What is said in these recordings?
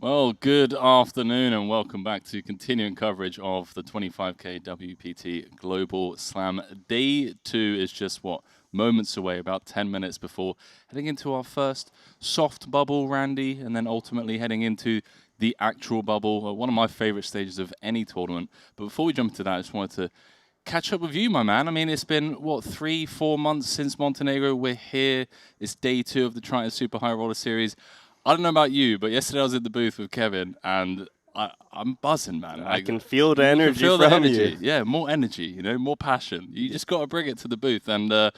Well, good afternoon and welcome back to continuing coverage of the 25K WPT Global Slam. Day 2 is just, moments away, about 10 minutes before heading into our first soft bubble, Randy, and then ultimately heading into the actual bubble, one of my favorite stages of any tournament. But before we jump into that, I just wanted to catch up with you, my man. I mean, it's been, 3-4 months since Montenegro. We're here. It's day 2 of the Triton Super High Roller Series. I don't know about you, but yesterday I was in the booth with Kevin, and I'm buzzing, man. I can feel the energy from you. Yeah, more energy, more passion. You just got to bring it to the booth. And I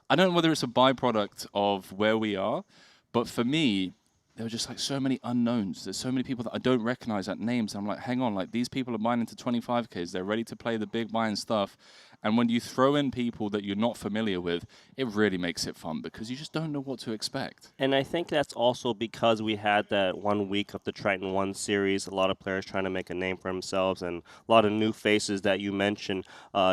don't know whether it's a byproduct of where we are, but for me, there were just like so many unknowns. There's so many people that I don't recognize at names. I'm like, hang on, like these people are buying into 25Ks. They're ready to play the big buying stuff. And when you throw in people that you're not familiar with, it really makes it fun because you just don't know what to expect. And I think that's also because we had that 1 week of the Triton 1 series. A lot of players trying to make a name for themselves, and a lot of new faces that you mentioned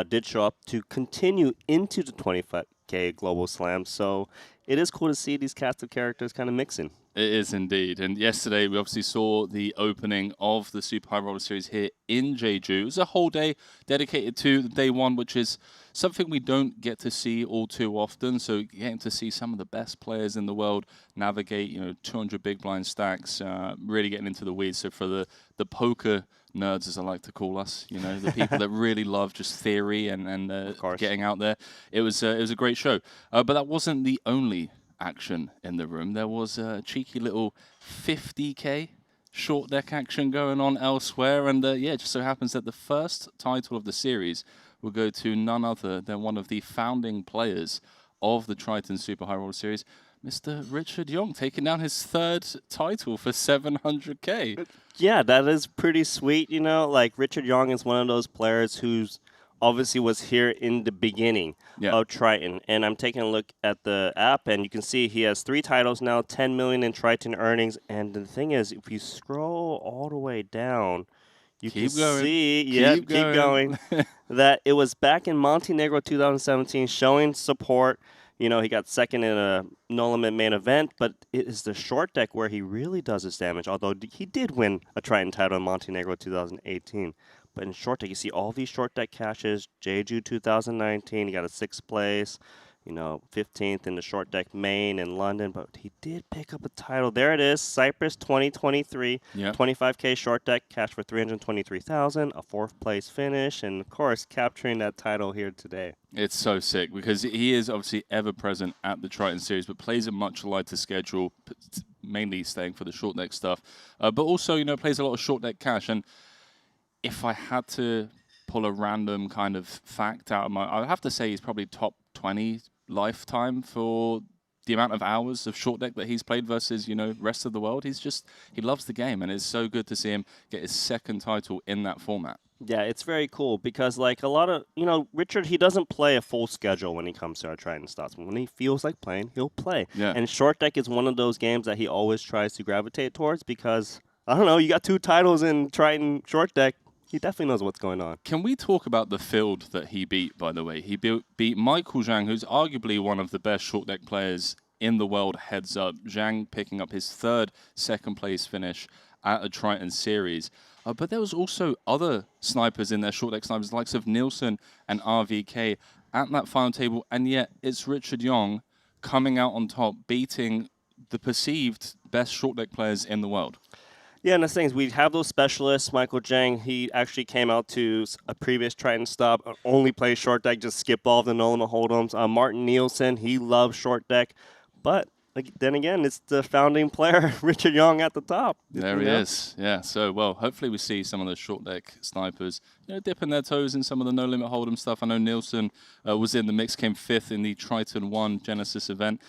did show up to continue into the 25K Global Slam. So it is cool to see these cast of characters kind of mixing. It is indeed. And yesterday, we obviously saw the opening of the Super High Roller Series here in Jeju. It was a whole day dedicated to day 1, which is something we don't get to see all too often. So getting to see some of the best players in the world navigate, 200 big blind stacks, really getting into the weeds. So for the poker nerds, as I like to call us, the people that really love just theory and getting out there, it was a great show. But that wasn't the only action in the room. There was a cheeky little 50K short deck action going on elsewhere, and it just so happens that the first title of the series will go to none other than one of the founding players of the Triton Super High Roller Series, Mr. Richard Young, taking down his 3rd title for 700K. Yeah, that is pretty sweet. Like Richard Young is one of those players who's obviously was here in the beginning of Triton. And I'm taking a look at the app, and you can see he has 3 titles now, 10 million in Triton earnings. And the thing is, if you scroll all the way down, you can see, keep going, that it was back in Montenegro 2017 showing support. He got 2nd in a no limit main event, but it is the short deck where he really does his damage, although he did win a Triton title in Montenegro 2018. But in short deck, you see all these short deck caches. Jeju 2019, he got a 6th place, 15th in the short deck main in London. But he did pick up a title. There it is, Cyprus 2023, 25K short deck cash for 323,000, a 4th place finish, and of course capturing that title here today. It's so sick because he is obviously ever present at the Triton series, but plays a much lighter schedule, mainly staying for the short deck stuff, but also plays a lot of short deck cash. And if I had to pull a random kind of fact out of I'd have to say he's probably top 20 lifetime for the amount of hours of short deck that he's played versus, rest of the world. He loves the game, and it's so good to see him get his 2nd title in that format. Yeah, it's very cool because, like, a lot of, Richard, he doesn't play a full schedule when he comes to our Triton slots. When he feels like playing, he'll play. Yeah. And short deck is one of those games that he always tries to gravitate towards because, I don't know, you got 2 titles in Triton short deck. He definitely knows what's going on. Can we talk about the field that he beat, by the way? He beat Michael Zhang, who's arguably one of the best short deck players in the world, heads up. Zhang picking up his 3rd second-place finish at a Triton series. But there was also other snipers in there, short deck snipers, likes of Nielsen and RVK at that final table. And yet it's Richard Young coming out on top, beating the perceived best short deck players in the world. Yeah, and the thing is, we have those specialists. Michael Zhang, he actually came out to a previous Triton stop, only plays short deck, just skip all of the no-limit hold'ems. Martin Nielsen, he loves short deck. But then again, it's the founding player, Richard Young, at the top. There he is. Yeah, so, hopefully we see some of those short deck snipers, dipping their toes in some of the no-limit hold'em stuff. I know Nielsen was in the mix, came 5th in the Triton 1 Genesis event.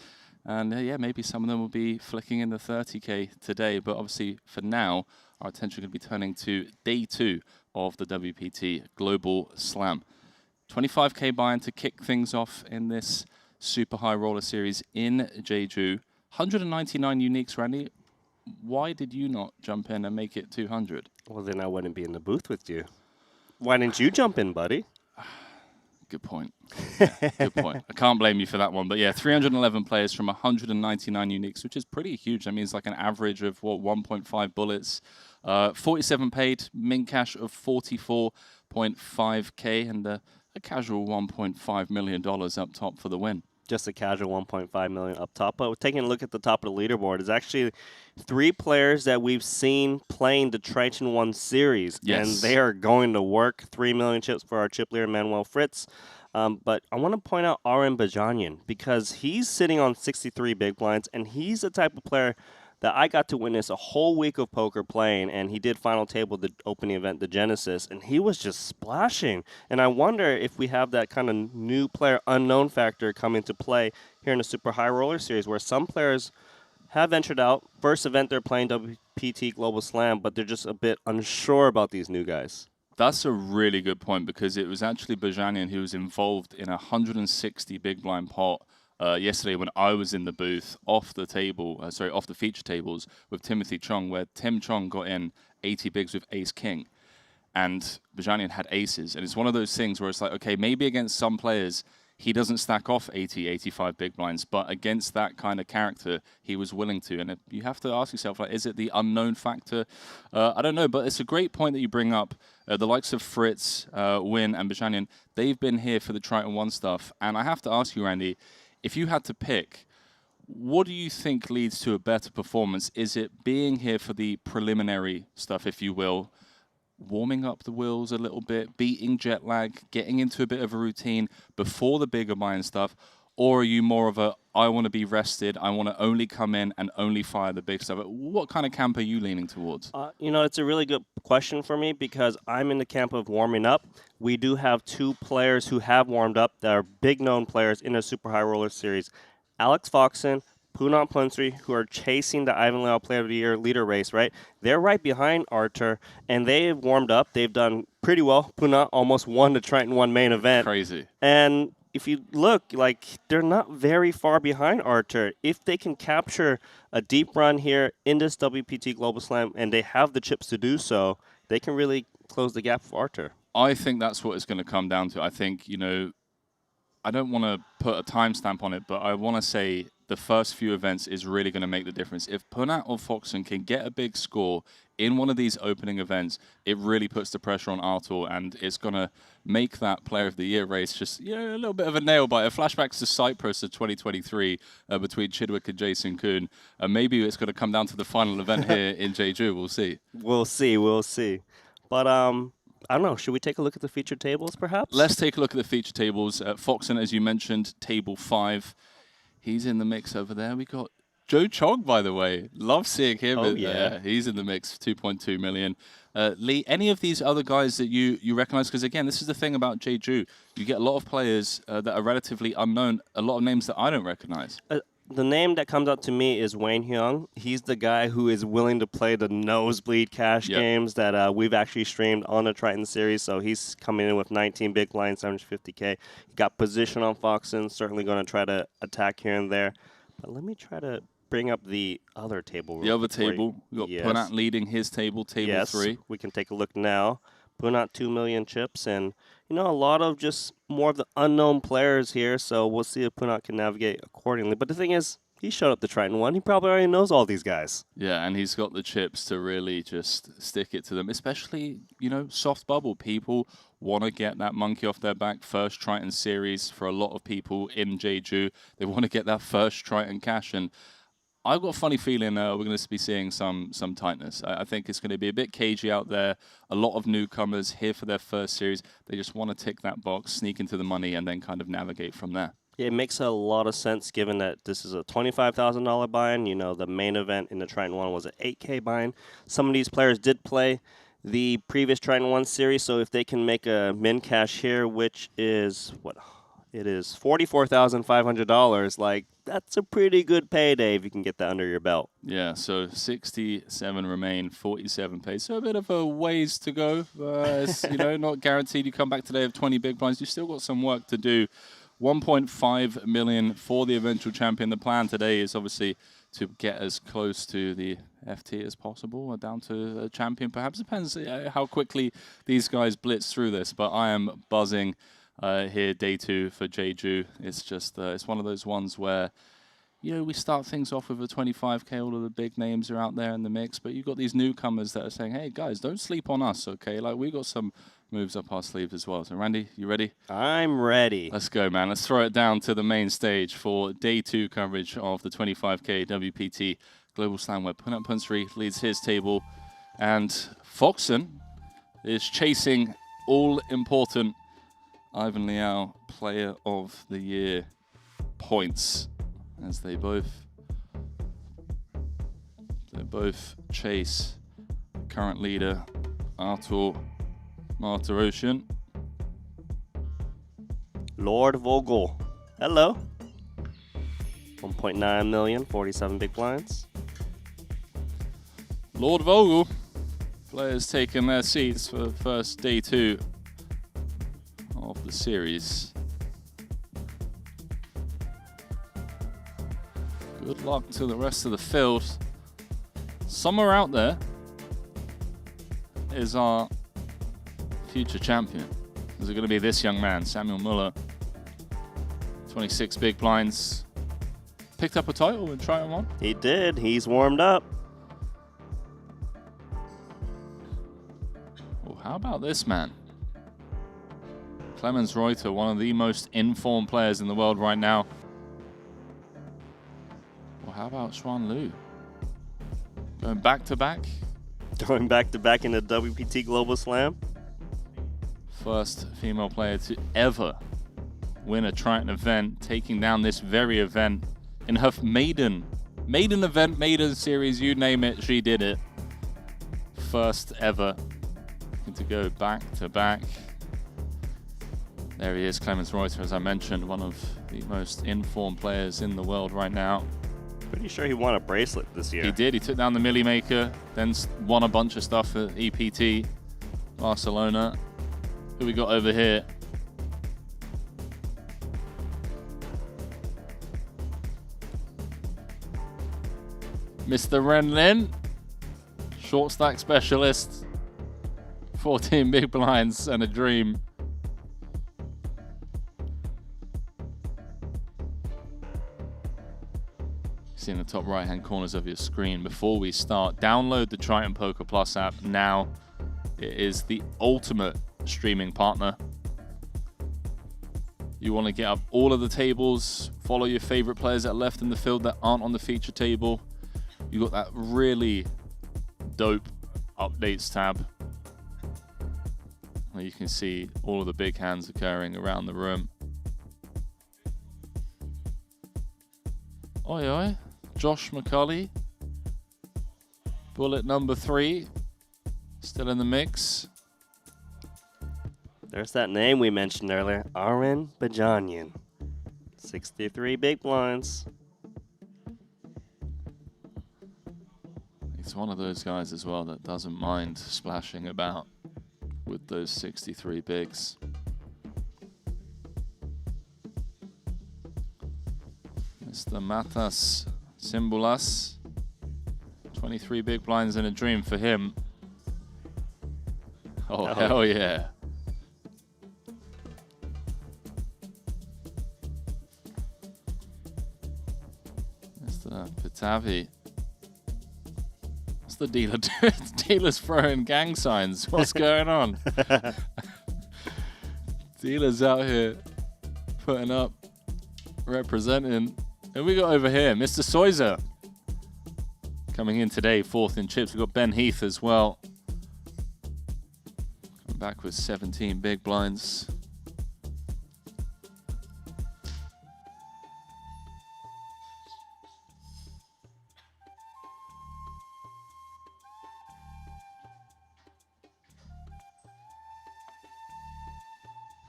And maybe some of them will be flicking in the 30K today. But obviously, for now, our attention could be turning to day 2 of the WPT Global Slam. 25K buy-in to kick things off in this Super High Roller Series in Jeju. 199 uniques, Randy. Why did you not jump in and make it 200? Well, then I wouldn't be in the booth with you. Why didn't you jump in, buddy? good point. Yeah, good point. I can't blame you for that one. But yeah, 311 players from 199 uniques, which is pretty huge. That means like an average of, 1.5 bullets. 47 paid, min cash of 44.5K, and a casual $1.5 million up top for the win. Just a casual 1.5 million up top. But taking a look at the top of the leaderboard, is actually 3 players that we've seen playing the Triton 1 series. Yes. And they are going to work. 3 million chips for our chip leader, Manuel Fritz. But I want to point out RM Bajanian because he's sitting on 63 big blinds, and he's the type of player that I got to witness a whole week of poker playing, and he did final table the opening event, the Genesis, and he was just splashing. And I wonder if we have that kind of new player unknown factor come into play here in the Super High Roller Series, where some players have ventured out. First event they're playing WPT Global Slam, but they're just a bit unsure about these new guys. That's a really good point because it was actually Bajanian who was involved in a 160 big blind pot yesterday when I was in the booth off the feature tables with Timothy Chong, where Tim Chong got in 80 bigs with ace king, and Bajanian had aces. And it's one of those things where it's like, okay, maybe against some players he doesn't stack off 80, 85 big blinds, but against that kind of character, he was willing to. And you have to ask yourself, like, is it the unknown factor? I don't know, but it's a great point that you bring up. The likes of Fritz, Win, and Bajanian, they've been here for the Triton 1 stuff. And I have to ask you, Randy, if you had to pick, what do you think leads to a better performance? Is it being here for the preliminary stuff, if you will, warming up the wheels a little bit, beating jet lag, getting into a bit of a routine before the bigger buying stuff? Or are you more of a, I want to be rested, I want to only come in and only fire the big stuff? What kind of camp are you leaning towards? It's a really good question for me because I'm in the camp of warming up. We do have 2 players who have warmed up that are big known players in the Super High Roller Series. Alex Foxon, Punat Plunsry, who are chasing the Ivan Lau Player of the Year leader race, right? They're right behind Artur, and they've warmed up. They've done pretty well. Punat almost won the Triton 1 main event. Crazy. And if you look, like, they're not very far behind Artur. If they can capture a deep run here in this WPT Global Slam, and they have the chips to do so, they can really close the gap for Artur. I think that's what it's going to come down to. I think, I don't want to put a timestamp on it, but I want to say the first few events is really going to make the difference. If Punat or Foxon can get a big score in one of these opening events, it really puts the pressure on Artur, and it's going to make that Player of the Year race just a little bit of a nail biter. Flashbacks to Cyprus of 2023 between Chidwick and Jason Kuhn. Maybe it's going to come down to the final event here in Jeju. We'll see. We'll see. But I don't know. Should we take a look at the featured tables, perhaps? Let's take a look at the featured tables. Foxon, as you mentioned, table 5. He's in the mix over there. We got Joe Chong, by the way. Love seeing him. Oh, yeah. He's in the mix, 2.2 million. Lee, any of these other guys that you recognize? Because, again, this is the thing about Jeju. You get a lot of players that are relatively unknown, a lot of names that I don't recognize. The name that comes up to me is Wayne Hyung. He's the guy who is willing to play the nosebleed cash games that we've actually streamed on the Triton series. So he's coming in with 19 big blinds, 750K. He got position on Foxon, certainly going to try to attack here and there. But let me try to bring up the other table. The other table. We've got Punat leading his table, table 3. We can take a look now. Punat 2 million chips, and a lot of just more of the unknown players here, so we'll see if Punat can navigate accordingly. But the thing is, he showed up to Triton 1. He probably already knows all these guys. Yeah, and he's got the chips to really just stick it to them, especially, soft bubble. People want to get that monkey off their back. First Triton series for a lot of people in Jeju. They want to get that first Triton cash, and I've got a funny feeling we're going to be seeing some tightness. I think it's going to be a bit cagey out there. A lot of newcomers here for their first series. They just want to tick that box, sneak into the money, and then kind of navigate from there. Yeah, it makes a lot of sense given that this is a $25,000 buy-in. The main event in the Triton 1 was an $8K buy-in. Some of these players did play the previous Triton 1 series, so if they can make a min cash here, which is, it is $44,500, like, that's a pretty good payday if you can get that under your belt. Yeah, so 67 remain, 47 paid. So a bit of a ways to go. It's, not guaranteed you come back today with 20 big blinds. You've still got some work to do. 1.5 million for the eventual champion. The plan today is obviously to get as close to the FT as possible, or down to a champion perhaps. Depends how quickly these guys blitz through this, but I am buzzing. here, day 2 for Jeju. It's just, it's one of those ones where, we start things off with a 25K, all of the big names are out there in the mix, but you've got these newcomers that are saying, hey, guys, don't sleep on us, okay? Like, we got some moves up our sleeves as well. So, Randy, you ready? I'm ready. Let's go, man. Let's throw it down to the main stage for day 2 coverage of the 25K WPT Global Slam, where Punat Punsri leads his table, and Foxen is chasing all-important Ivan Liao Player of the Year points, as they both chase current leader Artur Martirosyan. Lord Vogel. Hello. 1.9 million, 47 big blinds. Lord Vogel. Players taking their seats for the first day 2 of the series. Good luck to the rest of the field. Somewhere out there is our future champion. Is it going to be this young man, Samuel Muller? 26 big blinds. Picked up a title in Triton 1. He did. He's warmed up. Oh, how about this man? Clemens Reuter, one of the most informed players in the world right now. Well, how about Xuan Liu? Going back to back? Going back to back in the WPT Global Slam. First female player to ever win a Triton event, taking down this very event in her maiden event, maiden series, you name it, she did it. First ever to go back to back. There he is, Clemens Reuter, as I mentioned, one of the most informed players in the world right now. Pretty sure he won a bracelet this year. He did. He took down the Millie Maker, then won a bunch of stuff at EPT, Barcelona. Who we got over here? Mr. Ren Lin, short stack specialist, 14 big blinds and a dream. See in the top right hand corners of your screen. Before we start, download the Triton Poker Plus app now. It is the ultimate streaming partner. You want to get up all of the tables, follow your favorite players that are left in the field that aren't on the feature table. You got that really dope updates tab where you can see all of the big hands occurring around the room. Oi oi, Josh McCulley, bullet number 3, still in the mix. There's that name we mentioned earlier, Aren Bajanian. 63 big blinds. He's one of those guys as well that doesn't mind splashing about with those 63 bigs. Mr. Matas Simbulas, 23 big blinds and a dream for him. Oh, hell yeah. Mr. Pitavi. What's the dealer doing? Dealer's throwing gang signs. What's going on? Dealer's out here putting up, representing. And we got over here, Mr. Soiser. Coming in today, 4th in chips. We've got Ben Heath as well. Coming back with 17 big blinds.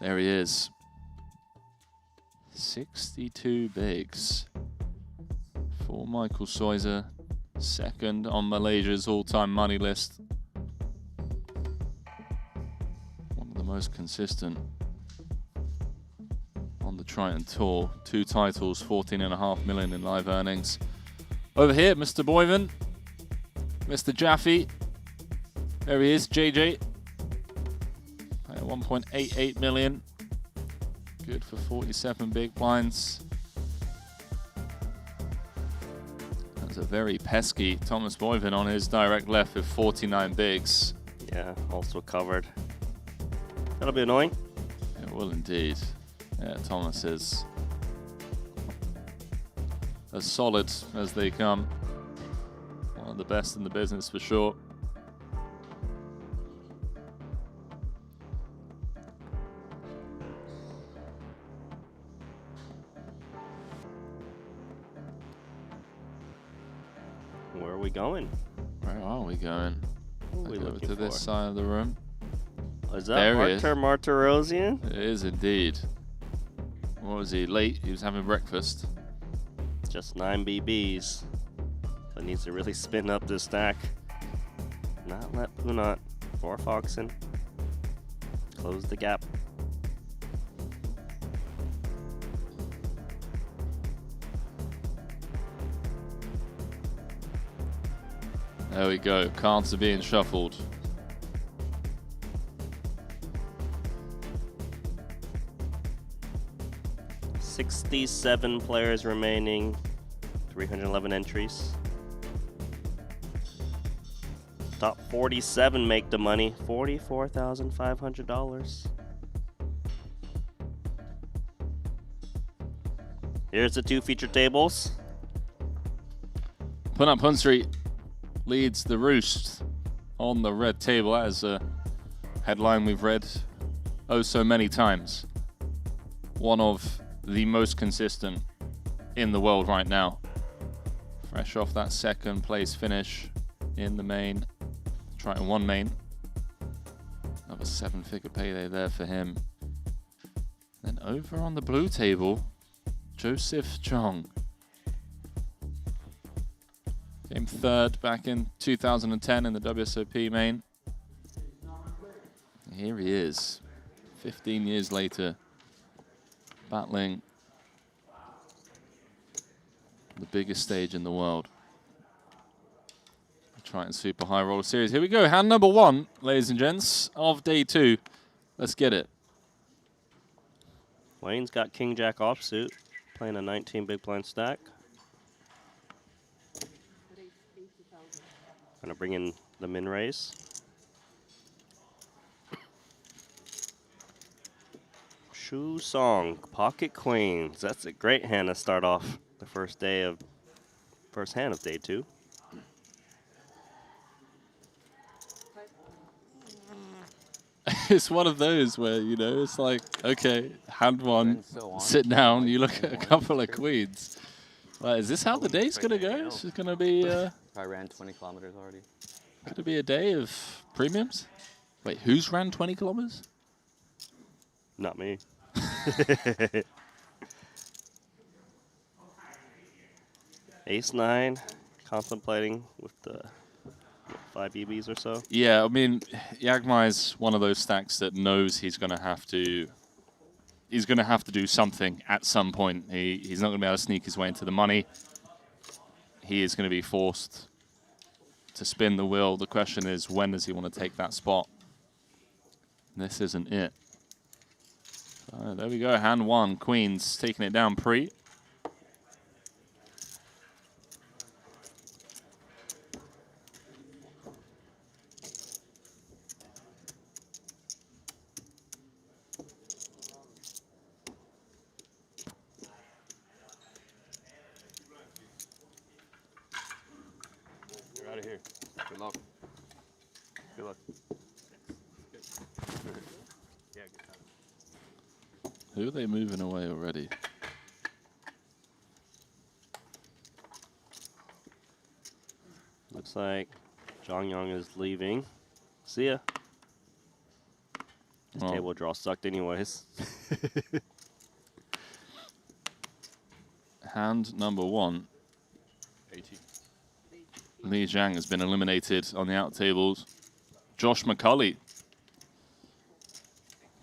There he is. 62 bigs for Michael Soiser, second on Malaysia's all-time money list. One of the most consistent on the Triton Tour. 2 titles, 14.5 million in live earnings. Over here, Mr. Boyven, Mr. Jaffe. There he is, JJ. 1.88 million. Good for 47 big blinds. That's a very pesky Thomas Boyven on his direct left with 49 bigs. Yeah, also covered. That'll be annoying. It will indeed. Yeah, Thomas is as solid as they come. One of the best in the business for sure. Where are we going? Where are we going? What are we looking to for? this side of the room. Is that There he is. Artur Martirosyan? It is indeed. What was he? Late? He was having breakfast. Just 9 BBs. So it needs to really spin up this stack. Not let Punat or Foxen close the gap. There we go. Cards are being shuffled. $67 players remaining. 311 entries. Top 47 make the money. $44,500. Here's the 2 feature tables. Punat Punsri leads the roost on the red table. That is a headline we've read oh so many times. One of the most consistent in the world right now. Fresh off that second place finish in the main. Triton 1 main. Another 7-figure payday there for him. Then over on the blue table, Joseph Chong. Came third back in 2010 in the WSOP main. Here he is, 15 years later, battling the biggest stage in the world. The Triton Super High Roller Series. Here we go, hand number 1, ladies and gents, of day 2. Let's get it. Wayne's got King Jack offsuit, playing a 19 big blind stack. Gonna bring in the min raise. Shu Song, Pocket Queens. That's a great hand to start off the first hand of day 2. It's one of those where, you know, it's like, okay, hand 1, sit down, you look at a couple of queens. Like, is this how the day's gonna go? It's just gonna be I ran 20 kilometers already. gonna be a day of premiums? Wait, who's ran 20 kilometers? Not me. Ace-9, contemplating with the 5 EBs or so. Yeah, I mean, Yagmai's one of those stacks that knows he's gonna have to do something at some point. He's not gonna be able to sneak his way into the money. He is gonna be forced to spin the wheel. The question is, when does he want to take that spot? This isn't it. So there we go, hand 1, queens, taking it down pre. You're out of here. Good luck. Good luck. Yeah, good time. Who are they moving away already? Looks like Zhang Yang is leaving. See ya. This table draw sucked anyways. Hand number 1. Li Jiang has been eliminated on the out tables. Josh McCulley,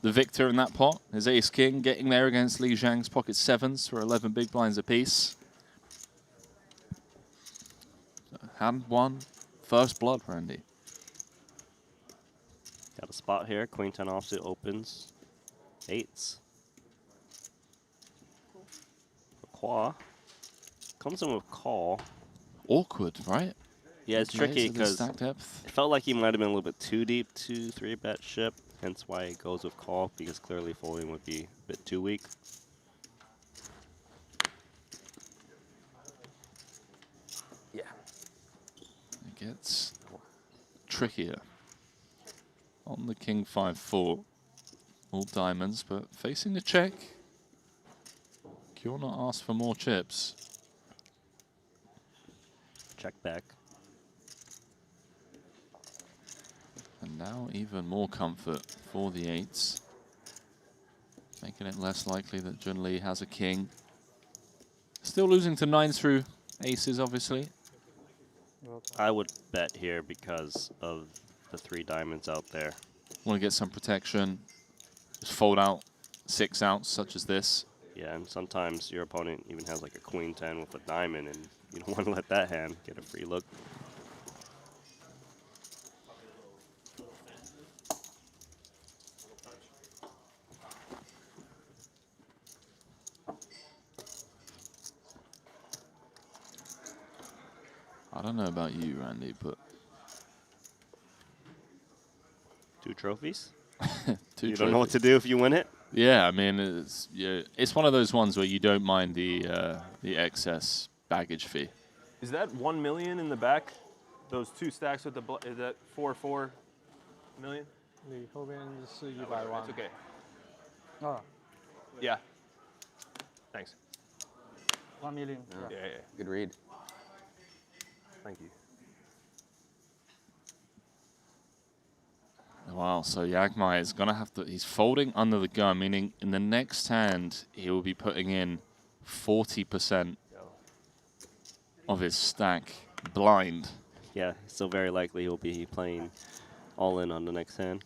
the victor in that pot. His ace king getting there against Li Jiang's pocket 7s for 11 big blinds apiece. Hand 1, first blood, Randy. Got a spot here. Queen 10 offsuit opens. 8s. qua. Comes in with call. Awkward, right? Yeah, it's tricky the because stack depth. it felt like he might have been a little bit too deep to 3-bet ship. Hence why it goes with call, because clearly folding would be a bit too weak. Yeah. It gets trickier. On the king 5-4. All diamonds, but facing the check. Cure not asked for more chips. Check back. And now even more comfort for the eights. Making it less likely that Junli has a king. Still losing to nines through aces, obviously. I would bet here because of the 3 diamonds out there. Want to get some protection. Just fold out 6 outs, such as this. Yeah, and sometimes your opponent even has like a queen 10 with a diamond, and you don't want to let that hand get a free look. I don't know about you, Randy, but 2 trophies? two You don't know what to do if you win it? Yeah, I mean, it's one of those ones where you don't mind the excess baggage fee. Is that 1 million in the back? Those 2 stacks with the is that 4 million? 你后边是100 It's 万。 okay. 啊 Yeah. Thanks. 1 million. Yeah, yeah. Good read. Thank you. Wow, so Yagmai is going to have to... He's folding under the gun, meaning in the next hand, he will be putting in 40% of his stack blind. Yeah, so very likely he'll be playing all in on the next hand.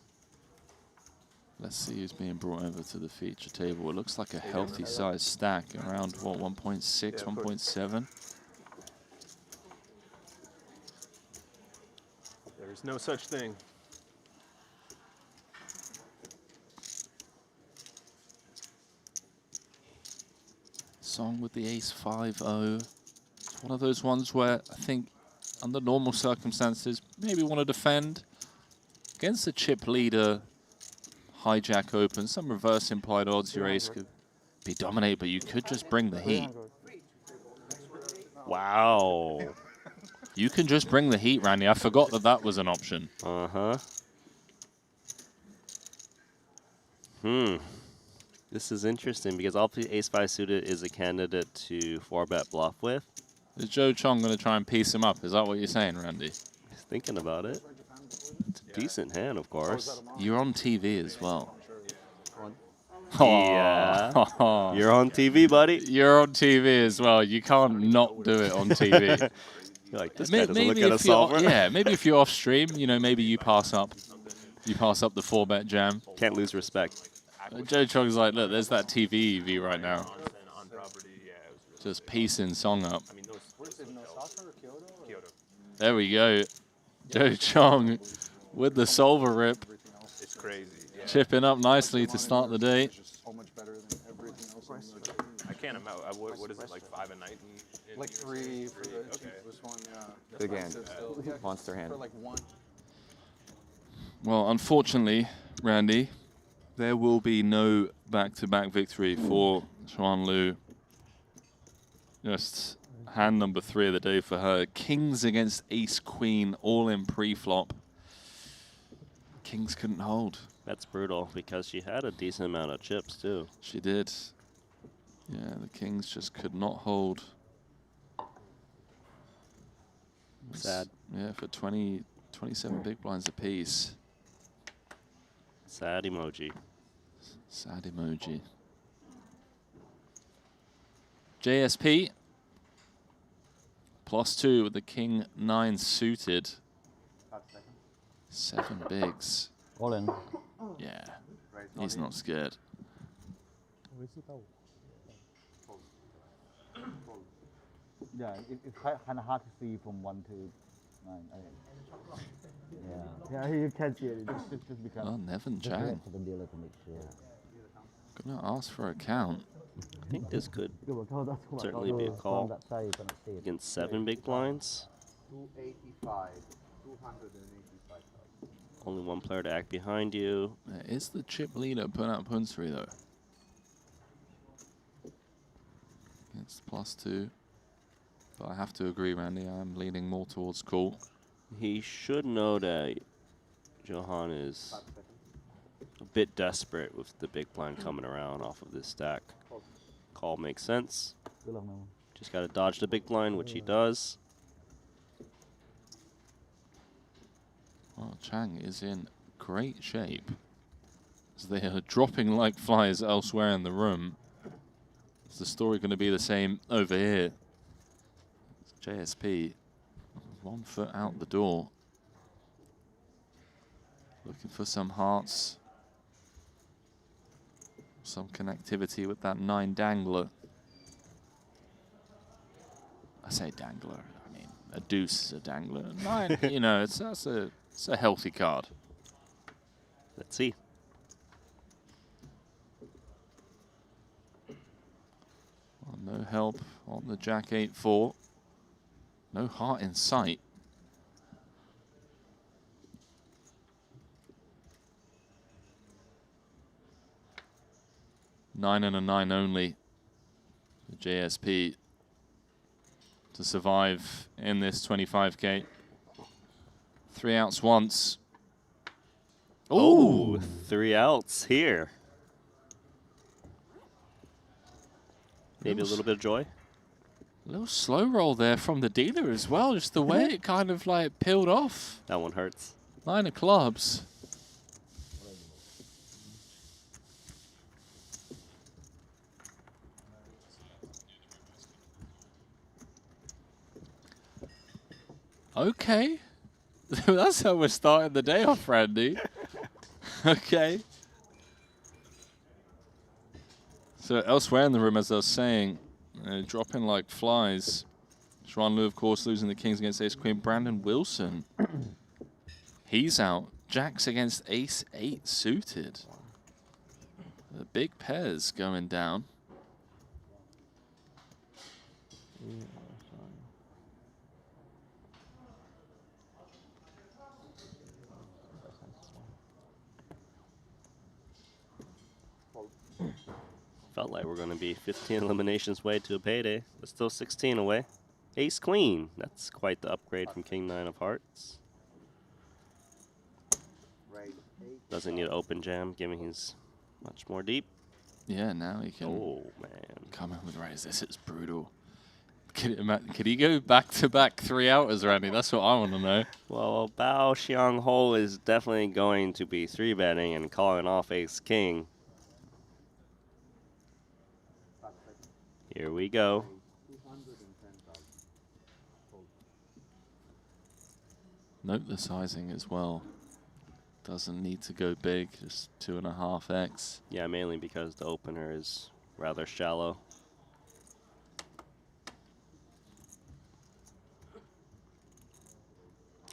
Let's see who's being brought over to the feature table. It looks like a healthy size stack, around, what, 1.6, Yeah, 1.7? There's no such thing. Song with the ace 5-0. It's one of those ones where I think under normal circumstances, maybe want to defend against the chip leader, hijack open, some reverse implied odds your ace could be dominated, but you could just bring the heat. Wow. You can just bring the heat, Randy. I forgot that that was an option. Uh-huh. This is interesting because all ace-5 suited is a candidate to 4-bet bluff with. Is Joe Chong going to try and piece him up? Is that what you're saying, Randy? He's thinking about it. It's a decent hand, of course. You're on TV as well. Yeah. You're on TV, buddy. You're on TV as well. You can't not do it on TV. You're like, this guy doesn't look at a if you're, solver. yeah, maybe if you're off stream, you know, maybe you pass up the 4-bet jam. Can't lose respect. Joe Chong's like, look, there's that TV EV right now. Just piecing Song up. There we go. Joe Chong with the solver rip. It's crazy. Yeah. Chipping up nicely to start the day. I can't imagine. What is it, like 5 a night? In Like 3 for the Okay. cheapest one, yeah. Big hand. Still, yeah, Monster hand. For like 1. Well, unfortunately, Randy, there will be no back-to-back victory for Chuan Lu. Just hand number 3 of the day for her. Kings against Ace-Queen, all in pre-flop. Kings couldn't hold. That's brutal because she had a decent amount of chips, too. She did. Yeah, the Kings just could not hold. Sad. Yeah, for 27 big blinds apiece. Sad emoji. Sad emoji. JSP. +2 with the King 9 suited. 7 bigs. All in. Yeah, he's not scared. Yeah, it's kind of hard to see from 1 to 9. Yeah, you can see it. Just because. Oh, Nevin Just Chang. for the dealer to make sure. Gonna ask for a count. I think this could 如果溝得同埋 certainly be a 嗰個 call 放得西咁 see it. against 7 big blinds. 285, 285. Only one player to act behind you. Is the chip leader putting out Punsri though? It's +2. But I have to agree, Randy, I'm leaning more towards call. He should know that Johan is a bit desperate with the big blind coming around off of this stack. Call makes sense. Just got to dodge the big blind, which he does. Well, Chang is in great shape, as they are dropping like flies elsewhere in the room. Is the story going to be the same over here? JSP, 1 foot out the door. Looking for some hearts. Some connectivity with that 9 dangler. I say dangler, I mean a deuce is a dangler. 9, you know, it's a healthy card. Let's see. Well, no help on the Jack 8-4. No heart in sight. Nine and a 9 only. The JSP to survive in this 25K. 3 outs once. Oh, 3 outs here. Maybe a little bit of joy. A little slow roll there from the dealer as well. Just the way it kind of like peeled off. That one hurts. 9 of clubs. Okay. That's how we're starting the day off, Randy. Okay. So elsewhere in the room, as I was saying, dropping like flies. Xuan Lu, of course, losing the Kings against Ace-Queen. Brandon Wilson. He's out. Jacks against Ace-8 suited. The big pairs going down. Felt like we're going to be 15 eliminations away to a payday, but still 16 away. Ace Queen. That's quite the upgrade from King 9 of Hearts. Doesn't need an open jam, given he's much more deep. Yeah, now he can man. come in with raise. This is brutal. Could he go back-to-back 3 outers, Randy? That's what I want to know. Well, Bao Xiang Ho is definitely going to be 3-betting and calling off Ace King. Here we go. Note the sizing as well. Doesn't need to go big, just 2.5x. Yeah, mainly because the opener is rather shallow.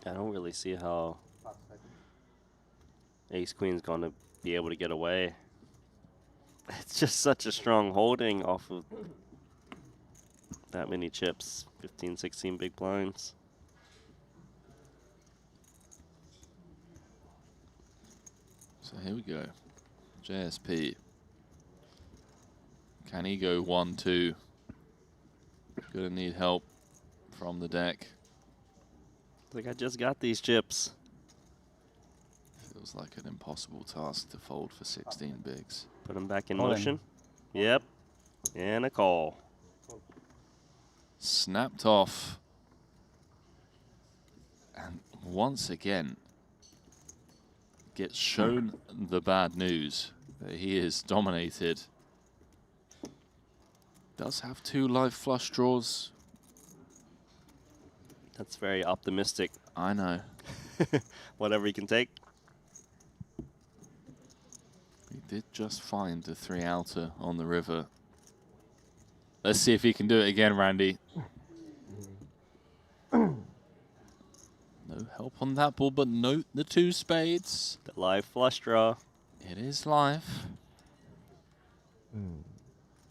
I don't really see how Ace Queen's going to be able to get away. It's just such a strong holding off of that many chips. 15, 16 big blinds. So here we go. JSP. Can he go 1-2? Gonna need help from the deck. Like, I just got these chips. Feels like an impossible task to fold for 16 bigs. Put them back in Calling. motion. Yep. And a call. Snapped off. And once again, gets shown the bad news that he is dominated. Does have 2 live flush draws. That's very optimistic. I know. Whatever he can take. He did just find the 3 outer on the river. Let's see if he can do it again, Randy. No help on that ball, but note the 2 spades. The live flush draw. It is live.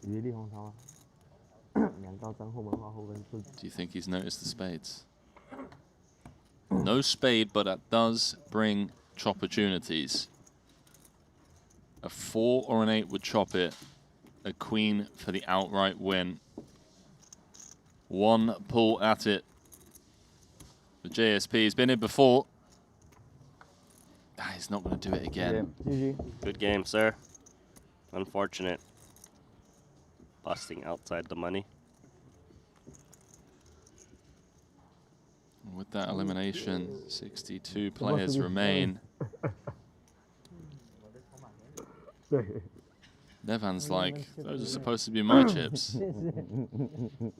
Do you think he's noticed the spades? No spade, but that does bring chopportunities. A 4 or an 8 would chop it. A queen for the outright win. One pull at it. The JSP has been in before. He's not going to do it again. Good game, sir. Unfortunate. Busting outside the money. With that elimination, 62 players remain. Nevan's like, those are supposed to be my chips. So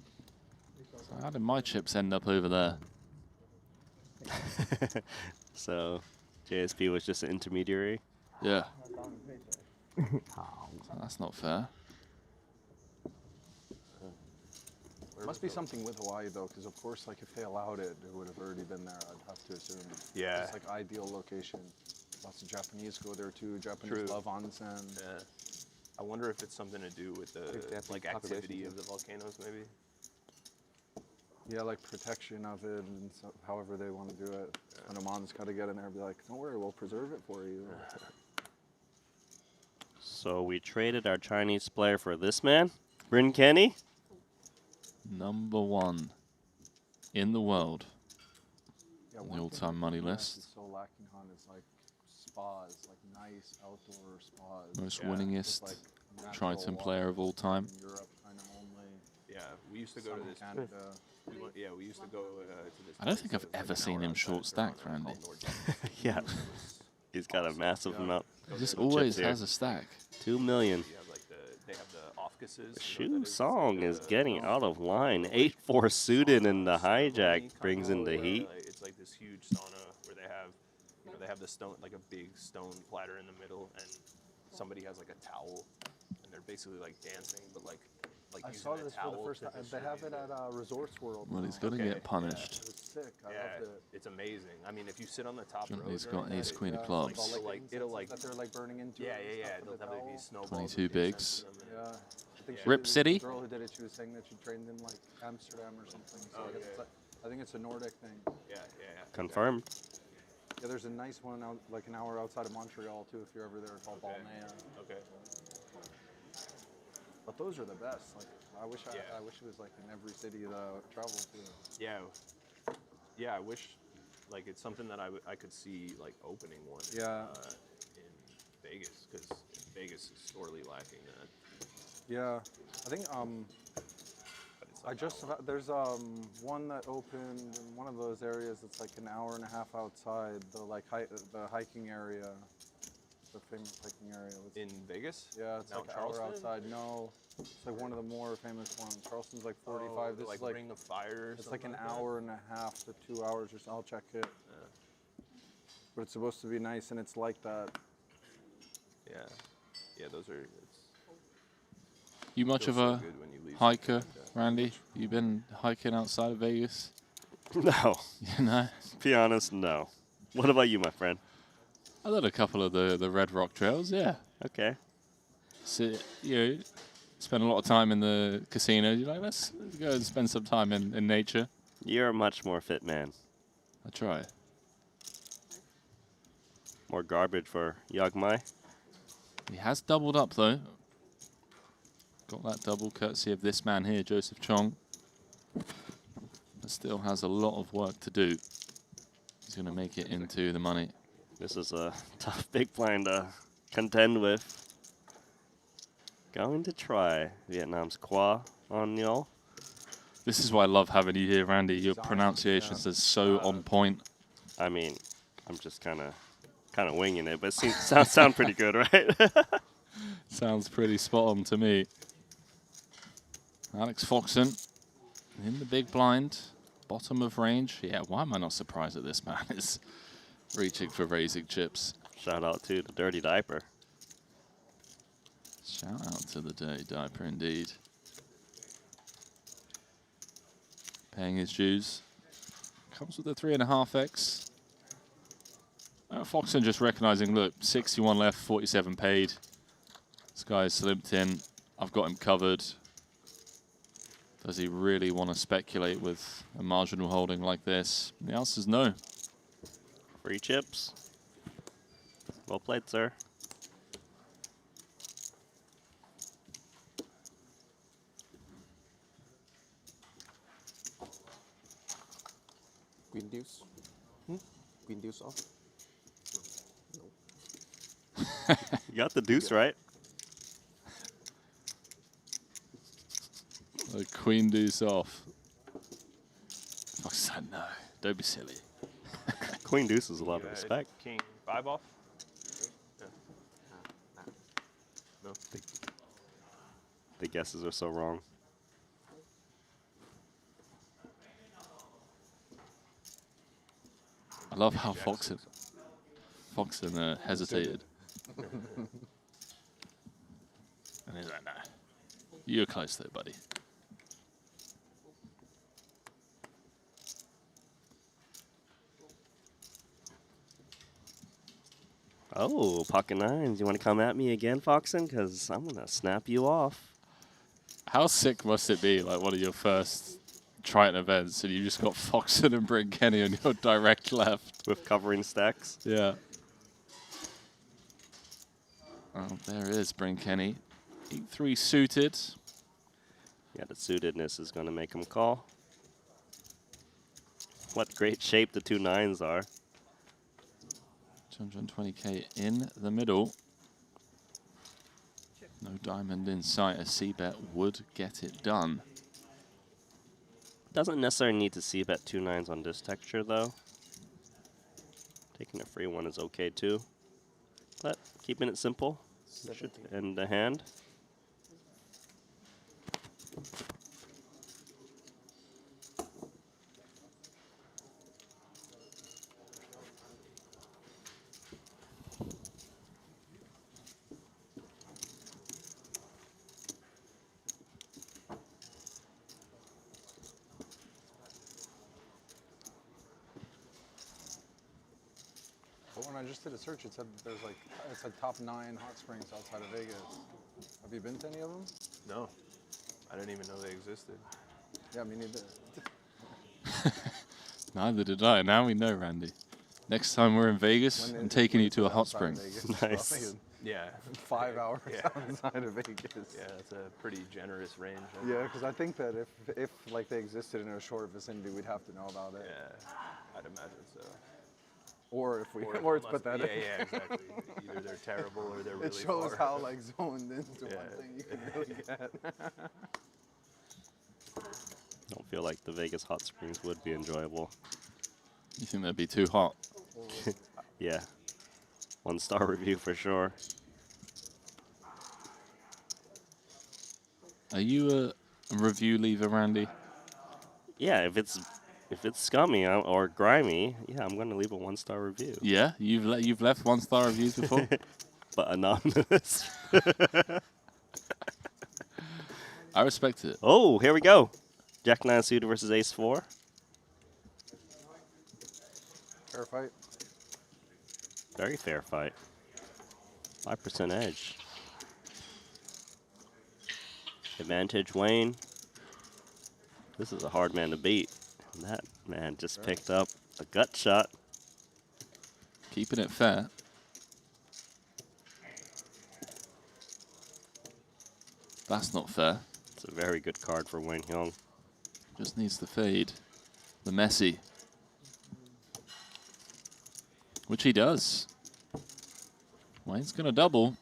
how did my chips end up over there? So, JSP was just an intermediary. Yeah. That's not fair. There must be something with Hawaii though, because of course, like if they allowed it, it would have already been there. I'd have to assume. Yeah. It's like ideal location. Lots of Japanese go there too. Japanese love onsen. Yeah. I wonder if it's something to do with the like activity of the volcanoes, maybe. Yeah, like protection of it, and so, however they want to do it. And Oman's got to get in there and be like, don't worry, we'll preserve it for you. So we traded our Chinese player for this man, Bryn Kenny. #1 in the world. Yeah, on one the thing all-time money the US list. is so lacking on is like spas, like nice outdoor spas. Most Yeah, winningest Like Triton natural player of all time. in Europe, China only. Yeah, we used to go to Some this. Canada. We used to go to this. I don't think place I've that was, ever like, an seen hour him outside short of stacked, Toronto Randy. called North Yeah. He's got a massive amount. This of always chips here. has a stack. 2 million. You have like they have the offices. Shoe Song is getting out of line. 8-4 suited, and the hijack brings in the heat. It's like this huge sauna where they have, they have the stone, like a big stone platter in the middle, and somebody has like a towel, and they're basically like dancing, but like I using saw the this for towel the first to time. They have it distribute at Resorts World. Well, he's now. going to Okay, get punished. It was sick. I Yeah, loved it. it's amazing. I mean, if you sit on the top row, He's during got that, ace it- queen of Yeah, clubs. all, It'll, like- it'll, like- that they're like burning into. Yeah, it and yeah, yeah. stuff They'll with the have like towel. these snowballs. 22 with bigs. incense in them, and- Yeah. I think Rip the City? girl who did it, she was saying that she trained in like Amsterdam or something. So Oh, I, guess yeah. it's like, I think it's a Nordic thing. Yeah. Confirmed. Yeah, there's a nice one out like an hour outside of Montreal too, if you're ever there, called Okay. Balnea. Okay. But those are the best. Like I wish Yeah. I wish it was like in every city that I travel to. Yeah. Yeah, I wish, like, it's something that I could see, like, opening one Yeah. in Vegas, because Vegas is sorely lacking that. Yeah, I think But it's I like just there's one that opened in one of those areas that's like an hour and a half outside the like the hiking area, the famous hiking area. in Vegas? Yeah, it's Mount like an hour Charleston? outside. No, it's like one of the more famous ones. Charleston's like 45. Oh, This like is like Ring of Fire or it's something like an that? hour and a half to 2 hours or so. I'll check it. But it's supposed to be nice, and it's like that. Yeah. Yeah, those are. It's You much feels of so a good when you leave hiker, something like that. Randy? You been hiking outside of Vegas? No. You know? Be honest, no. What about you, my friend? I done a couple of the Red Rock trails, yeah. Okay. So, you know, spend a lot of time in the casinos. You're like, let's go and spend some time in nature. You're a much more fit man. I try. More garbage for Yagmai. He has doubled up, though. Got that double courtesy of this man here, Joseph Chong. But still has a lot of work to do. He's going to make it into the money. This is a tough big blind to contend with. Going to try Vietnam's Qua on y'all. This is why I love having you here, Randy. Your pronunciations are so on point. I mean, I'm just kind of winging it, but it seems sound pretty good, right? Sounds pretty spot on to me. Alex Foxon in the big blind, bottom of range. Yeah, why am I not surprised that this man is reaching for raising chips? Shout out to the Dirty Diaper. Shout out to the Dirty Diaper indeed. Paying his dues. Comes with a 3.5x. Foxon just recognizing, look, 61 left, 47 paid. This guy's slipped in. I've got him covered. Does he really want to speculate with a marginal holding like this? The answer is no. Free chips. Well played, sir. Queen deuce. Queen deuce off. You got the deuce right. The queen deuce off. Fuck that, no. Don't be silly. Queen deuce is a lot of respect. King 5 off. Yeah. No. The guesses are so wrong. I love how Foxen hesitated. And he's like, nah. You're close there, buddy. Oh, pocket nines. You want to come at me again, Foxen? Because I'm going to snap you off. How sick must it be, like one of your first Triton events, and you just got Foxen and Bryn Kenny on your direct left? With covering stacks. Yeah. Oh, there is Bryn Kenny. 8-3 suited. Yeah, the suitedness is going to make him call. What great shape the 2 nines are. 220k in the middle. No diamond in sight. A C-bet would get it done. Doesn't necessarily need to C-bet 2 nines on this texture, though. Taking a free one is okay, too. But keeping it simple. Should end the hand. But when I just did a search, it said there's like, it said top 9 hot springs outside of Vegas. Have you been to any of them? No. I didn't even know they existed. Yeah, me neither. Neither did I. Now we know, Randy. Next time we're in Vegas, I'm taking you to a hot spring. Nice. Yeah. 5 hours Yeah. outside of Vegas. Yeah, that's a pretty generous range. I Yeah, think. because I think that if like they existed in a short vicinity, we'd have to know about it. Yeah, I'd imagine so. Or if we, Or or it's unless- pathetic. Yeah, exactly. Either they're terrible or they're really It shows far. how like zoned into Yeah. one thing you can really get. Don't feel like the Vegas hot springs would be enjoyable. You think that'd be too hot? Yeah. 1-star review for sure. Are you a review leaver, Randy? Yeah, if it's scummy or grimy, yeah, I'm gonna leave a 1-star review. Yeah, you've left 1-star reviews before. But anonymous. I respect it. Oh, here we go. Jack 9 suited versus Ace 4. Fair fight. Very fair fight. 5% edge. Advantage Wayne. This is a hard man to beat. And that man just picked up a gut shot. Keeping it fair. That's not fair. It's a very good card for Wayne Hyung. Just needs the fade. The Messi. Which he does. Wayne's going to double.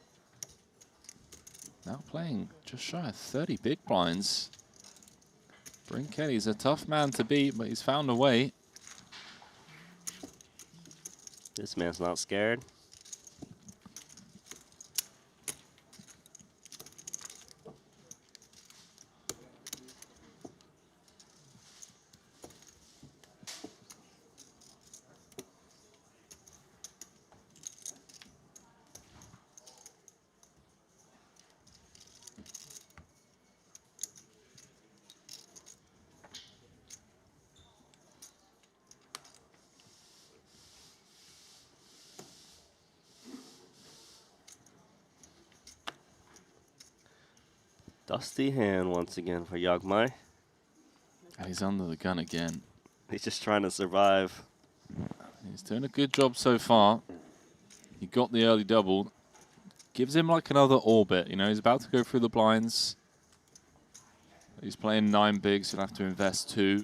Now playing just shy of 30 big blinds. Bryn Kenny's a tough man to beat, but he's found a way. This man's not scared. Dusty hand once again for Yagmai. And he's under the gun again. He's just trying to survive. He's doing a good job so far. He got the early double. Gives him like another orbit. You know, he's about to go through the blinds. He's playing 9 bigs. He'll have to invest 2.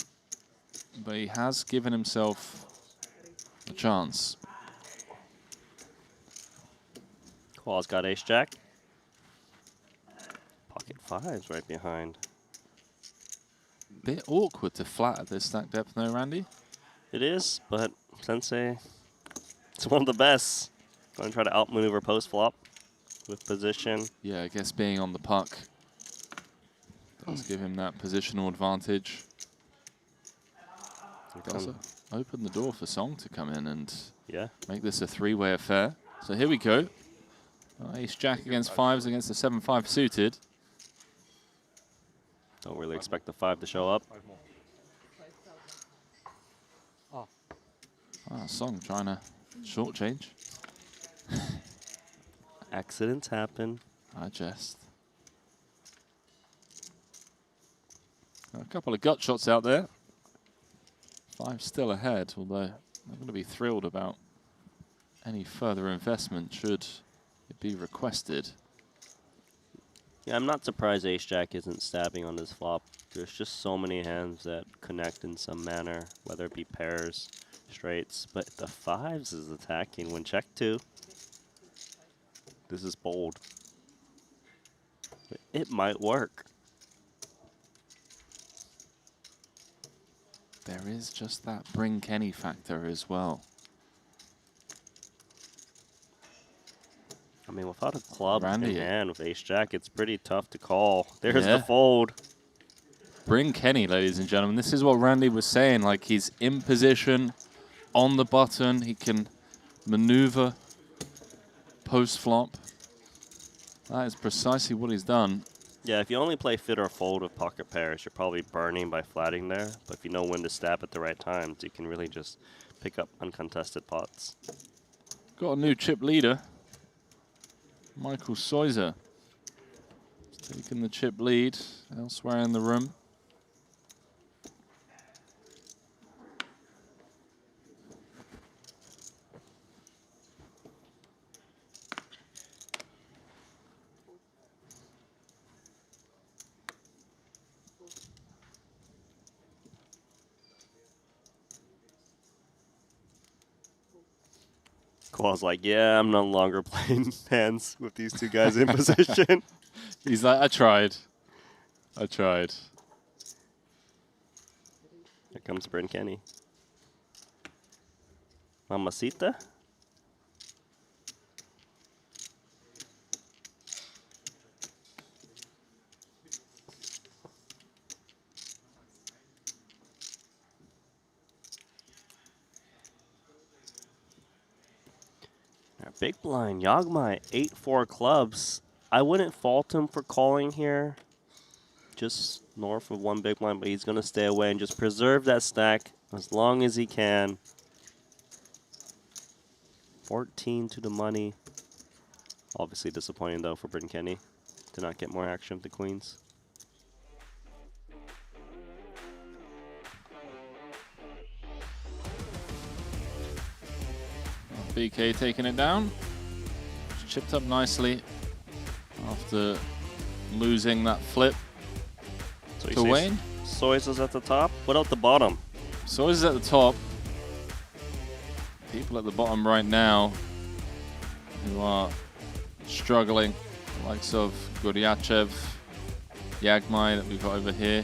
But he has given himself a chance. Qual's got ace-jack. Pocket 5's right behind. Bit awkward to flat at this stack depth, though, Randy. It is, but Sensei, it's one of the best. Going to try to outmaneuver post-flop with position. Yeah, I guess being on the puck does give him that positional advantage. Does open the door for Song to come in and make this a 3-way affair. So here we go. Ace-jack against 5s against the 7-5 suited. Don't really expect the 5 to show up. Song trying to shortchange. Accidents happen. I jest. A couple of gut shots out there. 5 still ahead, although I'm going to be thrilled about any further investment should it be requested. Yeah, I'm not surprised ace-jack isn't stabbing on this flop. There's just so many hands that connect in some manner, whether it be pairs, straights, but the 5s is attacking when check 2. This is bold. It might work. There is just that bring Kenny factor as well. I mean, without a club Randy. in hand with ace-jack, it's pretty tough to call. There's the fold. Bring Kenny, ladies and gentlemen. This is what Randy was saying. Like, he's in position, on the button. He can maneuver post-flop. That is precisely what he's done. Yeah, if you only play fit or fold with pocket pairs, you're probably burning by flatting there. But if you know when to stab at the right times, you can really just pick up uncontested pots. Got a new chip leader. Michael Soiser. Taking the chip lead elsewhere in the room. Qual's like, yeah, I'm no longer playing hands with these two guys in position. He's like, I tried. Here comes Bryn Kenny. Mamacita? Big blind, Yagmai, 8-4 clubs. I wouldn't fault him for calling here. Just north of 1 big blind, but he's going to stay away and just preserve that stack as long as he can. 14 to the money. Obviously disappointing, though, for Bryn Kenny to not get more action with the queens. BK taking it down. Chipped up nicely after losing that flip to Wayne. Sois is at the top. What at the bottom? Sois is at the top. People at the bottom right now who are struggling. The likes of Goryachev, Yagmai that we've got over here.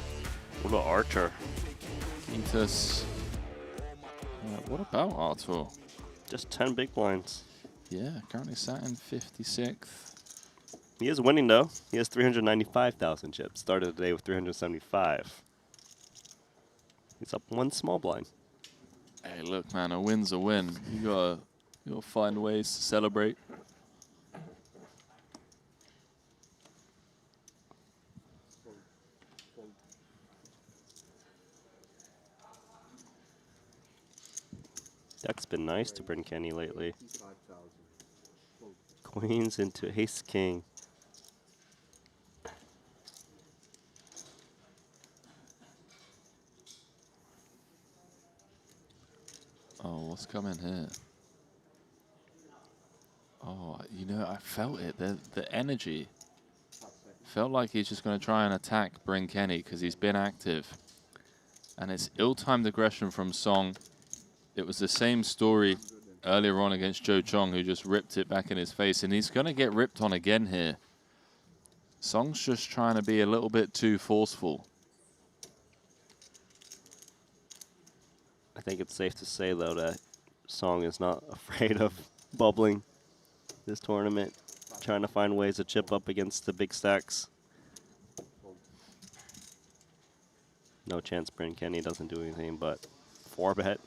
What about Archer? Ketus. What about Artur? Just 10 big blinds. Yeah, currently sat in 56th. He is winning, though. He has 395,000 chips. Started the day with 375. He's up 1 small blind. Hey, look, man, a win's a win. You gotta find ways to celebrate. Deck's been nice to Bryn Kenny lately. Queens into ace king. what's coming here? Oh, you know, I felt it. The energy felt like he's just going to try and attack Bryn Kenny because he's been active. And it's ill-timed aggression from Song. It was the same story earlier on against Joe Chong, who just ripped it back in his face. And he's going to get ripped on again here. Song's just trying to be a little bit too forceful. I think it's safe to say, though, that Song is not afraid of bubbling this tournament, trying to find ways to chip up against the big stacks. No chance Bryn Kenny doesn't do anything but 4-bet.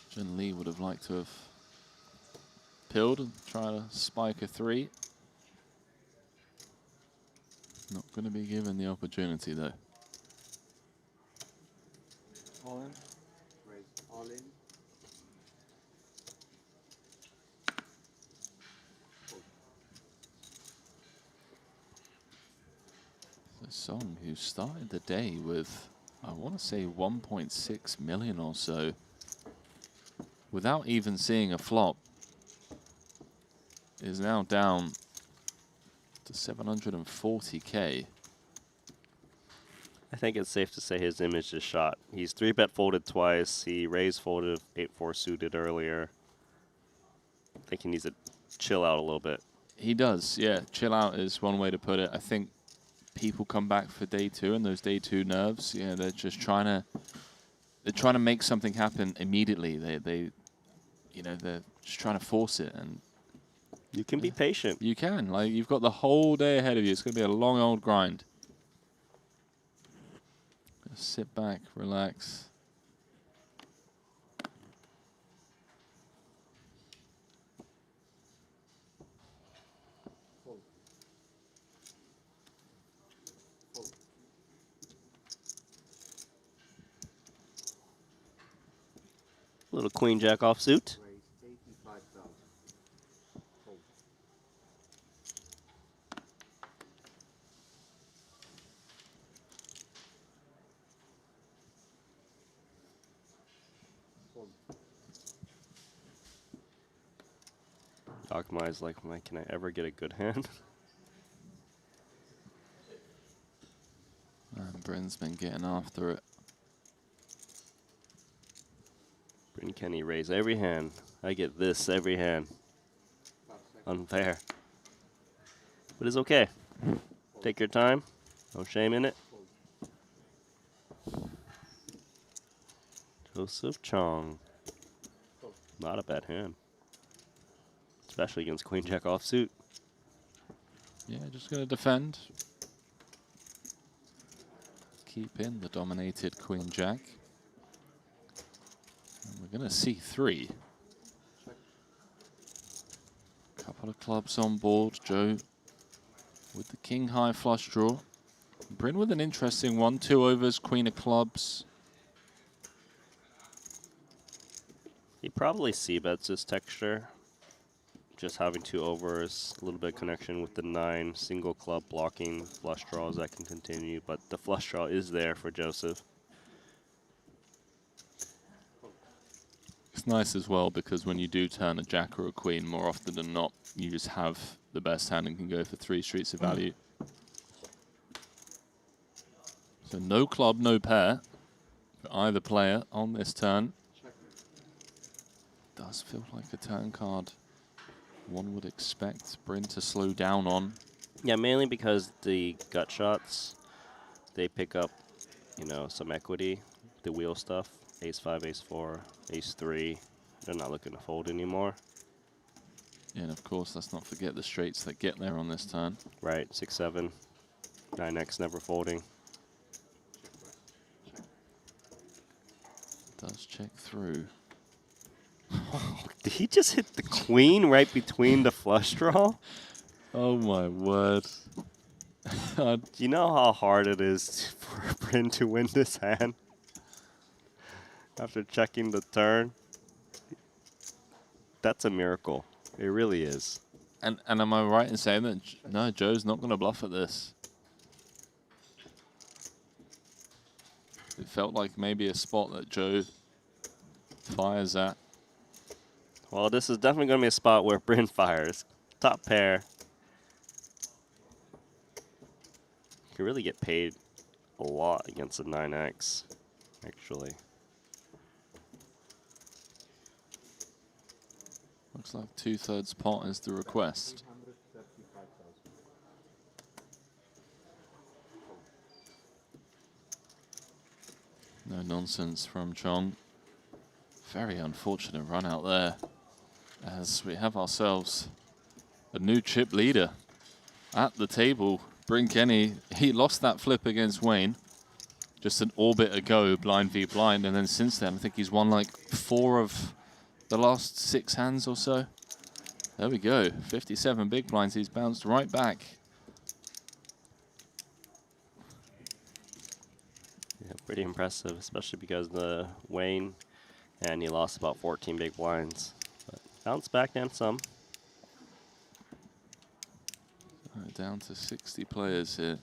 Jin Lee would have liked to have pilled and try to spike a 3. Not going to be given the opportunity, though. All in. Raise all in. The Song, who started the day with, I want to say, 1.6 million or so, without even seeing a flop, is now down to 740K. I think it's safe to say his image is shot. He's 3-bet folded twice. He raised folded 8-4 suited earlier. I think he needs to chill out a little bit. He does, yeah. Chill out is one way to put it. I think people come back for day 2 and those day 2 nerves, yeah, they're just trying to make something happen immediately. They you know, they're just trying to force it, and You can be patient. you can. Like, you've got the whole day ahead of you. It's going to be a long old grind. Just sit back, relax. Little queen jack offsuit. Raise 85,000. Fold. Fold. Dogma like, Mike, can I ever get a good hand? And Bryn's been getting after it. Bryn Kenny raise every hand. I get this every hand. Unfair. But it's okay. Take your time. No shame in it. Joseph Chong. Not a bad hand. Especially against Queen Jack offsuit. Yeah, just going to defend. Keep in the dominated Queen Jack. And we're going to see 3. Couple of clubs on board. Joe with the King High flush draw. Bryn with an interesting one. 2 overs, Queen of clubs. He probably c-bets his texture. Just having 2 overs, a little bit of connection with the 9, single club blocking flush draws that can continue, but the flush draw is there for Joseph. It's nice as well because when you do turn a jack or a queen, more often than not, you just have the best hand and can go for 3 streets of value. So no club, no pair for either player on this turn. Does feel like a turn card one would expect Bryn to slow down on. Yeah, mainly because the gut shots, they pick up, you know, some equity, the wheel stuff. Ace-5, ace-4, ace-3. They're not looking to fold anymore. Yeah, and of course, let's not forget the straights that get there on this turn. Right, 6-7. 9x never folding. Does check through. Did he just hit the queen right between the flush draw? Oh my word. Do you know how hard it is for Bryn to win this hand? After checking the turn? That's a miracle. It really is. And am I right in saying that, no, Joe's not going to bluff at this? It felt like maybe a spot that Joe fires at. Well, this is definitely going to be a spot where Bryn fires. Top pair. You can really get paid a lot against a 9X, actually. Looks like 2/3 pot is the request. No nonsense from Chong. Very unfortunate run out there, as we have ourselves a new chip leader at the table. Bryn Kenny, he lost that flip against Wayne just an orbit ago, blind v blind, and then since then I think he's won like 4 of the last 6 hands or so. There we go, 57 big blinds, he's bounced right back. Yeah, pretty impressive, especially because the Wayne, and he lost about 14 big blinds. But bounced back down some. Down to 60 players here.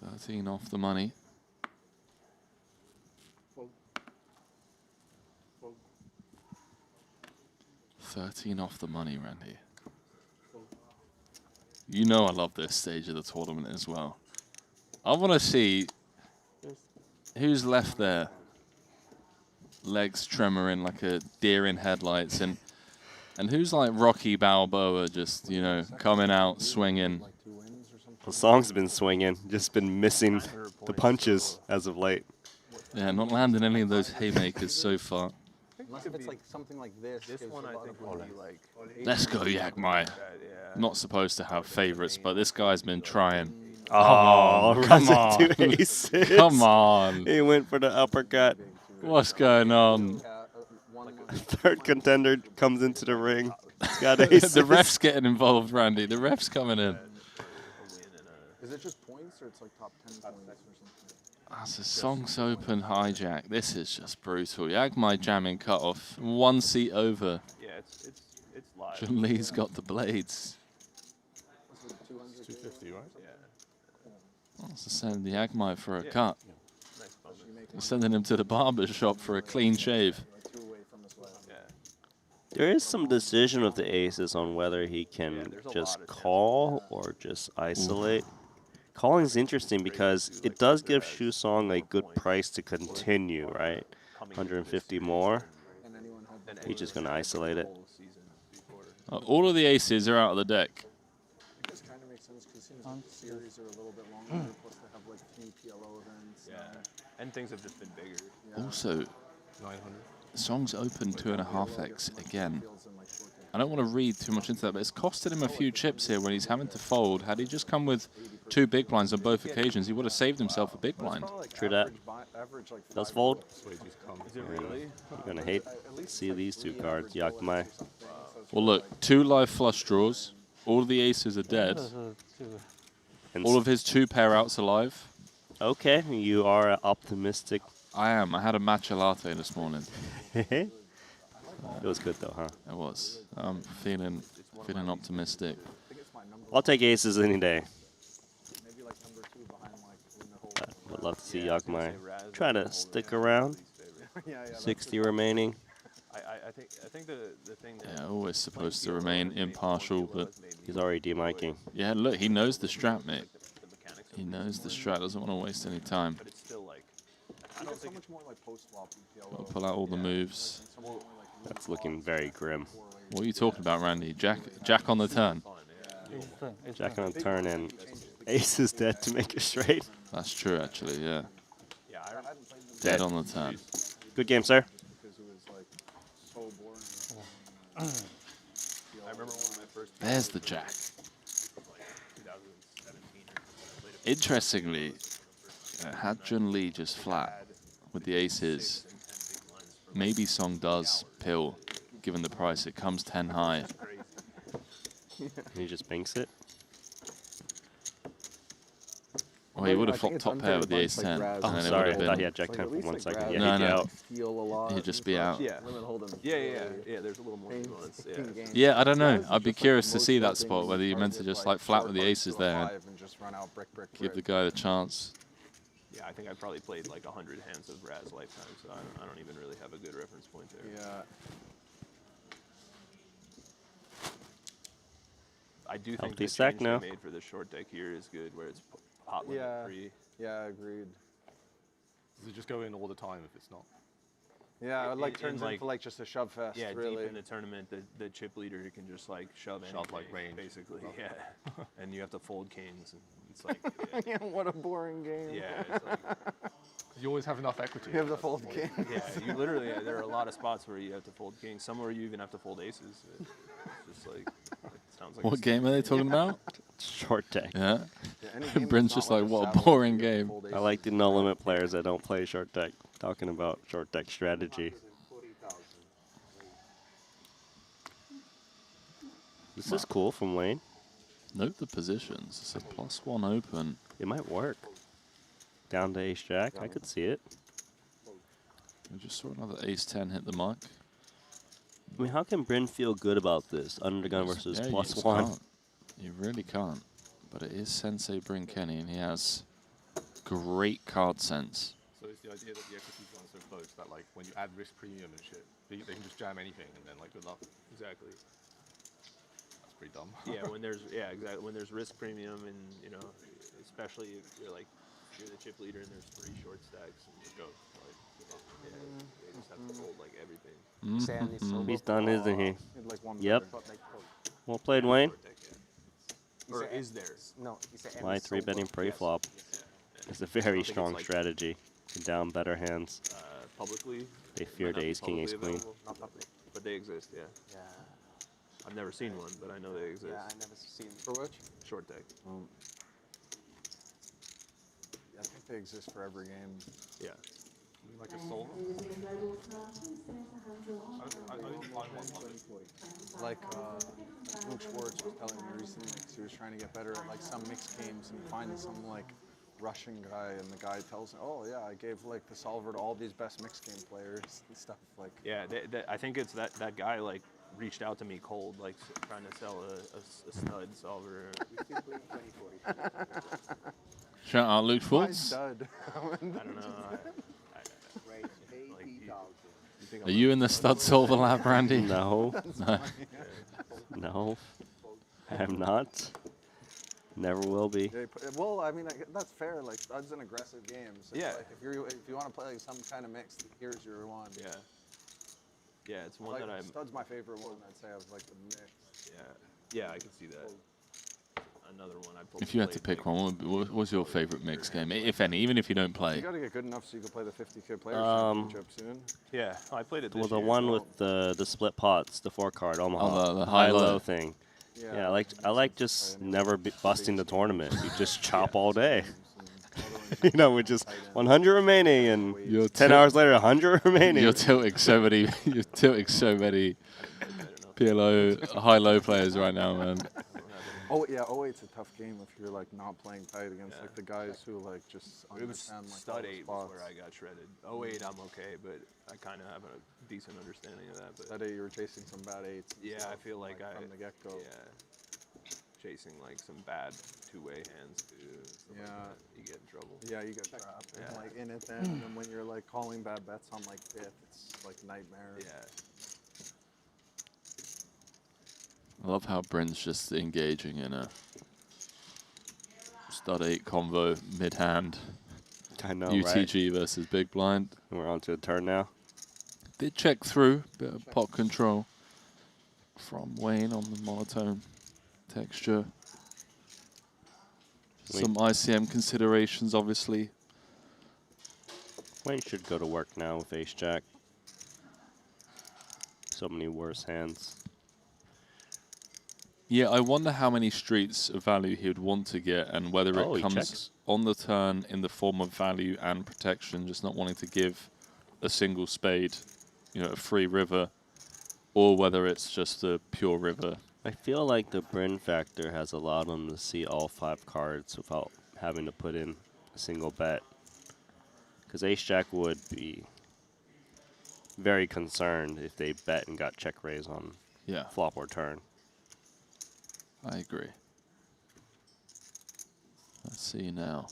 $13 off the money. $13 off the money, Randy. You know I love this stage of the tournament as well. I want to see who's left there. Legs tremoring like a deer in headlights, and who's like Rocky Balboa, just, you know, coming out swinging. The song's been swinging, just been missing the punches as of late. Yeah, not landing any of those haymakers so far. Unless if it's like something like this. This one I think would be like. Let's go, Yagmai. Yeah. Not supposed to have favorites, but this guy's been trying. Oh, come runs on. into aces. Come on. He went for the uppercut. What's going on? Third contender comes into the ring. He's got aces. The ref's getting involved, Randy. The ref's coming in. Is it just points or it's like top 10 points or something? That's a Songs Open hijack. This is just brutal. Yagmai jamming cutoff. 1 seat over. Yeah, it's live. Jun Lee's got the blades. 250, right? Yeah. Wants to send the Yagmai for a cut. We're sending him to the barber shop for a clean shave. There is some decision of the aces on whether he can just call or just isolate. Calling is interesting because it does give Shusong a good price to continue, right? 150 more. He's just going to isolate it. All of the aces are out of the deck. I guess kind of makes sense because the series are a little bit longer, plus they have like few PLO events. Yeah. And things have just been bigger. Also, 900. Songs Open 2.5x again. I don't want to read too much into that, but it's costed him a few chips here when he's having to fold. Had he just come with 2 big blinds on both occasions, he would have saved himself a big blind. True that. Does fold. Is it really? You're going to hate to see these 2 cards, Yagmai. Well, look, 2 live flush draws. All of the aces are dead. And All of his 2 pair outs are live. okay, you are optimistic. I am. I had a matcha latte this morning. It was good though, huh? It was. I'm feeling optimistic. I'll take aces any day. Would love to see Yagmai try to stick around. 60 remaining. I think the thing that Yeah, always supposed to remain impartial, but He's already demiking. yeah, look, he knows the strat, mate. He knows the strat, doesn't want to waste any time. but it's still like I don't think so much more like post-flop I'll pull out all the moves. That's looking very grim. What are you talking about, Randy? Jack on the turn. Jack on a turn and ace is dead to make it straight. That's true, actually, yeah. yeah. Dead on the turn. Good game, sir. because it was like so boring. I remember one of my first. There's the jack. Like 2017 or Interestingly, had Jun Lee just flat with the aces, maybe Song does pill, given the price. It comes 10 high. He just banks it. Well, he would have flopped top pair with the ace 10. Oh, and then it sorry. would I thought have he been. had jack 10 for 1 second. Yeah, No, he'd be no. out. Feel a lot. He'd just be out. Yeah. Limit hold'em. Yeah. There's a little more nuance. Yeah. Yeah, I don't know. I'd be curious to see that spot, whether you meant to just like flat with the aces there and give the guy the chance. Yeah, I think I probably played like 100 hands of Raz lifetime, so I don't even really have a good reference point there. Yeah. I do think Healthy the stack change now. they made for the short deck here is good, where it's hot limit Yeah. free. Yeah, agreed. Does it just go in all the time if it's not? Yeah, it like in, turns like, into like just a shove fest, Yeah, really. deep in the tournament, the chip leader can just like shove anything, like range. basically. Okay. Yeah, and you have to fold kings, and it's like, Yeah, what a boring game. yeah, it's like, You always have enough equity. You have the fold king. yeah, you literally, there are a lot of spots where you have to fold kings. Some where you even have to fold aces. It's just like, it sounds like. What game are they talking about? Short deck. Yeah. Yeah, any game Bryn's that's just not like, what a saddle, boring you have to game. fold I aces. like the no limit players that don't play short deck. Talking about short deck strategy. This is cool from Wayne. Note the positions. It's a +1 open. It might work. Down to ace jack. I could see it. We just saw another ace-10 hit the mark. I mean, how can Bryn feel good about this? Undergun versus Yeah, you plus just one. can't. You really can't. But it is Sensei Bryn Kenny, and he has great card sense. So it's the idea that the equity's gone so close that like when you add risk premium and shit, they can just jam anything and then like good luck. Exactly. That's pretty dumb. Yeah, when there's exactly when there's risk premium, and you know, especially if you're like you're the chip leader and there's 3 short stacks and you go like, yeah, they just have to fold like everything. He's done, isn't he? He had like one Yep. better. Well played, Wayne. Short deck, yeah. Or is there? No, it's a My 3 betting pre-flop. It's a very strong strategy. Can down better hands. Publicly. They might fear not the be ace king, ace publicly queen. available, not public. but they exist. Yeah, Yeah, I've never seen one, but I know they exist. yeah, I never seen. For which? Short deck. I think they exist for every game. Yeah. Like a soul. I didn't find one. Like Luke Schwartz was telling me recently, 'cause he was trying to get better at like some mixed games and find some like Russian guy, and the guy tells him, "Oh yeah, I gave like the solver to all these best mixed game players and stuff." Like, Yeah, I think it's that guy like reached out to me cold, like trying to sell a stud solver. Shout out Luke my Schwartz. stud. I don't know. You think Are you in the stud solver lab, Randy? No. No. I am not. Never will be. Yeah, well, I mean, that's fair. Like, stud's an aggressive game. So Yeah. Like, if you want to play like some kind of mix, here's your one. Yeah. Yeah, it's one Like, that I'm. stud's my favorite one. I'd say of like the mix. Yeah, I can see that. Another one I pulled. If you had to pick one, what was your favorite mix game, if any, even if you don't You play? got to get good enough so you can play the 50K Players Championship soon. Yeah, I played it. Well, This the year. one with the split pots, the 4-card Omaha, Oh, the high-low high-low. thing. Yeah, I like just never busting the tournament. You just chop all day. you You know, with just 100 remaining, and You're 10 hours later, 100 remaining. You're tilting so many. You're tilting so many PLO high-low players right now, man. Oh yeah, 08's a tough game if you're like not playing tight against like the guys who like just It was understand like all stud the 8 was spots. where I got shredded. 08 I'm okay, but I kind of have a decent understanding of that. But That day you were chasing some bad 8s. and yeah, I stuff, feel like from the get go. Yeah, chasing like some bad two-way hands too. stuff like Yeah. that, you get in trouble. Yeah, you get trapped and Yeah. like in it then, and then when you're like calling bad bets on like 5th, it's like nightmare. Yeah. I love how Bryn's just engaging in a stud 8 convo mid-hand. I know, UTG versus Big Blind. right? We're on to a turn now. Did check through, bit of pot control from Wayne on the monotone texture. Some ICM considerations, obviously. Wayne should go to work now with ace jack. So many worse hands. Yeah, I wonder how many streets of value he would want to get, and whether Oh, it he comes checks. on the turn in the form of value and protection, just not wanting to give a single spade, you know, a free river, or whether it's just a pure river. I feel like the Bryn factor has allowed him to see all 5 cards without having to put in a single bet. Because ace jack would be very concerned if they bet and got check raise on Yeah, flop or turn. I agree. Let's see now.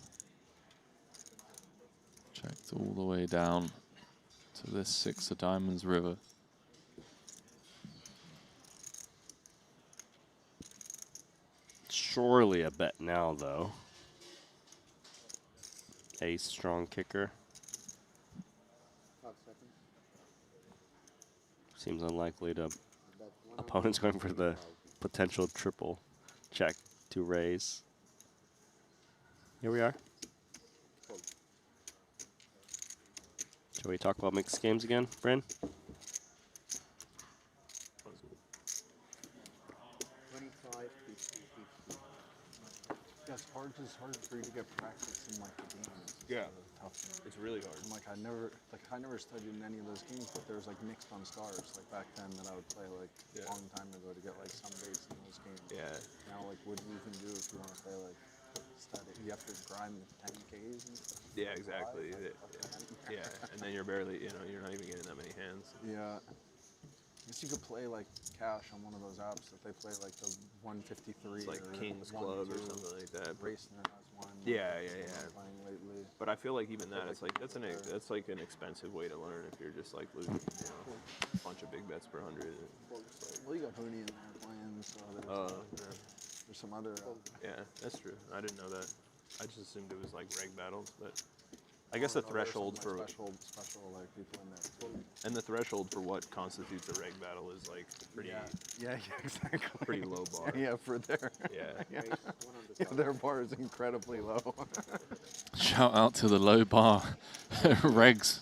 Checked all the way down to this 6 of diamonds river. Surely a bet now, though. Ace strong kicker. Seems unlikely to. Opponent's going for the potential triple check to raise. Here we are. Shall we talk about mixed games again, Bryn? Yeah, it's hard because it's hard for you to get practice in like the games. Yeah. Tough thing. It's really hard. And, like I never studied in any of those games, but there was like mixed on stars like back then that I would play like a long time ago to get like some base in those games. Yeah. Now like what do you even do if you want to play like study? You have to grind the 10Ks and stuff. Yeah, exactly. Yeah, and then you're barely, you're not even getting that many hands. Yeah. I guess you could play like cash on one of those apps that they play like the 153 It's like or King's 1, Club or 2. something like that. Racner has one. Yeah. Playing lately. But I feel like even that, it's like that's like an expensive way to learn if you're just like losing, a bunch of big bets per 100. Well, you got Hooney in there playing, so there's some other. Yeah, that's true. I didn't know that. I just assumed it was like reg battles, but I guess the threshold for special like people in there. and the threshold for what constitutes a reg battle is like pretty Yeah, exactly. pretty low bar. Yeah, for their Yeah. their bar is incredibly low. Shout out to the low bar regs,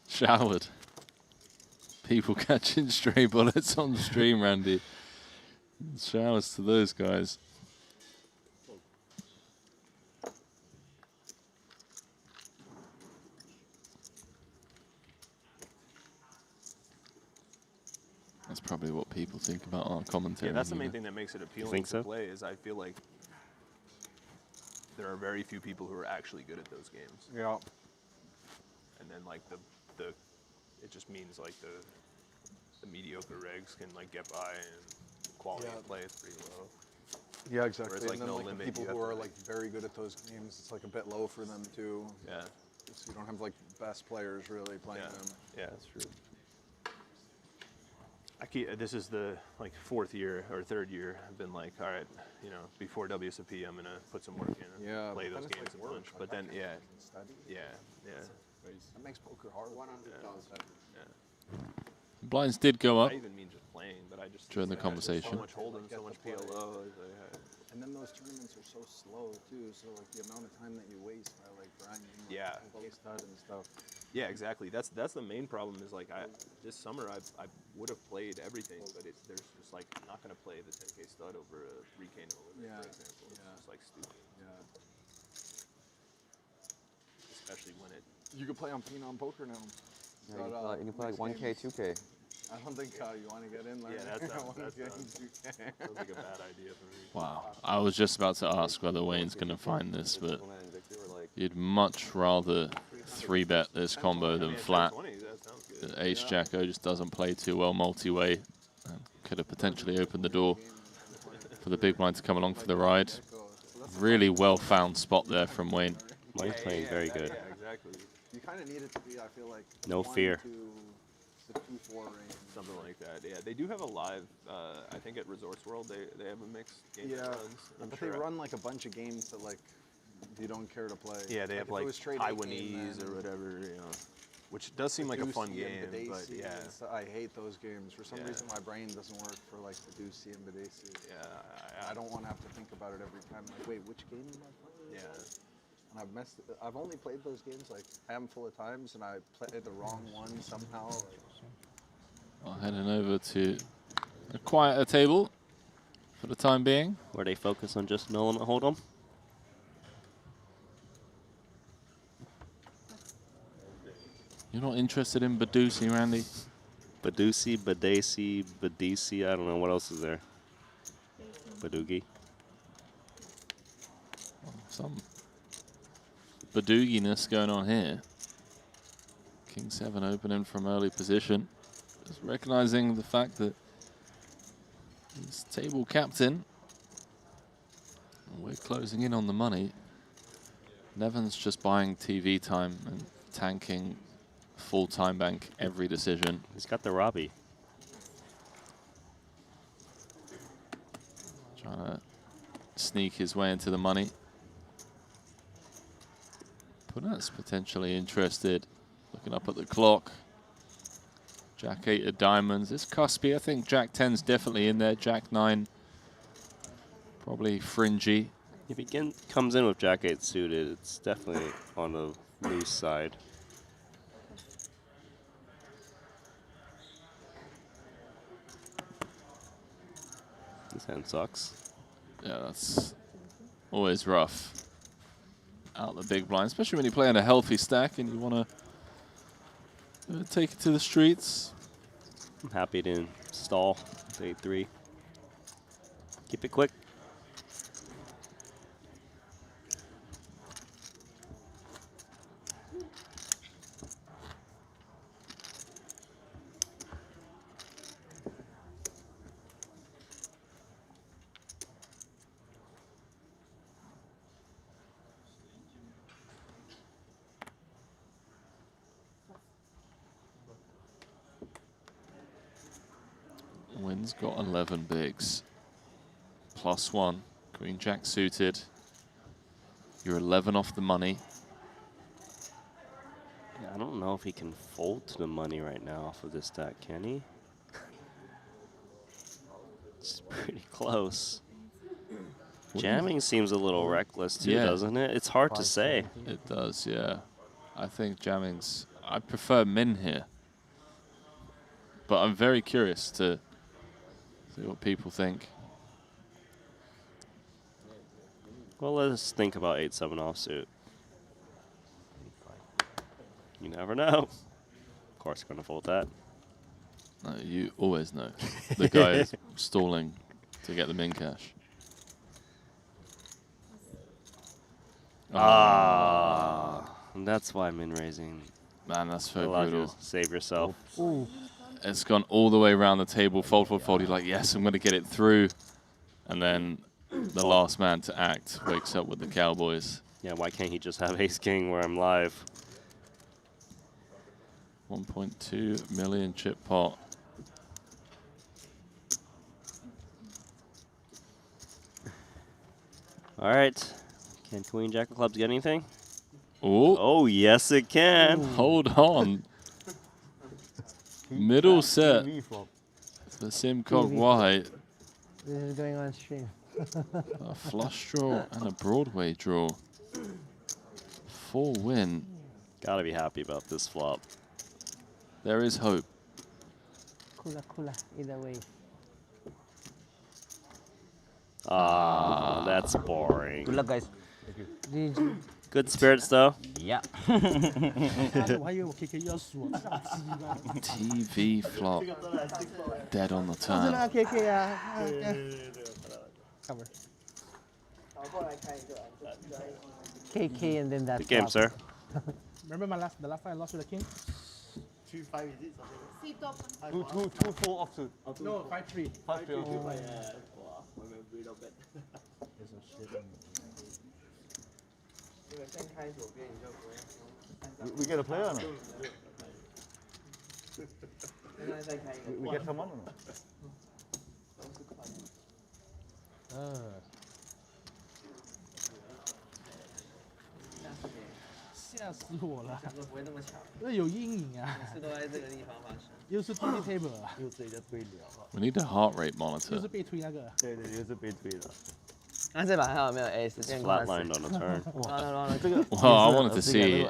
Showered. People catching stray bullets on stream, Randy. Showers to those guys. That's probably what people think about our commentary. Yeah, that's the main thing that makes it appealing to play is I feel like there are very few people who are actually good at those games. Yeah. And then like the it just means like the mediocre regs can like get by and quality of play is pretty low. Yeah, exactly. Whereas, like, and then no like limit, the people you who have are to, like very good at those games, it's like a bit low for them too. Yeah. So you don't have like best players really playing them. Yeah, that's true. This is the like 4th year or 3rd year. I've been like, all right, before WSOP, I'm gonna put some work in and play those games a bunch. But then, yeah. That makes poker hard. 100,000. Blinds did go up I even mean just playing, but I just during the so conversation. much hold'em, so much PLO. And then those tournaments are so slow too. So like the amount of time that you waste by like grinding, stud and stuff. Yeah, exactly. That's the main problem. Is like this summer I would have played everything, but there's just like I'm not gonna play the 10K stud over a 3K no limit, for example. It's just like stupid. Yeah. Especially when it. You can play on Phenom Poker now. Yeah, you can play like 1K, 2K. I don't think you want to get in there. Yeah, that sounds like a bad idea for me. Wow. I was just about to ask whether Wayne's going to find this, but you'd much rather 3-bet this combo than flat. The Ace-Jack-O just doesn't play too well multi-way. Could have potentially opened the door for the big blind to come along for the ride. Really well-found spot there from Wayne. Wayne's playing very good. Yeah, exactly. You kind of need it to be, I feel like, no fear. The 2-4 range. Something like that. Yeah, they do have a live. I think at Resorts World they have a mixed game that runs. But they run like a bunch of games that like you don't care to play. Yeah, they have like Taiwanese or whatever, which does seem like a fun game. But yeah, I hate those games. For some reason, my brain doesn't work for like the Ducey and Badesi. Yeah, I don't want to have to think about it every time. Like, wait, which game am I playing? Yeah. And I've only played those games like a handful of times, and I played the wrong one somehow. Well, heading over to a quieter table for the time being. Where they focus on just no limit hold'em. You're not interested in Badusi, Randy? Badusi, Badesi, I don't know what else is there. Badugi. Some Badooginess going on here. King 7 opening from early position. Just recognizing the fact that he's table captain. And we're closing in on the money. Nevin's just buying TV time and tanking full time bank every decision. He's got the Robbie. Trying to sneak his way into the money. Punat's potentially interested. Looking up at the clock. Jack 8 of diamonds. It's cuspy. I think Jack 10's definitely in there. Jack 9 probably fringy. If he comes in with Jack 8 suited, it's definitely on the loose side. This hand sucks. Yeah, that's always rough. Out the big blind, especially when you play on a healthy stack and you want to take it to the streets. I'm happy to stall 8-3. Keep it quick. Wynn's got 11 bigs. +1. Queen Jack suited. You're 11 off the money. Yeah, I don't know if he can fold to the money right now off of this stack, can he? It's pretty close. Jamming seems a little reckless too, doesn't it? It's hard to say. It does, yeah. I think jamming's... I prefer min here. But I'm very curious to see what people think. Well, let's think about 8-7 offsuit. You never know. Of course, going to fold that. No, you always know. The guy is stalling to get the min cash. And that's why min raising. Man, that's so allows you brutal. to save yourself. It's gone all the way around the table. Fold, fold, fold. You're like, yes, I'm going to get it through. And then the last man to act wakes up with the Cowboys. Yeah, why can't he just have ace-king where I'm live? 1.2 million chip pot. All right. Can Queen Jack of Clubs get anything? Oh, Oh, yes, it can. hold on. Middle set. TV flop. The Simcock White. This is going on stream. A flush draw and a Broadway draw. 4 win. Gotta be happy about this flop. There is hope. Cooler, either way. Ah, that's boring. Good luck, guys. GG. Good spirits, though. Yeah. 我还以为我 KK 要输，炸鸡了。 TV flop. Dead on the 是那 turn. 个 KK 啊。Cover. KK and then that. Good game, flop. sir. Remember the last time I lost to the king? 2-5 is it? Seat open. 2-4 offsuit. No, 5-3. 5-3 offsuit. We get a player or not? We get someone or not? 吓死我了！这有阴影啊！又是 TV table 啊， We need a heart rate monitor. 又是被推那个。对对，又是被推的。那这把还好没有 ace， 这样快死。 Flatlined on a turn. 完了，这个。 Well, I wanted to see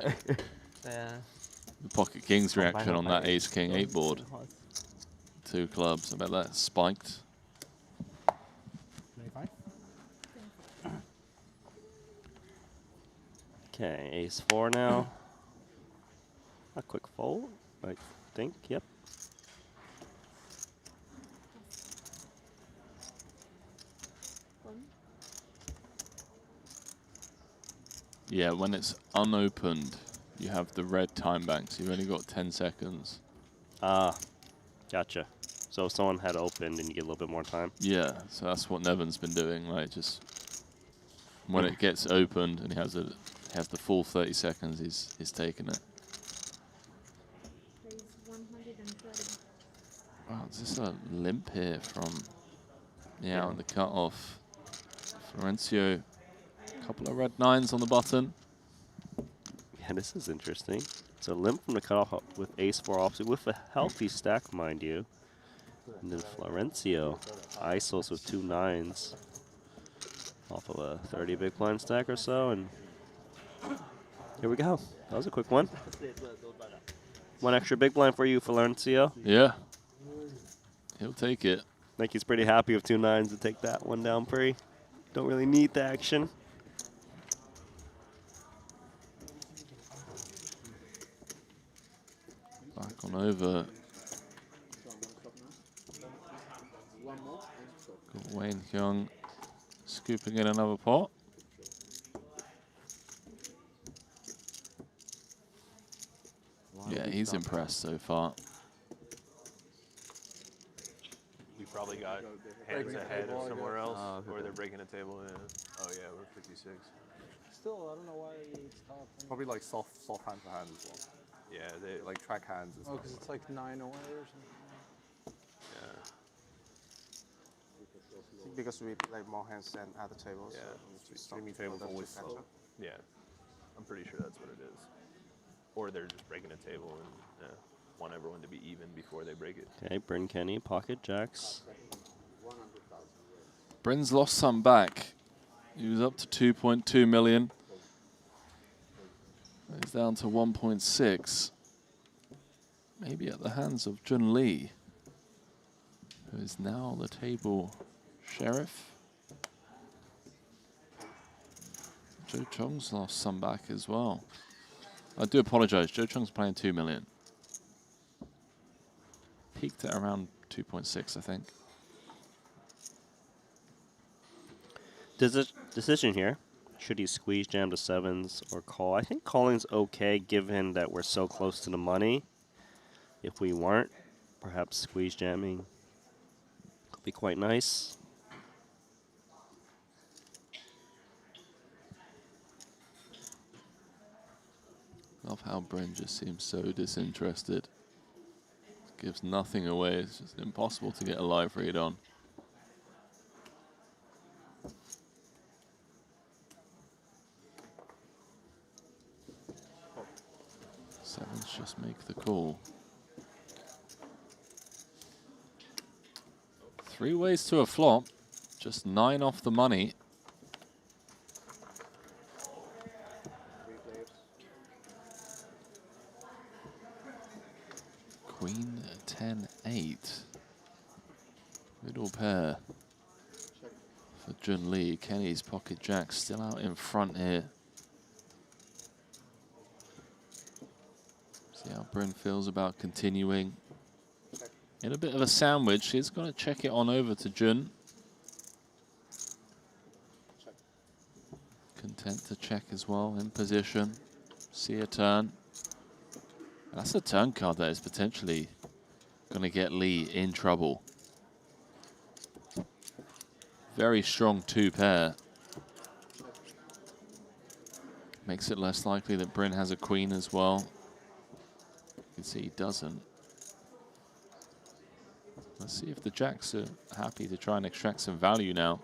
对啊。 the Pocket King's reaction on that Ace King 8 board. 2 clubs. I bet that's spiked. 25. Okay, ace 4 now. A quick fold, I think. Yep. Yeah, when it's unopened, you have the red time banks. You've only got 10 seconds. Ah, gotcha. So if someone had opened and you get a little bit more time. Yeah, so that's what Nevin's been doing. Like, just when it gets opened and he has a have the full 30 seconds, he's taken it. Wow, is this a limp here from on the cut-off? Florencio, a couple of red 9s on the button. Yeah, this is interesting. So limp from the cutoff with ace-4 offsuit with a healthy stack, mind you. And then Florencio, ISOs with 2 9s off of a 30 big blind stack or so, and here we go. That was a quick one. One extra big blind for you, Florencio. Yeah, he'll take it. I think he's pretty happy with 2 9s to take that one down pretty. Don't really need the action. Back on over. Got Wayne Hyung scooping in another pot. Yeah, he's impressed so far. We probably got hands ahead of somewhere else, or they're breaking a table. Yeah. Oh yeah, we're 56. Still, I don't know why it's not. Probably like soft hand to hand as well. Yeah, they Like track hands. And Oh, because it's like 9 away or something. yeah. Because we play more hands than other tables. Yeah. So Streaming tables always slow. Yeah, I'm pretty sure that's what it is. Or they're just breaking a table and want everyone to be even before they break it. Okay, Bryn Kenny, pocket jacks. Bryn's lost some back. He was up to 2.2 million. He's down to 1.6. Maybe at the hands of Jun Lee, who is now the table sheriff. Joe Chong's lost some back as well. I do apologize. Joe Chong's playing 2 million. Peaked at around 2.6, I think. Decision here. Should he squeeze jam to 7s or call? I think calling's okay given that we're so close to the money. If we weren't, perhaps squeeze jamming could be quite nice. Love how Bryn just seems so disinterested. Gives nothing away. It's just impossible to get a live read on. Sevens just make the call. 3 ways to a flop. Just 9 off the money. Queen 10-8. Middle pair for Jun Lee. Kenny's pocket jack still out in front here. See how Bryn feels about continuing. In a bit of a sandwich, he's going to check it on over to Jun. Content to check as well, in position. See a turn. That's a turn card that is potentially going to get Lee in trouble. Very strong 2 pair. Makes it less likely that Bryn has a queen as well. You can see he doesn't. Let's see if the jacks are happy to try and extract some value now.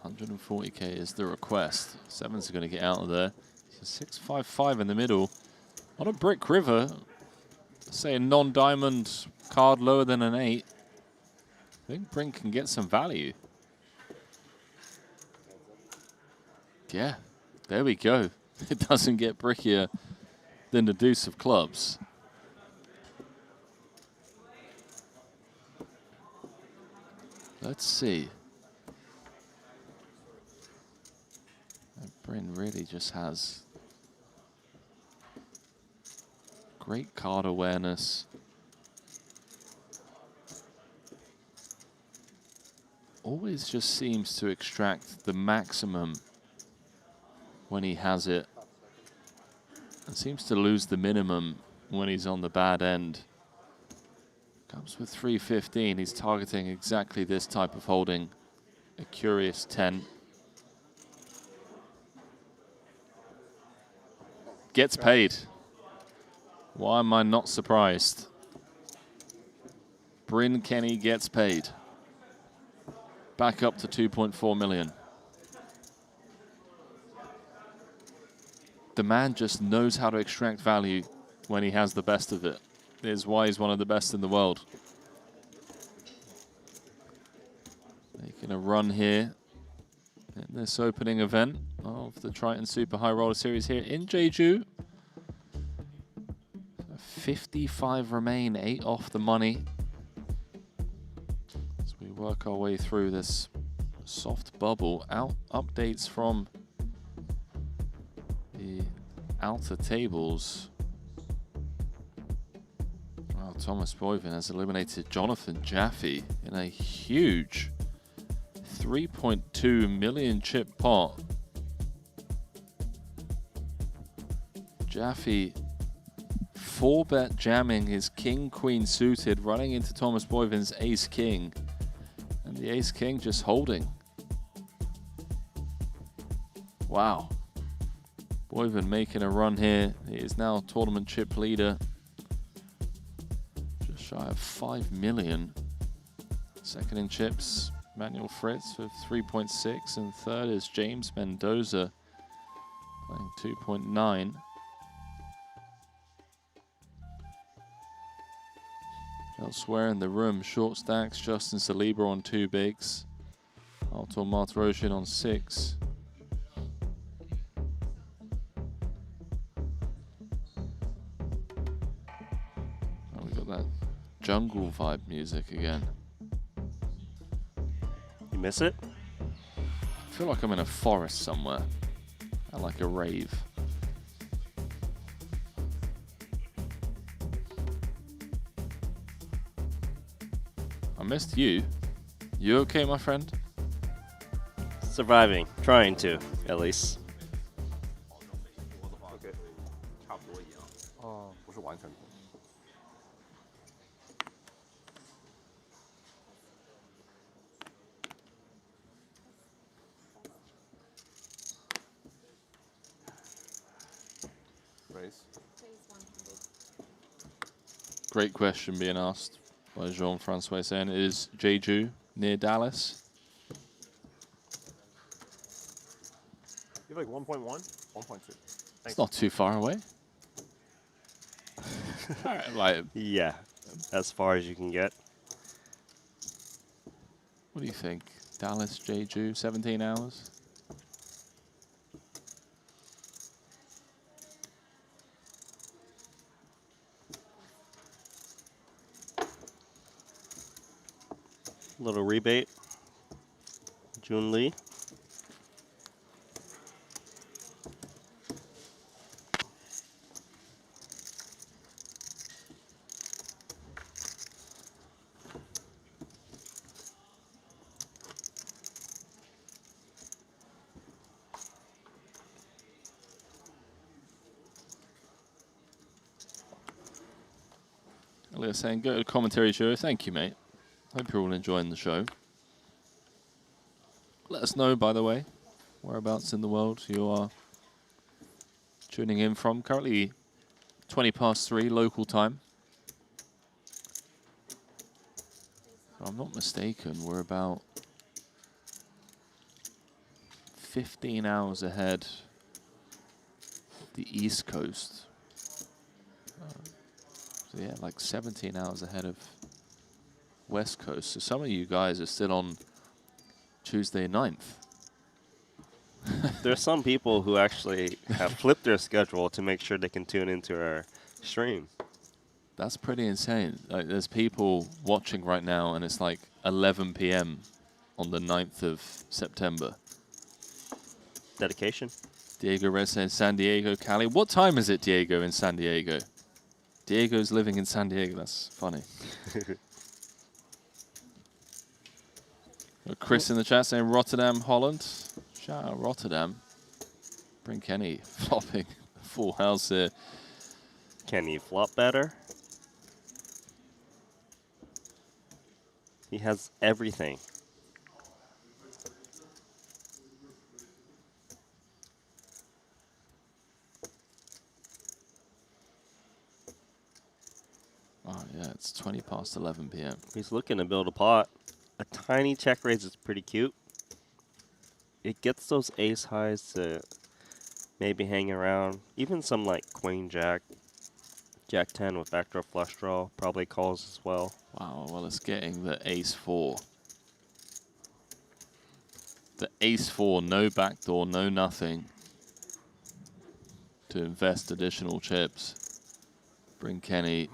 $140K is the request. Sevens are going to get out of there. So 655 in the middle. On a brick river, say a non-diamond card lower than an 8. I think Bryn can get some value. Yeah, there we go. It doesn't get brickier than the deuce of clubs. Let's see. Bryn really just has great card awareness. Always just seems to extract the maximum when he has it. And seems to lose the minimum when he's on the bad end. Comes with 315. He's targeting exactly this type of holding. A curious 10. Gets paid. Why am I not surprised? Bryn Kenny gets paid. Back up to 2.4 million. The man just knows how to extract value when he has the best of it. Is why he's one of the best in the world. Making a run here in this opening event of the Triton Super High Roller Series here in Jeju. 55 remain, 8 off the money. As we work our way through this soft bubble. Updates from the outer tables. Well, Thomas Boyven has eliminated Jonathan Jaffe in a huge 3.2 million chip pot. Jaffe 4-bet jamming his king-queen suited, running into Thomas Boyven's ace-king. And the ace-king just holding. Wow. Boyven making a run here. He is now tournament chip leader. Just shy of 5 million. Second in chips, Manuel Fritz with 3.6. And third is James Mendoza playing 2.9. Elsewhere in the room, short stacks, Justin Celebro on 2 bigs. Artur Martirosyan on 6. Oh, we got that jungle vibe music again. You miss it? I feel like I'm in a forest somewhere. I like a rave. I missed you. You okay, my friend? Surviving. Trying to, at least. OK，差不多一样。哦，不是完全同。Raise. Great question being asked by Jean-Francois saying, is Jeju near Dallas? You have like 1.1? 1.2. It's not too far away. Like, Yeah, as far as you can get. what do you think? Dallas, Jeju, 17 hours? Little rebate. Jun Lee. Elliot saying, go to commentary show. Thank you, mate. Hope you're all enjoying the show. Let us know, by the way, whereabouts in the world you are tuning in from. Currently 3:20 local time. If I'm not mistaken, we're about 15 hours ahead of the East Coast. So yeah, like 17 hours ahead of West Coast. So some of you guys are still on Tuesday 9th. There's some people who actually have flipped their schedule to make sure they can tune into our stream. That's pretty insane. Like, there's people watching right now, and it's like 11 p.m. on the 9th of September. Dedication. Diego Red says San Diego, Cali. What time is it, Diego, in San Diego? Diego's living in San Diego. That's funny. Chris in the chat saying Rotterdam, Holland. Shout out Rotterdam. Bring Kenny flopping full house here. Can he flop better? He has everything. Oh, yeah, it's 20 past 11 p.m. He's looking to build a pot. A tiny check raise is pretty cute. It gets those ace highs to maybe hang around. Even some like queen jack, jack 10 with backdoor flush draw probably calls as well. Wow, well, it's getting the ace 4. The ace 4, no backdoor, no nothing. To invest additional chips. Bring Kenny.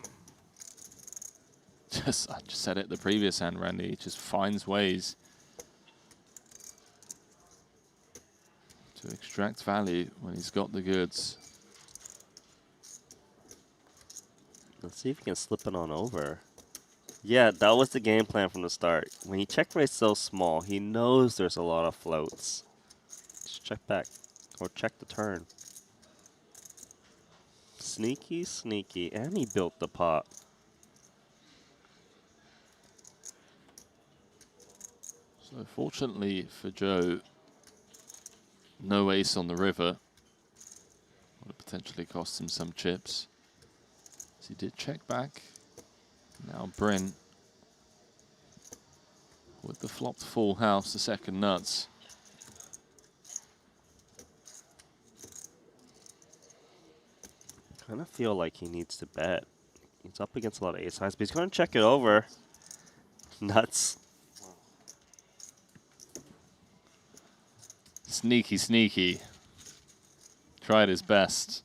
I just said it the previous hand, Randy. He just finds ways to extract value when he's got the goods. Let's see if he can slip it on over. Yeah, that was the game plan from the start. When he check raised so small, he knows there's a lot of floats. Just check back or check the turn. Sneaky, sneaky, and he built the pot. So fortunately for Joe, no ace on the river. Would have potentially cost him some chips. So he did check back. Now Bryn with the flopped full house, the second nuts. Kind of feel like he needs to bet. He's up against a lot of ace highs, but he's going to check it over. Nuts. Sneaky, sneaky. Tried his best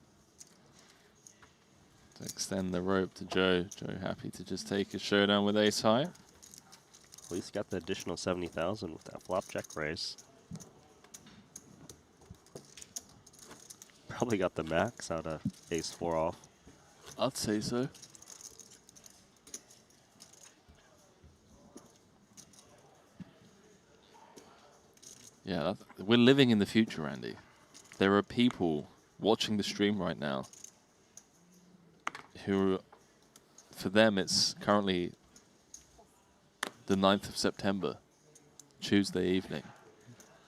to extend the rope to Joe. Joe happy to just take a showdown with ace high. At least got the additional 70,000 with that flop check raise. Probably got the max out of ace 4 off. I'd say so. Yeah, we're living in the future, Andy. There are people watching the stream right now who, for them, it's currently the 9th of September, Tuesday evening.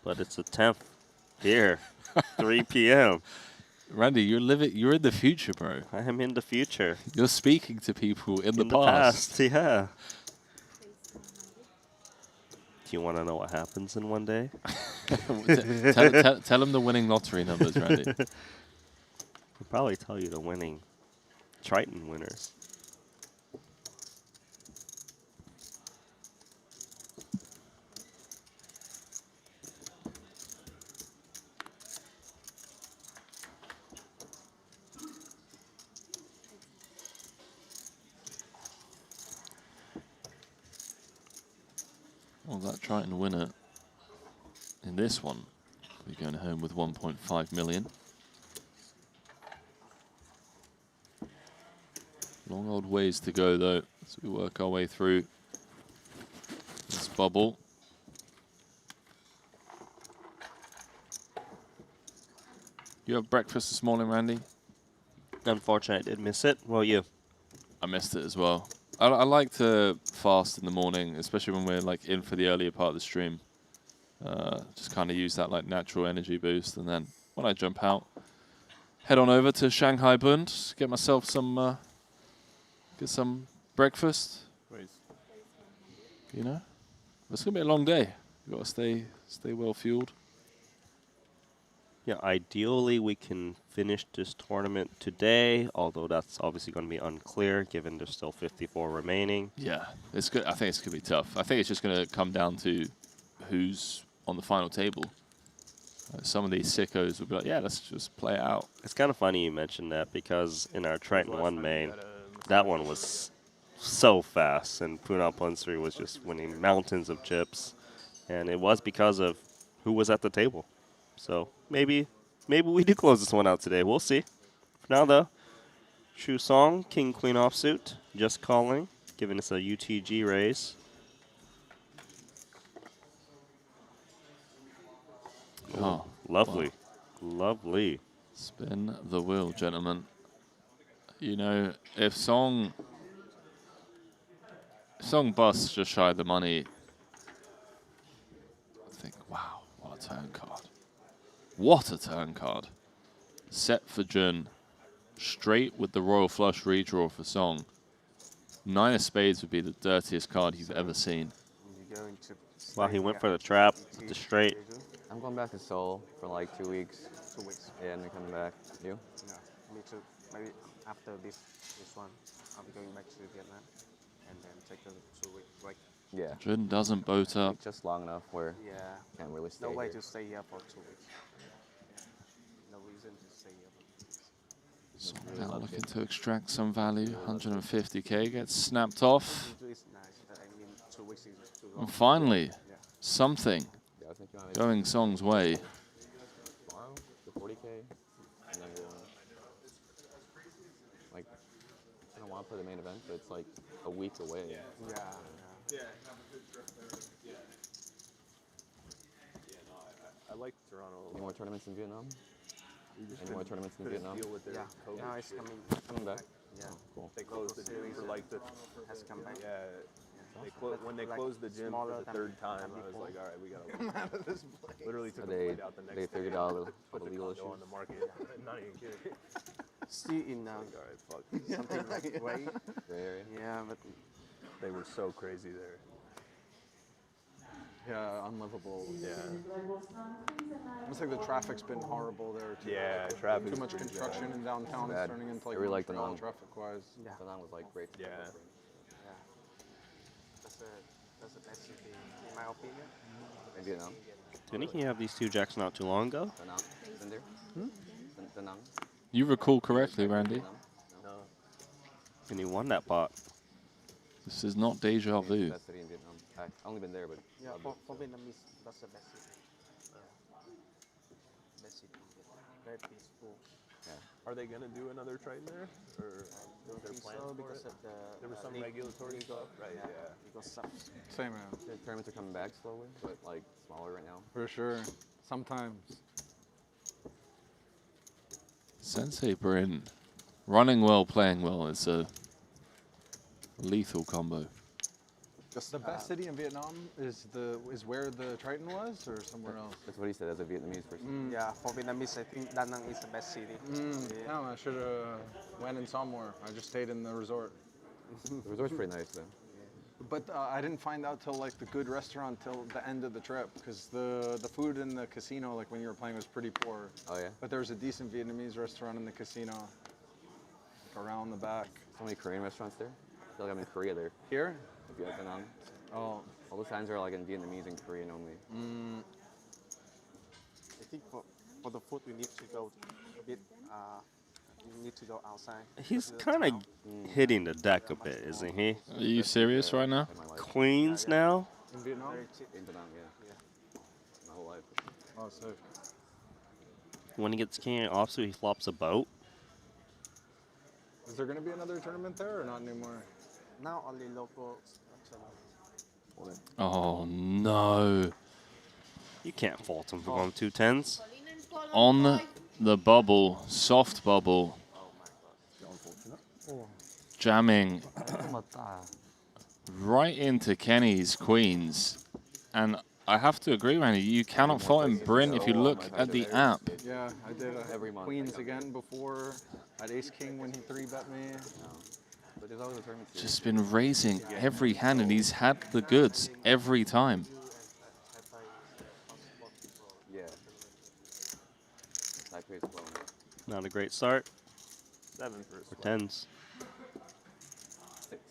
But it's the 10th here, 3 p.m. Randy, you're in the future, bro. I am in the future. You're speaking to people in the past. Yeah. Do you want to know what happens in one day? Tell them the winning lottery numbers, Randy. I'll probably tell you the winning Triton winners. Well, that Triton winner in this one will be going home with 1.5 million. Long old ways to go, though, as we work our way through this bubble. You have breakfast this morning, Randy? Unfortunately, I did miss it. Well, you? I missed it as well. I like to fast in the morning, especially when we're like in for the earlier part of the stream. Just kind of use that like natural energy boost, and then when I jump out, head on over to Shanghai Bund, get myself some, get some breakfast. You know, it's gonna be a long day. You got to stay well fueled. Yeah, ideally we can finish this tournament today, although that's obviously going to be unclear given there's still 54 remaining. Yeah, it's good. I think it's going to be tough. I think it's just going to come down to who's on the final table. Some of these sickos will be like, yeah, let's just play it out. It's kind of funny you mentioned that because in our Triton 1 main, that one was so fast, and Puna Punsri was just winning mountains of chips, and it was because of who was at the table. So maybe we do close this one out today. We'll see. For now, though, Shu Song, King Queen offsuit, just calling, giving us a UTG raise. Oh, Lovely. Wow. Lovely. Spin the wheel, gentlemen. You know, if Song busts just shy of the money, I think, wow, what a turn card. What a turn card. Set for Jun. Straight with the Royal Flush redraw for Song. 9 of spades would be the dirtiest card you've ever seen. Wow, he went for the trap with the straight. I'm going back to Seoul for like 2 weeks. 2 weeks. Yeah, and then coming back. You? Yeah, me too. Maybe after this one, I'll be going back to Vietnam and then take a 2-week break. Yeah. Jun doesn't boat up. Just long enough where can't really stay No way here. to stay here for 2 weeks. No reason to stay here for 2 weeks. So now looking to extract some value. 150k gets snapped off. It's nice, but I mean 2 weeks is too long. And finally, something going Song's way. Tomorrow, the 40k, and then like I don't want to play the main event, but it's like a week away. I like Toronto. Any more tournaments in Vietnam? Any more tournaments in Vietnam? Deal with their COVID Now it's shit. Coming back? Yeah. Cool. They closed the gym for like the has come back. when they closed the gym for the third time, I was like, all right, we gotta come out of this place. Literally took the They plate out the next they day. figured out all Put the the legal condo issues. on the market. Not even kidding. Still in All right, fuck. something like gray. Gray area. Yeah, but They were so crazy there. Yeah, unlivable. Yeah. Looks like the traffic's been horrible there too. Yeah, traffic's Too much pretty construction bad. in downtown. Bad. It's turning into like I really like the Montreal non- traffic-wise. yeah, So that was like great. Yeah. that's the best city in my opinion. In Vietnam. Didn't he have these 2 jacks not too long ago? Da Nang. Been there? Da Nang. You recall correctly, Randy. Vietnam? No. And he won that pot. This is not deja vu. Best city in Vietnam. I've only been there, but Yeah, for Vietnamese, that's the best city. Best city. Very peaceful. Are they gonna do another Triton there, or Don't their think plans so for because it? of the There was some legal- regulatory stuff, right? Yeah. Legal stuff. Same man, the tournaments are coming back slowly, but like smaller right now. for sure. Sometimes. Sensei Brin. Running well, playing well. It's a lethal combo. The best city in Vietnam is where the Triton was, or somewhere else. That's what he said as a Vietnamese person. Yeah, for Vietnamese, I think Da Nang is the best city. Damn, I should have went and saw more. I just stayed in the resort. The resort's pretty nice though. But I didn't find out till like the good restaurant till the end of the trip, because the food in the casino, like when you were playing, was pretty poor. Oh yeah. But there was a decent Vietnamese restaurant in the casino, like around the back. So many Korean restaurants there. I feel like I'm in Korea there. Here? If you have Da Nang. Oh, All the signs are like in Vietnamese and Korean only. I think for the food, we need to go a bit. We need to go outside. He's kind of hitting the deck a bit, isn't he? Are you serious right now? In my life. Queens now? in Vietnam? In Da Nang, yeah. My whole life. Oh, sick. When he gets king offsuit, he flops a boat. Is there going to be another tournament there or not anymore? Now only local. Oh no. You can't fault him for going 2 10s. On the bubble, soft bubble. Jamming right into Kenny's queens. And I have to agree, Randy, you cannot fault him. Bryn, if you look at the app, Yeah, I did. I Every had month. Queens again before. I had Ace King when he 3-bet me. But there's always a tournament series. just been raising every hand, and he's had the goods every time. Yeah. Taipei's blowing. Not a great start 7 for a for sweat. 10s. 6.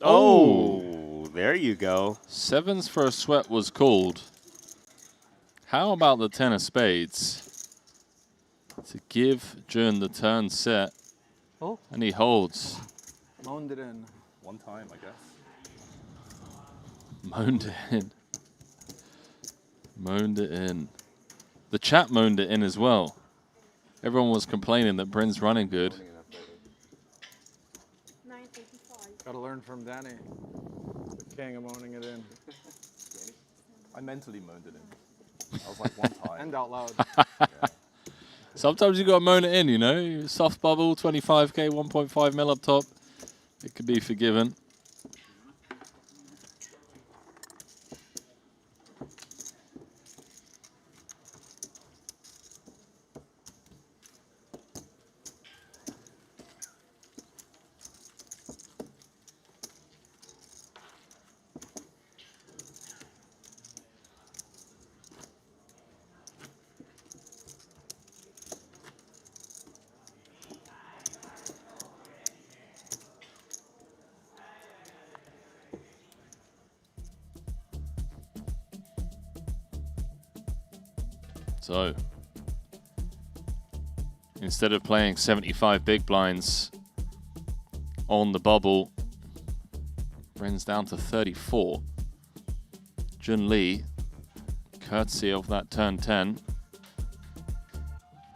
Oh, there you go. 7s for a sweat was called. How about the 10 of spades to give Jun the turn set? Oh. And he holds. Moaned it in. One time, I guess. Moaned it in. Moaned it in. The chat moaned it in as well. Everyone was complaining that Bryn's running good. Owning enough lately. Gotta learn from Danny. The king of moaning it in. I mentally moaned it in. I was like, one time. And out loud. Sometimes you got to moan it in, you know. Soft bubble, 25k, 1.5 mil up top. It could be forgiven. So, instead of playing 75 big blinds on the bubble, Ren's down to 34. Jun Lee, courtesy of that turn 10,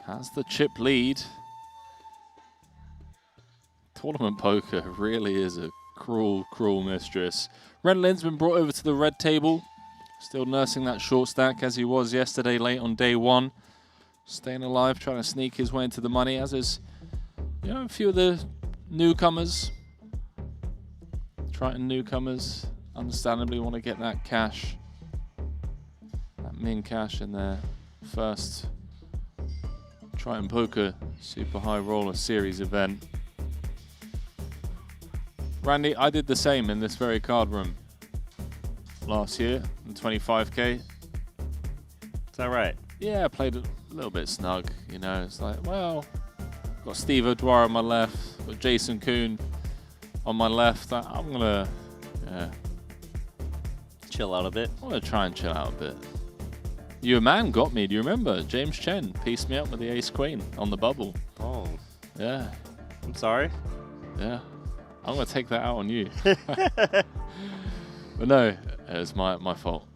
has the chip lead. Tournament poker really is a cruel, cruel mistress. Ren Lin's been brought over to the red table. Still nursing that short stack as he was yesterday late on day one. Staying alive, trying to sneak his way into the money, as is, you know, a few of the newcomers. Triton newcomers, understandably want to get that cash. That min cash in their first Triton Poker Super High Roller Series event. Randy, I did the same in this very card room last year, in 25k. Is that right? Yeah, I played a little bit snug, you know. It's like, well, got Steve O'Dwyer on my left, got Jason Kuhn on my left. I'm gonna chill out a bit. I'm gonna try and chill out a bit. You man got me, do you remember? James Chen pieced me up with the ace queen on the bubble. Oh. Yeah. I'm sorry. Yeah. I'm gonna take that out on you. But no, it was my fault.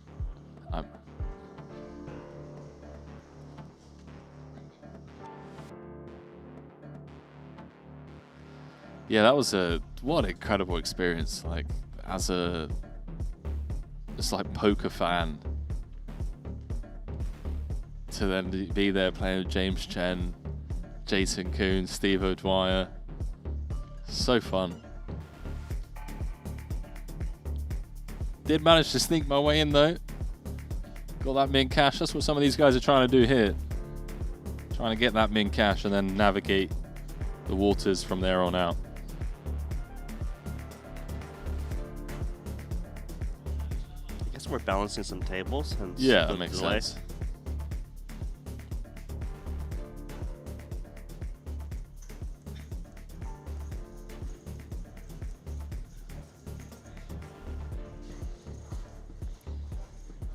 Yeah, that was what an incredible experience. Like, as a just like poker fan, to then be there playing with James Chen, Jason Kuhn, Steve O'Dwyer. So fun. Did manage to sneak my way in though. Got that min cash. That's what some of these guys are trying to do here. Trying to get that min cash and then navigate the waters from there on out. I guess we're balancing some tables. And yeah, that makes sense.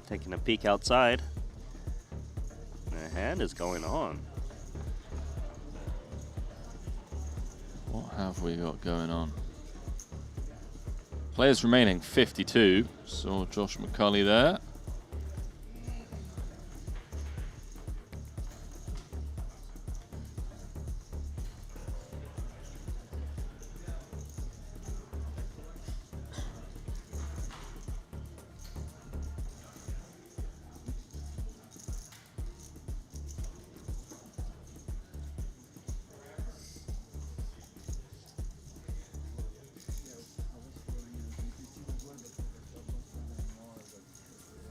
Taking a peek outside. The hand is going on. What have we got going on? Players remaining 52. Saw Josh McCulley there.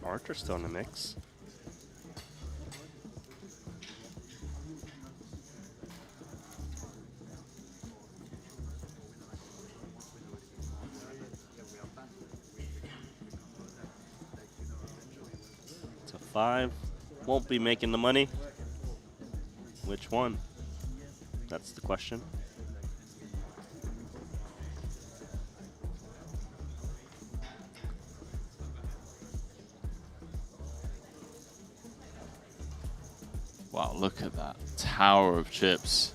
Archer's still in the mix. It's a 5. Won't be making the money. Which one? That's the question. Wow, look at that tower of chips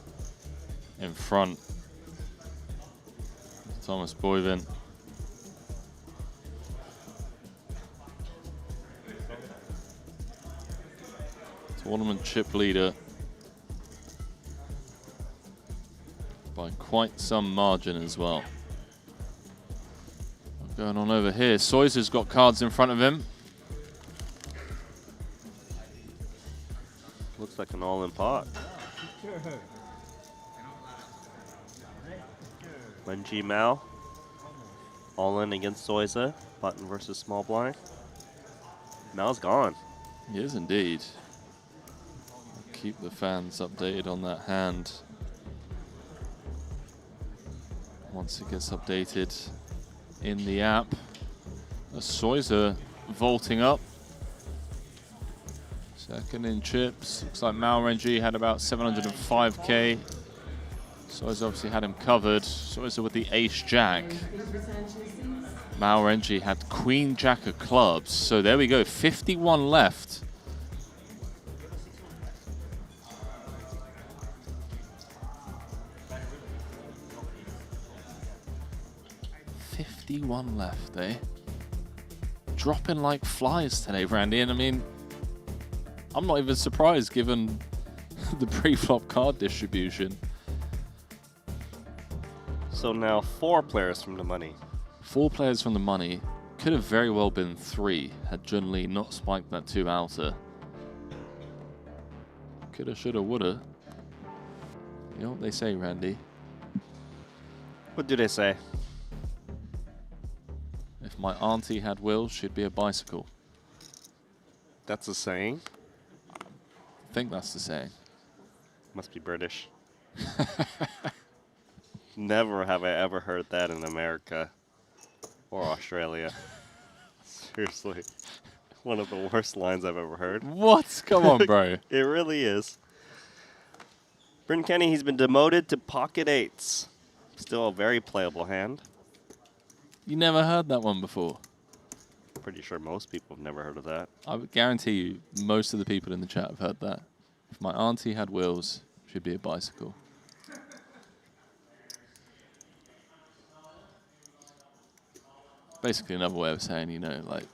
in front. Thomas Boivin. Tournament chip leader by quite some margin as well. What's going on over here? Soyzer's got cards in front of him. Looks like an all-in pot. Wenji Mao. All in against Soiza. Button versus small blind. Mao's gone. He is indeed. I'll keep the fans updated on that hand once it gets updated in the app. Soiza vaulting up. Second in chips. Looks like Mao Renji had about 705k. Soiza obviously had him covered. Soiza with the ace-jack. Mao Renji had queen-jack of clubs. So there we go, 51 left. $51 left, eh? Dropping like flies today, Randy. And I mean, I'm not even surprised given the pre-flop card distribution. So now 4 players from the money. 4 players from the money. Could have very well been 3 had Jun Lee not spiked that 2 outer. Coulda, shoulda, woulda. You know what they say, Randy? What do they say? If my auntie had wheels, she'd be a bicycle. That's a saying? I think that's the saying. Must be British. Never have I ever heard that in America or Australia. Seriously. One of the worst lines I've ever heard. What? Come on, bro. It really is. Bryn Kenny, he's been demoted to pocket 8s. Still a very playable hand. You never heard that one before? Pretty sure most people have never heard of that. I would guarantee you most of the people in the chat have heard that. If my auntie had wheels, she'd be a bicycle. Basically another way of saying, you know, like,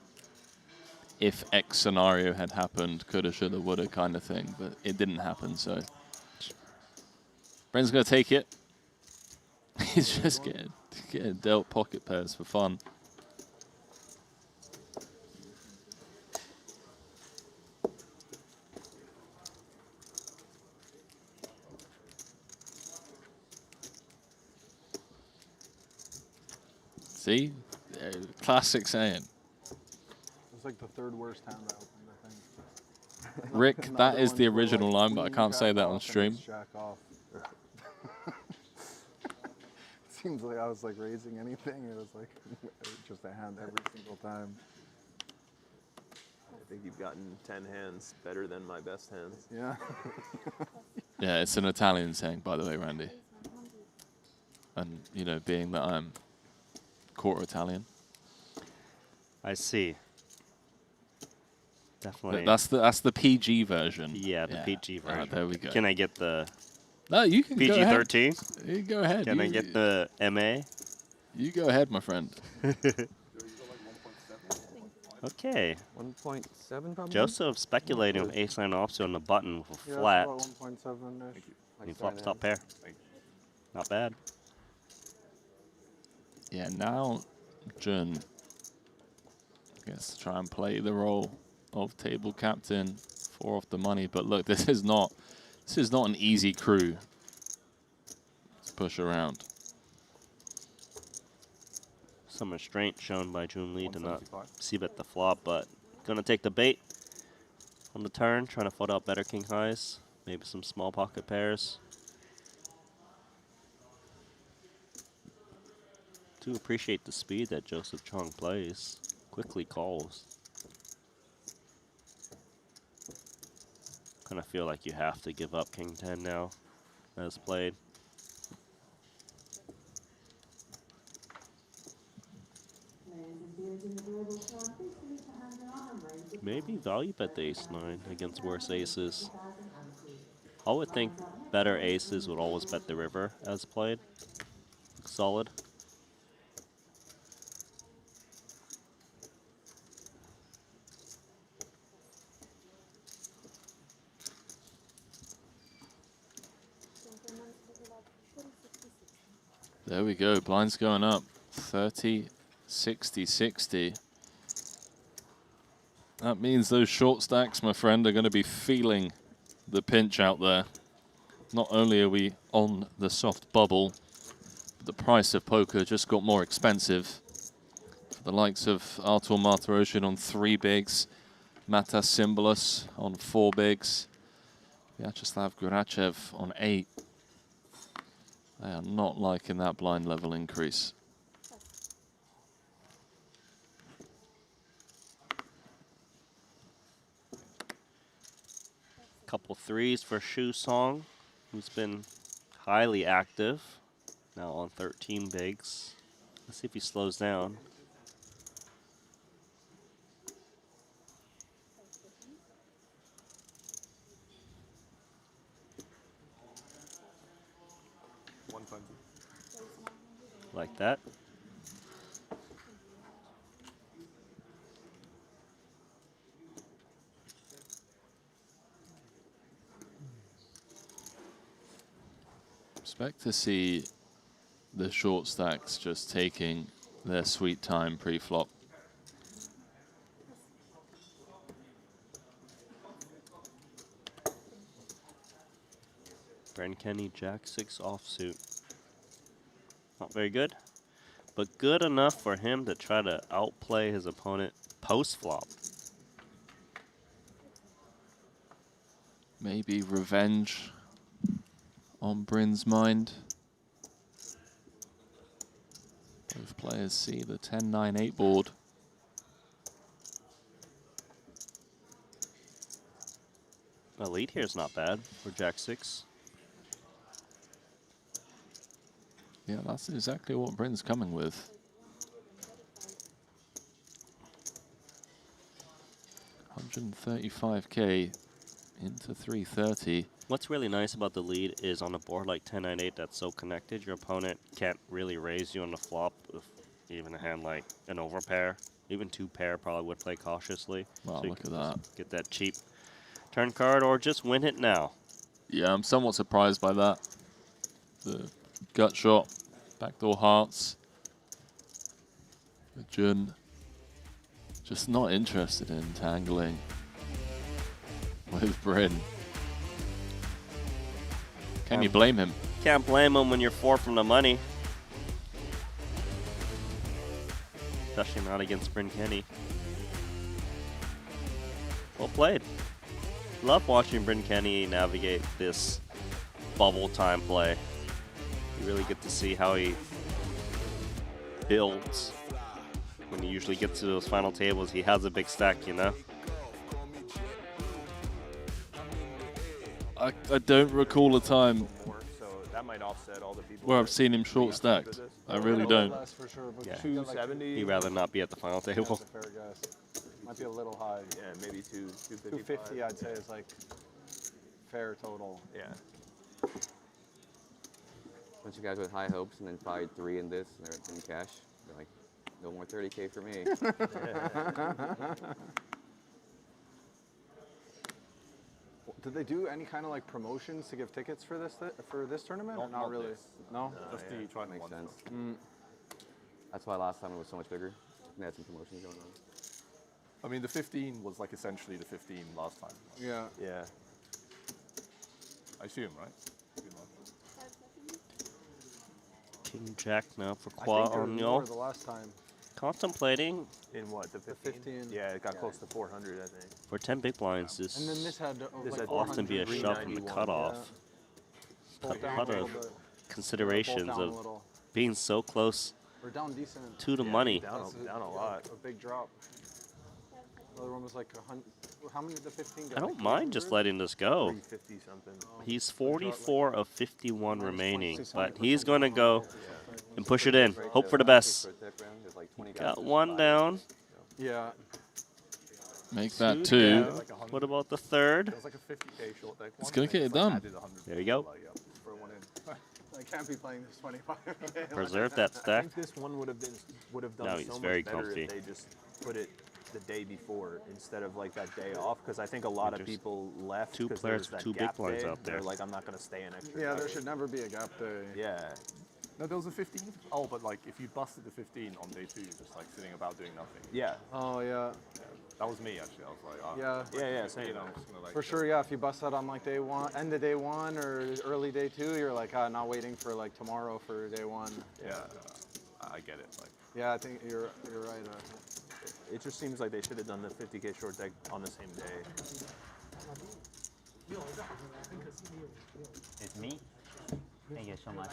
if X scenario had happened, coulda, shoulda, woulda kind of thing, but it didn't happen, so. Brent's gonna take it. He's just getting dealt pocket pairs for fun. See? Classic saying. It's like the 3rd worst hand I opened, I think. Rick, that is the original line, but I can't say that on stream. Jack off. Seems like I was like raising anything. It was like just a hand every single time. I think you've gotten 10 hands better than my best hands. Yeah. Yeah, it's an Italian saying, by the way, Randy. And, you know, being that I'm quarter Italian. I see. Definitely. That's the PG version. Yeah, the PG version. There we go. Can I get the No, you can go ahead. PG-13? You go ahead. Can I get the MA? You go ahead, my friend. Okay. 1.7 probably? Joseph speculating with ace-9 offsuit on the button with a flat. About 1.7-ish. He flops top pair. Not bad. Yeah, now Jun gets to try and play the role of table captain, 4 off the money. But look, this is not an easy crew to push around. Some restraint shown by Jun Lee to not c-bet the flop, but gonna take the bait on the turn, trying to fold out better king highs, maybe some small pocket pairs. Do appreciate the speed that Joseph Chong plays. Quickly calls. Kind of feel like you have to give up king 10 now, as played. Maybe value bet the ace-9 against worse aces. I would think better aces would always bet the river as played. Solid. There we go. Blinds going up. 30, 60, 60. That means those short stacks, my friend, are going to be feeling the pinch out there. not only are we on the soft bubble, but the price of poker just got more expensive. For the likes of Artur Martirosyan on 3 bigs, Matas Symbolos on 4 bigs, Vyacheslav Gurachev on 8. They are not liking that blind level increase. Couple threes for Shu Song, who's been highly active, now on 13 bigs. Let's see if he slows down. Like that. Expect to see the short stacks just taking their sweet time pre-flop. Bren Kenny, Jack-6 offsuit. Not very good, but good enough for him to try to outplay his opponent post-flop. Maybe revenge on Bryn's mind. Both players see the 10-9-8 board. The lead here is not bad for Jack-6. Yeah, that's exactly what Bryn's coming with. 135k into 330. What's really nice about the lead is on a board like 10-9-8 that's so connected, your opponent can't really raise you on the flop with even a hand like an overpair. Even 2-pair probably would play cautiously. Wow, so look at that. Get that cheap turn card or just win it now. Yeah, I'm somewhat surprised by that. The gut shot, backdoor hearts. Jun just not interested in tangling with Bryn. Can you blame him? Can't blame him when you're 4 from the money. Especially not against Bryn Kenny. Well played. Love watching Bryn Kenny navigate this bubble time play. You really get to see how he builds. When he usually gets to those final tables, he has a big stack, you know? I don't recall a time So that might offset all the people where I've seen him short stacked. I really don't. For sure, but Yeah. 270. He'd rather not be at the final table. that's a fair guess. Might be a little high. Yeah, maybe 250. 250, I'd say, is like fair total. Yeah. Bunch of guys with high hopes and then probably 3 in this and they're in cash. They're like, no more 30K for me. Did they do any kind of like promotions to give tickets for this tournament? Or not really. this. No. Just the Triton Makes one. sense. That's why last time it was so much bigger. They had some promotions going on. I mean, the 15 was like essentially the 15 last time. Yeah. Yeah. I assume, right? King Jack now for I Kwa think there was on more Yo. the last time. Contemplating In what, the 15? 15. Yeah, it got close to 400, I think. for 10 big blinds. And then This this had This like had often be a 400. shove from the 391, cutoff. Pulled A down lot a little of bit. considerations Pulled down a of little. being so close We're down decent. to the money. Down, That's down a lot. A big drop. Another one was like 100. How many did the 15 get? I don't Like mind just 200? letting this go. 350 something. He's 44 of 51 remaining, but he's going to go and push it in. Hope for the best. Got 1 down. Yeah. Make that 2 2. down. What about the third? It was like a 50K short deck. It's gonna get it done. There you go. For one in. I can't be playing this 25. Preserve that I stack. think this one would have done Now so he's much very better comfy. if they just put it the day before instead of like that day off, because I think a lot of There's people left. 2 'cause players there with was 2 that big gap blinds day. out there. They're like, I'm not going to stay an extra. Yeah, there hour. should never be a gap day. Yeah. No, there was a 15. Oh, but like if you busted the 15 on day 2, just like sitting about doing nothing. Yeah. Oh yeah. That was me actually. I was like, oh, Yeah, same. You know, I'm just gonna, like, For sure, yeah. If you bust that on like day one, end of day one, or early day two, you're like, not waiting for like tomorrow for day one. Yeah, I get it. Like, yeah, I think you're right. It just seems like they should have done the 50K short deck on the same day. It's me. Thank you so much.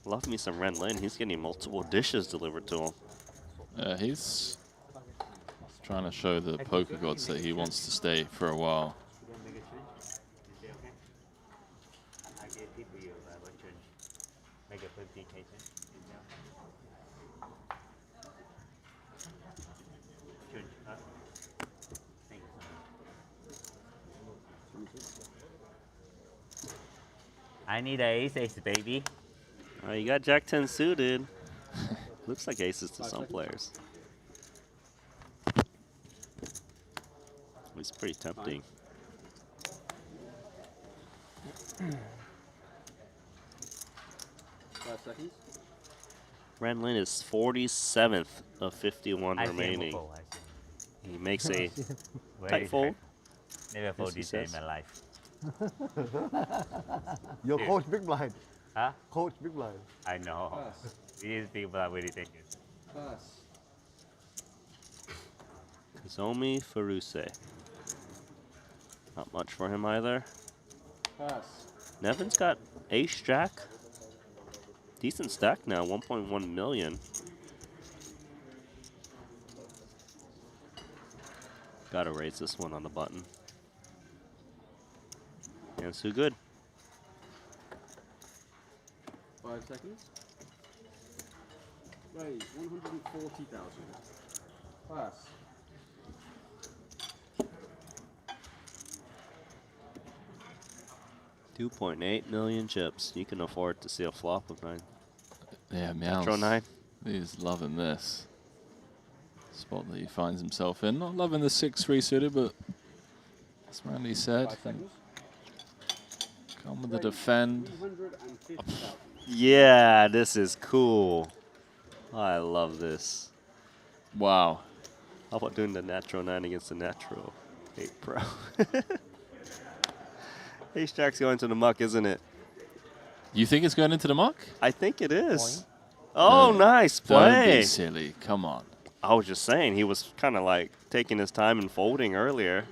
Love me some Ren Lin. He's getting multiple dishes delivered to him. He's trying to show the poker gods that he wants to stay for a while. I need ace, baby. You got Jack 10 suited. Looks like aces to some players. It's pretty tempting. Ren Lin is 47th of 51 remaining. He makes a tight fold. Never fold this in my life. Your coach big blind. Huh? Coach big blind. I know. These people are very dangerous. Kazomi Furuse. Not much for him either. Nevin's got ace jack. Decent stack now, 1.1 million. Gotta raise this one on the button. And so good. 5 seconds. Raise 140,000. Pass. $2.8 million chips. You can afford to see a flop of 9. Yeah, Meows. Metro 9. He's loving this spot that he finds himself in. Not loving the 6-3 suited, but as Randy said, come with the defend. Yeah, this is cool. I love this. Wow. How about doing the natural 9 against the natural 8 Pro? Ace Jack's going to the muck, isn't it? You think it's going into the muck? I think it is. Oh, nice Don't play. be silly. Come on. I was just saying, he was kind of like taking his time and folding earlier.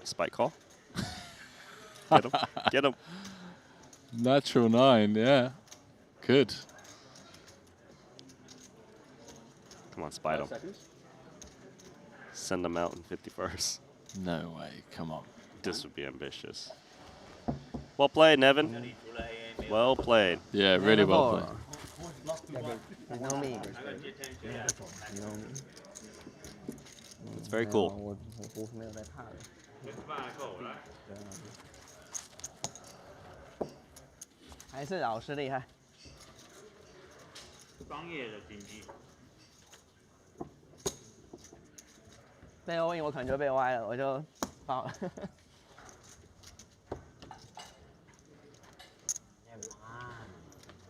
Spike call. Get him. Get him. Natural 9, yeah. Good. Come on, spite him. Send him out in 51st. No way. Come on. This would be ambitious. Well played, Nevin. Well played. Yeah, really well played. You know me. It's very cool.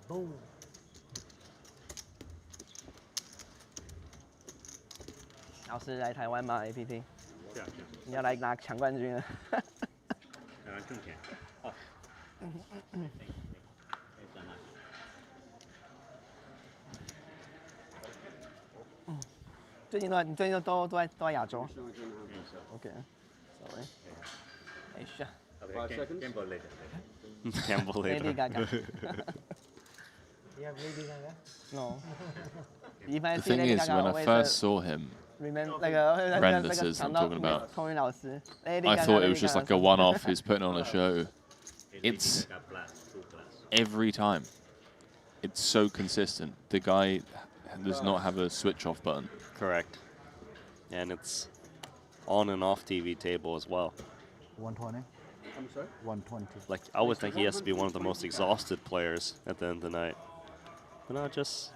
Boom. 老师来台湾吗 ？APT？ 你要来拿抢冠军了。台湾挣钱。哦。最近都在亚洲。OK。Sorry。哎呀。Can't believe it. Can't believe it. Lady Gaga. You have Lady Gaga? No. The thing is, when I first saw him, Renders, I'm talking about, I thought it was just like a one-off who's putting on a show. It's every time. It's so consistent. The guy does not have a switch-off button. Correct. And it's on and off TV table as well. 120. I'm sorry? 120. Like, I would think he has to be one of the most exhausted players at the end of the night. But no, just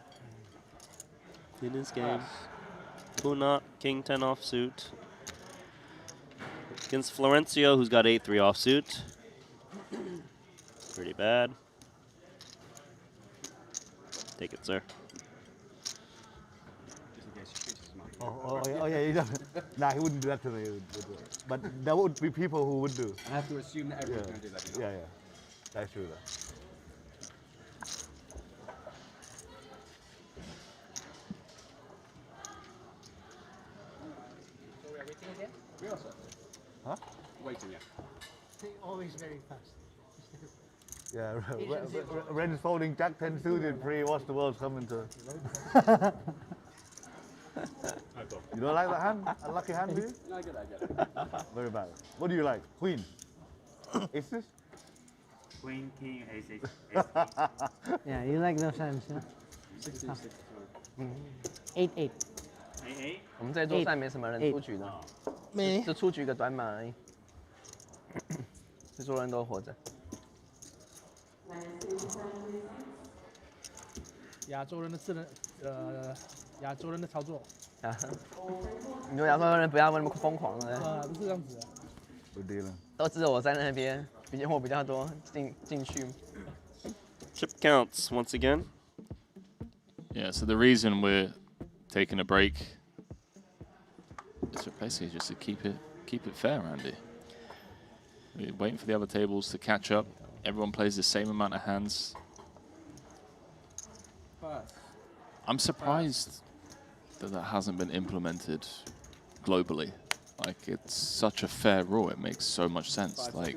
in his game. Puna, King 10 offsuit. Against Florencio, who's got 8-3 offsuit. Pretty bad. Take it, sir. Oh yeah, he doesn't. Nah, he wouldn't do that to me. But there would be people who would do. I have to assume that everyone's going to do that. You know? Yeah. That's true, though. So we are waiting again? We are, sir. Huh? Waiting, yeah. Always very fast. Yeah, Ren's folding Jack 10 suited pre. What's the world's coming to? You don't like that hand? Unlucky hand for you? No, I get it. Very bad. What do you like? Queen? Aces? Queen, king, ace, Yeah, you like those hands, huh? 16, 6, 8-8。我们这桌赛没什么人出局的，就出局个短码而已。这桌人都活着。亚洲人的亚洲人的操作。你说亚洲人不要那么疯狂了。不是这样子的。都只有我在那边，货比较多，进去。Chip counts once again. Yeah, so the reason we're taking a break is basically just to keep it fair, Andy. We're waiting for the other tables to catch up. Everyone plays the same amount of hands. I'm surprised that hasn't been implemented globally. Like, it's such a fair rule. It makes so much sense. Like,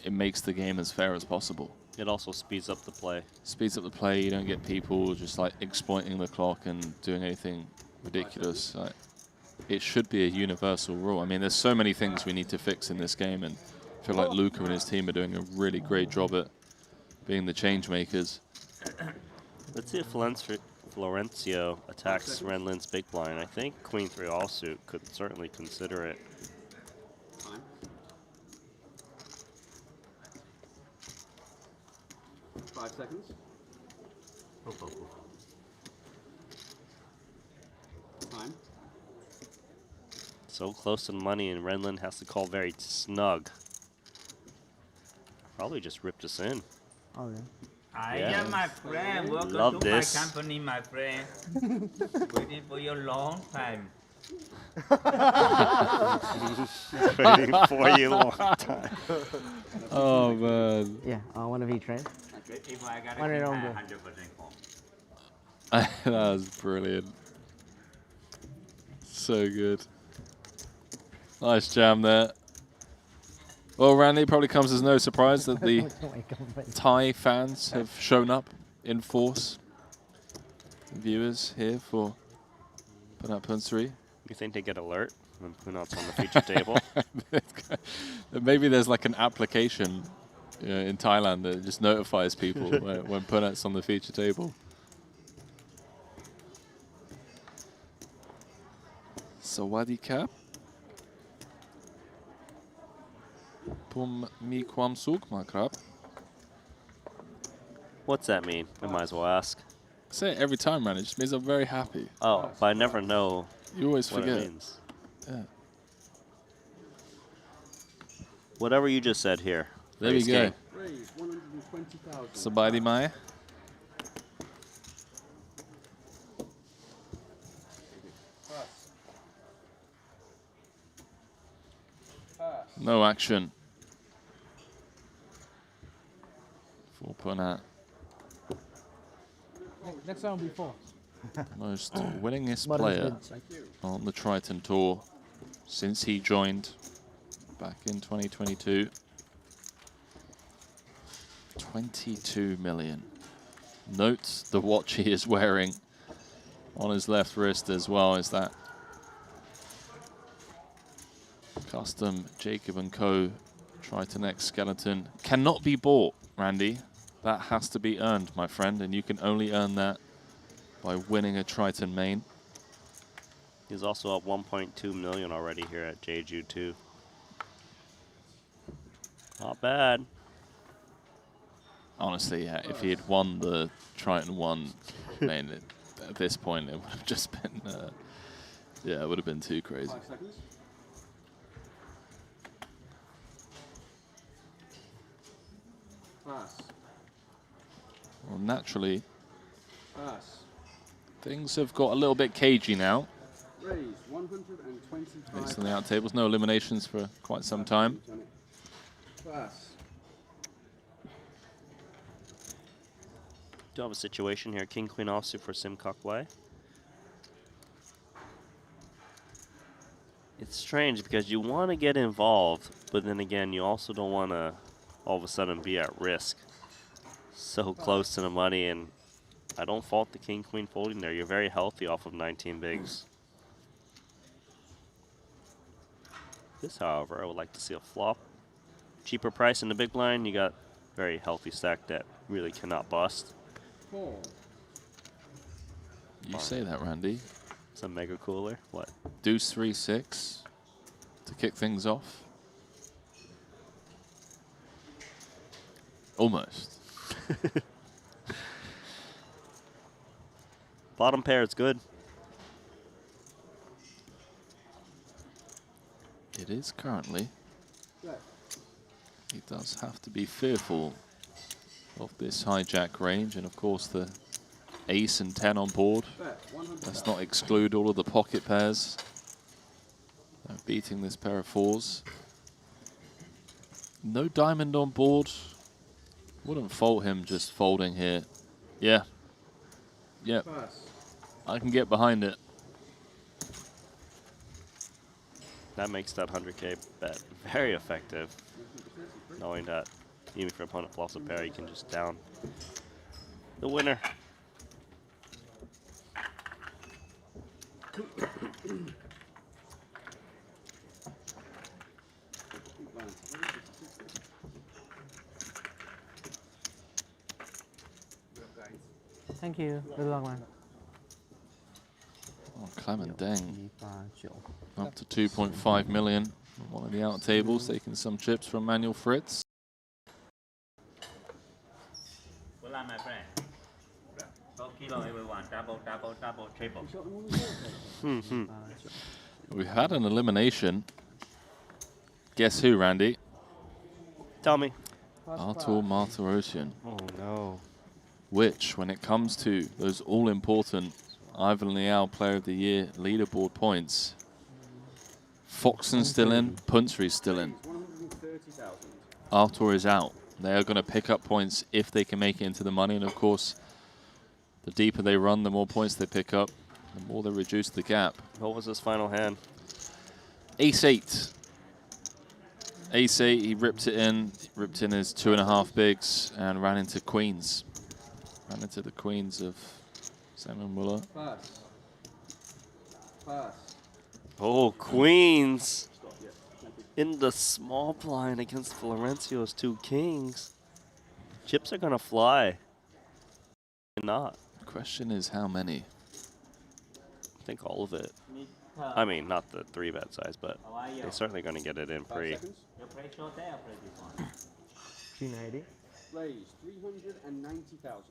it makes the game as fair as possible. It also speeds up the play. Speeds up the play. You don't get people just like exploiting the clock and doing anything ridiculous. Like, it should be a universal rule. I mean, there's so many things we need to fix in this game, and I feel like Luca and his team are doing a really great job at being the change makers. Let's see if Florencio attacks Renlin's big blind. I think Queen 3 offsuit could certainly consider it. Time. Five seconds. Time. So close to the money, and Renlin has to call very snug. Probably just ripped us in. Oh, yeah. Hi, yeah, my friend. Welcome Love to this. my company, my friend. Waiting for you a long time. Waiting for you a long time. Oh, man. Yeah, one of each, right? Okay, if I got One a 100 100% That was brilliant. So good. Nice jam there. Well, Randy, it probably comes as no surprise that the Thai fans have shown up in force. Viewers here for Punat Punsri. You think they get alert when Punat's on the feature table? Maybe there's like an application in Thailand that just notifies people when Punat's on the feature table. Sawadee Kap. What's that mean? I might as well ask. I say it every time, man. It just means I'm very happy. Oh, but I never know. You always what forget. It means. Yeah. Whatever you just said here. There we go. Raise 120,000. Sabadi Mai. No action for Punat. Next round will be 4. Most winningest player on the Triton Tour since he joined back in 2022. 22 million. Note the watch he is wearing on his left wrist as well. Is that custom Jacob & Co. Triton X skeleton. Cannot be bought, Randy. That has to be earned, my friend, and you can only earn that by winning a Triton main. He's also up 1.2 million already here at Jeju too. Not bad. Honestly, yeah, if he had won the Triton 1 main at this point, it would have just been, yeah, it would have been too crazy. 5 seconds. Pass. Well, naturally, Pass. things have got a little bit cagey now. Raise 125. Based on the out tables, no eliminations for quite some time. Pass. Do have a situation here. King Queen offsuit for Sim Kok Wai. It's strange because you want to get involved, but then again, you also don't want to all of a sudden be at risk. So close to the money, and I don't fault the King Queen folding there. You're very healthy off of 19 bigs. This, however, I would like to see a flop. Cheaper price in the big blind. You got very healthy stack that really cannot bust. 4. You say that, Randy. It's a mega cooler. What? Deuce 3-6 to kick things off. Almost. Bottom pair is good. It is currently. He does have to be fearful of this hijack range, and of course the ace and 10 on board. Let's not exclude all of the pocket pairs. They're beating this pair of fours. No diamond on board. Wouldn't fault him just folding here. Yeah. Yep. I can get behind it. That makes that 100K bet very effective, knowing that even if your opponent flops a pair, you can just down the winner. Thank you. Good luck, man. Oh, Clement Deng up to 2.5 million. One of the out tables taking some chips from Manuel Fritz. Good luck, my friend. Go kilo everyone. Double, double, double, triple. We've had an elimination. Guess who, Randy? Tell me. Artur Martirosyan. Oh, no. Which, when it comes to those all-important Ivan Liao Player of the Year leaderboard points, Foxen's still in, Punsri's still in. Artur is out. They are going to pick up points if they can make it into the money, and of course, the deeper they run, the more points they pick up, the more they reduce the gap. What was his final hand? Ace-8. Ace-8, he ripped in his 2.5 bigs and ran into queens. Ran into the queens of Simon Muller. Pass. Pass. Oh, queens in the small blind against Florencio's 2 kings. Chips are gonna fly. Not. The question is how many? I think all of it. I mean, not the 3-bet size, but they're certainly gonna get it in pre. You play short there or play this one? 390. Raise 390,000.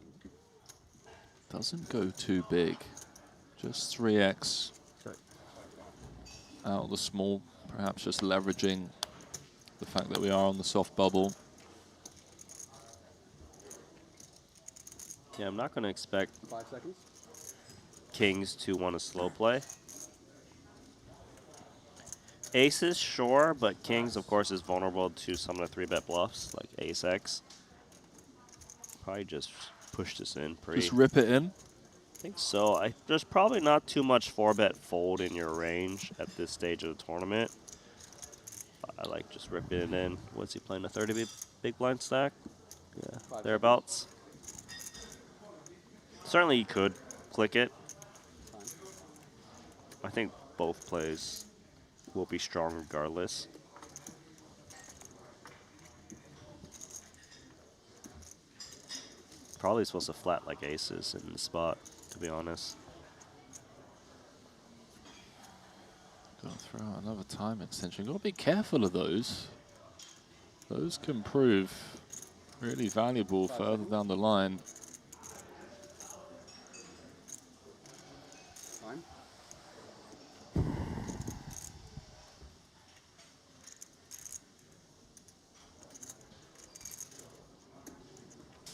Doesn't go too big. Just 3x. Out of the small, perhaps just leveraging the fact that we are on the soft bubble. Yeah, I'm not gonna expect 5 seconds. kings to want to slow play. Aces, sure, but kings, of course, is vulnerable to some of the 3-bet bluffs, like ace-x. Probably just push this in pre. Just rip it in? I think so. There's probably not too much 4-bet fold in your range at this stage of the tournament. I like just ripping it in. What's he playing, a 30 big blind stack? Yeah, thereabouts. Certainly you could click it. I think both plays will be strong regardless. Probably supposed to flat like aces in the spot, to be honest. Gotta throw out another time extension. Gotta be careful of those. Those can prove really valuable further down the line. Time.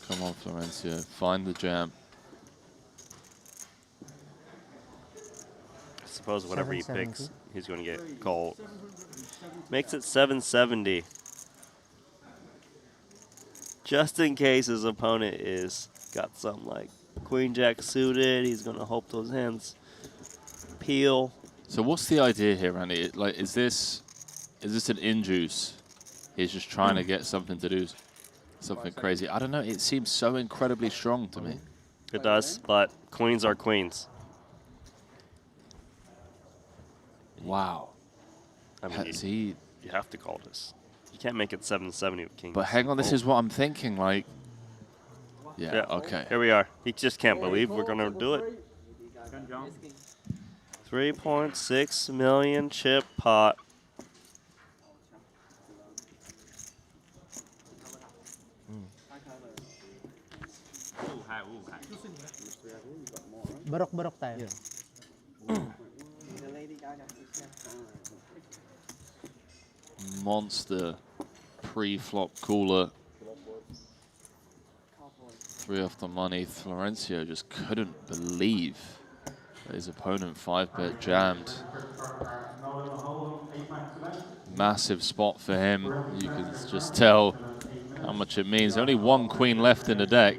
Come on, Florencio, find the jam. I suppose whatever he picks, he's going to get called. Makes it 770. Just in case his opponent is got some like Queen Jack suited, he's going to hope those hands peel. So what's the idea here, Randy? Like, is this an in-juice? He's just trying to get something to do, something crazy. I don't know. It seems so incredibly strong to me. It does, but queens are queens. Wow. I mean, you have to call this. You can't make it 770 with kings. But hang on, this is what I'm thinking. Like, yeah, okay. Here we are. He just can't believe we're going to do it. 3.6 million chip pot. Barok tayo. Monster pre-flop cooler. 3 off the money. Florencio just couldn't believe that his opponent 5-bet jammed. Massive spot for him. You can just tell how much it means. Only 1 queen left in the deck.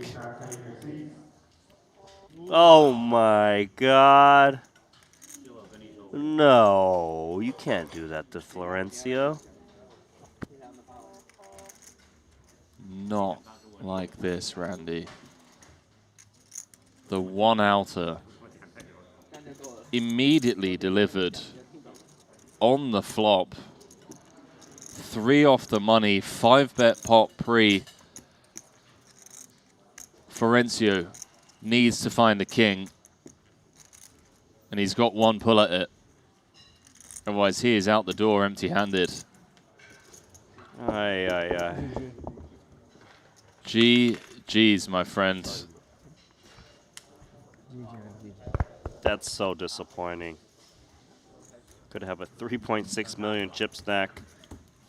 Oh my God. No, you can't do that to Florencio. Not like this, Randy. The 1 outer immediately delivered on the flop. 3 off the money, 5-bet pot pre. Florencio needs to find the king, and he's got 1 pull at it. Otherwise, he is out the door empty-handed. Aye, aye, aye. GG's, my friend. That's so disappointing. Could have a 3.6 million chip stack,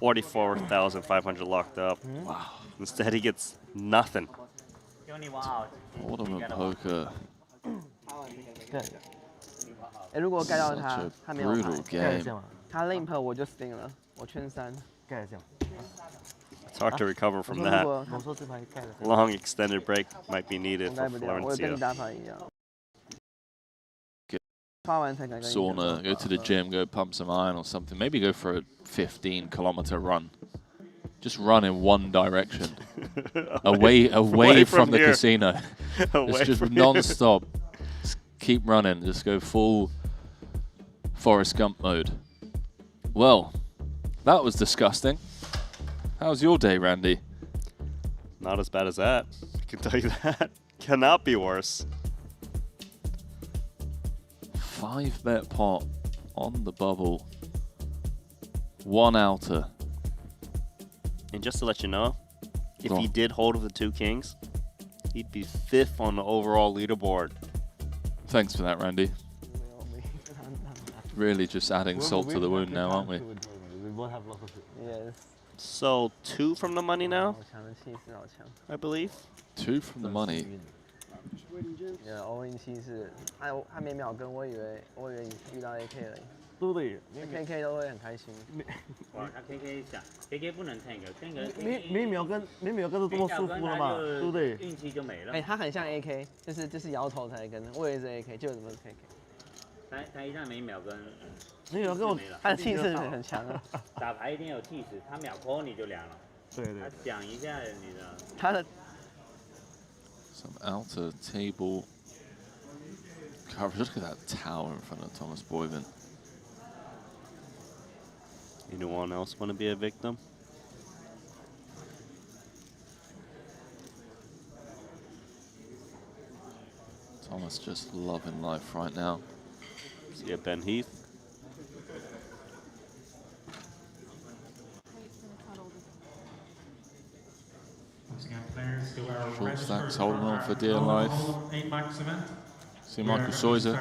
44,500 locked up. Wow. Instead, he gets nothing. Tournament poker. 如果盖到他， Such a 他没有牌 brutal game. 他 limp 我就 sting 了，我圈3。 It's hard to recover from that. Long extended break might be needed for 我跟你 Florencio. 打法一样。发完才敢跟你讲。 Sauna, go to the gym, go pump some iron or something. Maybe go for a 15-kilometer run. Just run in one direction. away from the here. casino. just non-stop. Just keep running. Just go full Forrest Gump mode. Well, that was disgusting. How's your day, Randy? Not as bad as that. I can tell you that. Cannot be worse. 5-bet pot on the bubble. 1 outer. And just to let you know, if he did hold with the 2 kings, he'd be 5th on the overall leaderboard. Thanks for that, Randy. Really just adding salt to the wound now, aren't we? We both have lots of it. Yes. So 2 from the money now, I believe. 2 from the money. all in 70，他没秒跟，我以为你遇到 AK 了。对对，KK 都会很开心。哇，他 KK 想 KK 不能 tank，tank 没秒跟是多么舒服了嘛，对不对？运气就没了。哎，他很像 AK，就是摇头才跟，我以为是 AK，就怎么是 KK？ 他一旦没秒跟，没秒跟我，他的气势很强啊。打牌一定有气势，他秒 call 你就凉了。对对。他讲一下你的。他的。 Some outer table coverage. Look at that tower in front of Thomas Boyven. Anyone else want to be a victim? Thomas just loving life right now. See Ben Heath. Short stacks holding on for dear life. See Michael Soiser.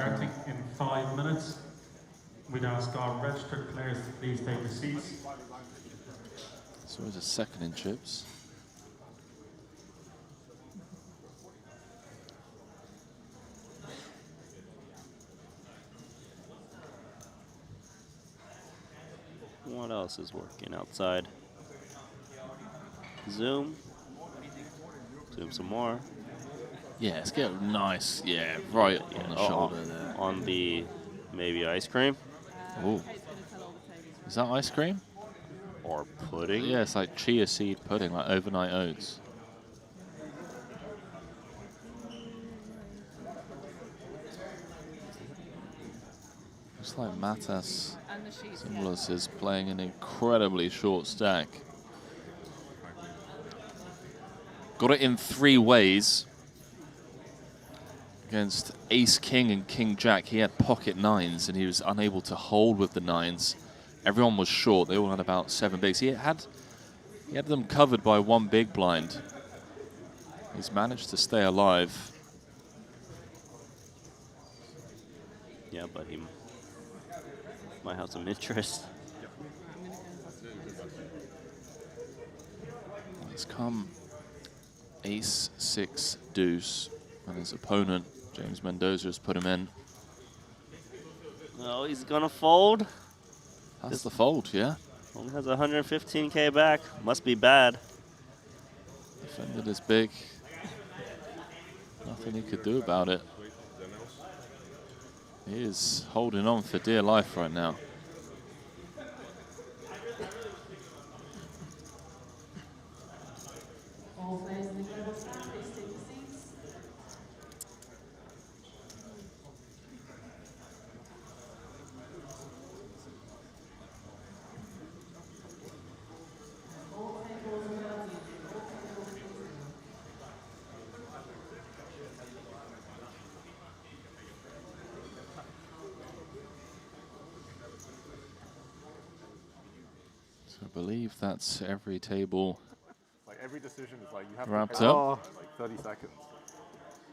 In 5 minutes. We'd ask our registered players to please take their seats. Soiser second in chips. What else is working outside? Zoom. Zoom some more. Yeah, let's get nice. Yeah, right on the shoulder there. On the maybe ice cream. Ooh. Is that ice cream? Or pudding? Yeah, it's like chia seed pudding, like overnight oats. Looks like Matas Symbolos is playing an incredibly short stack. Got it in 3 ways. Against Ace King and King Jack, he had pocket 9s and he was unable to hold with the 9s. Everyone was short. They all had about 7 bigs. He had them covered by 1 big blind. He's managed to stay alive. Yeah, but he might have some interest. He's come Ace 6 deuce, and his opponent James Mendoza has put him in. Oh, he's gonna fold. That's the fold, yeah. Only has 115K back. Must be bad. Defended is big. Nothing he could do about it. He is holding on for dear life right now. I believe that's every table. Like every decision is like you have wrapped to up. like 30 seconds.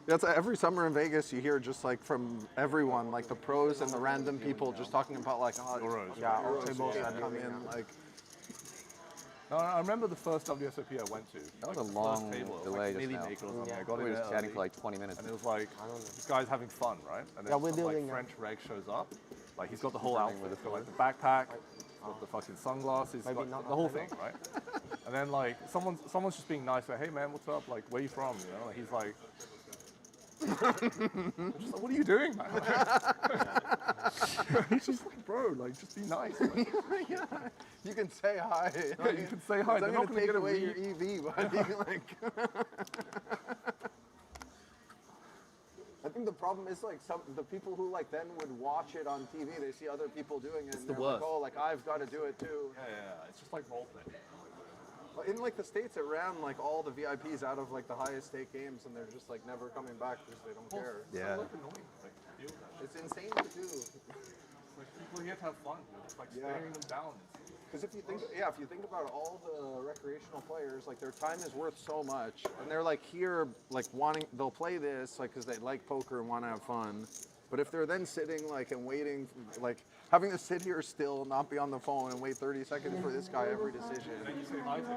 That's every summer in Vegas. You hear just like from everyone, like the pros and the random people, just talking about like, oh, yeah, all tables that come in, like. No, I remember the first WSOP I went to. That was like a the long first table, delay like just now. Maker or something. I got We in were just early, chatting for like 20 minutes. And it was like, this guy's having fun, right? And then some like French reg shows up. Like he's got the whole outfit. He's got like the backpack, he's got the fucking sunglasses, he's got the whole thing, right? And then like someone's just being nice, like, hey man, what's up? Like, where you from? You know? Like, he's like, just like, what are you doing, man? He's just like, bro, like, just be nice. Like, Yeah, you can say hi. yeah, you can say hi. I'm They're not not gonna going to take get away your EV, buddy. Like, I think the problem is like the people who like then would watch it on TV, they see other people doing it, and they're like, oh, like I've got to do it too. Yeah, it's just like role play. In like the States, it ran like all the VIPs out of like the highest stake games, and they're just like never coming back because they don't care. Yeah. It's insane to do. Like people here have fun, it's like staring them down. Because if you think about all the recreational players, like their time is worth so much, and they're like here, like they'll play this like because they like poker and want to have fun. But if they're then sitting like and waiting, like having to sit here still, not be on the phone, and wait 30 seconds for this guy every decision. And then you say hi to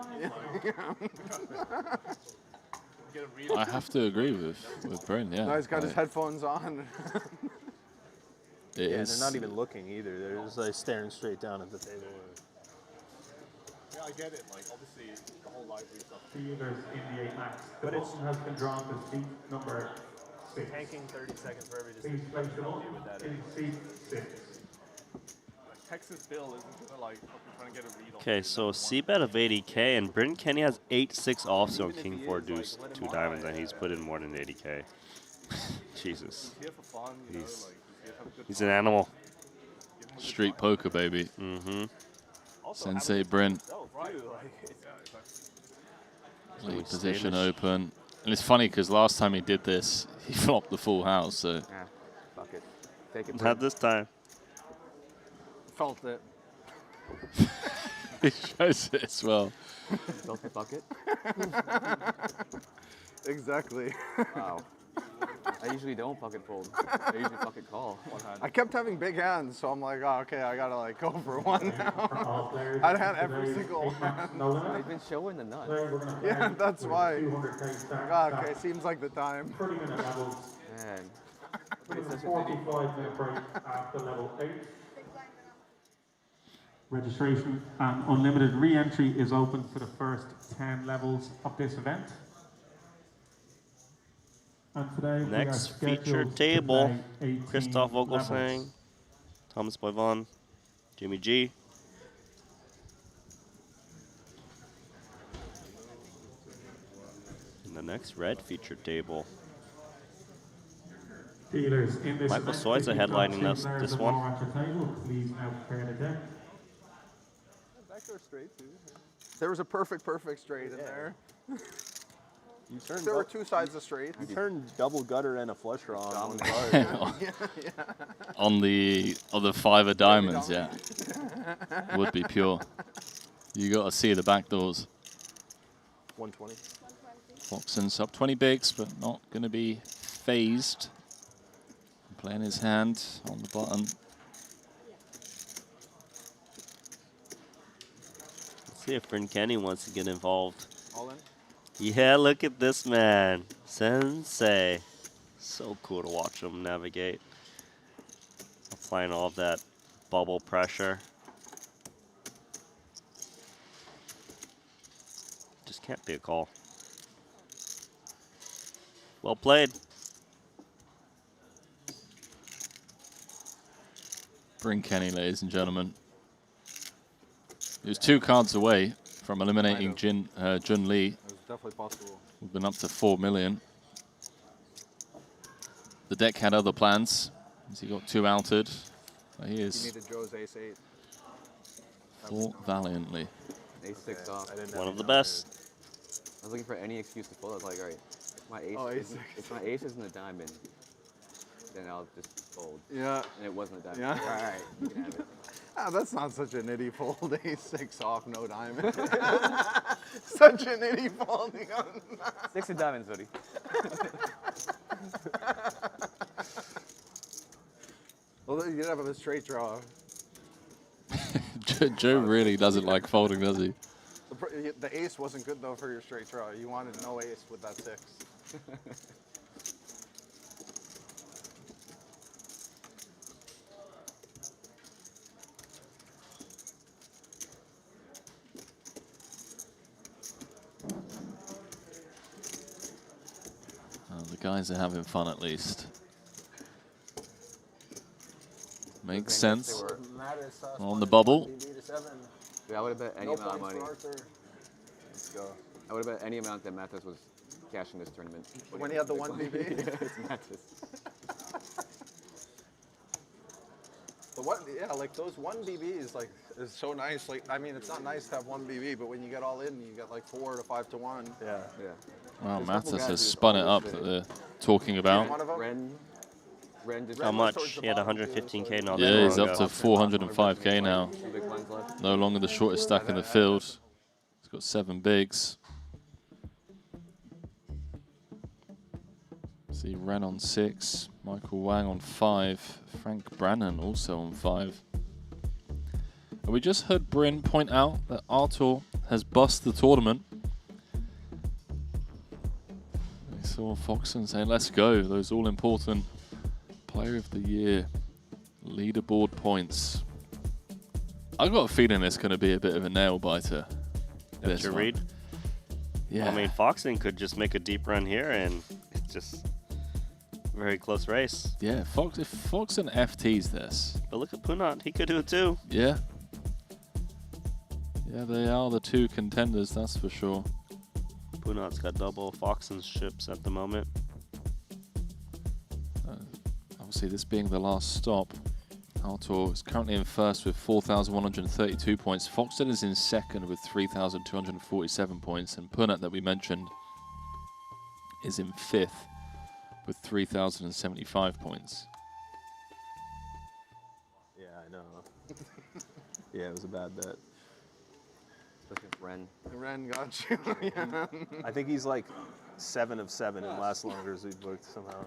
him. I have to agree with Bryn, yeah. No, he's got his headphones on. They're not even looking either. They're just like staring straight down at the table. Yeah, I get it. Like obviously the whole library stuff. Theaters in the 8 max. The button has been drawn to seat number 6. Tanking 30 seconds for every Please decision. place them all With that in seat 6. Texas Bill isn't gonna like trying to get a read on. Okay, so C-bet of 80K, and Britton Kenny has 8-6 offsuit on King 4 deuce, 2 diamonds, and he's put in more than 80K. Jesus. He's here for fun, you know, like, He's an animal. Street poker, baby. Mm-hmm. Sensei Bryn. Right. Lead position open. And it's funny because last time he did this, he flopped the full house. So Yeah, fuck it. Take it. Not this time. Felt it. he shows it as well. Felt the bucket? Exactly. Wow. I usually don't pocket fold. I usually pocket call. I kept having big hands, so I'm like, oh, okay, I gotta like go for one now. I'd had every single hand. They've been showing the nuts. Yeah, that's why. God, okay, seems like the time. 30-minute levels. Man. With a 45-minute break after level 8. Registration and unlimited re-entry is open for the first 10 levels of this event. And today Next we are feature scheduled table, to play 18 Christoph levels. Vogelsang, Thomas Boivon, Jimmy G. And the next red feature table. Dealers in this Michael event, Soiza if you've got headlining two this players or one. more at your table, please now prepare the deck. Backdoor straight too. There was a perfect straight in there. You turned There were two sides of straight. You turned double gutter and a flush draw on one card. On the five of diamonds, yeah. Would be pure. You got to see the back doors. 120. Foxen's up 20 bigs, but not going to be phased. Playing his hand on the button. Let's see if Bryn Kenny wants to get involved. All in? Yeah, look at this man. Sensei. So cool to watch him navigate. Applying all of that bubble pressure. Just can't be a call. Well played. Bryn Kenny, ladies and gentlemen. He was 2 cards away from eliminating Jun Lee. It was definitely possible. We've been up to 4 million. The deck had other plans, as he got 2 outed. But he is You needed Joe's ace-8. fought valiantly. Ace-6 off. One of the best. I was looking for any excuse to fold. I was like, all right, if my ace isn't a diamond, then I'll just fold. Yeah. And it wasn't a diamond. Yeah. All right, you can have it. Ah, that's not such a nitty fold. Ace-6 off, no diamond. Such a nitty folding on 6 of diamonds, buddy. Well, you did have a straight draw. Joe really doesn't like folding, does he? The ace wasn't good though for your straight draw. You wanted no ace with that 6. The guys are having fun at least. Makes sense. On the bubble. Yeah, I would have bet any amount of money. Let's go. I would have bet any amount that Mathis was cashing this tournament. When he had the 1 BB? It's Mathis. The one, yeah, like those 1 BBs, like, is so nice. Like, I mean, it's not nice to have 1 BB, but when you get all in, you get like 4 to 5 to 1. Yeah. Yeah. Well, Mathis has spun it up that they're talking about. How much? He had 115K now. Yeah, he's up to 405K now. No longer the shortest stack in the field. He's got 7 bigs. See Ren on 6, Michael Wang on 5, Frank Brannan also on 5. And we just heard Bryn point out that Artur has bust the tournament. We saw Foxen say, let's go, those all-important Player of the Year leaderboard points. I've got a feeling it's going to be a bit of a nail-biter. That's your read? Yeah. I mean, Foxen could just make a deep run here, and it's just a very close race. Yeah, if Foxen FTs this. But look at Punat, he could do it too. Yeah. Yeah, they are the 2 contenders, that's for sure. Punat's got double Foxen's ships at the moment. Obviously, this being the last stop, Artur is currently in first with 4,132 points. Foxen is in second with 3,247 points. And Punat, that we mentioned, is in 5th with 3,075 points. Yeah, I know. Yeah, it was a bad bet. Especially if Ren got you. Yeah. I think he's like 7 of 7 in last longers we've booked somehow.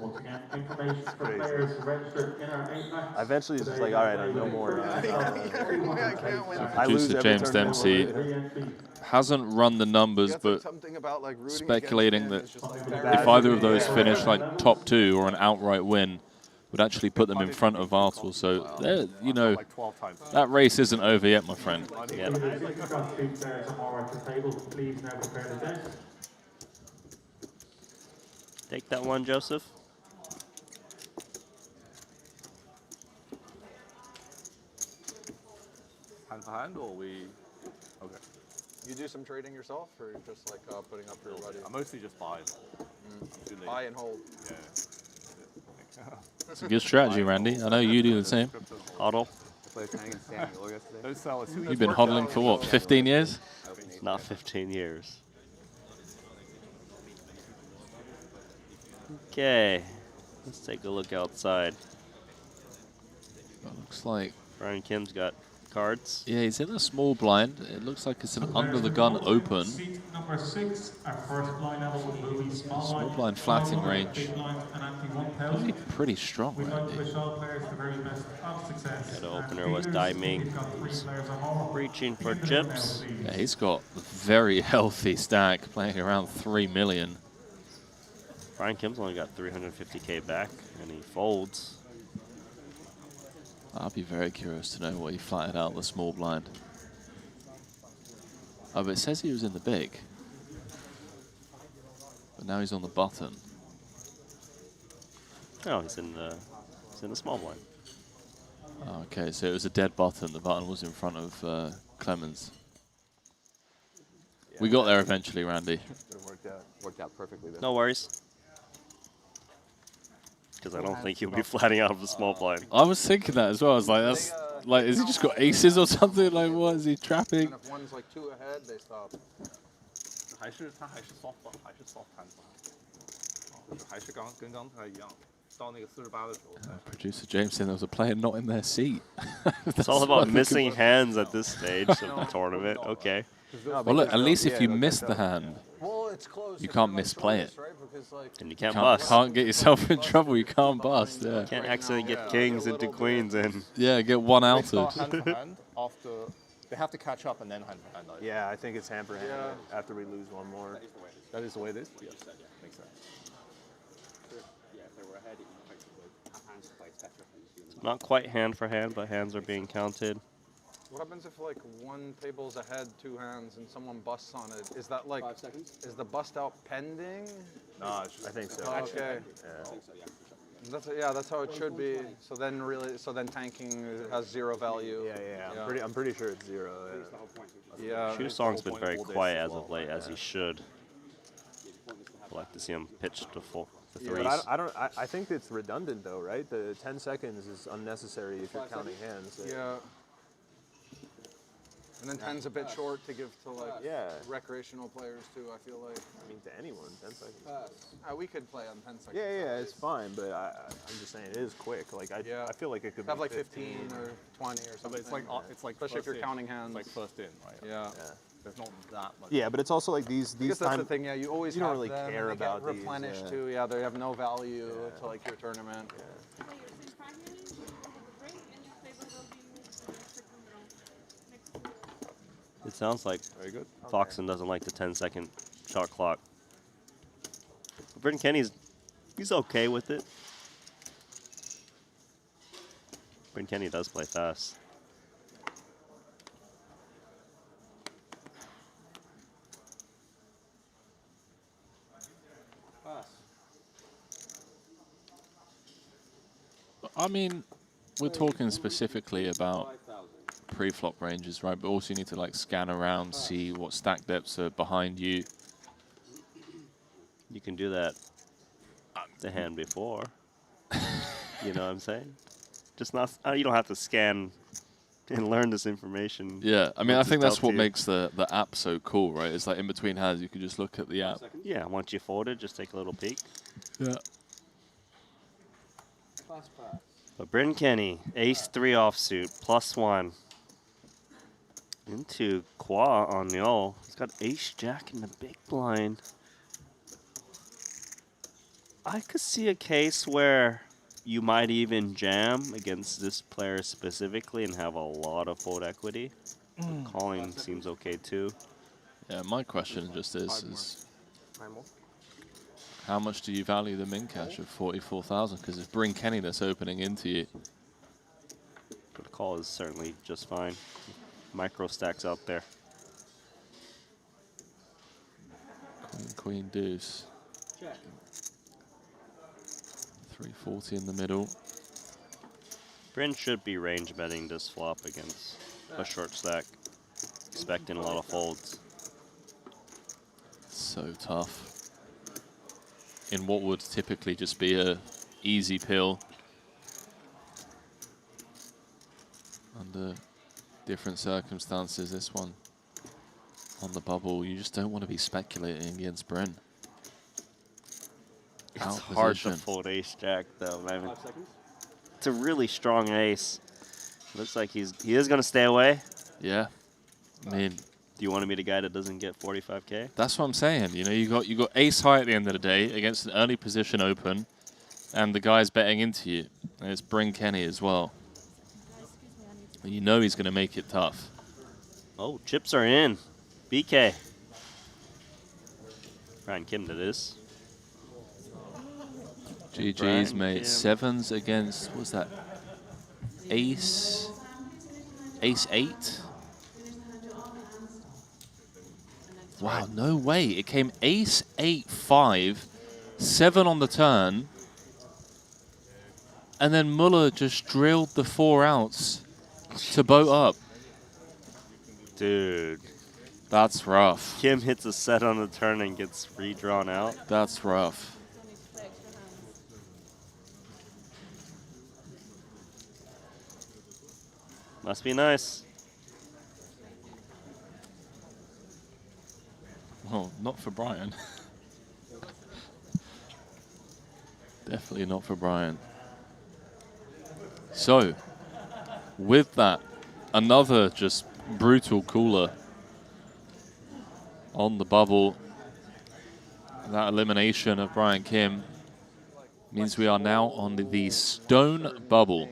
Once again, information for players registered in our 8 match. I eventually was just like, all right, no more. I lose Producer every James turn. Dempsey hasn't run the numbers, but speculating that if either of those finish like top 2 or an outright win, would actually put them in front of Vartel. So, you know, like 12 times. that race isn't over yet, my friend. Yep. Take that one, Joseph. Hand for hand, or we? Okay. You do some trading yourself, or just like putting up your buddy? I mostly just buy. Buy and hold. Yeah. It's a good strategy, Randy. I know you do the same. Hodl. You've been hodling for what, 15 years? Not 15 years. Okay, let's take a look outside. Looks like Brian Kim's got cards. Yeah, he's in a small blind. It looks like it's an under the gun open. Seat number 6, our first blind level will be Small blind flat in range. Really pretty strong, We'd like to Randy. wish all players the very best of success. The opener was Dai Ming. Reaching for chips. Yeah, he's got a very healthy stack, playing around 3 million. Brian Kim's only got 350K back, and he folds. I'd be very curious to know what he flatted out the small blind. Oh, but it says he was in the big. But now he's on the button. No, he's in the small blind. Oh, okay, so it was a dead button. The button was in front of Clemens. We got there eventually, Randy. Worked out perfectly. Then. No worries. Because I don't think he'll be flatting out of the small blind. I was thinking that as well. I was like, that's like, is he just got aces or something? Like, what is he trapping? And if one's like 2 ahead, they stop. Producer James saying there was a player not in their seat. It's all about missing hands at this stage of the tournament. Okay. Well, look, at least if you miss the hand, it's close. you can't misplay it. Right? Because, like, And you can't bust. Can't get yourself in trouble. You can't bust. Yeah. Can't accidentally get kings into queens in. Yeah, get one outed. Hand for hand after they have to catch up and then hand for hand. Yeah, I think it's hand for hand after we lose one more. That is the way it is? Yeah, makes sense. Not quite hand for hand, but hands are being counted. What happens if like one table's ahead, 2 hands, and someone busts on it? Is that like, is the bust out pending? No, I think so. Okay. That's how it should be. So then tanking has 0 value. Yeah. I'm pretty sure it's 0. Yeah. Shu Song's been very quiet as of late, as he should. I'd like to see him pitch to full. Yeah, but I think it's redundant though, right? The 10 seconds is unnecessary if you're counting hands. Yeah. And then 10's a bit short to give to like recreational players too, I feel like. I mean, to anyone, 10 seconds. We could play on 10 seconds. Yeah, it's fine, but I'm just saying it is quick. Like I feel like it could have be like 15 or 20 or something. But it's like especially if you're counting hands. It's like first in, right? Yeah. There's not that much. Yeah, but it's also like these Because that's the thing, you always don't have really them, care and they about get replenished too. Yeah, they have no value to like your tournament. It sounds like very good. Foxon doesn't like the 10-second shot clock. But Britton Kenny's okay with it. Britton Kenny does play fast. I mean, we're talking specifically about pre-flop ranges, right? But also you need to like scan around, see what stack depths are behind you. You can do that the hand before. You know what I'm saying? Just not. You don't have to scan and learn this information. Yeah, I mean, I think that's what makes the app so cool, right? It's like in between hands, you can just look at the app. Yeah, once you fold it, just take a little peek. Yeah. But Britton Kenny, ace-3 offsuit, +1. Into Kwa on the all. He's got ace-jack in the big blind. I could see a case where you might even jam against this player specifically and have a lot of fold equity. Calling seems okay too. Yeah, my question just is How much do you value the min cash of 44,000? Because it's Bryn Kenny that's opening into you. The call is certainly just fine. Micro stacks out there. Queen, deuce. Check. 340 in the middle. Bryn should be range betting this flop against a short stack, expecting a lot of folds. So tough. In what would typically just be a easy pill. Under different circumstances, this one on the bubble, you just don't want to be speculating against Bryn. It's hard to fold ace jack though, man. 5 seconds. It's a really strong ace. Looks like he is gonna stay away. Yeah. I mean, do you want to be the guy that doesn't get 45K? That's what I'm saying. You know, you got ace high at the end of the day against an early position open, and the guy's betting into you. And it's Bryn Kenny as well. And you know he's going to make it tough. Oh, chips are in. BK. Brian Kim, that is. GG's, mate. Sevens against, what's that? Ace 8? Wow, no way. It came ace 8-5, 7 on the turn, and then Muller just drilled the 4 outs to boat up. Dude. That's rough. Kim hits a set on the turn and gets redrawn out. That's rough. Must be nice. Well, not for Brian. Definitely not for Brian. So, with that, another just brutal cooler on the bubble. That elimination of Brian Kim means we are now on the Stone Bubble.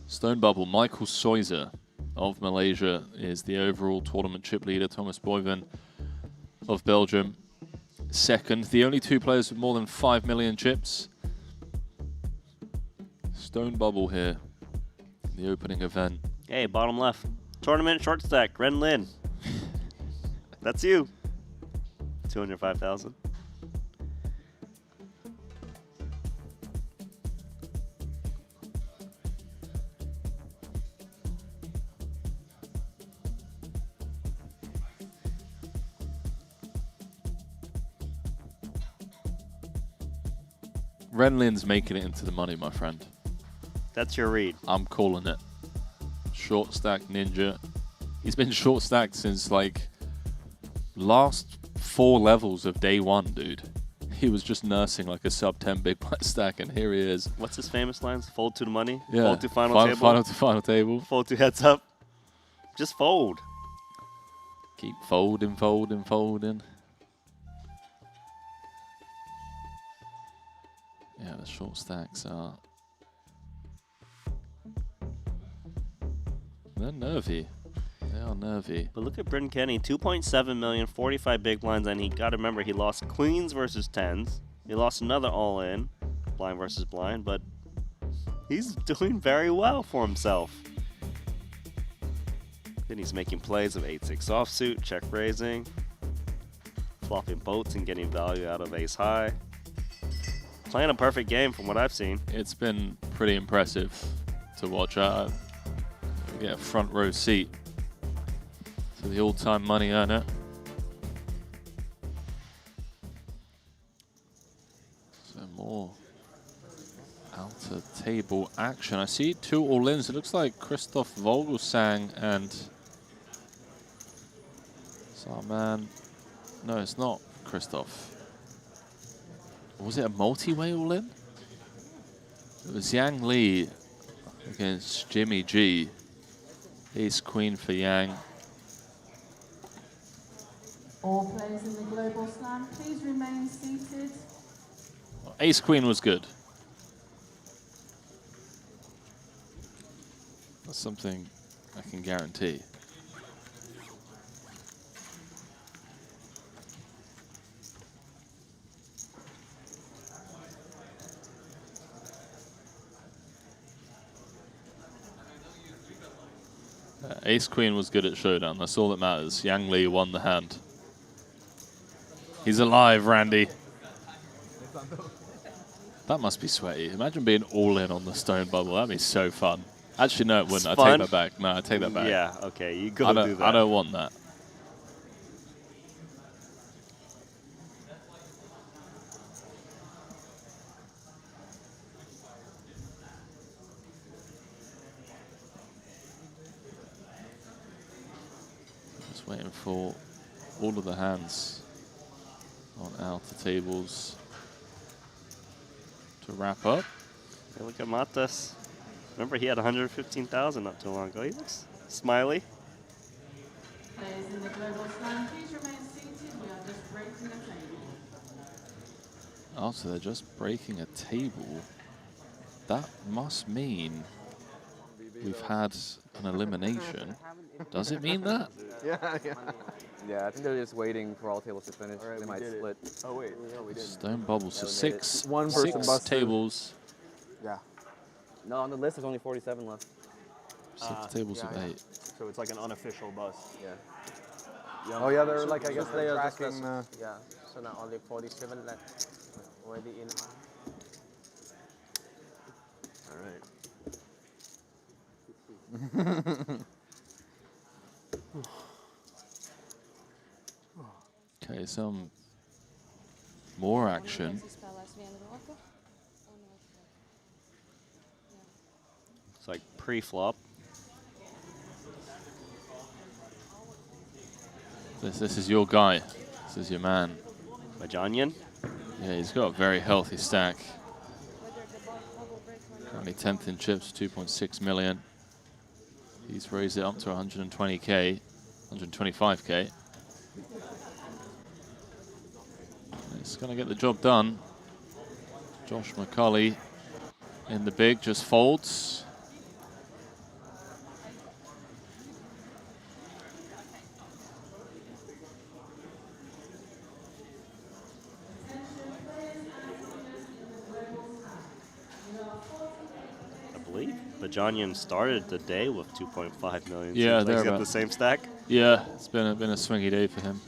Stone Bubble, Michael Soiser of Malaysia is the overall tournament chip leader. Thomas Boyven of Belgium, second. The only 2 players with more than 5 million chips. Stone Bubble here, the opening event. Hey, bottom left. Tournament short stack, Ren Lin. That's you. 205,000. Renlin's making it into the money, my friend. That's your read. I'm calling it. Short stack ninja. He's been short stacked since like last 4 levels of day 1, dude. He was just nursing like a sub 10 big blind stack, and here he is. What's his famous lines? Fold to the money. Yeah. Fold to final table. Final to final table. Fold to heads up. Just fold. Keep folding, folding, folding. Yeah, the short stacks are... They're nervy. They are nervy. But look at Bryn Kenny, 2.7 million, 45 big blinds, and he got to remember he lost queens versus 10s. He lost another all-in, blind versus blind, but he's doing very well for himself. Then he's making plays of 8-6 offsuit, check raising, flopping boats and getting value out of ace high. Playing a perfect game from what I've seen. It's been pretty impressive to watch. Get a front row seat to the all-time money earner. So more outer table action. I see 2 all-ins. It looks like Christoph Vogelsang and Sarman. No, it's not Christoph. Was it a multi-way all-in? It was Yang Li against Jimmy G. Ace Queen for Yang. All players in the Global Slam, please remain seated. Ace Queen was good. That's something I can guarantee. Ace Queen was good at Showdown. That's all that matters. Yang Li won the hand. He's alive, Randy. That must be sweaty. Imagine being all in on the stone bubble. That'd be so fun. Actually, no, it wouldn't. I take that back. No, I take that back. Yeah, okay, you go do that. I don't want that. Just waiting for all of the hands on outer tables to wrap up. Hey, look at Matas. Remember, he had 115,000 not too long ago. He looks smiley. Players in the global slam, please remain seated. We are just breaking a table. Oh, so they're just breaking a table. That must mean we've had an elimination. Does it mean that? Yeah. Yeah, I think they're just waiting for all tables to finish. They might split. Oh wait, no, we didn't. Stone bubble. So six tables. Yeah. No, on the list there's only 47 left. 6 tables of 8. So it's like an unofficial bus. Yeah. Oh yeah, they're like, I guess they're tracking. Yeah, so now only 47 left. Already in. All right. Okay, some more action. It's like pre-flop. This is your guy. This is your man. Majanian? Yeah, he's got a very healthy stack. Currently 10th in chips, 2.6 million. He's raised it up to 120k, 125k. It's going to get the job done. Josh McCulley in the big just folds. I believe Bajanian started the day with 2.5 million. Yeah, they're about the same stack. Yeah, it's been a swingy day for him.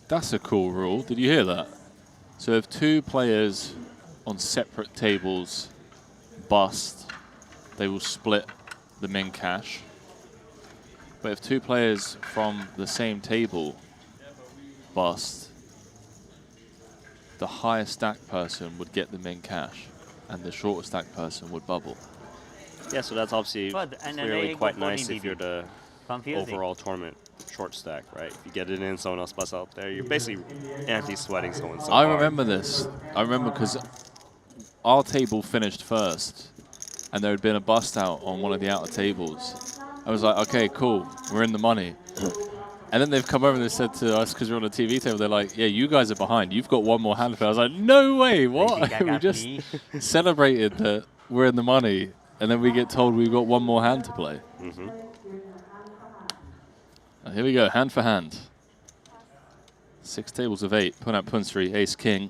That's a cool rule. Did you hear that? So if 2 players on separate tables bust, they will split the min cash. But if 2 players from the same table bust, the higher stack person would get the min cash and the shorter stack person would bubble. Yeah, so that's obviously clearly quite nice if you're the overall tournament short stack, right? If you get it in, someone else busts out there, you're basically anti-sweating someone so hard. Remember this. I remember because our table finished first and there had been a bust out on one of the outer tables. I was like, okay, cool, we're in the money. And then they've come over and they said to us, because we're on a TV table, they're like, yeah, you guys are behind. You've got one more hand. I was like, no way, what? We just celebrated that we're in the money and then we get told we've got one more hand to play. Mm-hmm. Here we go, hand for hand. 6 tables of 8, put out Punsri, ace king.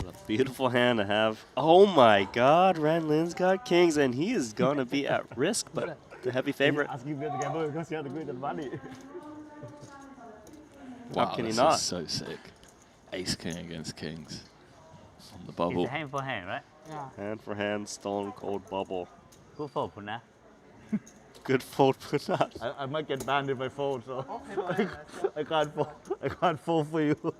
What a beautiful hand to have. Oh my God, Ran Lin's got kings and he is going to be at risk, but the heavy favorite. Wow, How can he this not? is so sick. Ace king against kings on the bubble. It's a hand for hand, right? Yeah. Hand for hand, stone cold bubble. Good for Puna. Good fold, Puna. I might get banned if I fold, so I can't fold. I can't fold for you.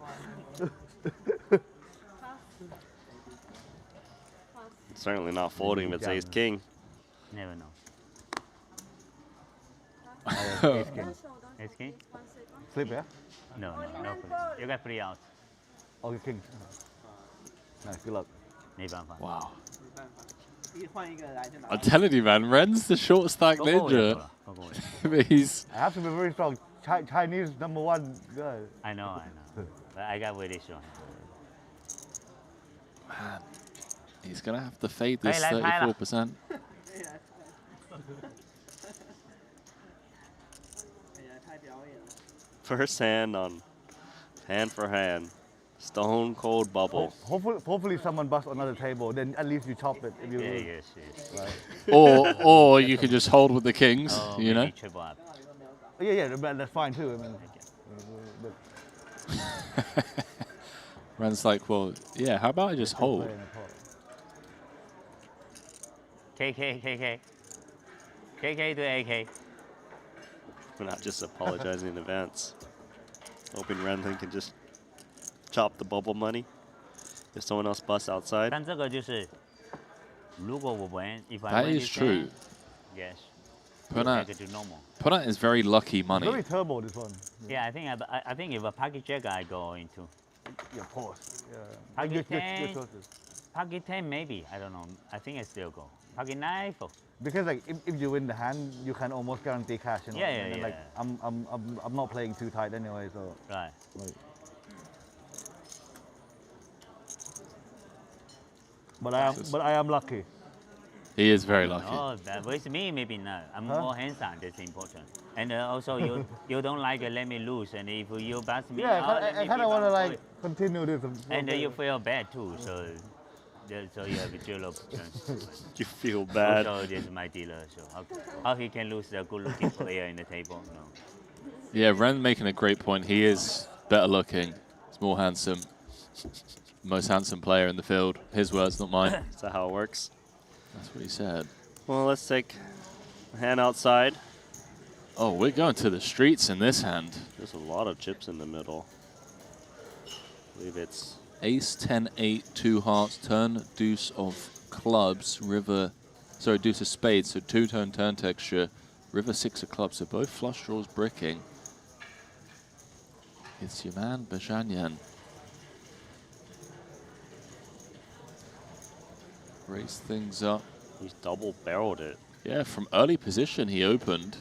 Certainly not folding if it's ace king. Never know. Ace king. Ace king? Flip, yeah? No flip. You got 3 outs. Okay, king. Nice, good luck. Wow. I'm telling you, man, Ren's the short stack ninja. I have to be very strong. Chinese #1 guy. I know. But I got very strong. Man, he's gonna have to fade this 34%. First hand on hand for hand. Stone cold bubble. Hopefully someone busts another table, then at least you chop it. If you Yes. Right. or you could just hold with the kings, you know? Triple up. Yeah, but that's fine too. I mean, Ren's like, well, yeah, how about I just hold? KK to AK. We're not just apologizing in advance. Hoping Renlin can just chop the bubble money if someone else busts outside. 但这个就是如果我 win, if I That win is this true. game, yes. Punat, Back to normal. Punat is very lucky money. Very turbo this one. Yeah, I think if a pocket check I go into. Yeah, of course. Yeah. Pocket Good 10, choices. pocket 10 maybe, I don't know. I think I still go. Pocket 9 for. Because like if you win the hand, you can almost guarantee cash. You know? Yeah, and then, like I'm not playing too tight anyway, so. Right. Like, but I am lucky. He is very lucky. Oh, that with me maybe not. I'm more hands-on. That's important. And also you don't like let me lose. And if you bust me, yeah, I kind of want to like continue this. And you feel bad too. So you have a 0%. You feel bad. Also, this is my dealer. So how he can lose a good-looking player in the table? No. Yeah, Ren making a great point. He is better looking. He's more handsome. Most handsome player in the field. His words, not mine. Is that how it works? That's what he said. Well, let's take a hand outside. Oh, we're going to the streets in this hand. There's a lot of chips in the middle. I believe it's Ace, 10, 8, 2 hearts, turn, deuce of clubs, river, sorry, deuce of spades, so two-tone turn texture, river, 6 of clubs, so both flush draws bricking. It's your man, Bajanyan. Raise things up. He's double-barreled it. Yeah, from early position he opened.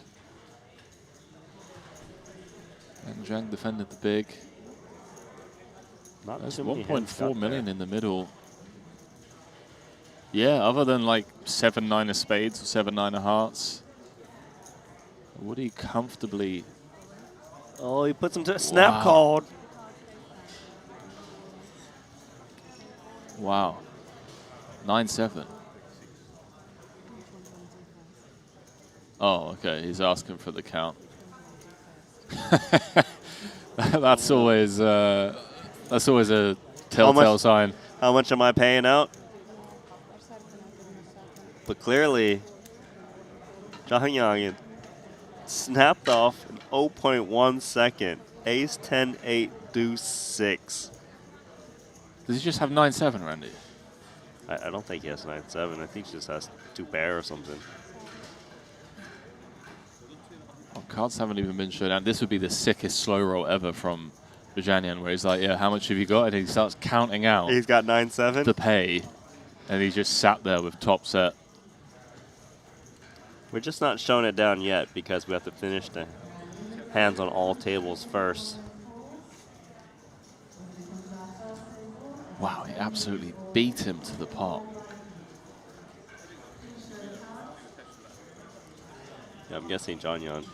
And Zhang defended the big. There's 1.4 million in the middle. Yeah, other than like 7-9 of spades or 7-9 of hearts. Would he comfortably... Oh, he puts him to a snap called. Wow. 9-7. Oh, okay. He's asking for the count. That's always a telltale sign. How much am I paying out? But clearly, Zhang Yang snapped off in 0.1 second. Ace 10, 8, deuce 6. Does he just have 9-7, Randy? I don't think he has 9-7. I think he just has 2 pair or something. Oh, cards haven't even been shown out. This would be the sickest slow roll ever from Bajanyan, where he's like, yeah, how much have you got? And he starts counting out. He's got 9-7. The pay. And he just sat there with top set. We're just not showing it down yet because we have to finish the hands on all tables first. Wow, he absolutely beat him to the pot. Yeah, I'm guessing Zhang Yang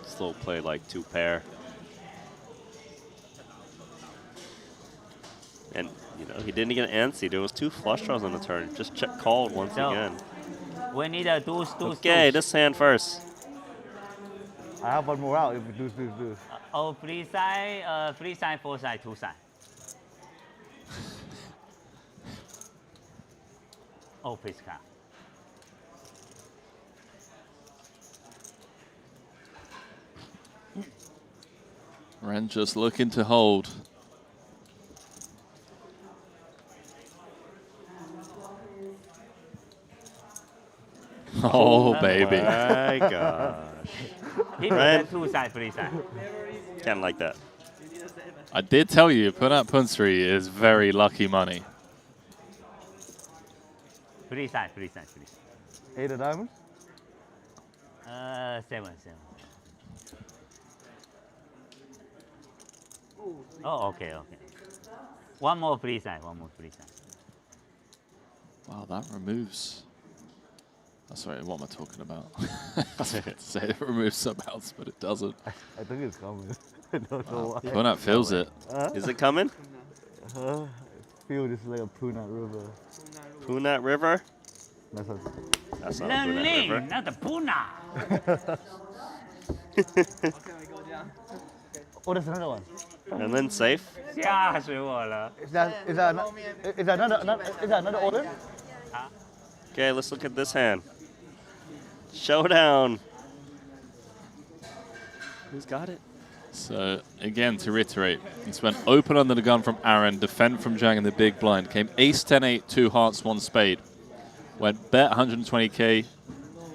still played like 2 pair. And, you know, he didn't get an antsy. There was 2 flush draws on the turn. Just check called once again. We need a deuce. Okay, this hand first. I have one more out if we deuce. Oh, free side, 4 side, 2 side. Oh, please card. Ren just looking to hold. Oh, baby. My gosh. He Ren 2 side, 3 side. Kind of like that. I did tell you, Punat Punsri is very lucky money. 3 side. 8 of diamonds? 7. Oh, okay, okay. One more free side, one more free side. Wow, that removes. Oh, sorry, what am I talking about? I was about to say it removes some outs, but it doesn't. I think it's coming. I don't know why. Punat feels it. Is it coming? I feel this is like a Punat River. Punat River? That's not Punat River. Not the Puna. Oh, there's another one. And then safe. 吓死我了。 Is that another order? Okay, let's look at this hand. Showdown. Who's got it? So, again, to reiterate, this went open under the gun from Aaron, defend from Zhang in the big blind. Came ace, 10, 8, 2 hearts, 1 spade. Went bet 120k,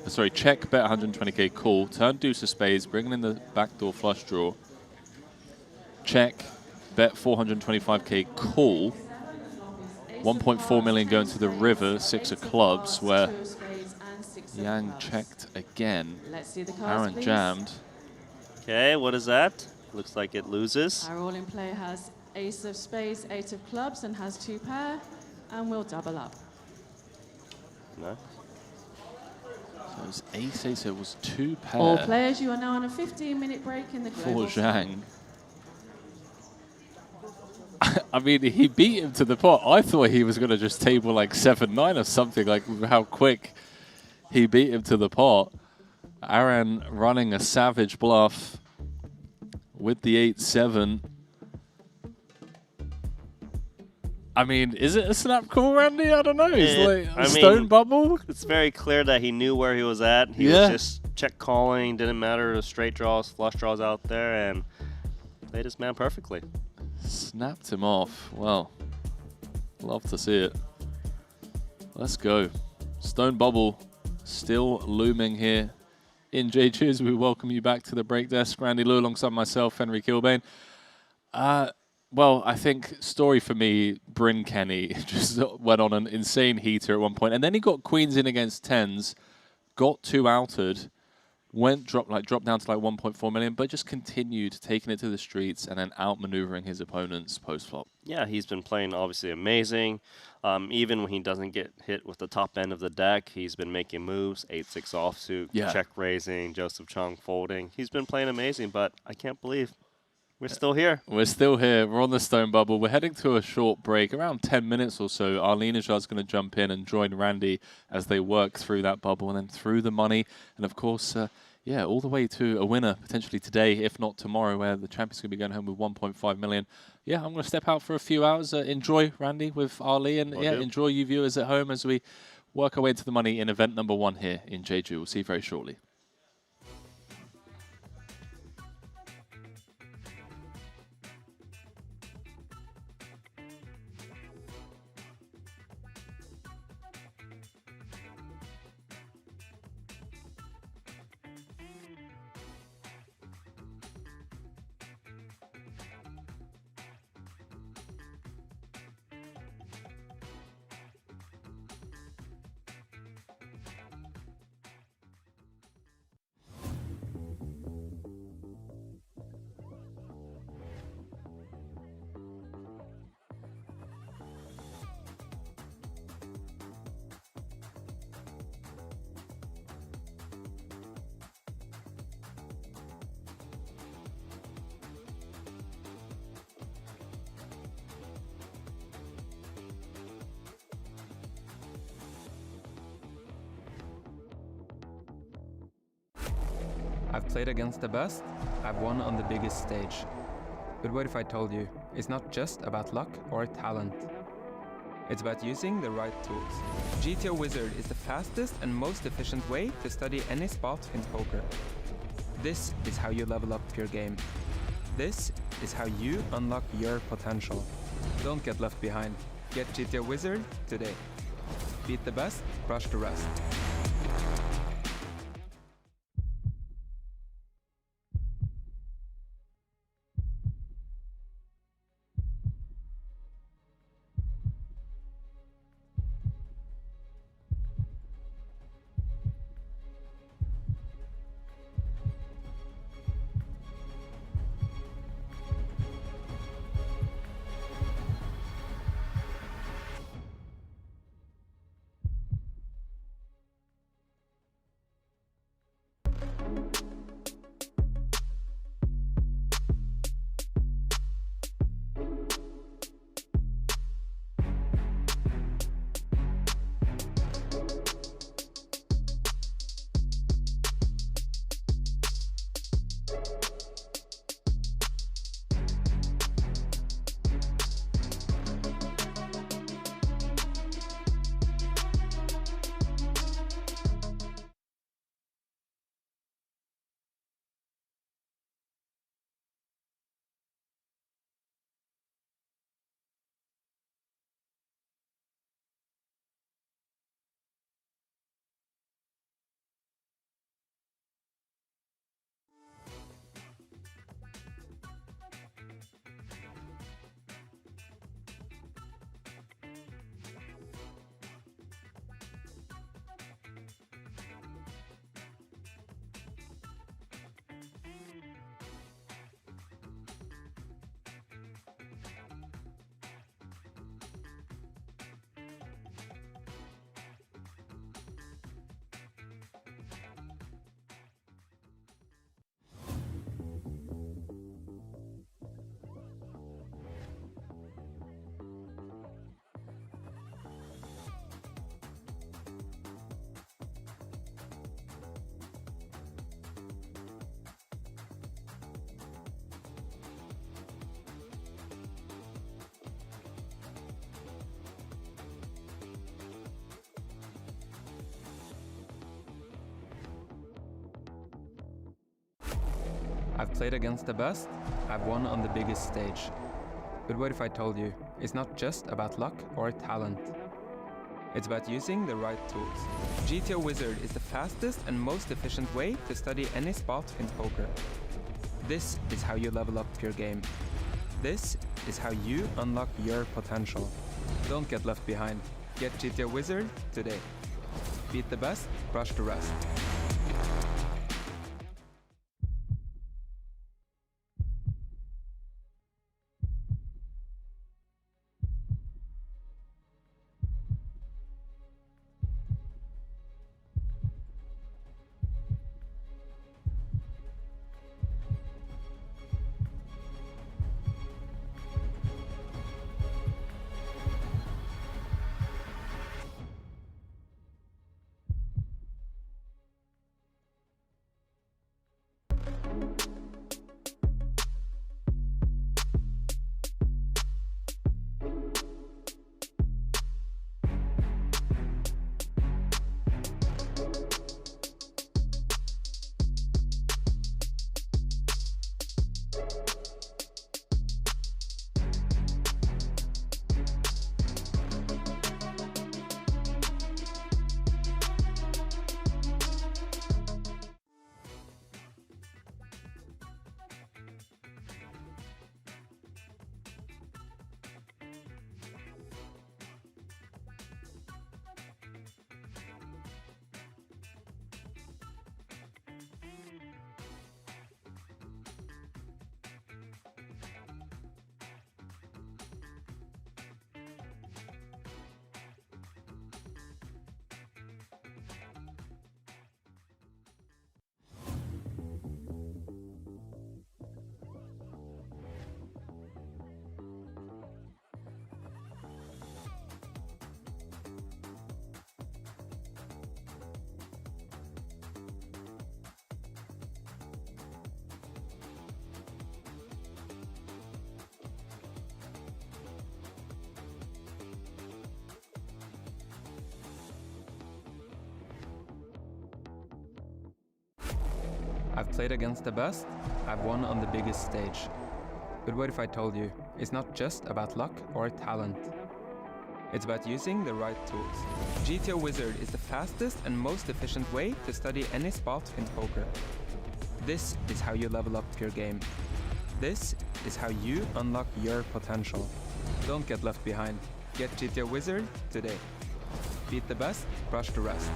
sorry, check, bet 120k, call. Turn deuce of spades, bringing in the backdoor flush draw. Check, bet 425k, call. 1.4 million going to the river, 6 of clubs, where Yang checked again. Aaron jammed. Okay, what is that? Looks like it loses. Our all-in player has ace of spades, 8 of clubs, and has 2 pair, and we'll double up. No. So it was ace, ace, it was 2 pair. All players, you are now on a 15-minute break in the For global. Zhang. I mean, he beat him to the pot. I thought he was going to just table like 7-9 or something, like how quick he beat him to the pot. Aaron running a savage bluff with the 8-7. I mean, is it a snap call, Randy? I don't know. He's like a stone bubble. It's very clear that he knew where he was at. He was just check calling. Didn't matter the straight draws, flush draws out there, and played his man perfectly. Snapped him off. Well, love to see it. Let's go. Stone bubble still looming here in Jeju as we welcome you back to the break desk. Randy Liu alongside myself, Henry Kilbane. Well, I think story for me, Bryn Kenny just went on an insane heater at one point, and then he got queens in against tens, got 2 outed, dropped down to like 1.4 million, but just continued taking it to the streets and then outmaneuvering his opponents post flop. Yeah, he's been playing obviously amazing. Even when he doesn't get hit with the top end of the deck, he's been making moves. 8-6 offsuit, check raising, Joseph Chung folding. He's been playing amazing, but I can't believe we're still here. We're still here. We're on the stone bubble. We're heading to a short break, around 10 minutes or so. Arlene is going to jump in and join Randy as they work through that bubble and then through the money. And of course, yeah, all the way to a winner potentially today, if not tomorrow, where the champion's going to be going home with 1.5 million. Yeah, I'm going to step out for a few hours. Enjoy, Randy, with Arlie, and enjoy you viewers at home as we work our way into the money in event number 1 here in Jeju. We'll see you very shortly. I've played against the best, I've won on the biggest stage. But what if I told you, it's not just about luck or talent. It's about using the right tools. GTO Wizard is the fastest and most efficient way to study any spot in poker. This is how you level up your game. This is how you unlock your potential. Don't get left behind. Get GTO Wizard today. Beat the best, crush the rest. I've played against the best, I've won on the biggest stage. But what if I told you, it's not just about luck or talent. It's about using the right tools. GTO Wizard is the fastest and most efficient way to study any spot in poker. This is how you level up your game. This is how you unlock your potential. Don't get left behind. Get GTO Wizard today. Beat the best, crush the rest. I've played against the best, I've won on the biggest stage. But what if I told you, it's not just about luck or talent. It's about using the right tools. GTO Wizard is the fastest and most efficient way to study any spot in poker. This is how you level up your game. This is how you unlock your potential. Don't get left behind. Get GTO Wizard today. Beat the best, crush the rest.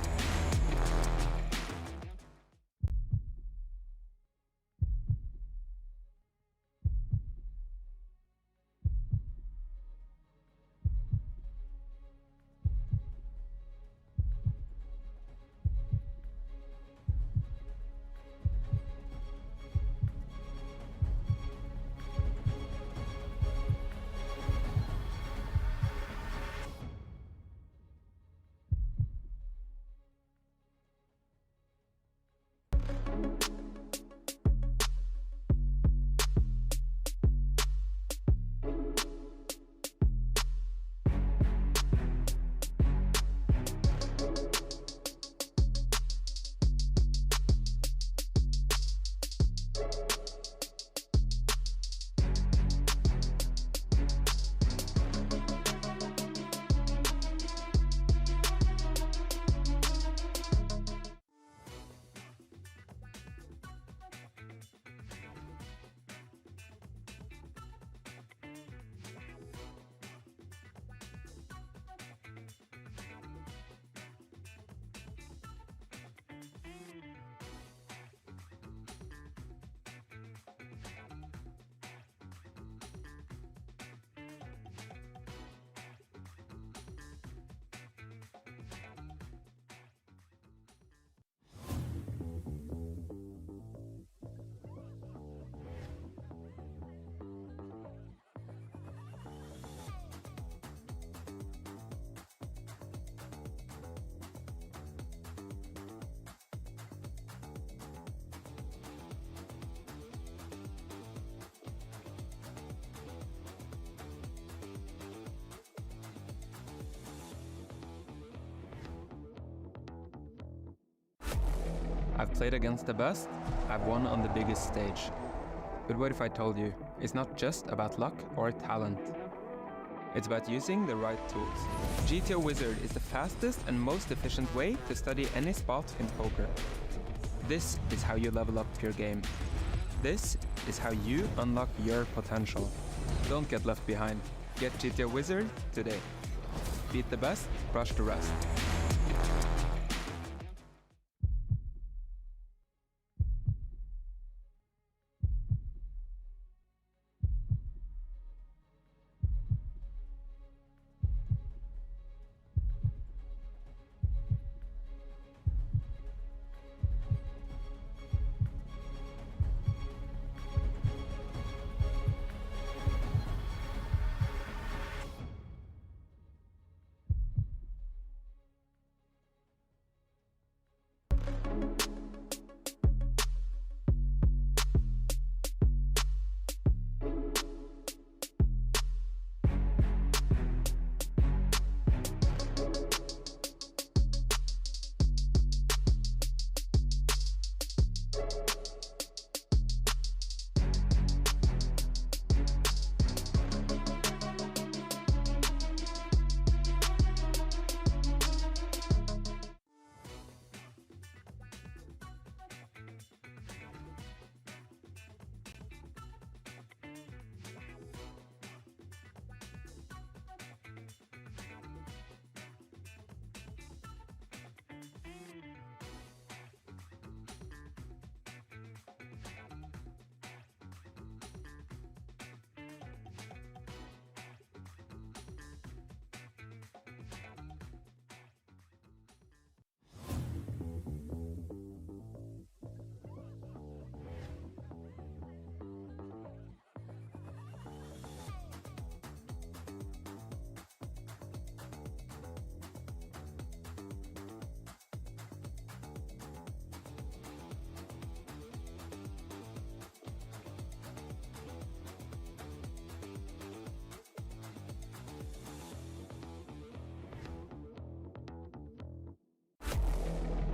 I've played against the best, I've won on the biggest stage. But what if I told you, it's not just about luck or talent. It's about using the right tools. GTO Wizard is the fastest and most efficient way to study any spot in poker. This is how you level up your game. This is how you unlock your potential. Don't get left behind. Get GTO Wizard today. Beat the best, crush the rest.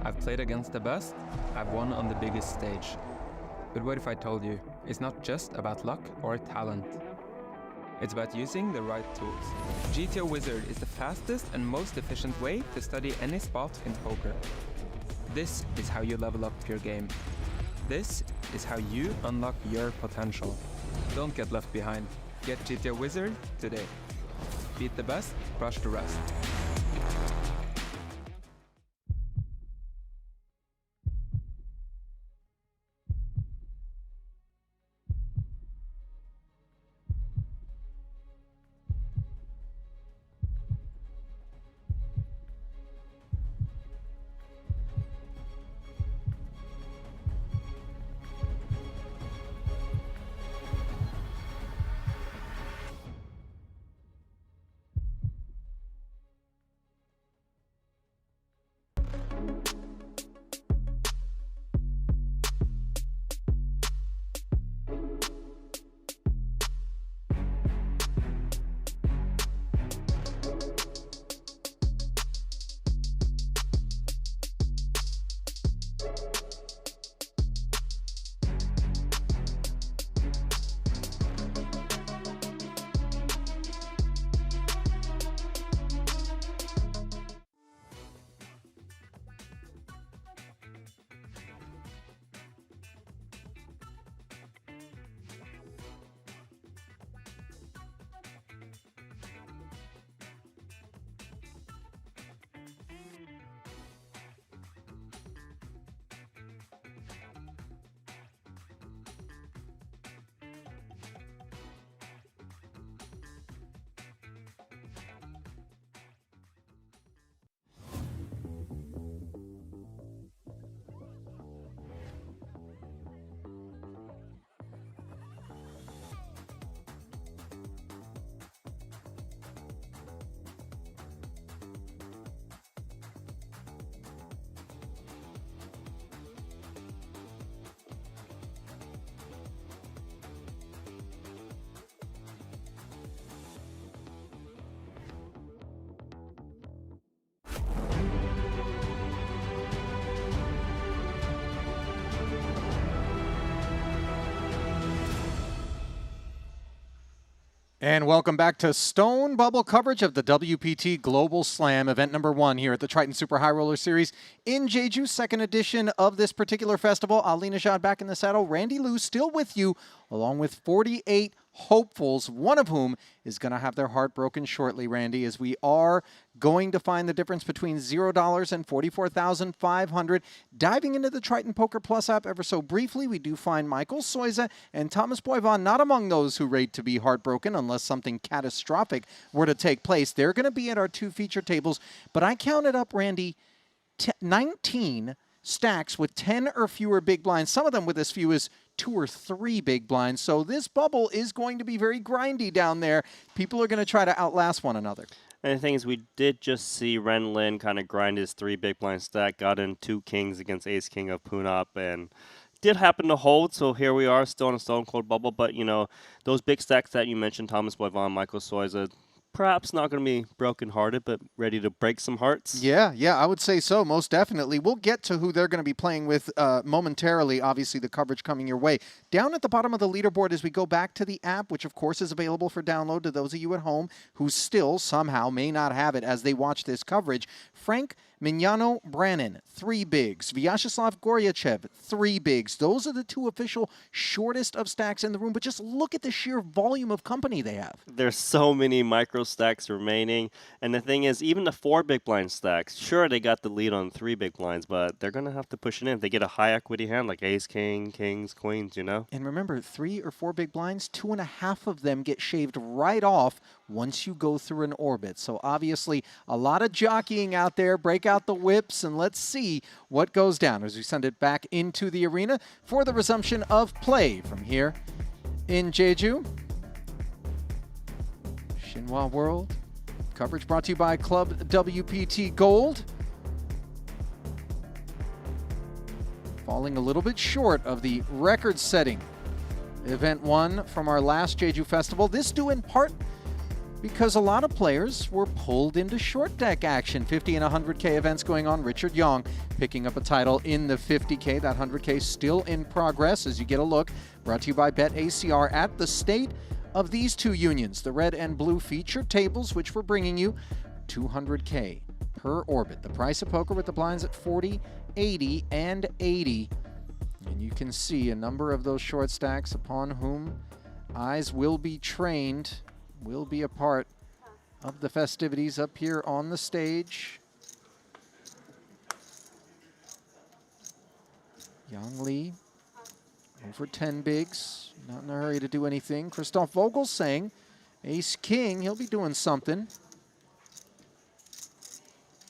I've played against the best, I've won on the biggest stage. But what if I told you, it's not just about luck or talent. It's about using the right tools. GTO Wizard is the fastest and most efficient way to study any spot in poker. This is how you level up your game. This is how you unlock your potential. Don't get left behind. Get GTO Wizard today. Beat the best, crush the rest. And welcome back to Stone Bubble coverage of the WPT Global Slam, event number 1 here at the Triton Super High Roller Series in Jeju, second edition of this particular festival. Ali Najad back in the saddle, Randy Liu still with you, along with 48 hopefuls, one of whom is going to have their heart broken shortly, Randy, as we are going to find the difference between $0 and $44,500. Diving into the Triton Poker Plus app ever so briefly, we do find Michael Soiza and Thomas Boivon not among those who rate to be heartbroken unless something catastrophic were to take place. They're going to be at our 2 feature tables, but I counted up, Randy, 19 stacks with 10 or fewer big blinds, some of them with as few as 2 or 3 big blinds. So this bubble is going to be very grindy down there. People are going to try to outlast one another. And the thing is, we did just see Ren Lin kind of grind his 3 big blind stack, got in 2 kings against ace king of Poonop, and did happen to hold. So here we are still in a stone cold bubble. But, you know, those big stacks that you mentioned, Thomas Boivon, Michael Soiza, perhaps not going to be brokenhearted, but ready to break some hearts. Yeah, I would say so, most definitely. We'll get to who they're going to be playing with momentarily, obviously the coverage coming your way. Down at the bottom of the leaderboard as we go back to the app, which of course is available for download to those of you at home who still somehow may not have it as they watch this coverage. Frank Mignano Brannan, 3 bigs. Vyacheslav Goryachev, 3 bigs. Those are the 2 official shortest of stacks in the room, but just look at the sheer volume of company they have. There's so many micro stacks remaining, and the thing is, even the 4 big blind stacks, sure, they got the lead on 3 big blinds, but they're going to have to push it in. If they get a high equity hand like ace, king, kings, queens, you know? And remember, 3 or 4 big blinds, 2.5 of them get shaved right off once you go through an orbit. So obviously, a lot of jockeying out there. Break out the whips, and let's see what goes down as we send it back into the arena for the resumption of play from here in Jeju. Shinhwa World. Coverage brought to you by Club WPT Gold. Falling a little bit short of the record-setting event 1 from our last Jeju Festival. This due in part because a lot of players were pulled into short deck action. 50 and 100K events going on. Richard Yong picking up a title in the 50K. That 100K still in progress as you get a look. Brought to you by BetACR at the state of these 2 unions, the red and blue feature tables, which we're bringing you 200K per orbit. The price of poker with the blinds at 40, 80, and 80. And you can see a number of those short stacks upon whom eyes will be trained, will be a part of the festivities up here on the stage. Yang Li, over 10 bigs, not in a hurry to do anything. Christoph Vogel saying, ace king, he'll be doing something.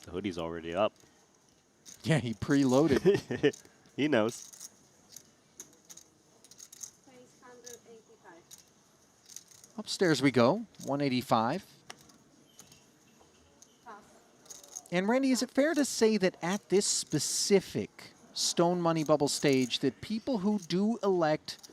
The hoodie's already up. Yeah, he preloaded. He knows. Upstairs we go, 185. And Randy, is it fair to say that at this specific Stone Money Bubble stage that people who do elect,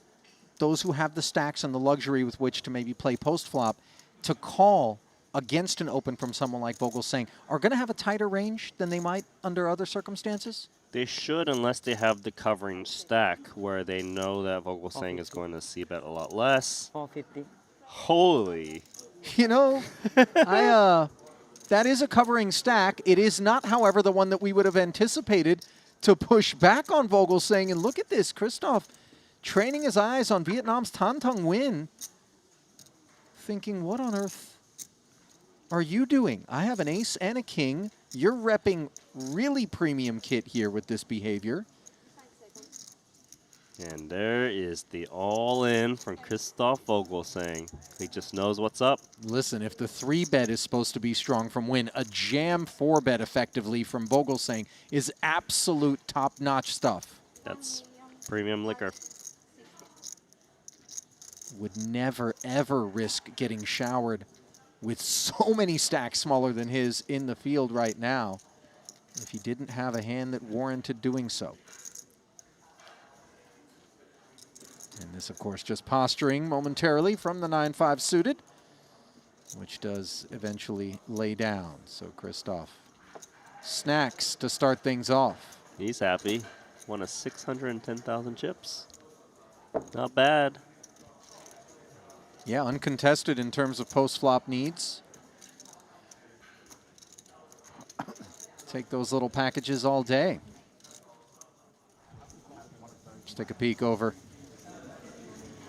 those who have the stacks and the luxury with which to maybe play post-flop, to call against an open from someone like Vogel saying, are going to have a tighter range than they might under other circumstances? They should, unless they have the covering stack where they know that Vogel saying is going to c-bet a lot less. 450. Holy. You know, that is a covering stack. It is not, however, the one that we would have anticipated to push back on Vogel saying, and look at this, Christoph training his eyes on Vietnam's Tan Tung Nguyen, thinking, what on earth are you doing? I have an ace and a king. You're repping really premium kit here with this behavior. And there is the all-in from Christoph Vogel saying he just knows what's up. Listen, if the 3-bet is supposed to be strong from Nguyen, a jam 4-bet effectively from Vogel saying is absolute top-notch stuff. That's premium liquor. Would never, ever risk getting showered with so many stacks smaller than his in the field right now if he didn't have a hand that warranted doing so. And this, of course, just posturing momentarily from the 9-5 suited, which does eventually lay down. So Christoph snacks to start things off. He's happy. Won a 610,000 chips. Not bad. Yeah, uncontested in terms of post-flop needs. Take those little packages all day. Let's take a peek over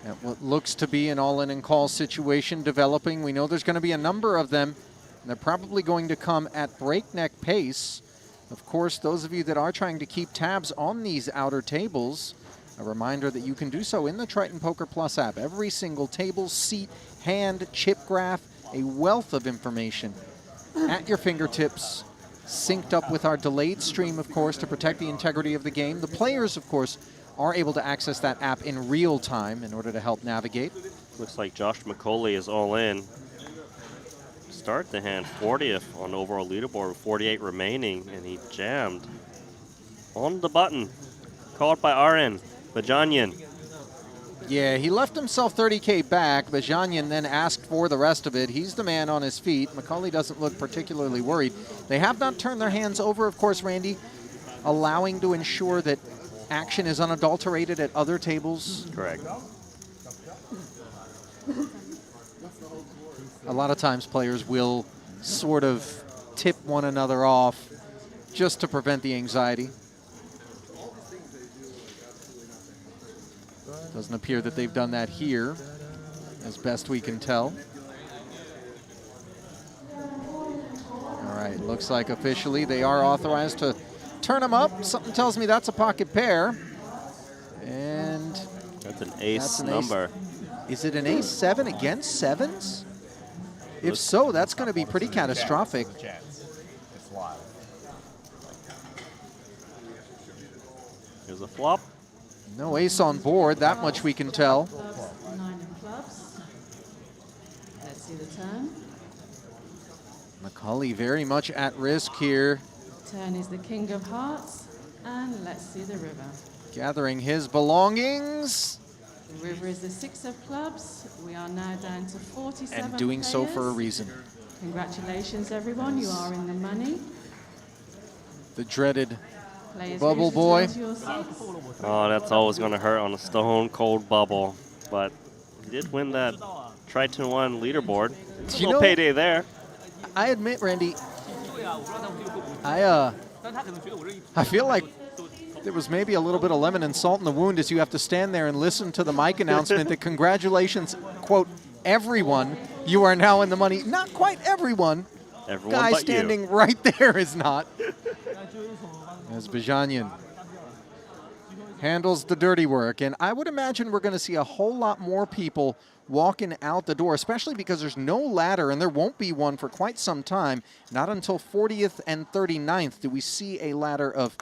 at what looks to be an all-in and call situation developing. We know there's going to be a number of them, and they're probably going to come at breakneck pace. Of course, those of you that are trying to keep tabs on these outer tables, a reminder that you can do so in the Triton Poker Plus app. Every single table, seat, hand, chip graph, a wealth of information at your fingertips, synced up with our delayed stream, of course, to protect the integrity of the game. The players, of course, are able to access that app in real time in order to help navigate. Looks like Josh McCauley is all in. Start the hand 40th on overall leaderboard with 48 remaining, and he jammed on the button. Called by RN, Bajanyan. Yeah, he left himself 30K back. Bajanyan then asked for the rest of it. He's the man on his feet. McCauley doesn't look particularly worried. They have not turned their hands over, of course, Randy, allowing to ensure that action is unadulterated at other tables. Correct. A lot of times players will sort of tip one another off just to prevent the anxiety. Doesn't appear that they've done that here, as best we can tell. All right, looks like officially they are authorized to turn them up. Something tells me that's a pocket pair. And that's an ace number. Is it an ace-7 against sevens? If so, that's going to be pretty catastrophic. Here's a flop. No ace on board, that much we can tell. 9 of clubs. Let's see the turn. McCauley very much at risk here. Turn is the king of hearts, and let's see the river. Gathering his belongings. The river is the 6 of clubs. We are now down to 47 And doing players. so for a reason. Congratulations, everyone. You are in the money. The dreaded Players bubble please boy. return to your seats. Oh, that's always going to hurt on a stone cold bubble. But he did win that Triton 1 leaderboard. You Little know, payday there. I admit, Randy, I feel like there was maybe a little bit of lemon and salt in the wound as you have to stand there and listen to the mic announcement that congratulations, quote, everyone, you are now in the money. Not quite everyone. Everyone Guy but standing you. right there is not. As Bajanyan handles the dirty work. And I would imagine we're going to see a whole lot more people walking out the door, especially because there's no ladder, and there won't be one for quite some time. Not until 40th and 39th do we see a ladder of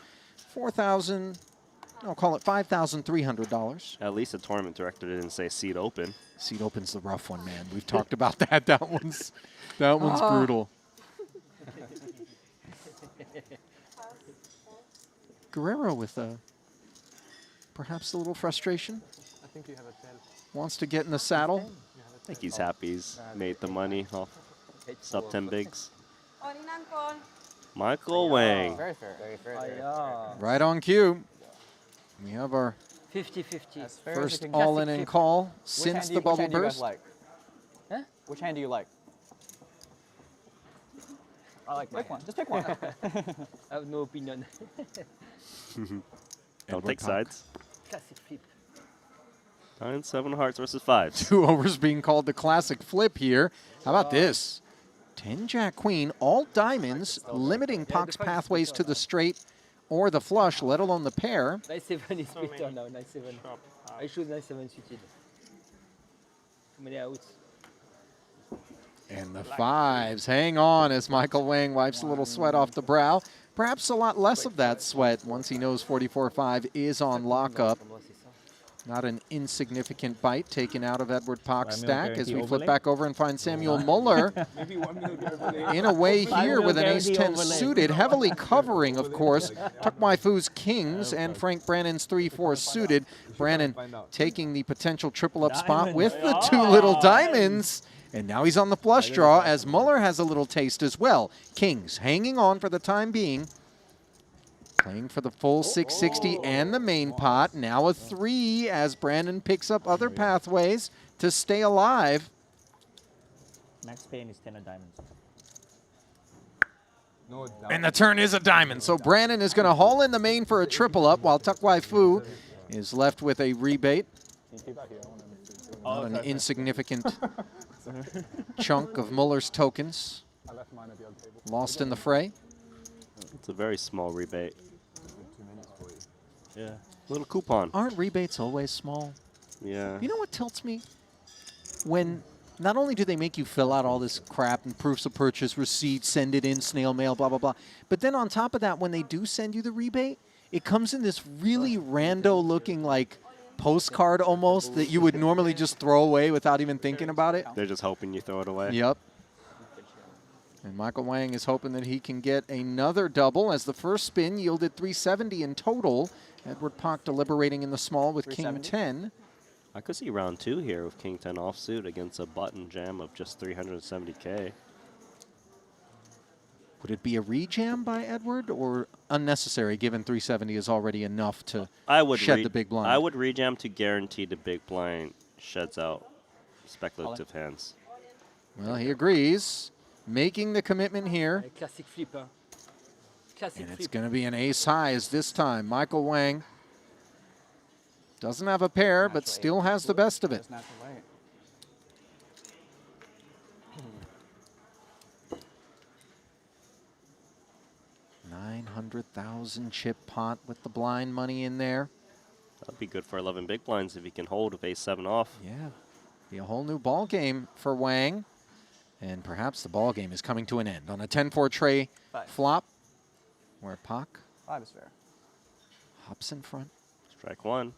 $4,000, I'll call it $5,300. At least the tournament director didn't say seat open. Seat open's the rough one, man. We've talked about that. That one's brutal. Guerrero with perhaps a little frustration. I think you have a 10. Wants to get in the saddle. I think he's happy he's made the money off sub 10 bigs. Michael Wang. Very fair. Very fair. Right on cue. We have our 50-50. first all-in and call since the bubble burst. Huh? Which hand do you like? I like pick one. Just pick one. I have no opinion. Don't take sides. Classic flip. 9, 7 hearts versus 5. 2 overs being called the classic flip here. How about this? 10 Jack Queen, all diamonds, limiting Pock's pathways to the straight or the flush, let alone the pair. 9-7 is better now. 9-7. I should 9-7 suited. Too many outs. And the 5s hang on as Michael Wang wipes a little sweat off the brow. Perhaps a lot less of that sweat once he knows 44-5 is on lockup. Not an insignificant bite taken out of Edward Pock's stack as we flip back over and find Samuel Muller in a way here with an ace-10 suited, heavily covering, of course, Tuck Waifu's kings and Frank Brannon's 3-4 suited. Brannon taking the potential triple-up spot with the 2 little diamonds. And now he's on the flush draw as Muller has a little taste as well. Kings hanging on for the time being. Playing for the full 660 and the main pot. Now a 3 as Brandon picks up other pathways to stay alive. Max Payne is 10 of diamonds. And the turn is a diamond. So Brandon is going to haul in the main for a triple up while Tuck Wai Fu is left with a rebate. Not an insignificant chunk of Muller's tokens lost in the fray. It's a very small rebate. Yeah, little coupon. Aren't rebates always small? Yeah. You know what tilts me? When not only do they make you fill out all this crap and proofs of purchase, receipts, send it in, snail mail, blah, blah, blah. But then on top of that, when they do send you the rebate, it comes in this really rando-looking, like, postcard almost that you would normally just throw away without even thinking about it. They're just hoping you throw it away. Yep. And Michael Wang is hoping that he can get another double as the first spin yielded 370 in total. Edward Pak deliberating in the small with King 10. I could see round 2 here with King 10 offsuit against a button jam of just 370K. Would it be a rejam by Edward or unnecessary given 370 is already enough to shed the big blind? I would rejam to guarantee the big blind sheds out speculative hands. Well, he agrees, making the commitment here. Classic flip. Classic And it's flip. going to be an ace highs this time. Michael Wang doesn't have a pair, but still has the best of it. 900,000 chip pot with the blind money in there. That'd be good for 11 big blinds if he can hold with ace-7 off. Yeah, be a whole new ball game for Wang. And perhaps the ball game is coming to an end on a 10-4 tray flop where Pak 5 is fair. hops in front. Strike 1.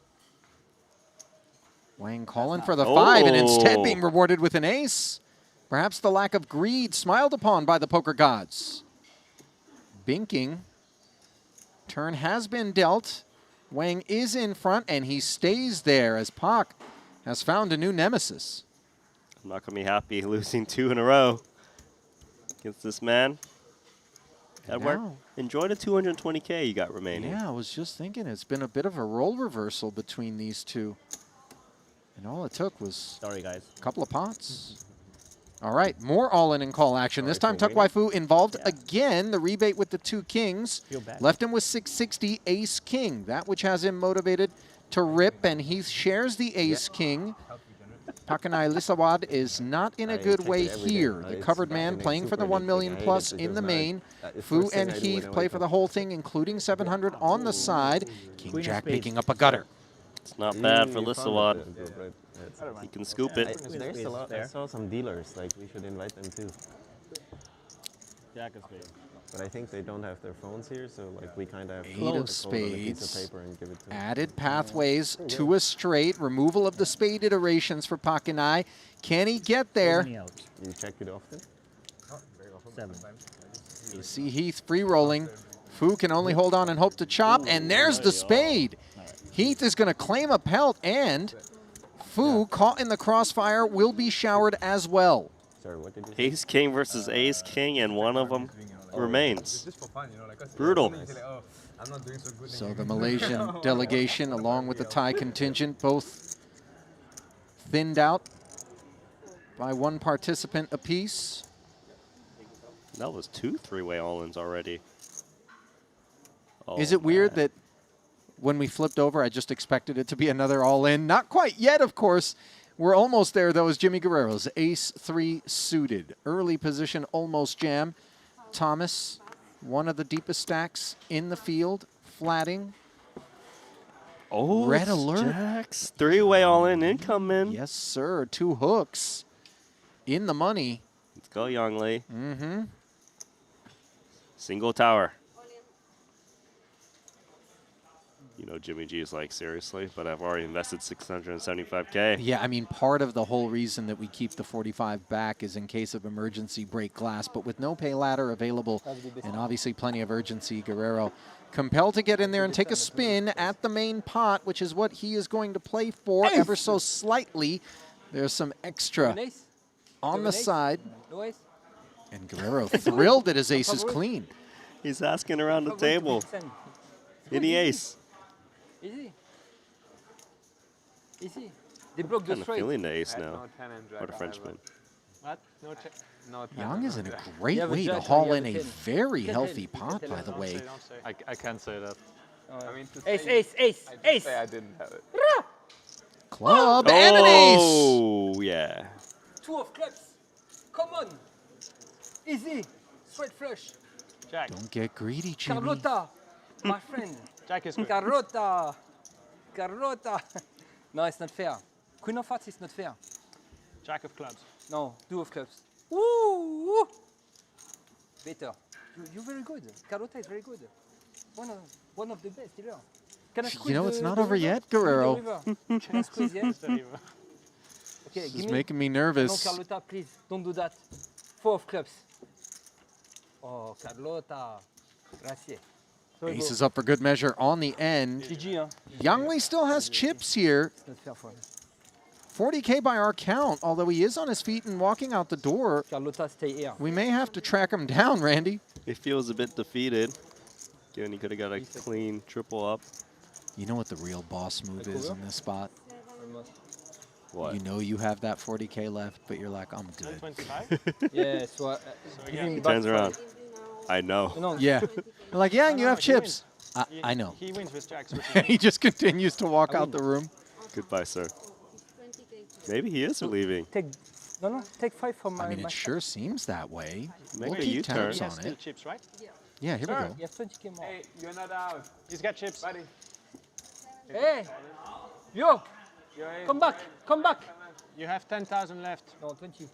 Wang calling for the 5 and instead being rewarded with an ace. Perhaps the lack of greed smiled upon by the poker gods. Binking. Turn has been dealt. Wang is in front and he stays there as Pak has found a new nemesis. I'm not going to be happy losing 2 in a row against this man. Edward, enjoy the 220K you got remaining. Yeah, I was just thinking it's been a bit of a role reversal between these two. And all it took was a couple of pots. All right, more all-in and call action. This time, Tuck Wai Fu involved again. The rebate with the 2 kings. Left him with 660, ace-king. That which has him motivated to rip, and he shares the ace-king. Pakanai Lisawad is not in a good way here. The covered man playing for the 1 million plus in the main. Fu and Heath play for the whole thing, including 700 on the side. King Jack picking up a gutter. It's not bad for Lisawad. He can scoop it. There's a lot. I saw some dealers, like we should invite them too. Jack of spades. But I think they don't have their phones here, so like we kind of have 8 of to hold on a piece spades. of paper and give it to them. Added pathways to a straight. Removal of the spade iterations for Pakanai. Can he get there? You check it often? 7. You see Heath free rolling. Fu can only hold on and hope to chop, and there's the spade. Heath is going to claim a pelt, and Fu, caught in the crossfire, will be showered as well. Sorry, what did you Ace-King versus Ace-King, and one of them remains. Brutal. So the Malaysian delegation, along with the Thai contingent, both thinned out by 1 participant apiece. That was 2 3-way all-ins already. Oh, Is it weird that when we flipped over, I just expected it to be another all-in? Not quite yet, of course. We're almost there, though, as Jimmy Guerrero's ace-3 suited. Early position, almost jam. Thomas, one of the deepest stacks in the field, flatting. Oh, red alert. Jacks. 3-way all-in incoming. Yes, sir. 2 hooks in the money. Let's go, Young Lee. Mm-hmm. Single tower. You know Jimmy G is like, seriously? But I've already invested 675K. Yeah, I mean, part of the whole reason that we keep the 45 back is in case of emergency break glass. But with no pay ladder available and obviously plenty of urgency, Guerrero compelled to get in there and take a spin at the main pot, which is what he is going to play for ever so slightly. There's some extra on the side. And Guerrero thrilled that his ace is clean. He's asking around the table. Any ace. Easy. Easy. They block the I'm straight. feeling the ace I had now. no 10 and jack, What a I Frenchman. What? No check. No 10. Yang is in a jack. great have a way to jack, haul you in have a a 10. very You can healthy tell, pot, you by can the tell. way. Don't say. I can't say that. I mean, to Ace, say, ace, ace, I just ace. say I didn't have it. Club and an ace. Oh, yeah. 2 of clubs. Come on. Easy. Straight flush. Jack. Don't get greedy, Jimmy. Carlota, my friend. Jack is good. Carlota. Carlota. No, it's not fair. Queen of hearts is not fair. Jack of clubs. No, 2 of clubs. Woo! Better. You're very good. Carlota is very good. One of the best dealer. Can I squeeze You know, it's the- not the over river? yet, Give me the Guerrero. river. Can I squeeze, yeah? Okay, This give is me. making me No, nervous. Carlota, please, don't do that. 4 of clubs. Oh, Carlota. Gracias. So Ace is up for good measure on the end. GG, huh? Yang Li still has chips here. It's not fair for him. 40K by our count, although he is on his feet and walking out the door. Carlota, stay here. We may have to track him down, Randy. He feels a bit defeated. Given he could have got a clean triple up. You know what the real boss move is in this spot? What? You know you have that 40K left, but you're like, I'm good. 25? Yeah, so give him He back turns around. I know. No. Yeah. You're like, yeah, you have he chips. wins. I know. He wins with jacks. He just continues to walk out the room. Goodbye, sir. Maybe he is leaving. Take, no, take 5 from my. I mean, my it sure seems that way. Make We'll a keep U-turn. tabs He has on still it. chips, right? Yeah, here we go. You have 20K more. Hey, you're not out. He's got chips. Buddy. Hey! Yo! Come back! Come back! You have 10,000 left. No, 20.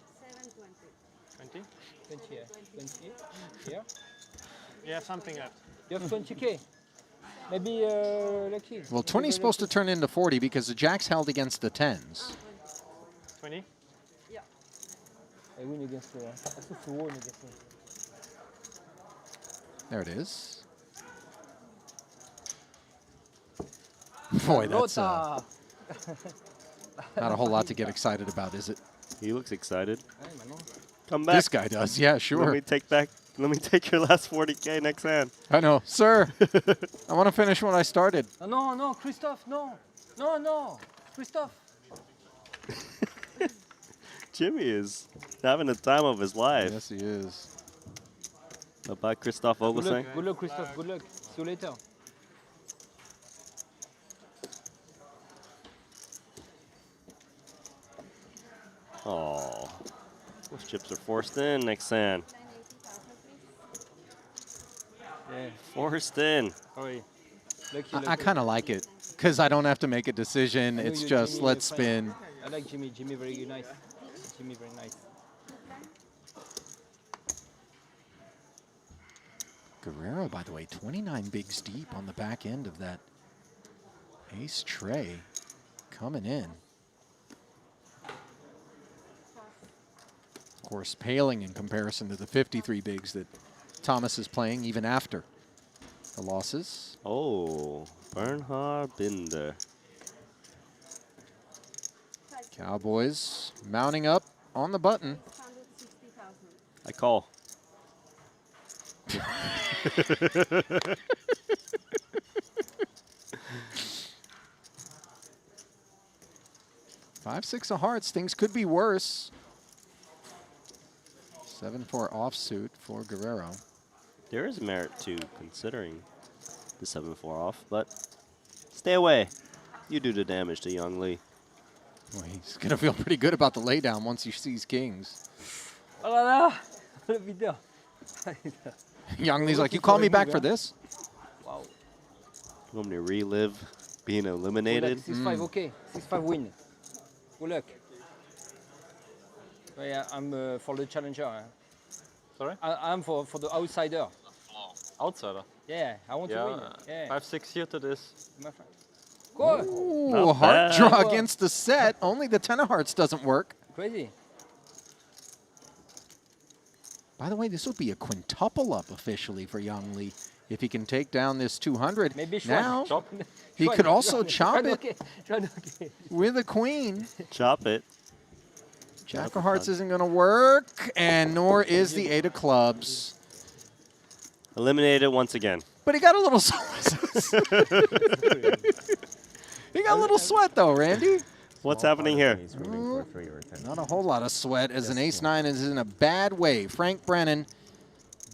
20? 20, yeah. 20. Yeah. You have something left. You have 20K. Maybe lucky. Well, 20 is supposed to turn into 40 because the jack's held against the 10s. 20? Yeah. I win against I took to win against him. There it is. Boy, that's not a whole lot to get excited about, is it? He looks excited. Hey, Manon. Come back. This guy does, yeah, sure. Let me take your last 40K next hand. I know. Sir, I want to finish what I started. No, no, Christophe, no. No, no. Christophe. Jimmy is having the time of his life. Yes, he is. Bye, Christophe Vogelsang. Good luck, Christophe. Good luck. See you later. Oh, those chips are forced in next hand. Yeah. Forced in. Sorry. I kind of like it because I don't have to make a decision. It's just Jimmy, let's spin. I like Jimmy. Jimmy very nice. Jimmy very nice. Guerrero, by the way, 29 bigs deep on the back end of that ace tray coming in. Of course, paling in comparison to the 53 bigs that Thomas is playing even after the losses. Oh, Bernhard Binder. Cowboys mounting up on the button. I call. 5-6 of hearts, things could be worse. 7-4 offsuit for Guerrero. There is merit to considering the 7-4 off, but stay away. You do the damage to Young Lee. Well, he's going to feel pretty good about the laydown once he sees kings. Oh là là, le videur. Young Lee's like, you call me back for this? Wow. You want me to relive being eliminated? 6-5, okay. 6-5 win. Good luck. Yeah, I'm for the challenger. Sorry? I'm for the outsider. Outsider? Yeah, I want to win. Yeah. 5-6 here to this. My friend. Good. Ooh, heart draw against the set. Only the 10 of hearts doesn't work. Crazy. By the way, this will be a quintuple up officially for Yang Lee. If he can take down this 200, Maybe now chop. he could also chop it Okay. with a queen. Chop it. Jack of hearts isn't going to work, and nor is the 8 of clubs. Eliminated once again. But he got a little He got a little sweat though, Randy. What's happening here? Not a whole lot of sweat as an ace-9 is in a bad way. Frank Brennan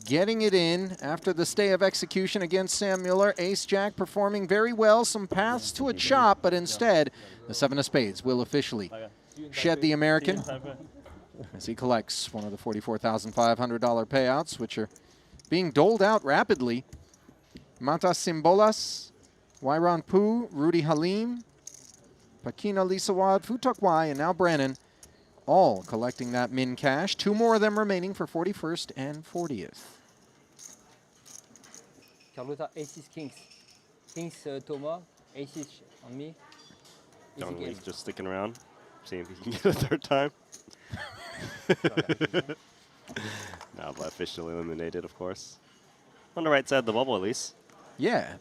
getting it in after the stay of execution against Sam Mueller. Ace-Jack performing very well. Some paths to a chop, but instead, the 7 of spades will officially shed the American as he collects one of the $44,500 payouts, which are being doled out rapidly. Matas Simbolas, Wairan Pu, Rudy Halim, Pakina Lisawad, Futuk Wai, and now Brennan, all collecting that min cash. 2 more of them remaining for 41st and 40th. Carlota, aces, kings. Kings, Thomas, aces on me. He's just sticking around, seeing if he can get a 3rd time. Now, but officially eliminated, of course. On the right side of the bubble, at least. Yeah.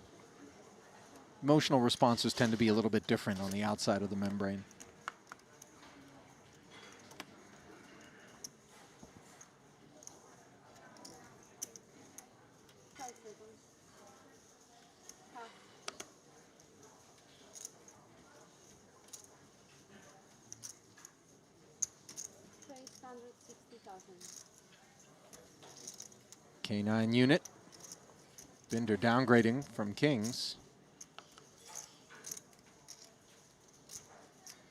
Emotional responses tend to be a little bit different on the outside of the membrane. K9 unit. Binder downgrading from kings.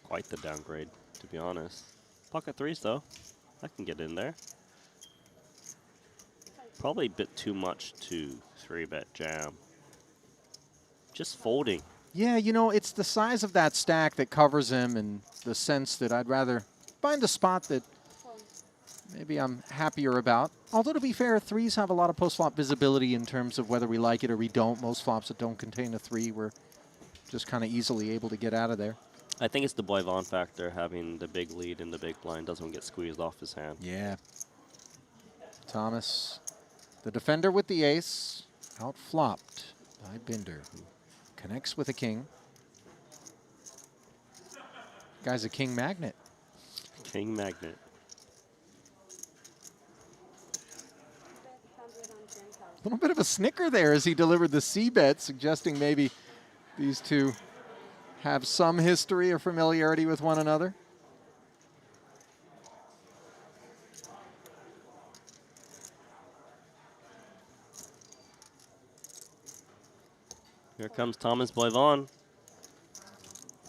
Quite the downgrade, to be honest. Pocket 3s, though. I can get in there. Probably a bit too much to 3-bet jam. Just folding. Yeah, you know, it's the size of that stack that covers him and the sense that I'd rather find a spot that maybe I'm happier about. Although, to be fair, 3s have a lot of post-flop visibility in terms of whether we like it or we don't. Most flops that don't contain a 3, we're just kind of easily able to get out of there. I think it's the Boy Vaughn factor, having the big lead in the big blind doesn't get squeezed off his hand. Yeah. Thomas, the defender with the ace, outflopped by Binder, who connects with a king. Guy's a king magnet. King magnet. A little bit of a snicker there as he delivered the C-bet, suggesting maybe these two have some history or familiarity with one another. Here comes Thomas Boyvon.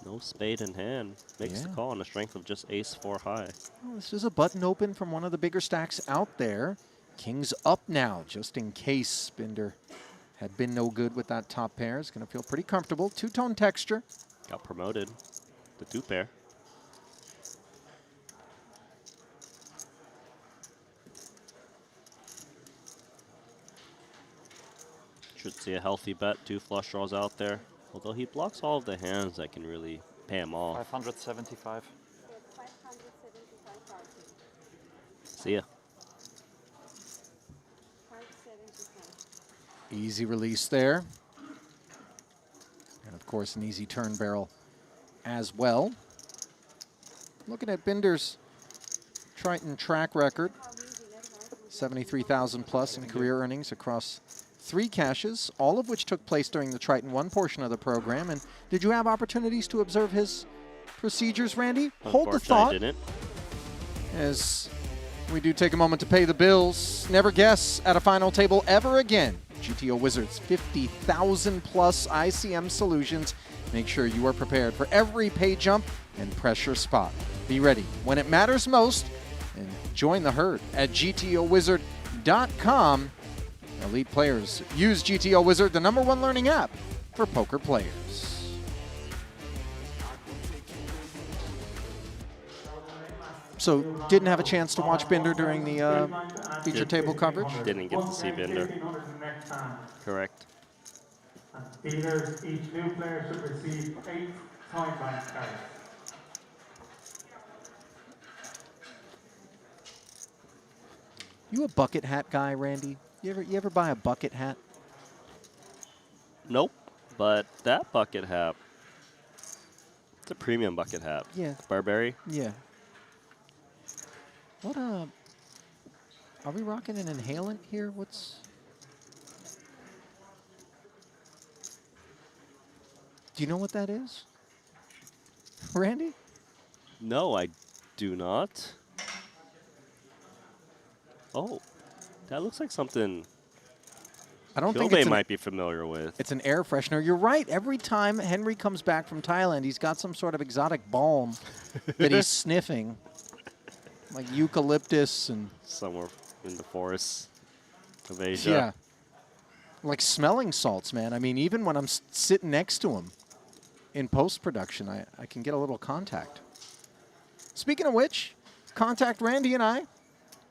No spade in hand. Makes the call on the strength of just ace-4 high. Well, this is a button open from one of the bigger stacks out there. King's up now, just in case Binder had been no good with that top pair. It's going to feel pretty comfortable. Two-tone texture. Got promoted. The 2-pair. Should see a healthy bet. 2 flush draws out there. Although he blocks all of the hands that can really pay him off. 575. See ya. Easy release there. And of course, an easy turn barrel as well. Looking at Binder's Triton track record, 73,000 plus in career earnings across 3 caches, all of which took place during the Triton 1 portion of the program. And did you have opportunities to observe his procedures, Randy? Hold the thought. I didn't. As we do take a moment to pay the bills. Never guess at a final table ever again. GTO Wizards, 50,000 plus ICM solutions. Make sure you are prepared for every pay jump and pressure spot. Be ready when it matters most and join the herd at GTOWizard.com. Elite players use GTO Wizard, the #1 learning app for poker players. So, didn't have a chance to watch Binder during the feature table coverage? Didn't get to see Binder. Correct. Dealers, each new player should receive 8 time bank cards. You a bucket hat guy, Randy? You ever buy a bucket hat? Nope, but that bucket hat, it's a premium bucket hat. Yeah. Burberry. Yeah. What are we rocking an inhalant here? What's... Do you know what that is? Randy? No, I do not. Oh, that looks like something I don't think Kilbei it's might be familiar with. It's an air freshener. You're right. Every time Henry comes back from Thailand, he's got some sort of exotic balm that he's sniffing, like eucalyptus and somewhere in the forests of Asia. Yeah, like smelling salts, man. I mean, even when I'm sitting next to him in post-production, I can get a little contact. Speaking of which, contact Randy and I,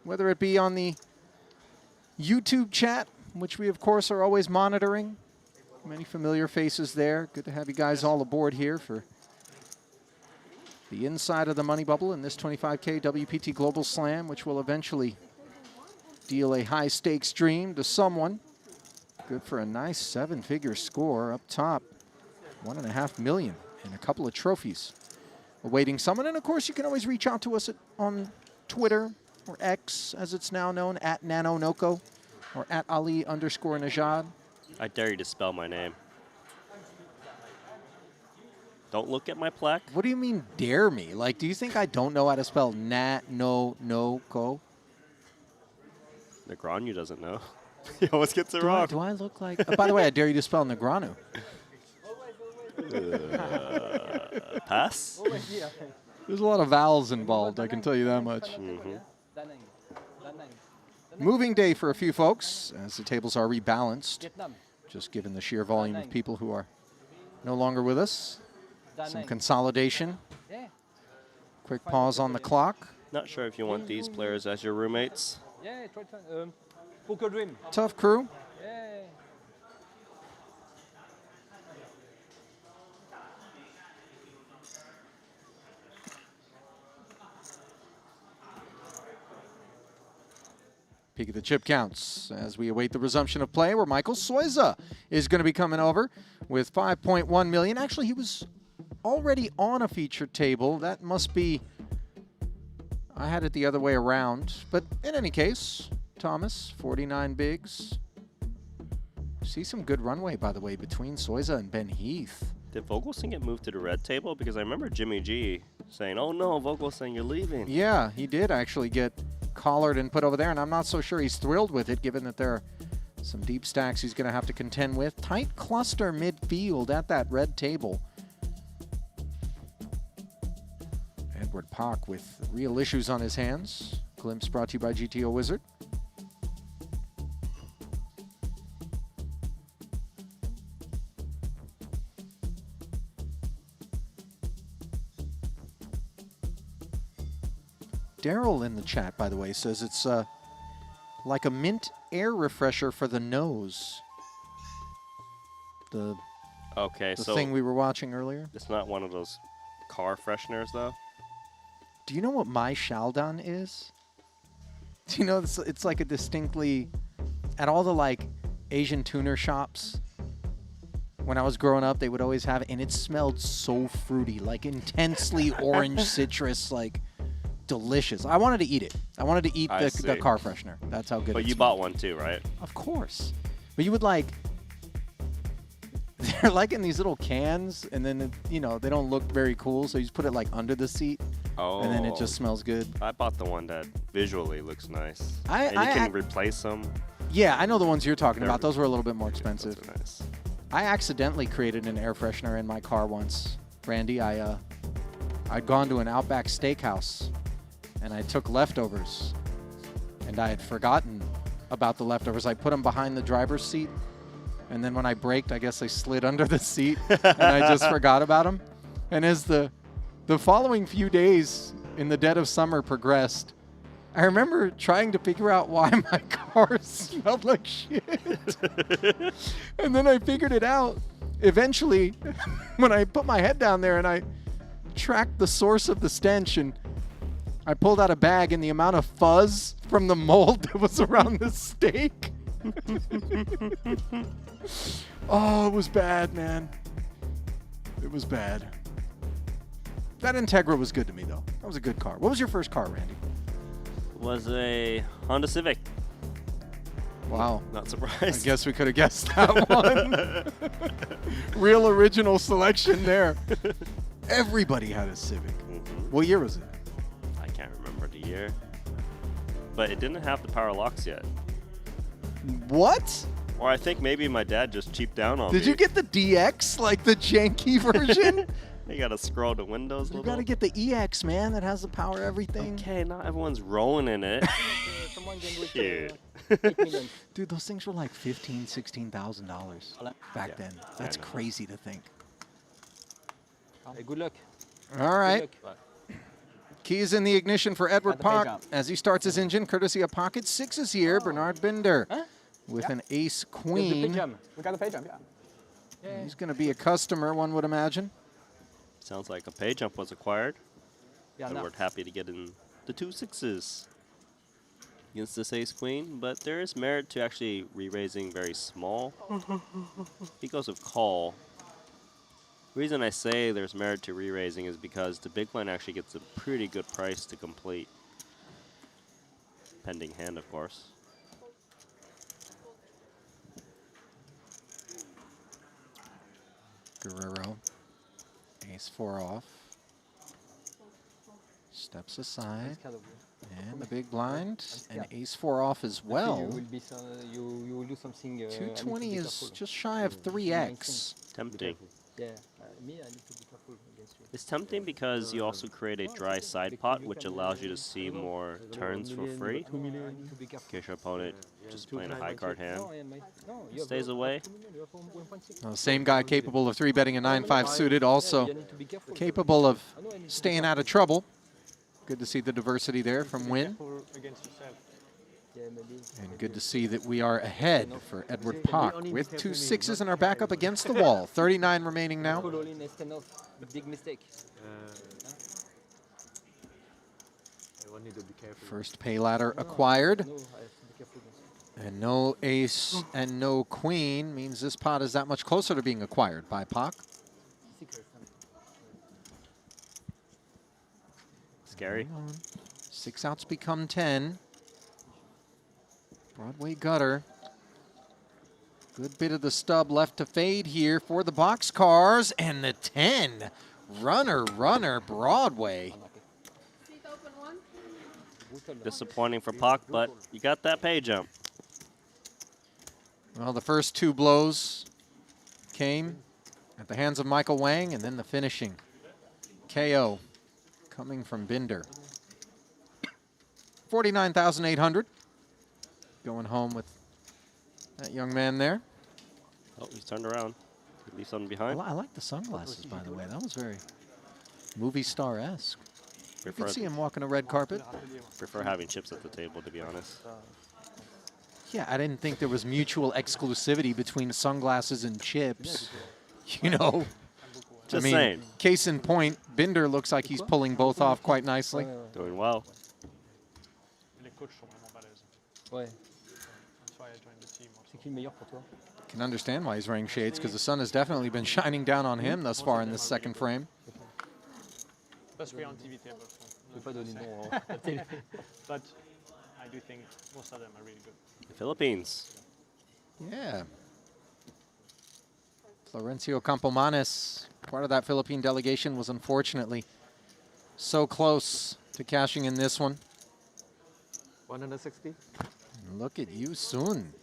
whether it be on the YouTube chat, which we, of course, are always monitoring. Many familiar faces there. Good to have you guys all aboard here for the inside of the money bubble in this 25K WPT Global Slam, which will eventually deal a high-stakes dream to someone. Good for a nice 7-figure score up top. $1.5 million and a couple of trophies awaiting someone. And, of course, you can always reach out to us on Twitter, or X, as it's now known, at NanoNoko, or at Ali_Najad. I dare you to spell my name. Don't look at my plaque. What do you mean, dare me? Like, do you think I don't know how to spell Nano-No-Ko? Negreanu doesn't know. He always gets it wrong. Do I look like... by the way, I dare you to spell Negreanu. Pass? There's a lot of vowels involved, I can tell you that much. Moving day for a few folks as the tables are rebalanced, just given the sheer volume of people who are no longer with us. Some consolidation. Quick pause on the clock. Not sure if you want these players as your roommates. Yeah, Triton. Poker Dream. Tough crew. Yeah. Peek at the chip counts as we await the resumption of play, where Michael Soiza is going to be coming over with 5.1 million. Actually, he was already on a featured table. That must be... I had it the other way around. But in any case, Thomas, 49 bigs. See some good runway, by the way, between Soiza and Ben Heath. Did Vogelson get moved to the red table? Because I remember Jimmy G saying, oh no, Vogelson, you're leaving. Yeah, he did actually get collared and put over there, and I'm not so sure he's thrilled with it, given that there are some deep stacks he's going to have to contend with. Tight cluster midfield at that red table. Edward Pock with real issues on his hands. Glimpse brought to you by GTO Wizard. Daryl in the chat, by the way, says it's like a mint air refresher for the nose. The thing we were watching earlier. It's not one of those car fresheners, though. Do you know what my Shaldan is? Do you know it's like a distinctly at all the like Asian tuner shops. When I was growing up, they would always have it, and it smelled so fruity, like intensely orange citrus, like. Delicious. I wanted to eat it. I wanted to eat the car freshener. That's how good it But you smelled. bought one too, right? Of course. But you would like, they're like in these little cans, and then, you know, they don't look very cool, so you just put it like under the seat, and then it just smells good. I bought the one that visually looks nice. And you can replace them. Yeah, I know the ones you're talking about. Those were a little bit more expensive. Those are nice. I accidentally created an air freshener in my car once, Randy. I'd gone to an Outback Steakhouse, and I took leftovers, and I had forgotten about the leftovers. I put them behind the driver's seat, and then when I braked, I guess they slid under the seat, and I just forgot about them. And as the following few days in the dead of summer progressed, I remember trying to figure out why my car smelled like shit. And then I figured it out eventually when I put my head down there and I tracked the source of the stench, and I pulled out a bag, and the amount of fuzz from the mold that was around the steak. Oh, it was bad, man. It was bad. That Integra was good to me, though. That was a good car. What was your first car, Randy? It was a Honda Civic. Wow. Not surprised. I guess we could have guessed that one. Real original selection there. Everybody had a Civic. What year was it? I can't remember the year. But it didn't have the power locks yet. What? Or I think maybe my dad just cheaped down on me. Did you get the DX, like the janky version? You gotta scroll the windows a You little. gotta get the EX, man. That has the power everything. Okay, not everyone's rolling in it. Shit. Dude, those things were like $15,000, $16,000 back then. That's crazy to think. Hey, good luck. All right. Keys in the ignition for Edward Pock as he starts his engine, courtesy of Pocket Sixes here. Bernard Binder with an ace queen. We got the pay jump, yeah. He's going to be a customer, one would imagine. Sounds like a pay jump was acquired. Yeah, and we're happy to get in the 2 6s against this ace queen, but there is merit to actually re-raising very small. He goes with call. The reason I say there's merit to re-raising is because the big blind actually gets a pretty good price to complete. Pending hand, of course. Guerrero, ace 4 off. Steps aside. And the big blind, and ace 4 off as well. You will do something. 220 is just shy of 3x. Tempting. Yeah, me, I need to be careful against you. It's tempting because you also create a dry side pot, which allows you to see more turns for free. In case your opponent just playing a high card hand stays away. Well, same guy capable of 3-betting a 9-5 suited, also capable of staying out of trouble. Good to see the diversity there from Win. And good to see that we are ahead for Edward Pock with 2 6s in our backup against the wall. 39 remaining now. Big mistake. First pay ladder acquired. And no ace and no queen means this pot is that much closer to being acquired by Pock. Scary. 6 outs become 10. Broadway gutter. Good bit of the stub left to fade here for the boxcars. And the 10. Runner, runner, Broadway. Disappointing for Pock, but you got that pay jump. Well, the first 2 blows came at the hands of Michael Wang, and then the finishing KO coming from Binder. 49,800. Going home with that young man there. Oh, he's turned around. Leave something behind. I like the sunglasses, by the way. That was very movie star-esque. You can see him walking a red carpet. Prefer having chips at the table, to be honest. Yeah, I didn't think there was mutual exclusivity between sunglasses and chips. You know, Just saying. Case in point, Binder looks like he's pulling both off quite nicely. Doing well. Can understand why he's wearing shades, because the sun has definitely been shining down on him thus far in this second frame. But I do think most of them are really good. The Philippines. Yeah. Florencio Campomanes, part of that Philippine delegation, was unfortunately so close to cashing in this one. 160. Look at you soon.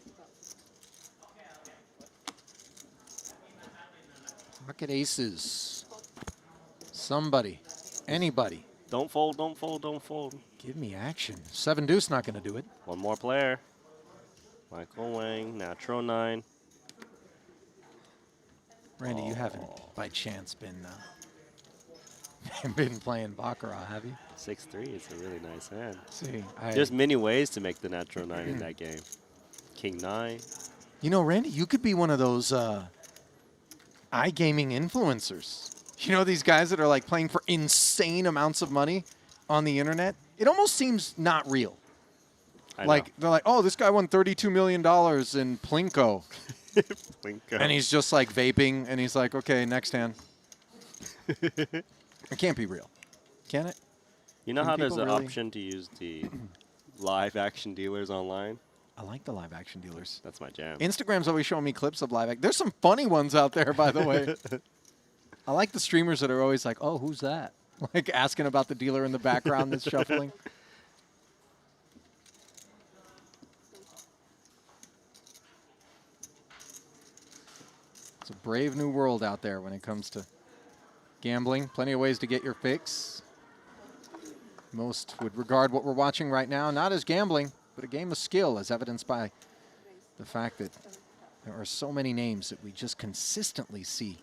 Pocket aces. Somebody. Anybody. Don't fold, don't fold, don't fold. Give me action. 7 deuce not going to do it. One more player. Michael Wang, natural 9. Randy, you haven't by chance been playing Baccarat, have you? 6-3 is a really nice hand. See, there's many ways to make the natural 9 in that game. King 9. You know, Randy, you could be one of those iGaming influencers. You know, these guys that are like playing for insane amounts of money on the internet? It almost seems not real. Like, they're like, oh, this guy won $32 million in Plinko. Plinko. And he's just like vaping, and he's like, okay, next hand. It can't be real. Can it? You know Can how there's people an really- option to use the live action dealers online? I like the live action dealers. That's my jam. Instagram's always showing me clips of live action. There's some funny ones out there, by the way. I like the streamers that are always like, oh, who's that? Like asking about the dealer in the background that's shuffling. It's a brave new world out there when it comes to gambling. Plenty of ways to get your fix. Most would regard what we're watching right now not as gambling, but a game of skill, as evidenced by the fact that there are so many names that we just consistently see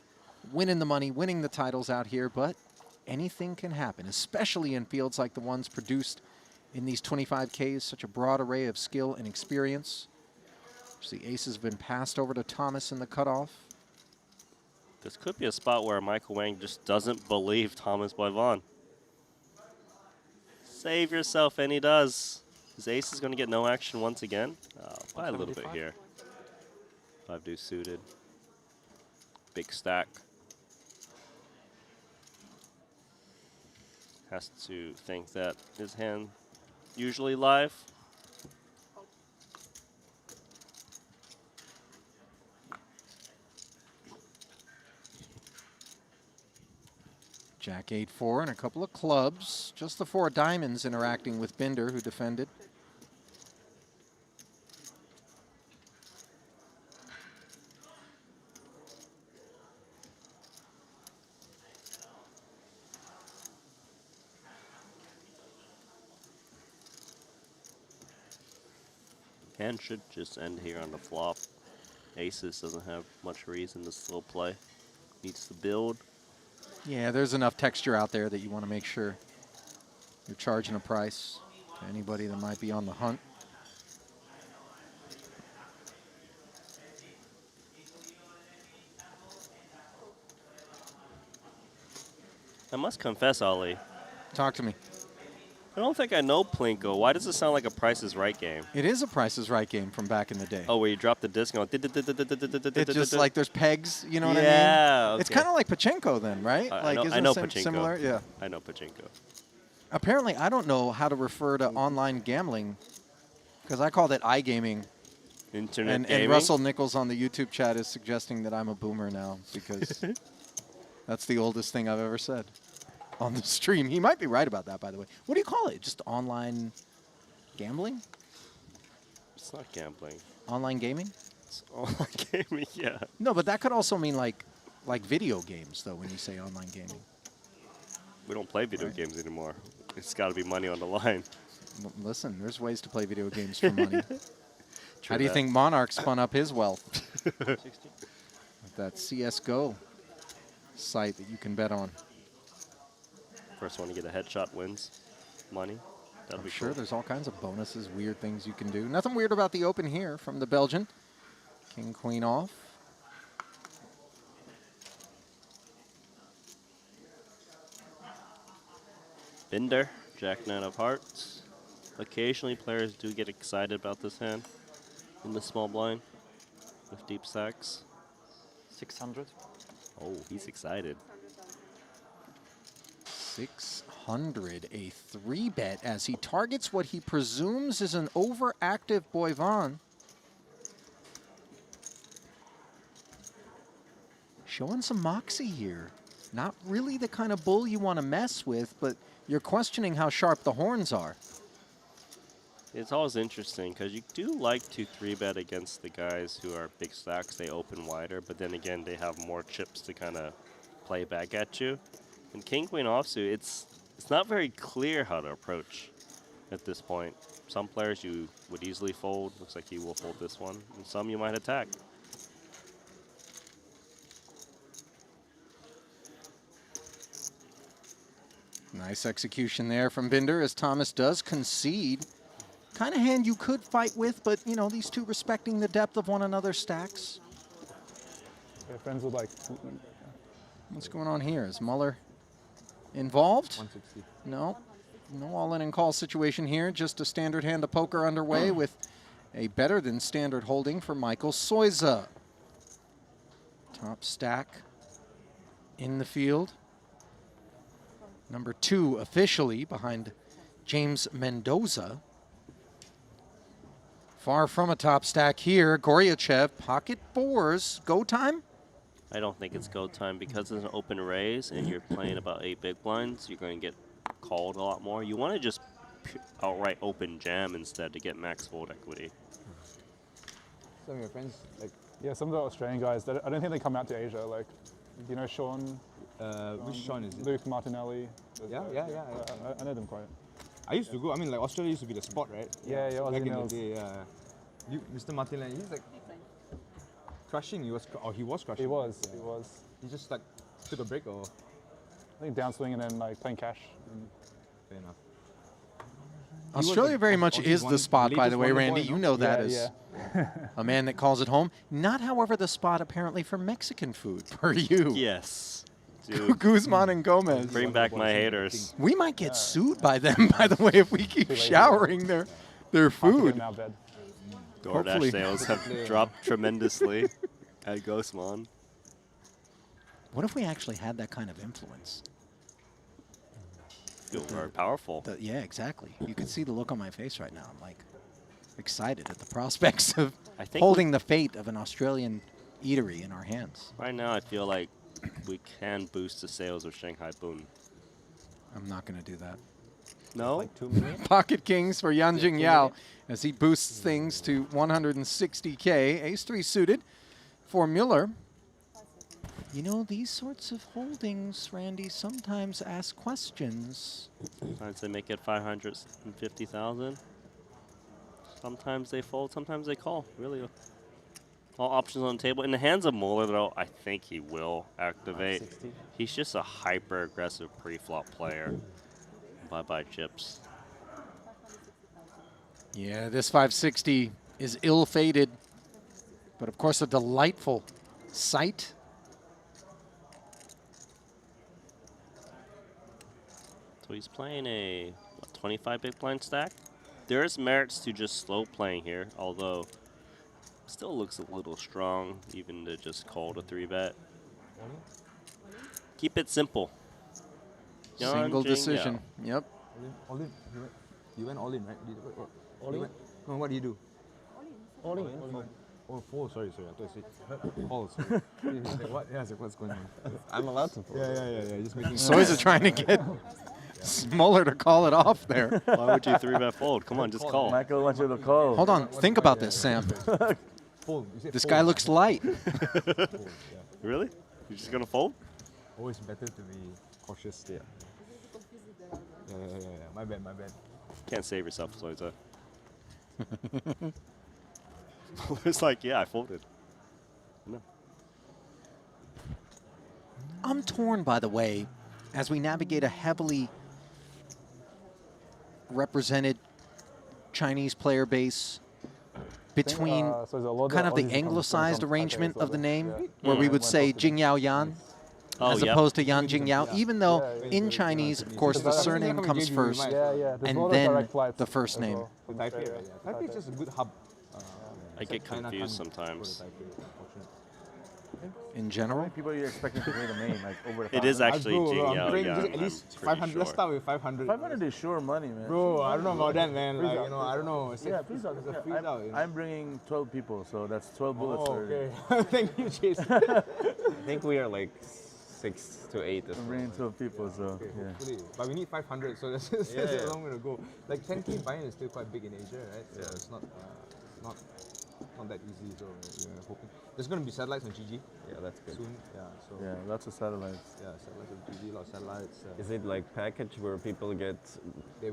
winning the money, winning the titles out here, but anything can happen, especially in fields like the ones produced in these 25Ks, such a broad array of skill and experience. The aces have been passed over to Thomas in the cutoff. This could be a spot where Michael Wang just doesn't believe Thomas Boivin. Save yourself, and he does. His ace is going to get no action once again. By a little bit here. 5 deuce suited. Big stack. Has to think that his hand usually live. Jack 8-4 and a couple of clubs. Just the 4 diamonds interacting with Binder, who defended. Hand should just end here on the flop. Aces doesn't have much reason to still play. Needs to build. Yeah, there's enough texture out there that you want to make sure you're charging a price to anybody that might be on the hunt. I must confess, Ali. Talk to me. I don't think I know Plinko. Why does it sound like a Price is Right game? It is a Price is Right game from back in the day. Oh, where you drop the disc and go... It's just like there's pegs, you know what I mean? Yeah, It's kind of like Pachinko then, right? I Isn't know it Pachinko. similar? Yeah. I know Pachinko. Apparently, I don't know how to refer to online gambling because I called it iGaming. Internet and Russell Nichols on the YouTube chat is suggesting that I'm a boomer now because that's the oldest thing I've ever said on the stream. He might be right about that, by the way. What do you call it? Just online gambling? It's not gambling. Online gaming? It's online gaming, yeah. No, but that could also mean like video games, though, when you say online gaming. We don't play video games anymore. It's got to be money on the line. Well, listen, there's ways to play video games for money. How do you think Monarch spun up his wealth? With that CSGO site that you can bet on. First one to get a headshot wins money. That'll be sure cool. There's all kinds of bonuses, weird things you can do. Nothing weird about the open here from the Belgian. King, queen off. Binder, Jack 9 of hearts. Occasionally players do get excited about this hand in the small blind with deep stacks. 600. Oh, he's excited. 600, a 3-bet as he targets what he presumes is an overactive Boivin. Showing some moxie here. Not really the kind of bull you want to mess with, but you're questioning how sharp the horns are. It's always interesting because you do like to 3-bet against the guys who are big stacks. They open wider, but then again, they have more chips to kind of play back at you. And King Queen offsuit, it's not very clear how to approach at this point. Some players you would easily fold. Looks like he will fold this one. And some you might attack. Nice execution there from Binder as Thomas does concede. Kind of hand you could fight with, but you know, these two respecting the depth of one another's stacks. Yeah, friends would like. What's going on here? Is Muller involved? 160. No. No all-in and call situation here. Just a standard hand of poker underway with a better than standard holding for Michael Soiza. Top stack in the field. Number 2 officially behind James Mendoza. Far from a top stack here. Goryachev, pocket fours. Go time? I don't think it's go time because it's an open raise and you're playing about 8 big blinds. You're going to get called a lot more. You want to just outright open jam instead to get max fold equity. Some of your friends, like some of the Australian guys, I don't think they come out to Asia. Like, you know, Sean. Which Sean is it? Luke Martinelli. Yeah. I know them quite. I used to go. I mean, like Australia used to be the spot, right? Yeah. Back in the day, yeah. Mr. Martinelli, he's like crushing. He was crushing. He was. He just like took a break, or I think downswing and then like playing cash. Fair enough. Australia very much is the spot, by the way, Randy. You know that as a man that calls it home. Not, however, the spot apparently for Mexican food, per you. Yes. Dude. Guzman and Gomez. Bring back my haters. We might get sued by them, by the way, if we keep showering their food. DoorDash sales have dropped tremendously at Ghostmon. What if we actually had that kind of influence? Feel very powerful. Yeah, exactly. You can see the look on my face right now. I'm like excited at the prospects of holding the fate of an Australian eatery in our hands. Right now, I feel like we can boost the sales of Shanghai Boon. I'm not going to do that. No? Like 2 million? Pocket kings for Yanjing Yao as he boosts things to 160K. Ace-3 suited for Mueller. You know, these sorts of holdings, Randy, sometimes ask questions. Sometimes they make it 550,000. Sometimes they fold, sometimes they call. Really, all options on the table. In the hands of Mueller, though, I think he will activate. He's just a hyper-aggressive pre-flop player. Bye-bye chips. Yeah, this 560 is ill-fated, but of course a delightful sight. So he's playing a 25 big blind stack. There's merits to just slow playing here, although still looks a little strong, even to just call to 3-bet. Keep it simple. Single decision. Yep. All in. You went all in, right? All in? No, what do you do? All in. Oh, fold. Sorry. I thought you said fold. Sorry. What? Yeah, like, what's going on? I'm allowed to fold. Yeah. Just making. Soys are trying to get Mueller to call it off there. Why would you 3-bet fold? Come on, just call. Michael wants you to call. Hold on. Think about this, Sam. Fold. This guy looks light. Really? You're just going to fold? Always better to be cautious. Yeah. My bad. Can't save yourself, Soiza. It's like, yeah, I folded. No. I'm torn, by the way, as we navigate a heavily represented Chinese player base between kind of the anglicized arrangement of the name, where we would say Jingyao Yan, as opposed to Yan Jingyao, even though in Chinese, of course, the surname comes first, and then the first name. Taipei is just a good hub. I get confused sometimes. In general? People you're expecting to read a name, like over the It is actually Jingyao Yan. At least 500. Let's start with 500. 500 is sure money, man. Bro, I don't know about that, man. Like, I don't know. Yeah, please out. I'm bringing 12 people, so that's 12 bullets. Oh, okay. Thank you, Jason. I think we are like 6 to 8. I'm bringing 12 people, so Hopefully. But we need 500, so that's a long way to go. Like 10K buy-in is still quite big in Asia, right? So it's not that easy. So we're hoping. There's going to be satellites on GG. Yeah, that's good. Soon. Yeah. So yeah, lots of satellites. Yeah, satellites on GG, lots of satellites. Is it like package where people get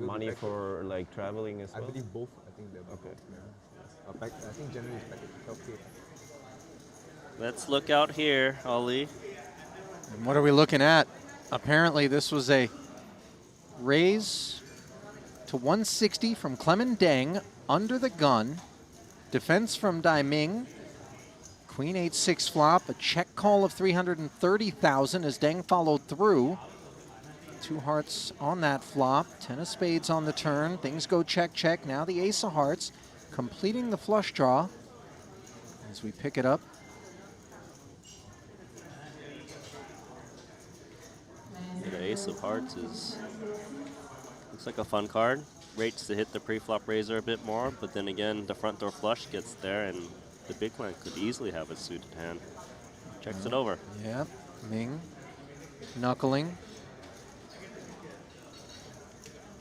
money for like traveling as well? I believe both. I think they're both. Yeah. I think generally it's package 12K. Let's look out here, Ali. And what are we looking at? Apparently this was a raise to 160 from Clement Deng under the gun. Defense from Dai Ming. Queen 8-6 flop, a check call of 330,000 as Deng followed through. 2 hearts on that flop, 10 of spades on the turn. Things go check, check. Now the ace of hearts, completing the flush draw as we pick it up. The ace of hearts looks like a fun card. rates to hit the pre-flop raiser a bit more, but then again, the front door flush gets there, and the big blind could easily have a suited hand. Checks it over. Yeah, Ming knuckling.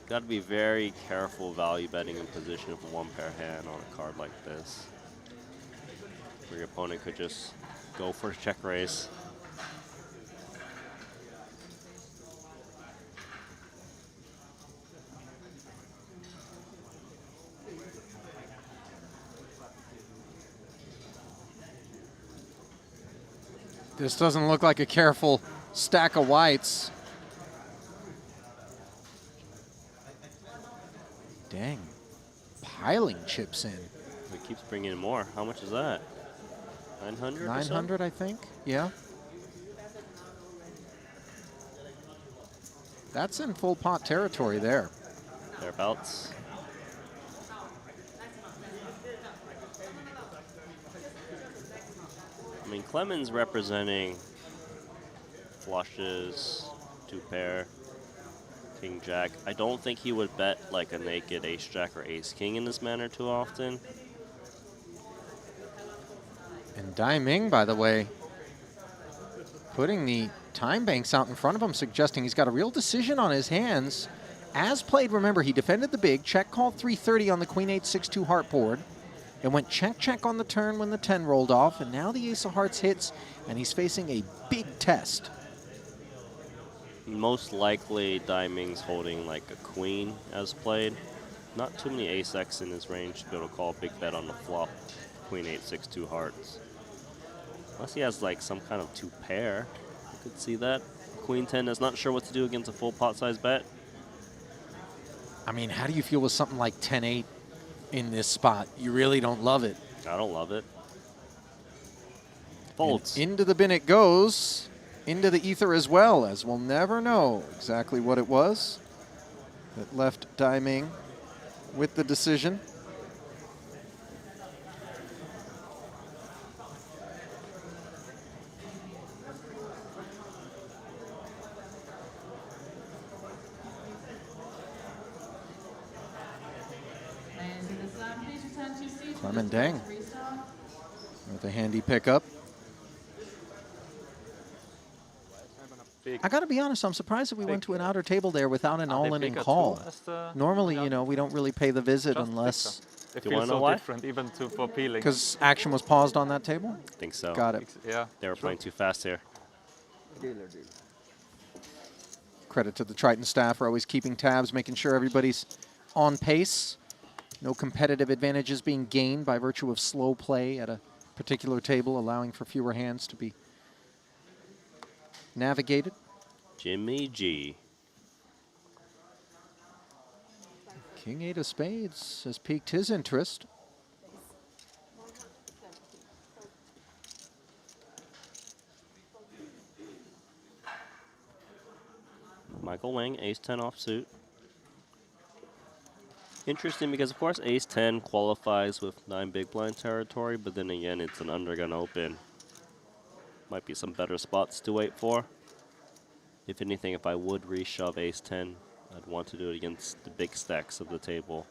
Got to be very careful value betting in position of a one-pair hand on a card like this, where your opponent could just go for a check raise. This doesn't look like a careful stack of whites. Dang, piling chips in. It keeps bringing in more. How much is that? 900? 900, I think. Yeah. That's in full pot territory there. Thereabouts. I mean, Clemens representing flushes, 2-pair, king jack. I don't think he would bet like a naked ace jack or ace king in this manner too often. And Dai Ming, by the way, putting the time banks out in front of him, suggesting he's got a real decision on his hands. As played, remember, he defended the big, check called 330 on the queen 8-6-2 heart board, and went check on the turn when the 10 rolled off, and now the ace of hearts hits, and he's facing a big test. Most likely, Dai Ming's holding like a queen as played. Not too many ace-x in his range to be able to call a big bet on the flop. Queen 8-6-2 hearts. Unless he has like some kind of 2-pair. You could see that. Queen 10 is not sure what to do against a full pot size bet. I mean, how do you feel with something like 10-8 in this spot? You really don't love it. I don't love it. Folds. And into the bin it goes. Into the ether as well, as we'll never know exactly what it was that left Dai Ming with the decision. Clement Dang with a handy pickup. I got to be honest, I'm surprised that we went to an outer table there without an all-in and call. Normally, you know, we don't really pay the visit unless... It feels so different, even for peeling. Because action was paused on that table? I think so. Got it. Yeah. They were playing too fast here. Credit to the Triton staff for always keeping tabs, making sure everybody's on pace. No competitive advantages being gained by virtue of slow play at a particular table, allowing for fewer hands to be navigated. Jimmy G. King 8 of spades has piqued his interest. Michael Wang, ace-10 offsuit. Interesting because, of course, ace-10 qualifies with 9 big blind territory, but then again, it's an undergun open. Might be some better spots to wait for. If anything, if I would reshove ace-10, I'd want to do it against the big stacks of the table.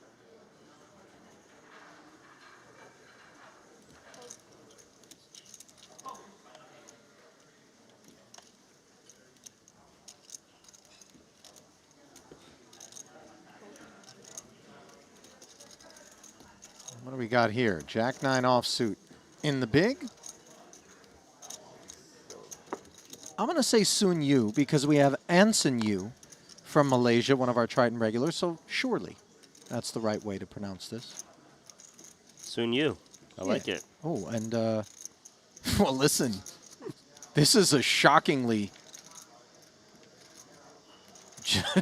What do we got here? Jack 9 offsuit in the big. I'm going to say Sun Yu because we have Anson Yu from Malaysia, one of our Triton regulars, so surely that's the right way to pronounce this. Sun Yu. I like it. Oh, and, well, listen, this is a shockingly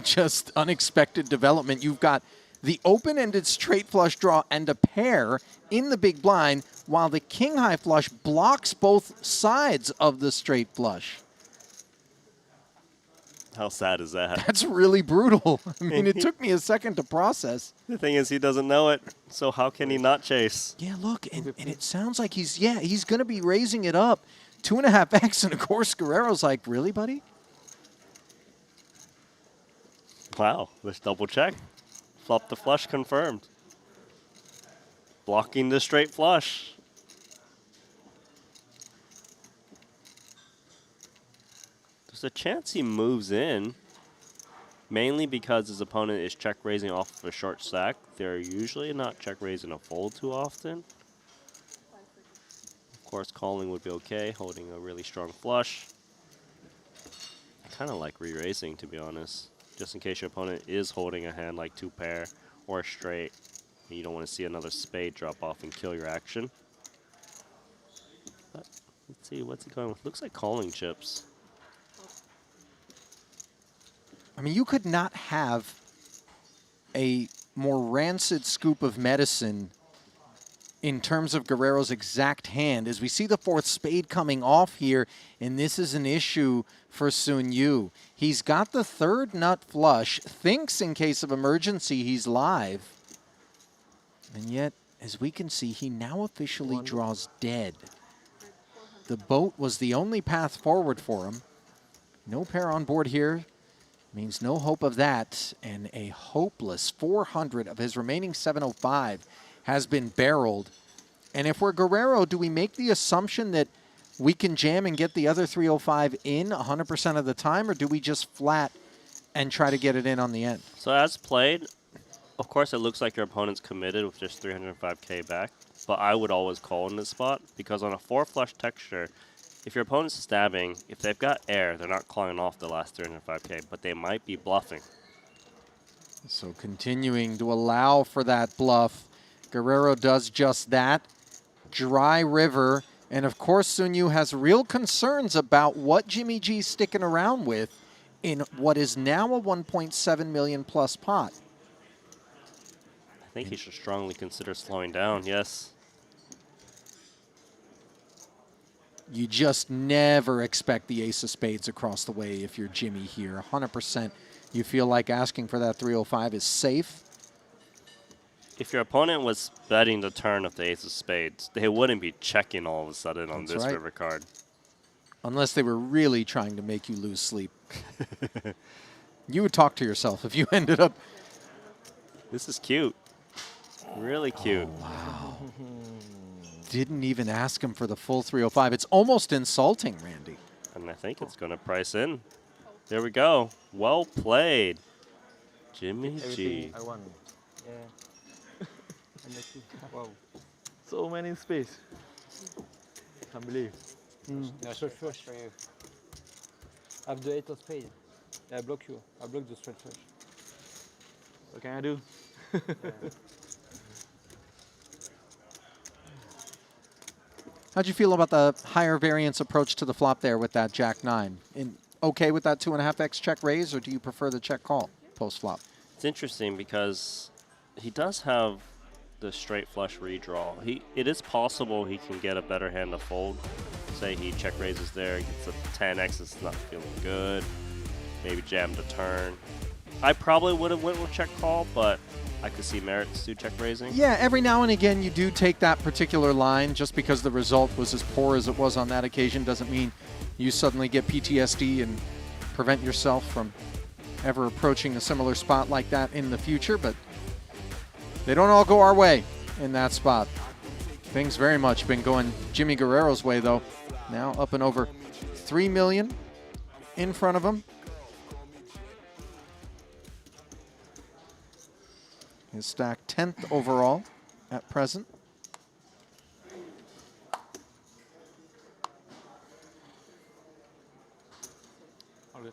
just unexpected development. You've got the open-ended straight flush draw and a pair in the big blind, while the king high flush blocks both sides of the straight flush. How sad is that? That's really brutal. I mean, it took me a second to process. The thing is, he doesn't know it, so how can he not chase? Yeah, look, and it sounds like he's going to be raising it up 2.5x, and of course, Guerrero's like, really, buddy? Wow, let's double check. Flop the flush confirmed. Blocking the straight flush. There's a chance he moves in, mainly because his opponent is check raising off of a short stack. They're usually not check raising a fold too often. Of course, calling would be okay, holding a really strong flush. I kind of like re-raising, to be honest, just in case your opponent is holding a hand like 2-pair or a straight, and you don't want to see another spade drop off and kill your action. But let's see, what's he going with? Looks like calling chips. I mean, you could not have a more rancid scoop of medicine in terms of Guerrero's exact hand, as we see the 4th spade coming off here, and this is an issue for Sun Yu. He's got the 3rd nut flush, thinks in case of emergency he's live, and yet, as we can see, he now officially draws dead. The boat was the only path forward for him. No pair on board here means no hope of that, and a hopeless 400 of his remaining 705 has been barreled. And if we're Guerrero, do we make the assumption that we can jam and get the other 305 in 100% of the time, or do we just flat and try to get it in on the end? So as played, of course it looks like your opponent's committed with just 305k back, but I would always call in this spot, because on a 4 flush texture, if your opponent's stabbing, if they've got air, they're not clawing off the last 305k, but they might be bluffing. So continuing to allow for that bluff. Guerrero does just that. Dry river. And of course, Sun Yu has real concerns about what Jimmy G's sticking around with in what is now a 1.7 million plus pot. I think he should strongly consider slowing down, yes. You just never expect the ace of spades across the way if you're Jimmy here. 100%. You feel like asking for that 305 is safe. If your opponent was betting the turn of the ace of spades, they wouldn't be checking all of a sudden on this river card. Unless they were really trying to make you lose sleep. You would talk to yourself if you ended up... This is cute. Really cute. Oh, wow. Didn't even ask him for the full 305. It's almost insulting, Randy. And I think it's going to price in. There we go. Well played. Jimmy G. I won. Yeah. Wow. So many space. Can't believe. No, straight flush for you. I have the 8 of spades. Yeah, I block you. I block the straight flush. What can I do? Yeah. How'd you feel about the higher variance approach to the flop there with that Jack-9? Okay with that 2.5x check raise, or do you prefer the check call post-flop? It's interesting because he does have the straight flush redraw. It is possible he can get a better hand to fold. Say he check raises there, gets a 10x, it's not feeling good. Maybe jammed a turn. I probably would have went with check call, but I could see merits to check raising. Yeah, every now and again you do take that particular line. Just because the result was as poor as it was on that occasion doesn't mean you suddenly get PTSD and prevent yourself from ever approaching a similar spot like that in the future, but they don't all go our way in that spot. Things very much been going Jimmy Guerrero's way, though. Now up and over 3 million in front of him. His stack 10th overall at present. All good.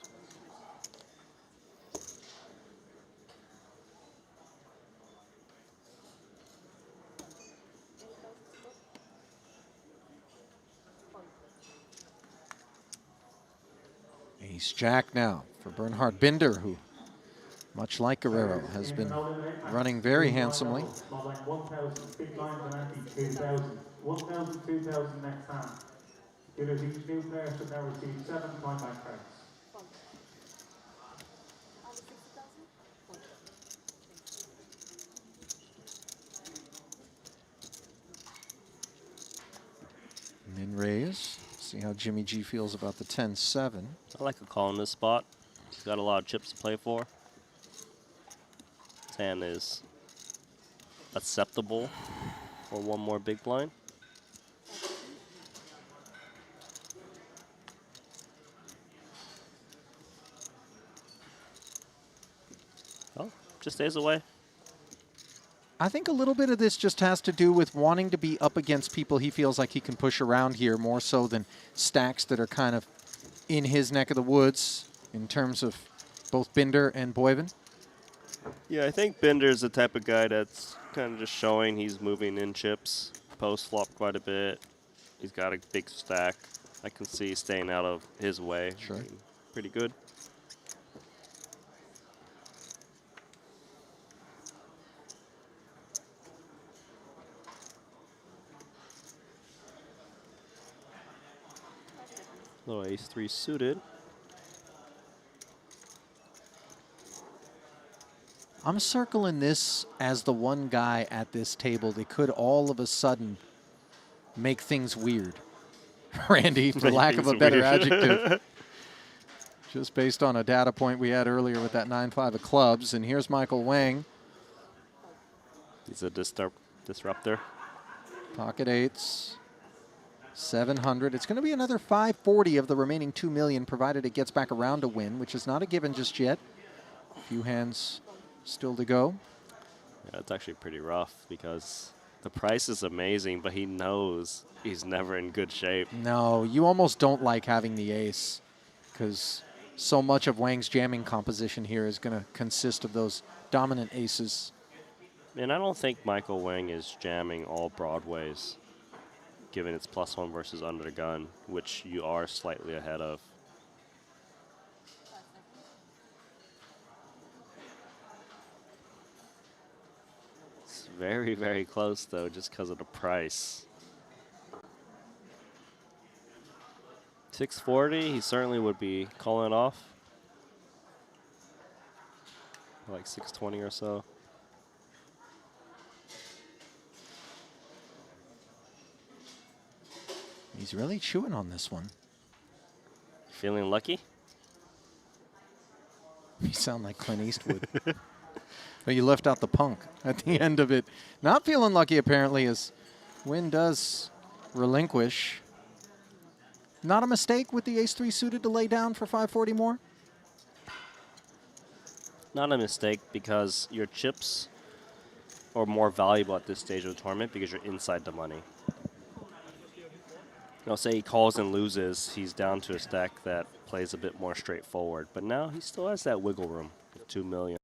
Ace Jack now for Bernhard Binder, who, much like Guerrero, has been running very handsomely. 1,000, big lines on empty, 2,000. 1,000, 2,000 next hand. Bidders, each new player should now receive 7 point bank cards. Min raise. See how Jimmy G feels about the 10-7. I like a call in this spot. He's got a lot of chips to play for. hand is acceptable for one more big blind. Oh, just stays away. I think a little bit of this just has to do with wanting to be up against people he feels like he can push around here more so than stacks that are kind of in his neck of the woods in terms of both Binder and Boyven. Yeah, I think Binder's the type of guy that's kind of just showing he's moving in chips, post flop quite a bit. He's got a big stack. I can see staying out of his way. Sure. I mean, pretty good. Little ace-3 suited. I'm circling this as the one guy at this table that could all of a sudden make things weird. Randy, for lack of a better adjective. Just based on a data point we had earlier with that 9-5 of clubs. And here's Michael Wang. He's a disruptor. Pocket eights. 700. It's going to be another 540 of the remaining 2 million, provided it gets back around to win, which is not a given just yet. A few hands still to go. Yeah, it's actually pretty rough because the price is amazing, but he knows he's never in good shape. No, you almost don't like having the ace because so much of Wang's jamming composition here is going to consist of those dominant aces. And I don't think Michael Wang is jamming all broadways, given it's +1 versus under the gun, which you are slightly ahead of. It's very, very close, though, just because of the price. 640, he certainly would be calling it off. Like 620 or so. He's really chewing on this one. Feeling lucky? You sound like Clint Eastwood. But you left out the punk at the end of it. Not feeling lucky, apparently, as Wynn does relinquish. Not a mistake with the ace-3 suited to lay down for 540 more? Not a mistake because your chips are more valuable at this stage of the tournament because you're inside the money. You know, say he calls and loses, he's down to a stack that plays a bit more straightforward. But now he still has that wiggle room of 2 million.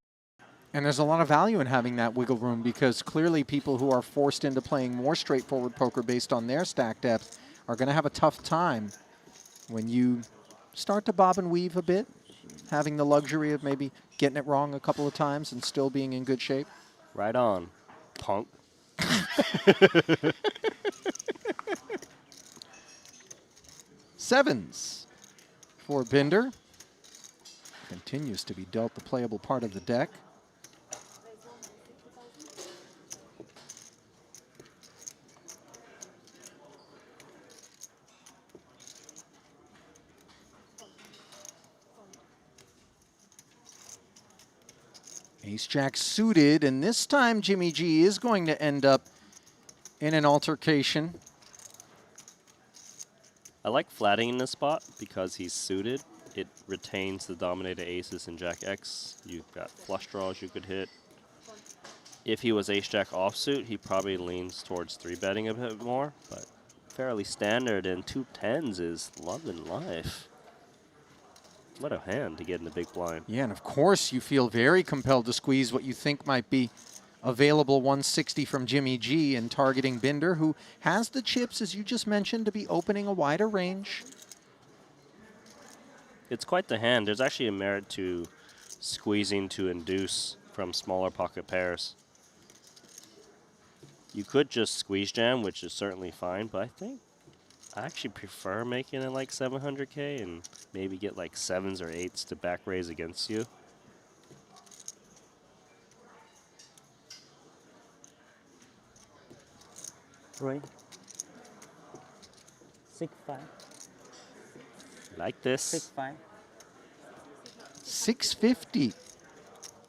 And there's a lot of value in having that wiggle room because clearly people who are forced into playing more straightforward poker based on their stack depth are going to have a tough time when you start to bob and weave a bit, having the luxury of maybe getting it wrong a couple of times and still being in good shape. Right on, punk. Sevens for Binder. Continues to be dealt the playable part of the deck. Ace-Jack suited, and this time Jimmy G is going to end up in an altercation. I like flatting in this spot because he's suited. It retains the dominated aces in Jack X. You've got flush draws you could hit. If he was Ace-Jack offsuit, he probably leans towards 3-betting a bit more, but fairly standard, and 2 10s is love and life. What a hand to get in the big blind. Yeah, and of course you feel very compelled to squeeze what you think might be available 160 from Jimmy G and targeting Binder, who has the chips, as you just mentioned, to be opening a wider range. It's quite the hand. There's actually a merit to squeezing to induce from smaller pocket pairs. You could just squeeze jam, which is certainly fine, but I actually prefer making it like 700K and maybe get like 7s or 8s to back raise against you. Right. 6-5. Like this. 6-5. 650,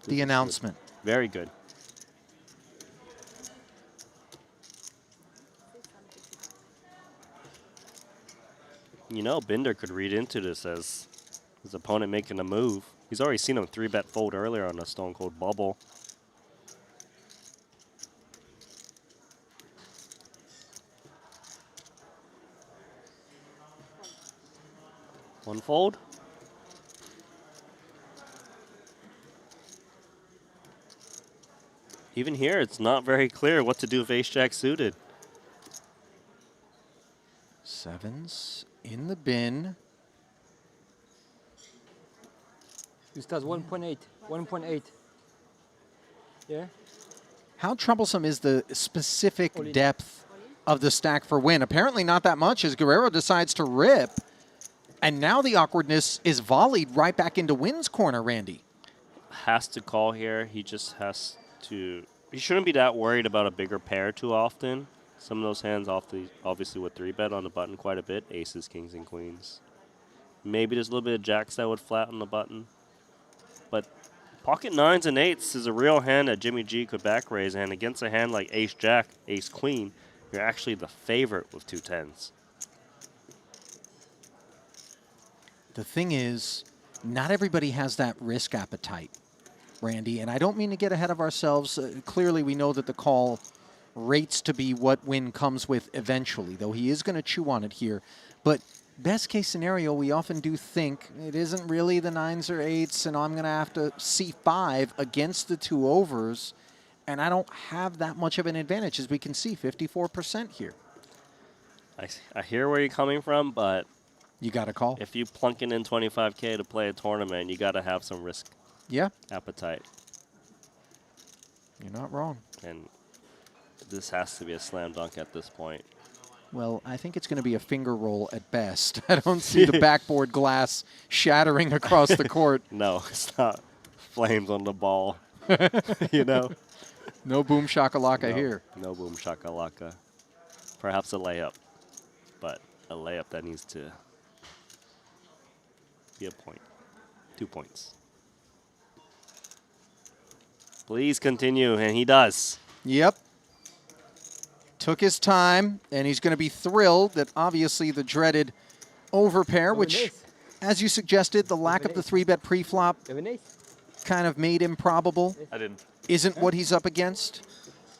the announcement. Very good. you know, Binder could read into this as his opponent making a move. He's already seen him 3-bet fold earlier on a Stone Cold Bubble. One fold. Even here, it's not very clear what to do with ace-jack suited. Sevens in the bin. He does 1.8. 1.8. Yeah. How troublesome is the specific depth of the stack for win? Apparently not that much as Guerrero decides to rip. And now the awkwardness is volleyed right back into Win's corner, Randy. Has to call here. He just has to. He shouldn't be that worried about a bigger pair too often. Some of those hands obviously would 3-bet on the button quite a bit. Aces, kings, and queens. Maybe there's a little bit of jacks that would flatten the button. But pocket 9s and 8s is a real hand that Jimmy G could back raise. And against a hand like ace-jack, ace-queen, you're actually the favorite with 2 10s. The thing is, not everybody has that risk appetite, Randy. And I don't mean to get ahead of ourselves. Clearly, we know that the call rates to be what Win comes with eventually, though he is going to chew on it here. But best case scenario, we often do think it isn't really the 9s or 8s, and I'm going to have to C5 against the 2 overs, and I don't have that much of an advantage, as we can see, 54% here. I hear where you're coming from, but you got to call. If you plunking in 25K to play a tournament, you got to have some risk appetite. You're not wrong. And this has to be a slam dunk at this point. Well, I think it's going to be a finger roll at best. I don't see the backboard glass shattering across the court. No, it's not flames on the ball, you know? No boom shakalaka here. No boom shakalaka. Perhaps a layup, but a layup that needs to be a point. 2 points. Please continue, and he does. Yep. Took his time, and he's going to be thrilled that obviously the dreaded overpair, which, as you suggested, the lack of the 3-bet preflop kind of made improbable. I didn't. Isn't what he's up against.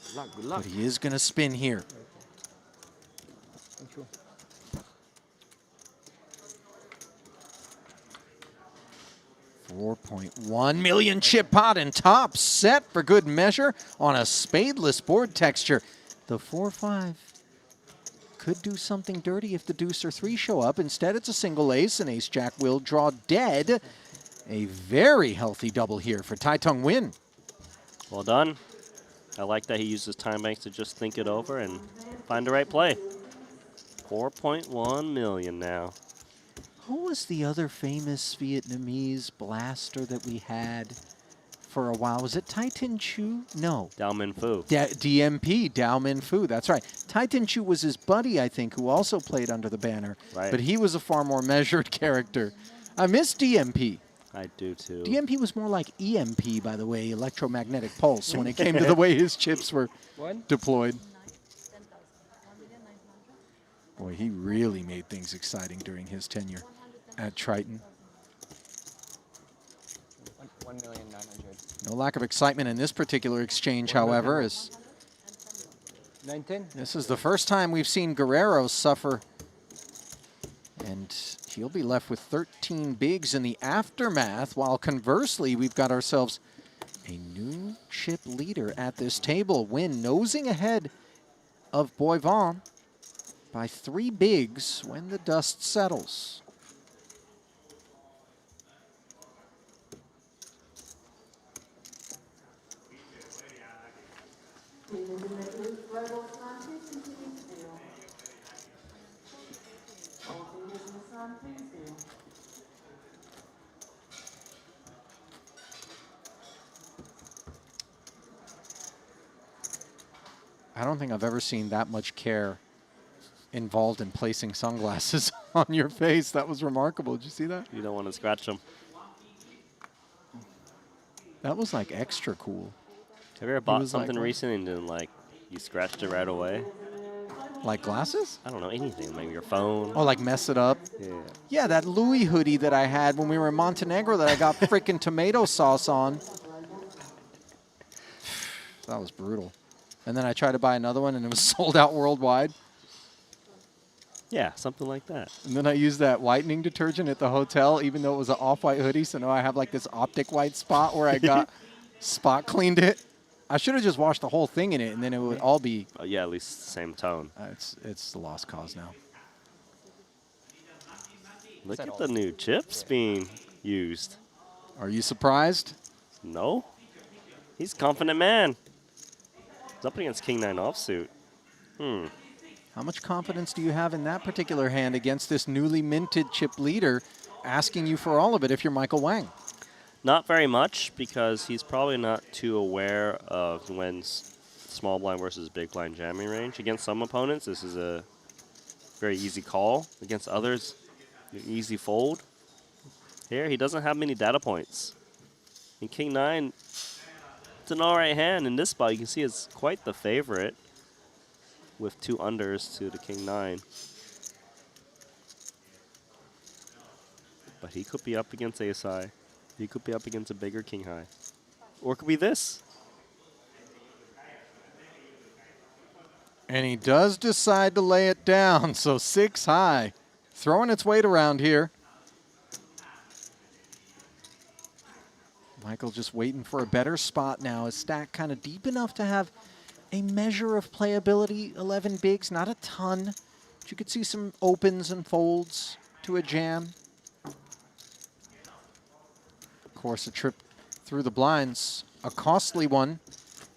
Good luck, good luck. But he is going to spin here. $4.1 million chip pot and top set for good measure on a spadeless board texture. The 4-5 could do something dirty if the deuce or 3 show up. Instead, it's a single ace, and ace-jack will draw dead. A very healthy double here for Triton Win. Well done. I like that he uses time banks to just think it over and find the right play. 4.1 million now. Who was the other famous Vietnamese blaster that we had for a while? Was it Triton Chu? No. Dao Min Fu. DMP, Dao Min Fu, that's right. Triton Chu was his buddy, I think, who also played under the banner. Right. But he was a far more measured character. I miss DMP. I do too. DMP was more like EMP, by the way, electromagnetic pulse, when it came to the way his chips were deployed. Boy, he really made things exciting during his tenure at Triton. 1,900,000. No lack of excitement in this particular exchange, however, as 9-10. this is the first time we've seen Guerrero suffer, and he'll be left with 13 bigs in the aftermath, while conversely, we've got ourselves a new chip leader at this table. Win nosing ahead of Boivin by 3 bigs when the dust settles. I don't think I've ever seen that much care involved in placing sunglasses on your face. That was remarkable. Did you see that? You don't want to scratch them. That was like extra cool. Have you ever bought something recently and then like you scratched it right away? Like glasses? I don't know, anything. Maybe your phone. Oh, like mess it up? Yeah. Yeah, that Louis hoodie that I had when we were in Montenegro that I got freaking tomato sauce on. That was brutal. And then I tried to buy another one, and it was sold out worldwide. Yeah, something like that. And then I used that whitening detergent at the hotel, even though it was an off-white hoodie. So now I have like this optic white spot where I got spot cleaned it. I should have just washed the whole thing in it, and then it would all be. Yeah, at least the same tone. It's the lost cause now. Look at the new chips being used. Are you surprised? No. He's a confident man. He's up against King 9 offsuit. How much confidence do you have in that particular hand against this newly minted chip leader asking you for all of it if you're Michael Wang? Not very much, because he's probably not too aware of when small blind versus big blind jamming range. Against some opponents, this is a very easy call. Against others, an easy fold. Here, he doesn't have many data points. In King 9, it's an alright hand. In this spot, you can see it's quite the favorite with 2 unders to the King 9. But he could be up against ace high. He could be up against a bigger king high. Or it could be this. And he does decide to lay it down, so 6 high. Throwing its weight around here. Michael just waiting for a better spot now. His stack kind of deep enough to have a measure of playability. 11 bigs, not a ton. But you could see some opens and folds to a jam. Of course, a trip through the blinds, a costly one.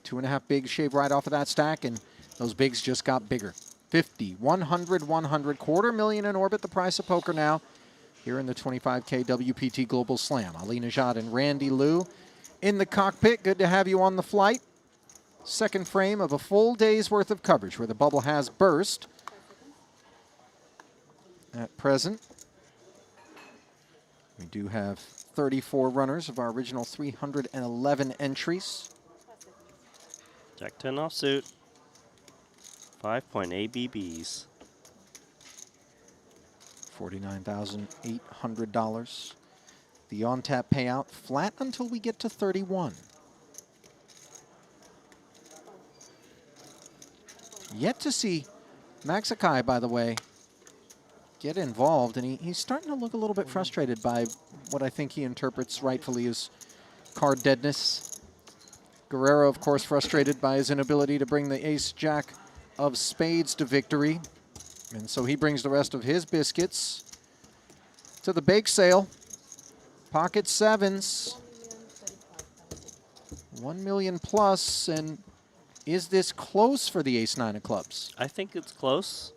2.5 bigs shave right off of that stack, and those bigs just got bigger. 50, 100, 100, $250,000 in orbit, the price of poker now. Here in the 25K WPT Global Slam. Ali Najad and Randy Liu in the cockpit. Good to have you on the flight. Second frame of a full day's worth of coverage where the bubble has burst. At present, we do have 34 runners of our original 311 entries. Jack 10 offsuit. 5.8 BBs. $49,800. The on-tap payout flat until we get to 31. Yet to see Maxakai, by the way, get involved, and he's starting to look a little bit frustrated by what I think he interprets rightfully as card deadness. Guerrero, of course, frustrated by his inability to bring the ace-jack of spades to victory. And so he brings the rest of his biscuits to the bake sale. Pocket sevens. 1 million plus, and is this close for the ace-9 of clubs? I think it's close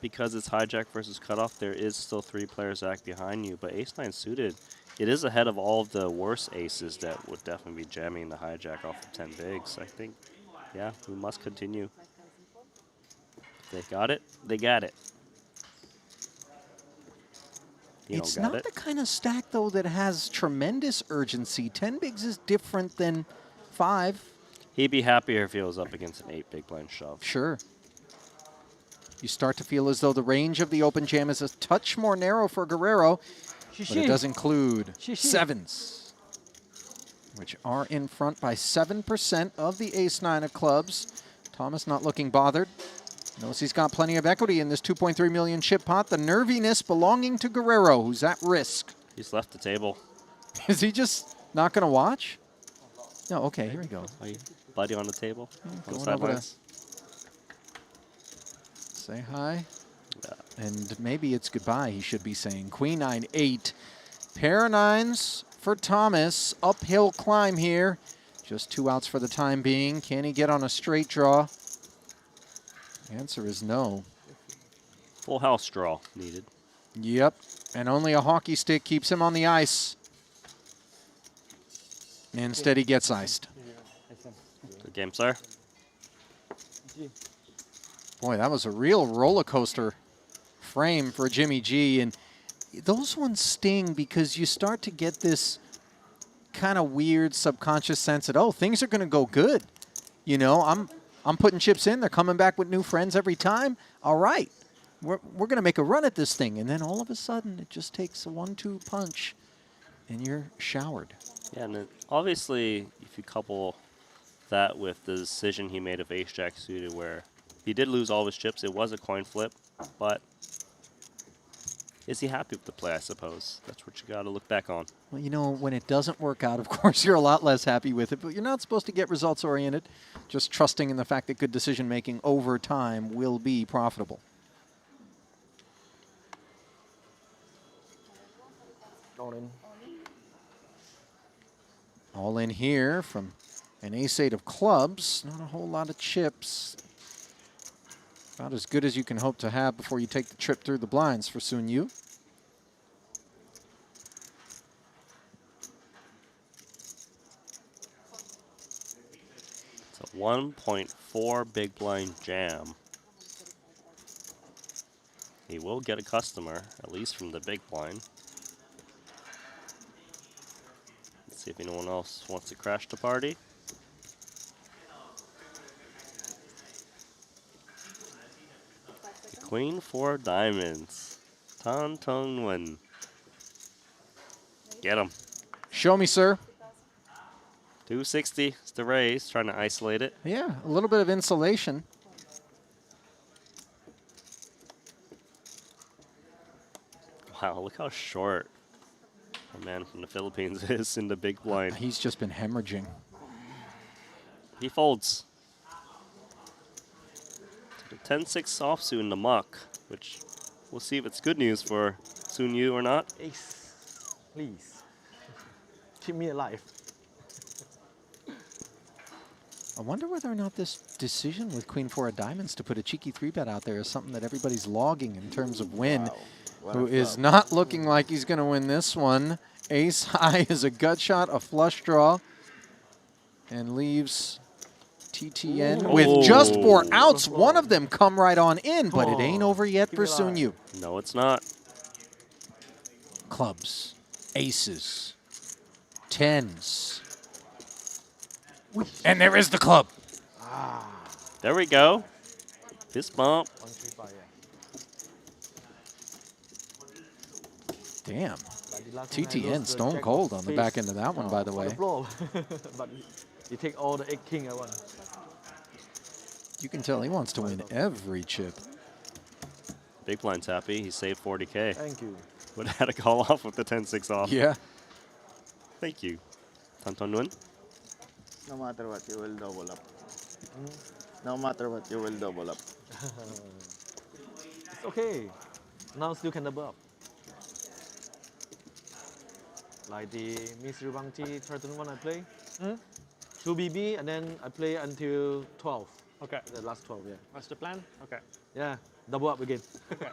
because it's hijack versus cutoff. There is still 3 players act behind you, but ace-9 suited, it is ahead of all of the worst aces that would definitely be jamming the hijack off of 10 bigs. I think, yeah, we must continue. They got it. They got it. It's not the kind of stack, though, that has tremendous urgency. 10 bigs is different than 5. He'd be happier if he was up against an 8 big blind shove. Sure. You start to feel as though the range of the open jam is a touch more narrow for Guerrero, but it does include sevens, which are in front by 7% of the ace-9 of clubs. Thomas not looking bothered. Knows he's got plenty of equity in this 2.3 million chip pot. The nerviness belonging to Guerrero, who's at risk. He's left the table. Is he just not going to watch? No, okay, here we go. Buddy on the table. Going over to say hi. Yeah. And maybe it's goodbye, he should be saying. Queen 9-8. Pair of 9s for Thomas. Uphill climb here. Just 2 outs for the time being. Can he get on a straight draw? Answer is no. Full house draw needed. Yep, and only a hockey stick keeps him on the ice. Instead, he gets iced. Good game, sir. Boy, that was a real roller coaster frame for Jimmy G. And those ones sting because you start to get this kind of weird subconscious sense that, oh, things are going to go good. You know, I'm I'm putting chips in. They're coming back with new friends every time. All right. We're going to make a run at this thing. And then all of a sudden, it just takes a 1-2 punch, and you're showered. Yeah, and then obviously, if you couple that with the decision he made of ace-jack suited, where he did lose all of his chips, it was a coin flip, but is he happy with the play, I suppose? That's what you got to look back on. Well, you know, when it doesn't work out, of course, you're a lot less happy with it, but you're not supposed to get results-oriented, just trusting in the fact that good decision-making over time will be profitable. All in. All in here from an ace-8 of clubs. Not a whole lot of chips. About as good as you can hope to have before you take the trip through the blinds for Sun Yu. It's a 1.4 big blind jam. He will get a customer, at least from the big blind. Let's see if anyone else wants to crash the party. The Queen 4 diamonds. Tan Tong Wen. Get him. Show me, sir. 260 is the raise, trying to isolate it. Yeah, a little bit of insulation. Wow, look how short a man from the Philippines is in the big blind. He's just been hemorrhaging. He folds. The 10-6 offsuit in the muck, which we'll see if it's good news for Sun Yu or not. Ace, please. Keep me alive. I wonder whether or not this decision with Queen 4 of diamonds to put a cheeky 3-bet out there is something that everybody's logging in terms of Win, who is not looking like he's going to win this one. Ace high is a gut shot, a flush draw, and leaves TTN with just 4 outs. One of them come right on in, but it ain't over yet for Sun Yu. No, it's not. Clubs, aces, tens. And there is the club. There we go. Fist bump. Damn. TTN stone cold on the back end of that one, by the way. But you take all the 8 king at once. You can tell he wants to win every chip. Big blind's happy. He saved 40K. Thank you. Would have had to call off with the 10-6 off. Yeah. Thank you. Tan Tong Wen. No matter what, you will double up. No matter what, you will double up. It's okay. Now still can double up. Like the Mr. Bangti Triton one I play. 2 BB and then I play until 12. Okay. The last 12, yeah. That's the plan? Okay. Yeah, double up again. Okay.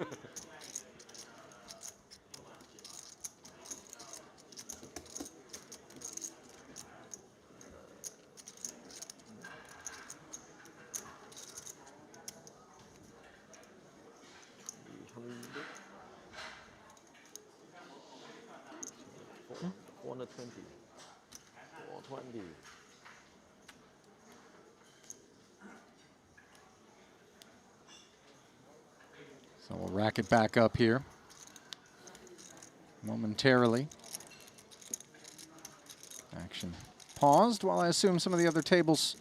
$420. 420. So we'll rack it back up here momentarily. Action paused while I assume some of the other tables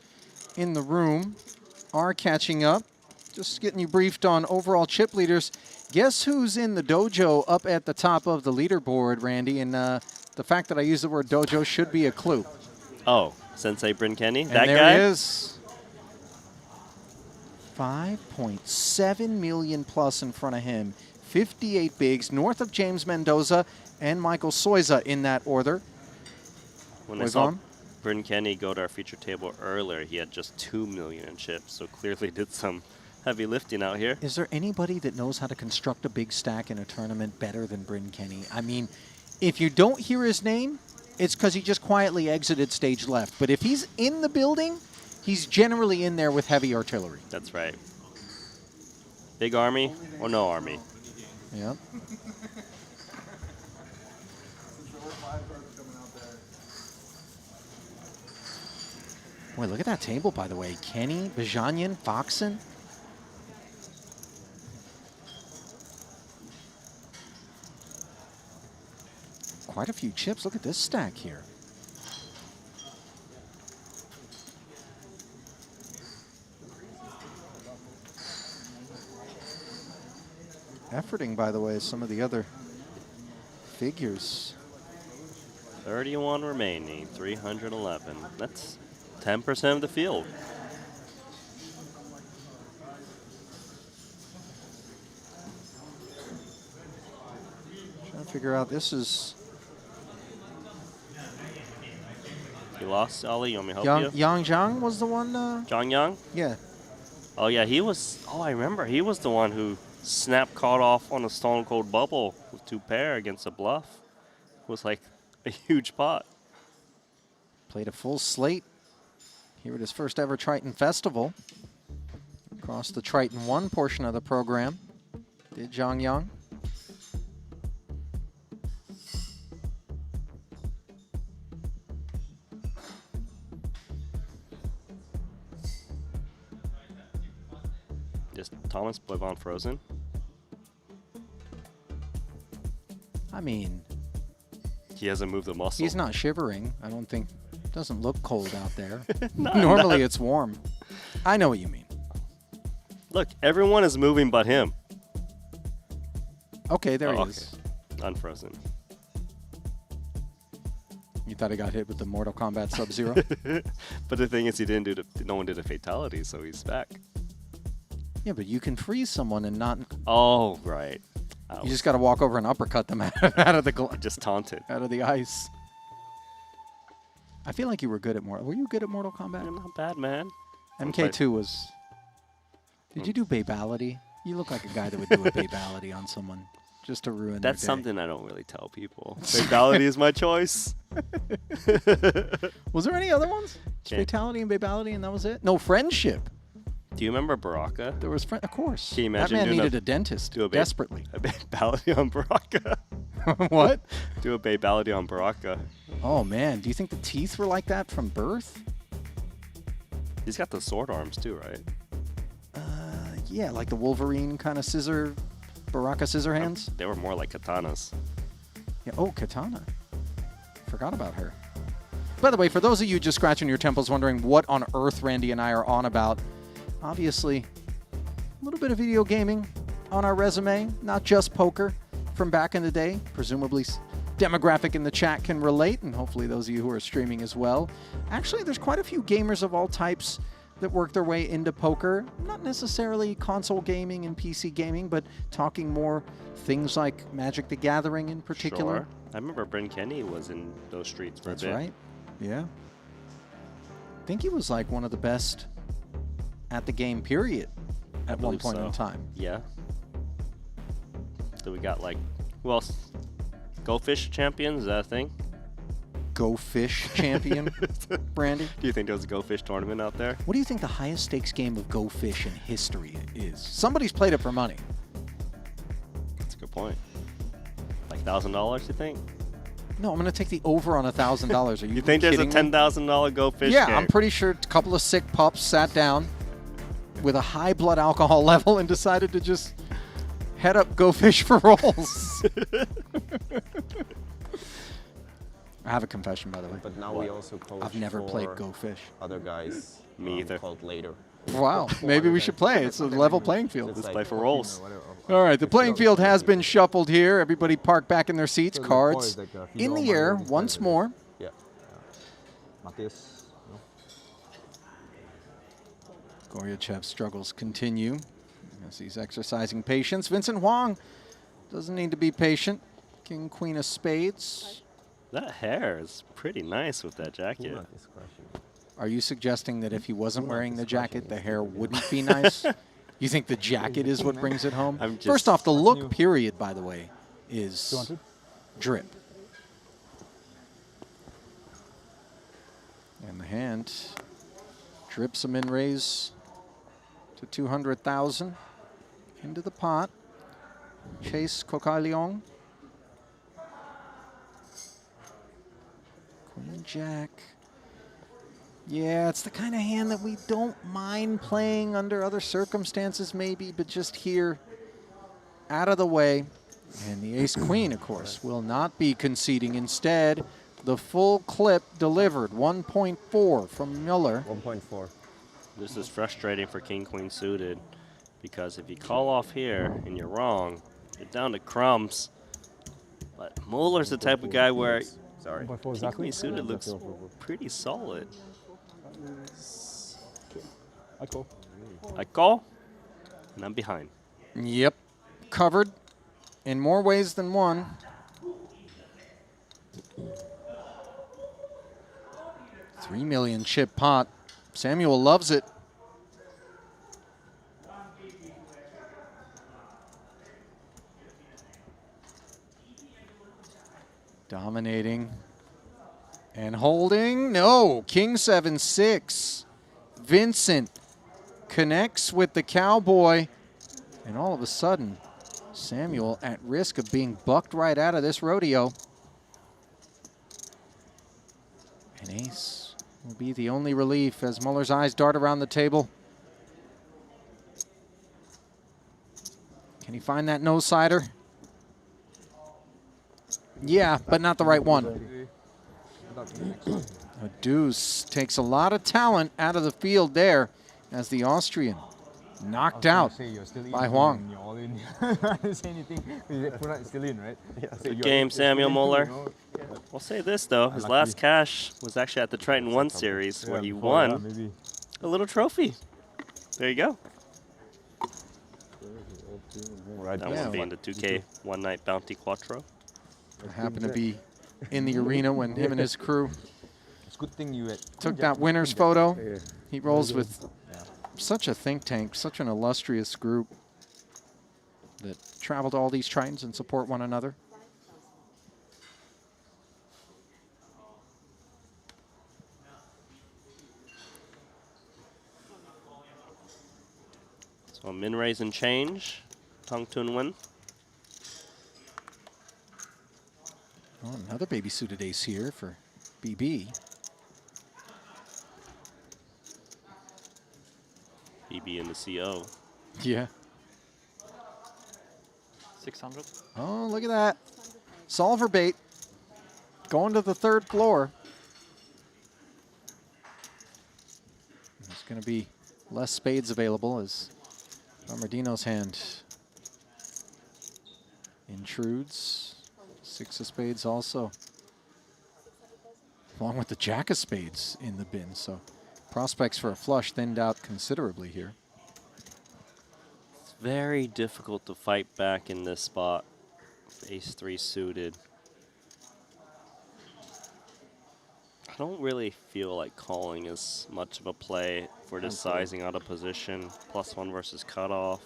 in the room are catching up. Just getting you briefed on overall chip leaders. Guess who's in the dojo up at the top of the leaderboard, Randy? And the fact that I use the word dojo should be a clue. Oh, Sensei Bryn Kenny, and that there guy? He is. 5.7 million plus in front of him. 58 bigs, north of James Mendoza and Michael Soiza in that order. When I saw Bryn Kenny go to our feature table earlier, he had just 2 million in chips, so clearly did some heavy lifting out here. Is there anybody that knows how to construct a big stack in a tournament better than Bryn Kenny? I mean, if you don't hear his name, it's because he just quietly exited stage left. But if he's in the building, he's generally in there with heavy artillery. That's right. Big army or no army? Yep. Boy, look at that table, by the way. Kenny, Bajanyan, Foxen. Quite a few chips. Look at this stack here. Efforting, by the way, some of the other figures. 31 remaining, 311. That's 10% of the field. Trying to figure out, this is... He lost, Ali. You want me to help you? Yang Zhang was the one? Zhang Yang? Yeah. Oh, yeah, he was... Oh, I remember. He was the one who snap caught off on a Stone Cold Bubble with 2 pair against a bluff. It was like a huge pot. Played a full slate here at his first ever Triton Festival. Across the Triton 1 portion of the program, did Zhang Yang. Just Thomas Boivon frozen. I mean, he hasn't moved the muscle. He's not shivering. I don't think. Doesn't look cold out there. Not Normally enough. it's warm. I know what you mean. Look, everyone is moving but him. Okay, there he is. Unfrozen. You thought he got hit with the Mortal Kombat Sub-Zero? But the thing is, he didn't do no one did a fatality, so he's back. Yeah, but you can freeze someone and not. Oh, right. You just got to walk over and uppercut them out of the just taunted out of the ice. I feel like you were good at Mortal. Were you good at Mortal Kombat? I'm not bad, man. MK2 was. Did you do Babality? You look like a guy that would do a Babality on someone just to ruin. That's their day. something I don't really tell people. Fatality is my choice. Was there any other ones? Fatality and Babality, and that was it. No, Friendship. Do you remember Baraka? There was, of course. Can you imagine that man doing needed a dentist desperately. A Babality on Baraka. What? Do a Babality on Baraka. Oh man, do you think the teeth were like that from birth? He's got the sword arms too, right? Yeah, like the Wolverine kind of scissor, Baraka scissor hands. They were more like katanas. Yeah. Oh, Katana. Forgot about her. By the way, for those of you just scratching your temples wondering what on earth Randy and I are on about, obviously a little bit of video gaming on our resume, not just poker from back in the day. Presumably demographic in the chat can relate, and hopefully those of you who are streaming as well. Actually, there's quite a few gamers of all types that work their way into poker. Not necessarily console gaming and PC gaming, but talking more things like Magic the Gathering in particular. Sure. I remember Bryn Kenny was in those streets for a bit. That's right. Yeah. I think he was like one of the best at the game, period, at one point in time. Yeah. So we got like, who else? Go Fish champion, is that a thing? Go Fish champion, Brandy? Do you think there was a Go Fish tournament out there? What do you think the highest stakes game of Go Fish in history is? Somebody's played it for money. That's a good point. Like $1,000, you think? No, I'm going to take the over on $1,000. Are you think there's a kidding me? $10,000 Go Fish Yeah, game? I'm pretty sure a couple of sick pups sat down with a high blood alcohol level and decided to just head up Go Fish for rolls. I have a confession, by the way. But now we also coach I've never played for Go Fish. other guys. Me either. Called later. Wow, maybe we should play. It's a level playing field. Let's play for rolls. All right, the playing field has been shuffled here. Everybody park back in their seats. Cards in the air once more. Yeah. Matthias. Goryachev's struggles continue as he's exercising patience. Vincent Huang doesn't need to be patient. King, Queen of Spades. That hair is pretty nice with that jacket. Are you suggesting that if he wasn't wearing the jacket, the hair wouldn't be nice? You think the jacket is what brings it home? First off, the look, period, by the way, is drip. And the hand drips him in raise to 200,000 into the pot. Chase Kokaliong. Queen Jack. Yeah, it's the kind of hand that we don't mind playing under other circumstances maybe, but just here, out of the way. And the ace-queen, of course, will not be conceding. Instead, the full clip delivered, 1.4 from Miller. 1.4. This is frustrating for king-queen suited, because if you call off here and you're wrong, you're down to crumbs. But Muller's the type of guy where, sorry, king-queen suited looks pretty solid. I call. I call, and I'm behind. Yep, covered in more ways than one. $3 million chip pot. Samuel loves it. Dominating and holding. No, king 7-6. Vincent connects with the cowboy, and all of a sudden, Samuel at risk of being bucked right out of this rodeo. An ace will be the only relief as Muller's eyes dart around the table. Can he find that no-sider? Yeah, but not the right one. A deuce takes a lot of talent out of the field there as the Austrian knocked out by Huang. Say anything. Still in, right? Good game, Samuel Muller. I'll say this, though. His last cash was actually at the Triton 1 series, where he won a little trophy. There you go. That one being the 2K One Night Bounty Quattro. I happened to be in the arena when him and his crew took that winner's photo. He rolls with such a think tank, such an illustrious group that travel to all these Tritons and support one another. So min raise and change. Tong Tun win. Oh, another baby suited ace here for BB. BB in the CO. Yeah. 600. Oh, look at that. Solver bait going to the third floor. There's going to be less spades available as Bernardino's hand intrudes. 6 of spades also, along with the jack of spades in the bin. So prospects for a flush thinned out considerably here. It's very difficult to fight back in this spot. Ace-3 suited. I don't really feel like calling is much of a play for this sizing out of position. +1 versus cutoff.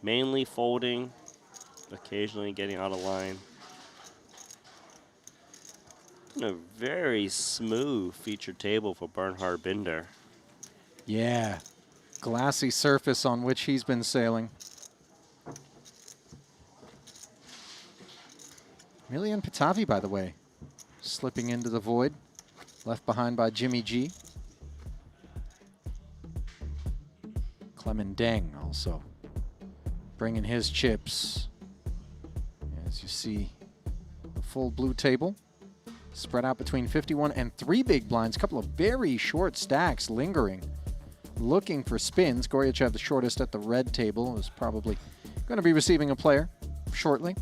Mainly folding, occasionally getting out of line. And a very smooth featured table for Bernhard Binder. Yeah, glassy surface on which he's been sailing. Milian Pitavi, by the way, slipping into the void, left behind by Jimmy G. Clement Deng also bringing his chips. As you see, the full blue table spread out between 51 and 3 big blinds. A couple of very short stacks lingering, looking for spins. Goryachev, the shortest at the red table, is probably going to be receiving a player shortly.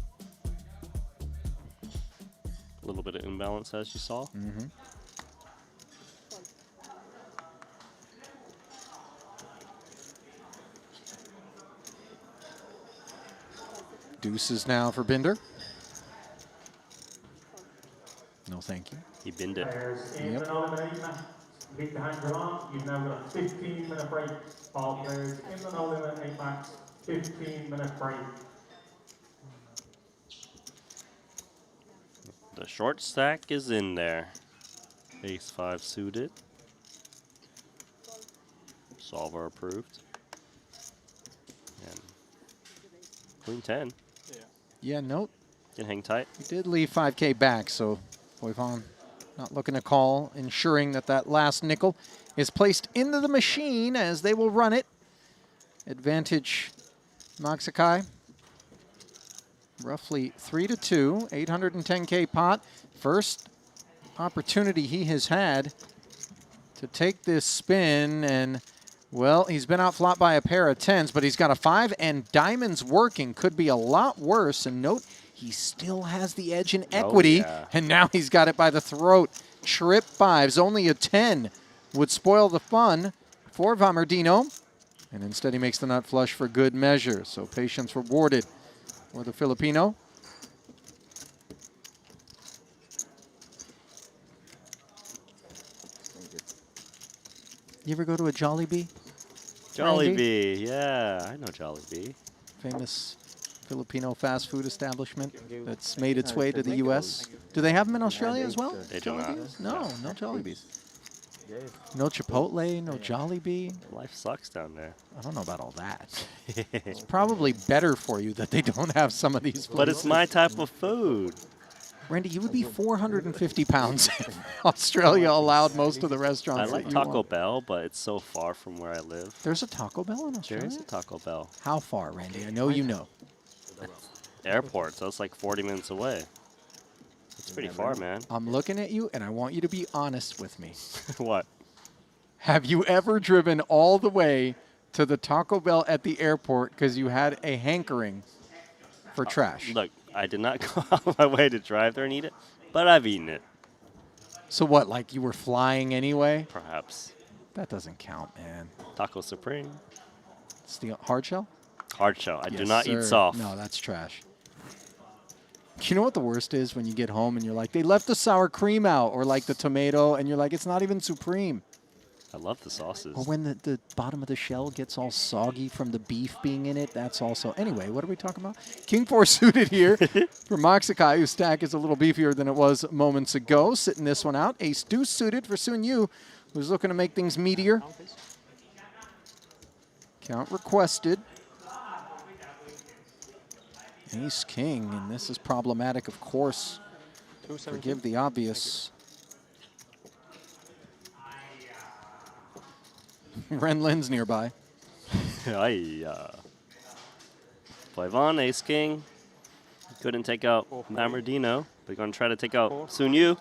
A little bit of imbalance, as you saw. Mm-hmm. Deuces now for Binder. No, thank you. He binned it. Players in an elimination match, beat the hanger on. You've now got a 15-minute break. All players in an elimination match, 15-minute break. The short stack is in there. Ace-5 suited. Solver approved. And Queen-10. Yeah, note. Can hang tight. He did leave 5K back, so Boivon Not looking to call, ensuring that that last nickel is placed into the machine as they will run it. Advantage Moxikai. Roughly 3-2, 810K pot. First opportunity he has had to take this spin, and well, he's been outflopped by a pair of 10s, but he's got a 5 and diamonds working. Could be a lot worse. And note, he still has the edge in equity, and now he's got it by the throat. Trip 5s, only a 10 would spoil the fun for Vamerdino, and instead he makes the nut flush for good measure. So patience rewarded for the Filipino. You ever go to a Jollibee? Jollibee, yeah, I know Jollibee. Famous Filipino fast food establishment that's made its way to the U.S. Do they have them in Australia as well? They do not. No, no Jollibees. No Chipotle, no Jollibee. Life sucks down there. I don't know about all that. It's probably better for you that they don't have some of these places. But it's my type of food. Randy, you would be 450 pounds if Australia allowed most of the restaurants. I like Taco Bell, but it's so far from where I live. There's a Taco Bell in Australia? There is a Taco Bell. How far, Randy? I know you know. Airport, so it's like 40 minutes away. It's pretty far, man. I'm looking at you, and I want you to be honest with me. What? Have you ever driven all the way to the Taco Bell at the airport because you had a hankering for trash? Look, I did not go out of my way to drive there and eat it, but I've eaten it. So what, like you were flying anyway? Perhaps. That doesn't count, man. Taco Supreme. It's the hard shell? Hard shell. I Yes, do not sir. eat soft. No, that's trash. You know what the worst is when you get home and you're like, they left the sour cream out, or like the tomato, and you're like, it's not even supreme. I love the sauces. Or when the bottom of the shell gets all soggy from the beef being in it, that's also... Anyway, what are we talking about? King 4 suited here for Moxikai, whose stack is a little beefier than it was moments ago. Sitting this one out. Ace Deuce suited for Sun Yu, who's looking to make things meatier. Count requested. Ace King, and this is problematic, of course. Forgive the obvious. Ren Lin's nearby. Play Vaughn, Ace King. Couldn't take out Vamerdino, but going to try to take out Sun Yu.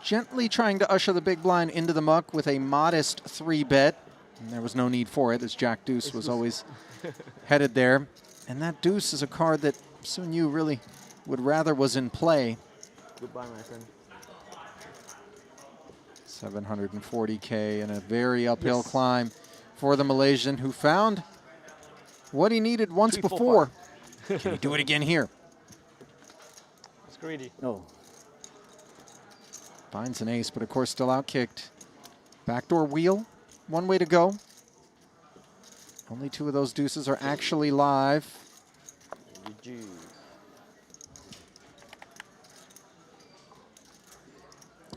Gently trying to usher the big blind into the muck with a modest 3-bet. And there was no need for it, as Jack Deuce was always headed there. And that deuce is a card that Sun Yu really would rather was in play. Goodbye, my friend. 740K and a very uphill climb for the Malaysian, who found what he needed once before. Can he do it again here? It's greedy. No. Finds an ace, but of course still outkicked. Backdoor wheel, one way to go. Only 2 of those deuces are actually live.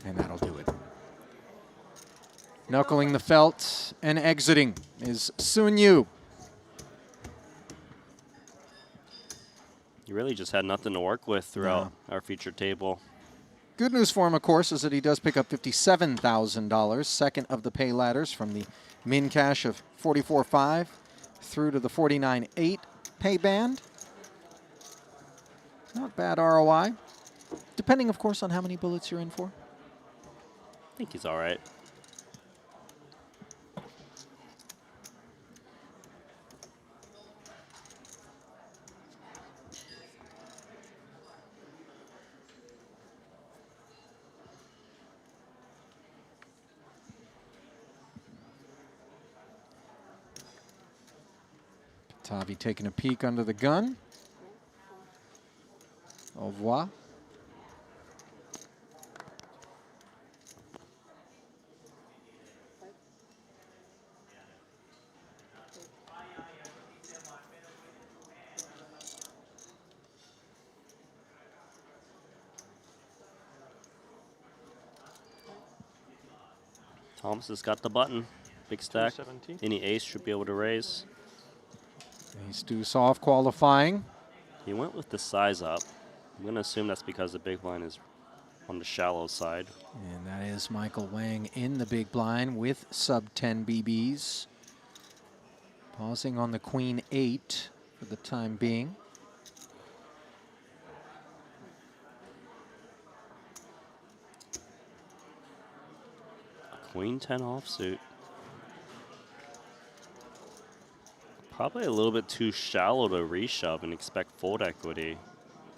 And that'll do it. Knuckling the felt and exiting is Sun Yu. You really just had nothing to work with throughout our featured table. Good news for him, of course, is that he does pick up $57,000, second of the pay ladders from the min cash of 44.5 through to the 49.8 pay band. Not bad ROI, depending, of course, on how many bullets you're in for. I think he's all right. Tavi taking a peek under the gun. Au revoir. Thomas has got the button. Big stack. 270. Any ace should be able to raise. Ace deuce off qualifying. He went with the size up. I'm going to assume that's because the big blind is on the shallow side. And that is Michael Wang in the big blind with sub 10 BBs. Pausing on the queen 8 for the time being. Queen 10 offsuit. Probably a little bit too shallow to reshove and expect fold equity.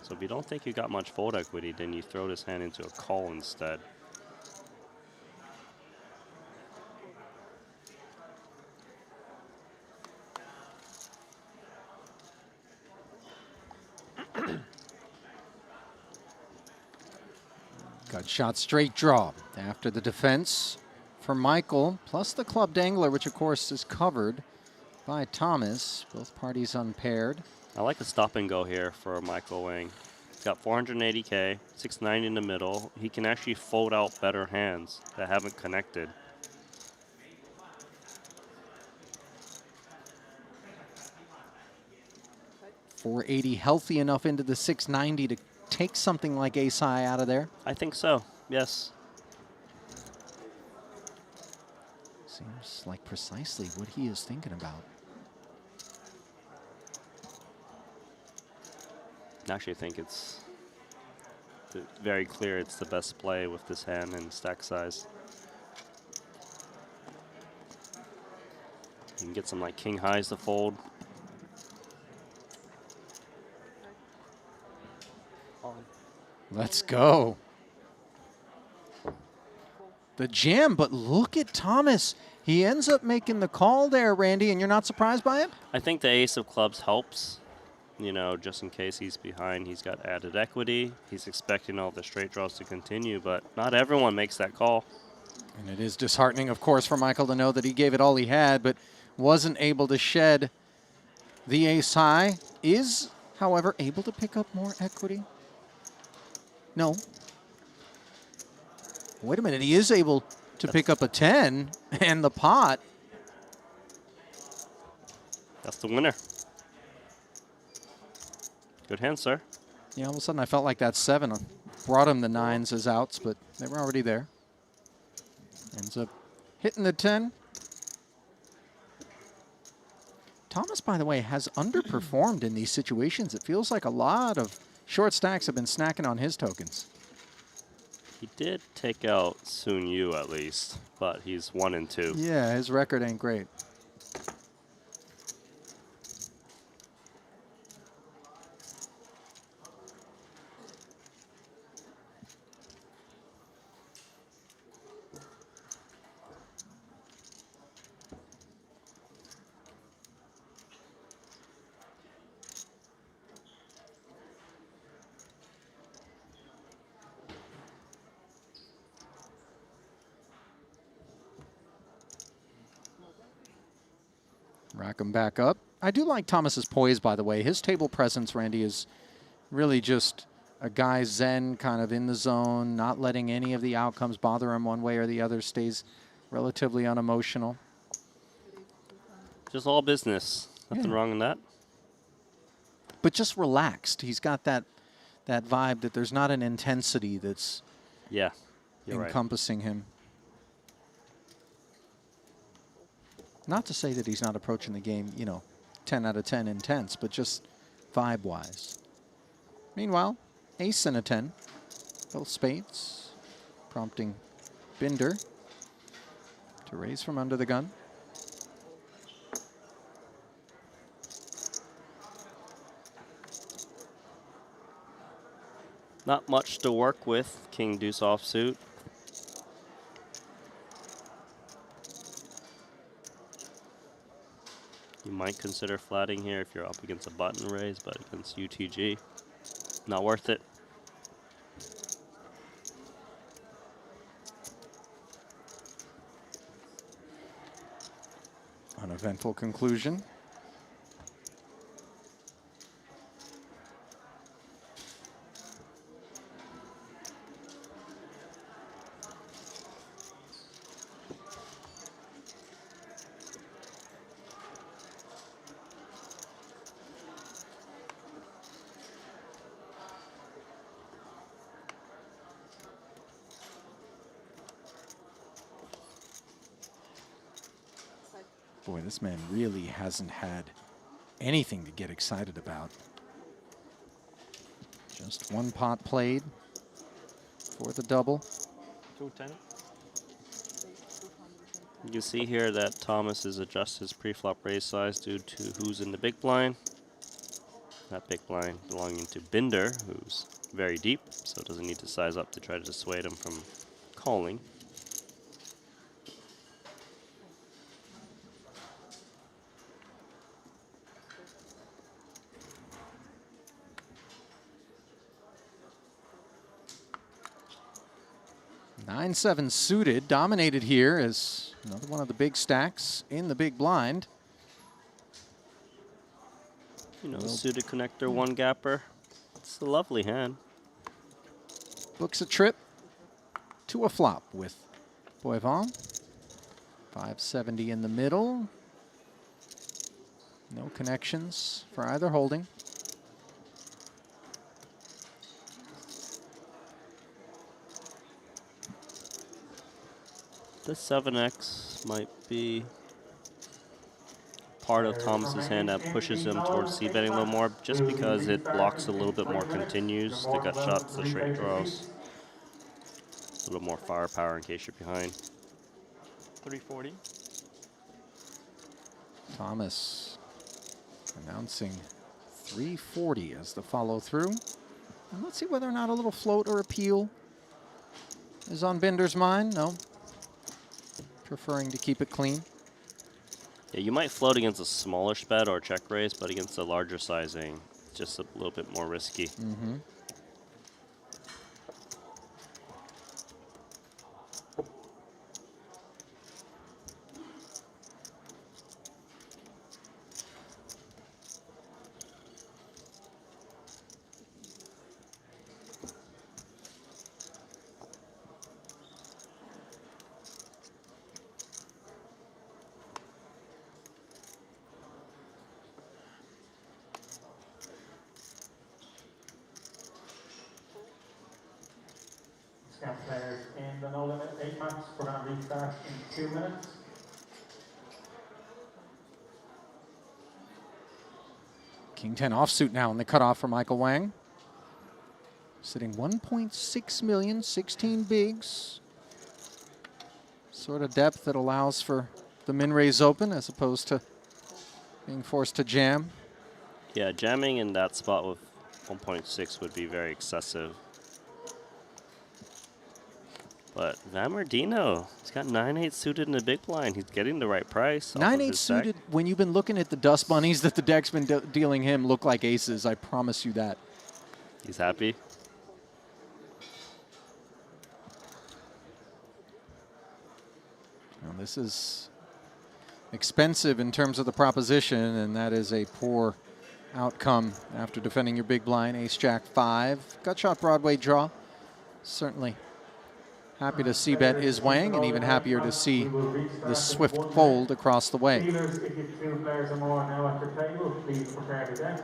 So if you don't think you got much fold equity, then you throw this hand into a call instead. Got shot straight draw after the defense for Michael, plus the club dangler, which of course is covered by Thomas. Both parties unpaired. I like a stop and go here for Michael Wang. He's got 480K, 690 in the middle. He can actually fold out better hands that haven't connected. .480 healthy enough into the 690 to take something like ace high out of there. I think so, yes. Seems like precisely what he is thinking about. I actually think it's very clear it's the best play with this hand and stack size. You can get some like king highs to fold. Let's go. The jam, but look at Thomas. He ends up making the call there, Randy, and you're not surprised by it? I think the ace of clubs helps. You know, just in case he's behind, he's got added equity. He's expecting all the straight draws to continue, but not everyone makes that call. And it is disheartening, of course, for Michael to know that he gave it all he had, but wasn't able to shed the ace high. Is, however, able to pick up more equity. No. Wait a minute, he is able to pick up a 10 and the pot. That's the winner. Good hand, sir. Yeah, all of a sudden I felt like that 7 brought him the 9s as outs, but they were already there. Ends up hitting the 10. Thomas, by the way, has underperformed in these situations. It feels like a lot of short stacks have been snacking on his tokens. He did take out Sun Yu at least, but he's 1 and 2. Yeah, his record ain't great. Rack him back up. I do like Thomas's poise, by the way. His table presence, Randy, is really just a guy zen, kind of in the zone, not letting any of the outcomes bother him one way or the other, stays relatively unemotional. Just all business. Nothing wrong in that. But just relaxed. He's got that vibe that there's not an intensity that's encompassing him. Not to say that he's not approaching the game, you know, 10 out of 10 intense, but just vibe-wise. Meanwhile, ace and a 10, both spades, prompting Binder to raise from under the gun. Not much to work with, King Deuce offsuit. You might consider flatting here if you're up against a button raise, but against UTG, not worth it. Uneventful conclusion. Boy, this man really hasn't had anything to get excited about. Just one pot played for the double. 210. You can see here that Thomas has adjusted his pre-flop raise size due to who's in the big blind. That big blind belonging to Binder, who's very deep, so doesn't need to size up to try to dissuade him from calling. Nine, 7 suited, dominated here as another one of the big stacks in the big blind. You know, suited connector, one gapper. It's a lovely hand. Books a trip to a flop with Boivin. 570 in the middle. No connections for either holding. The 7X might be part of Thomas's hand that pushes him towards c-betting a little more, just because it blocks a little bit more continues, the gut shots, the straight draws. A little more firepower in case you're behind. 340. Thomas announcing 340 as the follow through. And let's see whether or not a little float or appeal is on Binder's mind. No. Preferring to keep it clean. Yeah, you might float against a smaller bet or check raise, but against a larger sizing, it's just a little bit more risky. Mm-hmm. Scam players in the no limit 8 max. We're going to restart in 2 minutes. King 10 offsuit now in the cutoff for Michael Wang. Sitting 1.6 million, 16 bigs. Sort of depth that allows for the min raise open as opposed to being forced to jam. Yeah, jamming in that spot with 1.6 would be very excessive. But Vamardino, he's got 9-8 suited in the big blind. He's getting the right price. 9-8 suited, when you've been looking at the dust bunnies that the deck's been dealing him, look like aces. I promise you that. He's happy. Now this is expensive in terms of the proposition, and that is a poor outcome after defending your big blind. Ace-Jack 5. Gut shot Broadway draw. Certainly happy to see bet is Wang, and even happier to see the swift fold across the way. Dealers, if you have 2 players or more now at the table, please prepare the deck.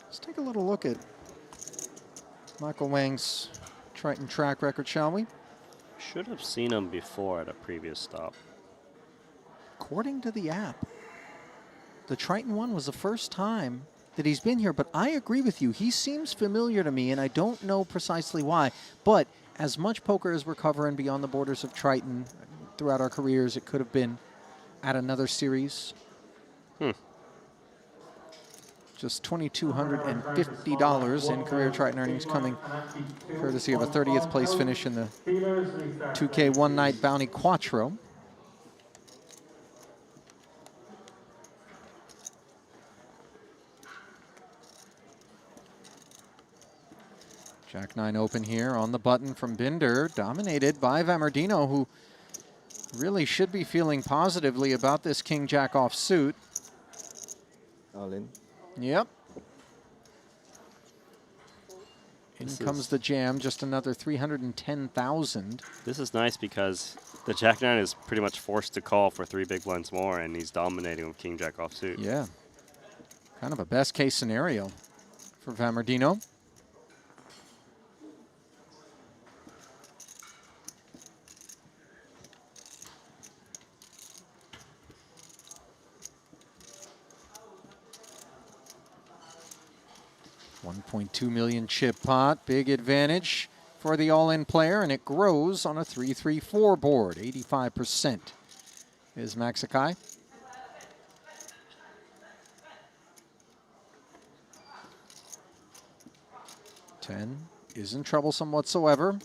Let's take a little look at Michael Wang's Triton track record, shall we? Should have seen him before at a previous stop. According to the app, the Triton one was the first time that he's been here, but I agree with you. He seems familiar to me, and I don't know precisely why. But as much poker as we're covering beyond the borders of Triton throughout our careers, it could have been at another series. Just $2,250 in career Triton earnings coming courtesy of a 30th place finish in the 2K One Night Bounty Quattro. Jack 9 open here on the button from Binder, dominated by Vamardino, who really should be feeling positively about this King Jack offsuit. All in. Yep. In comes the jam, just another 310,000. This is nice because The Jack-9 is pretty much forced to call for 3 big blinds more, and he's dominating with King-Jack offsuit. Yeah. Kind of a best-case scenario for Vammerdino. $1.2 million chip pot, big advantage for the all-in player, and it grows on a 3-3-4 board. 85% is Maxakai. Ten isn't troublesome whatsoever,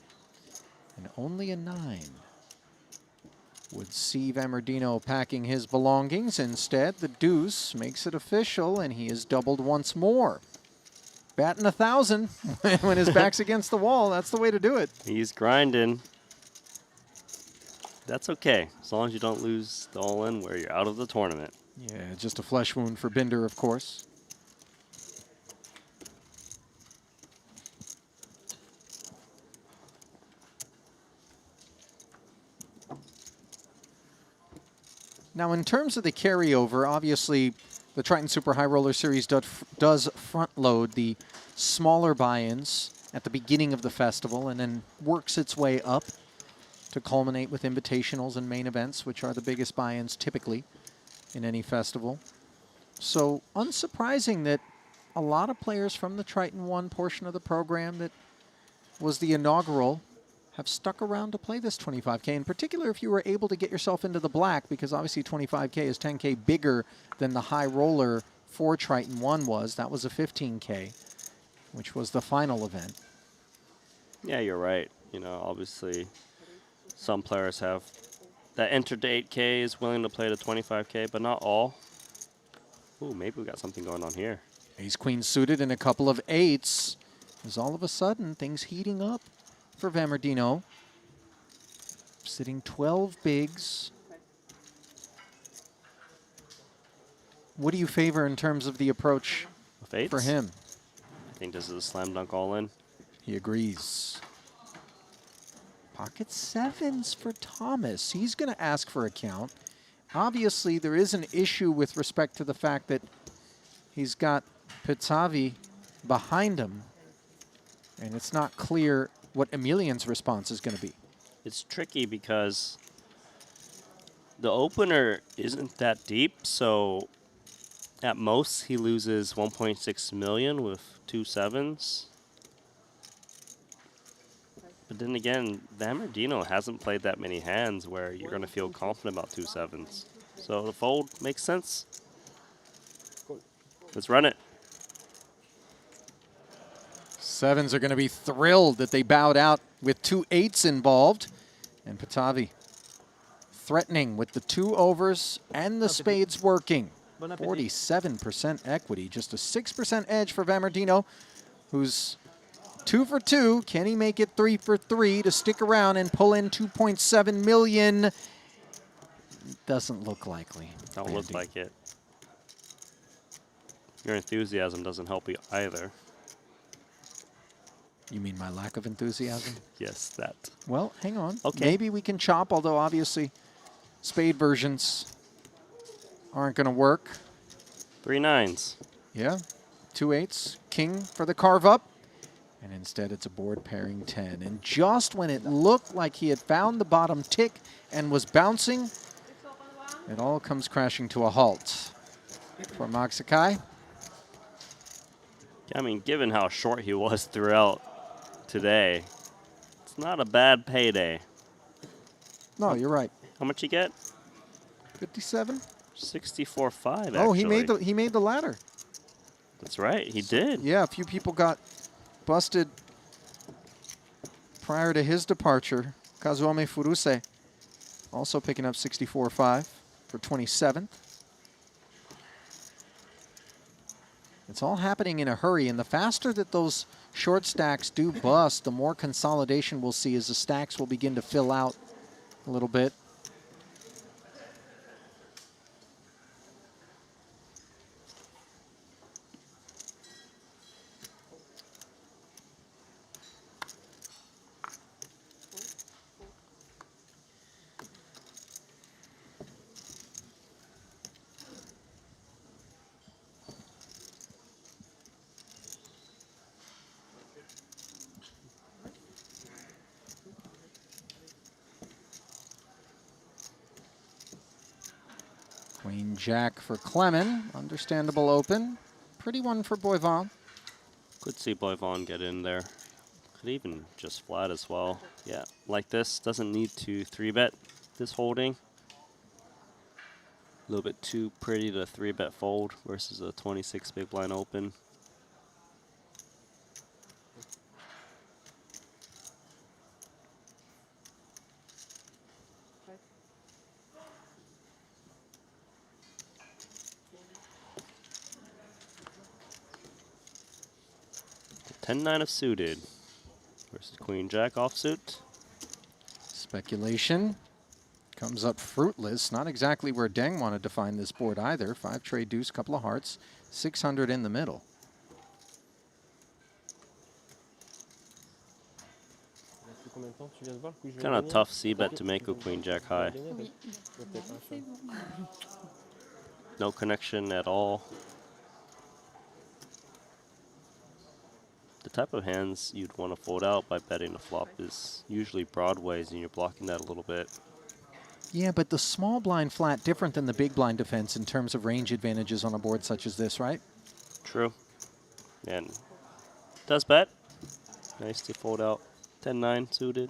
and only a 9 would see Vammerdino packing his belongings. Instead, the deuce makes it official, and he is doubled once more. Batting 1,000 when his back's against the wall. That's the way to do it. He's grinding. That's okay, as long as you don't lose the all-in where you're out of the tournament. Yeah, just a flesh wound for Binder, of course. Now, in terms of the carryover, obviously, the Triton Super High Roller Series does front-load the smaller buy-ins at the beginning of the festival and then works its way up to culminate with invitationals and main events, which are the biggest buy-ins typically in any festival. So unsurprising that a lot of players from the Triton 1 portion of the program that was the inaugural have stuck around to play this 25K, in particular if you were able to get yourself into the black, because obviously 25K is 10K bigger than the high roller for Triton 1 was. That was a 15K, which was the final event. Yeah, you're right. You know, obviously, some players have that entered the 8K is willing to play the 25K, but not all. Ooh, maybe we got something going on here. Ace-Queen suited in a couple of 8s. As all of a sudden, things heating up for Vammerdino. Sitting 12 bigs. What do you favor in terms of the approach for him? I think this is a slam dunk all-in. He agrees. Pocket 7s for Thomas. He's going to ask for a count. Obviously, there is an issue with respect to the fact that he's got Pitavi behind him, and it's not clear what Emilian's response is going to be. It's tricky because the opener isn't that deep, so at most he loses 1.6 million with 2 7s. But then again, Vammerdino hasn't played that many hands where you're going to feel confident about 2 7s. So the fold makes sense. Let's run it. 7s are going to be thrilled that they bowed out with 2 8s involved. And Pitavi threatening with the 2 overs and the spades working. 47% equity, just a 6% edge for Vammerdino, who's 2 for 2. Can he make it 3 for 3 to stick around and pull in 2.7 million? Doesn't look likely. Don't look like it. Your enthusiasm doesn't help you either. You mean my lack of enthusiasm? Yes, that. Well, hang on. Okay. Maybe we can chop, although obviously spade versions aren't going to work. 3 9s. Yeah. 2 8s. King for the carve up. And instead it's a board pairing 10. And just when it looked like he had found the bottom tick and was bouncing, it all comes crashing to a halt for Maxakai. I mean, given how short he was throughout today, it's not a bad payday. No, you're right. How much you get? 57. 64.5. Actually. Oh, he made the ladder. That's right, he did. Yeah, a few people got busted prior to his departure. Kazuome Furuse also picking up 64.5 for 27th. It's all happening in a hurry, and the faster that those short stacks do bust, the more consolidation we'll see as the stacks will begin to fill out a little bit. Queen Jack for Clement. Understandable open. Pretty one for Boivin. Could see Boivin get in there. Could even just flat as well. Yeah, like this. Doesn't need to 3-bet this holding. A little bit too pretty to 3-bet fold versus a 26 big blind open. The 10-9 of suited versus Queen Jack offsuit. Speculation comes up fruitless. Not exactly where Deng wanted to find this board either. 5 trade deuce, couple of hearts, 600 in the middle. Kind of tough c-bet to make a Queen Jack high. No connection at all. The type of hands you'd want to fold out by betting the flop is usually broadways, and you're blocking that a little bit. Yeah, but the small blind flat different than the big blind defense in terms of range advantages on a board such as this, right? True. And does bet. Nice to fold out 10-9 suited.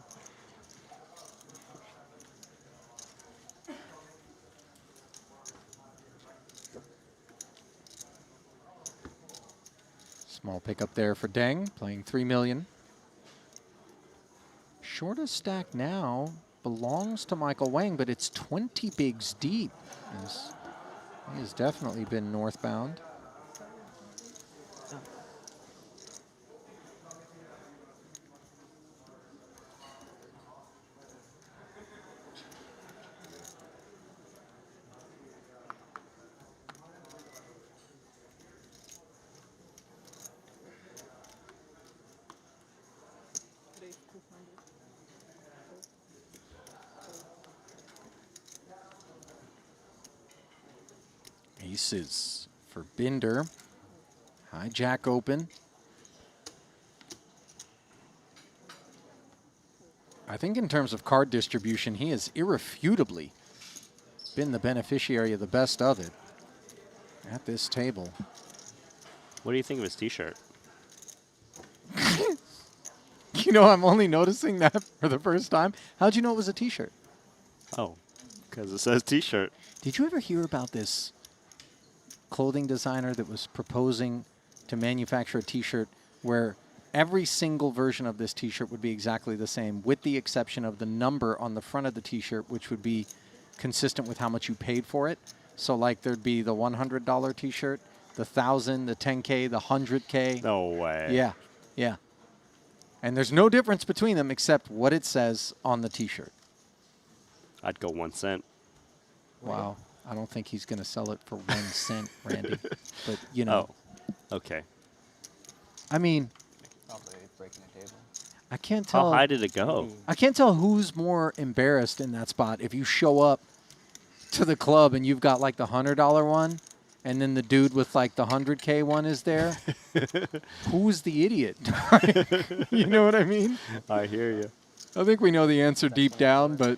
Small pickup there for Deng, playing 3 million. Shortest stack now belongs to Michael Wang, but it's 20 bigs deep. He has definitely been northbound. Aces for Binder. High Jack open. I think in terms of card distribution, he has irrefutably been the beneficiary of the best of it at this table. What do you think of his t-shirt? You know, I'm only noticing that for the first time. How'd you know it was a t-shirt? Oh, because it says t-shirt. Did you ever hear about this clothing designer that was proposing to manufacture a t-shirt where every single version of this t-shirt would be exactly the same, with the exception of the number on the front of the t-shirt, which would be consistent with how much you paid for it? So like there'd be the $100 t-shirt, the 1,000, the 10K, the 100K. No way. Yeah, yeah. And there's no difference between them except what it says on the t-shirt. I'd go 1 cent. Wow. I don't think he's going to sell it for 1 cent, Randy. But, you know. Oh, okay. I mean, I can't tell. How high did it go? I can't tell who's more embarrassed in that spot. If you show up to the club and you've got like the $100 one, and then the dude with like the 100K one is there, who's the idiot? You know what I mean? I hear you. I think we know the answer deep down, but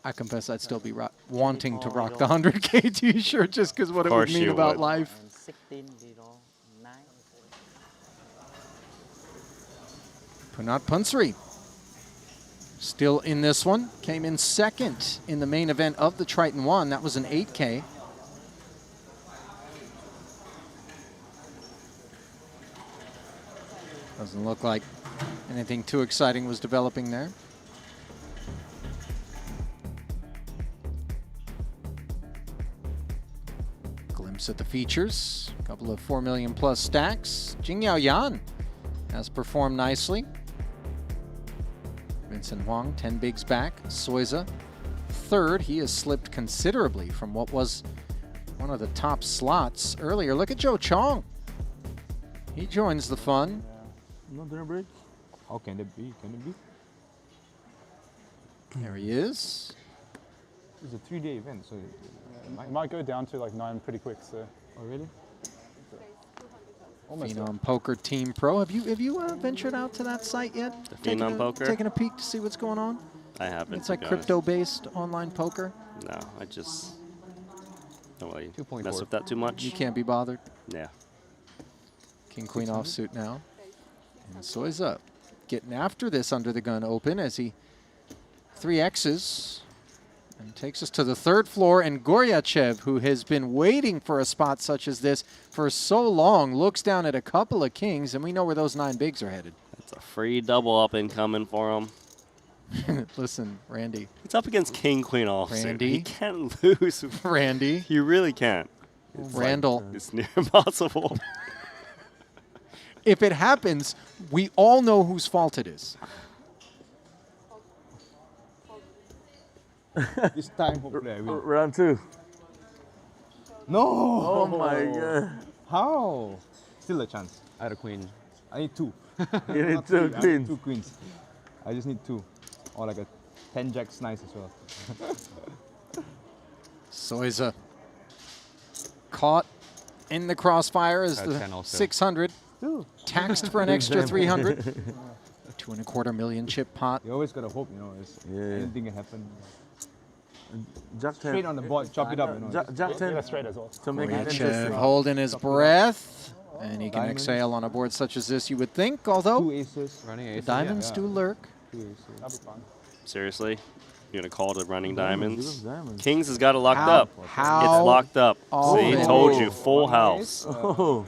I confess I'd still be wanting to rock the 100K t-shirt just because what it would mean about life. 16.09. Punat Pansri still in this one. Came in second in the main event of the Triton 1. That was an 8K. Doesn't look like anything too exciting was developing there. Glimpse at the features. A couple of 4 million plus stacks. Jingyao Yan has performed nicely. Vincent Huang, 10 bigs back. Soiza, third. He has slipped considerably from what was one of the top slots earlier. Look at Joe Chong. He joins the fun. Not dinner break? How can it be? Can it be? There he is. It's a 3-day event, so It might go down to like 9 pretty quick. So. Oh really? Phenom Poker Team Pro. Have you ventured out to that site yet? The Phenom Poker? Taking a peek to see what's going on? I haven't. It's like crypto-based online poker. No, I just Don't really 2.4. mess with that too much. You can't be bothered. Yeah. King Queen offsuit now. And Soy's up. Getting after this under the gun open as he 3Xs and takes us to the third floor. And Goryachev, who has been waiting for a spot such as this for so long, looks down at a couple of kings, and we know where those 9 bigs are headed. That's a free double up incoming for him. Listen, Randy. It's up against King Queen offsuit. Randy. He can't lose. Randy. He really can't. It's Randall. Like, it's near impossible. If it happens, we all know whose fault it is. This time, hopefully, I win. Round 2. No! Oh my god. How? Still a chance. I had a queen. I need 2. You need Not 2 three, I need queens. 2 queens. I just need 2. Or like a 10 jacks nice as well. Soyza caught in the crossfire as the 600. Taxed for an extra 300. 2.25 million chip pot. You always gotta hope, you know, anything can happen. Jack 10. Straight on the board, chop it up, you know. Jack 10. Straight as well. To make it Goryachev interesting. holding his breath. And he can exhale on a board such as this, you would think, although 2 aces. Running the aces. diamonds do lurk. 2 aces. That'll be fun. Seriously? You're going to call it running diamonds? Diamonds. Kings has got it locked up. How It's locked up. See, often- told you, full house. Oh.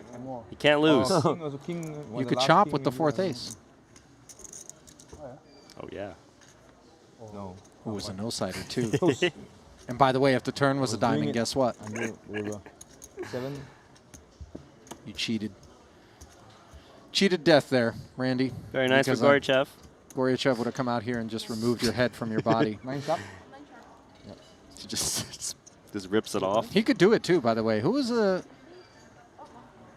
You can't lose. You could chop with the 4th ace. Oh, yeah. No. Who was a no-sider, too. And by the way, if the turn was a diamond, guess what? 7. You cheated. Cheated death there, Randy. Very nice for Because, Goryachev. Goryachev would have come out here and just removed your head from your body. 9 chop. Just rips it off. He could do it, too, by the way. Who was the...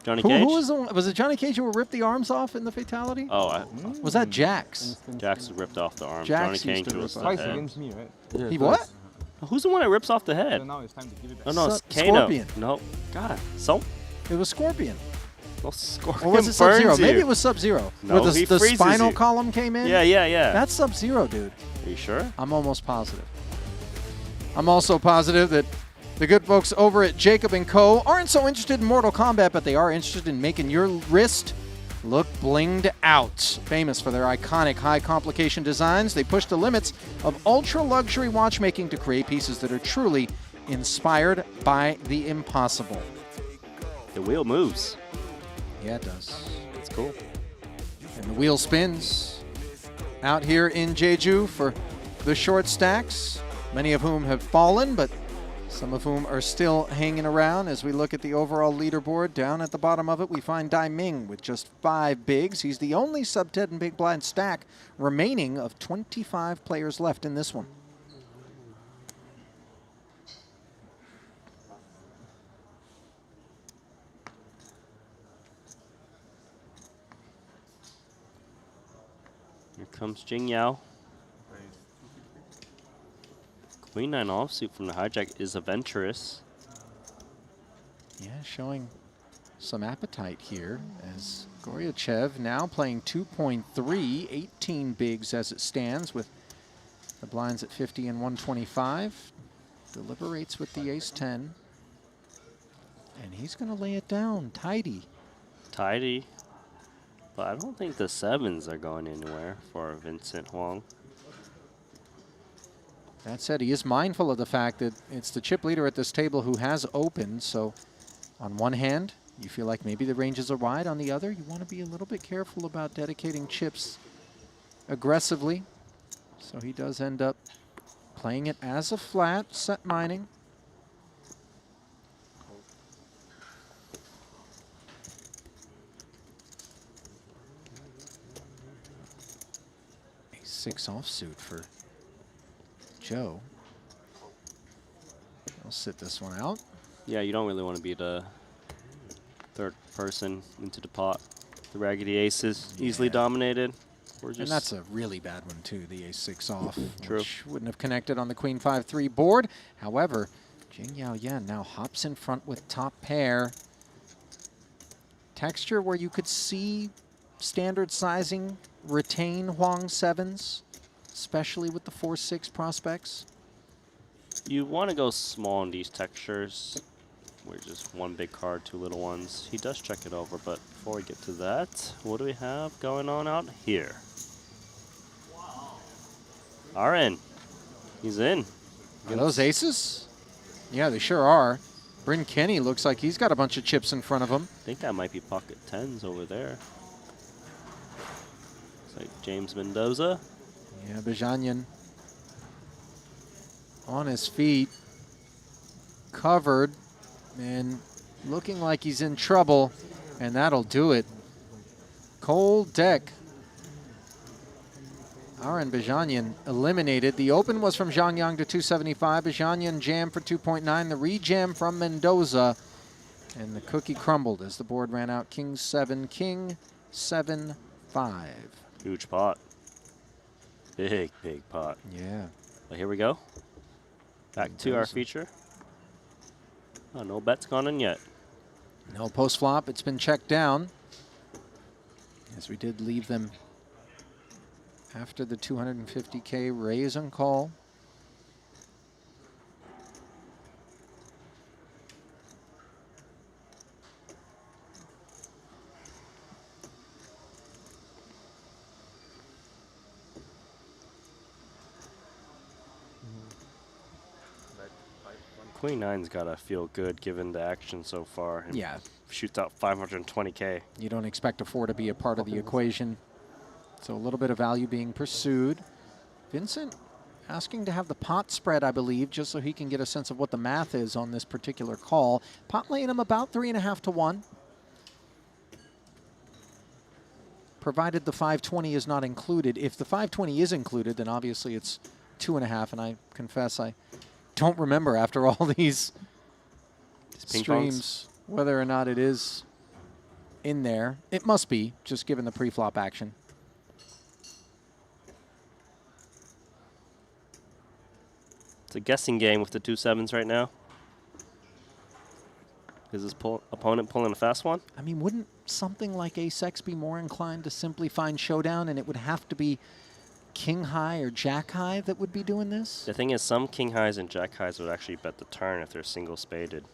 Johnny Cage? Who was the one? Was it Johnny Cage who ripped the arms off in the fatality? Oh, was that Jax? Jax ripped off the arm. Jax Johnny used to Cage was rip the off Twice head. against me, right? Yeah, He twice. what? Who's the one that rips off the head? So now it's time to give it back. Oh, no, it's Kano. Scorpion. No. God. So? It was Scorpion. No, Scorpion Or was it Sub-Zero? burns you. Maybe it was Sub-Zero. No, Where he the freezes spinal you. column came in? Yeah. That's Sub-Zero, dude. Are you sure? I'm almost positive. I'm also positive that the good folks over at Jacob & Co. aren't so interested in Mortal Kombat, but they are interested in making your wrist look blinged out. Famous for their iconic high complication designs, they push the limits of ultra luxury watchmaking to create pieces that are truly inspired by the impossible. The wheel moves. Yeah, it does. It's cool. And the wheel spins out here in Jeju for the short stacks, many of whom have fallen, but some of whom are still hanging around. As we look at the overall leaderboard, down at the bottom of it, we find Dai Ming with just 5 bigs. He's the only sub-10 big blind stack remaining of 25 players left in this one. Here comes Jing Yao. Queen 9 offsuit from the hijack is adventurous. Yeah, showing some appetite here as Goryachev now playing 2.3, 18 bigs as it stands with the blinds at 50 and 125. Deliberates with the ace-10. And he's going to lay it down, tidy. Tidy. But I don't think the 7s are going anywhere for Vincent Huang. That said, he is mindful of the fact that it's the chip leader at this table who has opened. So on one hand, you feel like maybe the ranges are wide. On the other, you want to be a little bit careful about dedicating chips aggressively. So he does end up playing it as a flat, set mining. A 6 offsuit for Joe. I'll sit this one out. Yeah, you don't really want to be the third person into the pot. The raggedy aces easily dominated. And that's a really bad one too, the ace-6 off. True. Which wouldn't have connected on the queen 5-3 board. However, Jing Yao Yan now hops in front with top pair. Texture where you could see standard sizing retain Huang 7s, especially with the 4-6 prospects. You want to go small in these textures. We're just one big card, two little ones. He does check it over, but before we get to that, what do we have going on out here? RN. He's in. Are those aces? Yeah, they sure are. Bryn Kenny looks like he's got a bunch of chips in front of him. I think that might be pocket tens over there. It's like James Mendoza. Yeah, Bajanyan on his feet, covered, and looking like he's in trouble, and that'll do it. Cold deck. Aaron Bajanyan eliminated. The open was from Zhang Yang to 275. Bajanyan jam for 2.9. The rejam from Mendoza. And the cookie crumbled as the board ran out. King 7, King 7, 5. Huge pot. Big, big pot. Yeah. But here we go. Back to our feature. Oh, no bets gone in yet. No post flop. It's been checked down. As we did leave them after the 250K raise and call. Queen 9's got to feel good given the action so far. And Yeah. Shoots out 520K. You don't expect a 4 to be a part of the equation. So a little bit of value being pursued. Vincent asking to have the pot spread, I believe, just so he can get a sense of what the math is on this particular call. Pot laying him about 3.5 to 1. Provided the 520 is not included. If the 520 is included, then obviously it's 2.5, and I confess I don't remember after all these streams whether or not it is in there. It must be, just given the pre-flop action. It's a guessing game with the 2 7s right now. Is his opponent pulling a fast one? I mean, wouldn't something like Ace-X be more inclined to simply find showdown, and it would have to be King High or Jack High that would be doing this? The thing is, some King Highs and Jack Highs would actually bet the turn if they're single spaded.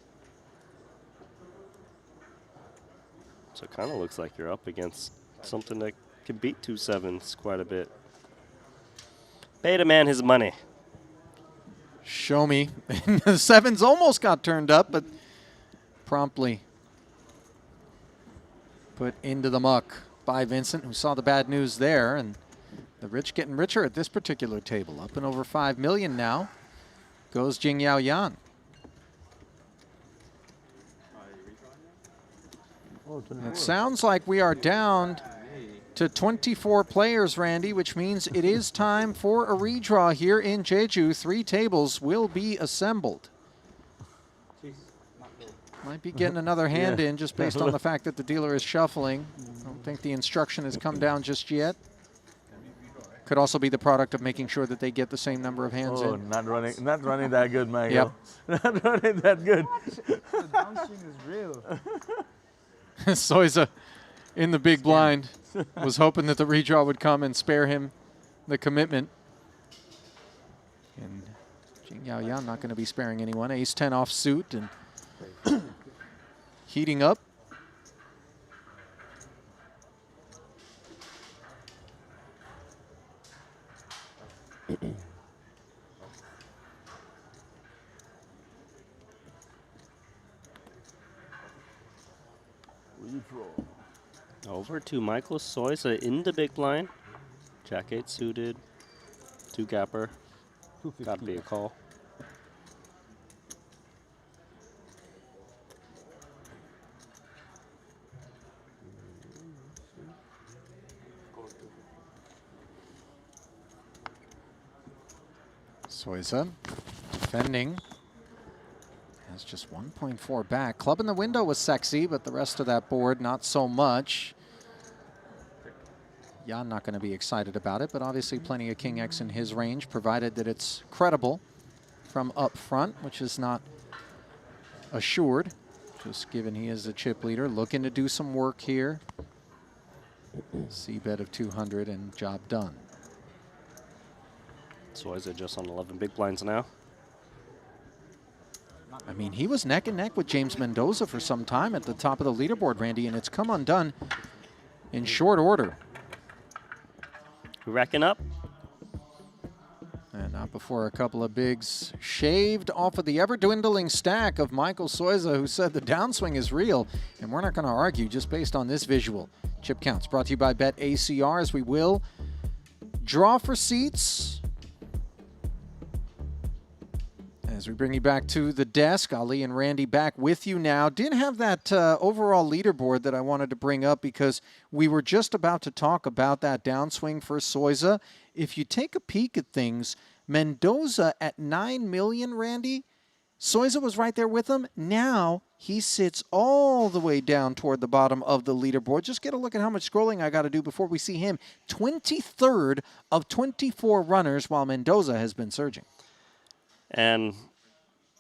So it kind of looks like you're up against something that can beat 2 7s quite a bit. Pay the man his money. Show me. The 7s almost got turned up, but promptly put into the muck by Vincent, who saw the bad news there. And the rich getting richer at this particular table. Up and over 5 million now goes Jing Yao Yan. It sounds like we are down to 24 players, Randy, which means it is time for a redraw here in Jeju. 3 tables will be assembled. Might be getting another hand in just based on the fact that the dealer is shuffling. I don't think the instruction has come down just yet. Could also be the product of making sure that they get the same number of hands in. Not running that good, Michael. Yep. Not running that good. The downswing is real. Soiza in the big blind was hoping that the redraw would come and spare him the commitment. And Jing Yao Yan not going to be sparing anyone. Ace-10 off suit and heating up. Over to Michael Soiza in the big blind. Jack 8 suited. 2 gapper. Gotta be a call. Soiza defending. Has just 1.4 back. Club in the window was sexy, but the rest of that board not so much. Yan not going to be excited about it, but obviously plenty of King X in his range, provided that it's credible from up front, which is not assured, just given he is a chip leader. Looking to do some work here. C-bet of 200 and job done. So is it just on 11 big blinds now? I mean, he was neck and neck with James Mendoza for some time at the top of the leaderboard, Randy, and it's come undone in short order. Racking up. And not before a couple of bigs shaved off of the ever-dwindling stack of Michael Soiza, who said the downswing is real, and we're not going to argue just based on this visual. Chip Counts brought to you by BetACR, as we will draw for seats as we bring you back to the desk. Ali and Randy back with you now. Didn't have that overall leaderboard that I wanted to bring up because we were just about to talk about that downswing for Soiza. If you take a peek at things, Mendoza at 9 million, Randy, Soiza was right there with him. Now he sits all the way down toward the bottom of the leaderboard. Just get a look at how much scrolling I got to do before we see him. 23rd of 24 runners, while Mendoza has been surging. And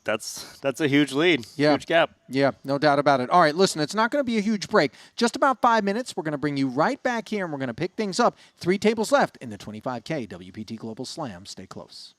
that's a huge lead, yeah. Huge gap. Yeah, no doubt about it. All right, listen, it's not going to be a huge break. Just about 5 minutes. We're going to bring you right back here, and we're going to pick things up. 3 tables left in the 25K WPT Global Slam. Stay close.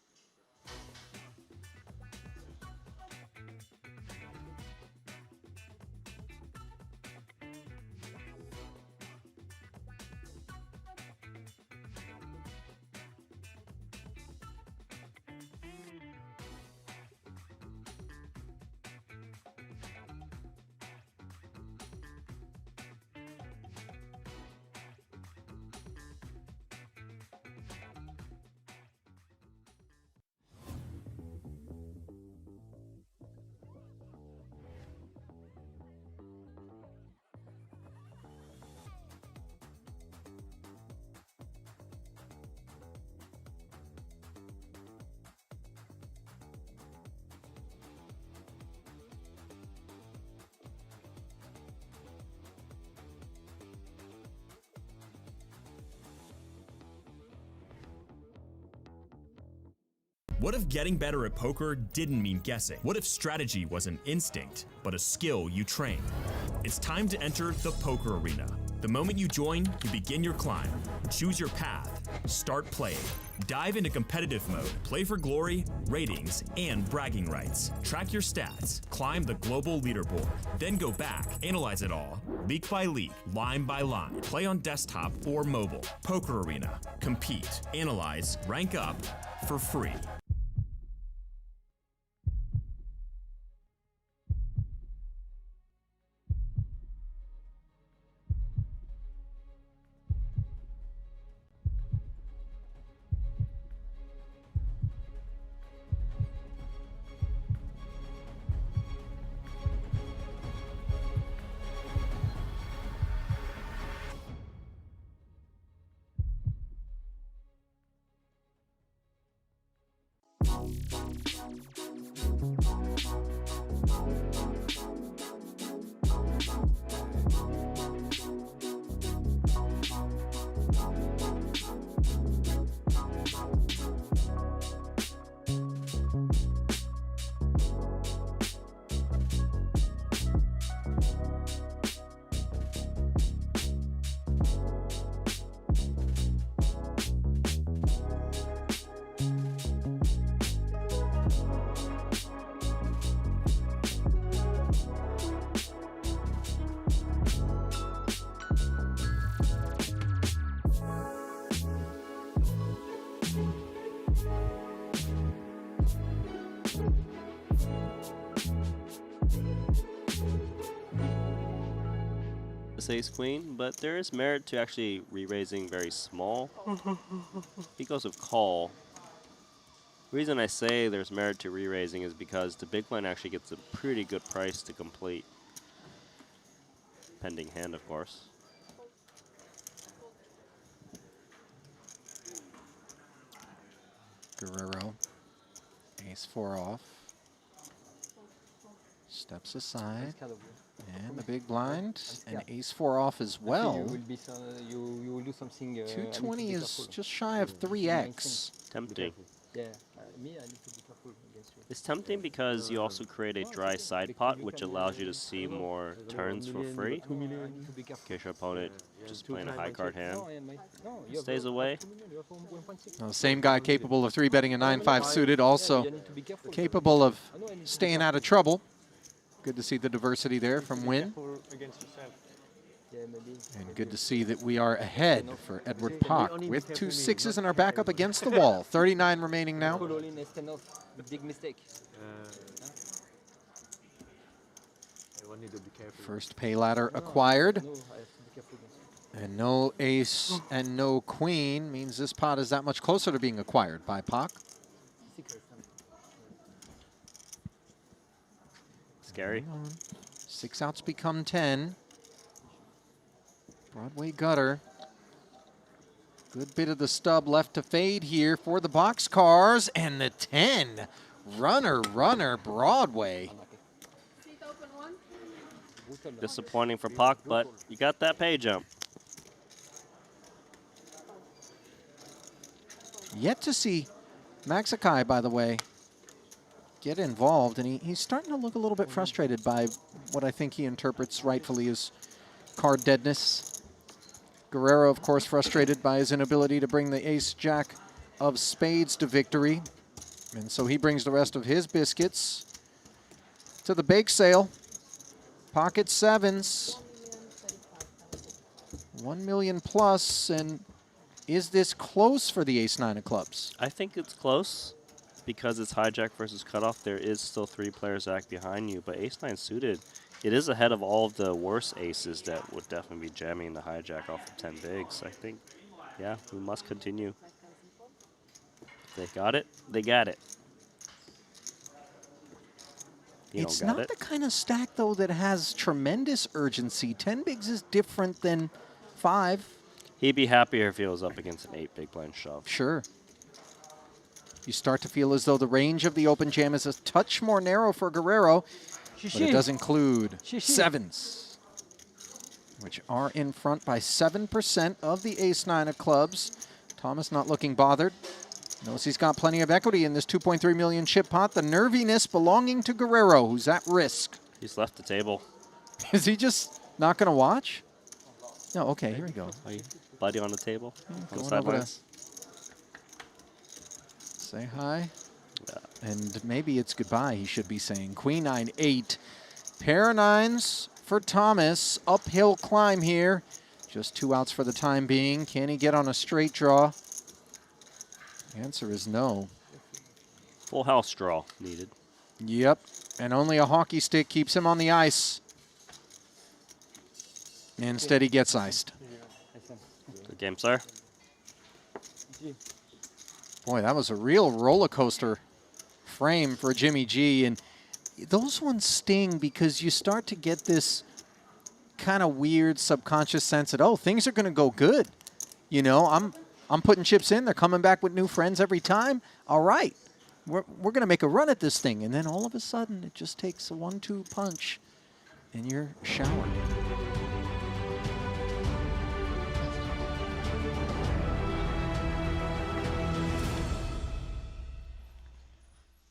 What if getting better at poker didn't mean guessing? What if strategy was an instinct, but a skill you trained? It's time to enter the poker arena. The moment you join, you begin your climb. Choose your path. Start playing. Dive into competitive mode. Play for glory, ratings, and bragging rights. Track your stats. Climb the global leaderboard. Then go back. Analyze it all. Leak by leak. Line by line. Play on desktop or mobile. Poker arena. Compete. Analyze. Rank up for free. Ace queen, but there is merit to actually re-raising very small because of call. The reason I say there's merit to re-raising is because the big blind actually gets a pretty good price to complete, pending hand, of course. Guerrero, ace-4 off, steps aside. And the big blind, and ace-4 off as well. You will do something. 220 is just shy of 3x. Tempting. Yeah, me, I need to be careful against you. It's tempting because you also create a dry side pot, which allows you to see more turns for free. In case your opponent just playing a high card hand stays away. Well, same guy capable of 3-betting a 9-5 suited, also capable of staying out of trouble. Good to see the diversity there from Win. And good to see that we are ahead for Edward Pak with 2 6s and our back up against the wall. 39 remaining now. First pay ladder acquired. And no ace and no queen means this pot is that much closer to being acquired by Pak. Scary. 6 outs become 10. Broadway gutter. Good bit of the stub left to fade here for the boxcars. And the 10. Runner, runner, Broadway. Disappointing for Pak, but you got that pay jump. Yet to see Maxakai, by the way, get involved. And he's starting to look a little bit frustrated by what I think he interprets rightfully as card deadness. Guerrero, of course, frustrated by his inability to bring the ace-jack of spades to victory. And so he brings the rest of his biscuits to the bake sale. Pocket sevens. 1 million plus. And is this close for the ace-9 of clubs? I think it's close because it's hijack versus cutoff. There is still 3 players act behind you, but ace-9 suited, it is ahead of all of the worst aces that would definitely be jamming the hijack off of 10 bigs. I think, yeah, we must continue. If they got it, they got it. It's not the kind of stack, though, that has tremendous urgency. 10 bigs is different than 5. He'd be happier if he was up against an 8 big blind shove. Sure. You start to feel as though the range of the open jam is a touch more narrow for Guerrero, but it does include sevens, which are in front by 7% of the ace-9 of clubs. Thomas not looking bothered. Knows he's got plenty of equity in this 2.3 million chip pot. The nerviness belonging to Guerrero, who's at risk. He's left the table. Is he just not going to watch? No, okay, here we go. Buddy on the table. Yeah, on the sidelines. Say hi. Yeah. And maybe it's goodbye, he should be saying. Queen 9-8. Pair of nines for Thomas. Uphill climb here. Just 2 outs for the time being. Can he get on a straight draw? The answer is no. Full house draw needed. Yep. And only a hockey stick keeps him on the ice. Instead, he gets iced. Good game, sir. Boy, that was a real roller coaster frame for Jimmy G. And those ones sting because you start to get this kind of weird subconscious sense that, oh, things are going to go good. You know, I'm putting chips in. They're coming back with new friends every time. All right, we're going to make a run at this thing. And then all of a sudden, it just takes a 1-2 punch, and you're showered.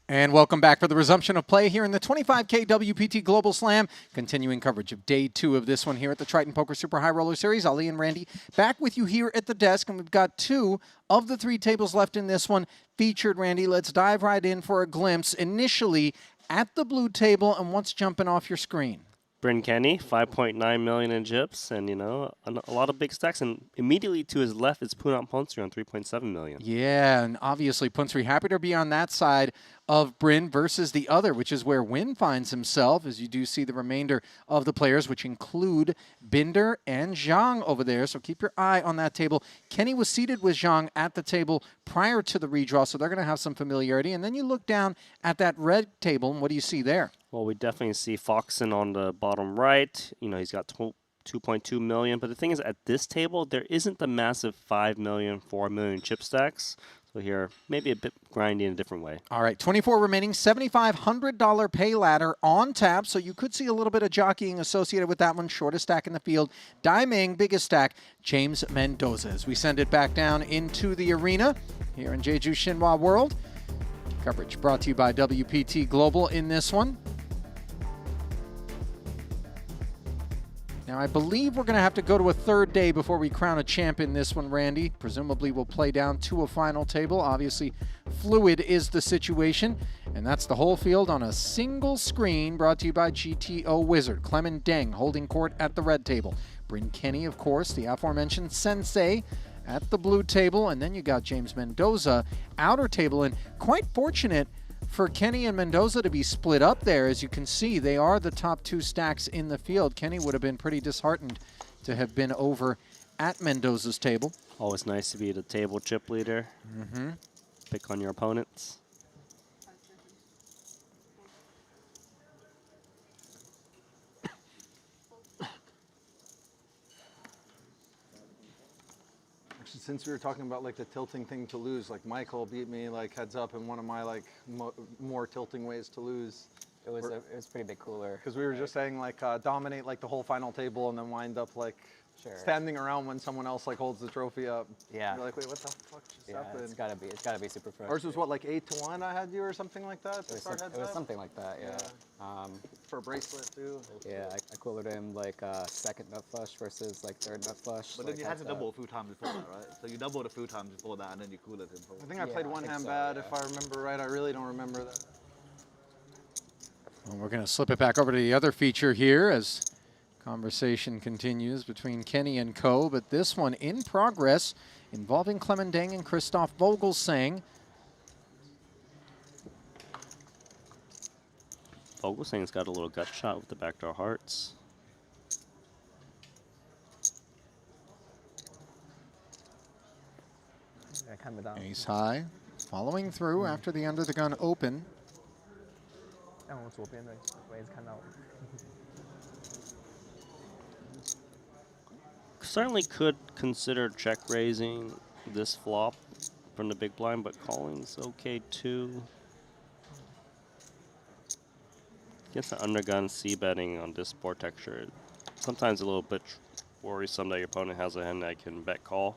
And welcome back for the resumption of play here in the 25K WPT Global Slam. Continuing coverage of day 2 of this one here at the Triton Poker Super High Roller Series. Ali and Randy back with you here at the desk, and we've got 2 of the 3 tables left in this one featured, Randy. Let's dive right in for a glimpse. Initially at the blue table, and what's jumping off your screen? Bryn Kenny, 5.9 million in chips, and, you know, a lot of big stacks. And immediately to his left is Punat Ponsri on 3.7 million. Yeah, and obviously Ponsri happy to be on that side of Bryn versus the other, which is where Win finds himself, as you do see the remainder of the players, which include Binder and Zhang over there. So keep your eye on that table. Kenny was seated with Zhang at the table prior to the redraw, so they're going to have some familiarity. And then you look down at that red table, and what do you see there? Well, we definitely see Foxen on the bottom right. You know, he's got 2.2 million. But the thing is, at this table, there isn't the massive 5 million, 4 million chip stacks. So here, maybe a bit grindy in a different way. All right, 24 remaining, $7,500 pay ladder on tap. So you could see a little bit of jockeying associated with that one. Shortest stack in the field. Daiming, biggest stack, James Mendoza. As we send it back down into the arena here in Jeju Shinhwa World. Coverage brought to you by WPT Global in this one. Now, I believe we're going to have to go to a third day before we crown a champ in this one, Randy. Presumably, we'll play down to a final table. Obviously, fluid is the situation, and that's the whole field on a single screen brought to you by GTO Wizard. Clement Deng holding court at the red table. Bryn Kenny, of course, the aforementioned sensei at the blue table, and then you got James Mendoza outer table, and quite fortunate for Kenny and Mendoza to be split up there. As you can see, they are the top 2 stacks in the field. Kenny would have been pretty disheartened to have been over at Mendoza's table. Always nice to be the table chip leader. Pick on your opponents. Since we were talking about like the tilting thing to lose, like Michael beat me like heads up in one of my like more tilting ways to lose. It was pretty bit cooler. Because we were just saying like dominate like the whole final table and then wind up like standing around when someone else like holds the trophy up. Yeah. You're like, wait, what the fuck just happened? It's gotta be super fresh. Ours was what, like 8-1 I had you or something like that? It was something like that, yeah. For a bracelet too. Yeah, I coolered him like second nut flush versus like third nut flush. But then you had to double a few times before that, right? So you doubled a few times before that, and then you cooled him. I think I played one hand bad, if I remember right. I really don't remember that. Well, we're going to slip it back over to the other feature here as conversation continues between Kenny and Co. But this one in progress involving Clement Deng and Christoph Vogelsang. Vogelsang's got a little gut shot with the backdoor hearts. Ace high, following through after the under the gun open. Certainly could consider check raising this flop from the big blind, but calling's okay too. Against the undergun c-betting on this board texture, sometimes a little bit worrisome that your opponent has a hand that can bet call.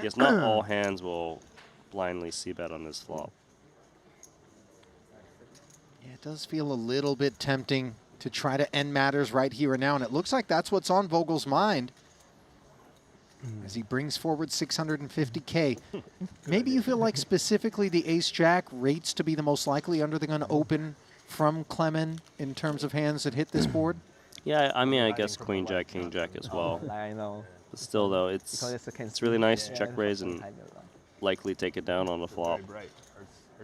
Yes, not all hands will blindly c-bet on this flop. Yeah, it does feel a little bit tempting to try to end matters right here and now, and it looks like that's what's on Vogel's mind as he brings forward 650K. Maybe you feel like specifically the ace-jack rates to be the most likely under the gun open from Clement in terms of hands that hit this board? Yeah, I mean, I guess queen-jack, king-jack as well. I know. But still, though, it's really nice to check raise and likely take it down on the flop.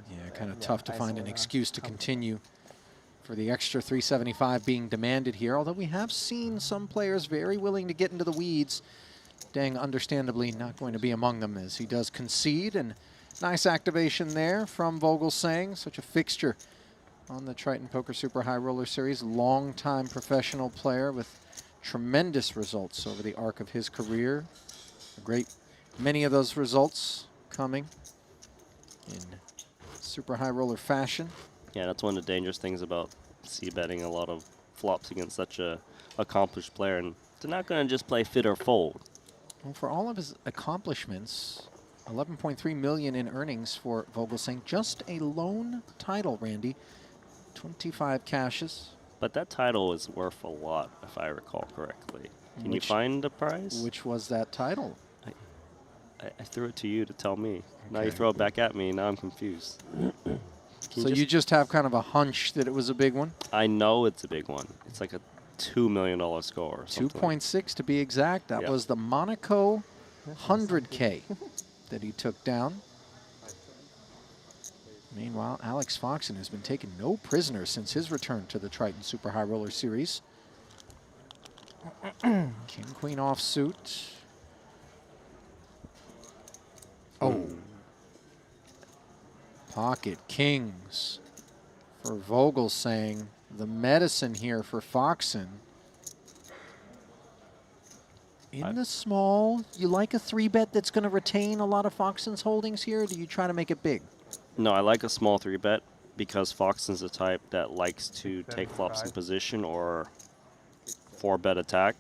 Yeah, kind of tough to find an excuse to continue for the extra 375 being demanded here, although we have seen some players very willing to get into the weeds. Deng, understandably, not going to be among them as he does concede, and nice activation there from Vogelsang, such a fixture on the Triton Poker Super High Roller Series. Long-time professional player with tremendous results over the arc of his career. Many of those results coming in super high roller fashion. Yeah, that's one of the dangerous things about c-betting a lot of flops against such a accomplished player, and they're not going to just play fit or fold. Well, for all of his accomplishments, 11.3 million in earnings for Vogelsang. Just a lone title, Randy. 25 cashes. But that title is worth a lot, if I recall correctly. Can you find the prize? Which was that title? I threw it to you to tell me. Okay. Now you throw it back at me, now I'm confused. So you just have kind of a hunch that it was a big one? I know it's a big one. It's like a $2 million score or something. 2.6 to be exact. That was the Monaco 100K that he took down. Meanwhile, Alex Foxen has been taking no prisoners since his return to the Triton Super High Roller Series. King, queen offsuit. Oh. Pocket kings for Vogelsang. The medicine here for Foxen. In the small, you like a 3-bet that's going to retain a lot of Foxen's holdings here, or do you try to make it big? No, I like a small 3-bet because Foxen's the type that likes to take flops in position or 4-bet attack.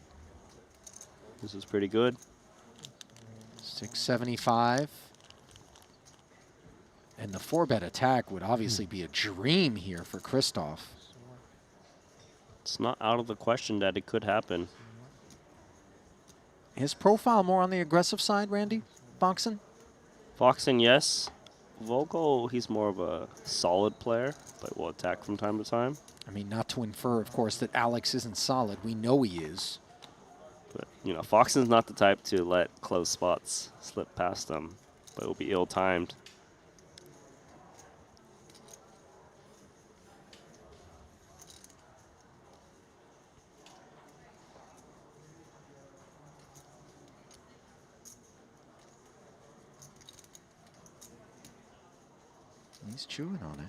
This is pretty good. 675. And the 4-bet attack would obviously be a dream here for Kristoff. It's not out of the question that it could happen. His profile more on the aggressive side, Randy? Foxen? Foxen, yes. Vogel, he's more of a solid player, but will attack from time to time. I mean, not to infer, of course, that Alex isn't solid. We know he is. But, you know, Foxen's not the type to let close spots slip past him, but it will be ill-timed. He's chewing on it.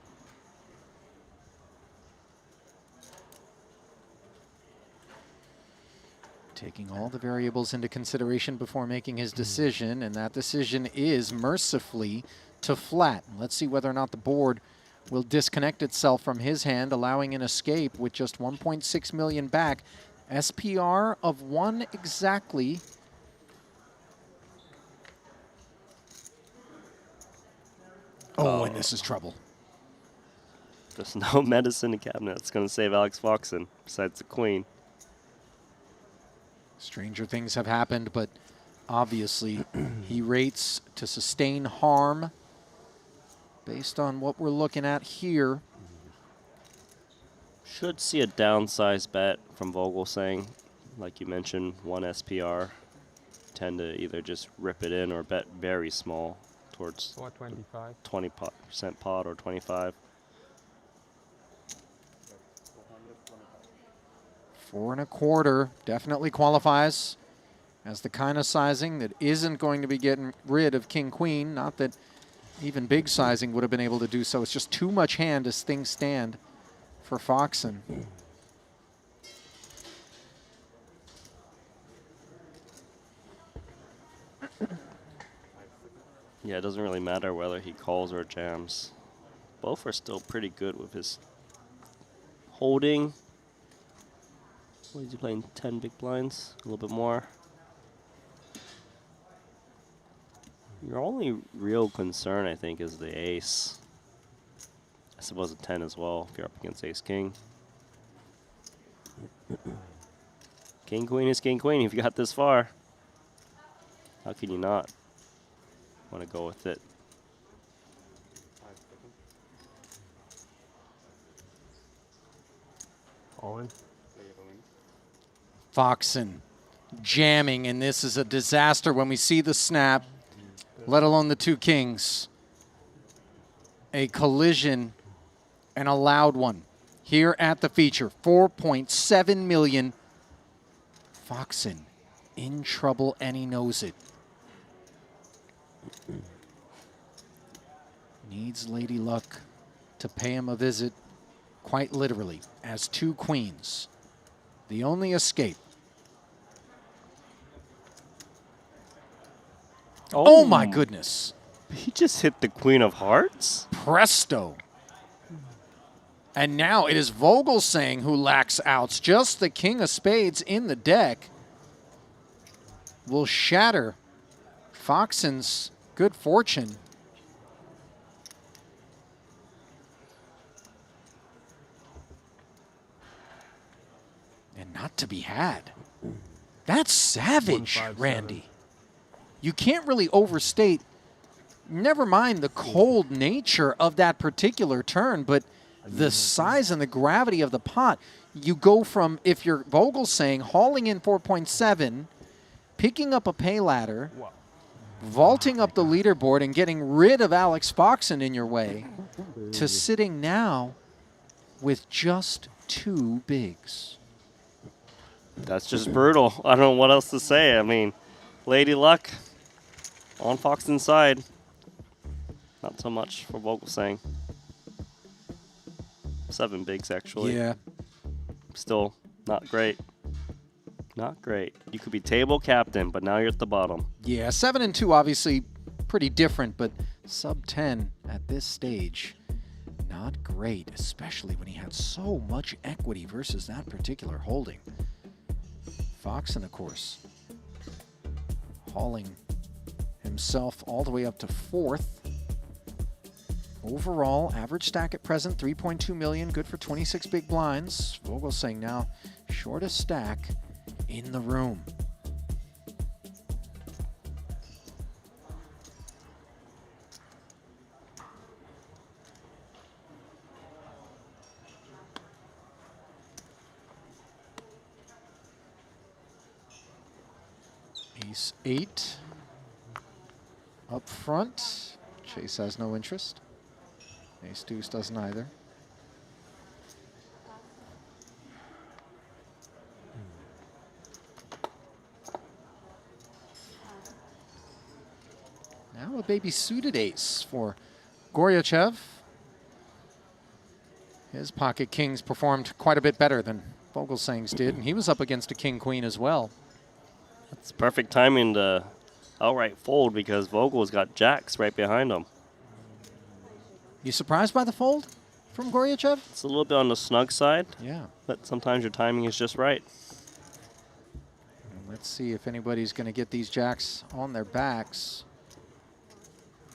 Taking all the variables into consideration before making his decision, and that decision is mercifully to flat. Let's see whether or not the board will disconnect itself from his hand, allowing an escape with just 1.6 million back. SPR of 1 exactly. Oh, and this is trouble. There's no medicine in the cabinet that's going to save Alex Foxen besides the queen. Stranger things have happened, but obviously he rates to sustain harm based on what we're looking at here. Should see a downsized bet from Vogel saying, like you mentioned, 1 SPR. Tend to either just rip it in or bet very small towards 425. 20% pot or 25. 4 1/4 definitely qualifies as the kind of sizing that isn't going to be getting rid of King Queen. Not that even big sizing would have been able to do so. It's just too much hand as things stand for Foxen. Yeah, it doesn't really matter whether he calls or jams. Both are still pretty good with his holding. What is he playing? 10 big blinds? A little bit more. Your only real concern, I think, is the ace. I suppose a 10 as well if you're up against ace-king. King-queen is king-queen if you got this far. How can you not want to go with it? All in. Foxen jamming, and this is a disaster when we see the snap, let alone the 2 kings. A collision and a loud one here at the feature. 4.7 million. Foxen in trouble, and he knows it. Needs Lady Luck to pay him a visit, quite literally, as 2 queens. The only escape. Oh my goodness. He just hit the queen of hearts? Presto. And now it is Vogel saying who lacks outs. Just the king of spades in the deck will shatter Foxen's good fortune. And not to be had. That's savage, Randy. You can't really overstate, never mind the cold nature of that particular turn, but the size and the gravity of the pot. You go from, if you're Vogel saying, hauling in 4.7, picking up a pay ladder, vaulting up the leaderboard and getting rid of Alex Foxen in your way, to sitting now with just 2 bigs. That's just brutal. I don't know what else to say. I mean, Lady Luck on Foxen's side. Not so much for Vogel saying. 7 bigs, actually. Yeah. Still not great. Not great. You could be table captain, but now you're at the bottom. Yeah, 7 and 2 obviously pretty different, but sub 10 at this stage, not great, especially when he had so much equity versus that particular holding. Foxen, of course, hauling himself all the way up to 4th. Overall, average stack at present, 3.2 million, good for 26 big blinds. Vogelsang now shortest stack in the room. Ace 8 up front. Chase has no interest. Ace deuce doesn't either. Now a baby suited ace for Goryachev. His pocket kings performed quite a bit better than Vogelsang's did, and he was up against a king-queen as well. It's perfect timing to outright fold because Vogel's got jacks right behind him. You surprised by the fold from Goryachev? It's a little bit on the snug side. Yeah. But sometimes your timing is just right. And let's see if anybody's going to get these jacks on their backs.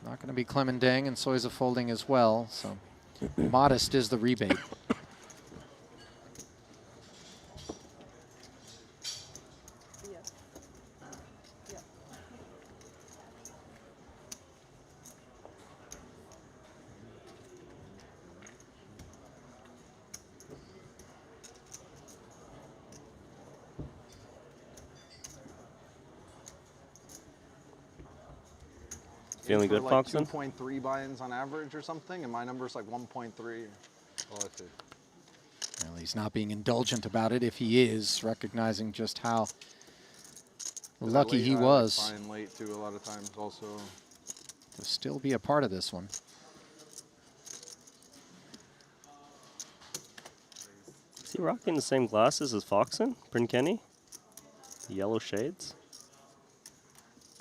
Not going to be Clemendang, and Soiza folding as well, so modest is the rebate. Feeling good, like Foxen? 2.3 buy-ins on average or something, and my number's like 1.3. Oh, I see. Well, he's not being indulgent about it if he is, recognizing just how lucky he was. Like buying late too a lot of times also. To still be a part of this one. Is he rocking the same glasses as Foxen, Bryn Kenny? The yellow shades?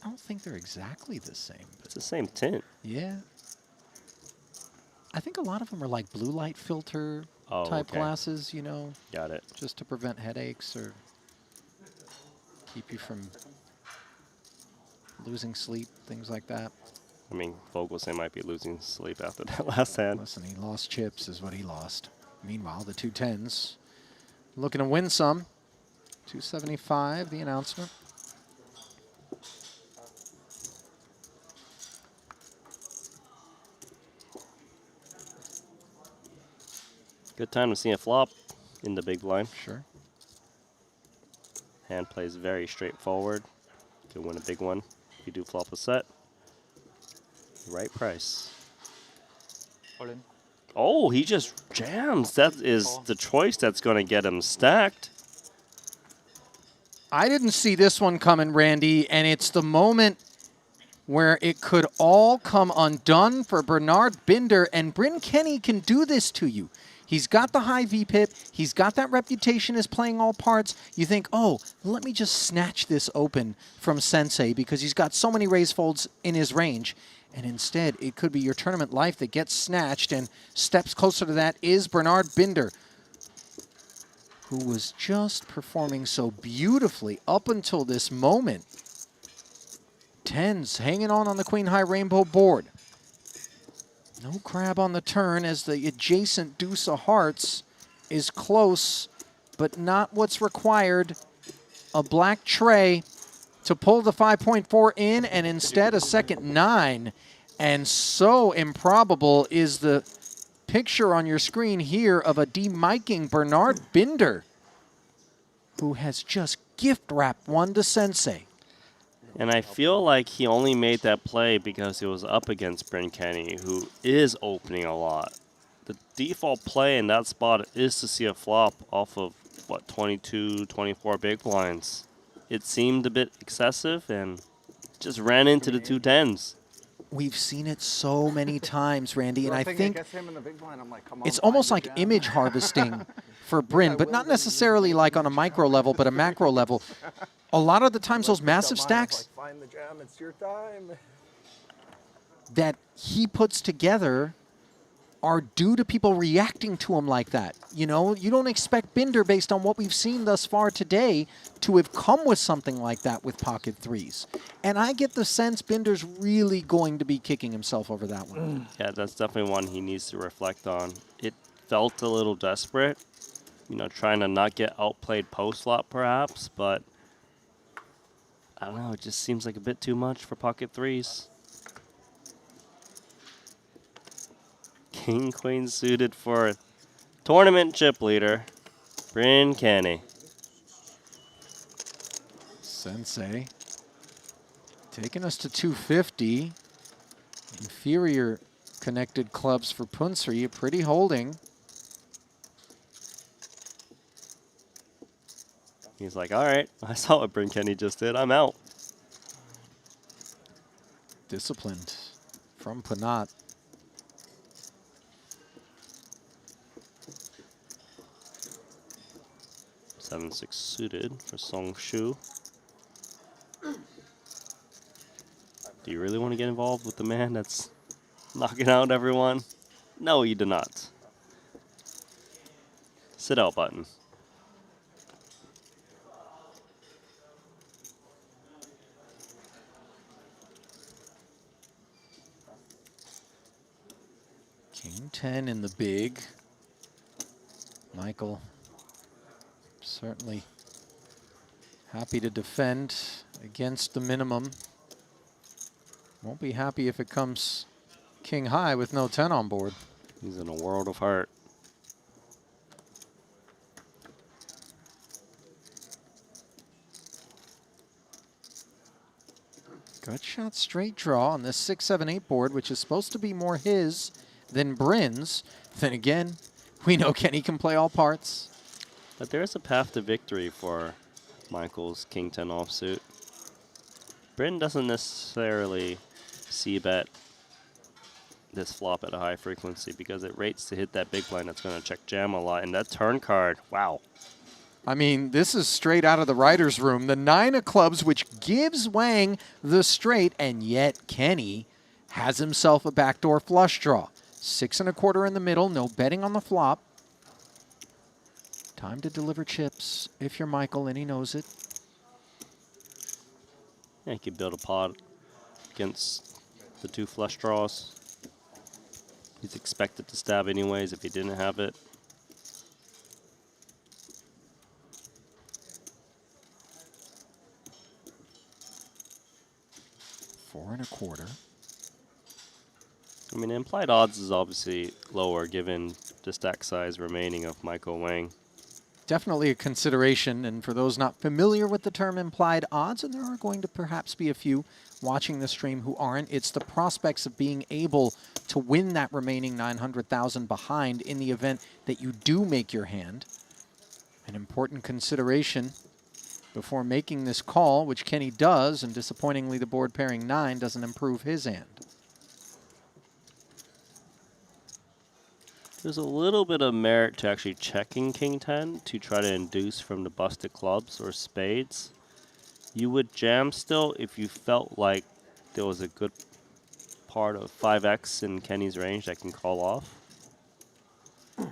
I don't think they're exactly the same. It's the same tint. Yeah. I think a lot of them are like blue light filter Oh, type okay. glasses, you know. Got it. Just to prevent headaches or keep you from losing sleep, things like that. I mean, Vogelsang might be losing sleep after that last hand. Listen, he lost chips is what he lost. Meanwhile, the 210s looking to win some. 275, the announcement. Good time to see a flop in the big blind. Sure. Hand plays very straightforward. Could win a big one. If you do flop a set. Right price. All in. Oh, he just jams. That is the choice that's going to get him stacked. I didn't see this one coming, Randy, and it's the moment where it could all come undone for Bernard Binder, and Bryn Kenny can do this to you. He's got the high VPIP. He's got that reputation as playing all parts. You think, oh, let me just snatch this open from Sensei because he's got so many raise folds in his range. And instead, it could be your tournament life that gets snatched, and steps closer to that is Bernard Binder, who was just performing so beautifully up until this moment. Tens hanging on the Queen High Rainbow board. No crab on the turn as the adjacent deuce of hearts is close, but not what's required. A black tray to pull the 5.4 in, and instead a second 9. And so improbable is the picture on your screen here of a demiking Bernard Binder, who has just gift wrapped one to Sensei. And I feel like he only made that play because he was up against Bryn Kenny, who is opening a lot. The default play in that spot is to see a flop off of, what, 22, 24 big blinds. It seemed a bit excessive and just ran into the 210s. We've seen it so many times, Randy, and I think it gets him in the big blind. I'm like, come on, it's almost like image harvesting for Bryn, but not necessarily like on a micro level, but a macro level. A lot of the times those massive stacks like, find the jam, it's your time. that he puts together are due to people reacting to him like that. You know, you don't expect Binder, based on what we've seen thus far today, to have come with something like that with pocket threes. And I get the sense Binder's really going to be kicking himself over that one. Yeah, that's definitely one he needs to reflect on. It felt a little desperate, you know, trying to not get outplayed post-flop perhaps, but I don't know, it just seems like a bit too much for pocket threes. King, queen suited for tournament chip leader, Bryn Kenny. Sensei taking us to 250. Inferior connected clubs for Punsri, pretty holding. He's like, all right, I saw what Bryn Kenny just did. I'm out. Disciplined from Panat. Seven, 6 suited for Song Shu. Do you really want to get involved with the man that's knocking out everyone? No, you do not. Sit out button. King 10 in the big. Michael certainly happy to defend against the minimum. Won't be happy if it comes king high with no 10 on board. He's in a world of hurt. Gut shot straight draw on this 6, 7, 8 board, which is supposed to be more his than Bryn's. Then again, we know Kenny can play all parts. But there is a path to victory for Michael's king 10 offsuit. Bryn doesn't necessarily c-bet this flop at a high frequency because it rates to hit that big blind that's going to check jam a lot. And that turn card, wow. I mean, this is straight out of the writer's room. The 9 of clubs, which gives Wang the straight, and yet Kenny has himself a backdoor flush draw. 6 1/4 in the middle, no betting on the flop. Time to deliver chips if you're Michael, and he knows it. Yeah, he could build a pot against the 2 flush draws. He's expected to stab anyways if he didn't have it. Four 1/4. I mean, the implied odds is obviously lower given the stack size remaining of Michael Wang. Definitely a consideration, and for those not familiar with the term implied odds, and there are going to perhaps be a few watching the stream who aren't, it's the prospects of being able to win that remaining 900,000 behind in the event that you do make your hand. An important consideration before making this call, which Kenny does, and disappointingly the board pairing 9 doesn't improve his hand. There's a little bit of merit to actually checking king 10 to try to induce from the busted clubs or spades. You would jam still if you felt like there was a good part of 5x in Kenny's range that can call off. I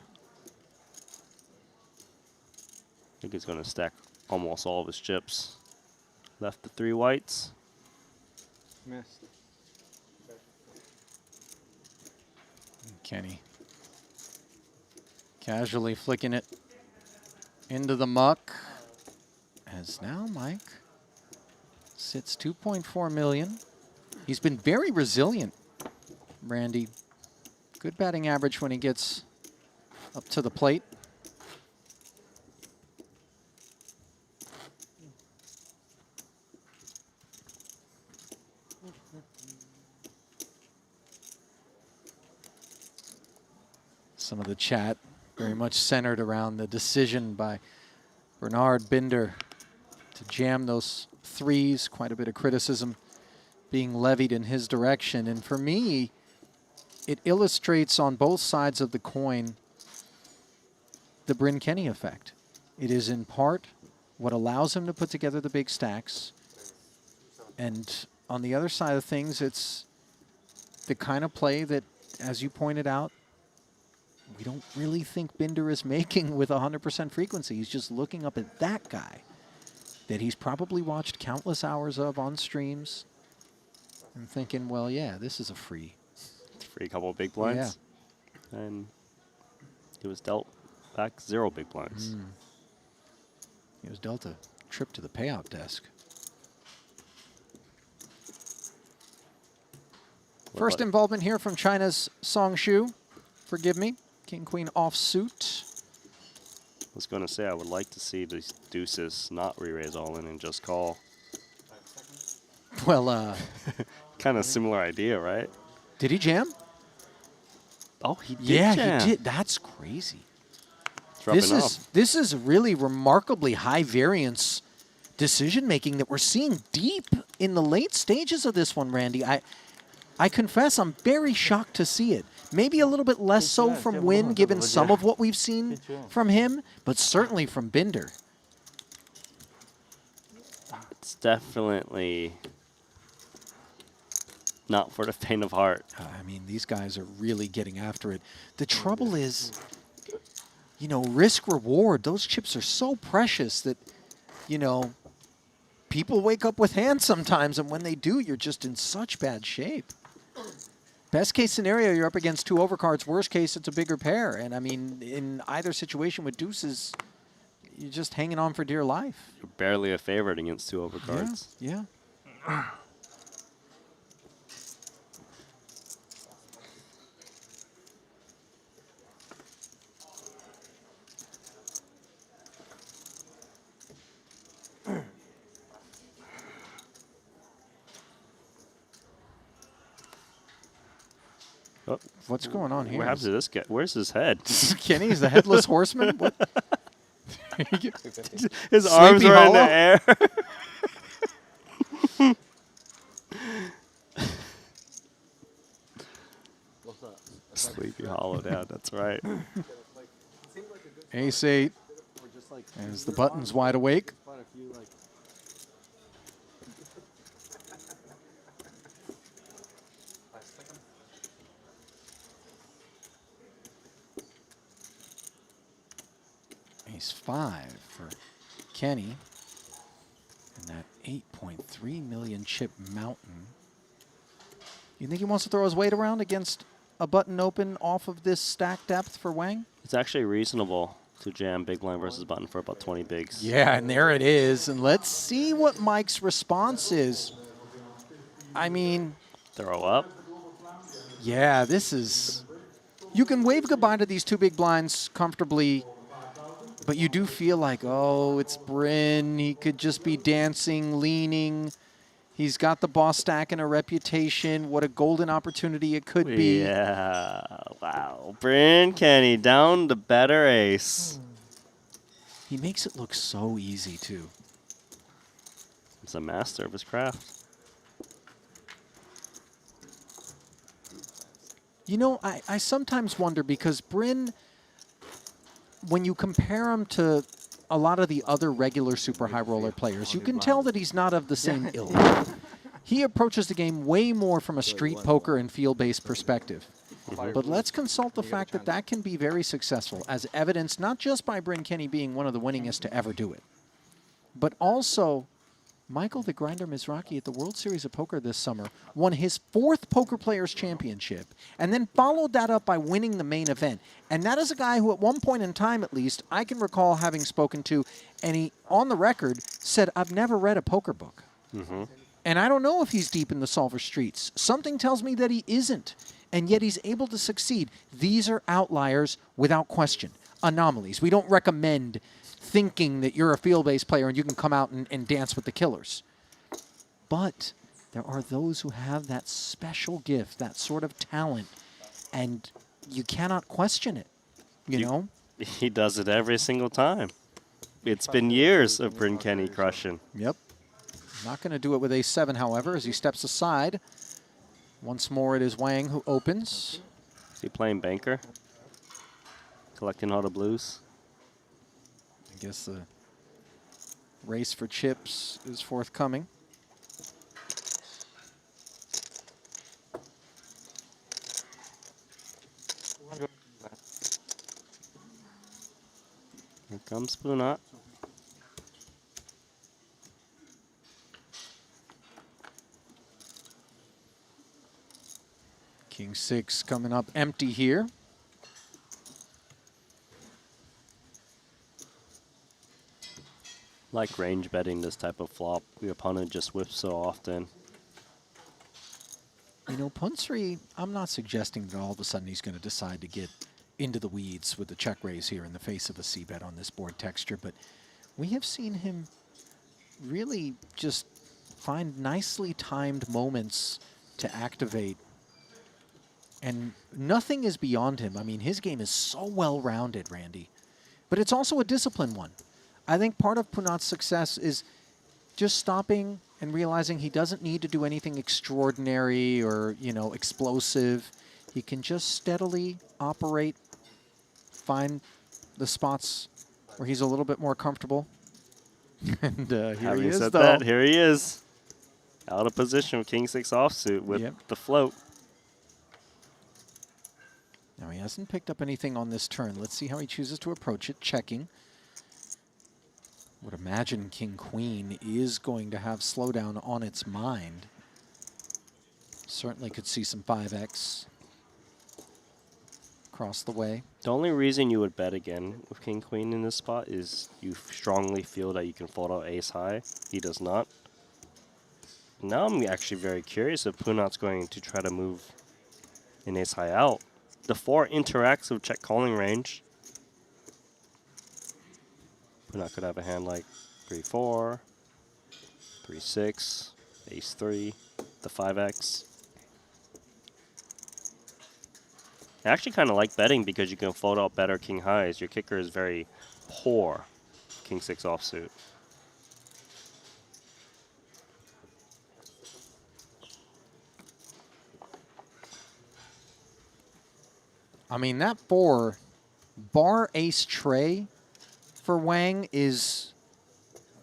think he's going to stack almost all of his chips. Left the 3 whites. Missed. Kenny casually flicking it into the muck, as now Mike sits 2.4 million. He's been very resilient, Randy. Good batting average when he gets up to the plate. Some of the chat very much centered around the decision by Bernard Binder to jam those 3s. Quite a bit of criticism being levied in his direction. And for me, it illustrates on both sides of the coin the Bryn Kenny effect. It is in part what allows him to put together the big stacks. And on the other side of things, it's the kind of play that, as you pointed out, we don't really think Binder is making with 100% frequency. He's just looking up at that guy that he's probably watched countless hours of on streams and thinking, well, yeah, this is a free. Free couple of big blinds. Yeah. And he was dealt back 0 big blinds. He was dealt a trip to the payout desk. First involvement here from China's Song Shu. Forgive me. King, queen offsuit. I was going to say, I would like to see these deuces not re-raise all in and just call. Well, kind of similar idea, right? Did he jam? Oh, he did jam. Yeah, he did. That's crazy. This is really remarkably high variance decision making that we're seeing deep in the late stages of this one, Randy. I confess I'm very shocked to see it. Maybe a little bit less so from Win, given some of what we've seen from him, but certainly from Binder. It's definitely not for the faint of heart. I mean, these guys are really getting after it. The trouble is, you know, risk reward. Those chips are so precious that, you know, people wake up with hands sometimes, and when they do, you're just in such bad shape. Best case scenario, you're up against 2 overcards. Worst case, it's a bigger pair. And I mean, in either situation with deuces, you're just hanging on for dear life. You're barely a favorite against 2 overcards. Yeah. Oh, what's going on here? What happened to this guy? Where's his head? Kenny's the headless horseman? What? His arms are in the air. Sleepy Hollow down, that's right. Ace-8, as the button's wide awake. Ace-5 for Kenny. And that 8.3 million chip mountain. You think he wants to throw his weight around against a button open off of this stack depth for Wang? It's actually reasonable to jam big blind versus button for about 20 bigs. Yeah, and there it is. And let's see what Mike's response is. I mean... Throw up? Yeah, this is... You can wave goodbye to these 2 big blinds comfortably, but you do feel like, oh, it's Bryn. He could just be dancing, leaning. He's got the boss stack and a reputation. What a golden opportunity it could be. Yeah, wow. Bryn Kenny down the better ace. He makes it look so easy, too. He's a master of his craft. You know, I sometimes wonder because Bryn, when you compare him to a lot of the other regular super high roller players, you can tell that he's not of the same ilk. He approaches the game way more from a street poker and field-based perspective. But let's consult the fact that that can be very successful, as evidenced not just by Bryn Kenny being one of the winningest to ever do it, but also Michael the Grinder Mizrachi at the World Series of Poker this summer won his 4th Poker Players Championship and then followed that up by winning the main event. And that is a guy who at one point in time, at least, I can recall having spoken to, and he, on the record, said, I've never read a poker book. And I don't know if he's deep in the solver streets. Something tells me that he isn't, and yet he's able to succeed. These are outliers without question, anomalies. We don't recommend thinking that you're a field-based player and you can come out and dance with the killers. But there are those who have that special gift, that sort of talent, and you cannot question it, you know? He does it every single time. It's been years of Bryn Kenny crushing. Yep. Not going to do it with ace-7, however, as he steps aside. Once more, it is Wang who opens. Is he playing banker? Collecting all the blues? I guess the race for chips is forthcoming. Here comes Punat. King 6 coming up empty here. Like range betting this type of flop. Your opponent just whips so often. You know, Punsri, I'm not suggesting that all of a sudden he's going to decide to get into the weeds with the check raise here in the face of a c-bet on this board texture, but we have seen him really just find nicely timed moments to activate. And nothing is beyond him. I mean, his game is so well-rounded, Randy. But it's also a discipline one. I think part of Punat's success is just stopping and realizing he doesn't need to do anything extraordinary or, you know, explosive. He can just steadily operate, find the spots where he's a little bit more comfortable. And here he is, said though. that, here he is. Out of position with King 6 offsuit with the float. Now he hasn't picked up anything on this turn. Let's see how he chooses to approach it, checking. Would imagine King Queen is going to have slowdown on its mind. Certainly could see some 5x across the way. The only reason you would bet again with King Queen in this spot is you strongly feel that you can fold out ace high. He does not. Now I'm actually very curious if Punat's going to try to move an ace high out. The 4 interacts with check calling range. Punat could have a hand like 3-4, 3-6, ace 3, the 5x. I actually kind of like betting because you can fold out better king highs. Your kicker is very poor, King 6 offsuit. I mean, that 4 bar ace tray for Wang is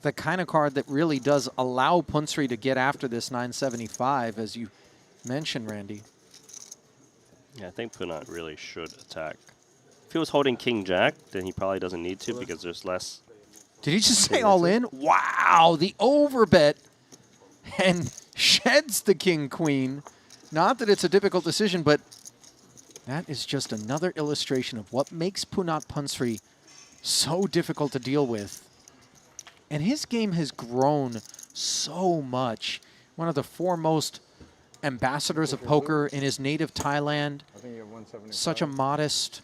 the kind of card that really does allow Punsri to get after this 975, as you mentioned, Randy. Yeah, I think Punat really should attack. If he was holding King Jack, then he probably doesn't need to because there's less. Did he just say all in? Wow, the overbet and sheds the King Queen. Not that it's a difficult decision, but that is just another illustration of what makes Punat Punsri so difficult to deal with. And his game has grown so much. One of the foremost ambassadors of poker in his native Thailand. Such a modest,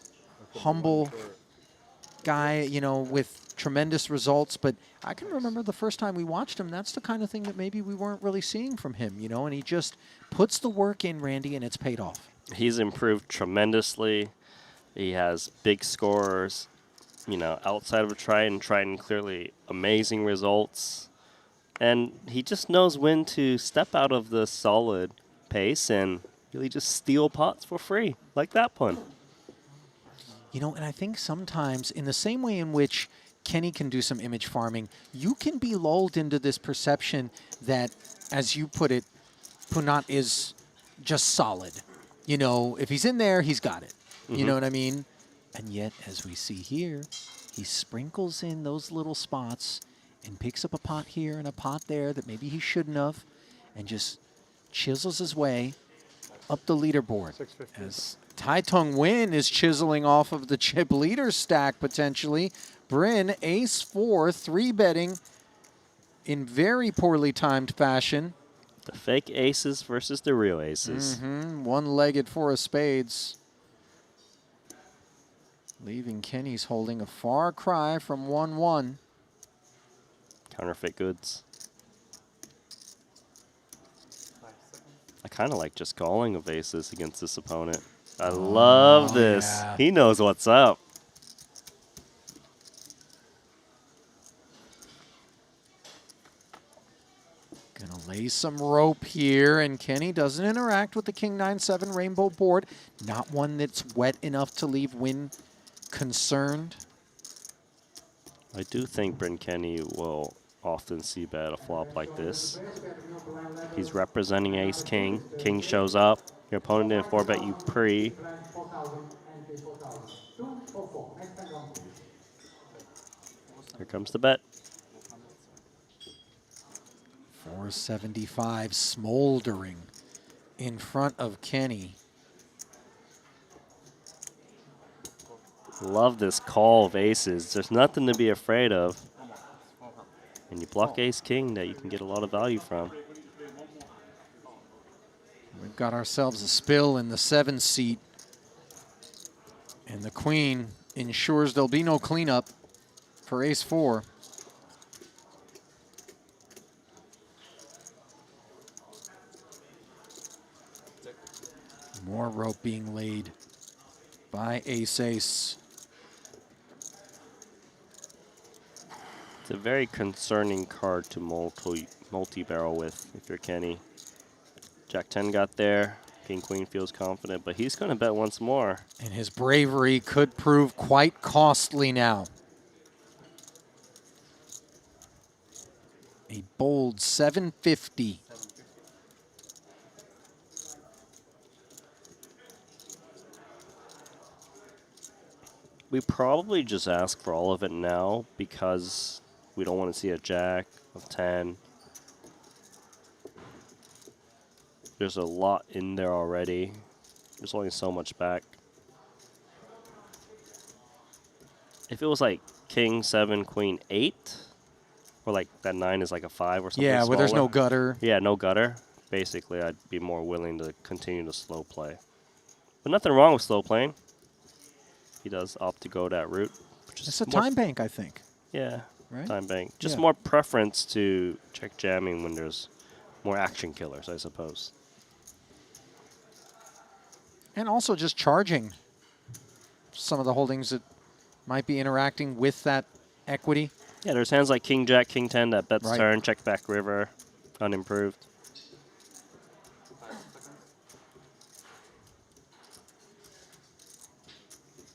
humble guy, you know, with tremendous results. But I can remember the first time we watched him, that's the kind of thing that maybe we weren't really seeing from him, you know, and he just puts the work in, Randy, and it's paid off. He's improved tremendously. He has big scores. You know, outside of Triton clearly amazing results. And he just knows when to step out of the solid pace and really just steal pots for free, like that pun. You know, and I think sometimes in the same way in which Kenny can do some image farming, you can be lulled into this perception that, as you put it, Punat is just solid. You know, if he's in there, he's got it. You know what I mean? And yet, as we see here, he sprinkles in those little spots and picks up a pot here and a pot there that maybe he shouldn't have, and just chisels his way up the leaderboard. As Triton Nguyen is chiseling off of the chip leader stack potentially. Bryn, ace 4, 3-betting in very poorly timed fashion. The fake aces versus the real aces. One-legged for a spades. Leaving Kenny's holding a far cry from 1-1. Counterfeit goods. I kind of like just calling of aces against this opponent. I love this. Yeah. He knows what's up. Gonna lay some rope here, and Kenny doesn't interact with the King 9-7 rainbow board. Not one that's wet enough to leave Win concerned. I do think Bryn Kenny will often see bet a flop like this. He's representing ace king. King shows up. Your opponent didn't 4-bet you pre. Here comes the bet. 475 smoldering in front of Kenny. Love this call of aces. There's nothing to be afraid of. And you block ace-king that you can get a lot of value from. We've got ourselves a spill in the 7 seat. And the queen ensures there'll be no cleanup for ace-4. More rope being laid by ace-ace. It's a very concerning card to multi-barrel with if you're Kenny. Jack-10 got there. King-queen feels confident, but he's going to bet once more. And his bravery could prove quite costly now. A bold 750. We probably just ask for all of it now because we don't want to see a jack of 10. There's a lot in there already. There's only so much back. If it was like king, 7, queen, 8, or like that 9 is like a 5 or something Yeah, where there's no gutter. Yeah, no gutter. Basically, I'd be more willing to continue to slow play. But nothing wrong with slow playing. He does opt to go that route. It's a time bank, I think. Yeah, right? Time bank. Just Yeah. more preference to check jamming when there's more action killers, I suppose. And also just charging some of the holdings that might be interacting with that equity. Yeah, there's hands like king, jack, king 10 that bets Right. turn, check back river, unimproved.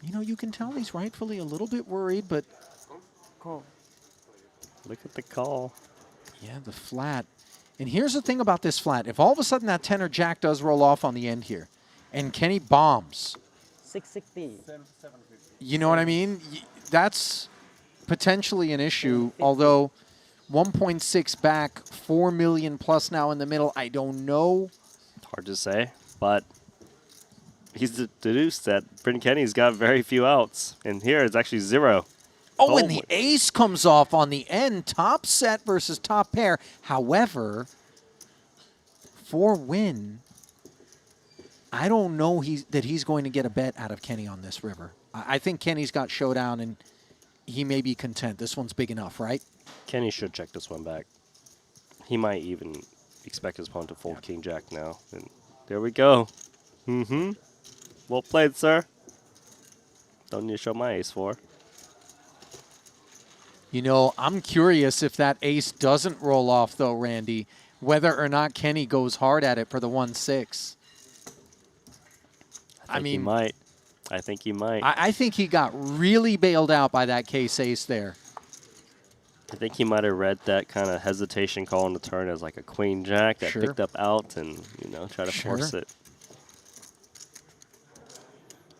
You know, you can tell he's rightfully a little bit worried, but Look at the call. yeah, the flat. And here's the thing about this flat. If all of a sudden that 10 or jack does roll off on the end here, and Kenny bombs, 660. you know what I mean? That's potentially an issue, although 1.6 back, 4 million plus now in the middle. I don't know. Hard to say, but he's deduced that Bryn Kenny's got very few outs, and here it's actually 0. Oh, and the ace comes off on the end. Top set versus top pair. However, for win, I don't know that he's going to get a bet out of Kenny on this river. I think Kenny's got showdown, and he may be content. This one's big enough, right? Kenny should check this one back. He might even expect his opponent to fold king jack now. And there we go. Mm-hmm. Well played, sir. Don't need to show my ace-4. You know, I'm curious if that ace doesn't roll off, though, Randy, whether or not Kenny goes hard at it for the 1-6. I mean, he might. I think he might. I think he got really bailed out by that case ace there. I think he might have read that kind of hesitation call on the turn as like a queen jack that Sure. picked up out and, you know, try to force Sure. it.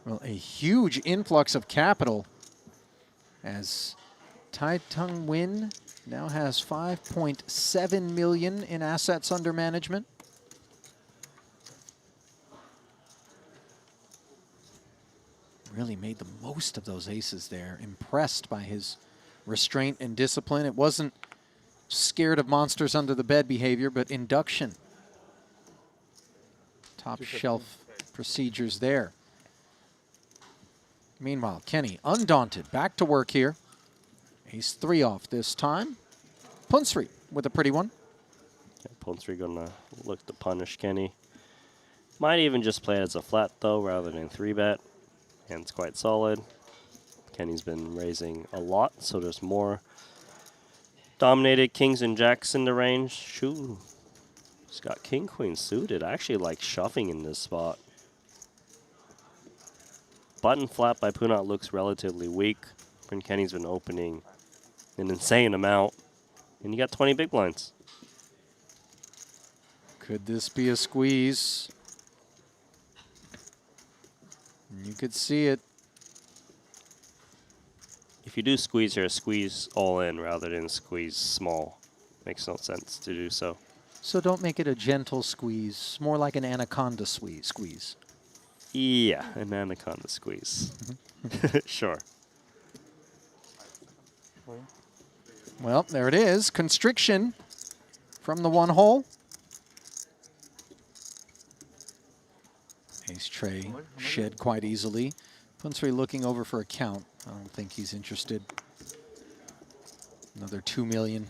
Well, a huge influx of capital as Triton Win now has 5.7 million in assets under management. Really made the most of those aces there. Impressed by his restraint and discipline. It wasn't scared of monsters under the bed behavior, but induction. Top shelf procedures there. Meanwhile, Kenny, undaunted, back to work here. Ace 3 off this time. Punsri with a pretty one. Yeah, Punsri gonna look to punish Kenny. Might even just play it as a flat though, rather than 3-bet. Hand's quite solid. Kenny's been raising a lot, so there's more dominated kings and jacks in the range. Shoo. He's got king queen suited. I actually like shoving in this spot. Button flat by Punat looks relatively weak. Bryn Kenny's been opening an insane amount. And you got 20 big blinds. Could this be a squeeze? You could see it. If you do squeeze here, squeeze all in rather than squeeze small. Makes no sense to do so. So don't make it a gentle squeeze, more like an anaconda squeeze. Yeah, an anaconda squeeze. Sure. Well, there it is. Constriction from the one hole. Ace tray shed quite easily. Punsri looking over for a count. I don't think he's interested. Another 2 million.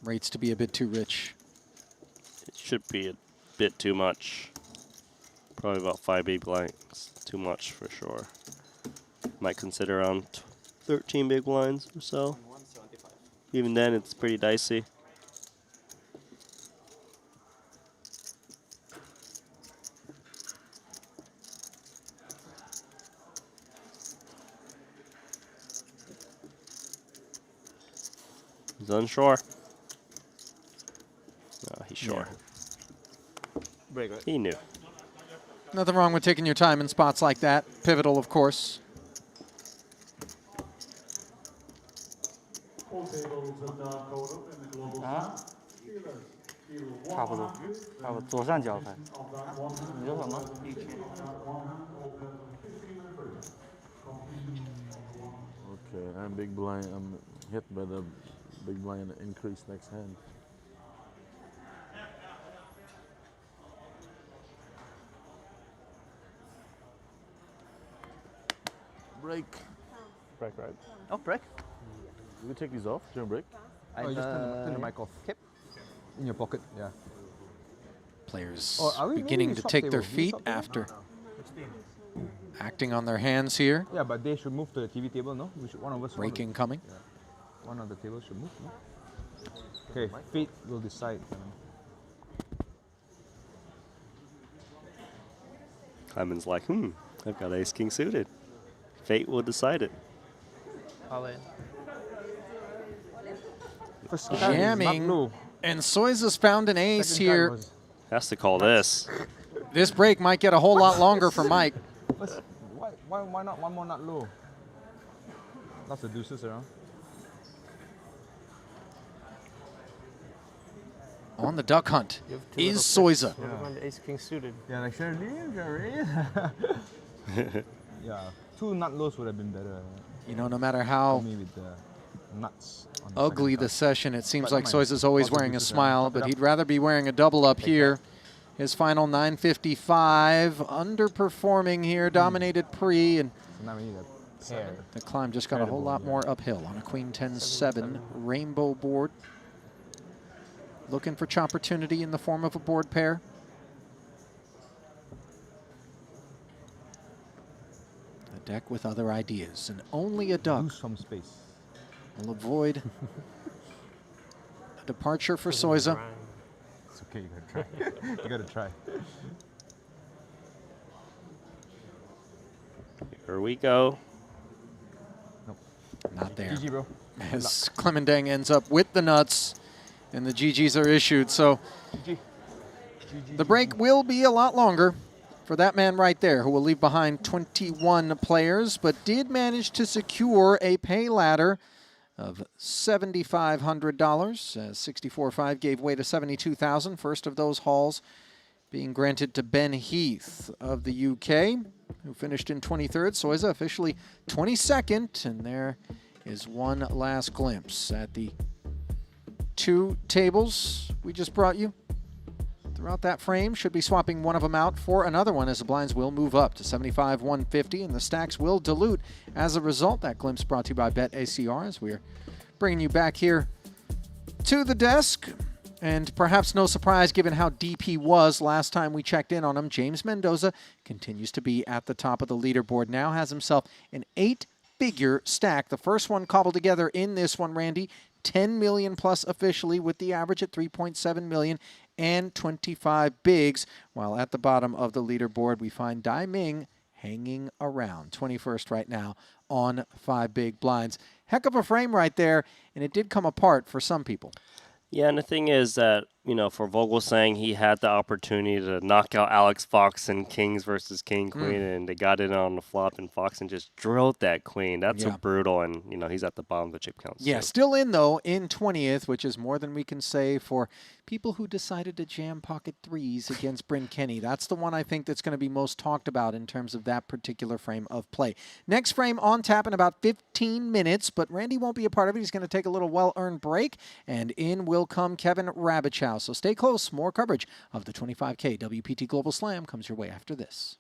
Rates to be a bit too rich. It should be a bit too much. Probably about 5 big blinds. Too much for sure. Might consider around 13 big blinds or so. Even then, it's pretty dicey. He's unsure. No, he's sure. Break, right? He knew. Nothing wrong with taking your time in spots like that. Pivotal, of course. All tables have now called up in the global Ah. slam. Dealers deal 差不多， 100差不多，左上角拍。 of that 100. 你说什么？ That 100 open 15-minute freedom. Completion of 1. Okay, I'm big blind. I'm hit by the big blind increase next hand. Break. Break, right? Oh, break. Do we take these off during break? Oh, you just turn the mic off. Yep. In your pocket, yeah. Players Or are we beginning moving to shop take their table? Moving feet shop table? after acting on their hands here. Yeah, but they should move to the TV table, no? We should, one of us. Raking coming. Yeah. One of the tables should move, no? Okay, fate will decide. Clement's like, I've got ace king suited. Fate will decide it. All in. Jamming. And Soiza's found an ace here. Has to call this. This break might get a whole lot longer for Mike. Why not one more not low? Lots of deuces around. On the duck hunt is Soiza. Yeah. Ace king suited. Yeah, like Shirley. Yeah, 2 nut lows would have been better. You know, no matter how with the nuts on the ugly second the session, it seems But like never mind. Soiza's always Lots of wearing a deuces smile, around. but Top it he'd up. rather be wearing a double up here. His final 955, underperforming here, dominated pre, and So now we need a pair. the climb just got a whole lot more uphill on a queen 10-7 rainbow board. Looking for opportunity in the form of a board pair. A deck with other ideas, and only a duck Lose some space. will avoid a departure for Soiza. It's okay, you gotta try. You gotta try. Here we go. Not there. GG, bro. As Clemendang ends up with the nuts, and the GGs are issued. So the break will be a lot longer for that man right there, who will leave behind 21 players, but did manage to secure a pay ladder of $7,500. 64.5 gave way to $72,000. First of those hauls being granted to Ben Heath of the UK, who finished in 23rd. Soiza officially 22nd, and there is one last glimpse at the 2 tables we just brought you. Throughout that frame, should be swapping one of them out for another one, as the blinds will move up to 75, 150, and the stacks will dilute as a result. That glimpse brought to you by BetACR, as we are bringing you back here to the desk. And perhaps no surprise, given how deep he was last time we checked in on him, James Mendoza continues to be at the top of the leaderboard. Now has himself an 8-figure stack. The first one cobbled together in this one, Randy, 10 million plus officially, with the average at 3.7 million and 25 bigs. While at the bottom of the leaderboard, we find Dai Ming hanging around 21st right now on 5 big blinds. Heck of a frame right there, and it did come apart for some people. Yeah, and the thing is that you know, for Vogelsang, he had the opportunity to knock out Alex Fox in Kings versus King Queen, and they got it on the flop, and Foxen just drilled that queen. That's a brutal, and you know he's at the bottom of the chip count. Yeah, still in though in 20th, which is more than we can say for people who decided to jam pocket threes against Bryn Kenny. That's the one I think that's going to be most talked about in terms of that particular frame of play. Next frame on tap in about 15 minutes, but Randy won't be a part of it. He's going to take a little well-earned break, and in will come Kevin Rabichow. So stay close. More coverage of the 25K WPT Global Slam comes your way after this.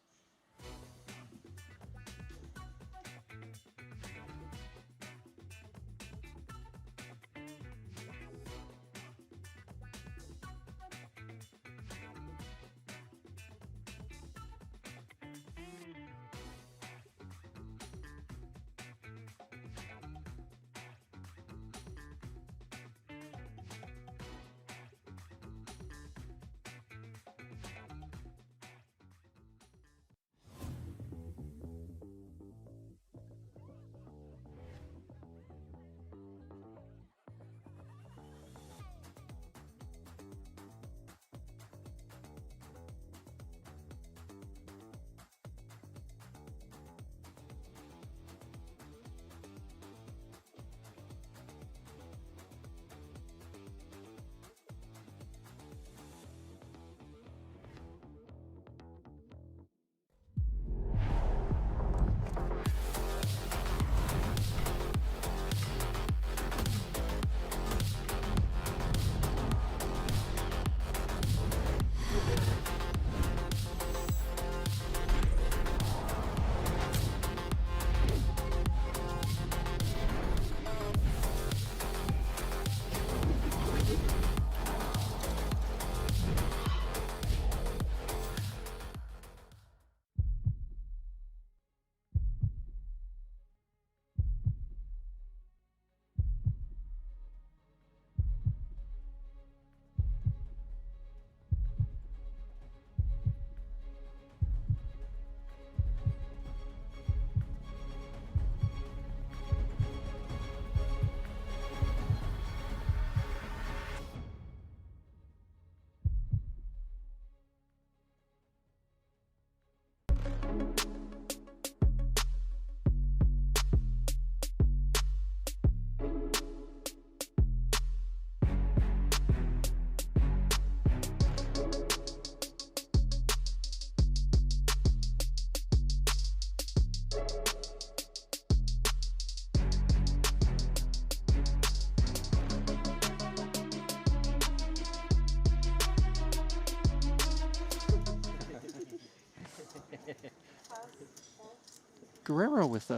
Guerrero with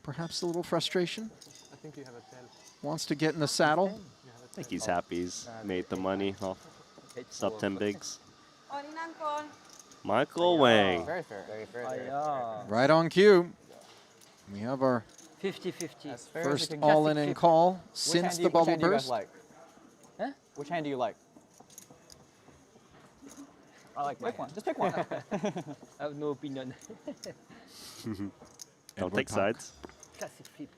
perhaps a little frustration. I think you have a 10. Wants to get in the saddle. I think he's happy he's made the money off sub 10 bigs. Michael Wang. Very fair. Very fair. Right on cue. We have our 50-50. first all-in and call since the bubble burst. Huh? Which hand do you like? I like my hand. Just pick one. I have no opinion. Don't take sides. Classic flip.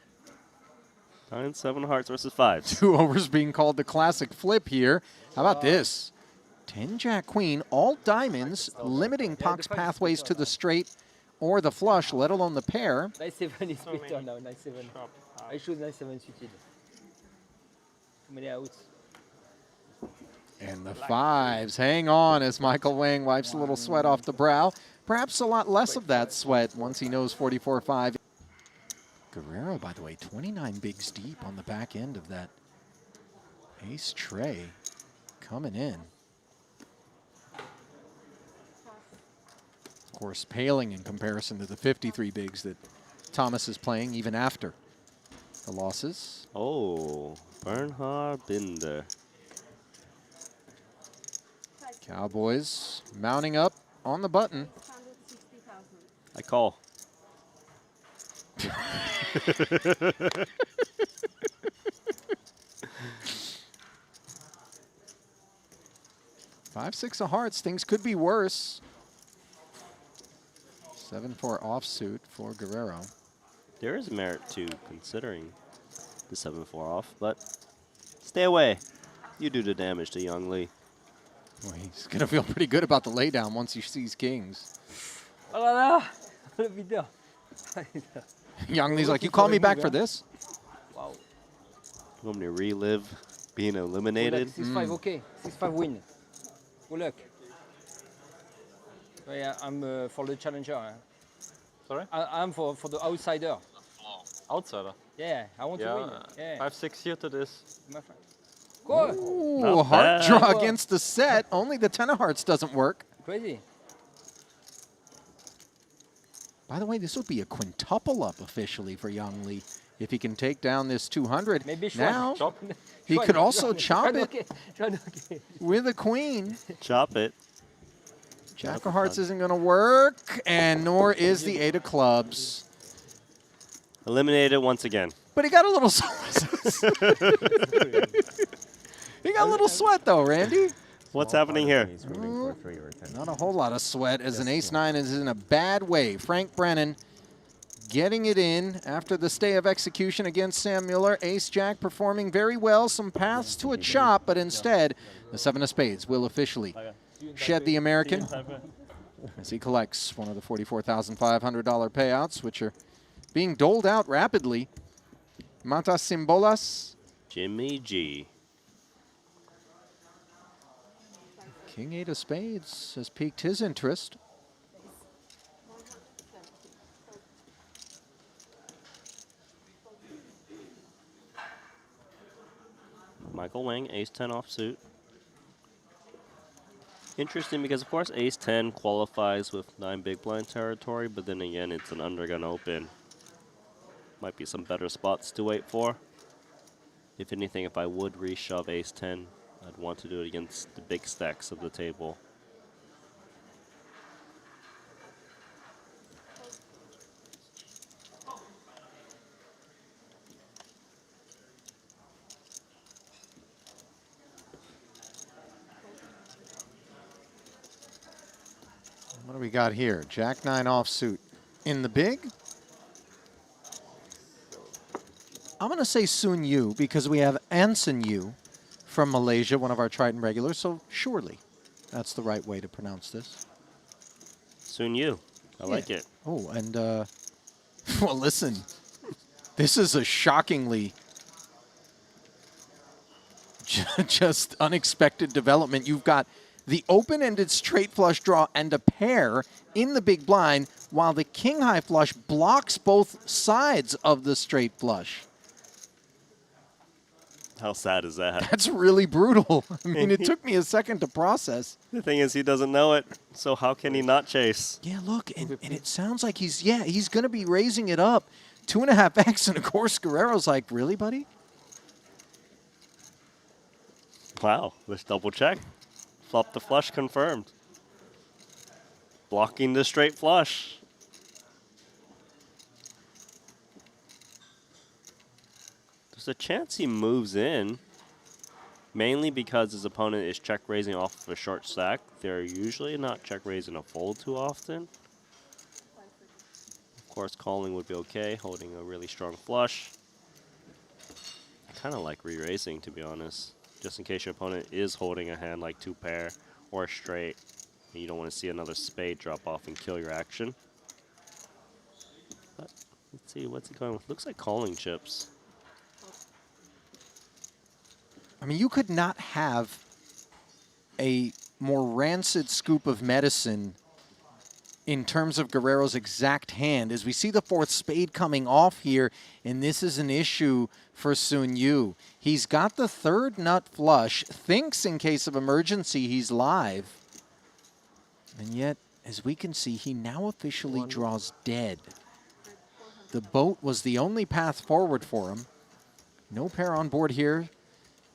9, 7 hearts versus 5s. 2 overs being called the classic flip here. How about this? 10 Jack Queen, all diamonds, limiting Pac's pathways to the straight or the flush, let alone the pair. 9-7 is better now. 9-7. I should 9-7 suited. Too many outs. And the 5s hang on as Michael Wang wipes a little sweat off the brow. Perhaps a lot less of that sweat once he knows 44-5. Guerrero, by the way, 29 bigs deep on the back end of that ace tray coming in. Of course, paling in comparison to the 53 bigs that Thomas is playing even after the losses. Oh, Bernhard Binder. Cowboys mounting up on the button. I call. 5-6 of hearts, things could be worse. 7-4 offsuit for Guerrero. There is merit to considering the 7-4 off, but stay away. You do the damage to Young Lee. Well, he's going to feel pretty good about the laydown once he sees kings. Oh là là, le videur. Young Lee's like, you call me back for this? Wow. You want me to relive being eliminated? 6-5, okay. 6-5 win. Good luck. So yeah, I'm for the challenger. Sorry? I'm for the outsider. Outsider? Yeah, I want to win. Yeah. 5-6 here to this. My friend. Good. Ooh, hard draw against the set. Only the 10 of hearts doesn't work. Crazy. By the way, this would be a quintuple up officially for Young Lee. If he can take down this 200, maybe now he could also chop it with a queen. Chop it. Jack of hearts isn't going to work, and nor is the 8 of clubs. Eliminated once again. But he got a little he got a little sweat though, Randy. What's happening here? Not a whole lot of sweat as an ace-9 is in a bad way. Frank Brennan getting it in after the stay of execution against Sam Mueller. Ace-Jack performing very well. Some paths to a chop, but instead the 7 of spades will officially shed the American as he collects one of the $44,500 payouts, which are being doled out rapidly. Matas Simbolas. Jimmy G. King 8 of spades has piqued his interest. Michael Wang, ace-10 offsuit. Interesting because, of course, ace-10 qualifies with 9 big blind territory, but then again, it's an undergun open. Might be some better spots to wait for. If anything, if I would reshove ace-10, I'd want to do it against the big stacks of the table. What do we got here? Jack 9 offsuit in the big. I'm going to say Sun Yu because we have Anson Yu from Malaysia, one of our Triton regulars, so surely that's the right way to pronounce this. Sun Yu. I like it. Oh, and, well, listen, this is a shockingly just unexpected development. You've got the open-ended straight flush draw and a pair in the big blind, while the king high flush blocks both sides of the straight flush. How sad is that? That's really brutal. I mean, it took me a second to process. The thing is, he doesn't know it, so how can he not chase? Yeah, look, and it sounds like he's going to be raising it up 2.5x, and of course, Guerrero's like, really, buddy? Wow, let's double check. Flop the flush confirmed. Blocking the straight flush. There's a chance he moves in, mainly because his opponent is check raising off of a short stack. They're usually not check raising a fold too often. Of course, calling would be okay, holding a really strong flush. I kind of like re-raising, to be honest, just in case your opponent is holding a hand like 2 pair or a straight, and you don't want to see another spade drop off and kill your action. But let's see, what's he going with? Looks like calling chips. I mean, you could not have a more rancid scoop of medicine in terms of Guerrero's exact hand, as we see the 4th spade coming off here, and this is an issue for Sun Yu. He's got the 3rd nut flush, thinks in case of emergency he's live, and yet, as we can see, he now officially draws dead. The boat was the only path forward for him. No pair on board here.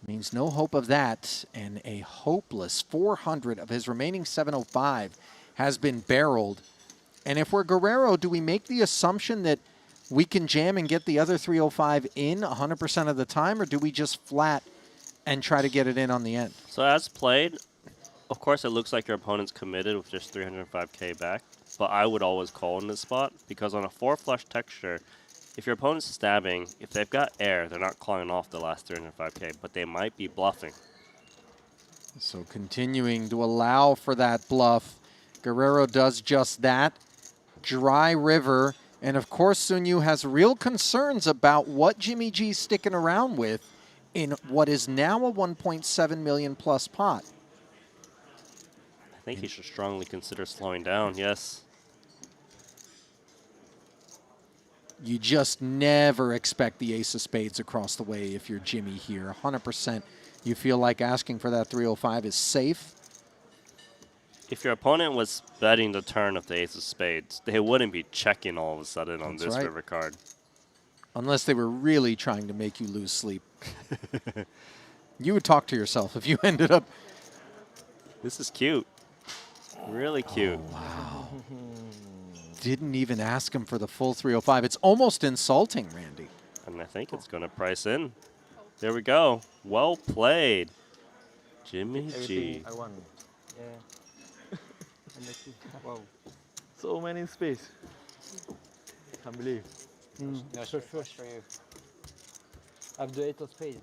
Means no hope of that, and a hopeless 400 of his remaining 705 has been barreled. And if we're Guerrero, do we make the assumption that we can jam and get the other 305 in 100% of the time, or do we just flat and try to get it in on the end? So as played, of course it looks like your opponent's committed with just 305k back, but I would always call in this spot, because on a 4 flush texture, if your opponent's stabbing, if they've got air, they're not calling off the last 305k, but they might be bluffing. So continuing to allow for that bluff. Guerrero does just that. Dry river. And of course, Sun Yu has real concerns about what Jimmy G's sticking around with in what is now a 1.7 million plus pot. I think he should strongly consider slowing down, yes. You just never expect the ace of spades across the way if you're Jimmy here. 100%. You feel like asking for that 305 is safe. If your opponent was betting the turn of the ace of spades, they wouldn't be checking all of a sudden on this river card. Unless they were really trying to make you lose sleep. You would talk to yourself if you ended up. This is cute. Really cute. Oh, wow. Didn't even ask him for the full 305. It's almost insulting, Randy. And I think it's going to price in. There we go. Well played. Jimmy G. I won. Yeah. Wow. So many space. Can't believe. Yeah, straight flush for you. I have the 8 of spade.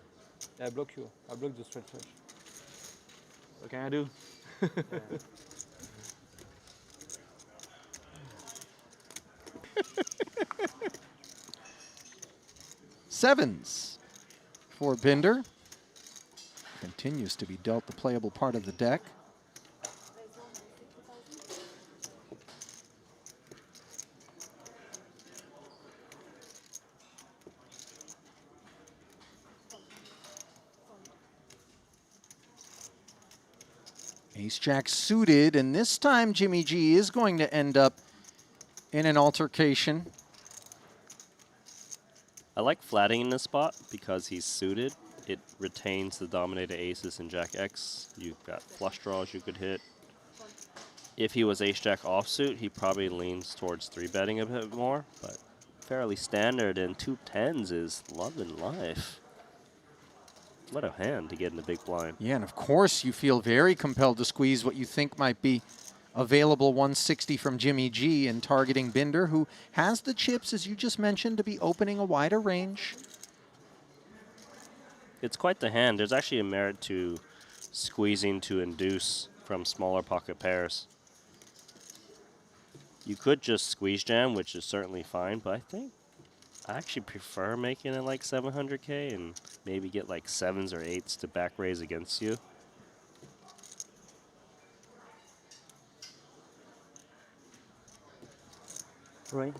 Yeah, I block you. I block the straight flush. What can I do? Sevens for Binder. Continues to be dealt the playable part of the deck. Ace-Jack suited, and this time Jimmy G is going to end up in an altercation. I like flatting in this spot because he's suited. It retains the dominated aces in Jack X. You've got flush draws you could hit. If he was Ace-Jack offsuit, he probably leans towards 3-betting a bit more, but fairly standard, and 2 10s is love and life. What a hand to get in the big blind. Yeah, and of course you feel very compelled to squeeze what you think might be available 160 from Jimmy G and targeting Binder, who has the chips, as you just mentioned, to be opening a wider range. It's quite the hand. There's actually a merit to squeezing to induce from smaller pocket pairs. You could just squeeze jam, which is certainly fine, but I think I actually prefer making it like 700K and maybe get like 7s or 8s to back raise against you. Right.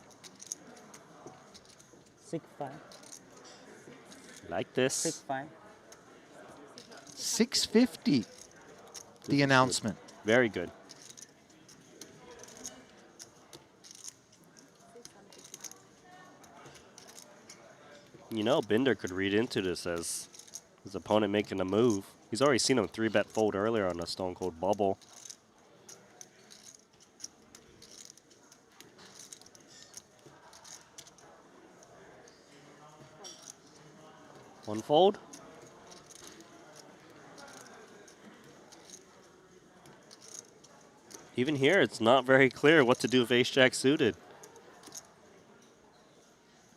6-5. Like this. 6-5. 650. The announcement. Good. Very good. You know, Binder could read into this as his opponent making a move. He's already seen him 3-bet fold earlier on a Stone Cold Bubble. One fold. Even here, it's not very clear what to do with Ace-Jack suited.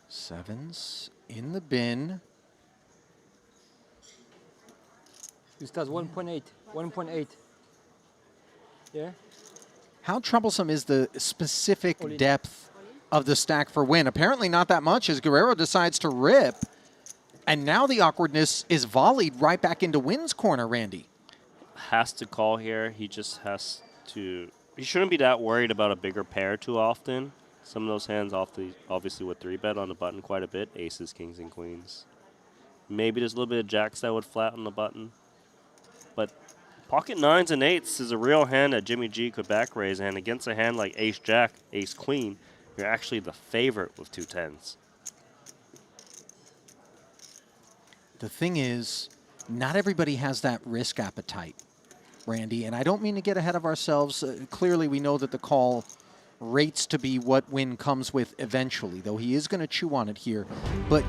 Sevens in the bin. This does 1.8. 1.8. Yeah? How troublesome is the specific depth of the stack for win? Apparently not that much, as Guerrero decides to rip. And now the awkwardness is volleyed right back into Win's corner, Randy. Has to call here. He just has to. He shouldn't be that worried about a bigger pair too often. Some of those hands obviously would 3-bet on the button quite a bit. Aces, kings, and queens. Maybe there's a little bit of jacks that would flatten the button. But pocket 9s and 8s is a real hand that Jimmy G could back raise. And against a hand like Ace-Jack, Ace-Queen, you're actually the favorite with 2 10s. The thing is, not everybody has that risk appetite, Randy. And I don't mean to get ahead of ourselves. Clearly, we know that the call rates to be what Win comes with eventually, though he is going to chew on it here. But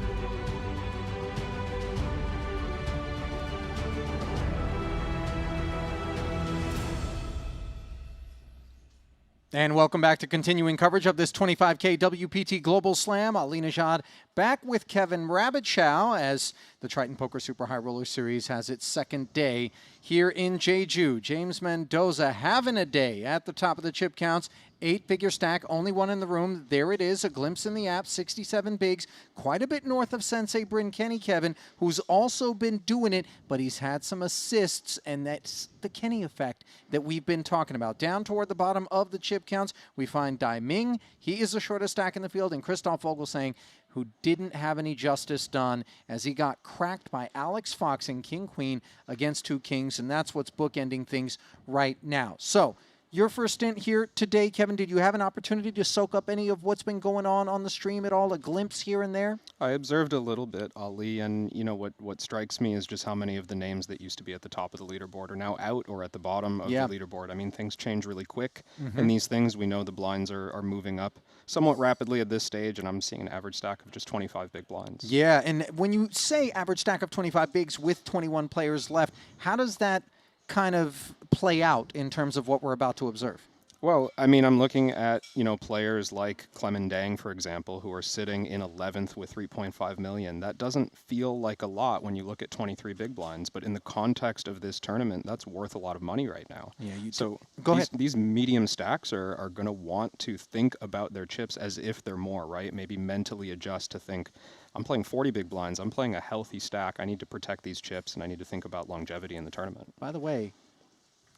And welcome back to continuing coverage of this 25K WPT Global Slam. Ali Nejad back with Kevin Rabbitschow as the Triton Poker Super High Roller Series has its second day here in Jeju. James Mendoza having a day at the top of the chip counts. 8-figure stack, only one in the room. There it is, a glimpse in the app, 67 bigs, quite a bit north of Sensei Bryn Kenny, Kevin, who's also been doing it, but he's had some assists, and that's the Kenny effect that we've been talking about. Down toward the bottom of the chip counts, we find Dai Ming. He is the shortest stack in the field, and Christoph Vogelsang, who didn't have any justice done as he got cracked by Alex Fox in King Queen against 2 kings, and that's what's bookending things right now. So, your first stint here today, Kevin, did you have an opportunity to soak up any of what's been going on the stream at all, a glimpse here and there? I observed a little bit, Ali, and you know what strikes me is just how many of the names that used to be at the top of the leaderboard are now out or at the bottom of the leaderboard. I mean, things change really quick, and these things, we know the blinds are moving up somewhat rapidly at this stage, and I'm seeing an average stack of just 25 big blinds. Yeah, and when you say average stack of 25 bigs with 21 players left, how does that kind of play out in terms of what we're about to observe? Well, I mean, I'm looking at, you know, players like Clement Dang, for example, who are sitting in 11th with 3.5 million. That doesn't feel like a lot when you look at 23 big blinds, but in the context of this tournament, that's worth a lot of money right now. Yeah, so go ahead. These medium stacks are going to want to think about their chips as if they're more, right? Maybe mentally adjust to think, I'm playing 40 big blinds, I'm playing a healthy stack, I need to protect these chips, and I need to think about longevity in the tournament. By the way,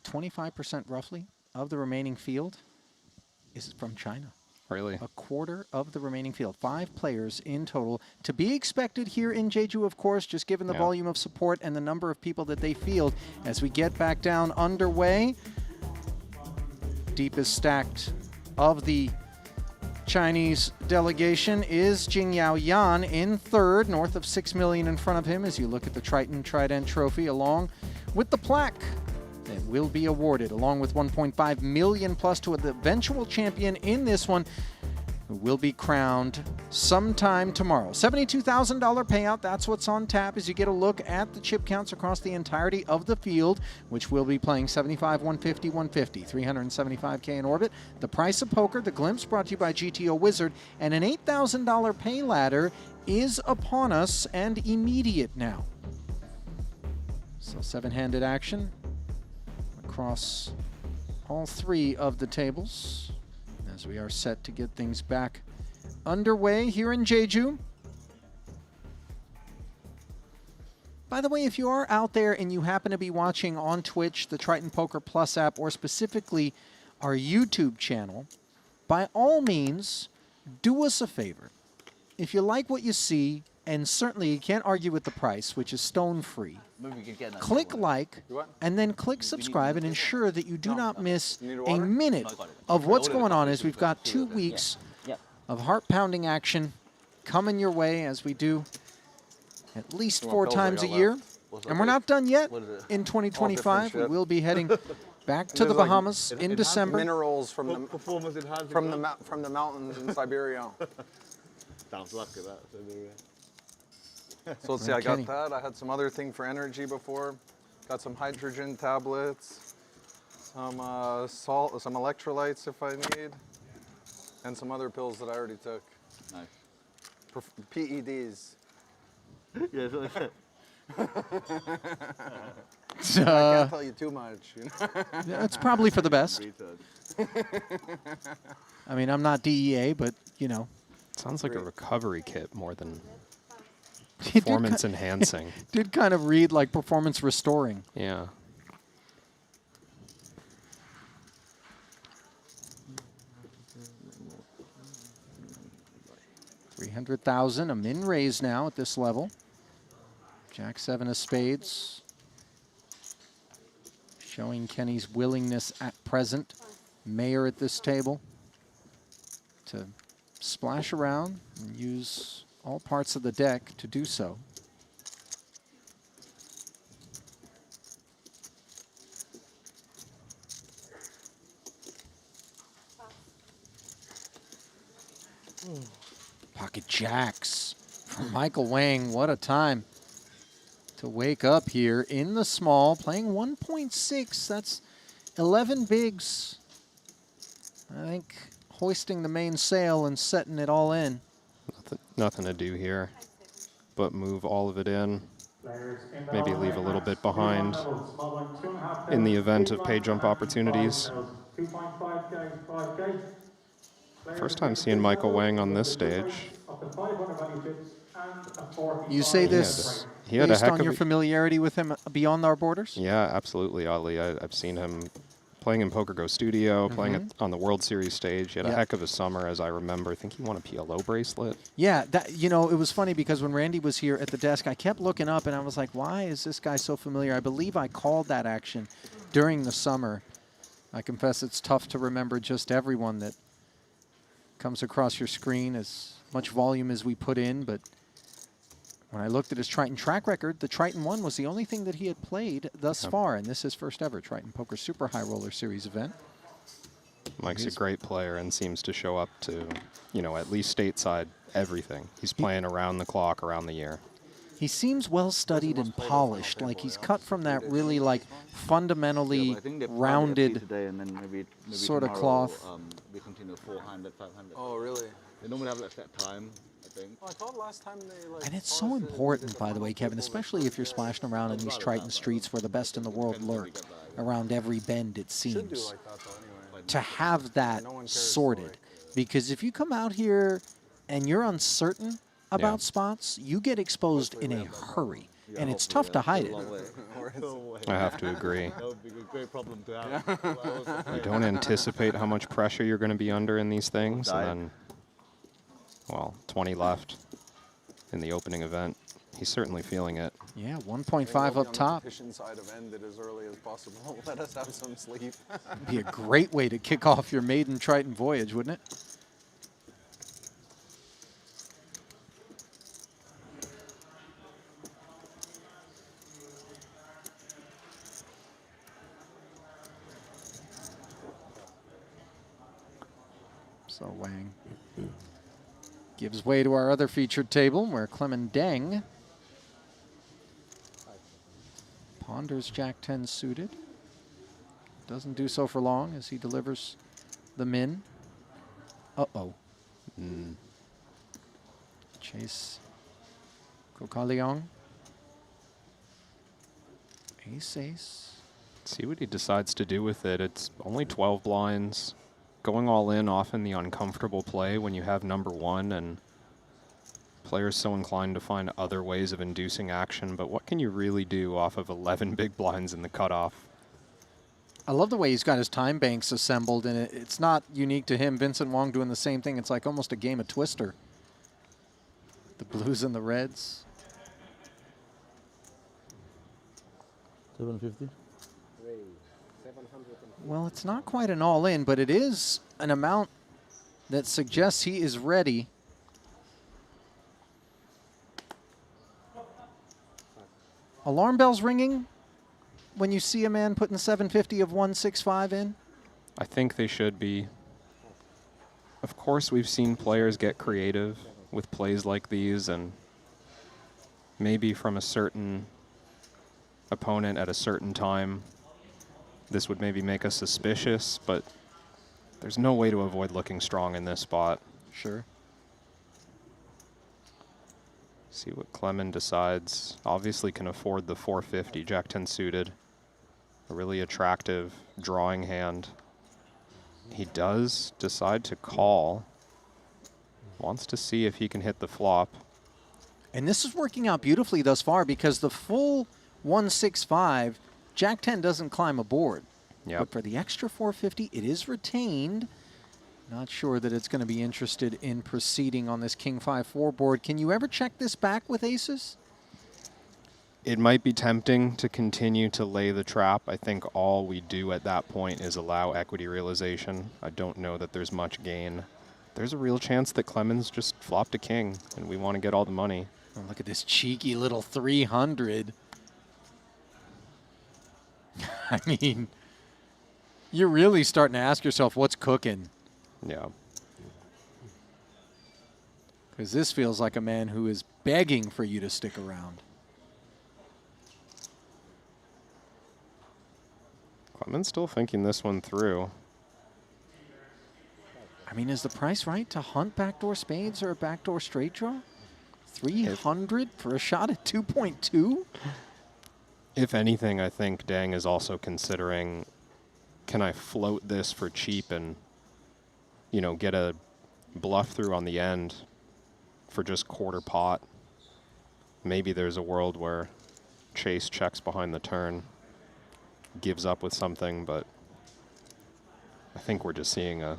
25% roughly of the remaining field is from China. Really? A quarter of the remaining field. 5 players in total. To be expected here in Jeju, of course, just given the volume of support and the number of people that they field. As we get back down underway, deepest stacked of the Chinese delegation is Jingyao Yan in third, north of 6 million in front of him as you look at the Triton Trident Trophy along with the plaque that will be awarded, along with 1.5 million plus to the eventual champion in this one, who will be crowned sometime tomorrow. $72,000 payout, that's what's on tap as you get a look at the chip counts across the entirety of the field, which will be playing 75, 150, 150, 375K in orbit. The price of poker, the glimpse brought to you by GTO Wizard, and an $8,000 pay ladder is upon us and immediate now. So 7-handed action across all 3 of the tables as we are set to get things back underway here in Jeju. By the way, if you are out there and you happen to be watching on Twitch, the Triton Poker Plus app, or specifically our YouTube channel, by all means, do us a favor. If you like what you see, and certainly you can't argue with the price, which is stone free, click like and then click subscribe and ensure that you do not miss a minute of what's going on as we've got 2 weeks of heart-pounding action coming your way as we do at least 4 times a year. And we're not done yet in 2025. We will be heading back to the Bahamas in December. Minerals from the mountains in Siberia. Sounds lucky that Siberia. So let's see, I got that. I had some other thing for energy before. Got some hydrogen tablets, some salt, some electrolytes if I need, and some other pills that I already took. Nice. PEDs. Yes. I can't tell you too much. You know? Yeah, it's probably for the best. I mean, I'm not DEA, but, you know. Sounds like a recovery kit more than performance enhancing. Did kind of read like performance restoring. Yeah. $300,000, a min raise now at this level. Jack 7 of spades. Showing Kenny's willingness at present. Mayor at this table to splash around and use all parts of the deck to do so. Pocket jacks from Michael Wang. What a time to wake up here in the small, playing 1.6. That's 11 bigs I think hoisting the main sail and setting it all in. Nothing to do here, but move all of it in. Maybe leave a little bit behind in the event of pay jump opportunities. First time seeing Michael Wang on this stage. You say this based on your familiarity with him beyond our borders? Yeah, absolutely, Ali. I've seen him playing in Poker Go Studio, playing on the World Series stage. He had a heck of a summer, as I remember. I think he won a PLO bracelet. Yeah, you know, it was funny because when Randy was here at the desk, I kept looking up and I was like, why is this guy so familiar? I believe I called that action during the summer. I confess it's tough to remember just everyone that comes across your screen, as much volume as we put in, but when I looked at his Triton track record, the Triton 1 was the only thing that he had played thus far, and this is his first ever Triton Poker Super High Roller Series event. Mike's a great player and seems to show up to, you know, at least stateside, everything. He's playing around the clock, around the year. He seems well studied and polished, like he's cut from that really like fundamentally rounded sort of cloth. We continue 400, 500. Oh, really? They normally have that time, I think. Oh, I thought last time they like. And it's so important, by the way, Kevin, especially if you're splashing around in these Triton streets where the best in the world lurk around every bend, it seems, to have that sorted. Because if you come out here and you're uncertain about spots, you get exposed in a hurry, and it's tough to hide it. I have to agree. That would be a great problem to have. You don't anticipate how much pressure you're going to be under in these things, and then, well, 20 left in the opening event. He's certainly feeling it. Yeah, 1.5 up top. Side have ended as early as possible. Let us have some sleep. Be a great way to kick off your maiden Triton voyage, wouldn't it? So Wang gives way to our other featured table where Clement Deng ponders Jack-10 suited. Doesn't do so for long as he delivers the min. Uh-oh. Chase Kokaliong. Ace-ace. See what he decides to do with it. It's only 12 blinds. Going all in, often the uncomfortable play when you have number one, and players so inclined to find other ways of inducing action, but what can you really do off of 11 big blinds in the cutoff? I love the way he's got his time banks assembled, and it's not unique to him. Vincent Wong doing the same thing. It's like almost a game of Twister. The blues and the reds. 750. Well, it's not quite an all-in, but it is an amount that suggests he is ready. Alarm bells ringing when you see a man putting 750 of 165 in? I think they should be. Of course, we've seen players get creative with plays like these, and maybe from a certain opponent at a certain time, this would maybe make us suspicious, but there's no way to avoid looking strong in this spot. Sure. See what Clement decides. Obviously can afford the 450, Jack-10 suited. A really attractive drawing hand. He does decide to call. Wants to see if he can hit the flop. And this is working out beautifully thus far because the full 165, Jack-10 doesn't climb aboard. Yep. But for the extra 450, it is retained. Not sure that it's going to be interested in proceeding on this King 5-4 board. Can you ever check this back with aces? It might be tempting to continue to lay the trap. I think all we do at that point is allow equity realization. I don't know that there's much gain. There's a real chance that Clemens just flopped a king, and we want to get all the money. Oh, look at this cheeky little 300. I mean, you're really starting to ask yourself what's cooking. Yeah. Because this feels like a man who is begging for you to stick around. Clement's still thinking this one through. mean, is the price right to hunt backdoor spades or a backdoor straight draw? 300 for a shot at 2.2? If anything, I think Dang is also considering, can I float this for cheap and, you know, get a bluff through on the end for just quarter pot? Maybe there's a world where Chase checks behind the turn, gives up with something, but I think we're just seeing a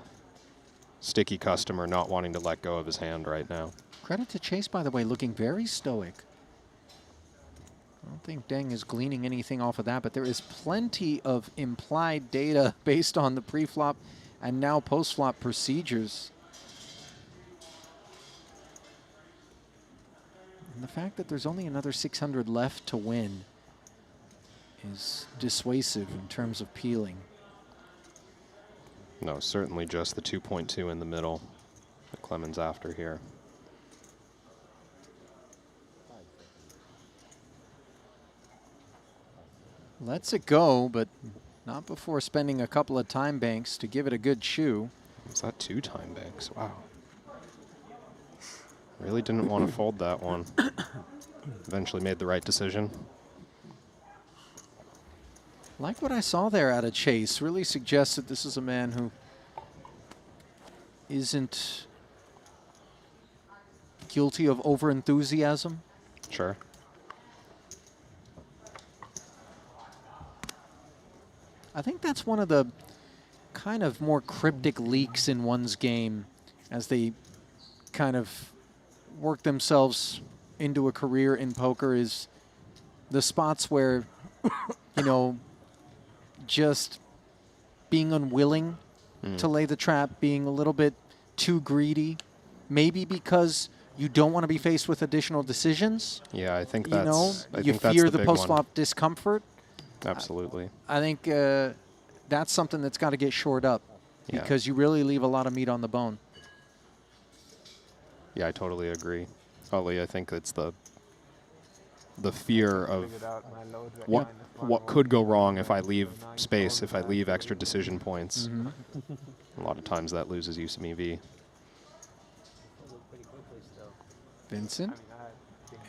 sticky customer not wanting to let go of his hand right now. Credit to Chase, by the way, looking very stoic. I don't think Deng is gleaning anything off of that, but there is plenty of implied data based on the pre-flop and now post-flop procedures. And the fact that there's only another 600 left to win is dissuasive in terms of peeling. No, certainly just the 2.2 in the middle that Clemens after here. Lets it go, but not before spending a couple of time banks to give it a good chew. Is that 2 time banks? Wow. Really didn't want to fold that one. Eventually made the right decision. Like what I saw there out of Chase, really suggests that this is a man who isn't guilty of over-enthusiasm. Sure. I think that's one of the kind of more cryptic leaks in one's game as they kind of work themselves into a career in poker, is the spots where, you know, just being unwilling to lay the trap, being a little bit too greedy, maybe because you don't want to be faced with additional decisions. Yeah, I think you that's, know, I you think that's fear the the big one. post-flop discomfort. Absolutely. I think that's something that's got to get shored up, Yeah. because you really leave a lot of meat on the bone. Yeah, I totally agree. Ollie, I think it's the fear of what could go wrong if I leave space, if I leave extra decision points. A lot of times that loses you some EV. Vincent,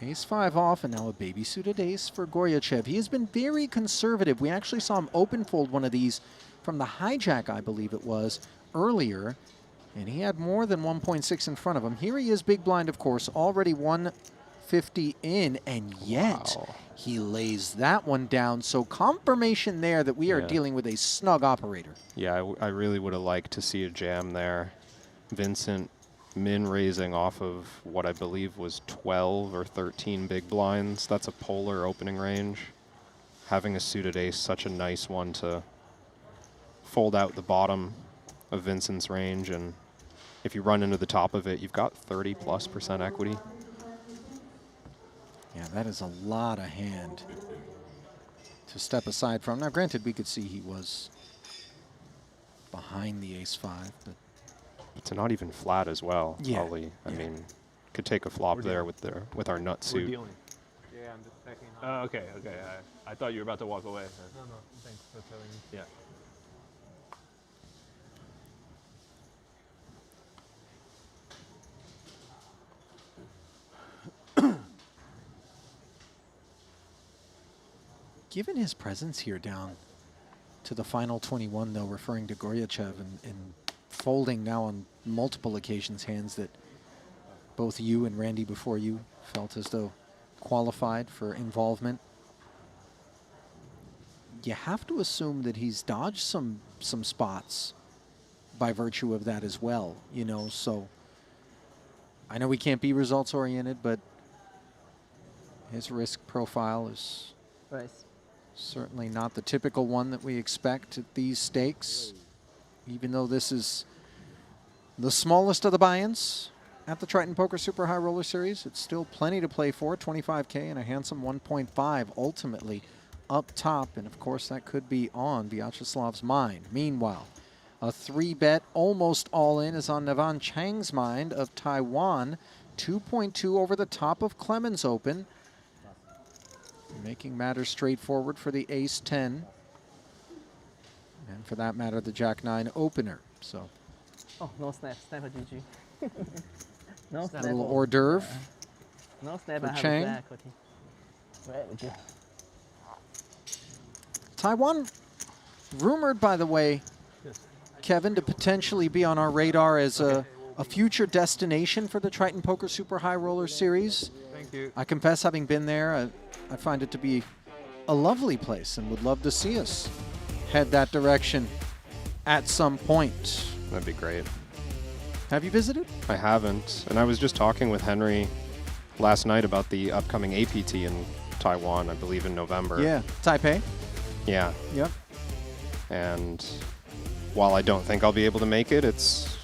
ace-5 off, and now a baby-suited ace for Goryachev. He has been very conservative. We actually saw him open fold one of these from the hijack, I believe it was, earlier, and he had more than 1.6 in front of him. Here he is, big blind, of course, already 150 in, and yet he lays that one down. So confirmation there that we are dealing with a snug operator. Yeah, I really would have liked to see a jam there. Vincent min raising off of what I believe was 12 or 13 big blinds. That's a polar opening range. Having a suited ace, such a nice one to fold out the bottom of Vincent's range, and if you run into the top of it, you've got 30+% equity. Yeah, that is a lot of hand to step aside from. Now, granted, we could see he was behind the ace-5, but to not even flat as well, Yeah. Ollie. I mean, could take a flop there with our nut suit. Yeah, I'm just checking. Oh, okay, okay. I thought you were about to walk away. No, no, thanks for telling me. Yeah. given his presence here down to the final 21, though, referring to Goryachev and folding now on multiple occasions hands that both you and Randy before you felt as though qualified for involvement, you have to assume that he's dodged some spots by virtue of that as well, you know. So I know we can't be results oriented, but his risk profile is certainly not the typical one that we expect at these stakes, even though this is the smallest of the buy-ins at the Triton Poker Super High Roller Series. It's still plenty to play for, 25K and a handsome 1.5 ultimately up top, and of course that could be on Vyacheslav's mind. Meanwhile, a 3-bet almost all-in is on Navan Chang's mind of Taiwan, 2.2 over the top of Clemens Open, making matters straightforward for the ace-10, and for that matter, the Jack-9 opener. So Oh, no snap. Snap for GG. No snap. A little hors d'oeuvre. No snap. for I have Chang. a flag. Very good. Taiwan, rumored, by the way, Kevin, to potentially be on our radar as a future destination for the Triton Poker Super High Roller Series. Thank you. I confess, having been there, I find it to be a lovely place and would love to see us head that direction at some point. That'd be great. Have you visited? I haven't, and I was just talking with Henry last night about the upcoming APT in Taiwan, I believe in November. Yeah, Taipei. Yeah. Yep. And while I don't think I'll be able to make it, it's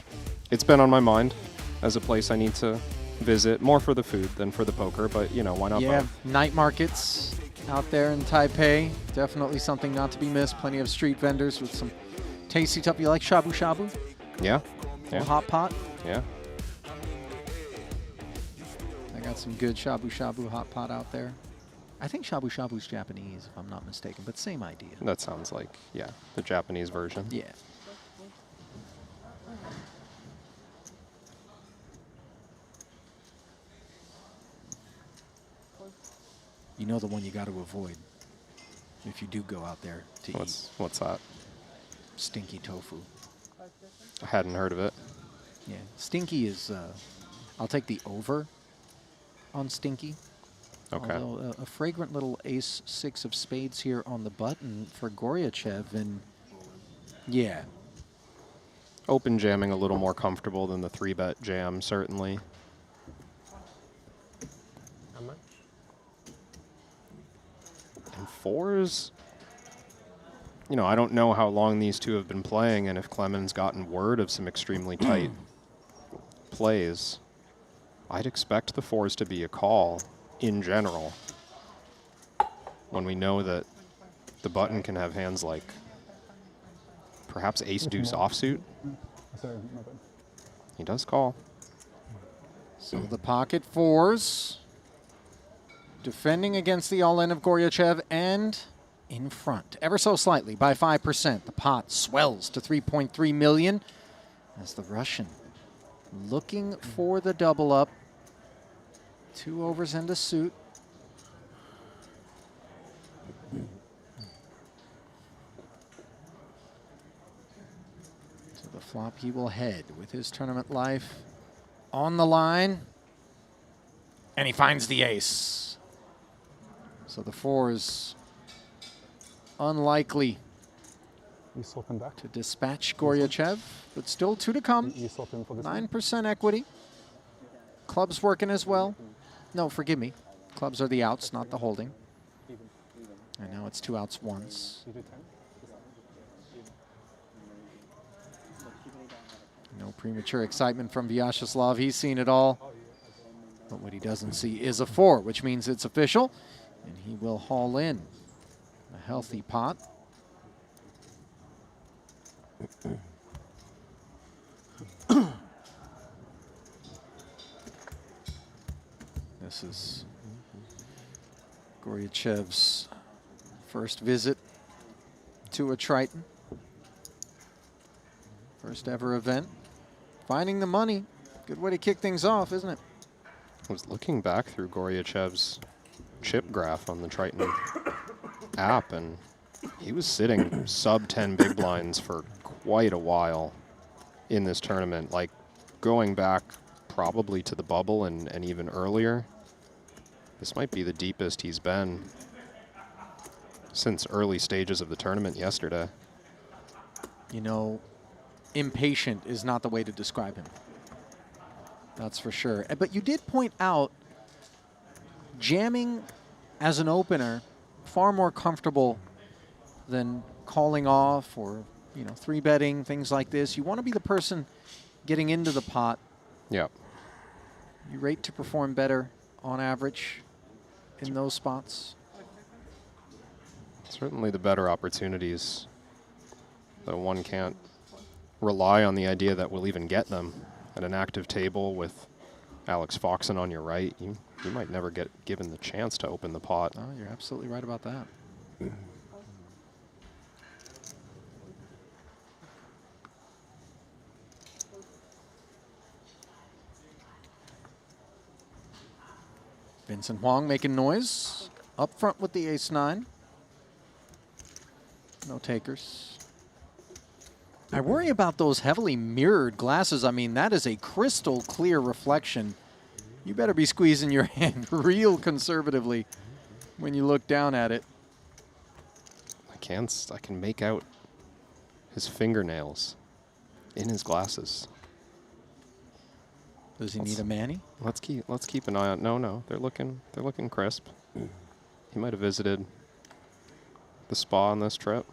been on my mind as a place I need to visit, more for the food than for the poker, but you know, why not Yeah, both? night markets out there in Taipei. Definitely something not to be missed. Plenty of street vendors with some tasty stuff. You like shabu shabu? Yeah. Or hot pot? Yeah. I got some good shabu shabu hot pot out there. I think shabu shabu's Japanese, if I'm not mistaken, but same idea. That sounds like, yeah, the Japanese version. Yeah. You know the one you got to avoid if you do go out there to eat. What's that? Stinky tofu. I hadn't heard of it. Yeah, stinky is, I'll take the over on stinky. Okay. Although a fragrant little ace-6 of spades here on the button for Goryachev, and yeah. Open jamming a little more comfortable than the 3-bet jam, certainly. How much? And fours, you know, I don't know how long these two have been playing and if Clemen's gotten word of some extremely tight plays. I'd expect the fours to be a call in general when we know that the button can have hands like perhaps ace-deuce offsuit. Sorry, my bad. He does call. So the pocket fours, defending against the all-in of Goryachev and in front, ever so slightly by 5%. The pot swells to 3.3 million as the Russian looking for the double up. 2 overs and a suit. To the flop he will head with his tournament life on the line. And he finds the ace. So the fours unlikely to dispatch Goryachev, but still 2 to come. 9% equity. Clubs working as well. No, forgive me. Clubs are the outs, not the holding. And now it's 2 outs once. No premature excitement from Vyacheslav. He's seen it all. But what he doesn't see is a 4, which means it's official. And he will haul in a healthy pot. This is Goryachev's first visit to a Triton. First ever event. Finding the money. Good way to kick things off, isn't it? I was looking back through Goryachev's chip graph on the Triton app, and he was sitting sub 10 big blinds for quite a while in this tournament, like going back probably to the bubble and even earlier. This might be the deepest he's been since early stages of the tournament yesterday. You know, impatient is not the way to describe him. That's for sure. But you did point out jamming as an opener far more comfortable than calling off or, you know, 3-betting, things like this. You want to be the person getting into the pot. Yep. You rate to perform better on average in those spots. Certainly the better opportunities, though one can't rely on the idea that we'll even get them. At an active table with Alex Foxen on your right, you might never get given the chance to open the pot. Oh, you're absolutely right about that. Vincent Huang making noise up front with the ace-9. No takers. I worry about those heavily mirrored glasses. I mean, that is a crystal clear reflection. You better be squeezing your hand real conservatively when you look down at it. I can make out his fingernails in his glasses. Does he need a Manny? Let's keep an eye on. No, they're looking crisp. He might have visited the spa on this trip.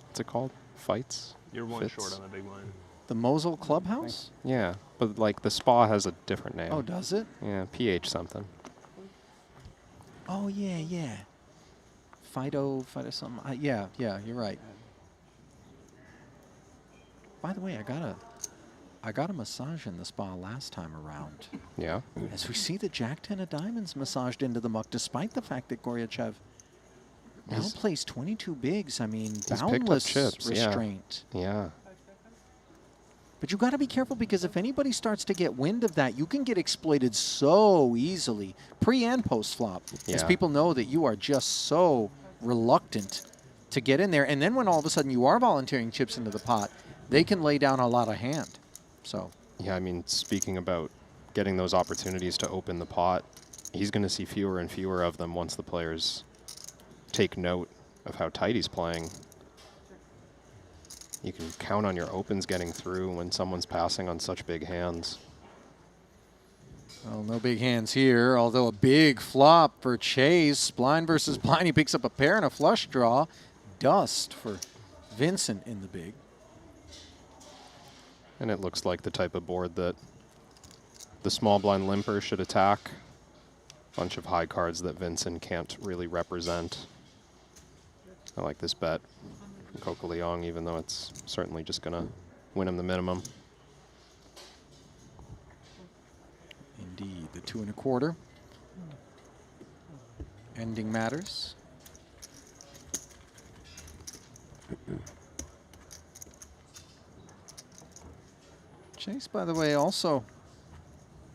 What's it called? Fights? You're one Fits? short on the big line. The Mosul Clubhouse? Yeah, but like the spa has a different name. Oh, does it? Yeah, PH something. Oh, yeah. Fido something. Yeah, you're right. By the way, I got a massage in the spa last time around. Yeah. As we see the Jack 10 of diamonds massaged into the muck, despite the fact that Goryachev now plays 22 bigs. I mean, boundless chips, restraint. Yeah. But you got to be careful, because if anybody starts to get wind of that, you can get exploited so easily, pre and post flop, as people know that you are just so reluctant to get in there. And then when all of a sudden you are volunteering chips into the pot, they can lay down a lot of hand. So yeah, I mean, speaking about getting those opportunities to open the pot, he's going to see fewer and fewer of them once the players take note of how tight he's playing. You can count on your opens getting through when someone's passing on such big hands. Well, no big hands here, although a big flop for Chase. Blind versus blind. He picks up a pair and a flush draw. Dust for Vincent in the big. And it looks like the type of board that the small blind limper should attack. Bunch of high cards that Vincent can't really represent. I like this bet from Coco Leong, even though it's certainly just going to win him the minimum. Indeed, the 2 1/4. Ending matters. Chase, by the way, also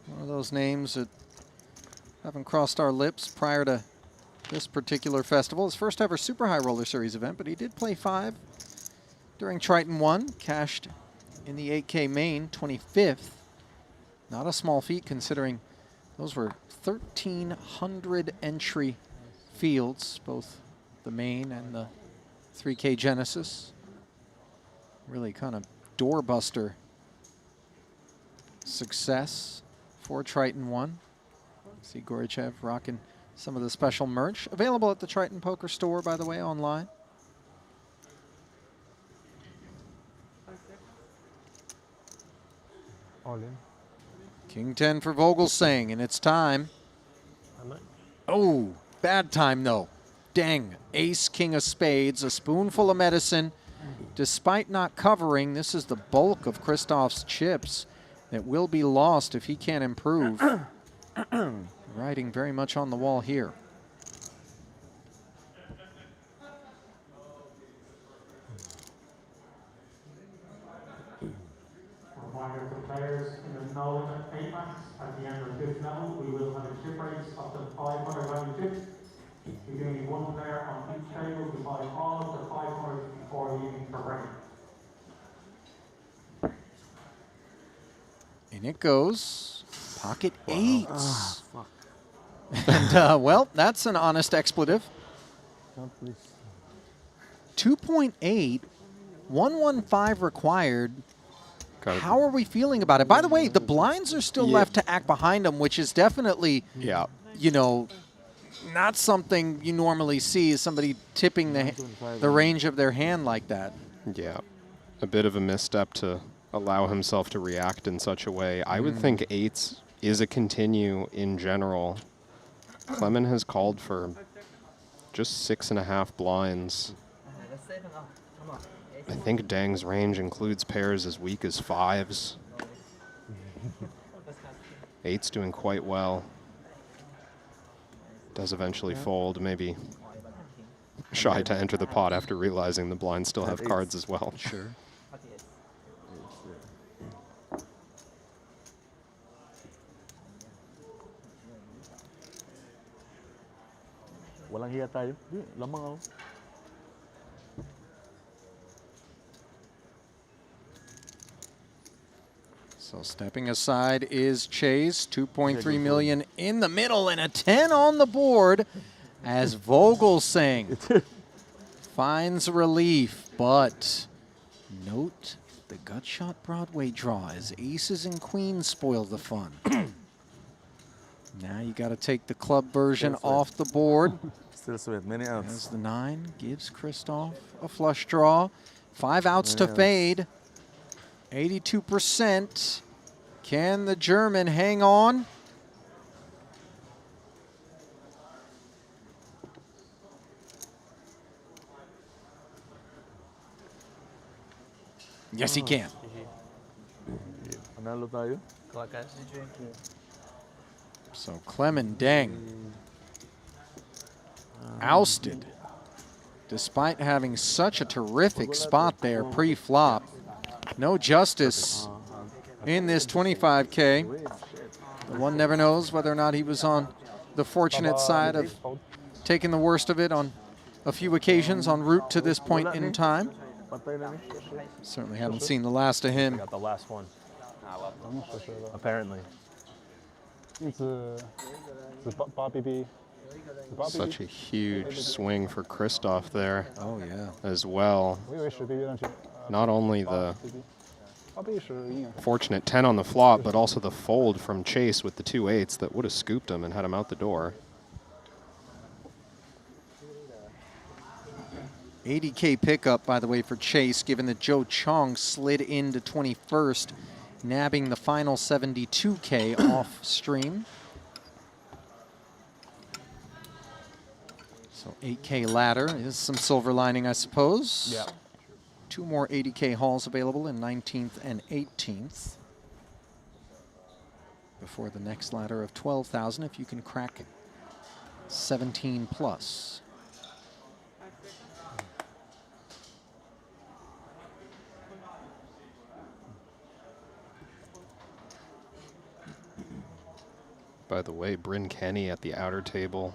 one of those names that haven't crossed our lips prior to this particular festival. His first ever Super High Roller Series event, but he did play 5 during Triton 1, cashed in the 8K main, 25th. Not a small feat, considering those were 1,300 entry fields, both the main and the 3K Genesis. Really kind of doorbuster success for Triton 1. See Goryachev rocking some of the special merch. Available at the Triton Poker Store, by the way, online. All in. King 10 for Vogelsang, and it's time. Oh, bad time, though. Dang. Ace, king of spades, a spoonful of medicine. Despite not covering, this is the bulk of Christoph's chips that will be lost if he can't improve. Riding very much on the wall here. Reminder to players in the no limit 8 max. At the end of this level, we will have a chip race up to 500 value chips. We're doing 1 player on each table to buy all of the 500 before leaving for break. In it goes. Pocket 8s. And, well, that's an honest expletive. 2.8, 115 required. How are we feeling about it? By the way, the blinds are still left to act behind them, which is definitely, you know, not something you normally see, is somebody tipping the range of their hand like that. Yeah, a bit of a misstep to allow himself to react in such a way. I would think 8s is a continue in general. Clement has called for just 6.5 blinds. I think Dang's range includes pairs as weak as 5s. 8's doing quite well. Does eventually fold, maybe shy to enter the pot after realizing the blinds still have cards as well. Sure. Walang hiya tayo. Di, lamang ako. So stepping aside is Chase, 2.3 million in the middle and a 10 on the board as Vogelsang finds relief, but note the gut shot Broadway draw as aces and queens spoil the fun. Now you got to take the club version off the board. Still sweet, many outs. As the 9 gives Christoph a flush draw. 5 outs to fade. 82%. Can the German hang on? Yes, he can. Panalo tayo. So Clement Deng ousted despite having such a terrific spot there pre-flop. No justice in this 25K. The one never knows whether or not he was on the fortunate side of taking the worst of it on a few occasions en route to this point in time. Certainly haven't seen the last of him. Got the last one. Apparently. It's Bobby B. Such a huge swing for Christoph there. Oh, yeah. As well. Not only the fortunate 10 on the flop, but also the fold from Chase with the 2-8s that would have scooped him and had him out the door. 80K pickup, by the way, for Chase, given that Joe Chong slid into 21st, nabbing the final 72K off stream. So 8K ladder is some silver lining, I suppose. Yeah. 2 more 80K hauls available in 19th and 18th. Before the next ladder of 12,000 if you can crack 17 plus. By the way, Bryn Kenny at the outer table,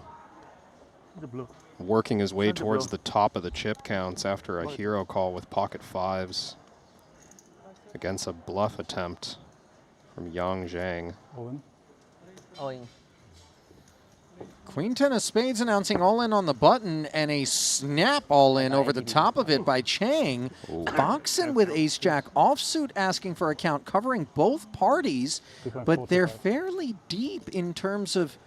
The blue. working his way Send the towards blue. the top of the chip counts after a hero call with pocket 5s against a bluff attempt from Yang Zhang. All in. Queen 10 of spades announcing all in on the button and a snap all in over the top of it by Chang. Boxing with ace jack offsuit asking for a count covering both parties, but they're fairly deep in terms of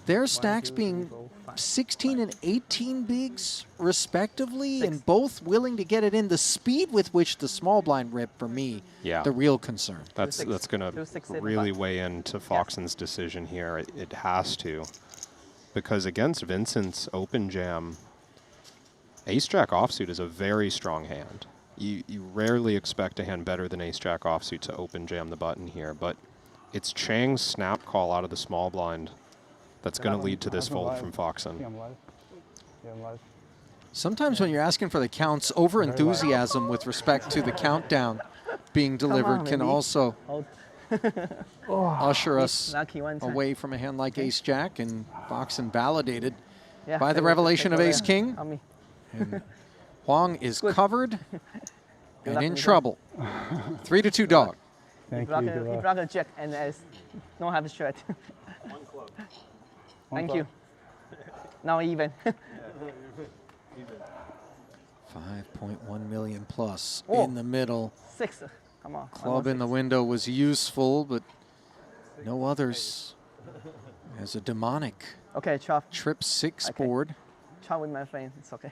their stacks being 16 and 18 bigs respectively, and both willing to get it in. The speed with which the small blind rip, for me, Yeah, the real concern. That's going to really weigh into Foxen's decision here. It has to. Because against Vincent's open jam, ace-jack offsuit is a very strong hand. You rarely expect a hand better than ace-jack offsuit to open jam the button here, but it's Chang's snap call out of the small blind that's going to lead to this fold from Foxen. Sometimes when you're asking for the counts, over-enthusiasm with respect to the countdown being delivered can also usher us away from a hand like ace-jack, and Foxen validated by the revelation of ace-king. And Huang is covered and in trouble. 3-2 dog. He blocked a jack and don't have a strat. Thank you. Now even. 5.1 million plus in the middle. 6. Come on. Club in the window was useful, but no others. As a demonic trip 6 board. Chop with my friend. It's okay.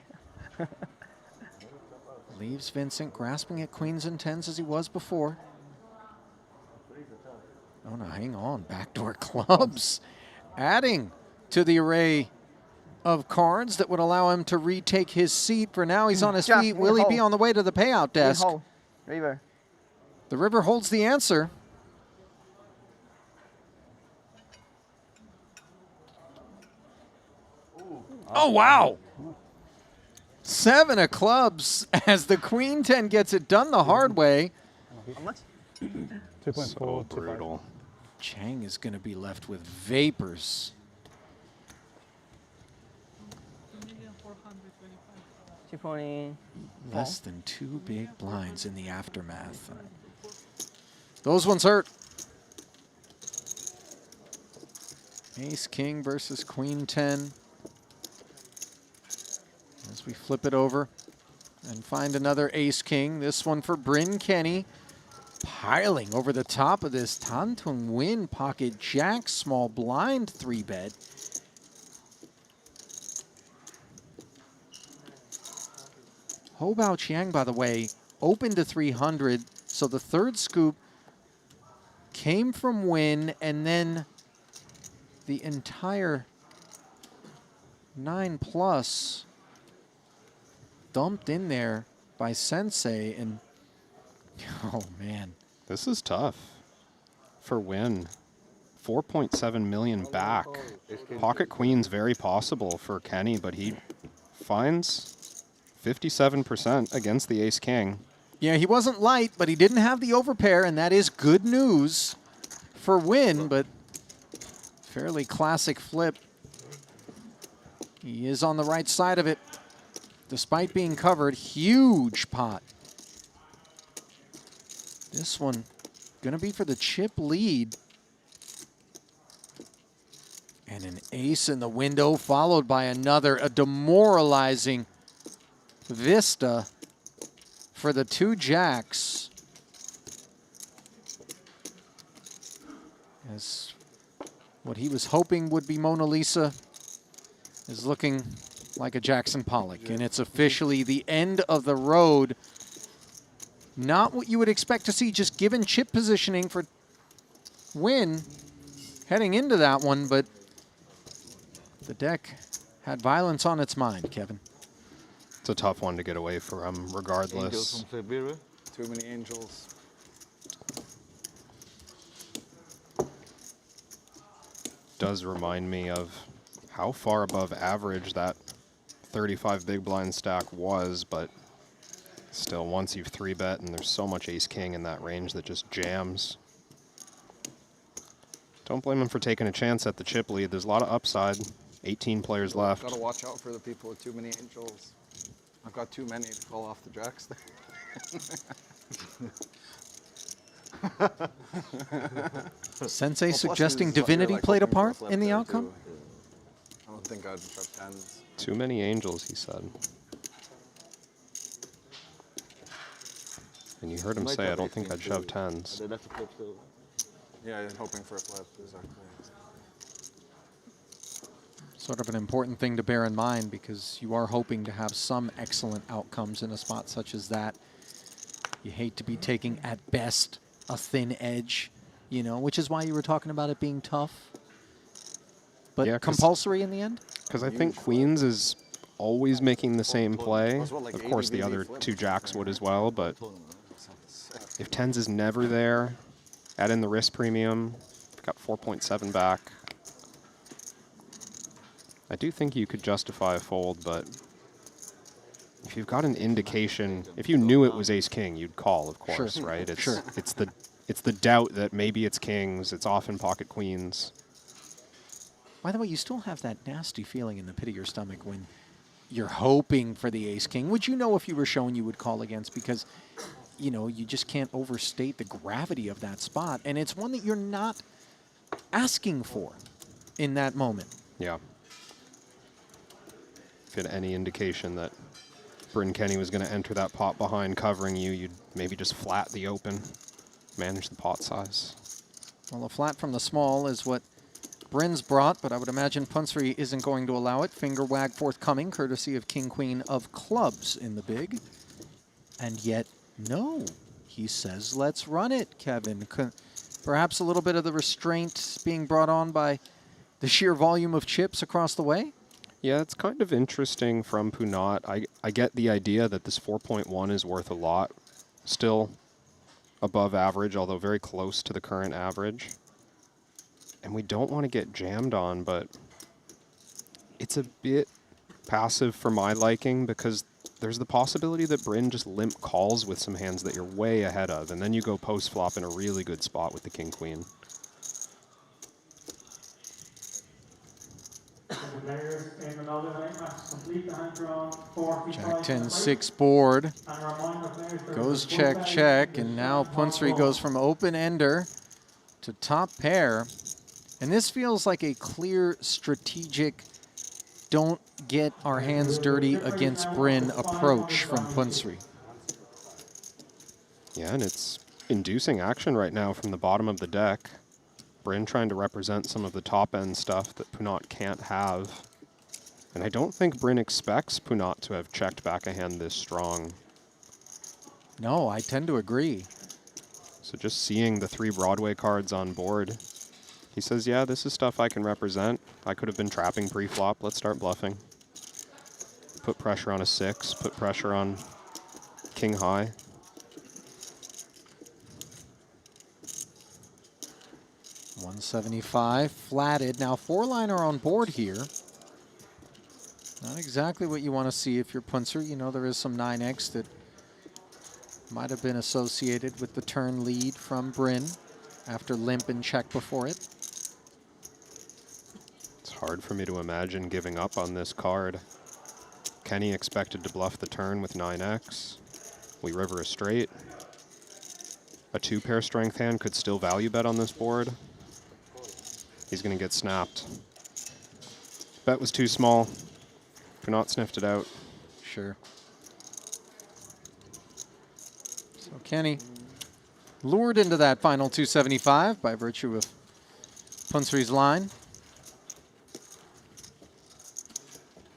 Leaves Vincent grasping at queens and 10s as he was before. Oh no, hang on. Backdoor clubs. Adding to the array of cards that would allow him to retake his seat. For now, he's on his feet. Will he be on the way to the payout desk? River. The river holds the answer. Oh, wow. 7 of clubs as the queen 10 gets it done the hard way. How much? 2.4. So brutal. Chang is going to be left with vapors. Chip only Less than 2 big blinds in the aftermath. Those ones hurt. Ace King versus Queen 10. As we flip it over and find another Ace King. This one for Bryn Kenny. Piling over the top of this Tan Tung Win pocket jack small blind 3-bet. Ho Bao Chiang, by the way, opened to 300, so the third scoop came from Win, and then the entire 9+ dumped in there by Sensei, and oh man. This is tough for Win. 4.7 million back. Pocket Queen's very possible for Kenny, but he finds 57% against the Ace King. Yeah, he wasn't light, but he didn't have the overpair, and that is good news for Win, but fairly classic flip. He is on the right side of it, despite being covered. Huge pot. This one gonna be for the chip lead. And an ace in the window, followed by another, a demoralizing vista for the 2 jacks. As what he was hoping would be Mona Lisa is looking like a Jackson Pollock. And it's officially the end of the road. Not what you would expect to see, just given chip positioning for Win heading into that one, but the deck had violence on its mind, Kevin. It's a tough one to get away from, regardless. Angels from Siberia. Too many angels. Does remind me of how far above average that 35 big blind stack was, but still, once you've 3-bet and there's so much Ace King in that range that just jams. Don't blame him for taking a chance at the chip lead. There's a lot of upside. 18 players left. Gotta watch out for the people with too many angels. I've got too many to call off the jacks there. Sensei suggesting Divinity played a part in the outcome? I don't think I'd shove 10s. Too many angels, he said. And you heard him say, I don't think I'd shove 10s. Yeah, hoping for a flip, exactly. Sort of an important thing to bear in mind, because you are hoping to have some excellent outcomes in a spot such as that. You hate to be taking, at best, a thin edge, you know, which is why you were talking about it being tough. But yeah, compulsory in the end? Because I think Queens is always making the same play. Of course, the other 2 jacks would as well, but if 10s is never there, add in the risk premium, got 4.7 back. I do think you could justify a fold, but if you've got an indication, if you knew it was Ace King, you'd call, of course, right? It's the doubt that maybe it's Kings, it's often pocket Queens. By the way, you still have that nasty feeling in the pit of your stomach when you're hoping for the Ace King, which you know if you were shown you would call against, because you know you just can't overstate the gravity of that spot, and it's one that you're not asking for in that moment. Yeah. If you had any indication that Bryn Kenny was going to enter that pot behind covering you, you'd maybe just flat the open, manage the pot size. Well, a flat from the small is what Bryn's brought, but I would imagine Punsri isn't going to allow it. Finger wag forthcoming, courtesy of King Queen of clubs in the big. And yet, no. He says, let's run it, Kevin. Perhaps a little bit of the restraint being brought on by the sheer volume of chips across the way? Yeah, it's kind of interesting from Punat. I get the idea that this 4.1 is worth a lot. Still above average, although very close to the current average. And we don't want to get jammed on, but it's a bit passive for my liking, because there's the possibility that Bryn just limp calls with some hands that you're way ahead of, and then you go post-flop in a really good spot with the King-Queen. The players in the Northern Night match max, complete the hand draw, 45. Jack 10, 6 board. Goes check, check, and now Punsri goes from open ender to top pair. And this feels like a clear strategic, don't get our hands dirty against Bryn approach from Punsri. Yeah, and it's inducing action right now from the bottom of the deck. Bryn trying to represent some of the top-end stuff that Punat can't have. And I don't think Bryn expects Punat to have checked back a hand this strong. No, I tend to agree. So just seeing the 3 Broadway cards on board, he says, yeah, this is stuff I can represent. I could have been trapping pre-flop. Let's start bluffing. Put pressure on a 6, put pressure on king high. $175 flatted. Now 4-liner on board here. Not exactly what you want to see if you're Punser. You know, there is some 9x that might have been associated with the turn lead from Bryn after limp and check before it. It's hard for me to imagine giving up on this card. Kenny expected to bluff the turn with 9x. We river a straight. A 2-pair strength hand could still value bet on this board. He's going to get snapped. Bet was too small. Punat sniffed it out. Sure. So Kenny lured into that final 275 by virtue of Punsri's line.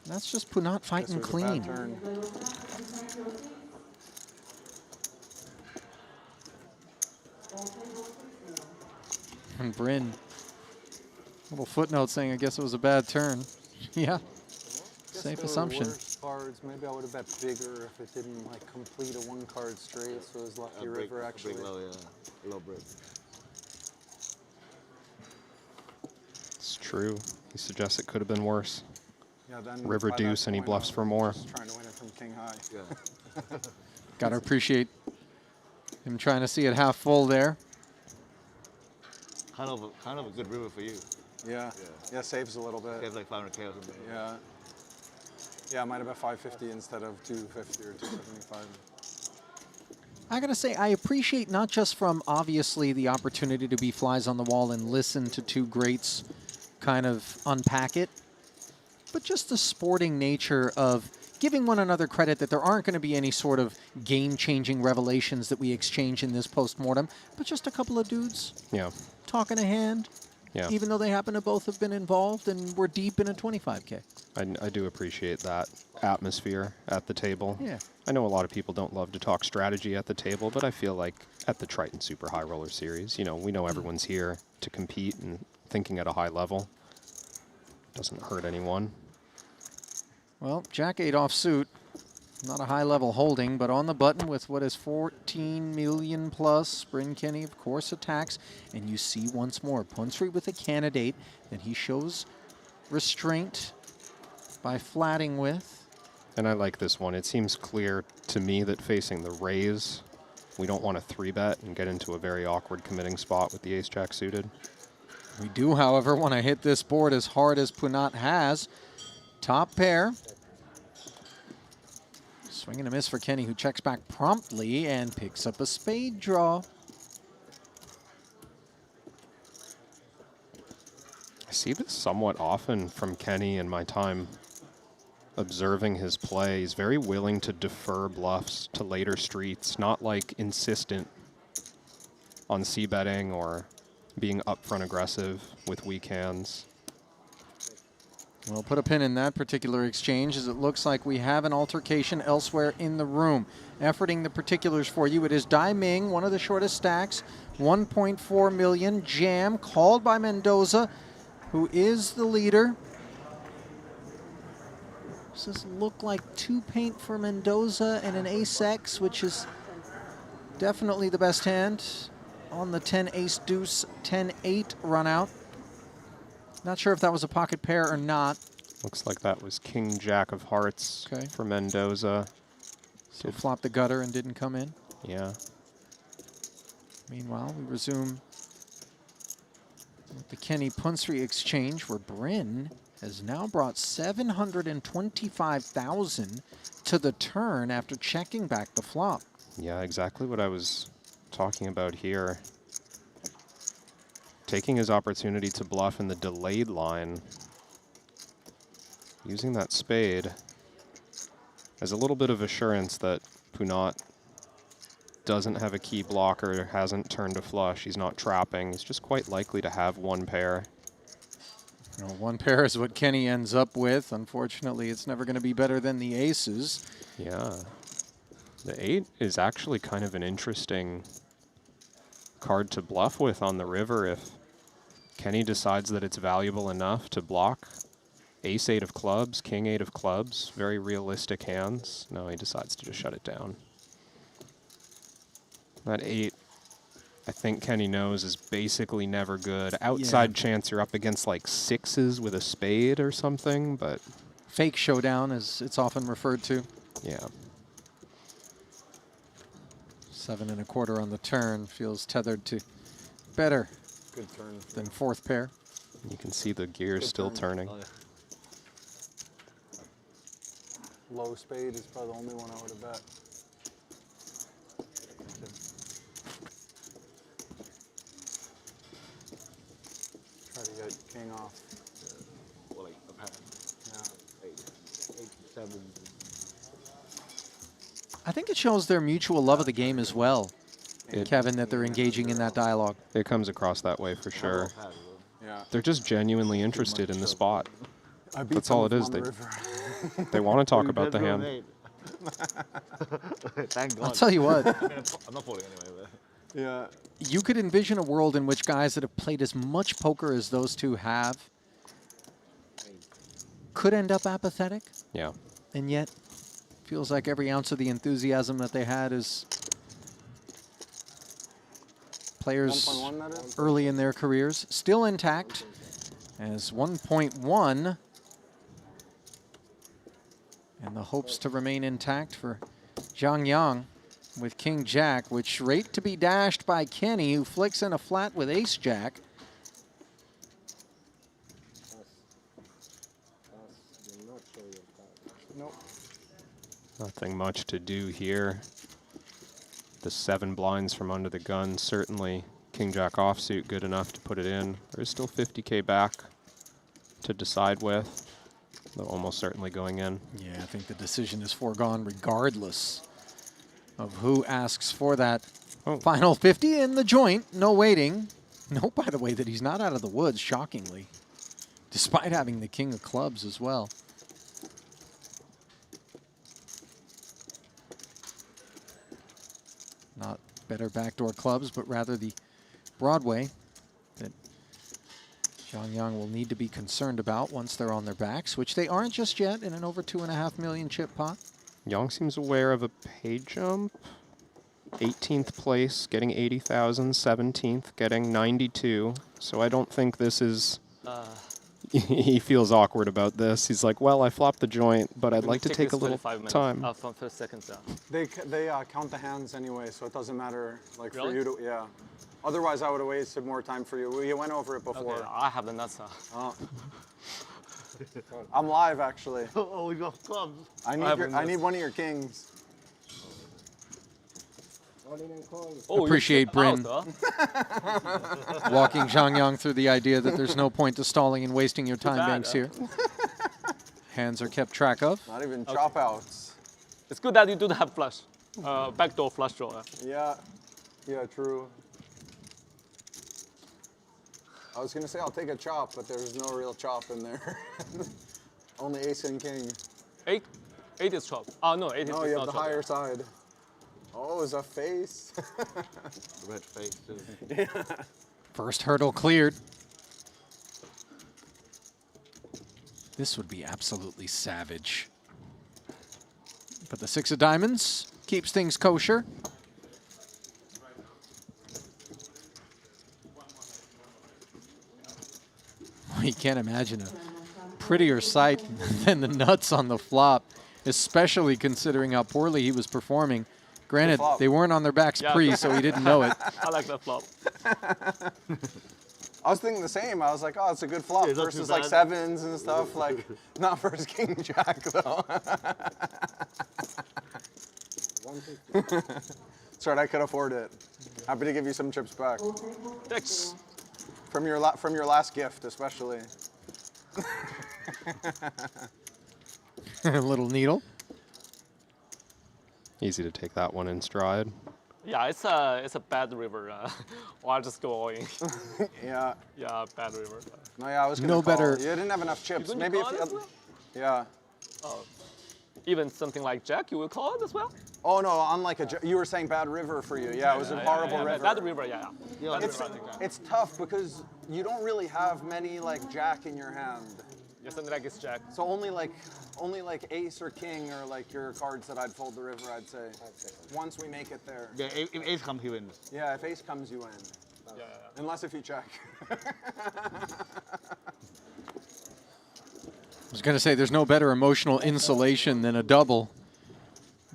That's just Punat fighting clean. And Bryn, little footnote saying, I guess it was a bad turn. Yeah, safe assumption. Cards, maybe I would have bet bigger if it didn't like complete a 1-card straight, so it was lucky river actually. Big low, yeah. Low break. It's true. He suggests it could have been worse. Yeah, then River deuce and he bluffs for more. Just trying to win it from king high. Yeah. Got to appreciate him trying to see it half full there. Kind of a good river for you. Yeah. Yeah, saves a little bit. Saves like 500K or something. Yeah. Yeah, I might have bet 550 instead of 250 or 275. I gotta say, I appreciate not just from obviously the opportunity to be flies on the wall and listen to 2 greats kind of unpack it, but just the sporting nature of giving one another credit that there aren't going to be any sort of game-changing revelations that we exchange in this post-mortem, but just a couple of dudes talking a hand, even though they happen to both have been involved and we're deep in a 25K. I do appreciate that atmosphere at the table. Yeah. I know a lot of people don't love to talk strategy at the table, but I feel like at the Triton Super High Roller Series, you know, we know everyone's here to compete and thinking at a high level. Doesn't hurt anyone. Well, Jack 8 offsuit, not a high-level holding, but on the button with what is 14 million plus. Bryn Kenny, of course, attacks, and you see once more Punsri with a candidate that he shows restraint by flatting with. And I like this one. It seems clear to me that facing the raise, we don't want to 3-bet and get into a very awkward committing spot with the ace-jack suited. We do, however, want to hit this board as hard as Punat has. Top pair. Swing and a miss for Kenny, who checks back promptly and picks up a spade draw. I see this somewhat often from Kenny in my time observing his play. He's very willing to defer bluffs to later streets, not like insistent on c-betting or being upfront aggressive with weak hands. We'll put a pin in that particular exchange as it looks like we have an altercation elsewhere in the room. Efforting the particulars for you, it is Dai Ming, one of the shortest stacks, 1.4 million, jam, called by Mendoza, who is the leader. Does this look like 2 paint for Mendoza and an ace-x, which is definitely the best hand on the 10 ace deuce 10-8 run out. Not sure if that was a pocket pair or not. Looks like that was king jack of hearts for Mendoza. So flopped the gutter and didn't come in. Yeah. Meanwhile, we resume with the Kenny Punsri exchange where Bryn has now brought 725,000 to the turn after checking back the flop. Yeah, exactly what I was talking about here. Taking his opportunity to bluff in the delayed line, using that spade as a little bit of assurance that Punat doesn't have a key blocker, hasn't turned a flush, he's not trapping. He's just quite likely to have one pair. You know, one pair is what Kenny ends up with. Unfortunately, it's never going to be better than the aces. Yeah. The 8 is actually kind of an interesting card to bluff with on the river if Kenny decides that it's valuable enough to block ace 8 of clubs, king 8 of clubs, very realistic hands. No, he decides to just shut it down. That 8, I think Kenny knows, is basically never good. Outside chance you're up against like 6s with a spade or something, but... Fake showdown, as it's often referred to. Yeah. 7 1/4 on the turn feels tethered to better Good turn than fourth pair. You can see the gears still turning. Oh, yeah. Low spade is probably the only one I would have bet. Try to get king off. Or like a pair. Yeah. 8, 7. I think it shows their mutual love of the game as well, Kevin, that they're engaging in that dialogue. It comes across that way for sure. Yeah. They're just genuinely interested in the spot. I beat That's all it some is. of them on the river. They want to talk about the hand. Thank God. I'll tell you what. I mean, I'm not falling anyway. But. Yeah. You could envision a world in which guys that have played as much poker as those two have could end up apathetic. Yeah. And yet, feels like every ounce of the enthusiasm that they had is players 1.1 that is? early in their careers still intact as 1.1 and the hopes to remain intact for Zhang Yang with King Jack, which rate to be dashed by Kenny, who flicks in a flat with Ace Jack. Nope. Nothing much to do here. The 7 blinds from under the gun, certainly King Jack offsuit good enough to put it in. There's still 50K back to decide with, though almost certainly going in. Yeah, I think the decision is foregone regardless of who asks for that final 50 in the joint. No waiting. Note, by the way, that he's not out of the woods, shockingly, despite having the king of clubs as well. Not better backdoor clubs, but rather the Broadway that Zhang Yang will need to be concerned about once they're on their backs, which they aren't just yet in an over 2.5 million chip pot. Yang seems aware of a pay jump. 18th place, getting 80,000. 17th, getting 92. So I don't think this is... he feels awkward about this. He's like, well, I flopped the joint, but I'd like to take a little time. From first seconds down. They count the hands anyway, so it doesn't matter like Really? for you to, yeah. Otherwise, I would have wasted more time for you. We went over it before. Okay, I have the nuts. Oh. I'm live, actually. Oh, we got clubs. I need one of your kings. Appreciate Bryn walking Zhang Yang through the idea that there's no point to stalling and wasting your time banks here. Hands are kept track of. Not even chop outs. It's good that you do have flush, backdoor flush draw. Yeah, yeah, true. I was gonna say I'll take a chop, but there's no real chop in there. Only ace and king. 8 is chop. Oh no, 8 is no, not you have the chop. higher side. Oh, it's a face. Red face, too. Yeah. First hurdle cleared. This would be absolutely savage. But the 6 of diamonds keeps things kosher. You can't imagine a prettier sight than the nuts on the flop, especially considering how poorly he was performing. Granted, they weren't on their backs pre, so he didn't know it. I like that flop. I was thinking the same. I was like, oh, it's a good flop versus like sevens and stuff. Like, not versus king jack though. That's right, I could afford it. Happy to give you some chips back. Thanks. From your last gift, especially. A little needle. Easy to take that one in stride. Yeah, it's a bad river. Or I'll just go all in. Yeah. Yeah, bad river. No, yeah, I was gonna No call. better. You didn't have enough chips. You're Maybe gonna if call you. it as Yeah. Oh. Even something like Jack, you will call it as well? Oh no, unlike you were saying bad river for you. Yeah, it was a horrible river. Bad river, yeah. It's tough because you don't really have many like jack in your hand. Yeah, something like it's Jack. So only like ace or king are like your cards that I'd fold the river, I'd say. Once we make it there. Yeah, if ace comes, he wins. Yeah, if ace comes, you win. Yeah. Unless if you check. I was going to say, there's no better emotional insulation than a double.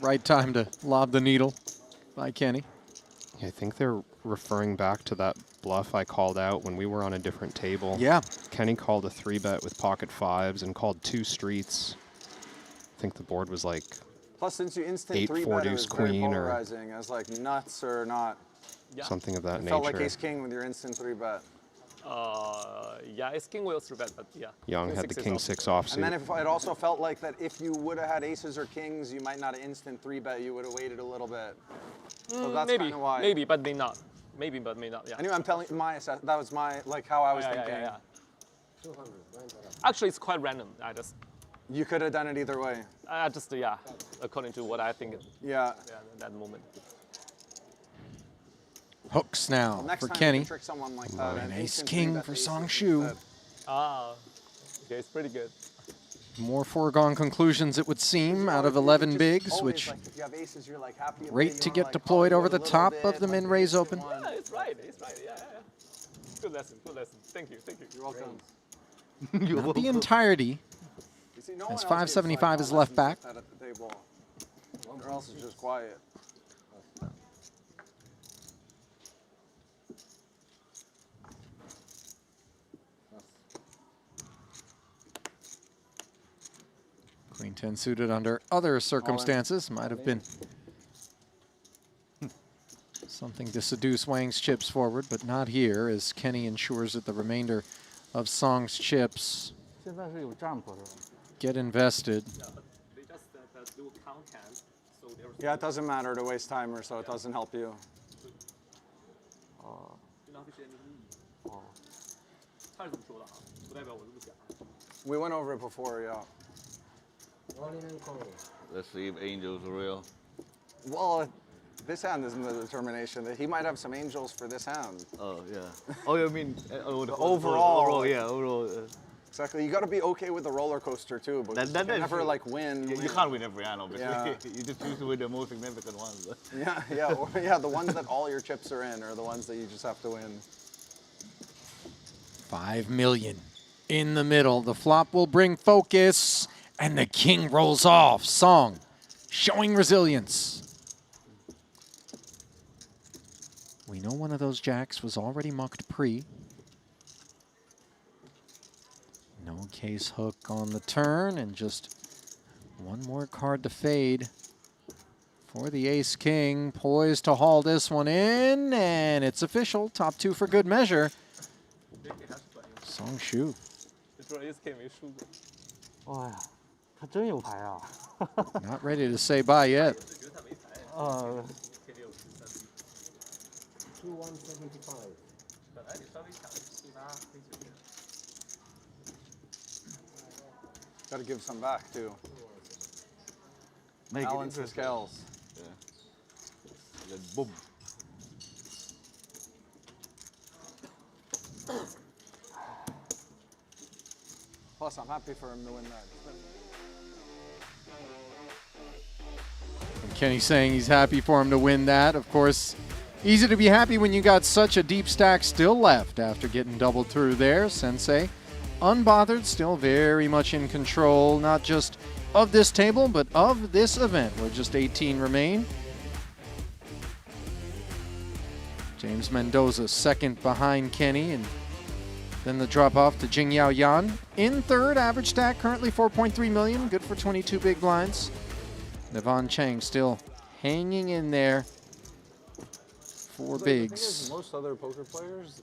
Right time to lob the needle by Kenny. Yeah, I think they're referring back to that bluff I called out when we were on a different table. Yeah. Kenny called a 3-bet with pocket fives and called 2 streets. I think the board was like Plus, since you instant 8, 3 4 bet, it deuce was very queen or polarizing as like nuts or not. Yeah. something of that It nature. felt like ace king with your instant 3 bet. Yeah, it's king will 3-bet, but yeah. Young had the king 6 offsuit. And then it also felt like that if you would have had aces or kings, you might not have instant 3-bet. You would have waited a little bit. So that's maybe, kind of why. maybe, but may not. Maybe, but may not. Yeah. Anyway, I'm telling that was my like how I was yeah, thinking. Yeah. Actually, it's quite random. I just. You could have done it either way. I just yeah, according to what I think. Yeah. Yeah, at that moment. Hooks now Next for time Kenny. You can trick someone like that. And and ace instant king 3-bet for the Song aces Shu. instead. Ah, okay, it's pretty good. More foregone conclusions, it would seem, out of 11 bigs, Always, which like, if you have aces, you're like happy rate to get deployed over the top of the min-raise open. Yeah, it's right. It's right. Yeah. Good lesson. Good lesson. Thank you. Thank you. You're welcome. Not the entirety, You see, no as one else 575 gives, is like, left back. lessons at the table. Or else it's just quiet. Queen 10 suited under other circumstances might have been something to seduce Wang's chips forward, but not here, as Kenny ensures that the remainder of Song's chips get invested. Yeah, it doesn't matter to waste timer, so it doesn't help you. We went over it before, yeah. Let's see if angels are real. Well, this hand isn't the determination. That he might have some angels for this hand. Oh, yeah. Oh, you mean the overall? overall, Yeah, overall. Exactly. You got to be okay with the roller coaster too, but you can never like win. You can't win every hand, obviously. Yeah. You just choose to win the most significant ones. Yeah. The ones that all your chips are in are the ones that you just have to win. 5 million in the middle. The flop will bring focus, and the king rolls off. Song showing resilience. We know one of those jacks was already mucked pre. No case hook on the turn, and just one more card to fade for the ace-king. Poised to haul this one in, and it's official. Top 2 for good measure. Song Shu. Not ready to say bye yet. 2175. Got to give some back too. Make balance it the scales. Yeah. Then boom. Plus, I'm happy for him to win that. And Kenny saying he's happy for him to win that. Of course, easy to be happy when you got such a deep stack still left after getting doubled through there. Sensei, unbothered, still very much in control, not just of this table, but of this event, where just 18 remain. James Mendoza second behind Kenny, and Then the drop off to Jing Yao Yan. In third, average stack currently 4.3 million, good for 22 big blinds. Navon Chang still hanging in there. Four bigs. Most other poker players,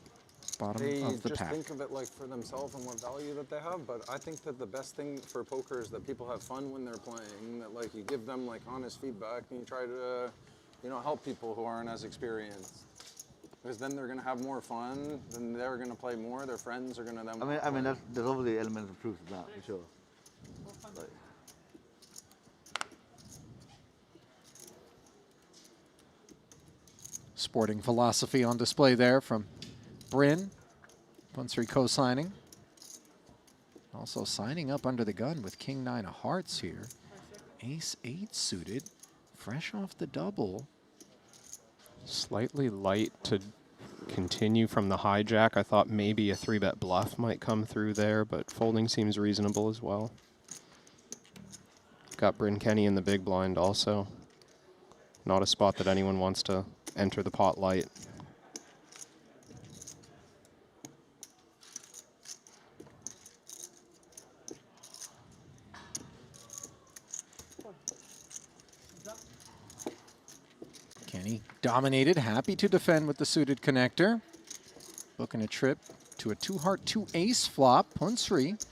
Bottom they of the just pack. think of it like for themselves and what value that they have. But I think that the best thing for poker is that people have fun when they're playing. That like you give them like honest feedback and you try to, you know, help people who aren't as experienced. Because then they're gonna have more fun. Then they're gonna play more. Their friends are gonna then. I mean, there's obviously elements of truth to that for sure. Like, Sporting philosophy on display there from Bryn. Punsri co-signing. Also signing up under the gun with King 9 of Hearts here. Ace 8 suited, fresh off the double. Slightly light to continue from the hijack. I thought maybe a 3-bet bluff might come through there, but folding seems reasonable as well. Got Bryn Kenny in the big blind also. Not a spot that anyone wants to enter the pot light. Kenny dominated, happy to defend with the suited connector. Booking a trip to a 2-heart, 2-ace flop. Punsri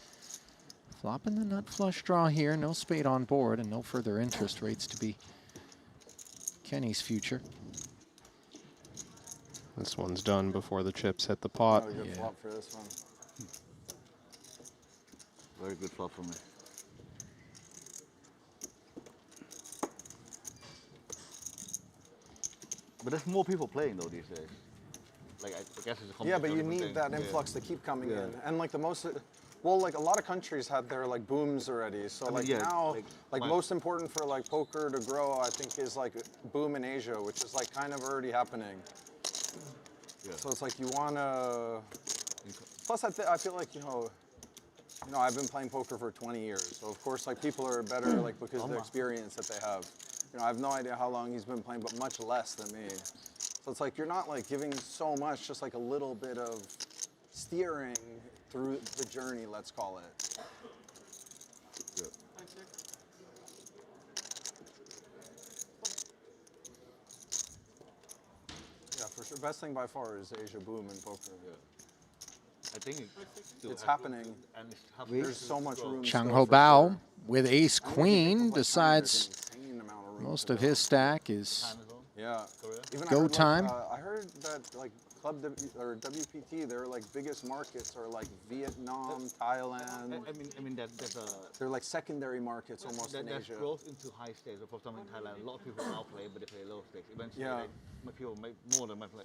flopping the nut flush draw here. No spade on board and no further interest rates to be Kenny's future. This one's done before the chips hit the pot. Not a good flop for this one. very good flop for me. But there's more people playing though these days. Like I guess it's a yeah, but you different need thing. that influx to keep coming in, and like the most. Well, like a lot of countries had their like booms already. So like now, like most important for like poker to grow, I think is like boom in Asia, which is like kind of already happening. Yeah. So it's like you wanna. Plus, I feel like you know, I've been playing poker for 20 years, so of course like people are better like because of the experience that they have. You know, I have no idea how long he's been playing, but much less than me. So it's like you're not like giving so much, just like a little bit of steering through the journey, let's call it. Yeah. Yeah, for sure. Best thing by far is Asia boom in poker. Yeah. I think it's happening. And there's so much room. Chang Ho Bao with ace queen decides most of his stack is go time. I heard that like Club or WPT, their like biggest markets are like Vietnam, Thailand. I mean there's a. They're like secondary markets almost in There's Asia. growth into high stakes. For example, in Thailand, a lot of people now play, but they play low stakes. Eventually, people make more than my play.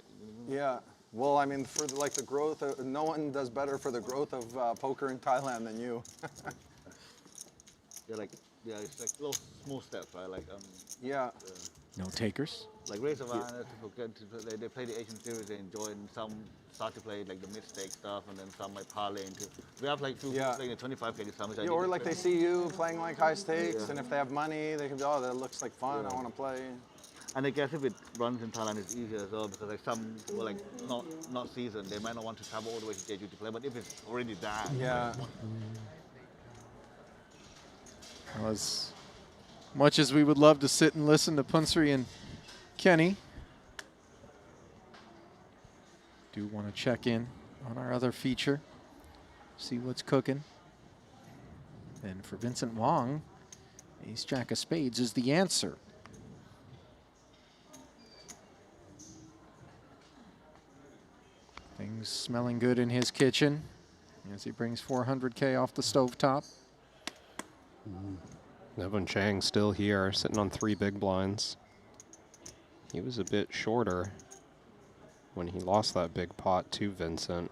Yeah. Well, I mean, for like the growth, no one does better for the growth of poker in Thailand than you. It's like little small steps, right? Like no takers. Like raise awareness, people get to they play the Asian series, they enjoy, and some start to play like the mid-stake stuff, and then some might parlay into. We have like people playing the 25K some. Yeah, or like they see you playing like high stakes, and if they have money, they can be, oh, that looks like fun. I want to play. And I guess if it runs in Thailand, it's easier as well because like some were like not seasoned, they might not want to travel all the way to Jeju to play. But if it's already there, As much as we would love to sit and listen to Punsri and Kenny, do want to check in on our other feature, see what's cooking. And for Vincent Wong, ace jack of spades is the answer. Things smelling good in his kitchen as he brings 400K off the stovetop. Navon Chang still here, sitting on 3 big blinds. He was a bit shorter when he lost that big pot to Vincent.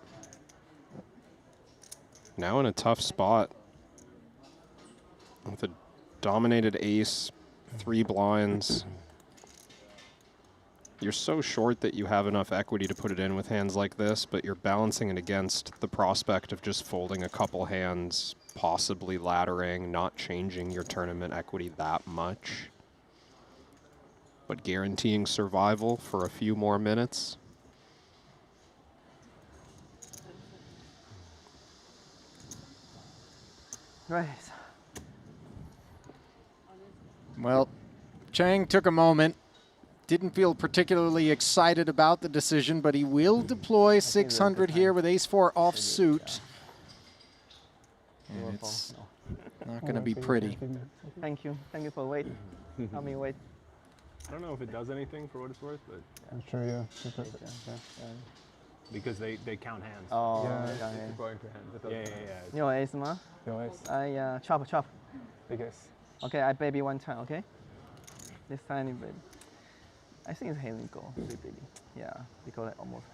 Now in a tough spot with a dominated ace, 3 blinds. You're so short that you have enough equity to put it in with hands like this, but you're balancing it against the prospect of just folding a couple hands, possibly laddering, not changing your tournament equity that much, but guaranteeing survival for a few more minutes. Right. Well, Chang took a moment. Didn't feel particularly excited about the decision, but he will deploy 600 here with ace-4 offsuit. And it's not going to be pretty. Thank you. Thank you for waiting. Help me wait. I don't know if it does anything for what it's worth, but I'm sure, yeah. because they count hands. Oh, yeah. According to hands. Yeah. 你有 ace 吗？有 ace. Chop. Big ace. Okay, I baby one time, okay? This tiny baby. I think it's hailing goal, 3 baby. Yeah, because I almost,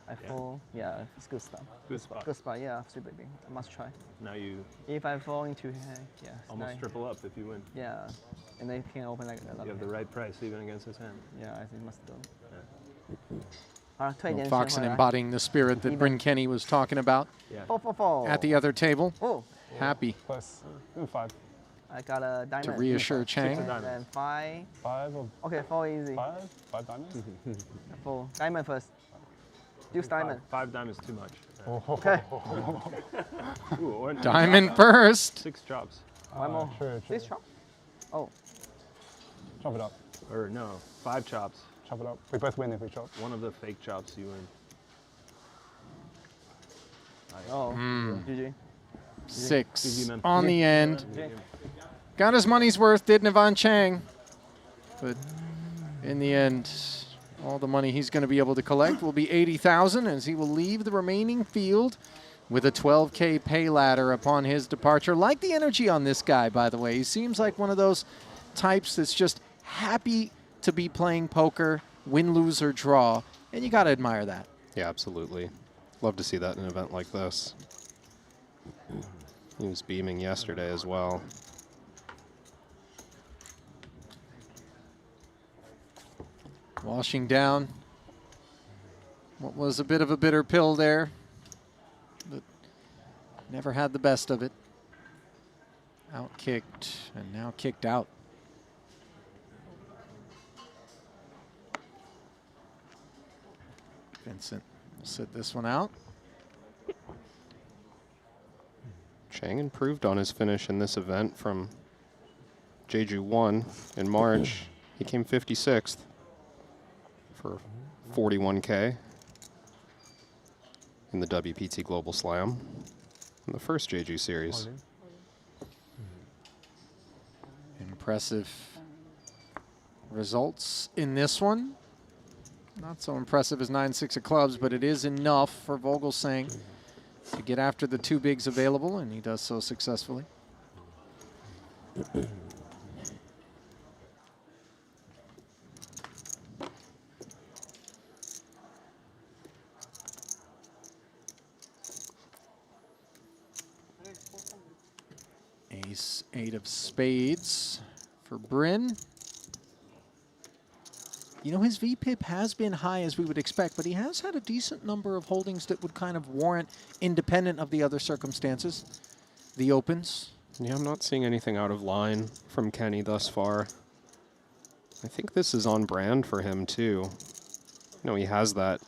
I fall, yeah, it's good stuff. Good spot. Good spot, yeah, 3 baby. I must try. Now you If I fall into, yeah. almost triple up if you win. Yeah, and they can open like another. You have the right price even against his hand. Yeah, I think must go. Yeah. Foxen embodying the spirit that Bryn Kenny was talking about. Yeah. 4. At the other table. Oh. Happy. Plus 5. I got a diamond. To reassure Chang. And 5. 5 or okay, 4 easy. 5 diamonds? 4. Diamond first. Deuce diamond. 5 diamonds too much. Okay. Ooh, Diamond first. 6 chops. One more. True. 6 chop? Oh. Chop it up. Or no, 5 chops. Chop it up. We both win if we chop. One of the fake chops you win. Oh, GG. 6 on the end. Got his money's worth, did Navan Chang. But in the end, all the money he's going to be able to collect will be 80,000 as he will leave the remaining field with a 12K pay ladder upon his departure. Like the energy on this guy, by the way. He seems like one of those types that's just happy to be playing poker, win, lose, or draw. And you got to admire that. Yeah, absolutely. Love to see that in an event like this. He was beaming yesterday as well. Washing down what was a bit of a bitter pill there, but never had the best of it. Out-kicked and now kicked out. Vincent will sit this one out. Chang improved on his finish in this event from Jeju 1 in March. He came 56th for 41K in the WPT Global Slam in the first Jeju series. Impressive results in this one. Not so impressive as 9-6 of clubs, but it is enough for Vogelsang to get after the 2 bigs available, and he does so successfully. Ace 8 of spades for Bryn. You know, his VPIP has been high as we would expect, but he has had a decent number of holdings that would kind of warrant, independent of the other circumstances, the opens. Yeah, I'm not seeing anything out of line from Kenny thus far. I think this is on brand for him, too. You know, he has that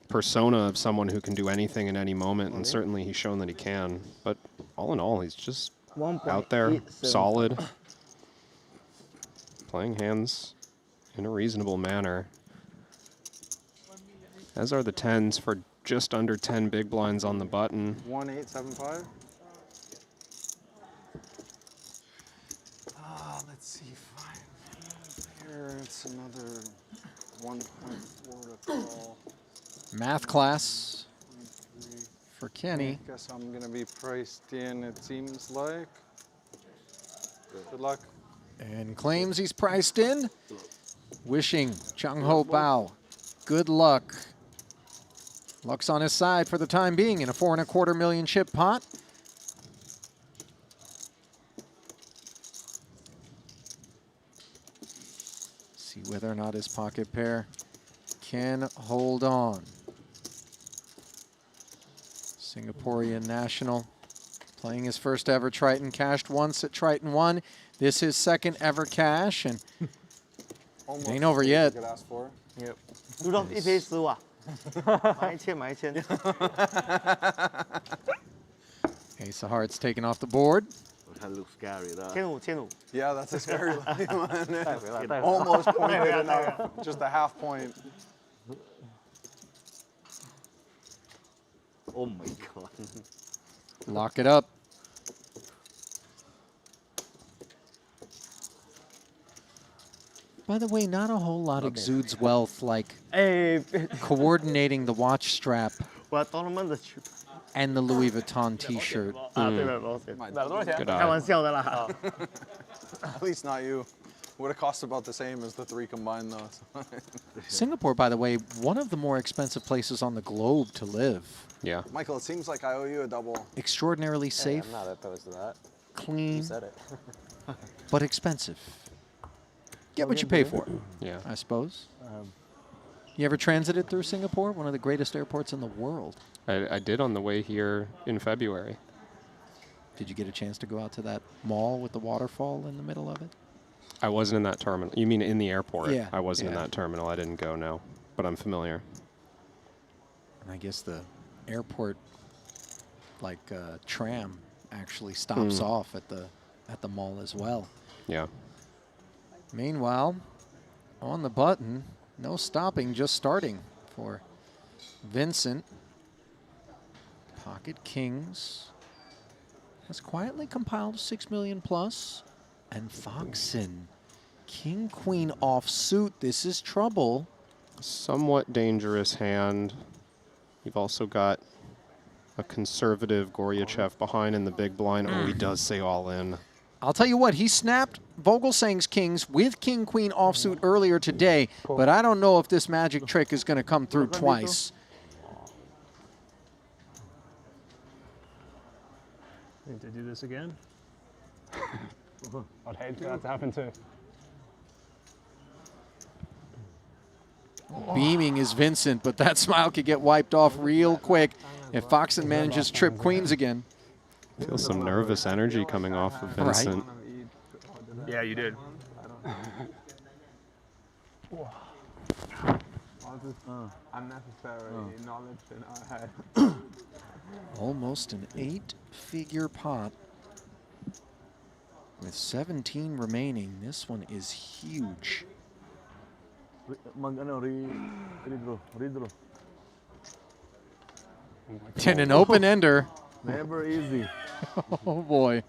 persona of someone who can do anything in any moment, and certainly he's shown that he can. But all in all, he's just out there, solid, playing hands in a reasonable manner. As are the 10s for just under 10 big blinds on the button. 1875. Let's see, 5 here. It's another 1.4 to call. Math class for Kenny. I guess I'm gonna be priced in, it seems like. Good luck. And claims he's priced in. Wishing Chung Ho Bao good luck. Luck's on his side for the time being in a 4.25 million chip pot. See whether or not his pocket pair can hold on. Singaporean national playing his first ever Triton, cashed once at Triton 1. This is second ever cash, and it ain't over yet. Yep. 如果一赔15啊，买一千。Ace of hearts taken off the board. That looks scary. Yeah, that's a scary line. Almost pointed enough. Just a half point. Oh my god. Lock it up. By the way, not a whole lot exudes wealth like coordinating the watch strap and the Louis Vuitton t-shirt. Good eye. At least not you. Would have cost about the same as the 3 combined, though. Singapore, by the way, one of the more expensive places on the globe to live. Yeah. Michael, it seems like I owe you a double. Extraordinarily safe. I'm not opposed to that. Clean. You said it. But expensive. Get what you pay for. Yeah. I suppose. You ever transited through Singapore? One of the greatest airports in the world. I did on the way here in February. Did you get a chance to go out to that mall with the waterfall in the middle of it? I wasn't in that terminal. You mean in the airport? Yeah. I wasn't in that terminal. I didn't go, no. But I'm familiar. And I guess the airport, like tram, actually stops off at the mall as well. Yeah. Meanwhile, on the button, no stopping, just starting for Vincent. Pocket kings has quietly compiled 6 million plus. And Foxen, king, queen offsuit. This is trouble. Somewhat dangerous hand. You've also got a conservative Goryachev behind in the big blind. Oh, he does say all in. I'll tell you what, he snapped Vogelsang's kings with king, queen offsuit earlier today, but I don't know if this magic trick is going to come through twice. Need to do this again? I'd hate for that to happen too. Beaming is Vincent, but that smile could get wiped off real quick if Foxen manages to trip queens again. Feel some nervous energy coming off of Vincent. Right. Yeah, you did. Unnecessary knowledge in our head. Almost an 8-figure pot. With 17 remaining, this one is huge. And an open-ender. Never easy. Oh, boy.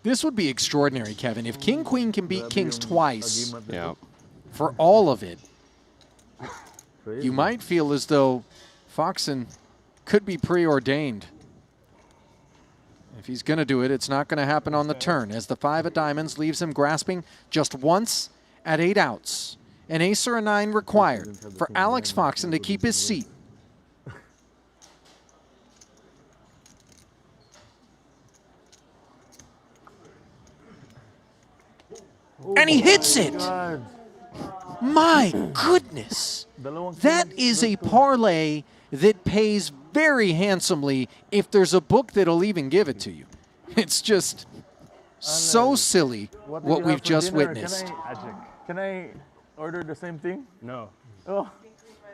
This would be extraordinary, Kevin. If King Queen can beat Kings twice for all of it, you might feel as though Foxen could be preordained. If he's going to do it, it's not going to happen on the turn, as the 5 of diamonds leaves him grasping just once at 8 outs. An ace or a 9 required for Alex Foxen to keep his seat. And he hits it! My goodness! That is a parlay that pays very handsomely if there's a book that'll even give it to you. It's just so silly what we've just witnessed. Can I order the same thing? No. Oh,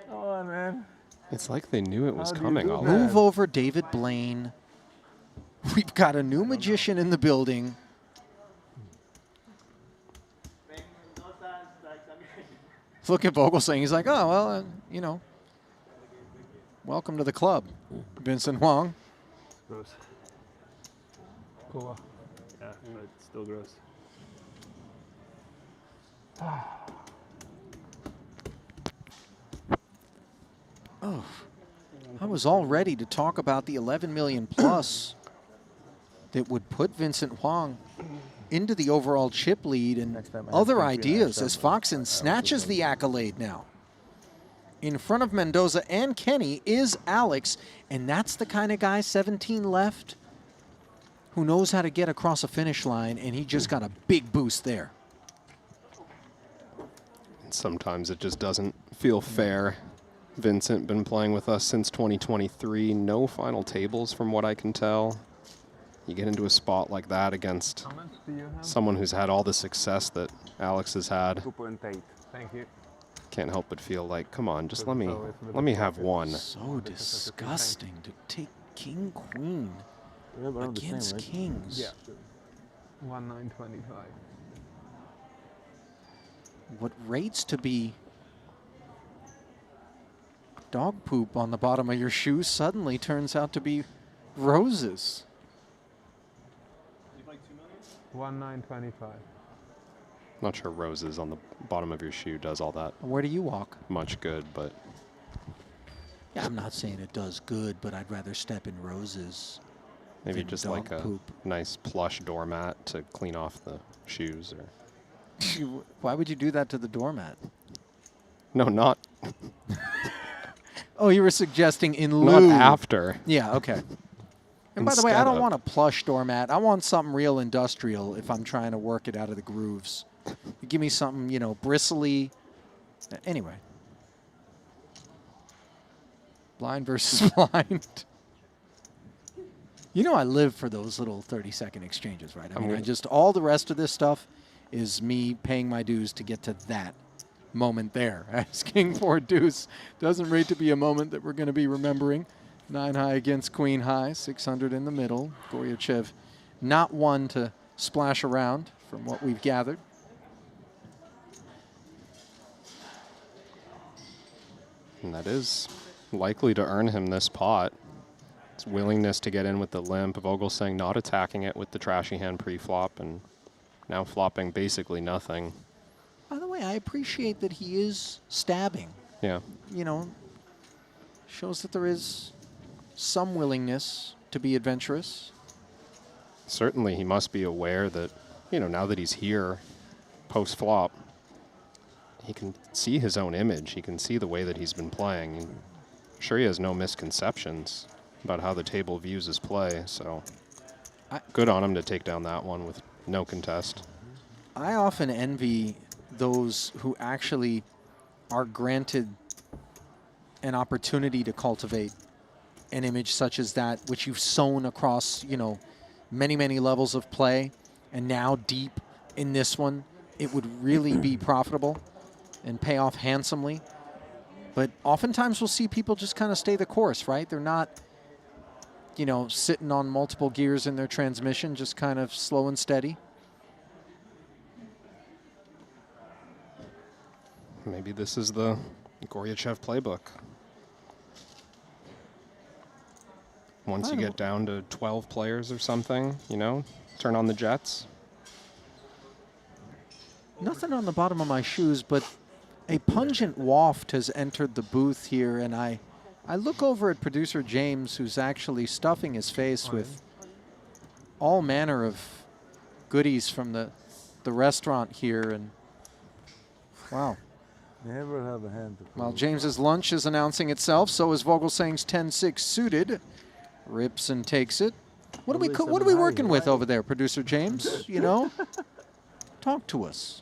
come on, man. It's like they knew it was coming. Move over David Blaine. We've got a new magician in the building. Look at Vogelsang. He's like, oh, well, you know, welcome to the club, Vincent Huang. Gross. Cool. Yeah, but it's still gross. Oh, I was all ready to talk about the 11 million plus that would put Vincent Huang into the overall chip lead and other ideas as Foxen snatches the accolade now. In front of Mendoza and Kenny is Alex, and that's the kind of guy, 17 left, who knows how to get across a finish line, and he just got a big boost there. Sometimes it just doesn't feel fair. Vincent been playing with us since 2023. No final tables from what I can tell. You get into a spot like that against someone who's had all the success that Alex has had. 2.8. Thank you. Can't help but feel like, come on, just let me have one. So disgusting to take King, queen against kings. Yeah. 1925. What rates to be dog poop on the bottom of your shoe suddenly turns out to be roses. 1925. Not sure roses on the bottom of your shoe does all that. Where do you walk? Much good, but Yeah, I'm not saying it does good, but I'd rather step in roses. maybe than just dog like a poop. nice plush doormat to clean off the shoes. Or Why would you do that to the doormat? no, not Oh, you were suggesting in not lieu. after. Yeah, okay. And by the way, I Instead don't of. want a plush doormat. I want something real industrial if I'm trying to work it out of the grooves. You give me something, you know, bristly. Anyway. Blind versus blind. You know I live for those little 30-second exchanges, right? I mean, all the rest of this stuff is me paying my dues to get to that moment there. As King 4 deuce doesn't rate to be a moment that we're going to be remembering. 9 high against queen high, 600 in the middle. Goryachev not one to splash around from what we've gathered. And that is likely to earn him this pot. His willingness to get in with the limp. Vogelsang not attacking it with the trashy hand pre-flop and now flopping basically nothing. By the way, I appreciate that he is stabbing. Yeah. You know, shows that there is some willingness to be adventurous. Certainly he must be aware that, you know, now that he's here post-flop, he can see his own image. He can see the way that he's been playing. I'm sure he has no misconceptions about how the table views his play, so good on him to take down that one with no contest. I often envy those who actually are granted an opportunity to cultivate an image such as that, which you've sown across, you know, many, many levels of play, and now deep in this one, it would really be profitable and pay off handsomely. But oftentimes we'll see people just kind of stay the course, right? They're not, you know, sitting on multiple gears in their transmission, just kind of slow and steady. Maybe this is the Goryachev playbook. Once you get down to 12 players or something, you know, turn on the jets. Nothing on the bottom of my shoes, but a pungent waft has entered the booth here, and I look over at producer James, who's actually stuffing his face with all manner of goodies from the restaurant here, and wow. Never have a hand. While James's lunch is announcing itself, so is Vogelsang's 10-6 suited. Rips and takes it. What are we working with over there, producer James? You know, talk to us.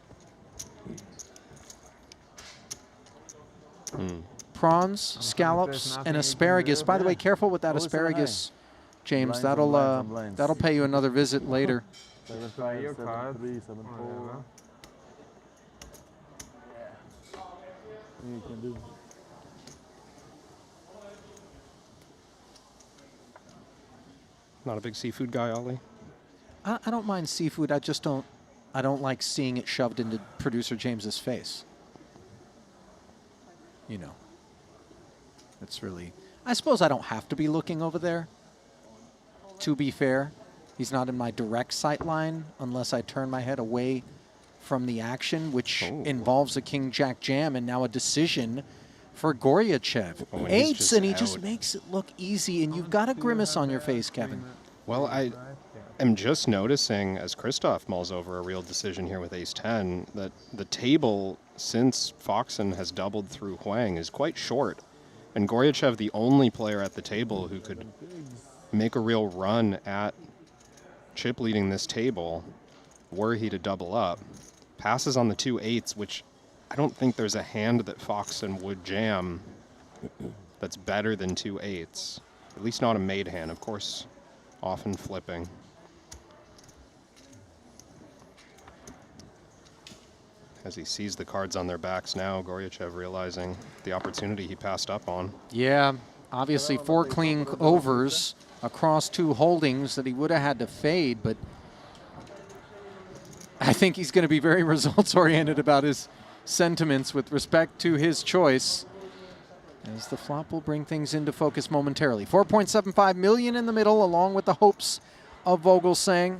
Prawns, scallops, and asparagus. By the way, careful with that asparagus, James. That'll pay you another visit later. Try your card. You can do. Not a big seafood guy, Ollie? I don't mind seafood. I just don't like seeing it shoved into producer James's face. You know. It's really... I suppose I don't have to be looking over there. To be fair, he's not in my direct sight line unless I turn my head away from the action, which involves a king-jack jam and now a decision for Goryachev. Eights, and he just makes it look easy, and you've got a grimace on your face, Kevin. Well, I am just noticing, as Christoph mulls over a real decision here with ace-10, that the table, since Foxen has doubled through Huang, is quite short. And Goryachev, the only player at the table who could make a real run at chip leading this table, were he to double up, passes on the 2 8s, which I don't think there's a hand that Foxen would jam that's better than 2 8s. At least not a made hand, of course, often flipping. As he sees the cards on their backs now, Goryachev realizing the opportunity he passed up on. Yeah, Obviously 4 clean overs across 2 holdings that he would have had to fade, but I think he's going to be very results-oriented about his sentiments with respect to his choice, as the flop will bring things into focus momentarily. 4.75 million in the middle, along with the hopes of Vogelsang.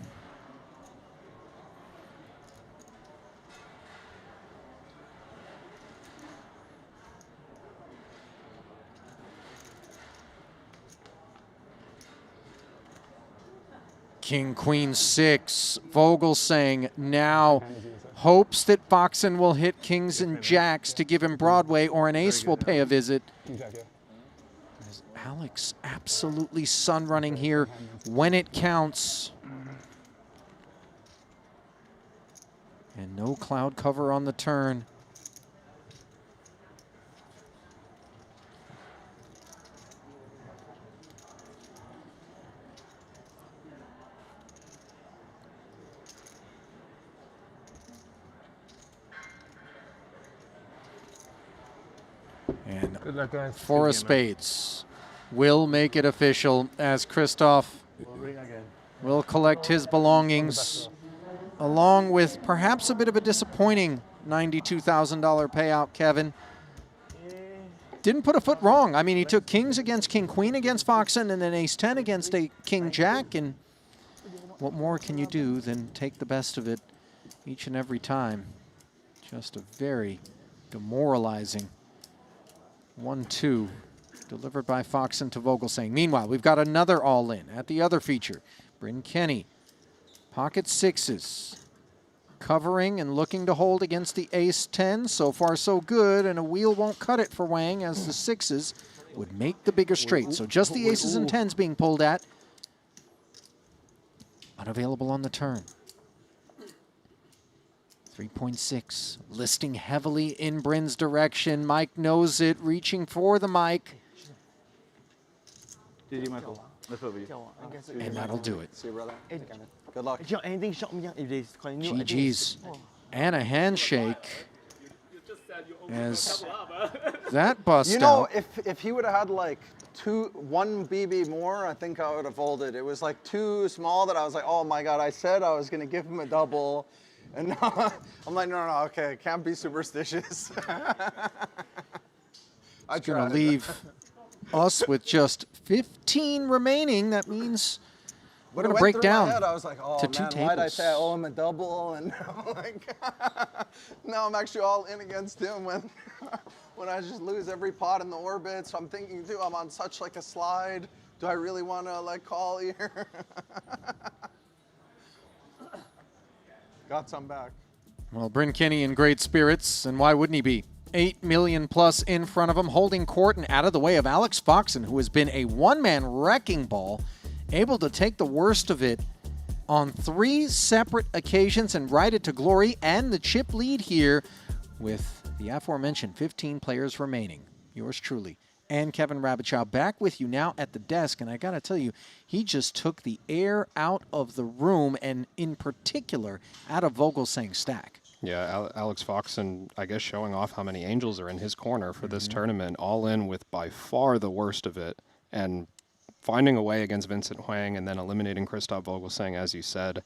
King, Queen, 6. Vogelsang now hopes that Foxen will hit kings and jacks to give him Broadway, or an ace will pay a visit. As Alex absolutely sun running here when it counts. And no cloud cover on the turn. And good luck, guys. 4 of spades will make it official, as Christoph will collect his belongings, along with perhaps a bit of a disappointing $92,000 payout, Kevin. Didn't put a foot wrong. I mean, he took kings against king, queen against Foxen, and then ace 10 against a king jack, and what more can you do than take the best of it each and every time? Just a very demoralizing 1-2 delivered by Foxen to Vogelsang. Meanwhile, we've got another all-in at the other feature. Bryn Kenny, pocket 6s, covering and looking to hold against the ace-10. So far, so good, and a wheel won't cut it for Wang, as the 6s would make the bigger straight. So just the aces and 10s being pulled at. Unavailable on the turn. 3.6, listing heavily in Bryn's direction. Mike knows it, reaching for the mic. GG, Michael. And that'll do it. See you, brother. Good luck. GG's. And a handshake. As that bust You know, out. if he would have had like 1 BB more, I think I would have folded. It was like too small that I was like, oh my God, I said I was going to give him a double. And now I'm like, no, okay, can't be superstitious. I'm going to leave us with just 15 remaining. That means we're going to break down my head, I was like, oh to 2 man, tables. why'd I say I owe him a double? And now, like, now I'm actually all in against him when I just lose every pot in the orbit. So I'm thinking too, I'm on such like a slide. Do I really want to like call here? Got some back. Well, Bryn Kenny in great spirits, and why wouldn't he be? 8 million plus in front of him, holding court and out of the way of Alex Foxen, who has been a one-man wrecking ball, able to take the worst of it on 3 separate occasions and ride it to glory, and the chip lead here with the aforementioned 15 players remaining. Yours truly, and Kevin Rabichow, back with you now at the desk, and I gotta tell you, he just took the air out of the room, and in particular, out of Vogelsang's stack. Yeah, Alex Foxen, I guess, showing off how many angels are in his corner for this tournament, all in with by far the worst of it, and finding a way against Vincent Huang and then eliminating Christoph Vogelsang, as you said,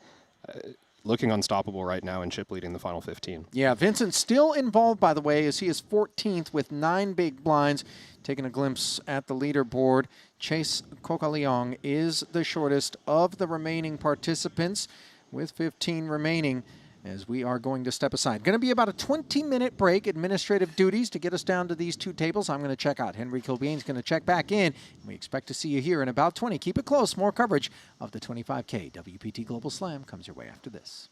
looking unstoppable right now and chip leading the final 15. Yeah, Vincent still involved, by the way, as he is 14th with 9 big blinds. Taking a glimpse at the leaderboard, Chase Kokaliong is the shortest of the remaining participants with 15 remaining, as we are going to step aside. Going to be about a 20-minute break, administrative duties to get us down to these 2 tables. I'm going to check out. Henry Kilbean's going to check back in. We expect to see you here in about 20. Keep it close. More coverage of the 25K WPT Global Slam comes your way after this.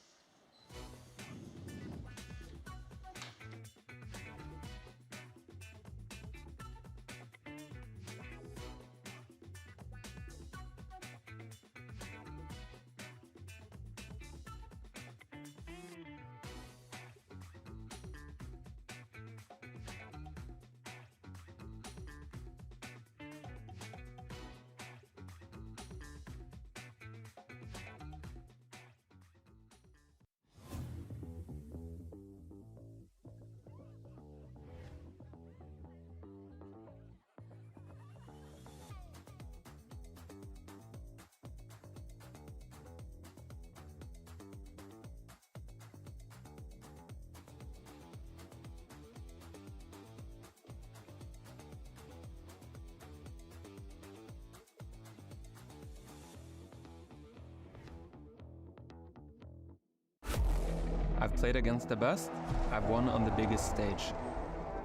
I've played against the best, I've won on the biggest stage.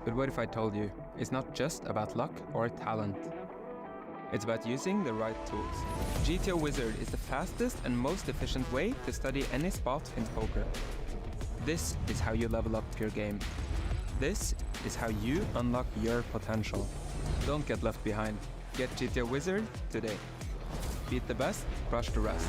But what if I told you, it's not just about luck or talent. It's about using the right tools. GTO Wizard is the fastest and most efficient way to study any spot in poker. This is how you level up your game. This is how you unlock your potential. Don't get left behind. Get GTO Wizard today. Beat the best, crush the rest.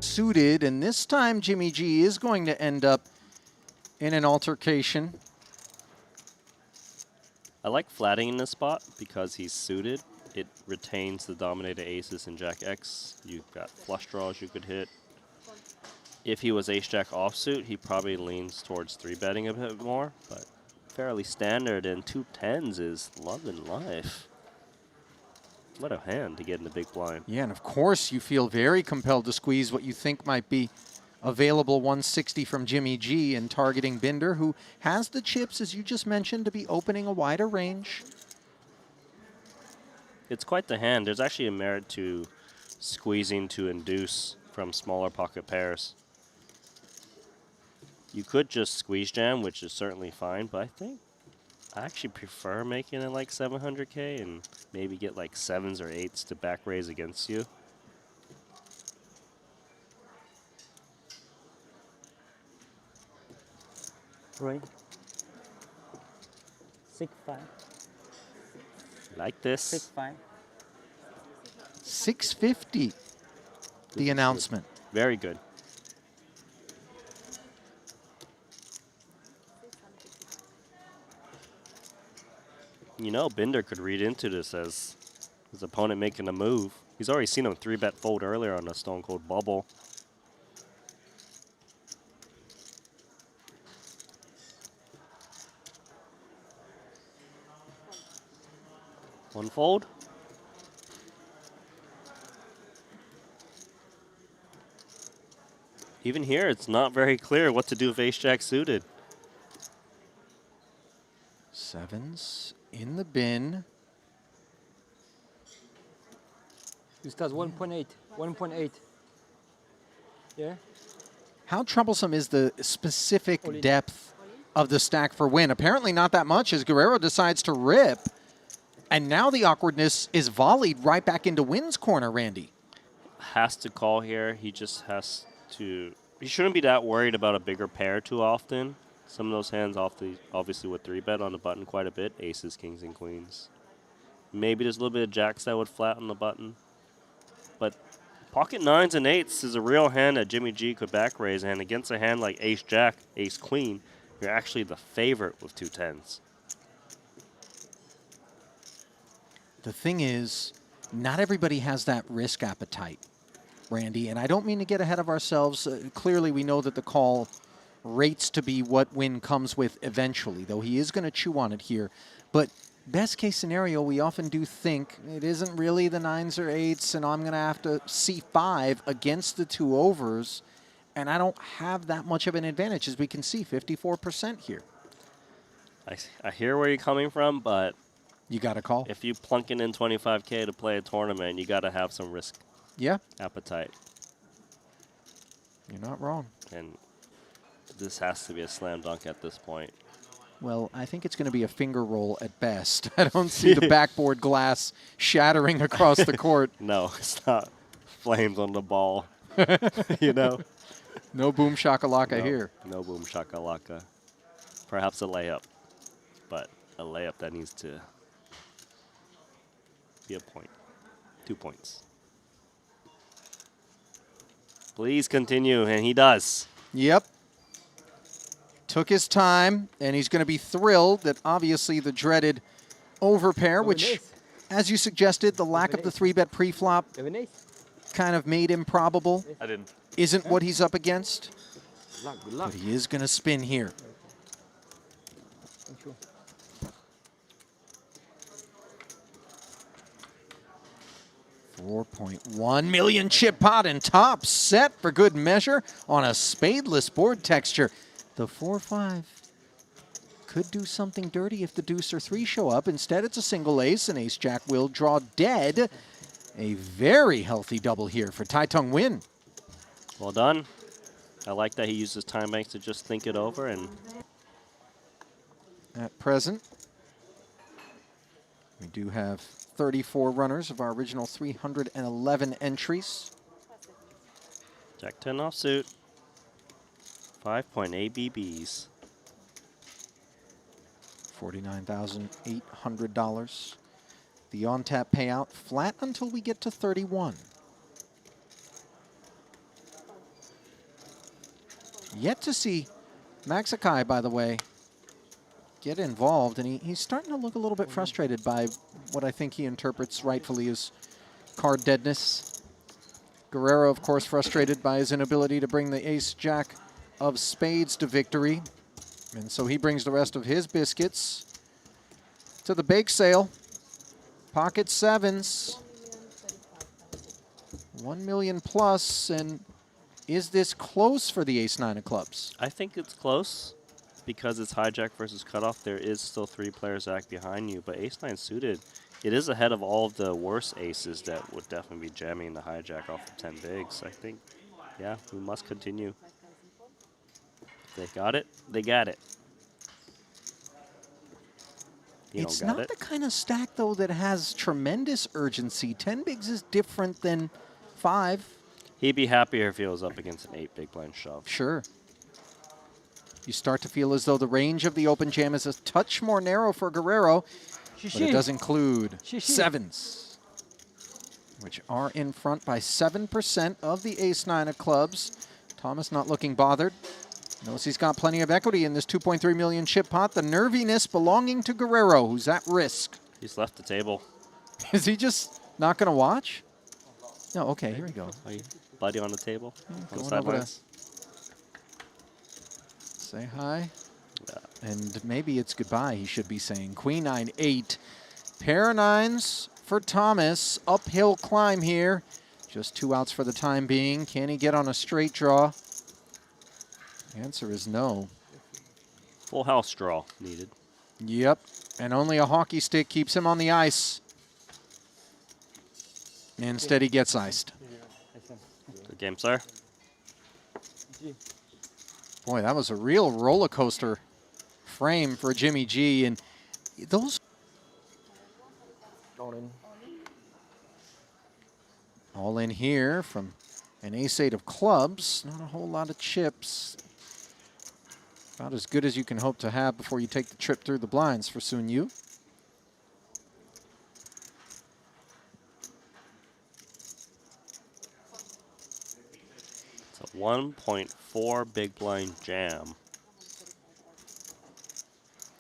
Suited, and this time Jimmy G is going to end up in an altercation. I like flatting in this spot because he's suited. It retains the dominated aces in Jack X. You've got flush draws you could hit. If he was ace-jack offsuit, he probably leans towards 3-betting a bit more, but fairly standard, and 2 10s is love and life. What a hand to get in the big blind. Yeah, and of course you feel very compelled to squeeze what you think might be available 160 from Jimmy G and targeting Binder, who has the chips, as you just mentioned, to be opening a wider range. It's quite the hand. There's actually a merit to squeezing to induce from smaller pocket pairs. You could just squeeze jam, which is certainly fine, but I actually prefer making it like 700K and maybe get like 7s or 8s to back raise against you. Right. 6-5. Like this. 6-5. 650, the announcement. Good. Very good. You know, Binder could read into this as his opponent making a move. He's already seen him 3-bet fold earlier on a Stone Cold Bubble. One fold. Even here, it's not very clear what to do with ace-jack suited. 7s in the bin. He starts 1.8. 1.8. Yeah. How troublesome is the specific depth of the stack for win? Apparently not that much, as Guerrero decides to rip. And now the awkwardness is volleyed right back into Win's corner, Randy. Has to call here. He just has to. He shouldn't be that worried about a bigger pair too often. Some of those hands obviously would 3-bet on the button quite a bit. Aces, kings, and queens. Maybe there's a little bit of jacks that would flatten the button. But pocket 9s and 8s is a real hand that Jimmy G could back raise. And against a hand like ace-jack, ace-queen, you're actually the favorite with 2 10s. The thing is, not everybody has that risk appetite, Randy. And I don't mean to get ahead of ourselves. Clearly, we know that the call rates to be what Win comes with eventually, though he is going to chew on it here. But best case scenario, we often do think it isn't really the 9s or 8s, and I'm going to have to C5 against the 2 overs, and I don't have that much of an advantage, as we can see, 54% here. I hear where you're coming from, but You got to call. If you plunking in 25K to play a tournament, you got to have some risk. Yeah. Appetite. You're not wrong. And this has to be a slam dunk at this point. Well, I think it's going to be a finger roll at best. I don't see the backboard glass shattering across the court. No, it's not flames on the ball. You know? No boom shakalaka here. No boom shakalaka. Perhaps a layup, but a layup that needs to be a point. 2 points. Please continue, and he does. Yep. Took his time, and he's going to be thrilled that obviously the dreaded overpair, which, as you suggested, the lack of the 3-bet preflop kind of made improbable. I didn't. Isn't what he's up against. Good luck, good luck. But he is going to spin here. $4.1 million chip pot and top set for good measure on a spadeless board texture. The 4-5 could do something dirty if the deuce or 3 show up. Instead, it's a single ace, and ace-jack will draw dead. A very healthy double here for Triton win. Well done. I like that he uses time banks to just think it over. And at present, we do have 34 runners of our original 311 entries. Jack 10 offsuit. 5-point ABBs. $49,800. The on-tap payout flat until we get to 31. Yet to see Maxakai, by the way, get involved, and he's starting to look a little bit frustrated by what I think he interprets rightfully as card deadness. Guerrero, of course, frustrated by his inability to bring the ace-jack of spades to victory. And so he brings the rest of his biscuits to the bake sale. Pocket sevens. 1 million plus, and is this close for the ace-9 of clubs? I think it's close because it's hijack versus cutoff. There is still 3 players act behind you, but ace-9 suited, it is ahead of all of the worst aces that would definitely be jamming the hijack off of 10 bigs. I think, yeah, we must continue. They got it. They got it. It's not the kind of stack, though, that has tremendous urgency. 10 bigs is different than 5. He'd be happier if he was up against an 8 big blind shove. Sure. You start to feel as though the range of the open jam is a touch more narrow for Guerrero, but it does include sevens, which are in front by 7% of the ace-9 of clubs. Thomas not looking bothered. Knows he's got plenty of equity in this 2.3 million chip pot. The nerviness belonging to Guerrero, who's at risk. He's left the table. Is he just not going to watch? No, okay, here we go. Buddy on the table. On the sidelines. Say hi. Yeah. And maybe it's goodbye, he should be saying. Queen 9-8. Pair of 9s for Thomas. Uphill climb here. Just 2 outs for the time being. Can he get on a straight draw? The answer is no. Full house draw needed. Yep, and only a hockey stick keeps him on the ice. Instead, he gets iced. Good game, sir. Boy, that was a real roller coaster frame for Jimmy G. And those all in here from an ace-8 of clubs. Not a whole lot of chips. About as good as you can hope to have before you take the trip through the blinds for Sun Yu. It's a 1.4 big blind jam.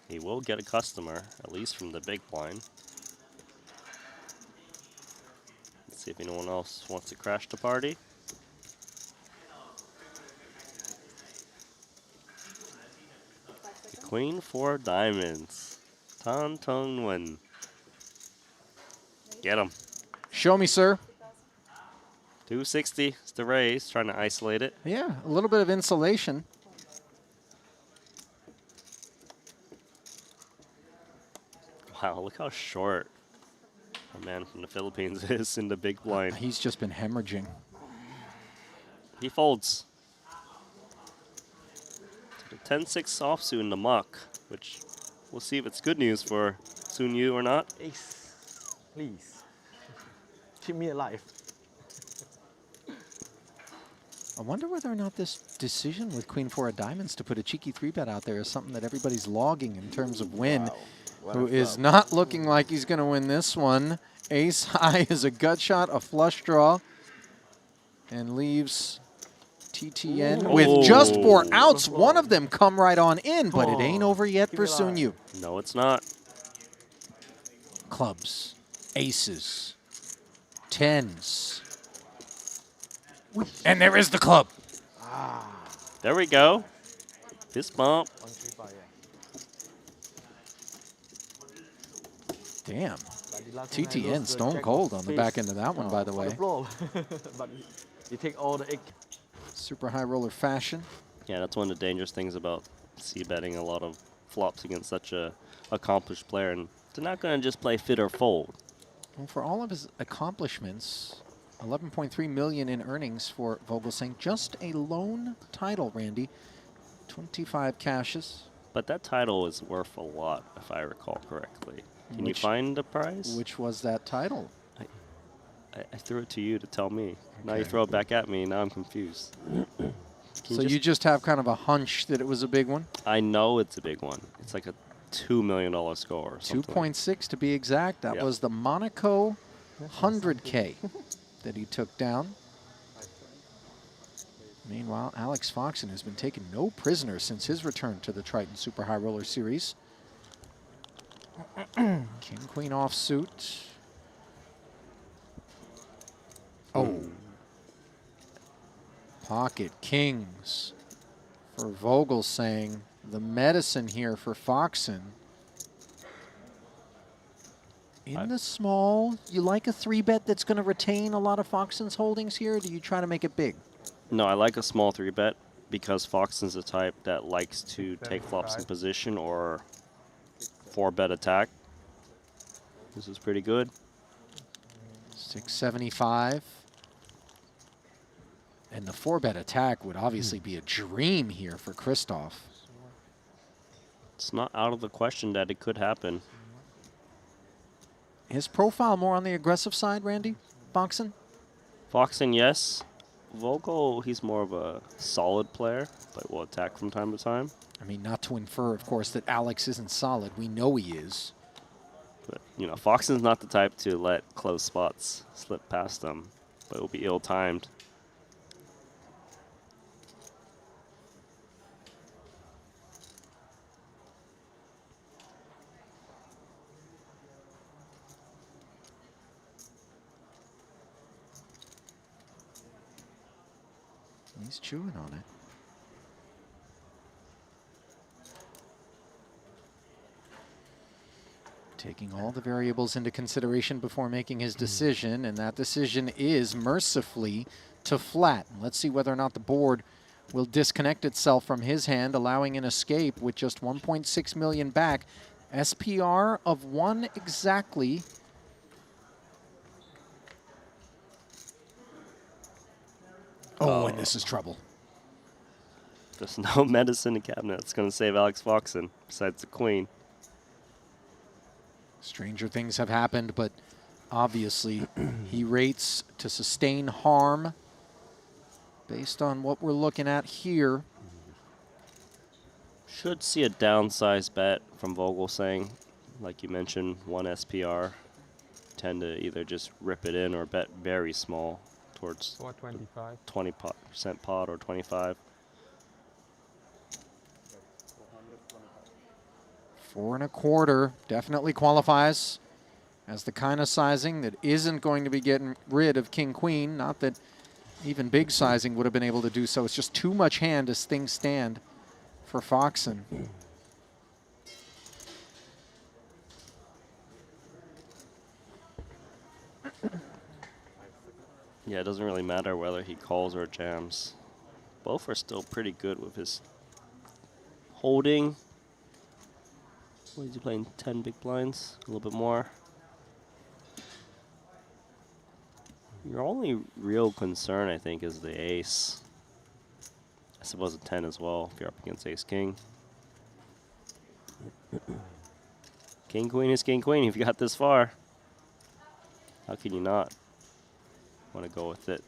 He will get a customer, at least from the big blind. Let's see if anyone else wants to crash the party. Queen 4 diamonds. Tan Tong Wen. Get him. Show me, sir. 260 is the raise, trying to isolate it. Yeah, a little bit of insulation. Wow, look how short a man from the Philippines is in the big blind. He's just been hemorrhaging. He folds. The 10-6 offsuit in the muck, which we'll see if it's good news for Sun Yu or not. Ace, please. Keep me alive. I wonder whether or not this decision with Queen 4 of Diamonds to put a cheeky 3-bet out there is something that everybody's logging in terms of win. Wow. Who is not looking like he's going to win this one. Ace high is a gut shot, a flush draw, and leaves TTN with just 4 outs. One of them come right on in, but it ain't over yet for Sun Yu. No, it's not. Clubs, aces, tens. And there is the club. There we go. Fist bump. Damn. TTN stone cold on the back end of that one, by the way. But you take all the egg. Super high roller fashion. Yeah, that's one of the dangerous things about c-betting a lot of flops against such a accomplished player. And they're not going to just play fit or fold. Well, for all of his accomplishments, 11.3 million in earnings for Vogelsang. Just a lone title, Randy. 25 cashes. But that title is worth a lot, if I recall correctly. Can you find the prize? Which was that title? I threw it to you to tell me. Now you throw it back at me. Now I'm confused. So you just have kind of a hunch that it was a big one? I know it's a big one. It's like a $2 million score or something. 2.6 to be exact. That was the Monaco 100K that he took down. Meanwhile, Alex Foxen has been taking no prisoners since his return to the Triton Super High Roller Series. King Queen offsuit. Oh. Pocket kings for Vogelsang. The medicine here for Foxen. In the small, you like a 3-bet that's going to retain a lot of Foxen's holdings here, or do you try to make it big? No, I like a small 3-bet because Foxen's the type that likes to take flops in position or 4-bet attack. This is pretty good. 675. And the 4-bet attack would obviously be a dream here for Christoph. It's not out of the question that it could happen. His profile more on the aggressive side, Randy? Foxen? Foxen, yes. Vogel, he's more of a solid player, but will attack from time to time. I mean, not to infer, of course, that Alex isn't solid. We know he is. But, you know, Foxen's not the type to let close spots slip past him, but it will be ill-timed. He's chewing on it. Taking all the variables into consideration before making his decision, and that decision is mercifully to flat. Let's see whether or not the board will disconnect itself from his hand, allowing an escape with just 1.6 million back. SPR of 1 exactly. Oh, and this is trouble. There's no medicine in the cabinet that's going to save Alex Foxen besides the queen. Stranger things have happened, but obviously he rates to sustain harm based on what we're looking at here. Should see a downsized bet from Vogelsang. Like you mentioned, 1 SPR. Tend to either just rip it in or bet very small towards 425. 20% pot or 25. 4 1/4 definitely qualifies as the kind of sizing that isn't going to be getting rid of King Queen. Not that even big sizing would have been able to do so. It's just too much hand as things stand for Foxen. Yeah, it doesn't really matter whether he calls or jams. Both are still pretty good with his holding. What is he playing? 10 big blinds, a little bit more. Your only real concern, I think, is the ace. I suppose a 10 as well if you're up against ace king. King queen is king queen if you got this far. How can you not want to go with it?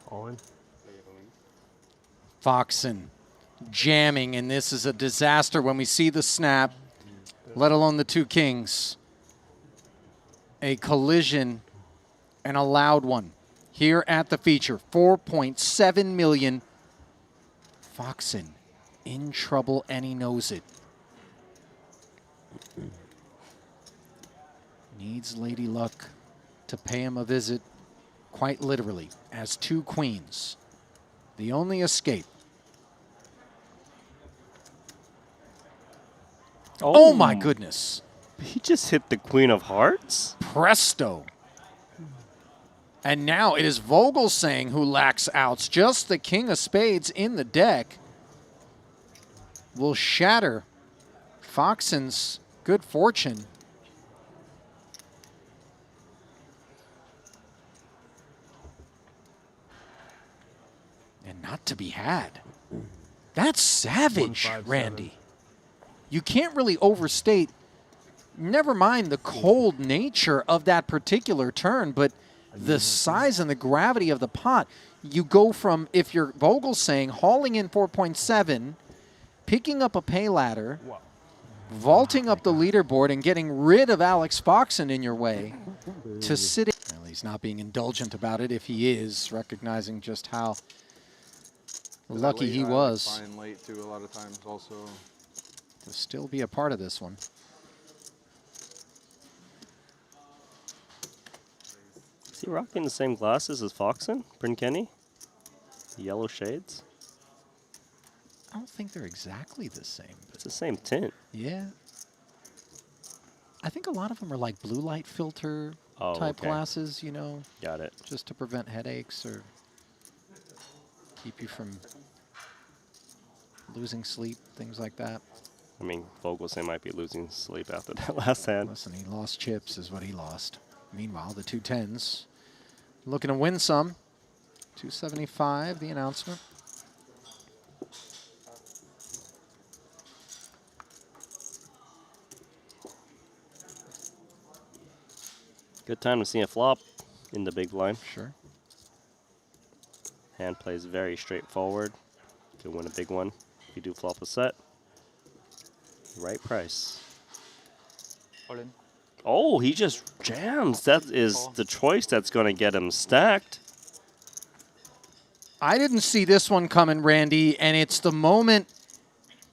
All in. Foxen jamming, and this is a disaster when we see the snap, let alone the two kings. A collision and a loud one here at the feature. 4.7 million. Foxen in trouble, and he knows it. Needs Lady Luck to pay him a visit, quite literally, as two queens. The only escape. Oh my goodness. He just hit the queen of hearts? Presto. And now it is Vogelsang who lacks outs. Just the king of spades in the deck will shatter Foxen's good fortune. And not to be had. That's savage, Randy. You can't really overstate, never mind the cold nature of that particular turn, but the size and the gravity of the pot. You go from, if you're Vogelsang, hauling in 4.7, picking up a pay ladder, vaulting up the leaderboard and getting rid of Alex Foxen in your way to sitting. Well, he's not being indulgent about it if he is, recognizing just how lucky he was. Fine late too a lot of times also. To still be a part of this one. Is he rocking the same glasses as Foxen, Bryn Kenny? The yellow shades? I don't think they're exactly the same. It's the same tint. Yeah. I think a lot of them are like blue light filter type glasses, you know. Got it. Just to prevent headaches or keep you from losing sleep, things like that. I mean, Vogelsang might be losing sleep after that last hand. Listen, he lost chips is what he lost. Meanwhile, the two tens looking to win some. 275, the announcement. Good time to see a flop in the big blind. Sure. Hand plays very straightforward. Could win a big one if you do flop a set. Right price. All in. Oh, he just jams. That is the choice that's going to get him stacked. I didn't see this one coming, Randy, and it's the moment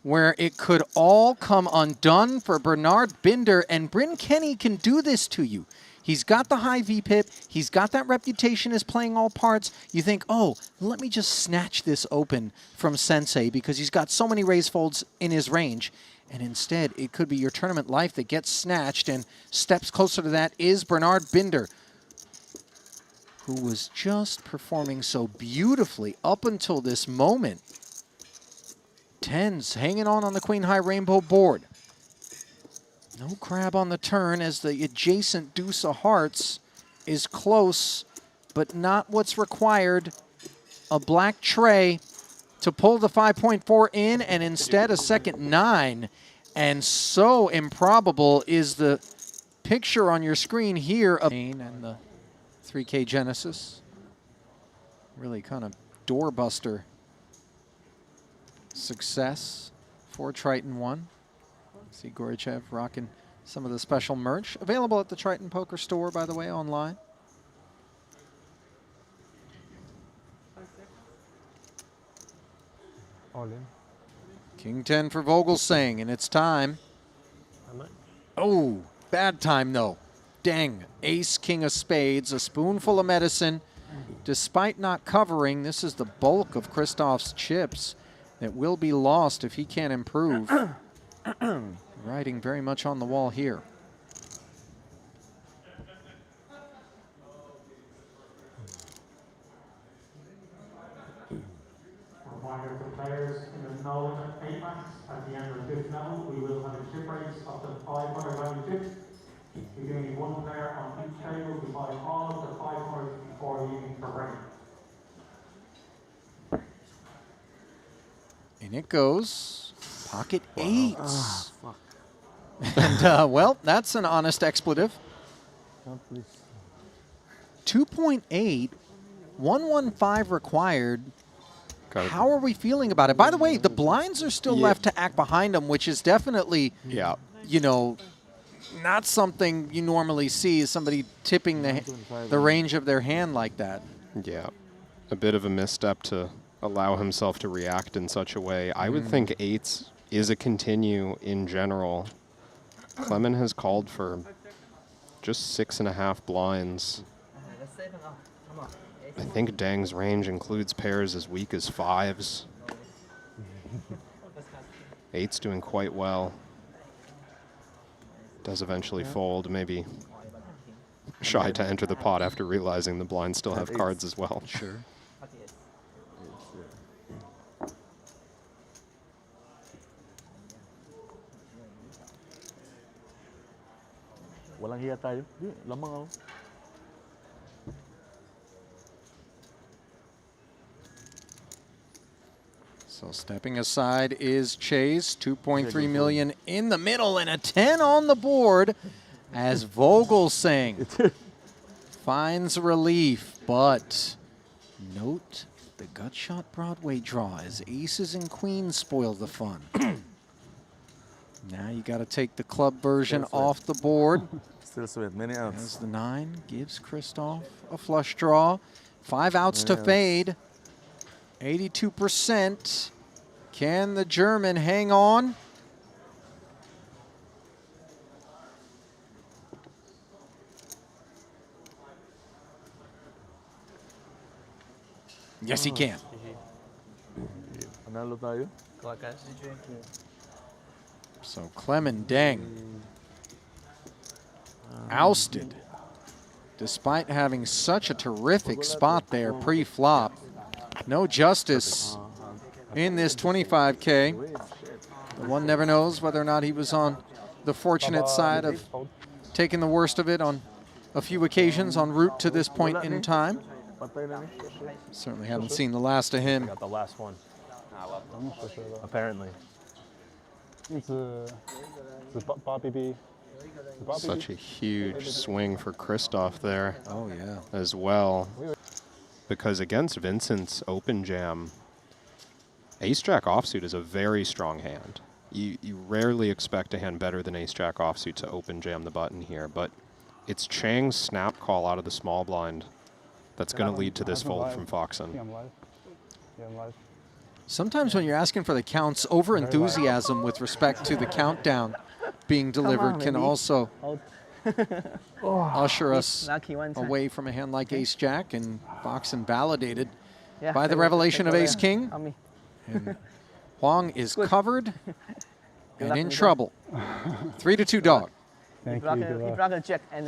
where it could all come undone for Bernard Binder, and Bryn Kenny can do this to you. He's got the high VPIP. He's got that reputation as playing all parts. You think, oh, let me just snatch this open from Sensei because he's got so many raise folds in his range. And instead, it could be your tournament life that gets snatched, and steps closer to that is Bernard Binder, who was just performing so beautifully up until this moment. Tens hanging on the queen high rainbow board. No crab on the turn as the adjacent deuce of hearts is close, but not what's required. A black tray to pull the 5.4 in, and instead a second 9. And so improbable is the picture on your screen here of and the 3K Genesis. Really kind of doorbuster success for Triton 1. See Gorichev rocking some of the special merch. Available at the Triton Poker Store, by the way, online. All in. King 10 for Vogelsang, and it's time. Oh, bad time, though. Dang. Ace, king of spades, a spoonful of medicine. Despite not covering, this is the bulk of Christoph's chips that will be lost if he can't improve. Riding very much on the wall here. at the end of the 5th level, we will have a chip race of the 500 value chips. We do need one player on each table to buy all of the 500 before leaving for break. In it goes. Pocket 8. And, well, that's an honest expletive. 2.8, 115 required. How are we feeling about it? By the way, the blinds are still left to act behind them, which is definitely, you know, not something you normally see, is somebody tipping the range of their hand like that. Yeah, a bit of a misstep to allow himself to react in such a way. I would think 8s is a continue in general. Clement has called for just 6.5 blinds. I think Dang's range includes pairs as weak as 5s. 8's doing quite well. Does eventually fold, maybe shy to enter the pot after realizing the blinds still have cards as well. Sure. Walang hiya tayo. Di, lamang ako. So stepping aside is Chase, 2.3 million in the middle and a 10 on the board as Vogelsang finds relief, but note the gut shot Broadway draw as aces and queens spoil the fun. Now you got to take the club version off the board. Still sweet, many outs. As the 9 gives Christoph a flush draw. 5 outs to fade. 82%. Can the German hang on? Yes, he can. Panalo tayo. So Clement Dang ousted despite having such a terrific spot there pre-flop. No justice in this 25K. The one never knows whether or not he was on the fortunate side of taking the worst of it on a few occasions en route to this point in time. Certainly haven't seen the last of him. Got the last one. Apparently. It's Bobby B. Such a huge swing for Christoph there. Oh, yeah. As well. Because against Vincent's open jam, ace-jack offsuit is a very strong hand. You rarely expect a hand better than ace-jack offsuit to open jam the button here, but it's Chang's snap call out of the small blind that's going to lead to this fold from Foxen. Sometimes when you're asking for the counts, over-enthusiasm with respect to the countdown being delivered can also usher us away from a hand like ace-jack, and Foxen validated by the revelation of ace-king. And Huang is covered and in trouble. 3-2 dog. He blocked a jack and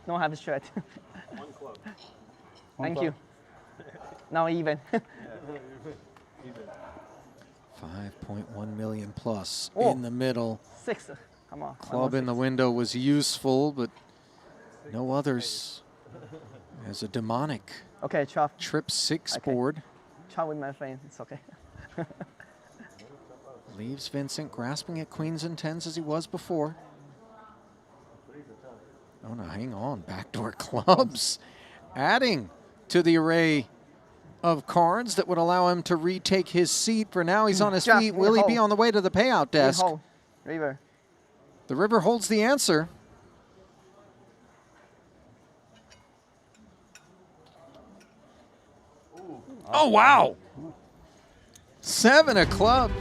don't have a strat. Thank you. Now even. 5.1 million plus in the middle. 6. Come on. Club in the window was useful, but no others. As a demonic. Okay, chop. Trip 6 board. Chop with my friend. It's okay. Leaves Vincent grasping at queens and tens as he was before. Oh no, hang on. Backdoor clubs. Adding to the array of cards that would allow him to retake his seat. For now, he's on his feet. Will he be on the way to the payout desk? River. The river holds the answer. Oh, wow. 7 of clubs.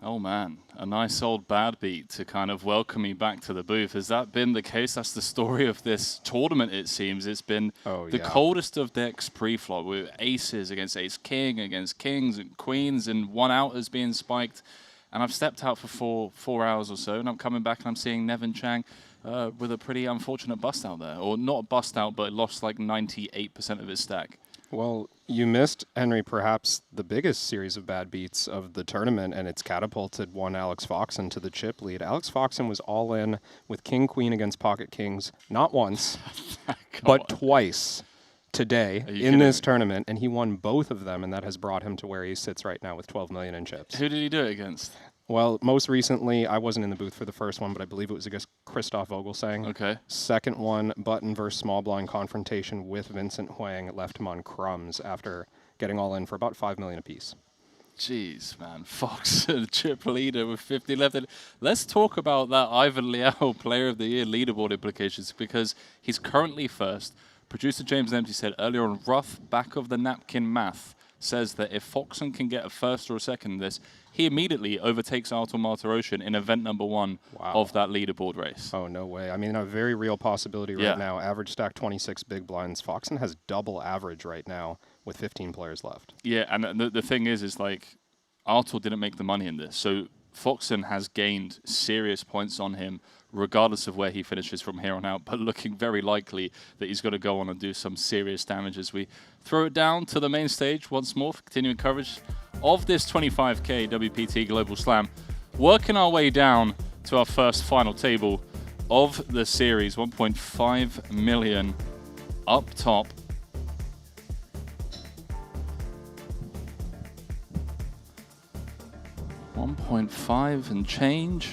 Oh man, a nice old bad beat to kind of welcome me back to the booth. Has that been the case? That's the story of this tournament, it seems. It's been the coldest of decks pre-flop, with aces against ace-king, against kings and queens, and 1 out is being spiked. And I've stepped out for four hours or so, and I'm coming back and I'm seeing Nevin Chang with a pretty unfortunate bust out there. Or not a bust out, but lost like 98% of his stack. Well, you missed, Henry, perhaps the biggest series of bad beats of the tournament, and it's catapulted one Alex Foxen to the chip lead. Alex Foxen was all in with King-Queen against Pocket Kings, not once, but twice today in this tournament, and he won both of them, and that has brought him to where he sits right now with 12 million in chips. Who did he do it against? Well, most recently, I wasn't in the booth for the first one, but I believe it was against Christoph Vogelsang. Okay. Second one, button versus small blind confrontation with Vincent Huang, left him on crumbs after getting all in for about 5 million apiece. Jeez, man. Fox, chip leader with 50 left. Let's talk about that Ivan Liao Player of the Year leaderboard implications, because he's currently first. Producer James Empty said earlier on, rough back of the napkin math says that if Foxen can get a first or a second in this, he immediately overtakes Artur Martirosyan in event number 1 of that leaderboard race. Oh, no way. I mean, a very real possibility right now. Average stack 26 big blinds. Foxen has double average right now with 15 players left. Yeah, and the thing is like, Artur didn't make the money in this, so Foxen has gained serious points on him regardless of where he finishes from here on out, but looking very likely that he's going to go on and do some serious damage as we throw it down to the main stage once more for continuing coverage of this 25K WPT Global Slam. Working our way down to our first final table of the series, 1.5 million up top. $1.5 and change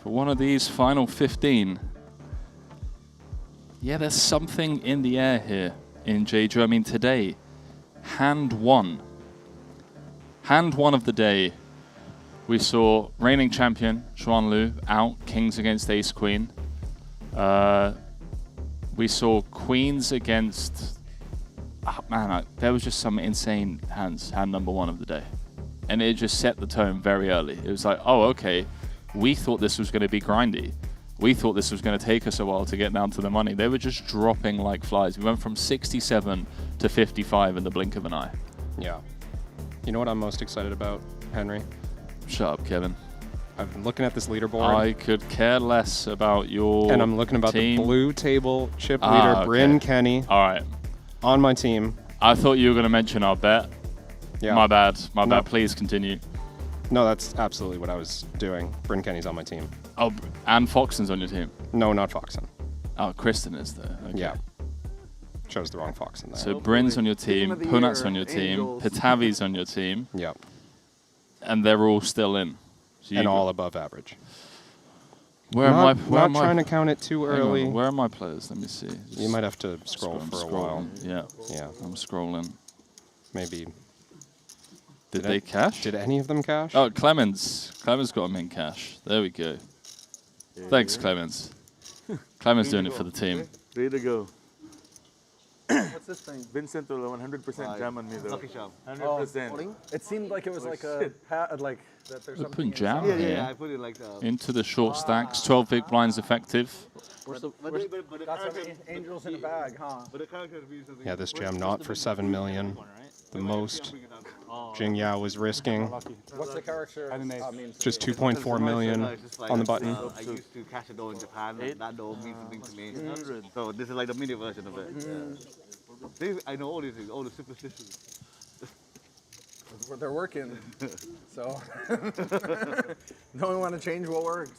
for one of these final 15. Yeah, there's something in the air here in Jeju. I mean, today, hand one of the day, we saw reigning champion Xuan Lu out, kings against ace queen. We saw queens against, there was just some insane hands, hand number 1 of the day. And it just set the tone very early. It was like, oh, okay, we thought this was going to be grindy. We thought this was going to take us a while to get down to the money. They were just dropping like flies. We went from 67 to 55 in the blink of an eye. Yeah. You know what I'm most excited about, Henry? Shut up, Kevin. I've been looking at this leaderboard. I could care less about your And I'm looking about team. the blue table chip leader, Bryn Kenny. All right. On my team. I thought you were going to mention our bet. Yeah. My bad. My bad. Please continue. No, that's absolutely what I was doing. Bryn Kenny's on my team. Oh, and Foxen's on your team? No, not Foxen. Oh, Kristen is there. Okay. Yeah. Chose the wrong Foxen there. So Bryn's on your team, Punat's on your team, Pitavi's on your team. Yep. And they're all still in. So and all above average. Where am I? Not trying to count it too early. Where are my players? Let me see. You might have to scroll for a while. Yeah. Yeah. I'm scrolling. Maybe. Did they cash? Did any of them cash? Oh, Clemens. Clemens got them in cash. There we go. Thanks, Clemens. Clemens doing it for the team. Ready to go. What's this thing? Vincent will 100% jam on me though. Lucky shot. 100%. It seemed like it was like a like that. There's We're something putting jam inside. here. Yeah, I put it like that. Into the short stacks. 12 big blinds effective. Got some angels in a bag, huh? Yeah, this jam not for 7 million. The most Jing Yao was risking. What's the character? Just 2.4 million on the button. I used to catch a door in Japan. That door means something to me. So this is like the mini version of it. I know all these things, all the superstitions. They're working. So don't we want to change what works?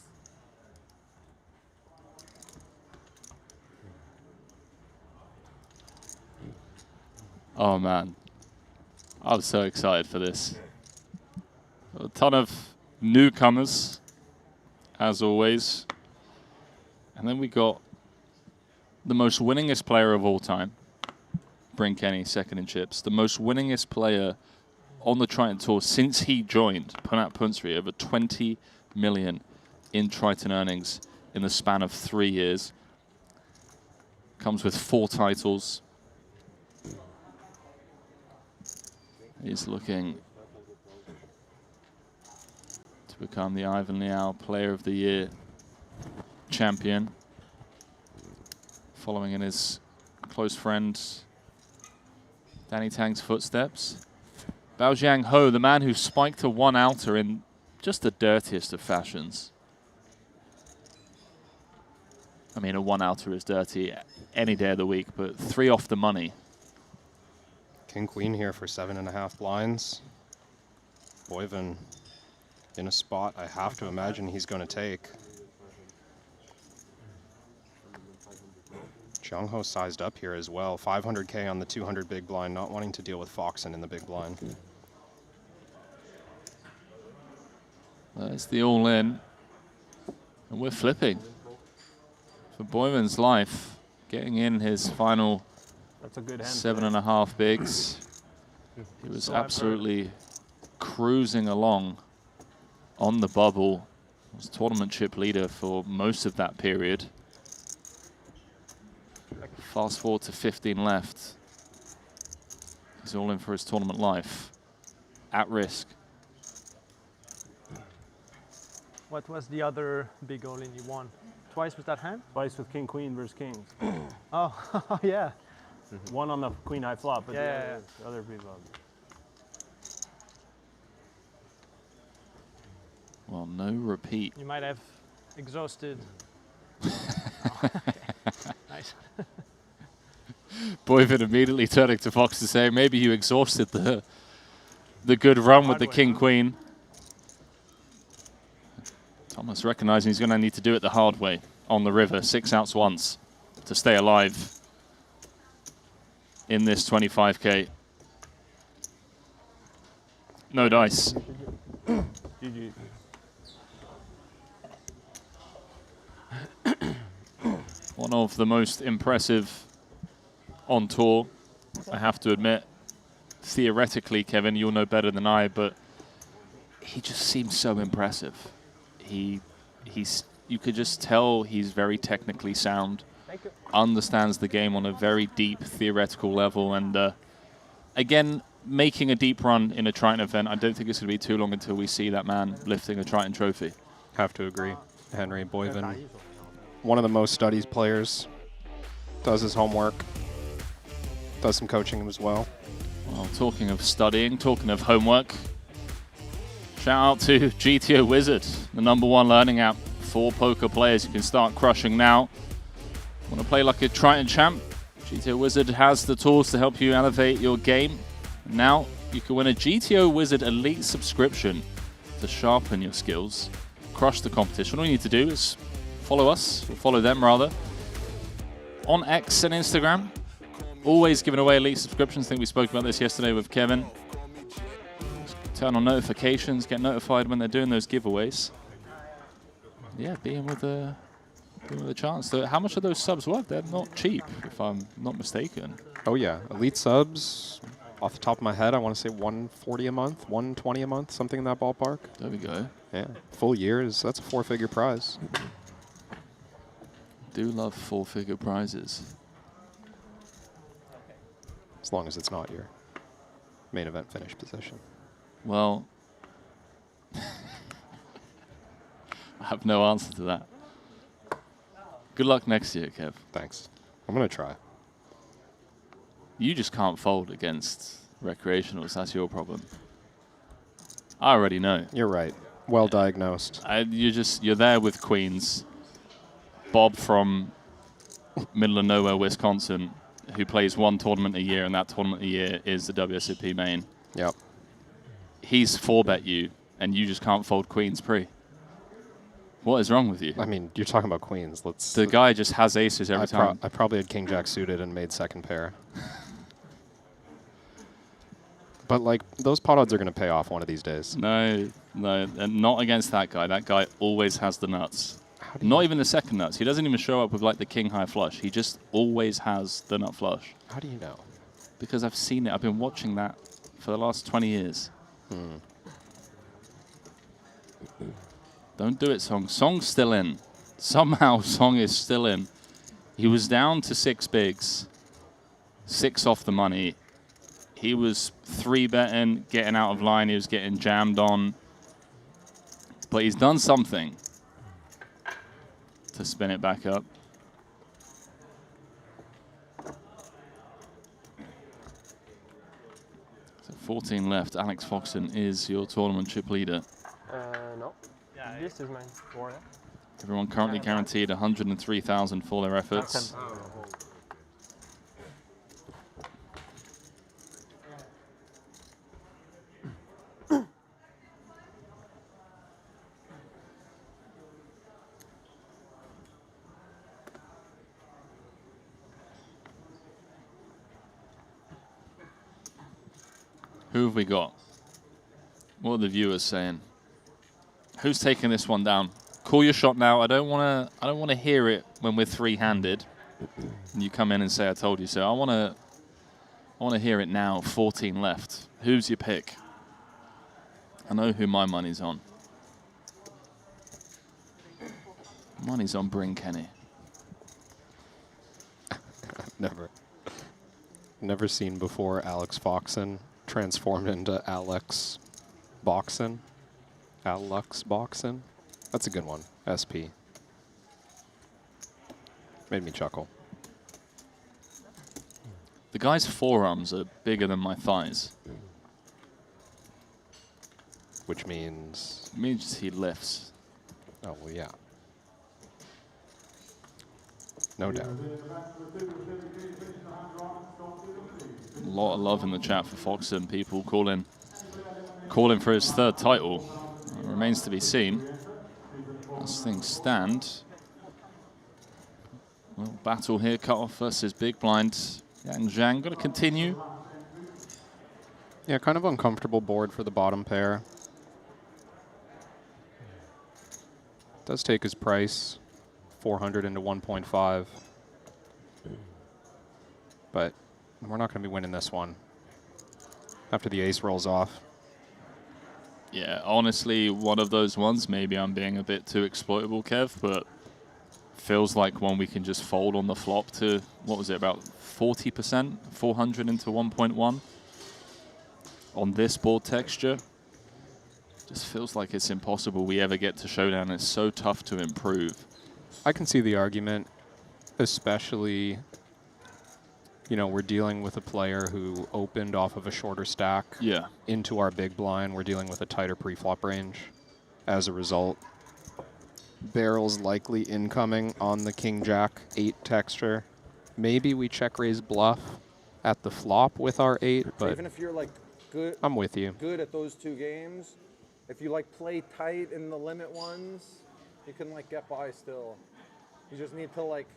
Oh, man. I'm so excited for this. A ton of newcomers, as always. And then we got the most winningest player of all time, Bryn Kenny, second in chips. The most winningest player on the Triton Tour since he joined Punat Punsri, over 20 million in Triton earnings in the span of 3 years. Comes with 4 titles. He's looking to become the Ivan Liao Player of the Year champion, following in his close friend Danny Tang's footsteps. Bao Jiang Ho, the man who spiked a 1 outer in just the dirtiest of fashions. I mean, a 1-outer is dirty any day of the week, but 3 off the money. King Queen here for 7.5 blinds. Boyven in a spot I have to imagine he's going to take. Jung-ho sized up here as well. 500K on the 200 big blind, not wanting to deal with Foxen in the big blind. That's the all-in. And we're flipping. For Boyven's life, getting in his final That's a good hand 7.5 bigs. He was absolutely cruising along on the bubble. Was tournament chip leader for most of that period. Fast forward to 15 left. He's all in for his tournament life. At risk. What was the other big all-in you won? Twice with that hand? Twice with King Queen versus Kings. Oh, yeah. One on the Queen High flop, but Yeah, the other people. Well, no repeat. You might have exhausted. Nice. Boyven immediately turning to Fox to say, maybe you exhausted the good run with the King Queen. Thomas recognizing he's going to need to do it the hard way on the river. 6 outs once to stay alive in this 25K. No dice. GG. One of the most impressive on tour, I have to admit. Theoretically, Kevin, you'll know better than I, but he just seems so impressive. You could just tell he's very technically sound, understands the game on a very deep theoretical level, and again, making a deep run in a Triton event. I don't think it's going to be too long until we see that man lifting a Triton trophy. Have to agree. Henry Boyven, one of the most studied players, does his homework, does some coaching as well. Well, talking of studying, talking of homework, shout out to GTO Wizard, the #1 learning app for poker players. You can start crushing now. Want to play like a Triton champ? GTO Wizard has the tools to help you elevate your game. Now you can win a GTO Wizard Elite subscription to sharpen your skills, crush the competition. All you need to do is follow us, or follow them rather, on X and Instagram. Always giving away elite subscriptions. I think we spoke about this yesterday with Kevin. Turn on notifications, get notified when they're doing those giveaways. Yeah, being with a chance. So how much are those subs worth? They're not cheap, if I'm not mistaken. Oh yeah, elite subs, off the top of my head, I want to say 140 a month, 120 a month, something in that ballpark. There we go. Yeah, full years, that's a 4-figure prize. Do love 4-figure prizes. As long as it's not your main event finish position. Well, I have no answer to that. Good luck next year, Kev. Thanks. I'm going to try. You just can't fold against recreationals. That's your problem. I already know. You're right. Well diagnosed. You're there with queens. Bob from middle of nowhere, Wisconsin, who plays 1 tournament a year, and that tournament a year is the WSOP main. Yep. He's 4-bet you, and you just can't fold queens pre. What is wrong with you? I mean, you're talking about queens. The guy just has aces every time. I probably had king jack suited and made second pair. But like, those pot odds are going to pay off one of these days. No, and not against that guy. That guy always has the nuts. Not even the second nuts. He doesn't even show up with like the king high flush. He just always has the nut flush. How do you know? Because I've seen it. I've been watching that for the last 20 years. Don't do it, Song. Song's still in. Somehow Song is still in. He was down to 6 bigs. 6 off the money. He was 3-betting, getting out of line. He was getting jammed on. But he's done something to spin it back up. So 14 left. Alex Foxen is your tournament chip leader. No. Yeah, this is mine. Everyone currently guaranteed 103,000 for their efforts. Who have we got? What are the viewers saying? Who's taking this one down? Call your shot now. I don't want to hear it when we're three-handed. And you come in and say I told you so. I want to hear it now. 14 left. Who's your pick? I know who my money's on. Money's on Bring Kenny. Never seen before Alex Foxen transformed into Alex Boxen. Alex Boxen. That's a good one. SP. Made me chuckle. The guy's forearms are bigger than my thighs. Which means? It means he lifts. Oh, well, yeah. No doubt. A lot of love in the chat for Foxen. People calling for his third title. It remains to be seen. As things stand. Well, battle here, cut-off versus Big Blind. Yang Zhang got to continue. Yeah, kind of uncomfortable board for the bottom pair. Does take his price, 400 into 1.5. But we're not going to be winning this one after the ace rolls off. Yeah, honestly, one of those ones, maybe I'm being a bit too exploitable, Kev, but feels like one we can just fold on the flop to, what was it, about 40%? 400 into 1.1 on this board texture. Just feels like it's impossible we ever get to showdown. It's so tough to improve. I can see the argument, especially, you know, we're dealing with a player who opened off of a shorter stack into our big blind. We're dealing with a tighter pre-flop range. As a result, barrels likely incoming on the King-Jack 8 texture. Maybe we check raise bluff at the flop with our 8, but even if you're like good, I'm with you. Good at those two games. If you like play tight in the limit ones, you can like get by still. You just need to like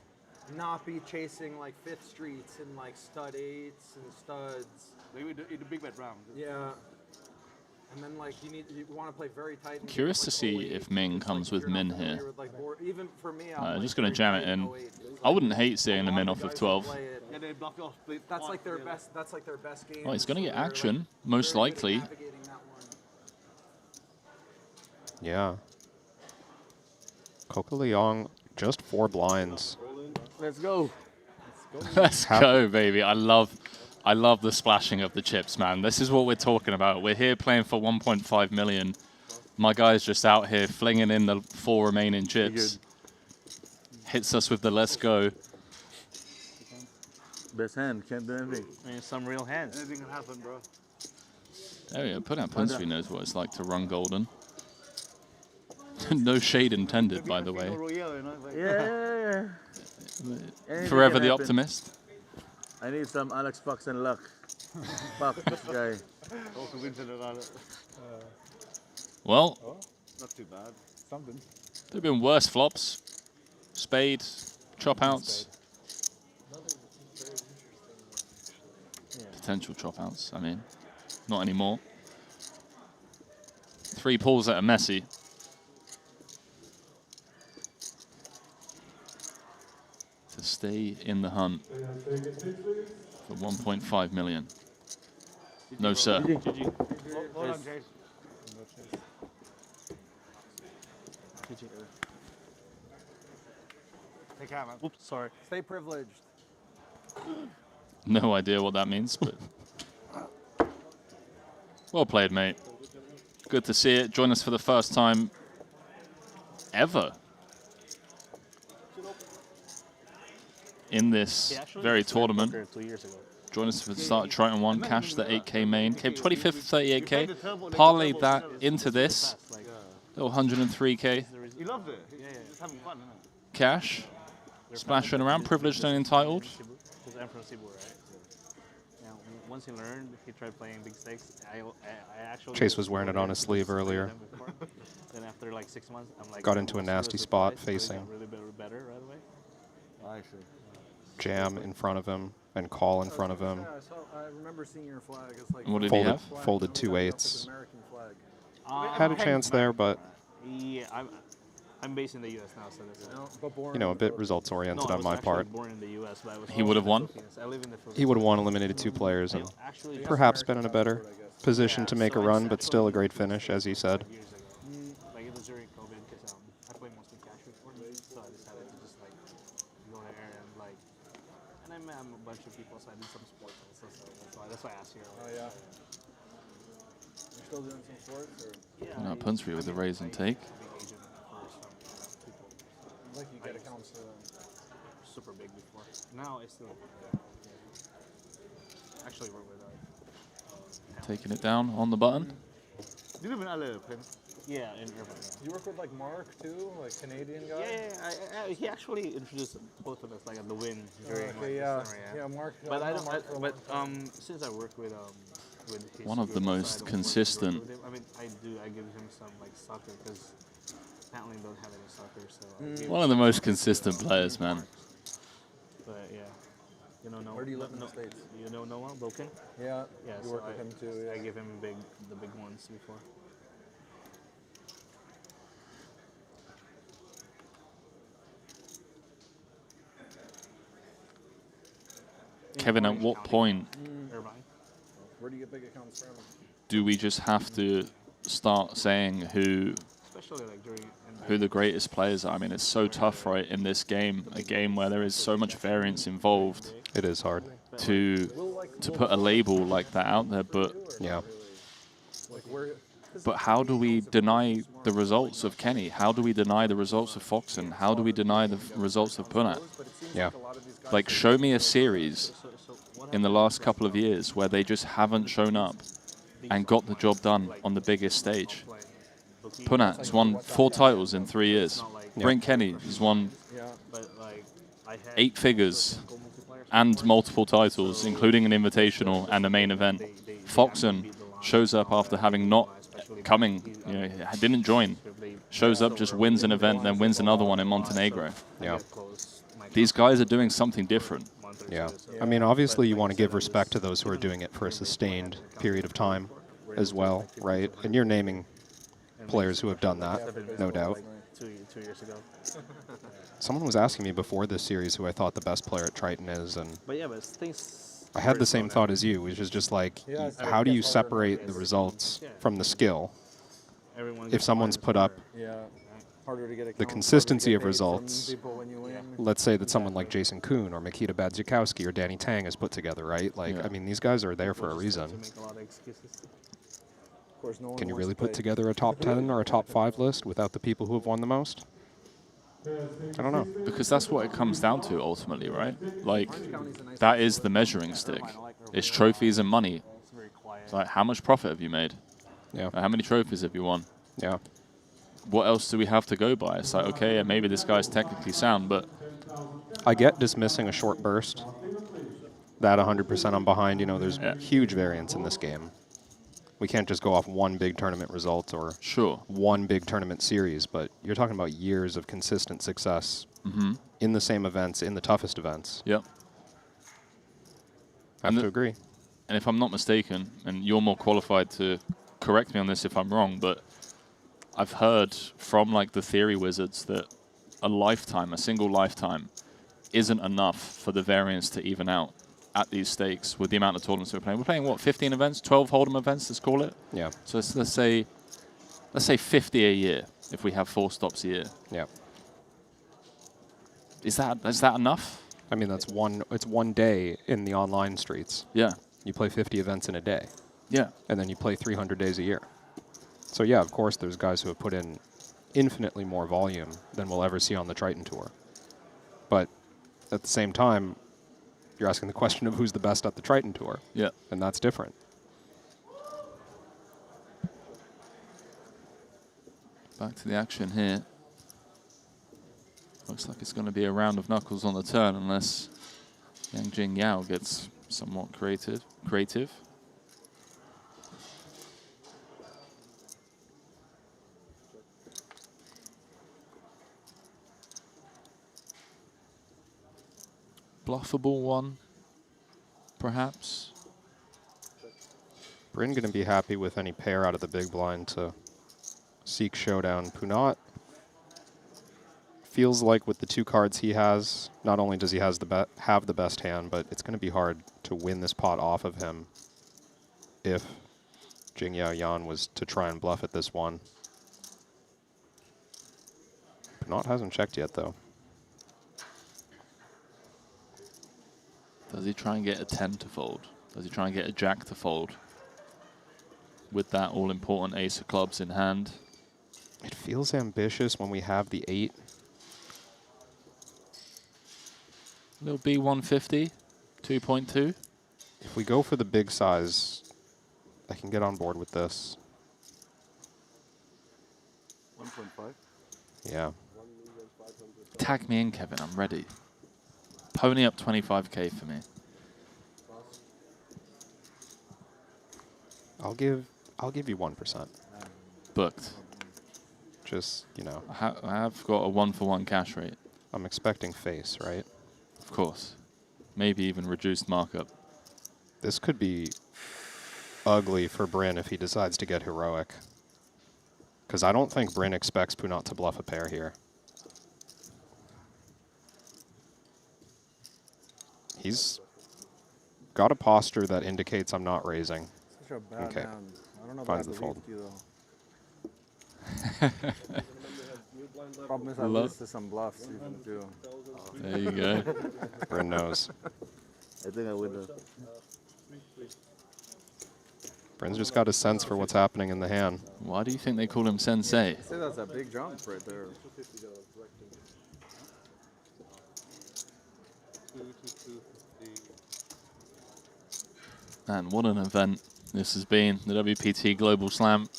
not be chasing like fifth streets and like stud 8s and studs. Maybe in the big bet round. Yeah. And then like you want to play very tight. And Curious to see if Ming comes with Min here. Even for me, I'm just going to jam it in. I wouldn't hate seeing the Min off of 12. Yeah, they block off. That's like their best. That's like their best game. Oh, he's going to get action, most likely. Yeah. Coca Leong, just 4 blinds. Let's go. Let's go, baby. I love the splashing of the chips, man. This is what we're talking about. We're here playing for 1.5 million. My guy's just out here flinging in the 4 remaining chips. Hits us with the let's go. Best hand, can't do anything. I mean, some real hands. Anything can happen, bro. There we go. Put out Punsby knows what it's like to run golden. No shade intended, by the way. Yeah. Forever the optimist. I need some Alex Foxen luck. Fuck this guy. Well, not too bad. Something. There have been worse flops. Spade, chop outs. Potential chop outs, I mean. Not anymore. 3 pulls that are messy. To stay in the hunt for 1.5 million. No, sir. Take care, man. Oops, sorry. Stay privileged. No idea what that means, but well played, mate. Good to see it. Join us for the first time ever in this very tournament. 2 years ago. Join us for the start of Triton 1, cash the 8K main. Came 25th, 38K. Parlayed that into this. Little 103K. He loves it. He's just having fun, isn't it? Cash, splashing around, privileged and entitled. Because I'm from Cebu, right? Yeah, once he learned, he tried playing big stakes. I actually Chase was wearing it on his sleeve earlier. Then after like 6 months, I'm like got into a nasty spot facing. Got really better right away. I see. Jam in front of him and call in front of him. I remember seeing your flag. It's like What did he have? Folded 2 8s. American flag. Had a chance there, but Yeah, I'm based in the U.S. now, so that's you know, a bit results oriented on my part. Born in the US, but I was He would have won. I live in the Philippines. He would have won, eliminated 2 players, and perhaps been in a better position to make a run, but still a great finish, as he said. Like it was during COVID because I played mostly cash before, so I decided to just like go there and like, and I met a bunch of people, so I did some sports also. So that's why I asked you. Oh yeah. You're still doing some sports, or? Yeah. No, Punsry with the raise and take. Like you get accounts super big before. Now it's still actually work with Taking it down on the button. You live in LA, Pen? Yeah, in Irvine. You work with like Mark too, like Canadian guy. Yeah, he actually introduced both of us like at the Win during yeah, Mark. But I don't. Since I work with his One of the most consistent. I mean, I give him some like soccer because apparently don't have any soccer. So One of the most consistent players, man. But yeah, you know, Where do you live in the States? You know Noah Boken? Yeah. Yeah. You So work with him too. Yeah. I give him the big ones before. Kevin, at what point Where do you get big accounts from? do we just have to start saying who the greatest players are? I mean, it's so tough, right, in this game, a game where there is so much variance involved. It is hard to put a label like that out there, but yeah. But how do we deny the results of Kenny? How do we deny the results of Foxen? How do we deny the results of Punat? Yeah. Like, show me a series in the last couple of years where they just haven't shown up and got the job done on the biggest stage. Punat has won 4 titles in 3 years. Brent Kenny has won 8 figures and multiple titles, including an invitational and a main event. Foxen shows up after having not coming, didn't join. Shows up, just wins an event, then wins another one in Montenegro. Yeah. These guys are doing something different. Yeah. I mean, obviously you want to give respect to those who are doing it for a sustained period of time as well, right? And you're naming players who have done that, no doubt. 2 years ago. Someone was asking me before this series who I thought the best player at Triton is, and But yeah, but things. I had the same thought as you, which is just like, how do you separate the results from the skill? If someone's put up the consistency of results, let's say that someone like Jason Kuhn or Mikita Badzikowski or Danny Tang has put together, right? Like, I mean, these guys are there for a reason. Can you really put together a top 10 or a top 5 list without the people who have won the most? I don't know. Because that's what it comes down to ultimately, right? Like, that is the measuring stick. It's trophies and money. It's like, how much profit have you made? Yeah. How many trophies have you won? Yeah. What else do we have to go by? It's like, okay, yeah, maybe this guy's technically sound, but... I get dismissing a short burst. That 100% I'm behind. You know, there's huge variance in this game. We can't just go off one big tournament result or one big tournament series, but you're talking about years of consistent success in the same events, in the toughest events. Yep. I have to agree. And if I'm not mistaken, and you're more qualified to correct me on this if I'm wrong, but I've heard from like the theory wizards that a single lifetime, isn't enough for the variance to even out at these stakes with the amount of tournaments we're playing. We're playing, what, 15 events? 12 Hold'em events, let's call it? Yeah. So let's say 50 a year if we have 4 stops a year. Yeah. Is that enough? I mean, it's one day in the online streets. Yeah. You play 50 events in a day. Yeah. And then you play 300 days a year. So yeah, of course, there's guys who have put in infinitely more volume than we'll ever see on the Triton Tour. But at the same time, you're asking the question of who's the best at the Triton Tour. Yeah. And that's different. Back to the action here. Looks like it's going to be a round of knuckles on the turn unless Yang Jing Yao gets somewhat creative. Bluffable one, perhaps. Bryn going to be happy with any pair out of the big blind to seek showdown. Punat feels like with the 2 cards he has, not only does he have the best hand, but it's going to be hard to win this pot off of him if Jing Yao Yan was to try and bluff at this one. Punat hasn't checked yet, though. Does he try and get a 10 to fold? Does he try and get a jack to fold? With that all-important ace of clubs in hand. It feels ambitious when we have the 8. Little B150, 2.2. If we go for the big size, I can get on board with this. 1.5. Yeah. Tag me in, Kevin. I'm ready. Pony up 25k for me. I'll give you 1%. Booked. Just, you know. I have got a 1-for-1 cash rate. I'm expecting face, right? Of course. Maybe even reduced markup. This could be ugly for Bryn if he decides to get heroic. Because I don't think Bryn expects Punat to bluff a pair here. He's got a posture that indicates I'm not raising. Such a bad Okay. hand. I don't know Finds if I the fold. believed you, though. Problem is I lose to some bluffs even too. There you go. Bryn knows. I think I would. Bryn's just got a sense for what's happening in the hand. Why do you think they call him Sensei? I'd say that's a big jump right there. Man, what an event this has been. The WPT Global Slam.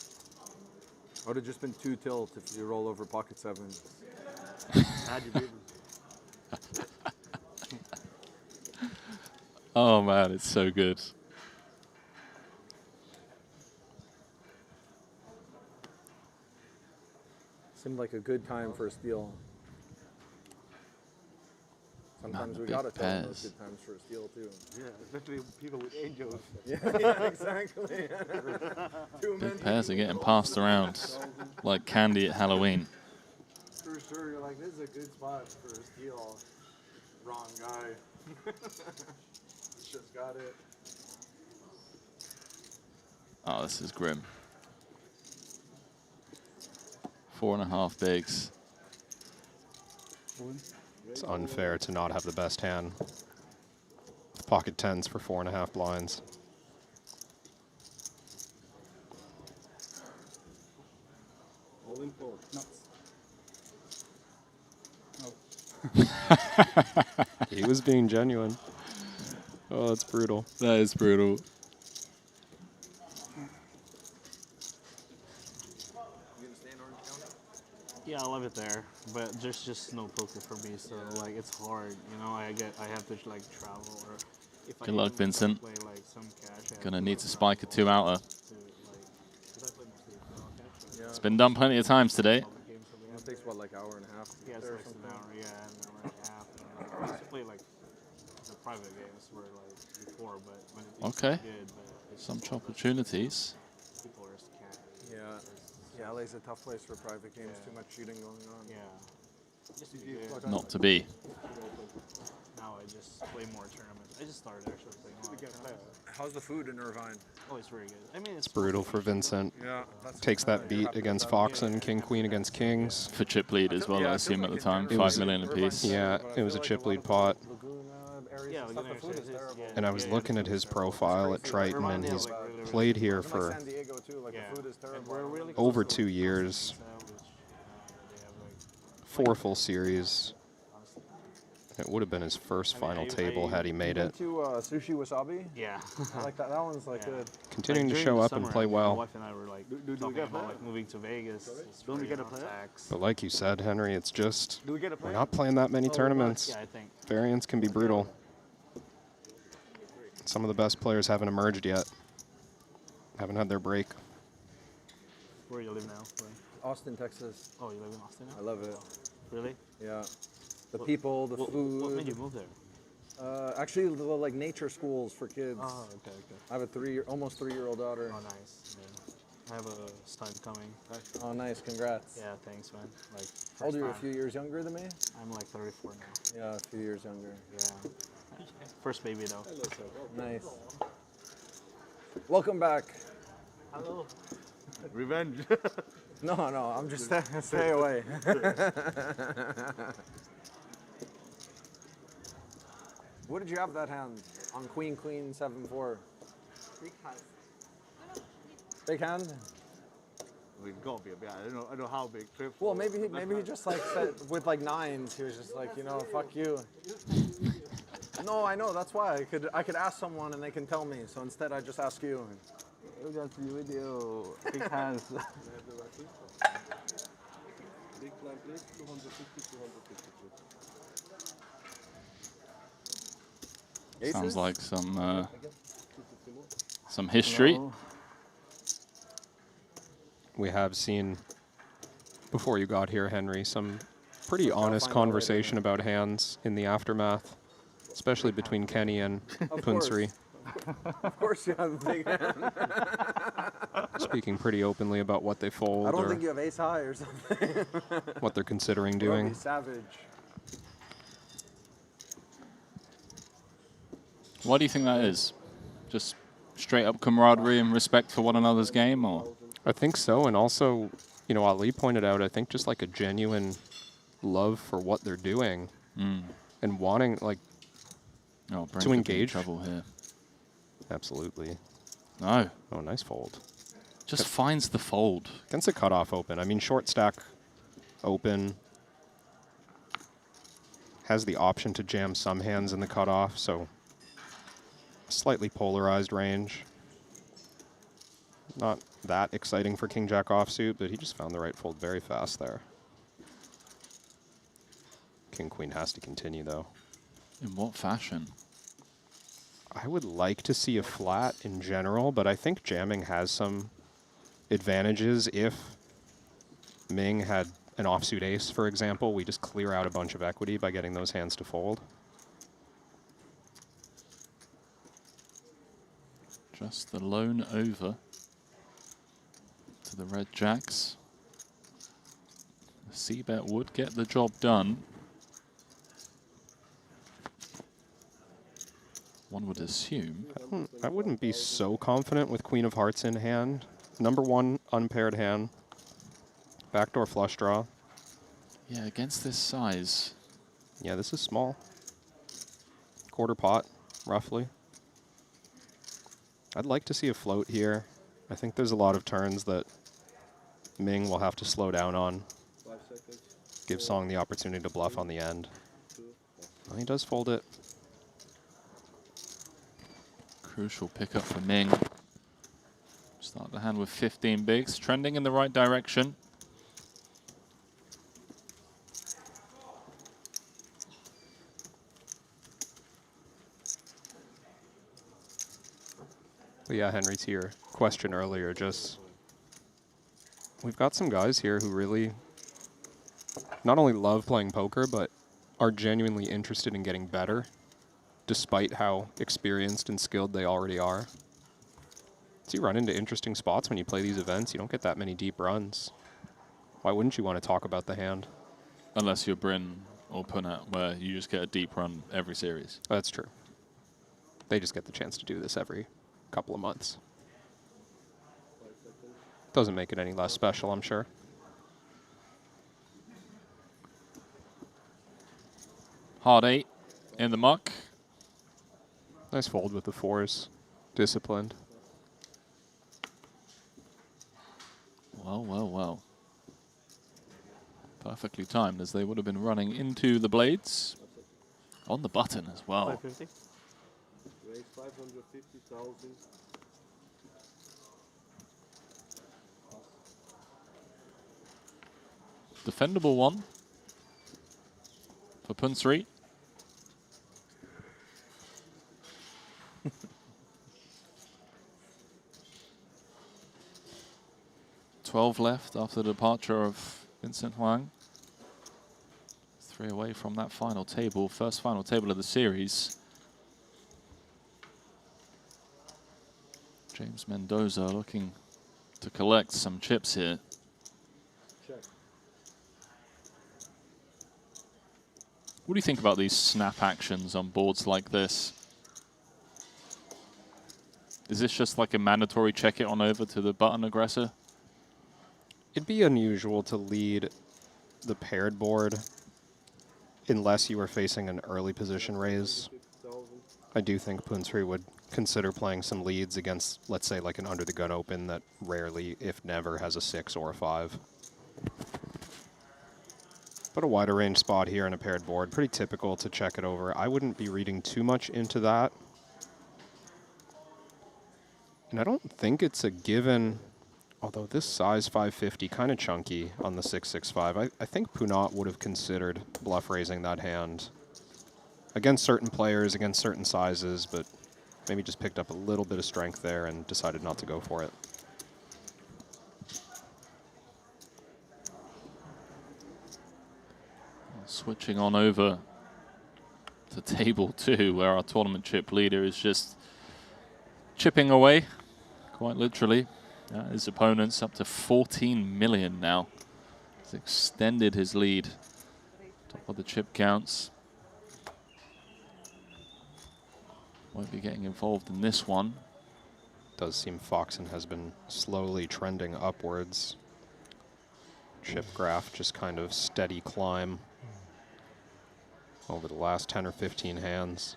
Would have just been 2 tilt if you roll over pocket 7. Oh man, it's so good. Seemed like a good time for a steal. Sometimes we gotta tell them those good times for a steal too. Yeah, especially people with angels. Yeah, exactly. Big pairs are getting passed around like candy at Halloween. For sure, you're like, this is a good spot for a steal. Wrong guy. Just got it. Oh, this is grim. 4.5 bigs. It's unfair to not have the best hand. Pocket 10s for 4.5 blinds. All in fold. He was being genuine. Oh, that's brutal. That is brutal. Yeah, I love it there, but there's just no poker for me, so like it's hard, you know. I have to like travel, or if Good luck, Vincent. play like some cash. Gonna need to spike a 2-outer. It's been done plenty of times today. It takes what, like an hour and a half? Yeah, it's like an hour, yeah, an hour and a half. And I used to play like the private games were like before, but when it used to Okay. be good, but it's Some just, like, opportunities. people are scared. Yeah, LA's a tough place for private games. Too much cheating going on. Yeah. Just to be good. Not to be. Now I just play more tournaments. I just started actually playing a lot of tournaments. How's the food in Irvine? Oh, it's very good. I mean, It's brutal for Vincent. Yeah, that's Takes that beat against Foxen, King Queen against Kings. For chip lead as well, I assume at the time. It 5 was- million apiece. Yeah, it was a chip lead pot. Yeah, And I was looking at his profile at Triton, and he's played here for over 2 years. 4 full series. It would have been his first final table had he made it. To Sushi Wasabi? Yeah. I like that. That one's like good. Continuing to during show the up and summer, play My well. wife and I were like talking about like moving to Vegas. Don't we get a player? But like you said, Henry, it's just Do we get a we're player? not playing that many tournaments. Yeah, I think. Variance can be brutal. Some of the best players haven't emerged yet. Haven't had their break. Where do you live now? Austin, Texas. Oh, you live in Austin now? I love it. Really? Yeah. The people, the food. What made you move there? Actually, the like nature schools for kids. Oh, okay, okay. I have a almost 3-year-old daughter. Oh, nice. Yeah. I have a son coming. Oh, nice. Congrats. Yeah, thanks, man. Like, How old are you? A first few years younger than me? I'm like 34 now. Yeah, a few years younger. Yeah. First baby though. Nice. Welcome back. Hello. Revenge. No, I'm just stay away. What did you have that hand on Queen 7-4? Big hand. Big hand. We've got to be a bit. I don't know how big. Well, maybe he just like said with like 9s. He was just like, you know, fuck you. No, I know. That's why I could ask someone and they can tell me. So instead, I just ask you. Look at the video. Big hands. Big blind, please. 250, 252. Sounds like some history. Hello. We have seen, before you got here, Henry, some pretty honest conversation about hands in the aftermath, especially between Kenny and Punsri. Of course you have a big hand. Speaking pretty openly about what they fold I don't or think you have ace high or something. what they're considering That'd doing. be savage. Why do you think that is? Just straight up camaraderie and respect for one another's game, or? I think so, and also, you know, Ali pointed out, I think just like a genuine love for what they're doing and wanting, like, to engage. Trouble here. Absolutely. No. Oh, nice fold. Just finds the fold. Against the cutoff open. I mean, short stack open. Has the option to jam some hands in the cutoff, so slightly polarized range. Not that exciting for King Jack offsuit, but he just found the right fold very fast there. King Queen has to continue though. In what fashion? I would like to see a flat in general, but I think jamming has some advantages. If Ming had an offsuit ace, for example, we just clear out a bunch of equity by getting those hands to fold. Just the lone over to the red jacks. The C-bet would get the job done. One would assume. I wouldn't be so confident with Queen of Hearts in hand. Number one unpaired hand. Backdoor flush draw. Yeah, against this size. Yeah, this is small. Quarter pot, roughly. I'd like to see a float here. I think there's a lot of turns that Ming will have to slow down on. 5 seconds. Give Song the opportunity to bluff on the end. Well, he does fold it. Crucial pickup for Ming. Start the hand with 15 bigs, trending in the right direction. But yeah, Henry, to your question earlier, just we've got some guys here who really not only love playing poker, but are genuinely interested in getting better, despite how experienced and skilled they already are. So you run into interesting spots when you play these events. You don't get that many deep runs. Why wouldn't you want to talk about the hand? Unless you're Bryn or Punat, where you just get a deep run every series. That's true. They just get the chance to do this every couple of months. Doesn't make it any less special, I'm sure. Hard 8 in the muck. Nice fold with the 4s. Disciplined. Well, well, well. Perfectly timed, as they would have been running into the blades. On the button as well. 550. Raise 550,000. Defendable one for Punsri. $12 left after the departure of Vincent Huang. 3 away from that final table, first final table of the series. James Mendoza looking to collect some chips here. Check. What do you think about these snap actions on boards like this? Is this just like a mandatory check it on over to the button aggressor? It'd be unusual to lead the paired board unless you were facing an early position raise. I do think Punsri would consider playing some leads against, let's say, like an under the gun open that rarely, if never, has a 6 or a 5. But a wider range spot here in a paired board, pretty typical to check it over. I wouldn't be reading too much into that. And I don't think it's a given, although this size 550 kind of chunky on the 665. I think Punat would have considered bluff raising that hand against certain players, against certain sizes, but maybe just picked up a little bit of strength there and decided not to go for it. Switching on over to table 2, where our tournament chip leader is just chipping away, quite literally. His opponent's up to 14 million now. He's extended his lead. Top of the chip counts. Won't be getting involved in this one. Does seem Foxen has been slowly trending upwards. Chip graph just kind of steady climb over the last 10 or 15 hands.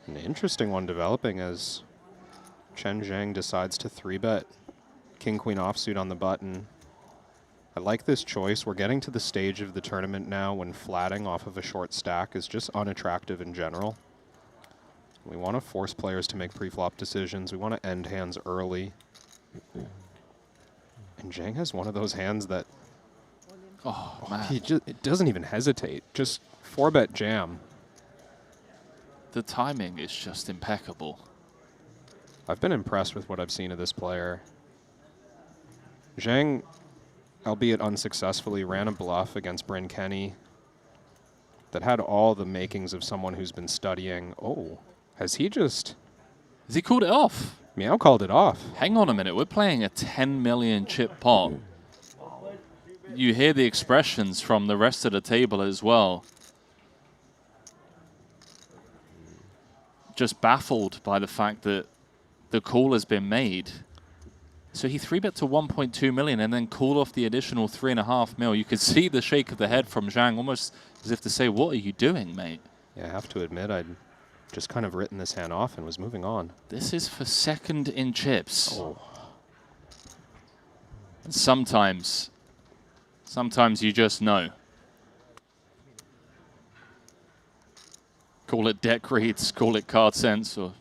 An interesting one developing as Chen Zhang decides to 3-bet King-Queen offsuit on the button. I like this choice. We're getting to the stage of the tournament now when flatting off of a short stack is just unattractive in general. We want to force players to make pre-flop decisions. We want to end hands early. And Zhang has one of those hands that man. He just it doesn't even hesitate. Just 4-bet jam. The timing is just impeccable. I've been impressed with what I've seen of this player. Zhang, albeit unsuccessfully, ran a bluff against Bryn Kenny that had all the makings of someone who's been studying. Oh, has he just... Has he called it off? Meow called it off. Hang on a minute. We're playing a 10 million chip pot. You hear the expressions from the rest of the table as well. Just baffled by the fact that the call has been made. So he 3-bet to 1.2 million and then called off the additional 3.5 mil. You could see the shake of the head from Zhang, almost as if to say, what are you doing, mate? Yeah, I have to admit, I'd just kind of written this hand off and was moving on. This is for second in chips. Oh. And sometimes you just know. Call it deck reads, call it card sense, or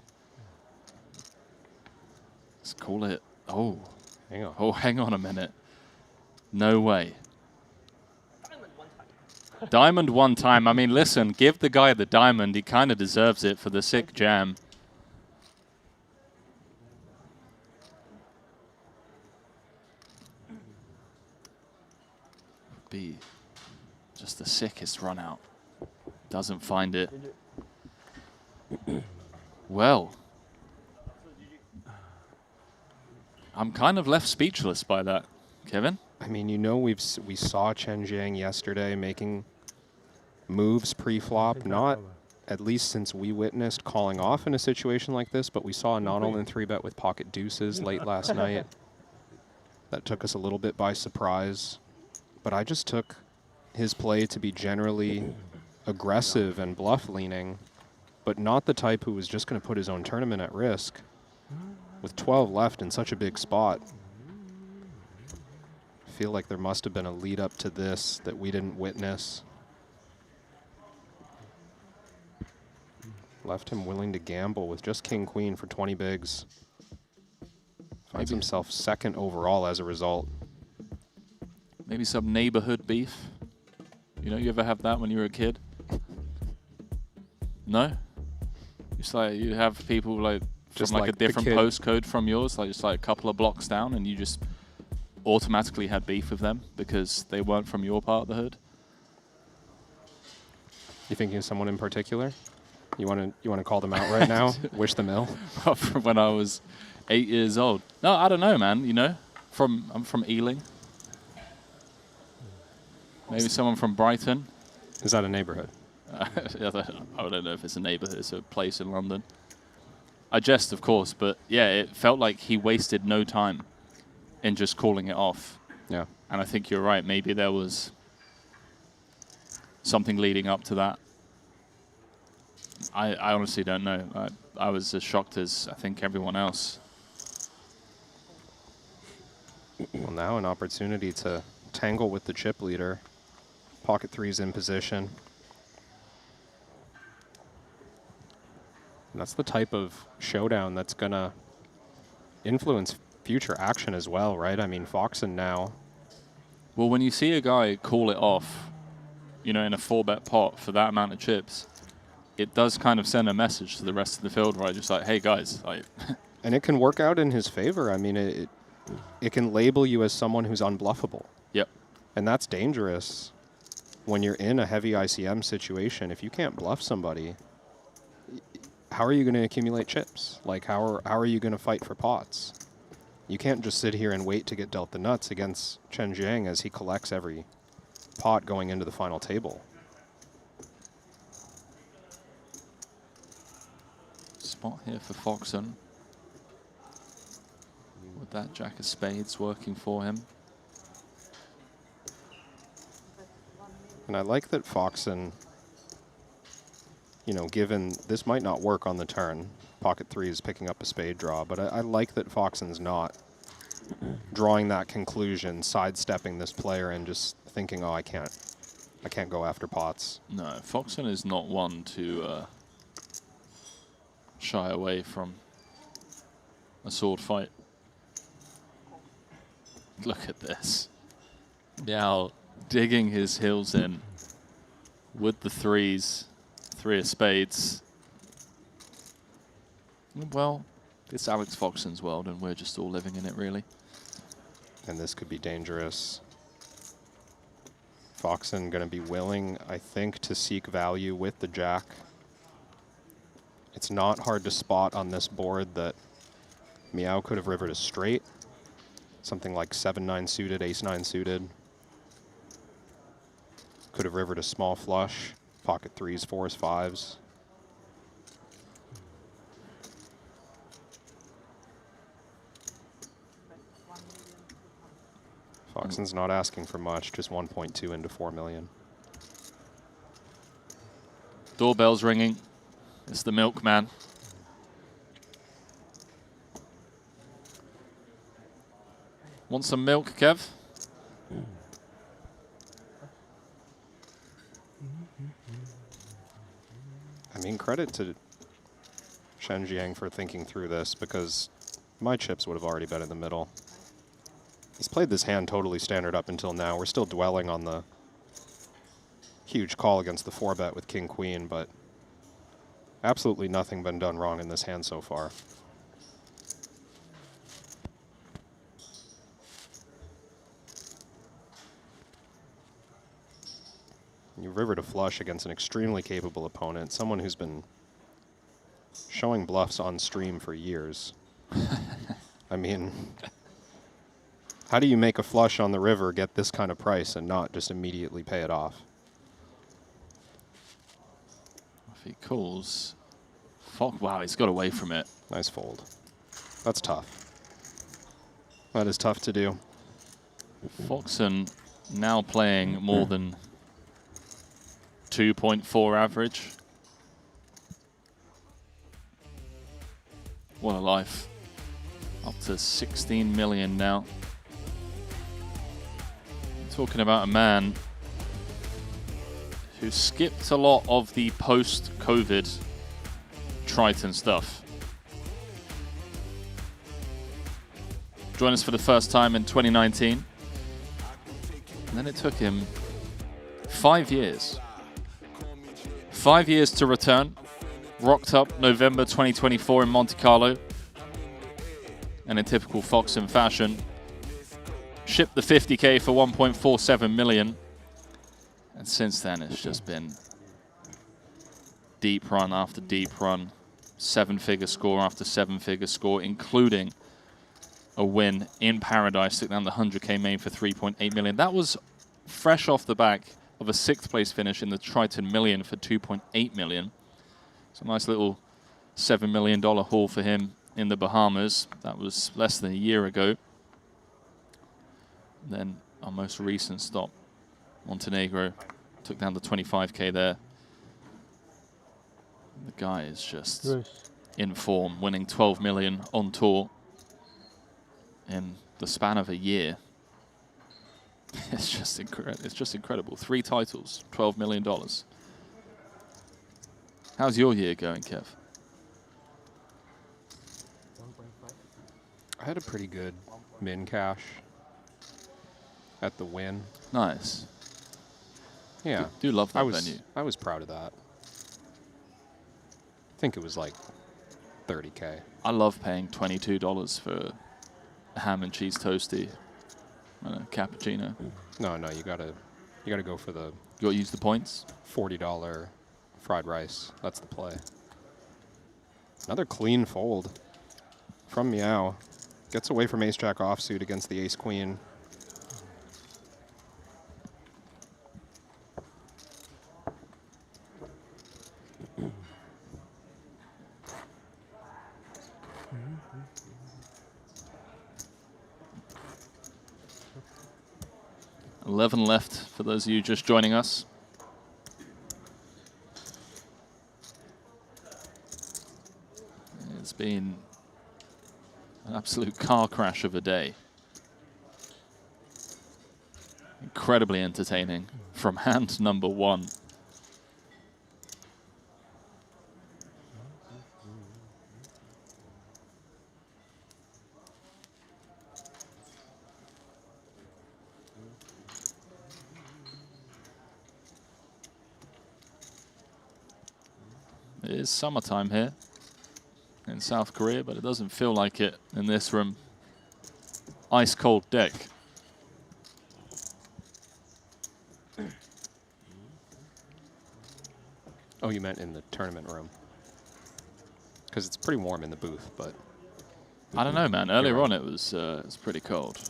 let's call it, oh, hang on. Oh, hang on a minute. No way. Diamond one time. I mean, listen, give the guy the diamond. He kind of deserves it for the sick jam. Be just the sickest run out. Doesn't find it. Well, I'm kind of left speechless by that, Kevin. I mean, you know, we saw Chen Zhang yesterday making moves pre-flop, not at least since we witnessed calling off in a situation like this, but we saw a non-all-in 3-bet with pocket deuces late last night. That took us a little bit by surprise, but I just took his play to be generally aggressive and bluff-leaning, but not the type who was just going to put his own tournament at risk. With 12 left in such a big spot, I feel like there must have been a lead up to this that we didn't witness. Left him willing to gamble with just king-queen for 20 bigs. Finds himself second overall as a result. Maybe some neighborhood beef. You know, you ever have that when you were a kid? No? It's like you have people like Just from like a different the kid. postcode from yours, like just like a couple of blocks down, and you just automatically had beef with them because they weren't from your part of the hood. You thinking of someone in particular? You want to call them out right now? Wish them ill? From when I was 8 years old. No, I don't know, man. You know, I'm from Ealing. Maybe someone from Brighton. Is that a neighborhood? I don't know if it's a neighborhood. It's a place in London. I jest, of course, but yeah, it felt like he wasted no time in just calling it off. Yeah. And I think you're right. Maybe there was something leading up to that. I honestly don't know. I was as shocked as I think everyone else. Well, now an opportunity to tangle with the chip leader. Pocket three's in position. And that's the type of showdown that's going to influence future action as well, right? I mean, Foxen now. Well, when you see a guy call it off, you know, in a 4-bet pot for that amount of chips, it does kind of send a message to the rest of the field, right? Just like, hey, guys. Like and it can work out in his favor. I mean, it can label you as someone who's unbluffable. Yep. And that's dangerous when you're in a heavy ICM situation. If you can't bluff somebody, how are you going to accumulate chips? Like, how are you going to fight for pots? You can't just sit here and wait to get dealt the nuts against Chen Jiang as he collects every pot going into the final table. Spot here for Foxen. With that jack of spades working for him. And I like that Foxen, you know, given this might not work on the turn, pocket three is picking up a spade draw, but I like that Foxen's not drawing that conclusion, sidestepping this player and just thinking, oh, I can't go after pots. No, Foxen is not one to shy away from a sword fight. Look at this. Now digging his heels in with the threes, three of spades. Well, it's Alex Foxen's world and we're just all living in it, really. And this could be dangerous. Foxen going to be willing, I think, to seek value with the jack. It's not hard to spot on this board that Miao could have rivered a straight. Something like 7-9 suited, ace-9 suited. Could have rivered a small flush, pocket threes, fours, fives. Foxen's not asking for much, just 1.2 into 4 million. Doorbell's ringing. It's the milkman. Want some milk, Kev? I mean, credit to Chen Jiang for thinking through this, because my chips would have already been in the middle. He's played this hand totally standard up until now. We're still dwelling on the huge call against the 4-bet with king-queen, but absolutely nothing been done wrong in this hand so far. You rivered a flush against an extremely capable opponent, someone who's been showing bluffs on stream for years. I mean, how do you make a flush on the river, get this kind of price, and not just immediately pay it off? If he calls, wow, he's got away from it. Nice fold. That's tough. That is tough to do. Foxen now playing more than 2.4 average. What a life. Up to 16 million now. Talking about a man who skipped a lot of the post-COVID Triton stuff. Joined us for the first time in 2019. And then it took him 5 years. 5 years to return. Rocked up November 2024 in Monte Carlo. And in typical Foxen fashion, shipped the 50K for 1.47 million. And since then, it's just been deep run after deep run. 7-figure score after 7-figure score, including a win in Paradise. Took down the 100K main for 3.8 million. That was fresh off the back of a 6th place finish in the Triton Million for 2.8 million. It's a nice little $7 million haul for him in the Bahamas. That was less than a year ago. And then our most recent stop, Montenegro, took down the 25K there. The guy is just in form, winning 12 million on tour in the span of a year. It's just incredible. 3 titles, $12 million. How's your year going, Kev? I had a pretty good min cash at the win. Nice. Yeah. Do love that venue. I was proud of that. I think it was like 30K. I love paying $22 for a ham and cheese toasty and a cappuccino. No, you gotta go for the. You gotta use the points. $40 fried rice. That's the play. Another clean fold from Meow. Gets away from ace-jack offsuit against the ace-queen. $11 left for those of you just joining us. It's been an absolute car crash of a day. Incredibly entertaining from hand number 1. It is summertime here in South Korea, but it doesn't feel like it in this room. Ice cold deck. Oh, you meant in the tournament room? Because it's pretty warm in the booth, but I don't know, man. Earlier on, it was pretty cold.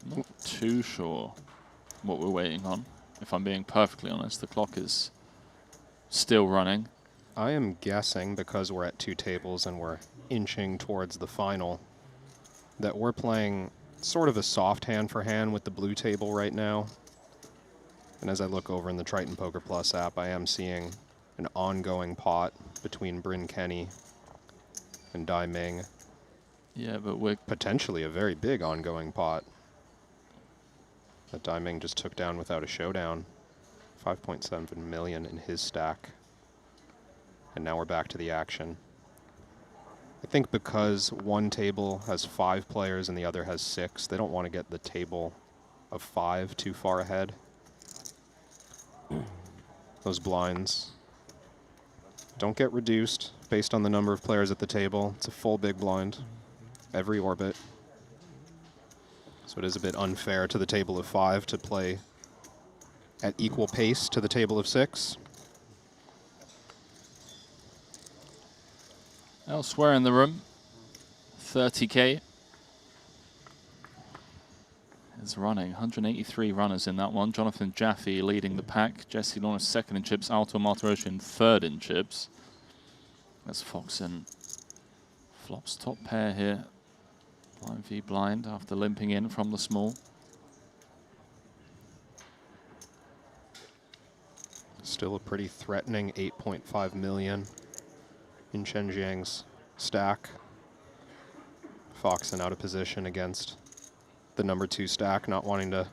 Not too sure what we're waiting on. If I'm being perfectly honest, the clock is still running. I am guessing, because we're at 2 tables and we're inching towards the final, that we're playing sort of a soft hand for hand with the blue table right now. And as I look over in the Triton Poker Plus app, I am seeing an ongoing pot between Bryn Kenny and Dai Ming. Yeah, but we're potentially a very big ongoing pot that Dai Ming just took down without a showdown. 5.7 million in his stack. And now we're back to the action. I think because one table has 5 players and the other has 6, they don't want to get the table of 5 too far ahead. Those blinds don't get reduced based on the number of players at the table. It's a full big blind, every orbit. So it is a bit unfair to the table of 5 to play at equal pace to the table of 6. Elsewhere in the room, 30K is running. 183 runners in that one. Jonathan Jaffe leading the pack. Jesse Lawrence 2nd in chips. Alto Martirosyan 3rd in chips. As Foxen flops top pair here. Blind v blind after limping in from the small. Still a pretty threatening 8.5 million in Chen Jiang's stack. Foxen out of position against the number 2 stack, not wanting to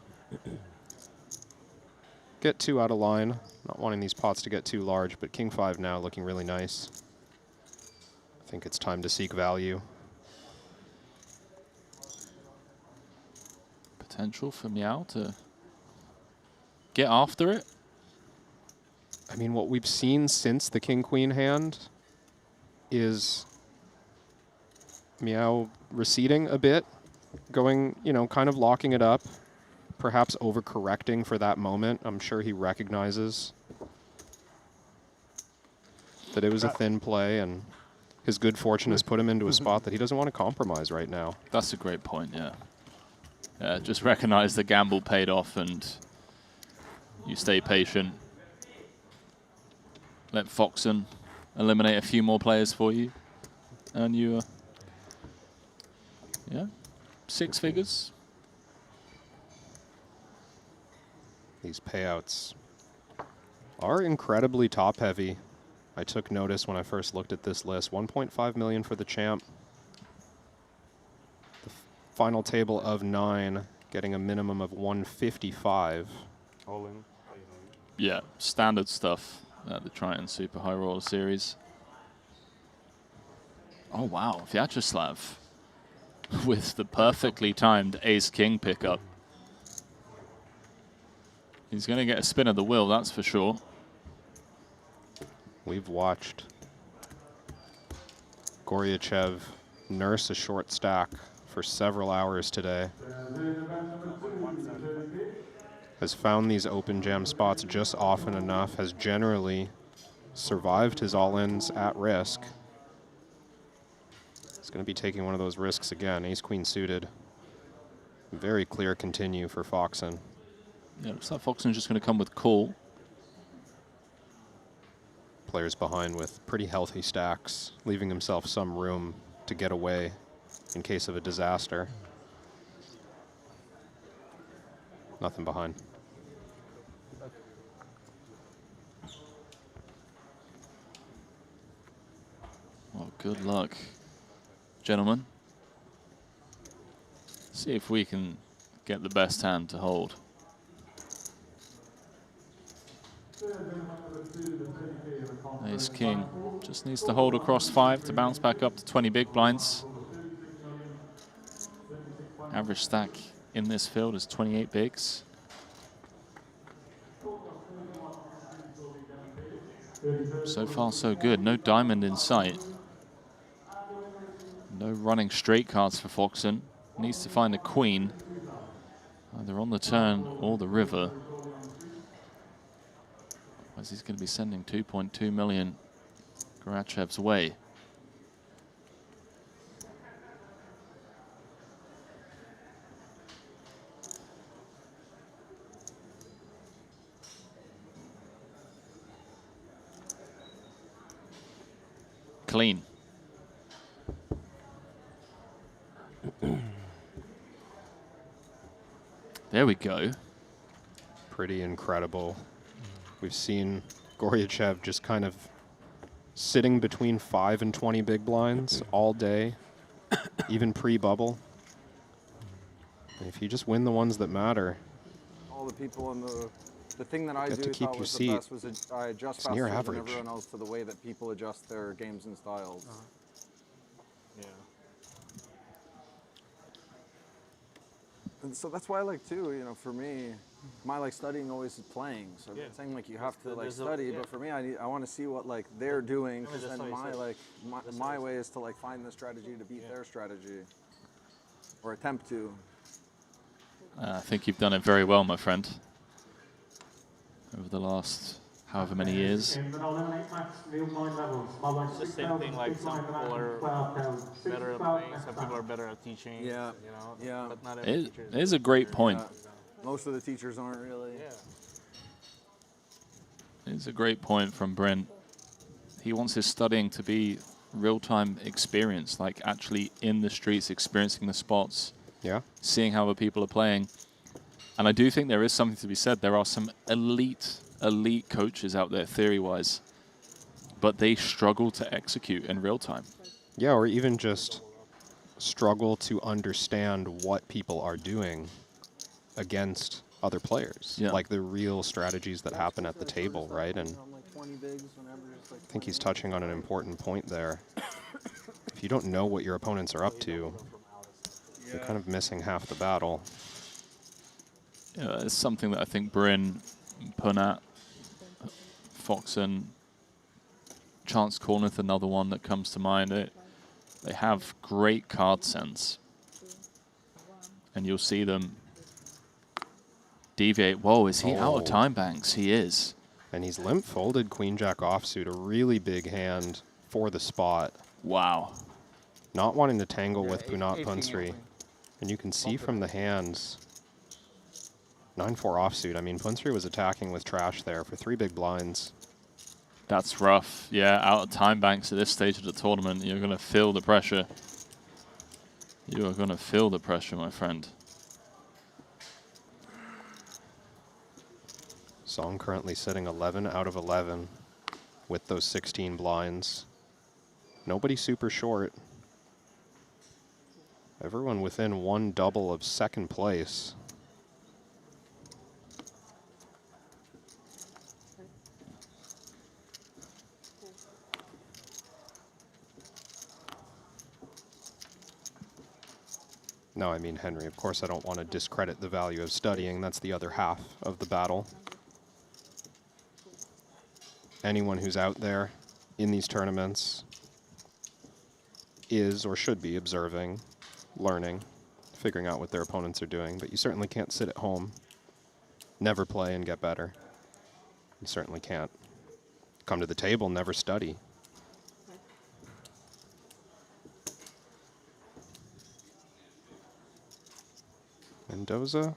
get too out of line, not wanting these pots to get too large, but King 5 now looking really nice. I think it's time to seek value. Potential for Meow to get after it. I mean, what we've seen since the King-Queen hand is Meow receding a bit, going, you know, kind of locking it up, perhaps overcorrecting for that moment. I'm sure he recognizes that it was a thin play, and his good fortune has put him into a spot that he doesn't want to compromise right now. That's a great point, yeah. Just recognize the gamble paid off and you stay patient. Let Foxen eliminate a few more players for you. And you, yeah, 6 figures. These payouts are incredibly top-heavy. I took notice when I first looked at this list. 1.5 million for the champ. The final table of 9 getting a minimum of 155. All in. Yeah, standard stuff at the Triton Super High Roller Series. Oh wow, Vyacheslav with the perfectly timed Ace-King pickup. He's going to get a spin of the wheel, that's for sure. We've watched Goryachev nurse a short stack for several hours today. Has found these open jam spots just often enough, has generally survived his all-ins at risk. He's going to be taking one of those risks again. Ace-Queen suited. Very clear continue for Foxen. Yeah, looks like Foxen's just going to come with call. Players behind with pretty healthy stacks, leaving himself some room to get away in case of a disaster. Nothing behind. Well, good luck, gentlemen. See if we can get the best hand to hold. Ace-King just needs to hold across 5 to bounce back up to 20 big blinds. Average stack in this field is 28 bigs. So far, so good. No diamond in sight. No running straight cards for Foxen. Needs to find a queen, either on the turn or the river. As he's going to be sending 2.2 million Gorachev's way. Clean. There we go. Pretty incredible. We've seen Goryachev just kind of sitting between 5 and 20 big blinds all day, even pre-bubble. And if you just win the ones that matter, all the people in the thing that I get to do keep thought your was seat. the best was I adjust It's near faster than average. everyone else to the way that people adjust their games and styles. Yeah. And so that's why I like too, you know, for me, my like studying always is playing. So Yeah. I'm saying like you have to like There's a- study, yeah. but for me, I want to see what like they're doing. I mean, Because that's then how you my say it. like my way is to like find the strategy to beat their strategy, or attempt to. I think you've done it very well, my friend, over the last however many years. It's the same thing, like some people are better at playing, some people are better at teaching. Yeah, you know, yeah. But not every teacher It is a great point. Most of the teachers aren't really. Yeah. It's a great point from Brent. He wants his studying to be real-time experience, like actually in the streets, experiencing the spots, yeah, seeing how the people are playing. And I do think there is something to be said. There are some elite elite coaches out there theory-wise, but they struggle to execute in real time. Yeah, or even just struggle to understand what people are doing against other players, like the real strategies that happen at the table, right? And I think he's touching on an important point there. If you don't know what your opponents are up to, you're kind of missing half the battle. Yeah, it's something that I think Bryn, Punat, Foxen, Chance Corneth, another one that comes to mind. They have great card sense, and you'll see them deviate. Whoa, is he out of time banks? He is. And he's limp folded Queen Jack offsuit, a really big hand for the spot. Wow. Not wanting to tangle with Punat Punsri. And you can see from the hands, 9-4 offsuit. I mean, Punsri was attacking with trash there for 3 big blinds. That's rough. Yeah, out of time banks at this stage of the tournament, you're going to feel the pressure. You are going to feel the pressure, my friend. Song currently sitting 11 out of 11 with those 16 blinds. Nobody super short. Everyone within 1 double of second place. No, I mean, Henry, of course I don't want to discredit the value of studying. That's the other half of the battle. Anyone who's out there in these tournaments is or should be observing, learning, figuring out what their opponents are doing. But you certainly can't sit at home, never play and get better. You certainly can't come to the table, never study. Mendoza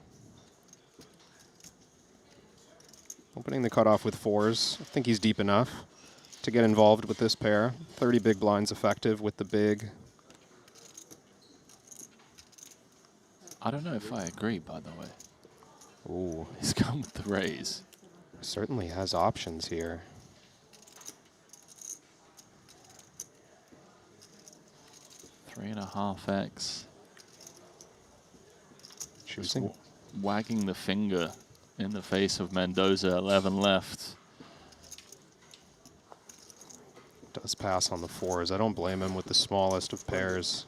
opening the cutoff with 4s. I think he's deep enough to get involved with this pair. 30 big blinds effective with the big. I don't know if I agree, by the way. Ooh. He's gone with the raise. Certainly has options here. Three and a half X. Choosing. Wagging the finger in the face of Mendoza, 11 left. Does pass on the 4s. I don't blame him with the smallest of pairs.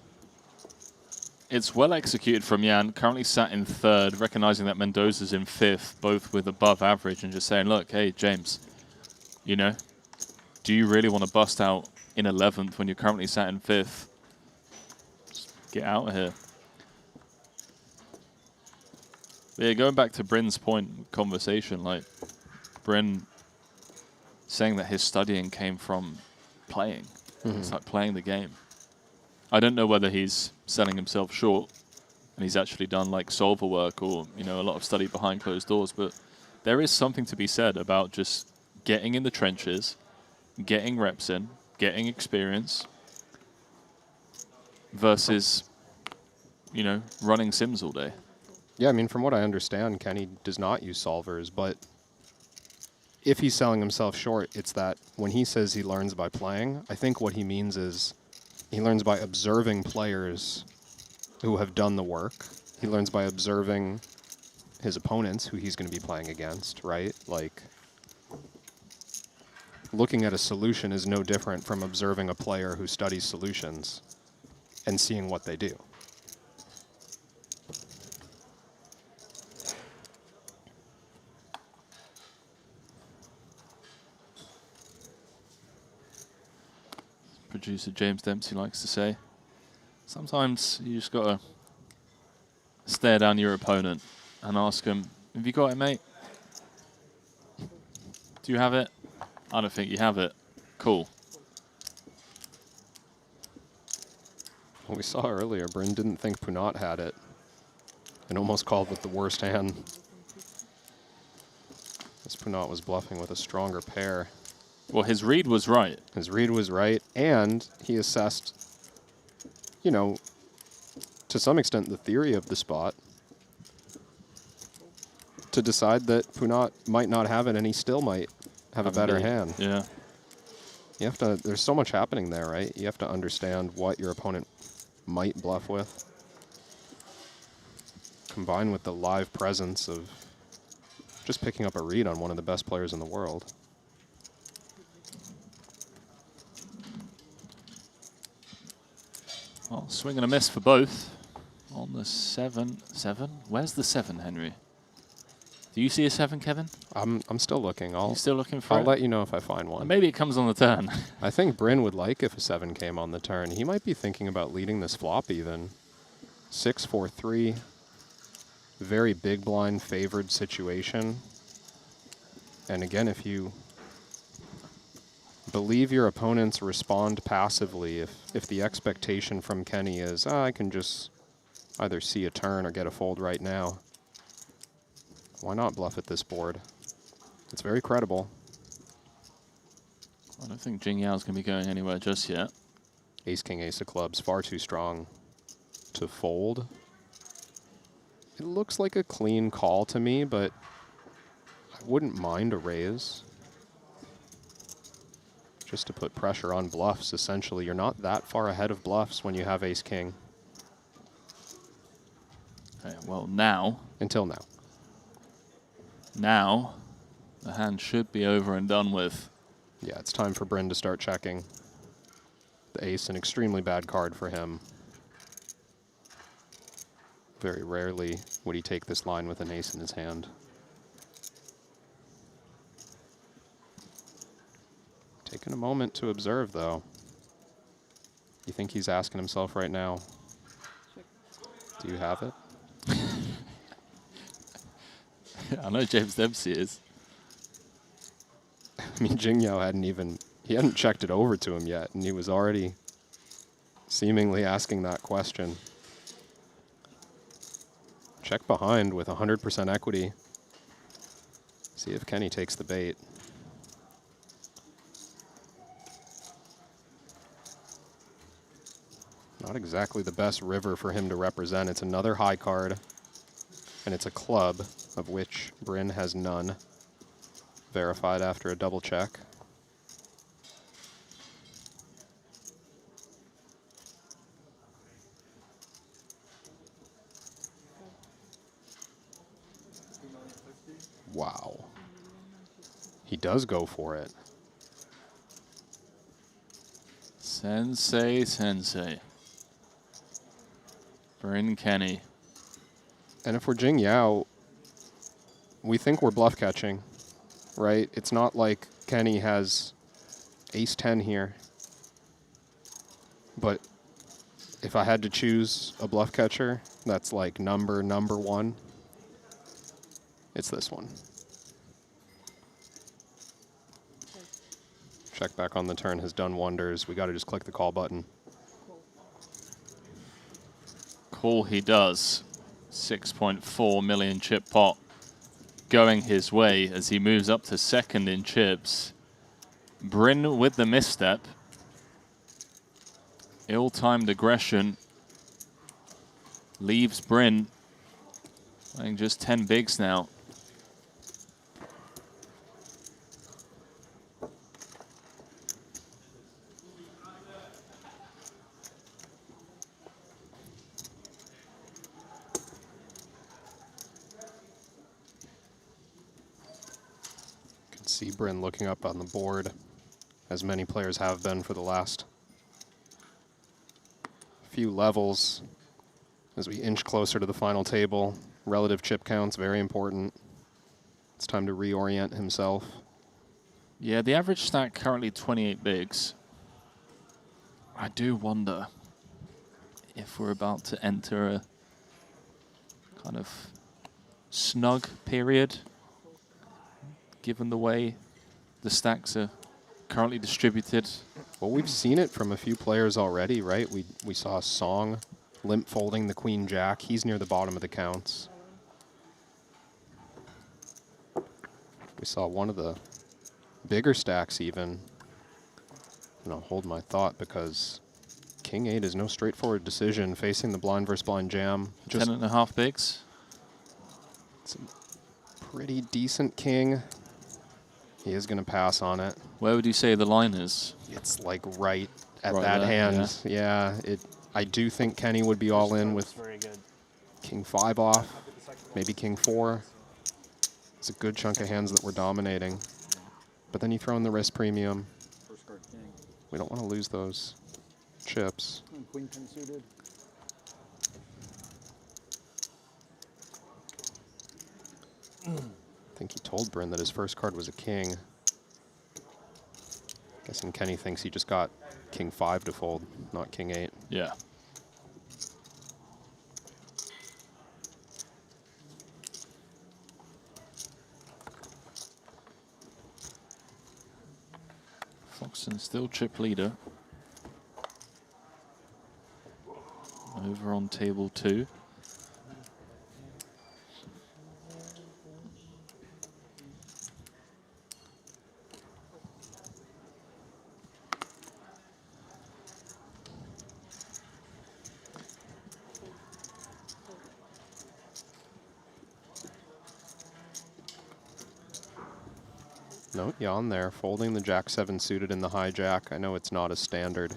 It's well executed from Jan, currently sat in 3rd, recognizing that Mendoza's in 5th, both with above average, and just saying, look, hey, James, you know, do you really want to bust out in 11th when you're currently sat in 5th? Just get out of here. Yeah, going back to Bryn's point conversation, like Bryn saying that his studying came from playing. It's like playing the game. I don't know whether he's selling himself short and he's actually done like solver work or, you know, a lot of study behind closed doors, but there is something to be said about just getting in the trenches, getting reps in, getting experience versus, you know, running sims all day. Yeah, I mean, from what I understand, Kenny does not use solvers, but if he's selling himself short, it's that when he says he learns by playing, I think what he means is he learns by observing players who have done the work. He learns by observing his opponents who he's going to be playing against, right? Like, looking at a solution is no different from observing a player who studies solutions and seeing what they do. Producer James Dempsey likes to say, sometimes you just got to stare down your opponent and ask him, have you got it, mate? Do you have it? I don't think you have it. Cool. Well, we saw earlier, Bryn didn't think Punat had it and almost called with the worst hand. As Punat was bluffing with a stronger pair. Well, his read was right. His read was right, and he assessed, you know, to some extent the theory of the spot to decide that Punat might not have it and he still might have a better hand. Yeah. You have to, there's so much happening there, right? You have to understand what your opponent might bluff with, combined with the live presence of just picking up a read on one of the best players in the world. Well, swing and a miss for both on the 7. Where's the 7, Henry? Do you see a 7, Kevin? I'm still looking. You're still looking for it? I'll let you know if I find one. Maybe it comes on the turn. I think Bryn would like if a 7 came on the turn. He might be thinking about leading this flop even. 6, 4, 3. Very big blind favored situation. And again, if you believe your opponents respond passively, if the expectation from Kenny is, I can just either see a turn or get a fold right now, why not bluff at this board? It's very credible. I don't think Jing Yao's going to be going anywhere just yet. Ace, king, ace of clubs, far too strong to fold. It looks like a clean call to me, but I wouldn't mind a raise. Just to put pressure on bluffs, essentially. You're not that far ahead of bluffs when you have ace, king. Okay, well, now. Until now. Now, the hand should be over and done with. Yeah, it's time for Bryn to start checking. The ace, an extremely bad card for him. Very rarely would he take this line with an ace in his hand. Taking a moment to observe, though. You think he's asking himself right now, do you have it? I know James Dempsey is. I mean, Jing Yao he hadn't checked it over to him yet, and he was already seemingly asking that question. Check behind with 100% equity. See if Kenny takes the bait. Not exactly the best river for him to represent. It's another high card, and it's a club, of which Bryn has none. Verified after a double check. Wow. He does go for it. Sensei, sensei. Bryn Kenny. And if we're Jing Yao, we think we're bluff catching, right? It's not like Kenny has ace 10 here. But if I had to choose a bluff catcher, that's like number 1. It's this one. Check back on the turn has done wonders. We got to just click the call button. Call he does. 6.4 million chip pot going his way as he moves up to second in chips. Bryn with the misstep. Ill-timed aggression leaves Bryn playing just 10 bigs now. See Bryn looking up on the board, as many players have been for the last few levels. As we inch closer to the final table, relative chip counts, very important. It's time to reorient himself. Yeah, the average stack currently 28 bigs. I do wonder if we're about to enter a kind of snug period, given the way the stacks are currently distributed. Well, we've seen it from a few players already, right? We saw Song limp folding the queen jack. He's near the bottom of the counts. We saw one of the bigger stacks even. And I'll hold my thought because king 8 is no straightforward decision facing the blind versus blind jam. Just 10.5 bigs. It's a pretty decent king. He is going to pass on it. Where would you say the line is? It's like right at Right that there, hand. Yeah. I do think Kenny would be all in with king 5 off, maybe king 4. It's a good chunk of hands that we're dominating. But then you throw in the risk premium. First card king. We don't want to lose those chips. And queen 10 suited. I think he told Bryn that his first card was a king. Guessing Kenny thinks he just got king 5 to fold, not king 8. Yeah. Foxton still chip leader. Over on table 2. Note yawn there, folding the jack 7 suited in the hijack. I know it's not a standard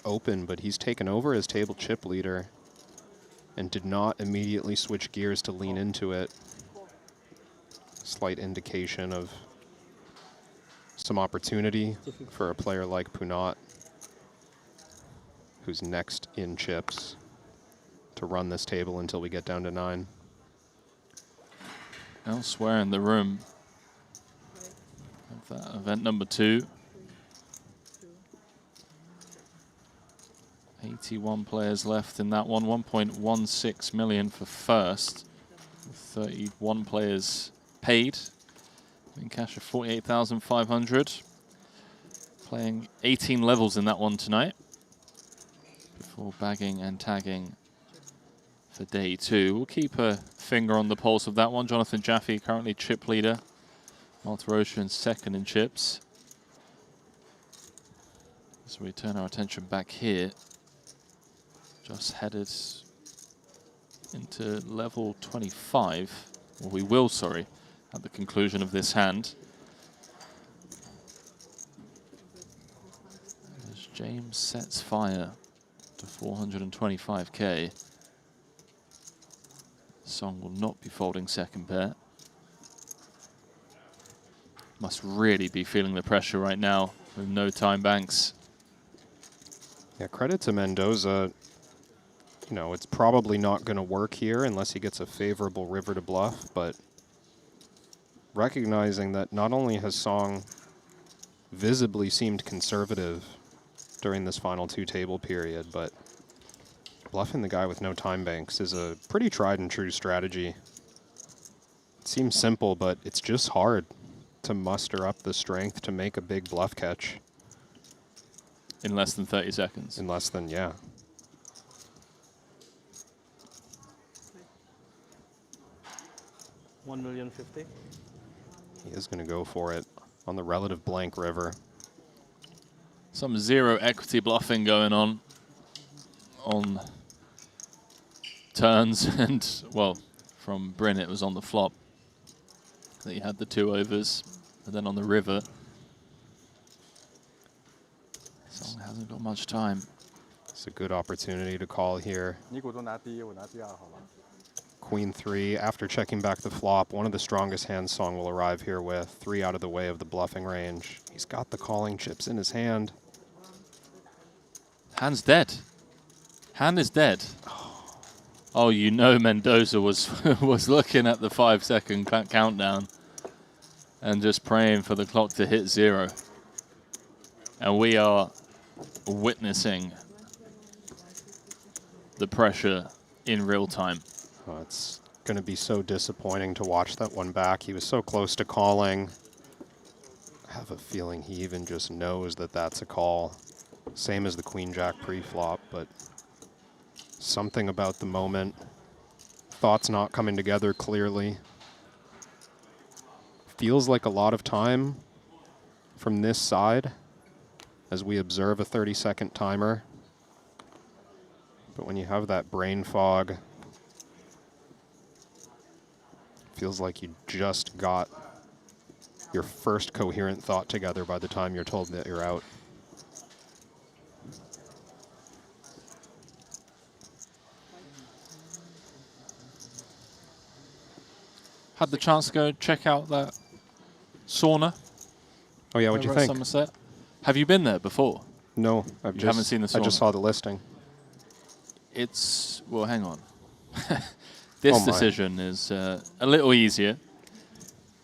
open, but he's taken over as table chip leader and did not immediately switch gears to lean into it. Slight indication of some opportunity for a player like Punat, who's next in chips, to run this table until we get down to 9. Elsewhere in the room, that event number 2. 81 players left in that one. 1.16 million for first. 31 players paid. In cash of 48,500. Playing 18 levels in that one tonight. Before bagging and tagging for day 2. We'll keep a finger on the pulse of that one. Jonathan Jaffe currently chip leader. Martha Ocean second in chips. So we turn our attention back here. Just headed into level 25. Or we will, sorry, at the conclusion of this hand. As James sets fire to 425k. Song will not be folding second pair. Must really be feeling the pressure right now with no time banks. Yeah, credit to Mendoza. You know, it's probably not going to work here unless he gets a favorable river to bluff, but recognizing that not only has Song visibly seemed conservative during this final 2 table period, but bluffing the guy with no time banks is a pretty tried and true strategy. It seems simple, but it's just hard to muster up the strength to make a big bluff catch. In less than 30 seconds. In less than, yeah. $1,050,000. He is going to go for it on the relative blank river. Some zero equity bluffing going on turns and, well, from Bryn it was on the flop that he had the 2 overs, and then on the river Song hasn't got much time. It's a good opportunity to call here. Queen 3, after checking back the flop, one of the strongest hands Song will arrive here with. 3 out of the way of the bluffing range. He's got the calling chips in his hand. Hand's dead. Hand is dead. Oh, you know Mendoza was was looking at the 5-second countdown and just praying for the clock to hit 0. And we are witnessing the pressure in real time. Oh, it's going to be so disappointing to watch that one back. He was so close to calling. I have a feeling he even just knows that that's a call. Same as the Queen-Jack pre-flop, but something about the moment. Thoughts not coming together clearly. Feels like a lot of time from this side as we observe a 30-second timer. But when you have that brain fog, Feels like you just got your first coherent thought together by the time you're told that you're out. Had the chance to go check out that sauna. Oh yeah, what'd you think? Somerset. Have you been there before? No, You haven't seen the sauna. I just saw the listing. It's, well, hang on. This decision is a little easier.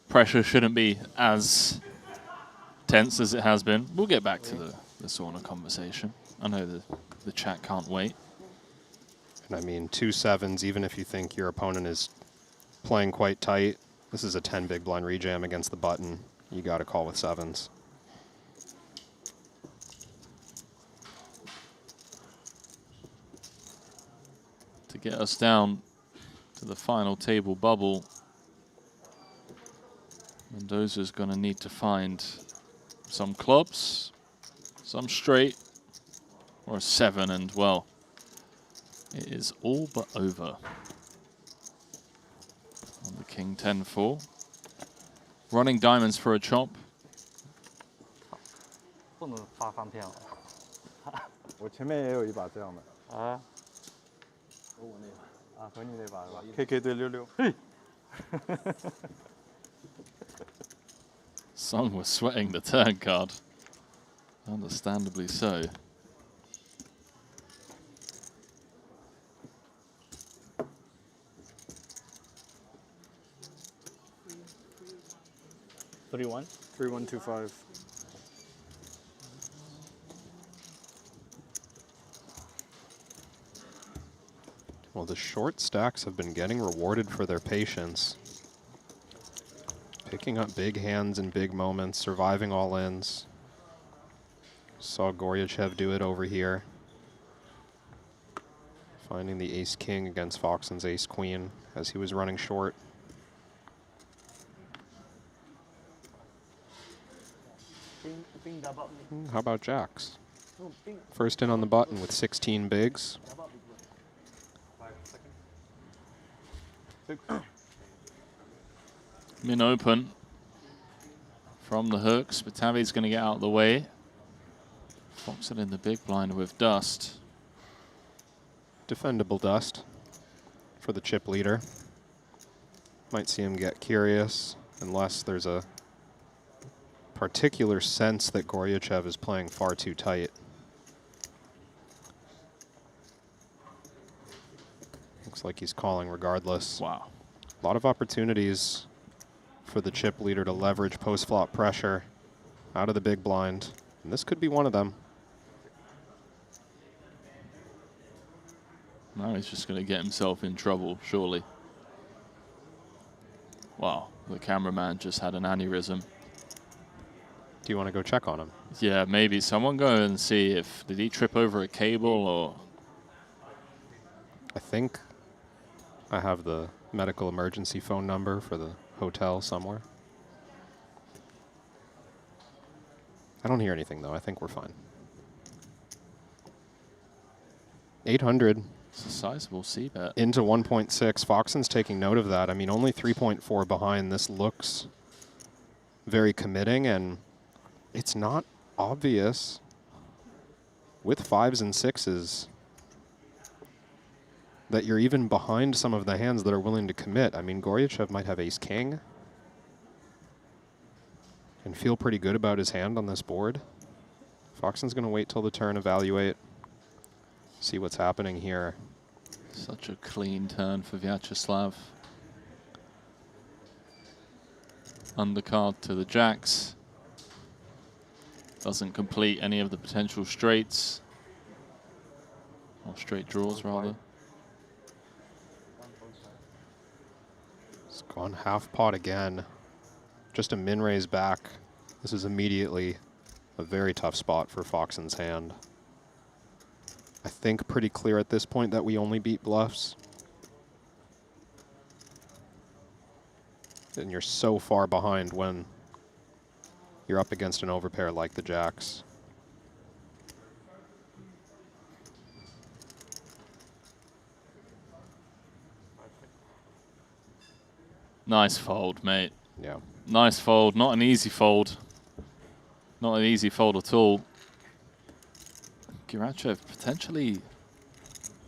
Pressure shouldn't be as tense as it has been. We'll get back to the sauna conversation. I know the chat can't wait. And I mean, 2 sevens, even if you think your opponent is playing quite tight, this is a 10 big blind rejam against the button. You got to call with sevens. To get us down to the final table bubble, Mendoza's going to need to find some clubs, some straight, or a 7, and well, it is all but over. On the King 10-4. Running diamonds for a chop. 不能发饭票。我前面也有一把这样的。啊。和我那把。啊，和你那把是吧 ？KK 对66。嘿。Sung was sweating the turn card. Understandably so. $31? 3125. Well, the short stacks have been getting rewarded for their patience. Picking up big hands in big moments, surviving all-ins. Saw Goryachev do it over here. Finding the ace-king against Foxen's ace-queen as he was running short. How about jacks? First in on the button with 16 bigs. Min open from the hooks. Batavi's going to get out of the way. Foxen in the big blind with dust. Defendable dust for the chip leader. Might see him get curious unless there's a particular sense that Goryachev is playing far too tight. Looks like he's calling regardless. Wow. A lot of opportunities for the chip leader to leverage post-flop pressure out of the big blind. And this could be one of them. Now he's just going to get himself in trouble, surely. Wow, the cameraman just had an aneurysm. Do you want to go check on him? Yeah, maybe. Someone go and see if, did he trip over a cable or? I think I have the medical emergency phone number for the hotel somewhere. I don't hear anything though. I think we're fine. 800. It's a sizable C-bet. Into 1.6. Foxen's taking note of that. I mean, only 3.4 behind. This looks very committing, and it's not obvious with 5s and 6s that you're even behind some of the hands that are willing to commit. I mean, Goryachev might have ace-king and feel pretty good about his hand on this board. Foxen's going to wait till the turn, evaluate, see what's happening here. Such a clean turn for Vyacheslav. Undercard to the jacks. Doesn't complete any of the potential straights. Or straight draws, rather. It's gone half pot again. Just a min raise back. This is immediately a very tough spot for Foxen's hand. I think pretty clear at this point that we only beat bluffs. And you're so far behind when you're up against an overpair like the jacks. Nice fold, mate. Yeah. Nice fold. Not an easy fold. Not an easy fold at all. Girachev potentially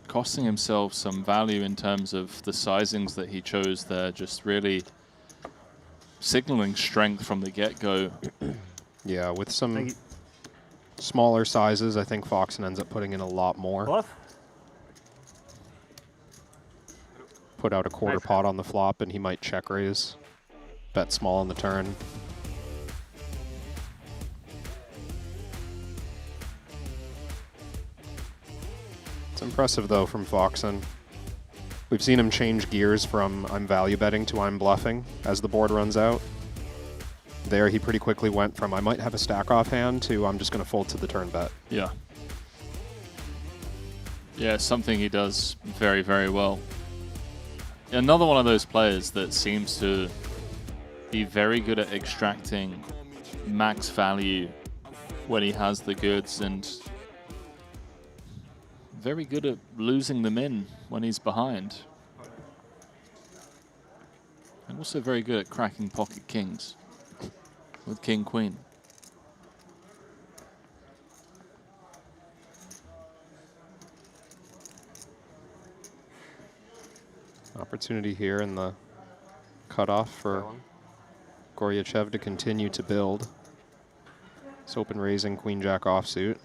costing himself some value in terms of the sizings that he chose there. Just really signaling strength from the get-go. Yeah, with some smaller sizes, I think Foxen ends up putting in a lot more. Put out a quarter pot on the flop, and he might check raise. Bet small on the turn. It's impressive, though, from Foxen. We've seen him change gears from I'm value betting to I'm bluffing as the board runs out. There, he pretty quickly went from I might have a stack off hand to I'm just going to fold to the turn bet. Yeah. Yeah, something he does very, very well. Another one of those players that seems to be very good at extracting max value when he has the goods, and very good at losing them in when he's behind. And also very good at cracking pocket kings with king-queen. Opportunity here in the cutoff for Goryachev to continue to build. It's open raising queen-jack offsuit.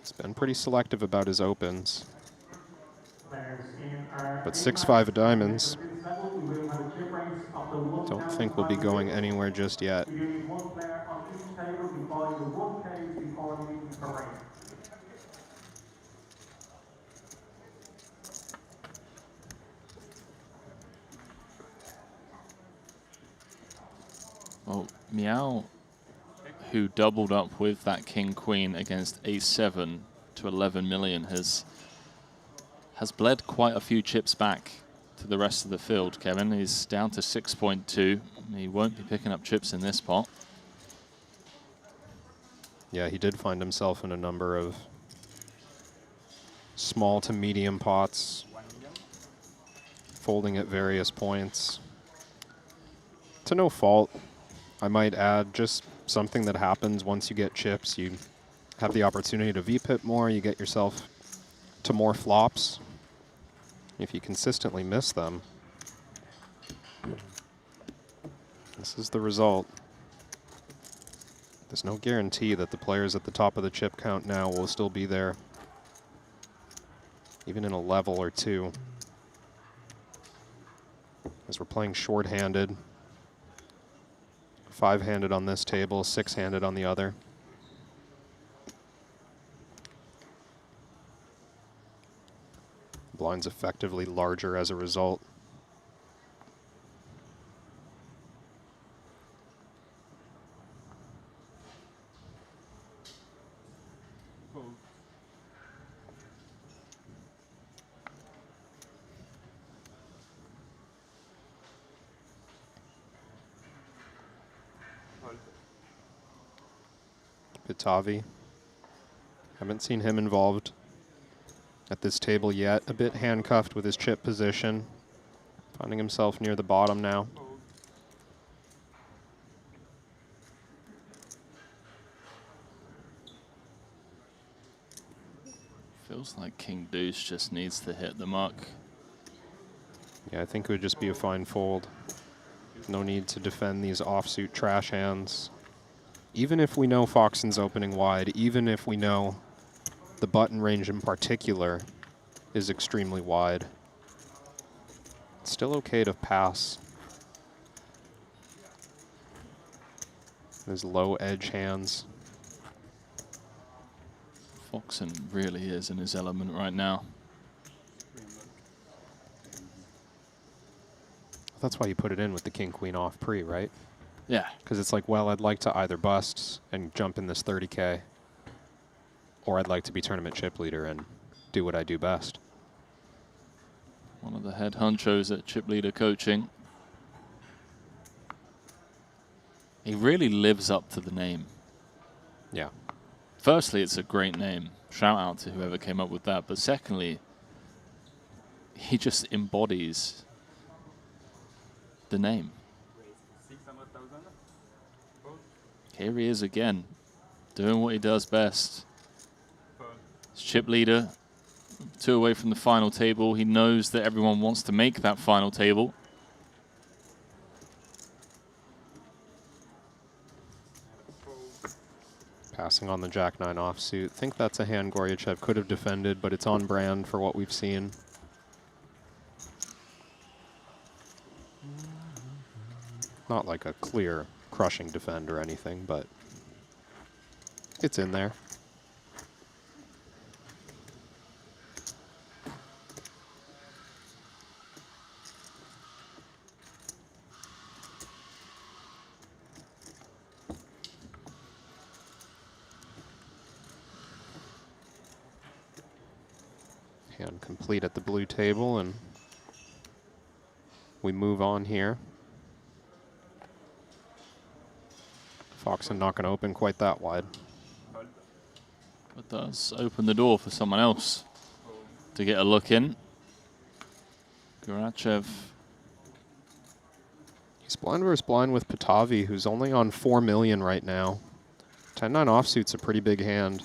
He's been pretty selective about his opens. But 6-5 of diamonds. Don't think we'll be going anywhere just yet. Well, Meow, who doubled up with that king-queen against ace-7 to 11 million, has bled quite a few chips back to the rest of the field, Kevin. He's down to 6.2. He won't be picking up chips in this pot. Yeah, he did find himself in a number of small to medium pots, folding at various points. To no fault, I might add, just something that happens once you get chips. You have the opportunity to VPIP more, you get yourself to more flops. If you consistently miss them, this is the result. There's no guarantee that the players at the top of the chip count now will still be there, even in a level or two. As we're playing short-handed, 5-handed on this table, 6-handed on the other. Blind's effectively larger as a result. Pitavi. Haven't seen him involved at this table yet. A bit handcuffed with his chip position. Finding himself near the bottom now. Feels like King Deuce just needs to hit the muck. Yeah, I think it would just be a fine fold. No need to defend these offsuit trash hands. Even if we know Foxen's opening wide, even if we know the button range in particular is extremely wide, it's still okay to pass. There's low edge hands. Foxen really is in his element right now. That's why you put it in with the king-queen off pre, right? Yeah. Because it's like, well, I'd like to either bust and jump in this 30K, or I'd like to be tournament chip leader and do what I do best. One of the head honchos at chip leader coaching. He really lives up to the name. Yeah. firstly, it's a great name. Shout out to whoever came up with that. But secondly, he just embodies the name. Here he is again, doing what he does best. He's chip leader, 2 away from the final table. He knows that everyone wants to make that final table. Passing on the Jack-9 offsuit. Think that's a hand Goryachev could have defended, but it's on brand for what we've seen. Not like a clear crushing defend or anything, but it's in there. Hand complete at the blue table, and we move on here. Foxen not going to open quite that wide. But does open the door for someone else to get a look in. Goryachev. He's blind versus blind with Patavi, who's only on 4 million right now. 10-9 offsuit's a pretty big hand,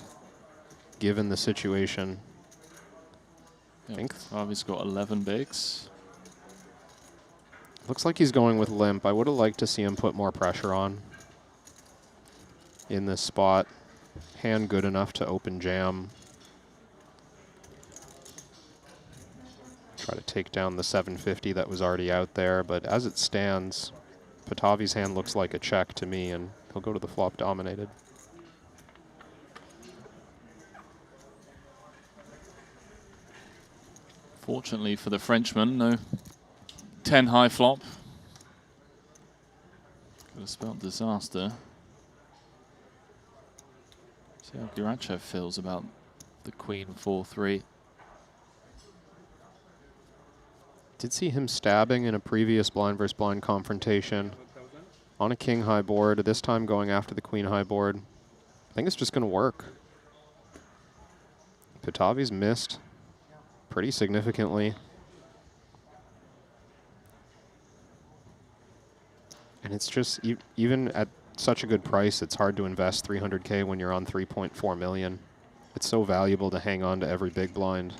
given the situation. I think Patavi's got 11 bigs. Looks like he's going with limp. I would have liked to see him put more pressure on in this spot. Hand good enough to open jam. Try to take down the 750 that was already out there, but as it stands, Patavi's hand looks like a check to me, and he'll go to the flop dominated. Fortunately for the Frenchman, no 10 high flop. Could have spelled disaster. See how Goryachev feels about the Queen 4-3. Did see him stabbing in a previous blind versus blind confrontation on a king high board, this time going after the queen high board. I think it's just going to work. Patavi's missed pretty significantly. And it's just, even at such a good price, it's hard to invest 300K when you're on 3.4 million. It's so valuable to hang on to every big blind.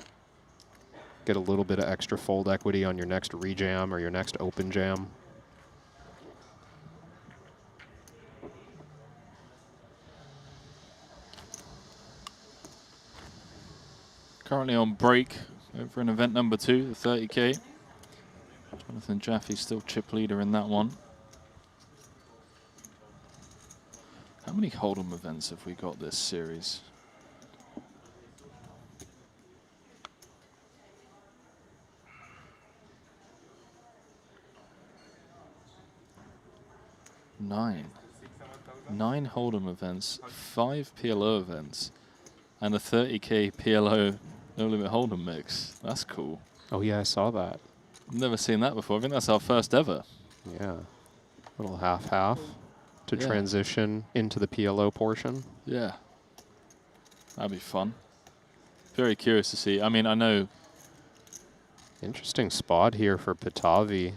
Get a little bit of extra fold equity on your next rejam or your next open jam. Currently on break over in event number 2, the 30K. Jonathan Jaffe still chip leader in that one. How many Hold'em events have we got this series? Nine Hold'em events, 5 PLO events, and a 30K PLO No Limit Hold'em mix. That's cool. Oh yeah, I saw that. Never seen that before. I think that's our first ever. Yeah. Little half-half to transition into the PLO portion. Yeah. That'd be fun. Very curious to see. I mean, I know. Interesting spot here for Patavi.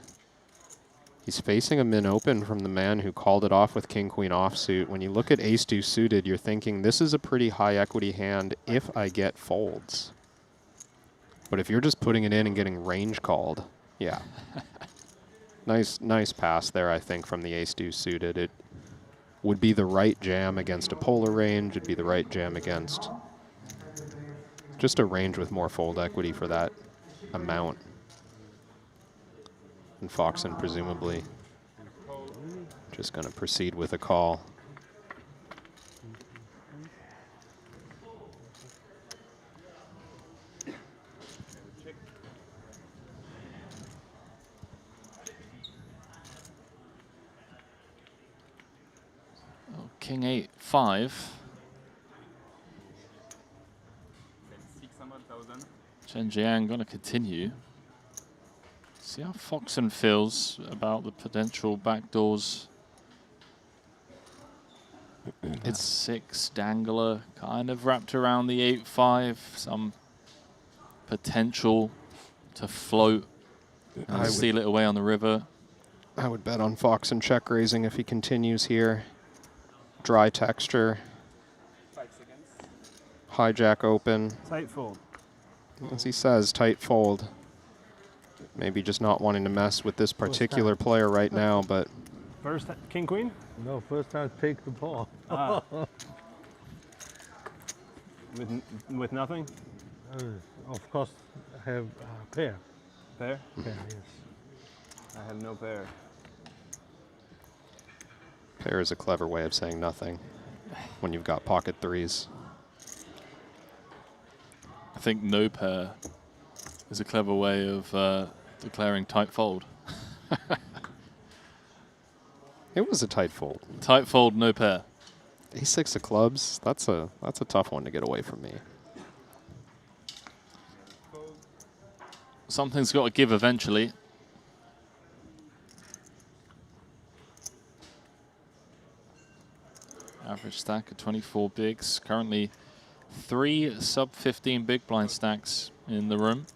He's facing a min open from the man who called it off with king-queen offsuit. When you look at ace-2 suited, you're thinking, this is a pretty high equity hand if I get folds. But if you're just putting it in and getting range called, yeah. Nice pass there, I think, from the ace-2 suited. It would be the right jam against a polar range. It'd be the right jam against just a range with more fold equity for that amount. And Foxen presumably just going to proceed with a call. Oh, King 8-5. Chen Jiang going to continue. See how Foxen feels about the potential backdoors. It's 6 dangler, kind of wrapped around the 8-5. Some potential to float and steal it away on the river. I would bet on Fox and check raising if he continues here. Dry texture. Hijack open. Tight fold. As he says, tight fold. Maybe just not wanting to mess with this particular player right now, but... First, king, queen? No, first time take the ball. Ah. With nothing? Of course, I have pair. Pair? Pair, yes. I have no pair. Pair is a clever way of saying nothing when you've got pocket threes. I think no pair is a clever way of declaring tight fold. It was a tight fold. Tight fold, no pair. A6 of clubs, that's a tough one to get away from me. Something's got to give eventually. Average stack of 24 bigs. Currently 3 sub-15 big blind stacks in the room.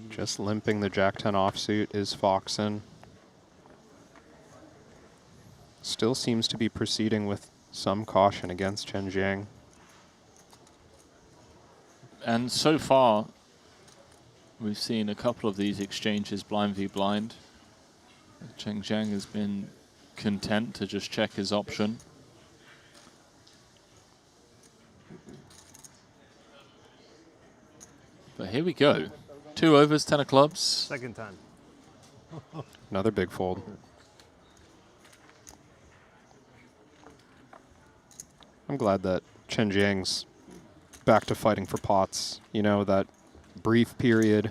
Just limping the Jack-10 offsuit is Foxen. Still seems to be proceeding with some caution against Chen Jiang. And so far, we've seen a couple of these exchanges blind v blind. Chen Jiang has been content to just check his option. But here we go. 2 overs, 10 of clubs. Second time. Another big fold. I'm glad that Chen Jiang's back to fighting for pots. You know, that brief period.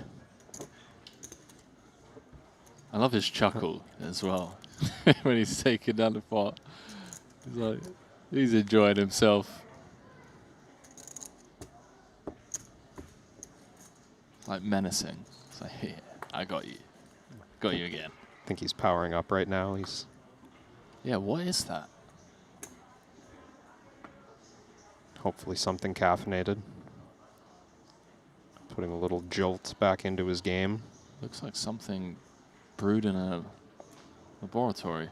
I love his chuckle as well when he's taking down the pot. He's like, he's enjoying himself. Like menacing. It's like, yeah, I got you. Got you again. I think he's powering up right now. He's... Yeah, what is that? Hopefully something caffeinated. Putting a little jolt back into his game. Looks like something brewed in a laboratory.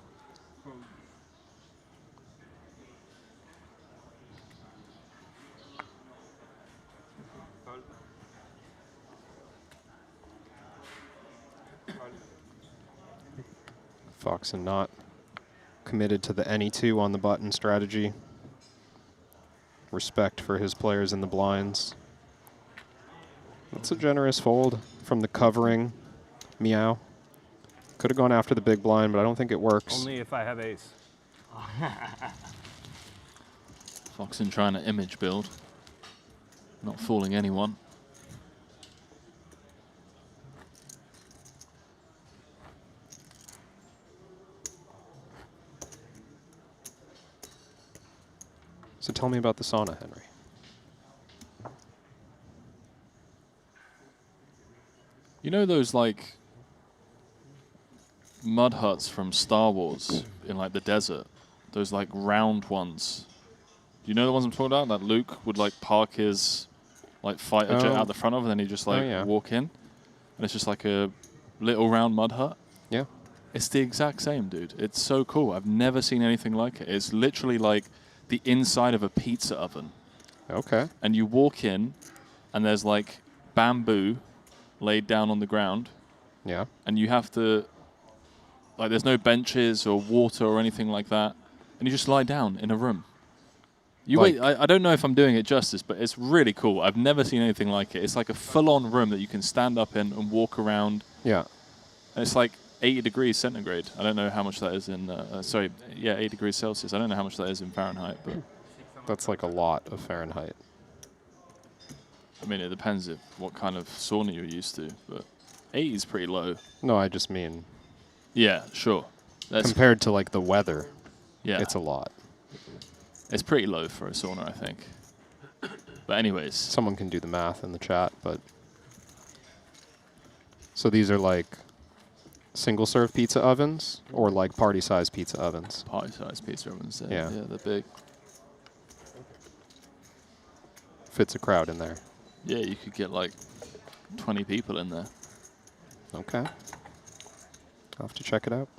Foxen not committed to the any 2 on the button strategy. Respect for his players in the blinds. That's a generous fold from the covering. Meow. Could have gone after the big blind, but I don't think it works. Only if I have ace. Foxen trying to image build. Not fooling anyone. So tell me about the sauna, Henry. You know those like mud huts from Star Wars in like the desert? Those like round ones. Do you know the ones I'm talking about? That Luke would like park his like fighter jet out the front of, and then he'd just like walk in, and it's just like a little round mud hut. Yeah. It's the exact same, dude. It's so cool. I've never seen anything like it. It's literally like the inside of a pizza oven. Okay. And you walk in, and there's like bamboo laid down on the ground. Yeah. And you have to, like, there's no benches or water or anything like that. And you just lie down in a room. You like, wait, I don't know if I'm doing it justice, but it's really cool. I've never seen anything like it. It's like a full-on room that you can stand up in and walk around. Yeah. And it's like 80 degrees centigrade. I don't know how much that is in, 80 degrees Celsius. I don't know how much that is in Fahrenheit, but... That's like a lot of Fahrenheit. I mean, it depends what kind of sauna you're used to, but 80 is pretty low. No, I just mean Yeah, sure. Compared to like the weather, yeah, it's a lot. It's pretty low for a sauna, I think. But anyways. Someone can do the math in the chat, but... So these are like single-serve pizza ovens or like party-size pizza ovens? Party-size pizza ovens, yeah. Yeah, they're big. Fits a crowd in there. Yeah, you could get like 20 people in there. Okay. I'll have to check it out.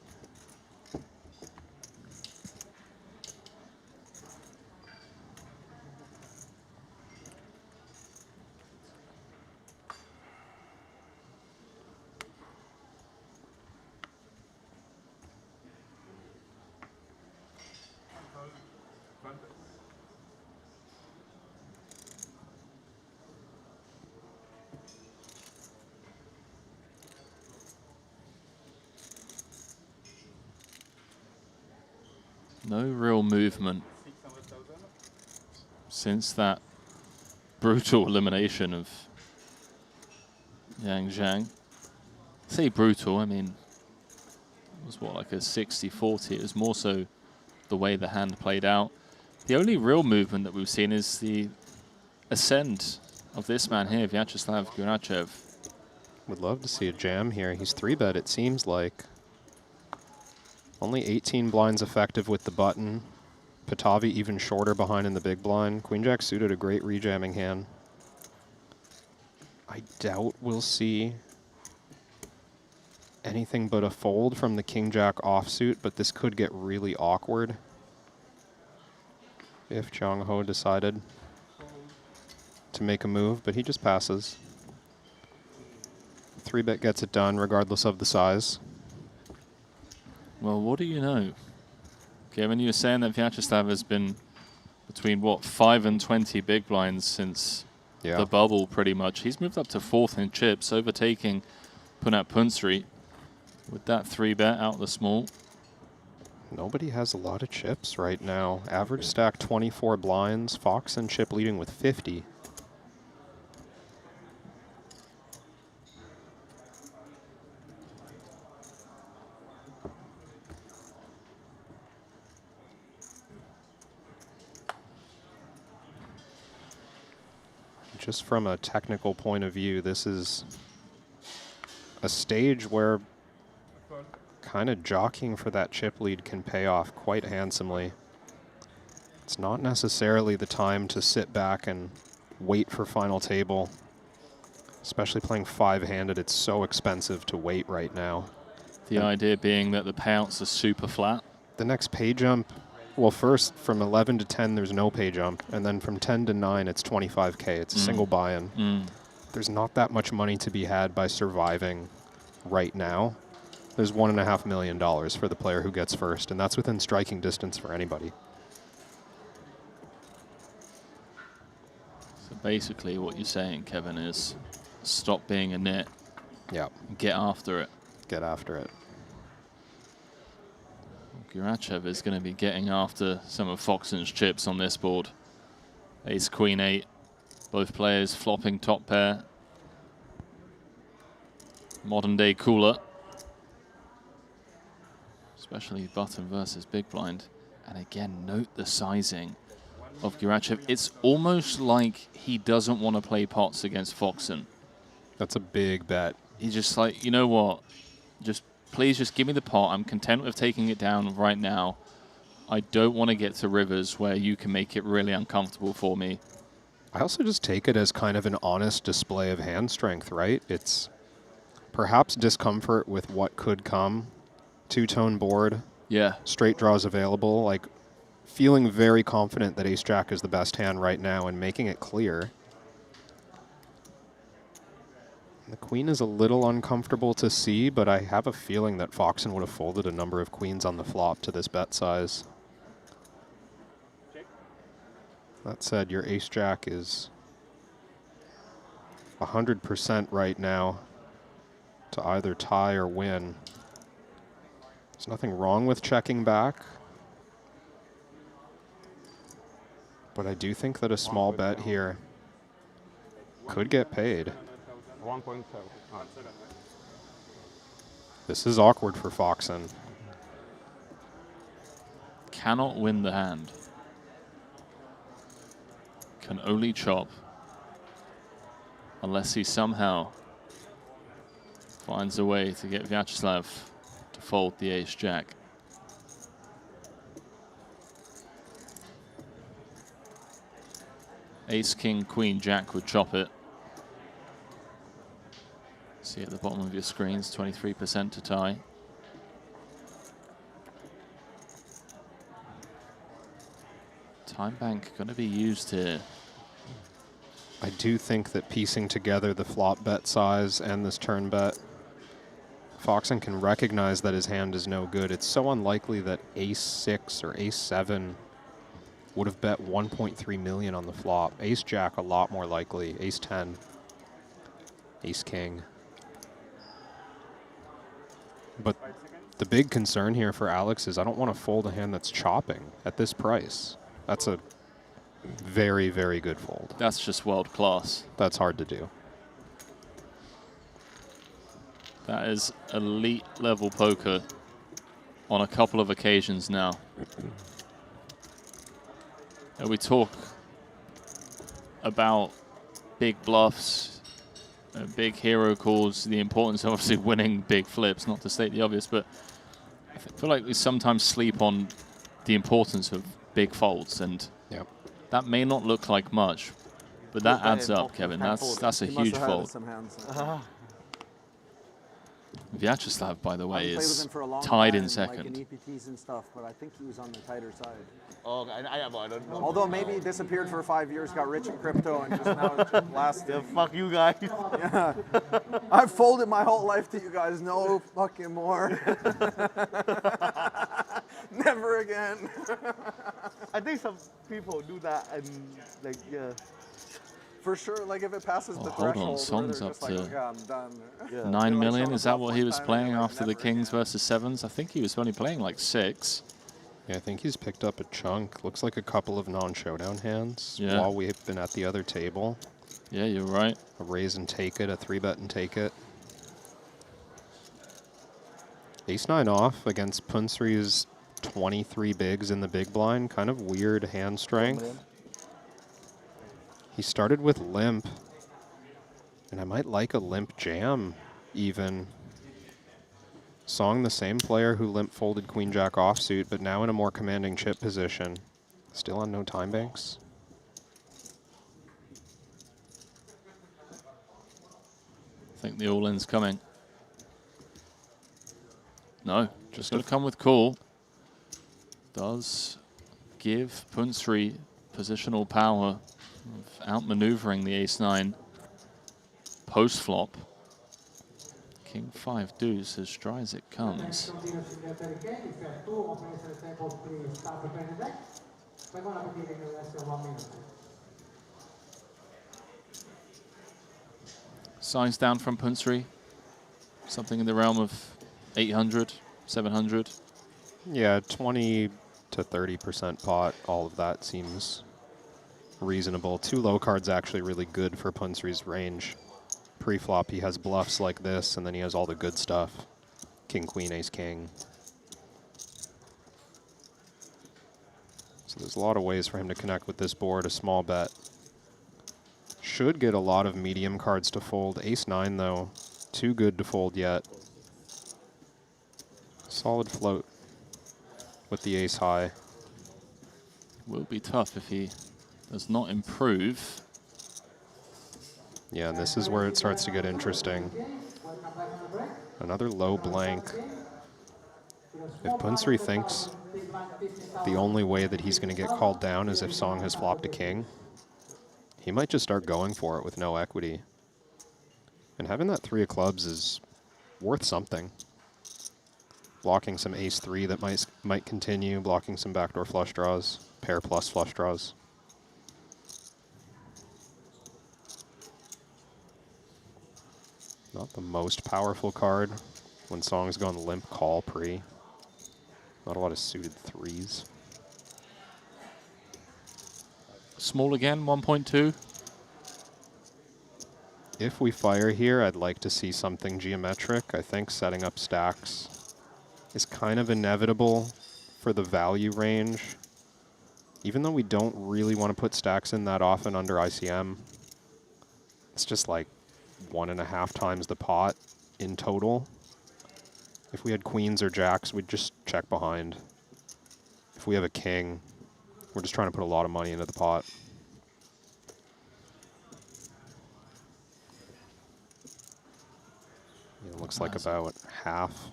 No real movement since that brutal elimination of Yang Zhang. I say brutal, I mean, it was what, like a 60-40. It was more so the way the hand played out. The only real movement that we've seen is the ascend of this man here, Vyacheslav Gurachev. Would love to see a jam here. He's 3-bet, it seems like. Only 18 blinds effective with the button. Patavi even shorter behind in the big blind. Queen Jack suited, a great rejamming hand. I doubt we'll see anything but a fold from the King Jack offsuit, but this could get really awkward if Chang Ho decided to make a move, but he just passes. 3-bet gets it done regardless of the size. Well, what do you know? Kevin, you were saying that Vyacheslav has been between, what, 5 and 20 big blinds since the bubble, pretty much. He's moved up to 4th in chips, overtaking Punat Punsri with that 3-bet out the small. Nobody has a lot of chips right now. Average stack 24 blinds. Fox and Chip leading with 50. Just from a technical point of view, this is a stage where kind of jockeying for that chip lead can pay off quite handsomely. It's not necessarily the time to sit back and wait for final table. Especially playing 5-handed, it's so expensive to wait right now. The idea being that the payouts are super flat. The next pay jump, well, first from 11 to 10, there's no pay jump. And then from 10 to 9, it's 25K. It's a single buy-in. There's not that much money to be had by surviving right now. There's $1.5 million for the player who gets first, and that's within striking distance for anybody. So basically what you're saying, Kevin, is stop being a nit. Yeah. Get after it. Get after it. Gurachev is going to be getting after some of Foxen's chips on this board. Ace, Queen, 8. Both players flopping top pair. Modern day cooler. Especially button versus big blind. And again, note the sizing of Gurachev. It's almost like he doesn't want to play pots against Foxen. That's a big bet. He's just like, you know what? Please just give me the pot. I'm content with taking it down right now. I don't want to get to rivers where you can make it really uncomfortable for me. I also just take it as kind of an honest display of hand strength, right? It's perhaps discomfort with what could come. Two-tone board. Yeah. Straight draws available. Like, feeling very confident that Ace-Jack is the best hand right now and making it clear. The queen is a little uncomfortable to see, but I have a feeling that Foxen would have folded a number of queens on the flop to this bet size. That said, your Ace-Jack is 100% right now to either tie or win. There's nothing wrong with checking back, but I do think that a small bet here could get paid. 1.7. This is awkward for Foxen. Cannot win the hand. Can only chop. Unless he somehow finds a way to get Vyacheslav to fold the ace-jack. Ace, king, queen, jack would chop it. See at the bottom of your screens, 23% to tie. Time bank going to be used here. I do think that piecing together the flop bet size and this turn bet, Foxen can recognize that his hand is no good. It's so unlikely that ace-6 or ace-7 would have bet 1.3 million on the flop. Ace-jack a lot more likely. Ace-10, ace-king. But the big concern here for Alex is I don't want to fold a hand that's chopping at this price. That's a very, very good fold. That's just world class. That's hard to do. That is elite level poker on a couple of occasions now. And we talk about big bluffs, big hero calls, the importance of obviously winning big flips, not to state the obvious, but I feel like we sometimes sleep on the importance of big folds, and that may not look like much, but that adds up, Kevin. That's a huge fold. Vyacheslav, by the way, is tied in second. Like in EPTs and stuff, but I think he was on the tighter side. Oh, I don't know. Although maybe he disappeared for 5 years, got rich in crypto, and just now it's just lasting. Yeah, fuck you guys. Yeah. I've folded my whole life to you guys. No fucking more. Never again. I think some people do that and like, yeah. For sure, like if it passes the hold threshold, on, Song's up to like, I'm done. 9 million. Is that what he was playing after the kings versus sevens? I think he was only playing like 6. Yeah, I think he's picked up a chunk. Looks like a couple of non-showdown hands while we've been at the other table. Yeah, you're right. A raise and take it, a 3-bet and take it. Ace-9 off against Punsri's 23 bigs in the big blind. Kind of weird hand strength. He started with limp, and I might like a limp jam even. Song, the same player who limp folded queen jack offsuit, but now in a more commanding chip position. Still on no time banks. I think the all-in's coming. No, just going to come with call. Does give Punsri positional power of outmaneuvering the ace-9 post-flop. King 5 deuce as dry as it comes. Size down from Punsri. Something in the realm of 800, 700. Yeah, 20 to 30% pot. All of that seems reasonable. 2 low cards actually really good for Punsri's range. Pre-flop, he has bluffs like this, and then he has all the good stuff. King, queen, ace, king. So there's a lot of ways for him to connect with this board. A small bet. Should get a lot of medium cards to fold. Ace-9, though, too good to fold yet. Solid float with the ace high. Will be tough if he does not improve. Yeah, and this is where it starts to get interesting. Another low blank. If Punsri thinks the only way that he's going to get called down is if Song has flopped a king, he might just start going for it with no equity. And having that 3 of clubs is worth something. Blocking some ace-3 that might continue, blocking some backdoor flush draws, pair plus flush draws. Not the most powerful card when Song's gone limp call pre. Not a lot of suited 3s. Small again, 1.2. If we fire here, I'd like to see something geometric. I think setting up stacks is kind of inevitable for the value range. Even though we don't really want to put stacks in that often under ICM, it's just like 1.5 times the pot in total. If we had queens or jacks, we'd just check behind. If we have a king, we're just trying to put a lot of money into the pot. It looks like about half.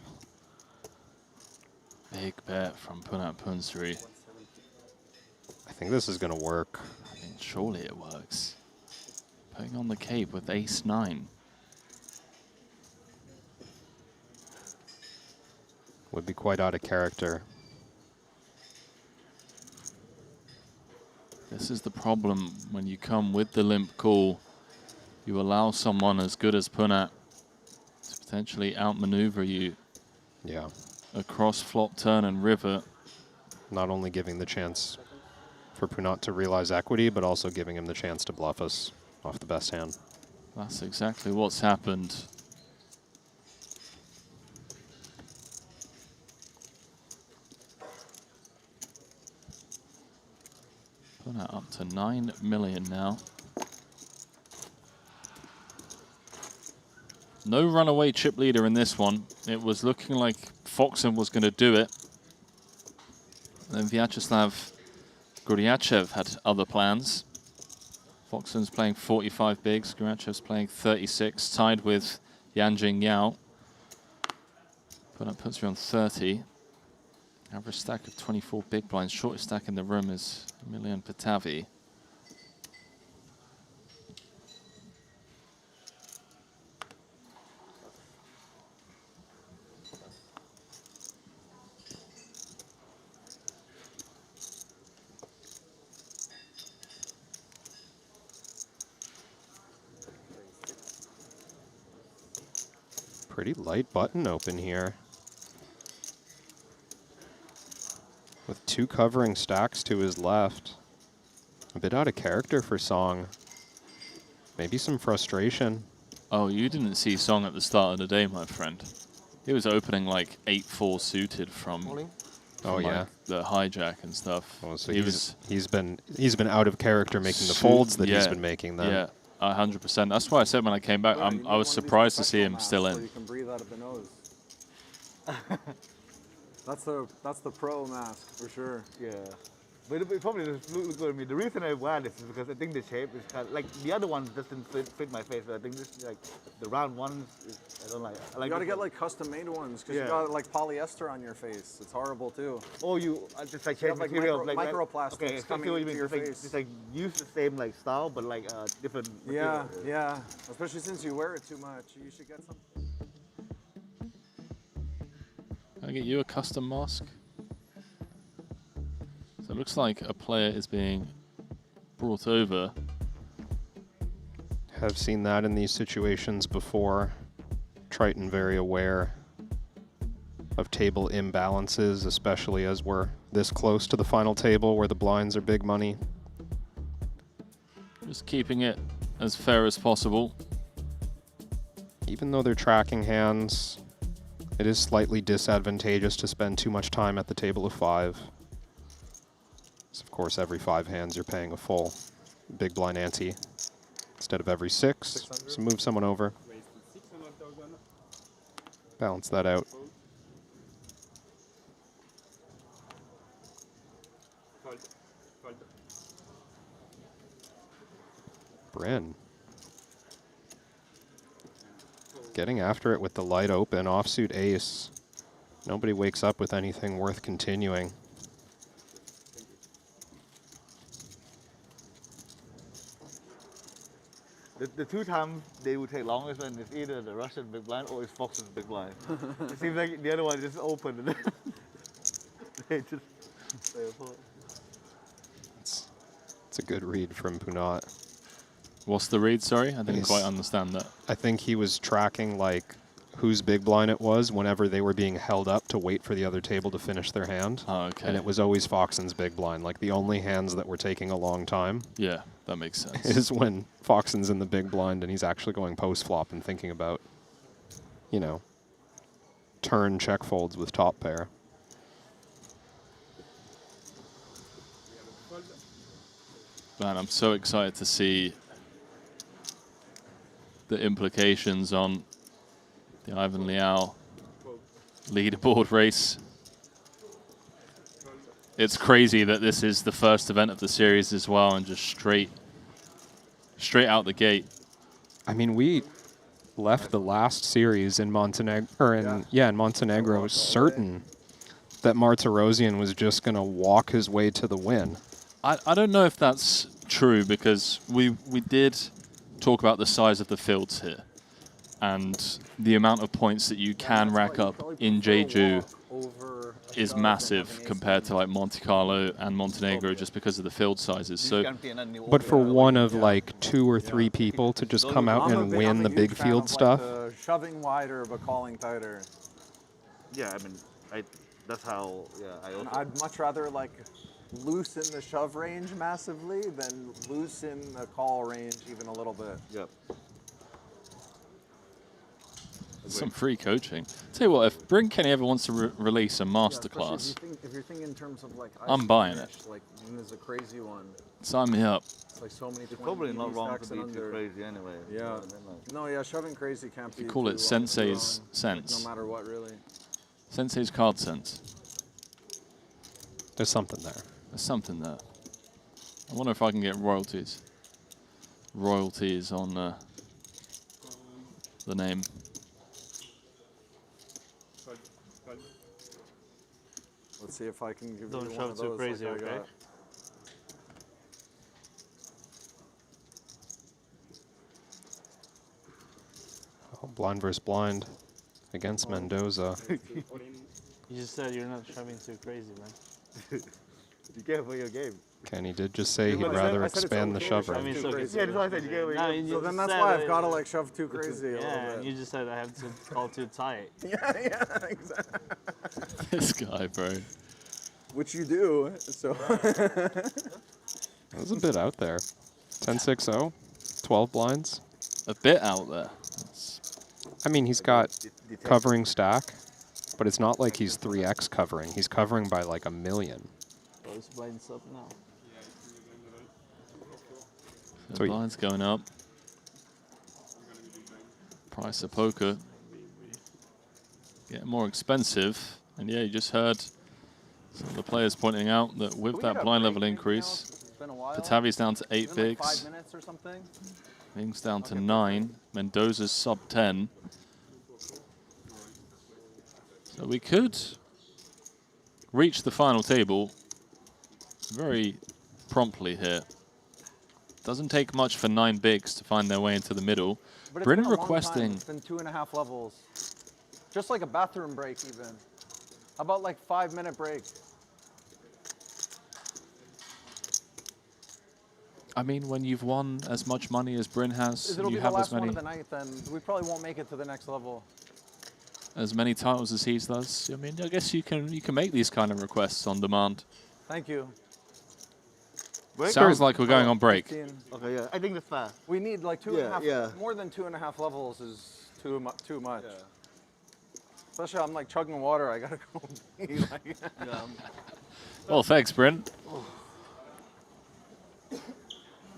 Big bet from Punat Punsri. I think this is going to work. I mean, surely it works. Putting on the cape with ace-9. Would be quite out of character. This is the problem when you come with the limp call. You allow someone as good as Punat to potentially outmaneuver you. Yeah. Across flop, turn, and river. Not only giving the chance for Punat to realize equity, but also giving him the chance to bluff us off the best hand. That's exactly what's happened. Punat up to 9 million now. No runaway chip leader in this one. It was looking like Foxen was going to do it. And then Vyacheslav Guryachev had other plans. Foxen's playing 45 bigs, Guryachev's playing 36, tied with Yanjing Yao. Punat puts her on 30. Average stack of 24 big blinds. Shortest stack in the room is Emilian Patavi. Pretty light button open here. With 2 covering stacks to his left. A bit out of character for Song. Maybe some frustration. Oh, you didn't see Song at the start of the day, my friend. He was opening like 8-4 suited from Oh yeah, like the hijack and stuff. Oh, so he's been out of character making the folds that he's been making then. Yeah, 100%. That's why I said when I came back, I was surprised to see him still in. You can breathe out of the nose. That's the pro mask for sure. Yeah. But it probably just look good at me. The reason I wear this is because I think the shape is kind of like the other ones doesn't fit my face. But I think this like the round ones. I don't like. I like you gotta get like custom made ones because you got like polyester on your face. It's horrible too. Oh, you just like change like material, microplastics okay, coming into your face. It's like use the same like style, but like different. Yeah, material. yeah. Especially since you wear it too much, you should get some. Can I get you a custom mask? So it looks like a player is being brought over. Have seen that in these situations before. Triton very aware of table imbalances, especially as we're this close to the final table where the blinds are big money. Just keeping it as fair as possible. Even though they're tracking hands, it is slightly disadvantageous to spend too much time at the table of 5. So of course, every 5 hands you're paying a full big blind ante instead of every 6. So move someone over. Balance that out. Bryn. Getting after it with the light open, offsuit ace. Nobody wakes up with anything worth continuing. The 2 times they would take longest when it's either the Russian big blind or it's Fox's big blind. It seems like the other one just open and then they just stay apart. It's a good read from Punat. What's the read, sorry? I didn't quite understand that. I think he was tracking like whose big blind it was whenever they were being held up to wait for the other table to finish their hand. Oh, okay. And it was always Foxen's big blind, like the only hands that were taking a long time. Yeah. That makes sense. Is when Foxen's in the big blind and he's actually going post flop and thinking about, you know, turn check folds with top pair. Man, I'm so excited to see the implications on the Ivan Liao leaderboard race. It's crazy that this is the first event of the series as well, and just straight out the gate. I mean, we left the last series in Montenegro, or in Montenegro, certain that Martirosyan was just going to walk his way to the win. I don't know if that's true, because we did talk about the size of the fields here and the amount of points that you can rack up in Jeju is massive compared to like Monte Carlo and Montenegro, just because of the field sizes. So, but for one of like 2 or 3 people to just come out and win the big field stuff, shoving wider but calling tighter. Yeah, I mean, that's how. Yeah, I'd much rather like loosen the shove range massively than loosen the call range even a little bit. Yep. Some free coaching. Tell you what, if Bryn Kenny ever wants to release a masterclass, if you're thinking in terms of like, I'm buying it. Like, there's a crazy one. Sign me up. It's like so many. It's probably not wrong to be too crazy anyway. Yeah. No, yeah, shoving crazy can't be. You call it Sensei's sense. Like, no matter what, really. Sensei's card sense. There's something there. There's something there. I wonder if I can get royalties. Royalties on the name. Let's see if I can give Don't you one shove of too those crazy, like I okay? got. oh, blind versus blind against Mendoza. You just said you're not shoving too crazy, man. Be careful your game. Kenny did just say he'd rather expand the shove I mean, range. so Yeah, that's why I said you gave away. So then that's why I've got to like shove too crazy a little Yeah, bit. and you just said I have to call too tight. Yeah, exactly. This guy, bro. Which you do, so. That was a bit out there. 10-6-0, 12 blinds. A bit out there. I mean, he's got covering stack, but it's not like he's 3x covering. He's covering by like 1 million. Oh, this blind's up now. The blind's going up. Price of poker getting more expensive. And yeah, you just heard some of the players pointing out that with that blind level increase, Patavi's down to 8 bigs. 5 minutes or something? Ming's down to 9. Mendoza's sub 10. So we could reach the final table very promptly here. Doesn't take much for 9 bigs to find their way into the middle. But Bryn it's been a long requesting. time. It's been 2.5 levels. Just like a bathroom break, even. How about like 5-minute break? I mean, when you've won as much money as Bryn has, It'll you be the have last as many one of the night, then we probably won't make it to the next level. as many titles as he does. I mean, I guess you can make these kind of requests on demand. Thank you. Sounds like we're going on break. 15. Okay, yeah, I think that's fair. We need like 2.5. Yeah. More than 2.5 levels is too much. Yeah. Especially, I'm like chugging water. I gotta go. Pee, like, Well, thanks, Bryn.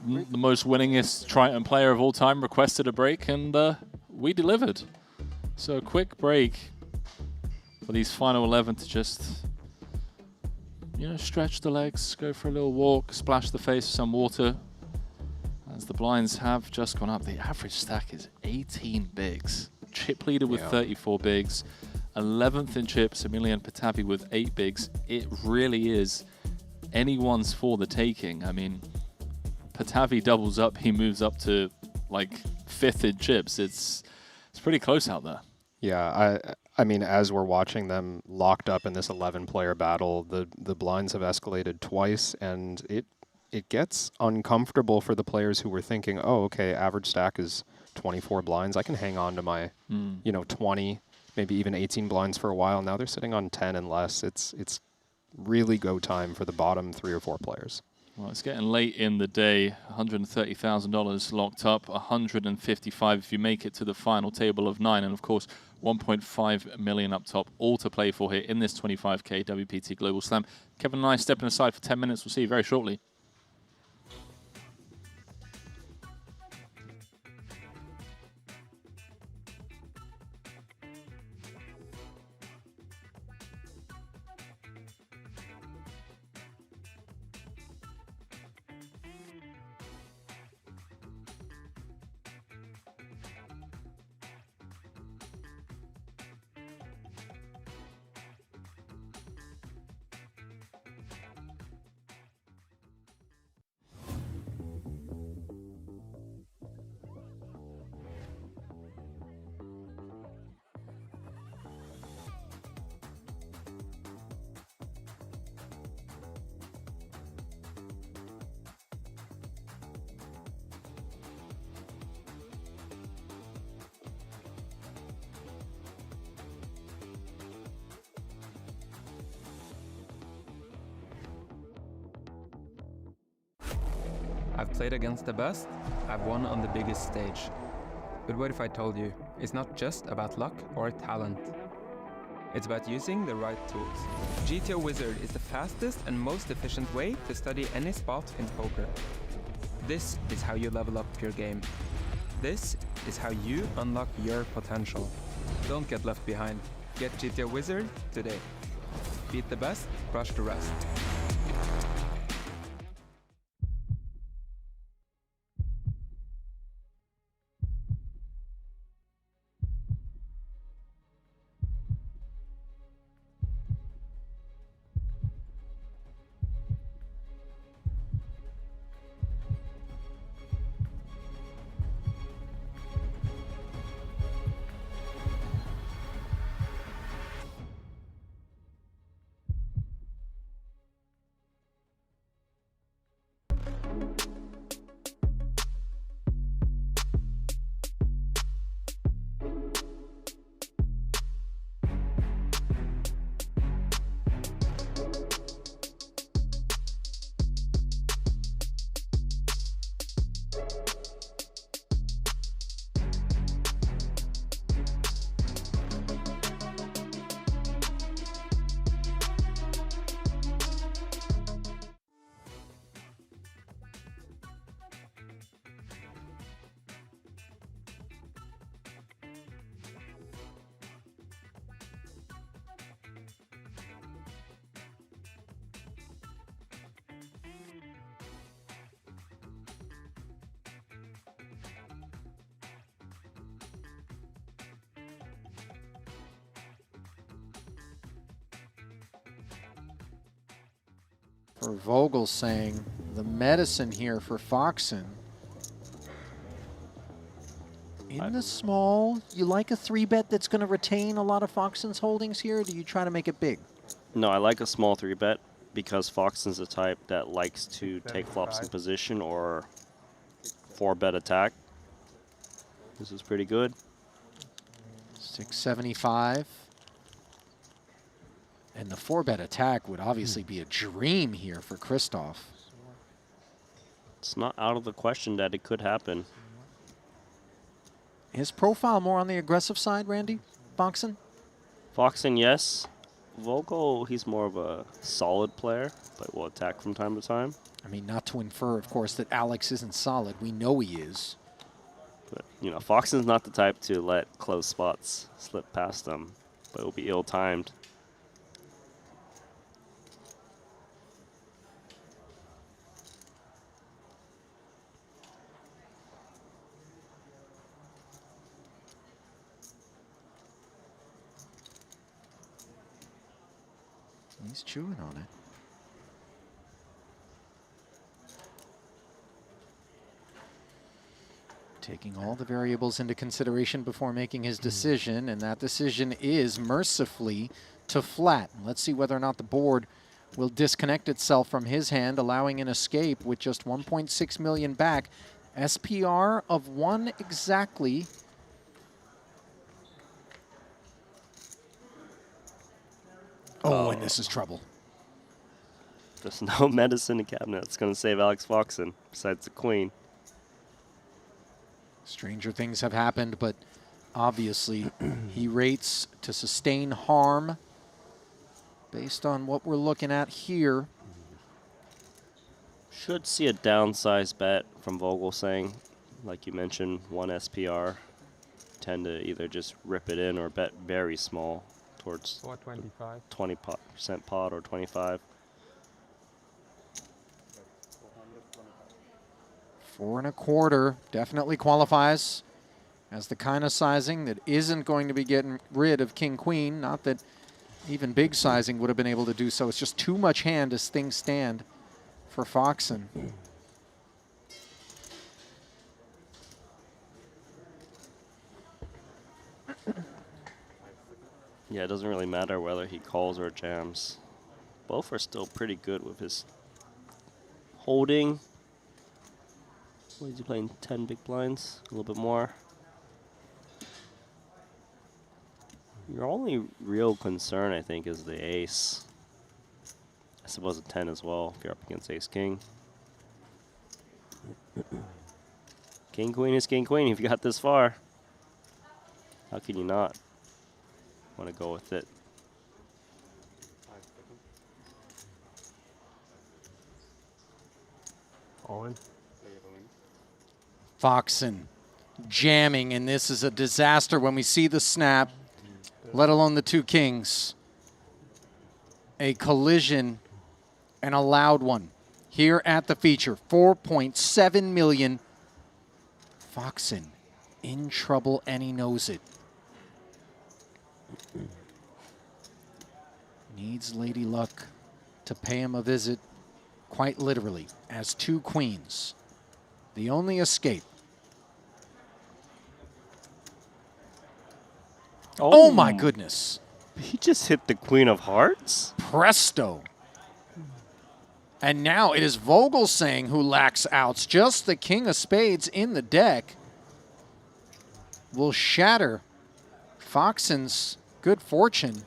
The most winningest Triton player of all time requested a break, and we delivered. So a quick break for these final 11 to just, stretch the legs, go for a little walk, splash the face with some water. As the blinds have just gone up, the average stack is 18 bigs. Chip leader with 34 bigs. 11th in chips, Emilian Patavi with 8 bigs. It really is anyone's for the taking. I mean, Patavi doubles up, he moves up to like 5th in chips. It's pretty close out there. Yeah, I mean, as we're watching them locked up in this 11-player battle, the blinds have escalated twice, and it gets uncomfortable for the players who were thinking, oh, okay, average stack is 24 blinds. I can hang on to my, 20, maybe even 18 blinds for a while. Now they're sitting on 10 and less. It's really go time for the bottom 3 or 4 players. Well, it's getting late in the day. $130,000 locked up, 155 if you make it to the final table of 9, and of course 1.5 million up top, all to play for here in this 25K WPT Global Slam. Kevin and I stepping aside for 10 minutes. We'll see you very shortly. I've played against the best, I've won on the biggest stage. But what if I told you, it's not just about luck or talent. It's about using the right tools. GTO Wizard is the fastest and most efficient way to study any spot in poker. This is how you level up your game. This is how you unlock your potential. Don't get left behind. Get GTO Wizard today. Beat the best, crush the rest. For Vogel saying the medicine here for Foxen. In the small, you like a 3-bet that's going to retain a lot of Foxen's holdings here, or do you try to make it big? No, I like a small 3-bet because Foxen's the type that likes to take flops in position or 4-bet attack. This is pretty good. 675. And the 4-bet attack would obviously be a dream here for Christoph. It's not out of the question that it could happen. His profile more on the aggressive side, Randy? Foxen? Foxen, yes. Vogel, he's more of a solid player, but will attack from time to time. I mean, not to infer, of course, that Alex isn't solid. We know he is. But, you know, Foxen's not the type to let close spots slip past him, but it will be ill-timed. He's chewing on it. Taking all the variables into consideration before making his decision, and that decision is mercifully to flat. Let's see whether or not the board will disconnect itself from his hand, allowing an escape with just 1.6 million back. SPR of 1 exactly. Oh, and this is trouble. There's no medicine in cabinet that's going to save Alex Foxen besides the queen. Stranger things have happened, but obviously he rates to sustain harm based on what we're looking at here. Should see a downsized bet from Vogelsang. Like you mentioned, 1 SPR. Tend to either just rip it in or bet very small towards 425. 20% pot or 25. 4 1/4 definitely qualifies as the kind of sizing that isn't going to be getting rid of King Queen. Not that even big sizing would have been able to do so. It's just too much hand as things stand for Foxen. Yeah, it doesn't really matter whether he calls or jams. Both are still pretty good with his holding. What is he playing? 10 big blinds? A little bit more. Your only real concern, I think, is the ace. I suppose a 10 as well if you're up against ace-king. King-queen is king-queen if you got this far. How can you not want to go with it? All in. Foxen jamming, and this is a disaster when we see the snap, let alone the 2 kings. A collision and a loud one here at the feature. 4.7 million. Foxen in trouble, and he knows it. Needs Lady Luck to pay him a visit, quite literally, as 2 queens. The only escape. Oh my goodness. He just hit the queen of hearts? Presto. And now it is Vogelsang who lacks outs. Just the king of spades in the deck will shatter Foxen's good fortune.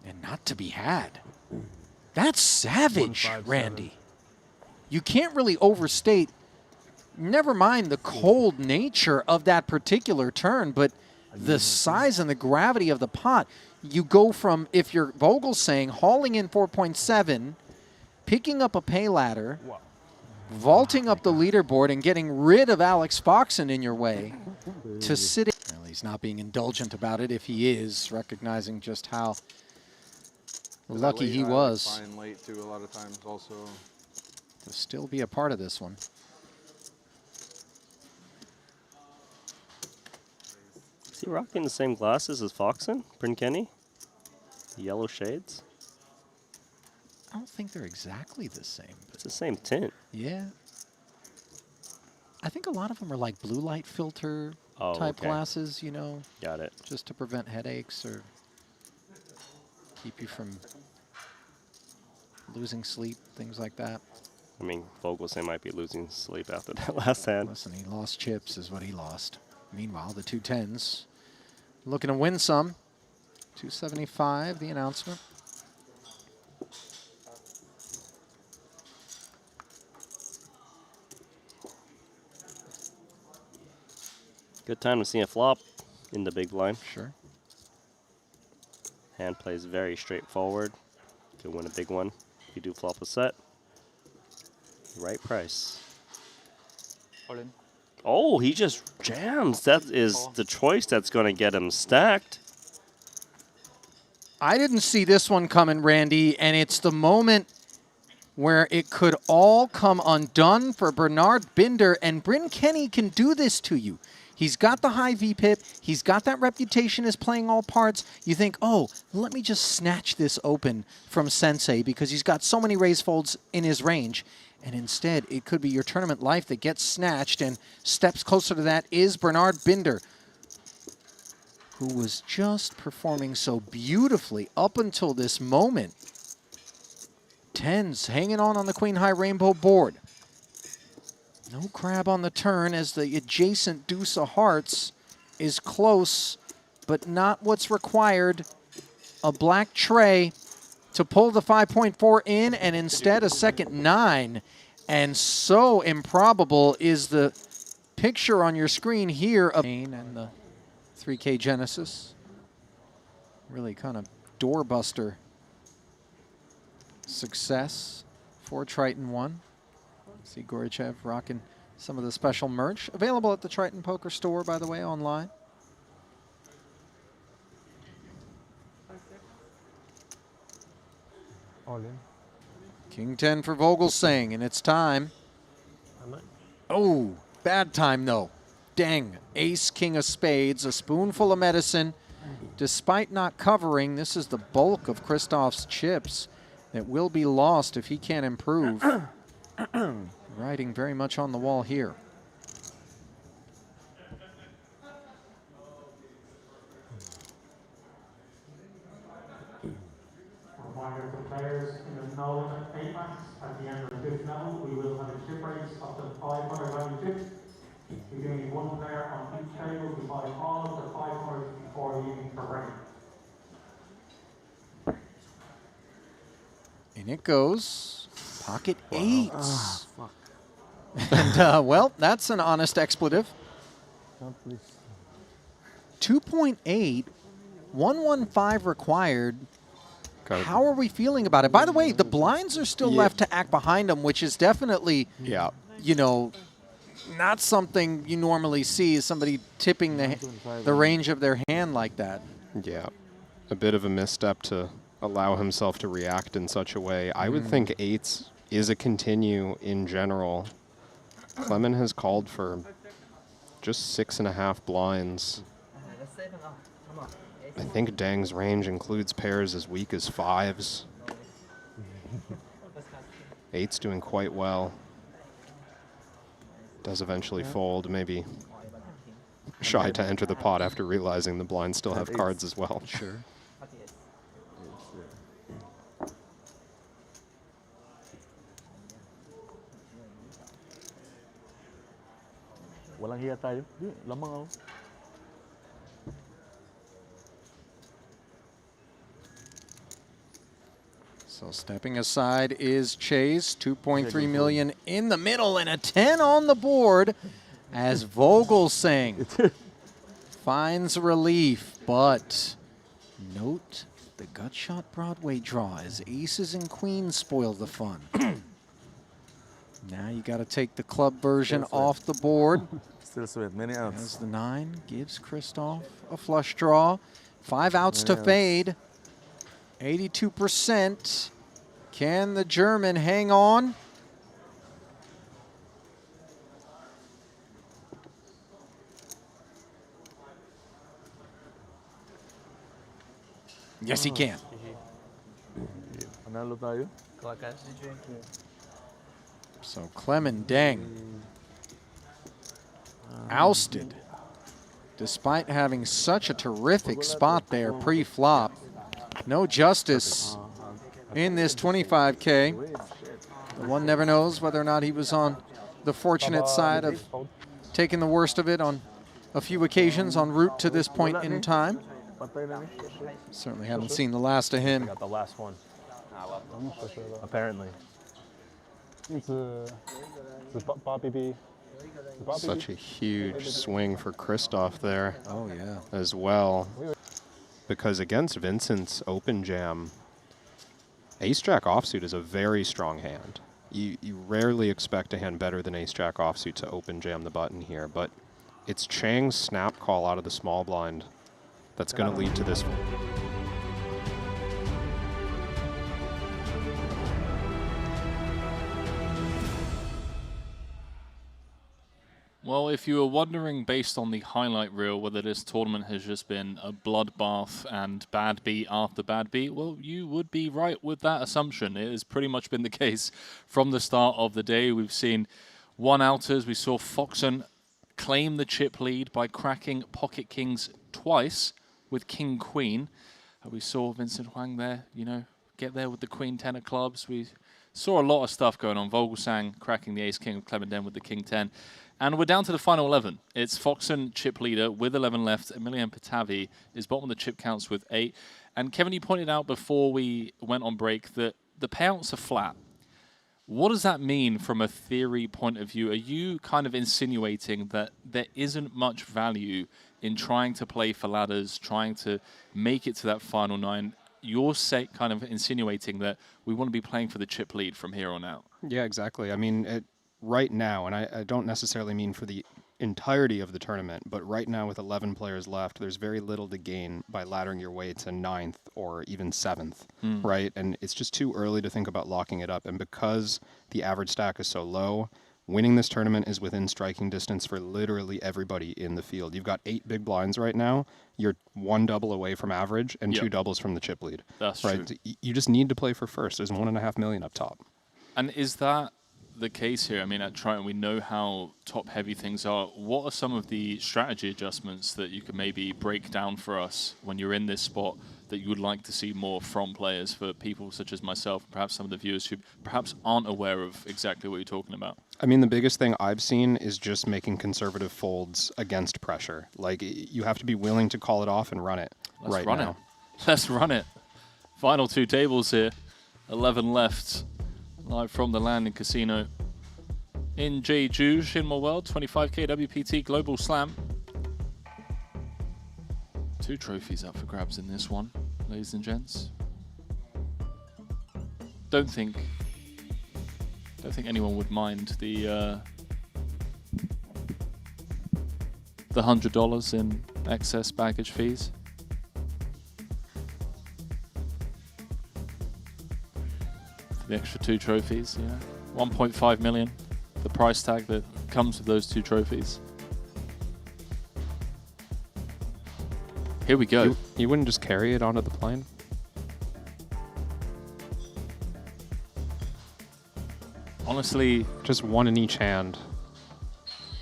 And not to be had. That's savage, Randy. You can't really overstate, never mind the cold nature of that particular turn, but the size and the gravity of the pot. You go from, if you're Vogelsang, hauling in 4.7, picking up a pay ladder, vaulting up the leaderboard and getting rid of Alex Foxen in your way to sitting. Well, he's not being indulgent about it if he is, recognizing just how lucky he was. Fine late too a lot of times also. To still be a part of this one. Is he rocking the same glasses as Foxen? Bryn Kenny? The yellow shades? I don't think they're exactly the same. It's the same tint. Yeah. I think a lot of them are like blue light filter type glasses, you know. Got it. Just to prevent headaches or keep you from losing sleep, things like that. I mean, Vogelsang might be losing sleep after that last hand. Listen, he lost chips is what he lost. Meanwhile, the 2 10s looking to win some. 275, the announcement. Good time to see a flop in the big blind. Sure. Hand plays very straightforward. Could win a big one if you do flop a set. Right price. All in. Oh, he just jams. That is the choice that's going to get him stacked. I didn't see this one coming, Randy, and it's the moment where it could all come undone for Bernard Binder, and Bryn Kenny can do this to you. He's got the high VPIP. He's got that reputation as playing all parts. You think, oh, let me just snatch this open from Sensei because he's got so many raise folds in his range. And instead, it could be your tournament life that gets snatched, and steps closer to that is Bernard Binder, who was just performing so beautifully up until this moment. 10s hanging on the Queen High Rainbow board. No crab on the turn as the adjacent deuce of hearts is close, but not what's required. A black tray to pull the 5.4 in, and instead a second 9. And so improbable is the picture on your screen here of and the 3K Genesis. Really kind of doorbuster success for Triton 1. See Gorichev rocking some of the special merch. Available at the Triton Poker Store, by the way, online. All in. King 10 for Vogelsang, and it's time. Oh, bad time though. Dang. Ace, king of spades, a spoonful of medicine. Despite not covering, this is the bulk of Christoph's chips that will be lost if he can't improve. Riding very much on the wall here. Reminder to players in the no limit 8 max. At the end of the 5th level, we will have a chip race up to 500 value chips. We do need 1 player on each table to buy all of the 500 before leaving for break. In it goes. Pocket 8s. And, well, that's an honest expletive. 2.8, 115 required. How are we feeling about it? By the way, the blinds are still left to act behind them, which is definitely, you know, not something you normally see, is somebody tipping the range of their hand like that. Yeah, a bit of a misstep to allow himself to react in such a way. I would think 8s is a continue in general. Clement has called for just 6.5 blinds. I think Dang's range includes pairs as weak as 5s. 8's doing quite well. Does eventually fold, maybe shy to enter the pot after realizing the blinds still have cards as well. Sure. Walang hiya tayo. Lamang ako. So stepping aside is Chase, 2.3 million in the middle and a 10 on the board as Vogelsang finds relief, but note the Gutshot Broadway draw as aces and queens spoil the fun. Now you got to take the club version off the board. Still sweet, many outs. As the 9 gives Christoph a flush draw. 5 outs to fade. 82%. Can the German hang on? Yes, he can. Panalo tayo. So Clement Dang ousted despite having such a terrific spot there pre-flop. No justice in this 25K. The one never knows whether or not he was on the fortunate side of taking the worst of it on a few occasions en route to this point in time. Certainly haven't seen the last of him. Got the last one. Apparently. Such a huge swing for Christoph there. Oh, yeah. As well. Because against Vincent's open jam, Ace-Jack offsuit is a very strong hand. You rarely expect a hand better than Ace-Jack offsuit to open jam the button here, but it's Chang's snap call out of the small blind that's going to lead to this. Well, if you were wondering based on the highlight reel whether this tournament has just been a bloodbath and bad beat after bad beat, well, you would be right with that assumption. It has pretty much been the case from the start of the day. We've seen one-outers. We saw Foxen claim the chip lead by cracking pocket kings twice with king-queen. We saw Vincent Huang there, you know, get there with the queen-10 of clubs. We saw a lot of stuff going on. Vogelsang cracking the ace-king of Clement Den with the king-10. And we're down to the final 11. It's Foxen, chip leader, with 11 left. Emilian Patavi is bottom of the chip counts with 8. And Kevin, you pointed out before we went on break that the payouts are flat. What does that mean from a theory point of view? Are you kind of insinuating that there isn't much value in trying to play for ladders, trying to make it to that final 9? You're kind of insinuating that we want to be playing for the chip lead from here on out. Yeah, exactly. I mean, right now, and I don't necessarily mean for the entirety of the tournament, but right now with 11 players left, there's very little to gain by laddering your way to 9th or even 7th, right? And it's just too early to think about locking it up. And because the average stack is so low, winning this tournament is within striking distance for literally everybody in the field. You've got 8 big blinds right now. You're 1 double away from average and 2 doubles from the chip lead. That's right. true. You just need to play for first. There's 1.5 million up top. And is that the case here? I mean, at Triton, we know how top-heavy things are. What are some of the strategy adjustments that you could maybe break down for us when you're in this spot that you would like to see more from players, for people such as myself, perhaps some of the viewers who perhaps aren't aware of exactly what you're talking about? I mean, the biggest thing I've seen is just making conservative folds against pressure. Like, you have to be willing to call it off and run it right now. Let's run it. Final 2 tables here. 11 left. Live from the landing casino in Jeju, Shinhwa World, 25k WPT Global Slam. 2 trophies up for grabs in this one, ladies and gents. Don't think anyone would mind the $100 in excess baggage fees. The extra 2 trophies, yeah. 1.5 million, the price tag that comes with those 2 trophies. Here we go. You wouldn't just carry it onto the plane? Honestly, just 1 in each hand.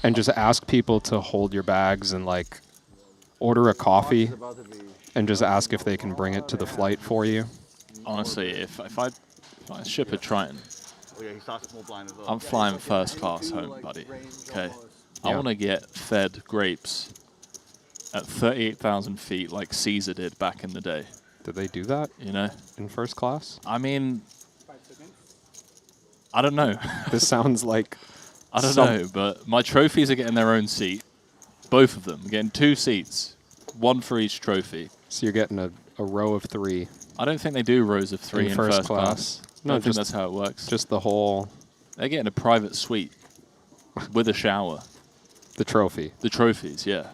And just ask people to hold your bags and like order a coffee and just ask if they can bring it to the flight for you. Honestly, if I ship a Triton, Oh yeah, he starts small blind as well. I'm flying first class home, buddy. Okay. I want to get fed grapes at 38,000 feet like Caesar did back in the day. Did they do that? You know? In first class? I mean, I don't know. This sounds like... I don't know, but my trophies are getting their own seat. Both of them. Getting 2 seats. 1 for each trophy. So you're getting a row of 3. I don't think they do rows of 3 in first class. No, I think that's how it works. Just the whole... They're getting a private suite with a shower. The trophy. The trophies, yeah.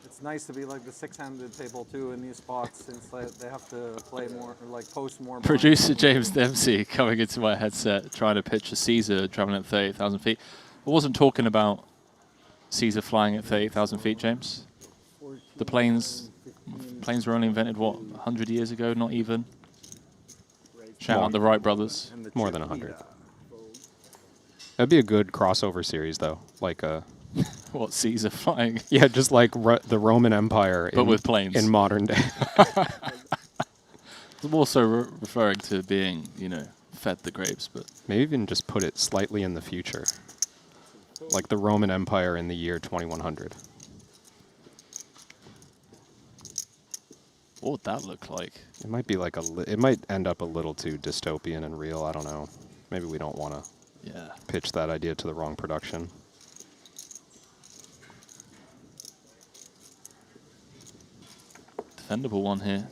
It's nice to be like the 6-handed table too in these spots, since they have to play more, or like post more. Producer James Dempsey coming into my headset trying to pitch a Caesar traveling at 38,000 feet. I wasn't talking about Caesar flying at 38,000 feet, James. The planes were only invented, what, 100 years ago? Not even. Shout out the Wright brothers. More than 100. That'd be a good crossover series, though. Like a... What, Caesar flying? Yeah, just like the Roman Empire. But with planes. In modern day. I'm also referring to being, you know, fed the grapes, but... Maybe even just put it slightly in the future. Like the Roman Empire in the year 2100. What would that look like? It might be like it might end up a little too dystopian and real. I don't know. Maybe we don't want to pitch that idea to the wrong production. Defendable one here.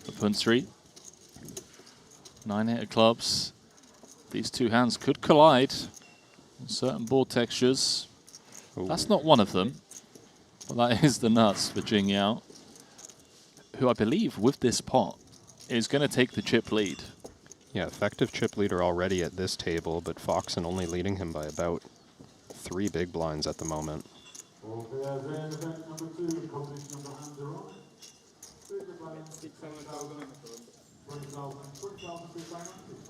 The punt street. 9 clubs. These 2 hands could collide on certain board textures. Ooh. That's not one of them. But that is the nuts for Jing Yao, who I believe with this pot is going to take the chip lead. Yeah, effective chip leader already at this table, but Foxen only leading him by about 3 big blinds at the moment.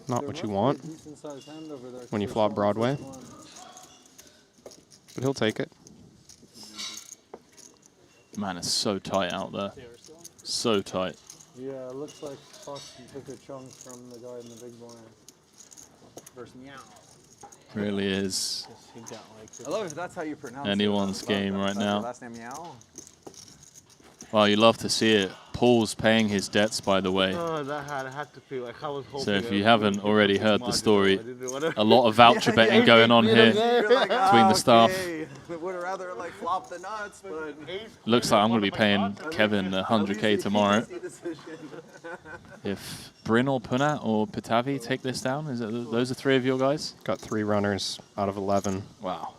Not what you want when you flop Broadway, but he'll take it. Man, it's so tight out there. So tight. Yeah, it looks like Foxen took a chunk from the guy in the big blind. Versus Meow. Really is I love if that's how you pronounce anyone's it. game right now. Last name Yao. Well, you love to see it. Paul's paying his debts, by the way. Oh, that had to feel like I was hoping. So if you haven't already heard the story, marginal. a lot of voucher betting going on here between the staff. Would rather like flop the nuts, but Looks like I'm going to be paying Kevin 100k tomorrow. If Bryn or Punat or Pitavi take this down, is it those are 3 of your guys? Got 3 runners out of 11. Wow.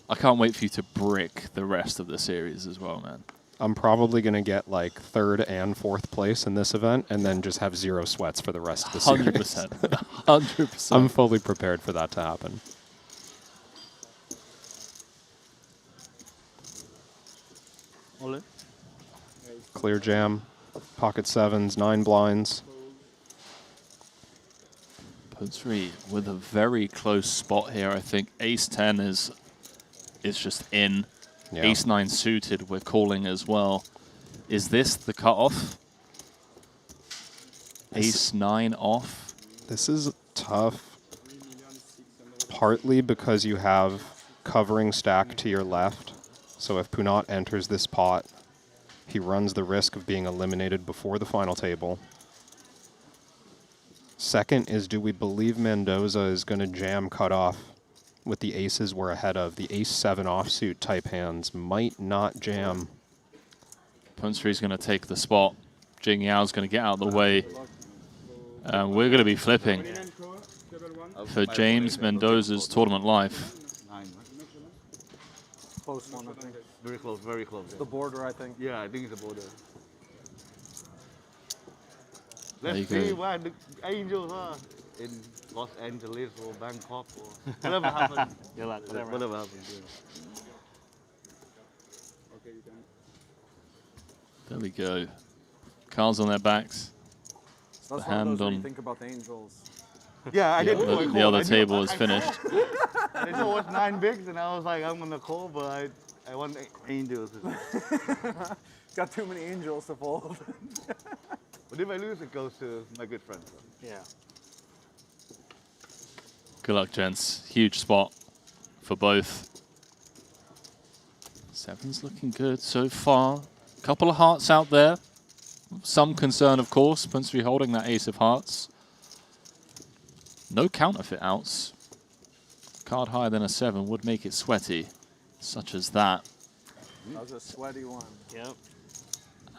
I can't wait for you to brick the rest of the series as well, man. I'm probably going to get like 3rd and 4th place in this event and then just have 0 sweats for the rest of the series. 100%. 100%. I'm fully prepared for that to happen. Clear jam, pocket 7s, 9 blinds. Punsri with a very close spot here. I think Ace-10 is just in. Yeah. Ace-9 suited, we're calling as well. Is this the cutoff? Ace-9 off? This is tough, partly because you have covering stack to your left. So if Punat enters this pot, he runs the risk of being eliminated before the final table. Second is, do we believe Mendoza is going to jam cutoff with the aces we're ahead of? The Ace-7 offsuit type hands might not jam. Punsri's going to take the spot. Jing Yao's going to get out of the way. We're going to be flipping for James Mendoza's tournament life. Close one, I think. Very close, very close. The border, I think. Yeah, I think it's the border. There you Let's see go. where the Angels are in Los Angeles or Bangkok or whatever happens. Whatever happens. Yeah. There we go. Cards on their backs. So The that's one of hand those where you on think about the Angels. Yeah, I did. The other table is finished. I saw it was 9 bigs, and I was like, I'm gonna call, but I want Angels. Got too many Angels to fold. But if I lose, it goes to my good friend. So. Yeah. Good luck, gents. Huge spot for both. 7's looking good so far. Couple of hearts out there. Some concern, of course. Punsri holding that ace of hearts. No counterfeit outs. Card higher than a 7 would make it sweaty, such as that. That was a sweaty one. Yep.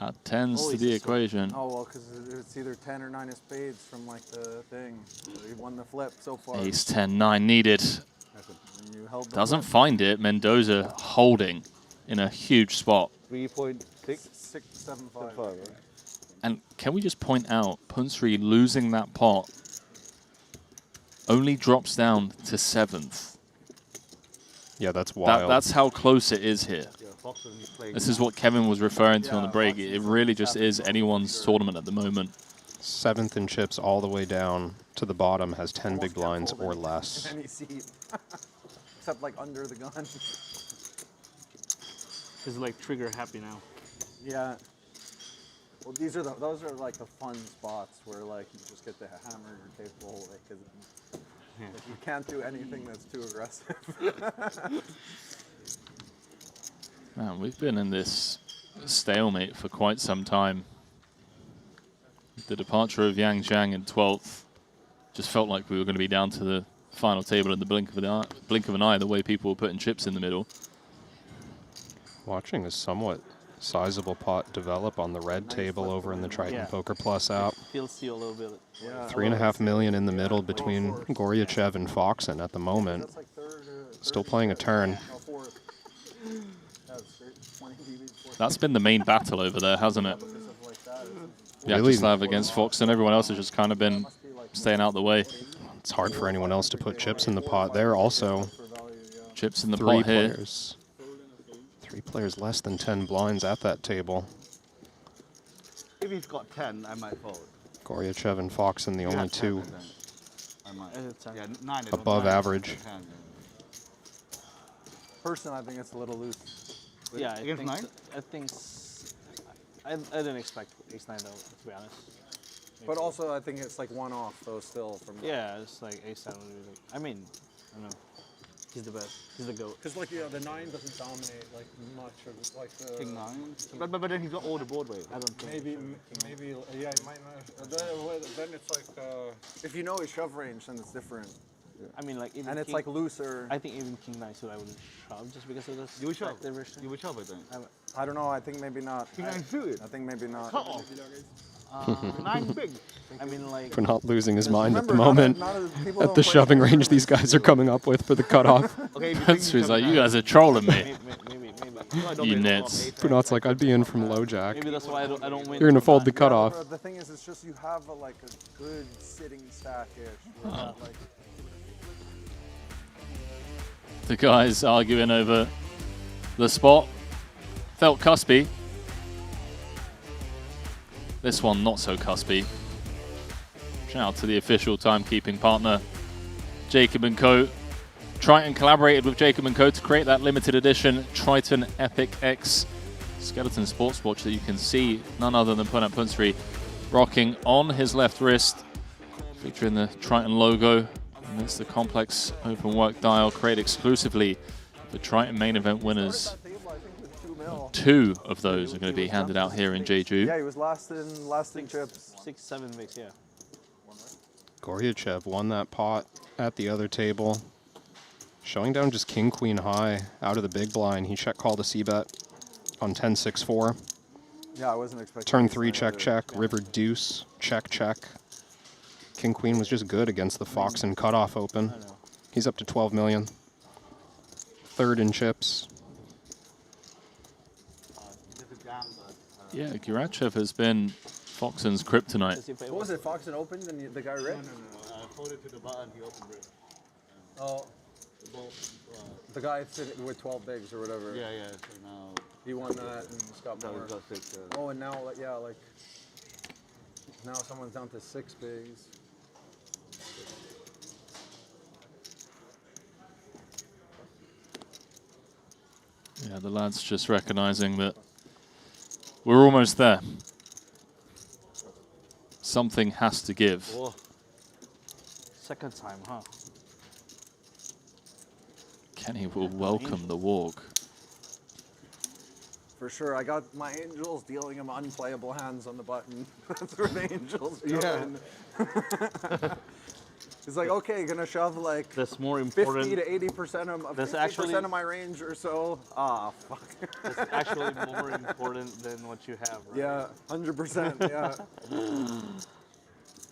Add 10s to the equation. Oh, well, because it's either 10 or 9 of spades from, like, the thing. So you won the flip so far. Ace 10, 9 needed. You held the Doesn't flip. find it. Mendoza holding in a huge spot. 3.6? 675. Right? And can we just point out, Punsri losing that pot only drops down to 7th. Yeah, that's wild. That's how close it is here. This is what Kevin was referring to on the break. It really just is anyone's tournament at the moment. 7th in chips all the way down to the bottom has 10 big blinds or less. Any seat. Except, like, under the gun. He's like trigger happy now. Yeah. Well, those are like the fun spots where like you just get to hammer your table because like, you can't do anything that's too aggressive. Man, we've been in this stalemate for quite some time. The departure of Yang Zhang in 12th just felt like we were going to be down to the final table in the blink of an eye, the way people were putting chips in the middle. Watching a somewhat sizable pot develop on the red table over in the Triton Poker Plus app. Feels see a little bit. Yeah. 3.5 million in the middle between Goryachev and Foxen at the moment. Still playing a turn. That's been the main battle over there, hasn't it? Really? Yakislav against Foxen. Everyone else has just kind of been staying out the way. It's hard for anyone else to put chips in the pot there. Also, chips in the pot here. Players. 3 players less than 10 blinds at that table. If he's got 10, I might fold. Goryachev and Foxen, the only 2 I might. Yeah, 9 above average. Personally, I think it's a little loose. Yeah, I Against think 9? I think I didn't expect ace 9 though, to be honest. But also, I think it's like one off though. Still from. Yeah, it's like A7. I mean, I don't know. He's the best. He's the GOAT. Because like the 9 doesn't dominate like much of like the. King 9. But then he's got all the board weight. I don't think. Maybe yeah, he might not. Then it's like if you know his shove range, then it's different. Yeah. I mean, like even and it's King, like looser. I think even King 9 suit I would shove just because of this. You would shove. You would shove, I think. I don't know. I think maybe not. King 9 suited. I think maybe not. Cut off. 9 big. I mean, like. For not losing his mind at the Remember, moment people at don't the play shoving range these guys are coming up with for the cutoff. Okay, That's true. He's like, you guys are trolling me. Maybe. You nits. Funat's like, I'd be in from low jack. Maybe that's why I don't win. You're gonna fold the cutoff. The thing is, it's just you have like a good sitting stack-ish. Like, The guys arguing over the spot. Felt cuspy. This one not so cuspy. Shout out to the official timekeeping partner, Jacob & Co. Triton collaborated with Jacob & Co. to create that limited edition Triton Epic X skeleton sports watch that you can see none other than Punat Punsri rocking on his left wrist, featuring the Triton logo. And it's the complex open work dial created exclusively for Triton main event winners. 2 of those are going to be handed out here in Jeju. yeah, he was last in chips. 6-7 mix, yeah. Goryachev won that pot at the other table. Showing down just king, queen high out of the big blind. He check called a c-bet on 10-6-4. Yeah, I wasn't expecting. Turn 3 check check, river deuce, check check. King queen was just good against the Fox and cutoff open. He's up to 12 million. Third in chips. Yeah, Girachev has been Foxen's kryptonite. What was it, Fox and opened and the guy ripped? No. I folded to the button, he opened it. Oh. The guy sitting with 12 bigs or whatever. Yeah. So now he won that and Scott now Moore. he's got 6. Oh, and now, like, yeah, like now someone's down to 6 bigs. Yeah, the lads just recognizing that we're almost there. Something has to give. Whoa. Second time, huh? Kenny will welcome the walk. For sure, I got my angels dealing him unplayable hands on the button. That's where the angels go in. It's like, okay, gonna shove like that's more important. 50 to 80% of 50% of my range or so. Ah, fuck. That's actually more important than what you have, right? Yeah, 100%. Yeah.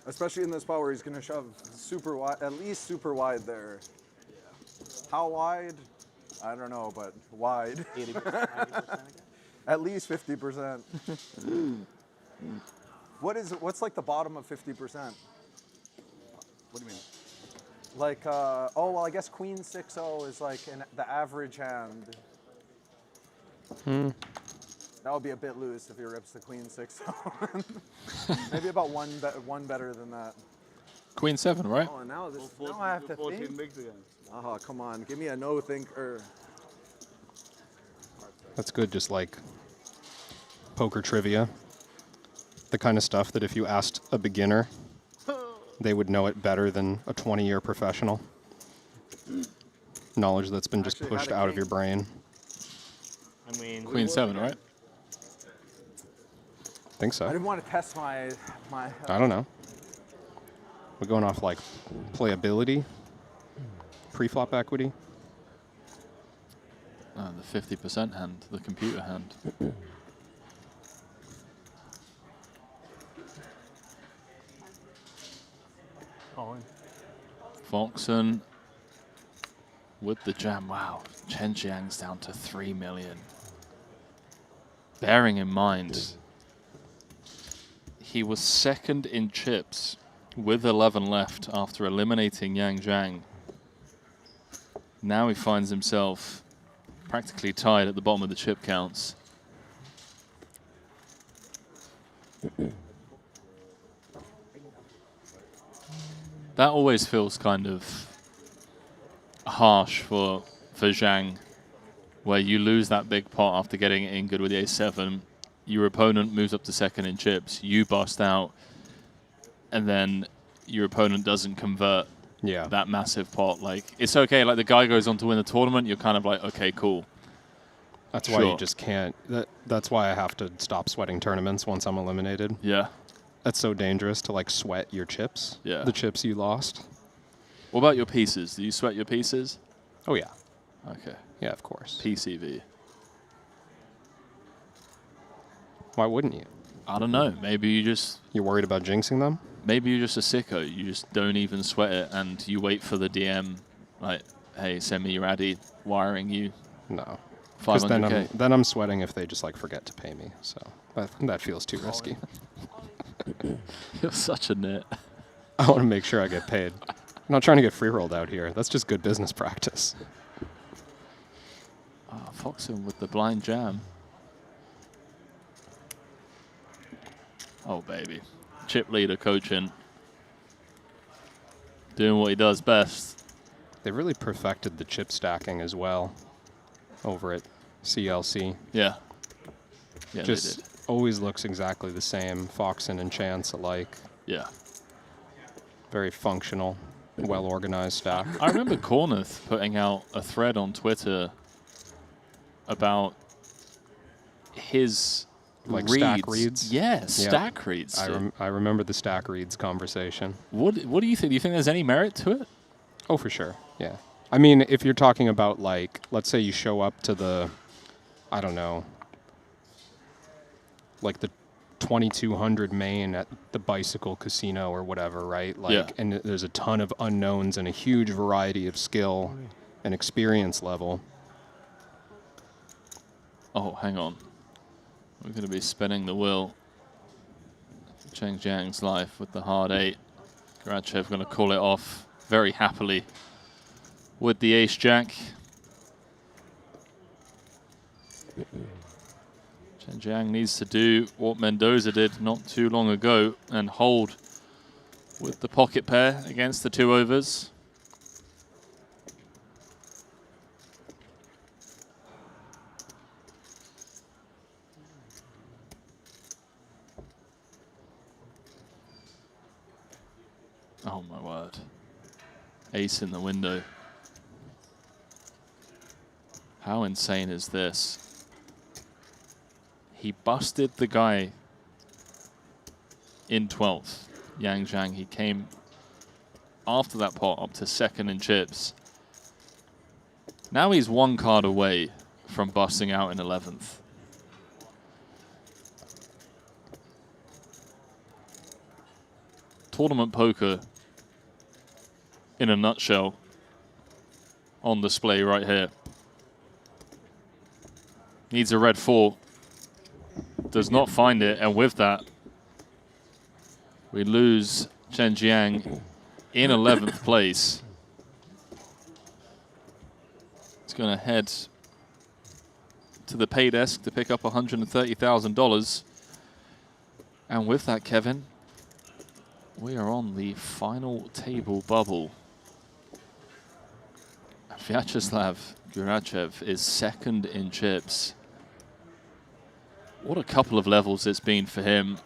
Especially in this spot where he's gonna shove super wide, at least super wide there. Yeah. How wide? I don't know, but wide. 80%, 90%. At least 50%. What's like the bottom of 50%? What do you mean? Like, oh, well, I guess Queen 6-0 is like the average hand. That would be a bit loose if he rips the Queen 6-0. Maybe about one better than that. Queen 7, right? Oh, now I have to think. Oh, come on, give me a no thinker. That's good, just like poker trivia. The kind of stuff that if you asked a beginner, they would know it better than a 20-year professional. Knowledge that's been just pushed out of your brain. I mean, Queen 7, right? Think so. I didn't want to test my. I don't know. We're going off like playability, pre-flop equity. The 50% hand, the computer hand. Foxen with the jam. Wow, Chen Jiang's down to 3 million. Bearing in mind, he was second in chips with 11 left after eliminating Yang Zhang. Now he finds himself practically tied at the bottom of the chip counts. That always feels kind of harsh for Zhang, where you lose that big pot after getting it in good with the A7. Your opponent moves up to second in chips. You bust out. and then your opponent doesn't convert Yeah. that massive pot. Like, it's okay. Like, the guy goes on to win the tournament, you're kind of like, okay, cool. That's why you just can't. That's why I have to stop sweating tournaments once I'm eliminated. Yeah. That's so dangerous to like sweat your chips. Yeah. The chips you lost. What about your pieces? Do you sweat your pieces? Oh, yeah. Okay. Yeah, of course. PCV. Why wouldn't you? I don't know. Maybe you just... You're worried about jinxing them? Maybe you're just a sicko. You just don't even sweat it, and you wait for the DM, like, hey, send me your addy, wiring you. No. Because 500K. then I'm sweating if they just like forget to pay me. So that feels too risky. You're such a nit. I want to make sure I get paid. I'm not trying to get free rolled out here. That's just good business practice. Foxen with the blind jam. Oh, baby. Chip leader coaching. Doing what he does best. They really perfected the chip stacking as well over at CLC. Yeah. Yeah, just always looks exactly the same. Foxen and Chance alike. Yeah. Very functional, well-organized stack. I remember Corneth putting out a thread on Twitter about his like reads. stack reads? Yeah, stack reads. I remember the stack reads conversation. What do you think? Do you think there's any merit to it? Oh, for sure. Yeah. I mean, if you're talking about, like, let's say you show up to the, I don't know, like the 2200 main at the Bicycle Casino or whatever, right? Like, Yeah. and there's a ton of unknowns and a huge variety of skill and experience level. Oh, hang on. We're going to be spinning the wheel. Cheng Jiang's life with the hard 8. Garachev going to call it off very happily with the ace-jack. Cheng Jiang needs to do what Mendoza did not too long ago and hold with the pocket pair against the 2 overs. Oh my word. Ace in the window. How insane is this? He busted the guy in 12th, Yang Zhang. He came after that pot up to second in chips. Now he's 1 card away from busting out in 11th. Tournament poker in a nutshell on display right here. Needs a red 4. Does not find it, and with that, we lose Chen Jiang in 11th place. He's going to head to the pay desk to pick up $130,000. And with that, Kevin, we are on the final table bubble. Vyacheslav Gurachev is second in chips. What a couple of levels it's been for him.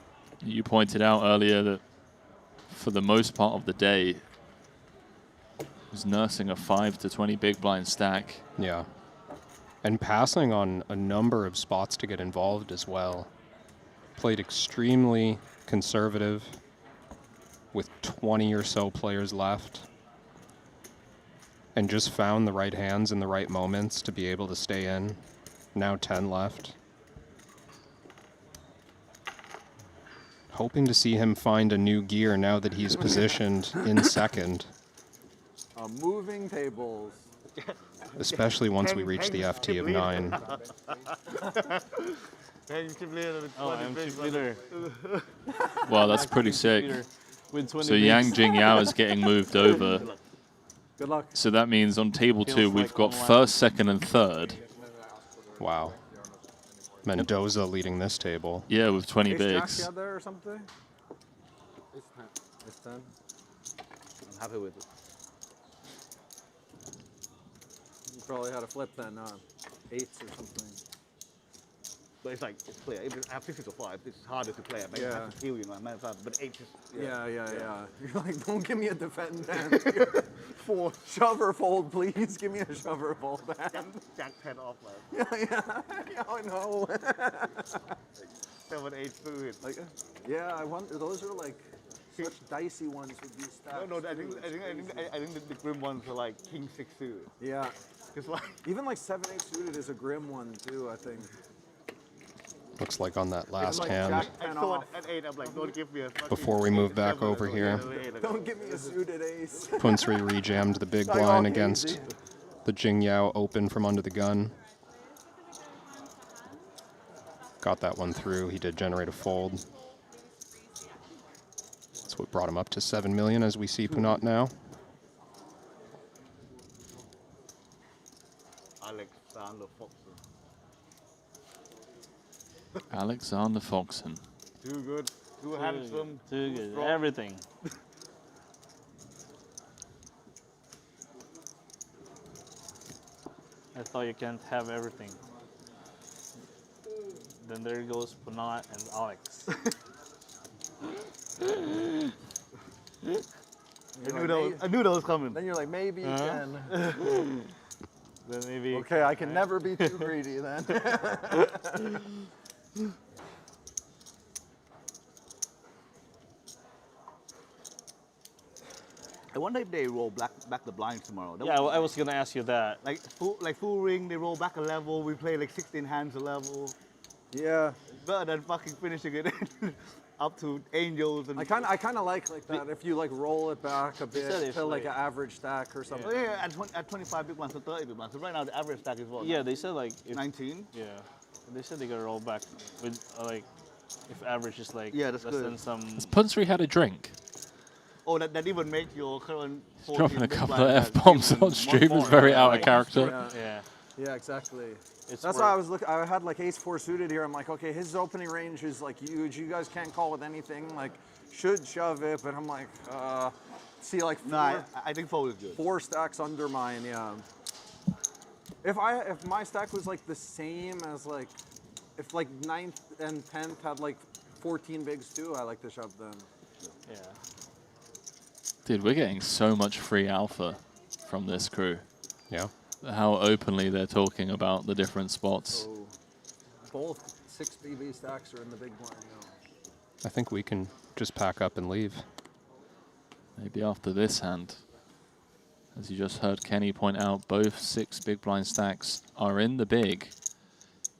You pointed out earlier that for the most part of the day, he's nursing a 5 to 20 big blind stack. Yeah. And passing on a number of spots to get involved as well. Played extremely conservative with 20 or so players left. And just found the right hands in the right moments to be able to stay in. Now 10 left. Hoping to see him find a new gear now that he's positioned in second. Moving tables. Especially once we reach the FT of 9. Oh, I'm chip leader. Wow, that's pretty sick. So Yang Jingyao is getting moved over. Good luck. So that means on table 2, we've got first, second, and third. Wow. Mendoza leading this table. Yeah, with 20 Ace bigs. Jack there or something? It's 10. I'm happy with it. You probably had a flip then, 8s or something. But it's like, it's clear. If I have 6 or 5, it's harder to play. I have to heal you, man. But 8 is... Yeah. You're like, don't give me a defend hand. Shove or fold, please. Give me a shove or fold hand. Jack 10 off, man. Yeah, I know. 7, 8 suited. Like, yeah, I wonder, those are like such dicey ones with these stacks. No, I think the grim ones are like king 6 suited. Yeah. Because like... Even like 7, 8 suited is a grim one too, I think. Looks like on that last like hand, I saw it at 8, I'm like, don't give me a... before we move back over here, Don't give me a suited ace. Punsri rejammed the big blind against the Jingyao open from under the gun. Got that one through. He did generate a fold. That's what brought him up to 7 million as we see Punat now. Alexander Foxen. Alexander Foxen. Too good. Too handsome. Too good. Strong. Everything. I thought you can't have everything. Then there goes Punat and Alex. I knew that was coming. Then you're like, maybe you can. Then maybe. Okay, I can never be too greedy then. I wonder if they roll back the blinds tomorrow. Yeah, I was gonna ask you that. Like full ring, they roll back a level. We play like 16 hands a level. Yeah. Better than fucking finishing it up to angels. And I kind of like that. If you like roll it back a bit to like an average stack or something. Yeah, at 25 big blinds to 30 big blinds. So right now the average stack is what? Yeah, they said like 19. Yeah, they said they gotta roll back with like if average is like that's less good. than some. Has Punsri had a drink? Oh, that even makes your current. Dropping a couple of F-bombs on stream is very out of character. Yeah, exactly. It's That's why I was looking. I had like ace 4 suited here. I'm like, okay, his opening range is like huge. You guys can't call with anything. Like, should shove it, but I'm like, see, like I think fold is good. 4 stacks under mine. Yeah. If my stack was like the same as like, if like 9th and 10th had like 14 bigs too, I like to shove them. Yeah. Dude, we're getting so much free alpha from this crew. Yeah. How openly they're talking about the different spots. So both 6 BB stacks are in the big blind now. I think we can just pack up and leave. Maybe after this hand. As you just heard Kenny point out, both 6 big blind stacks are in the big,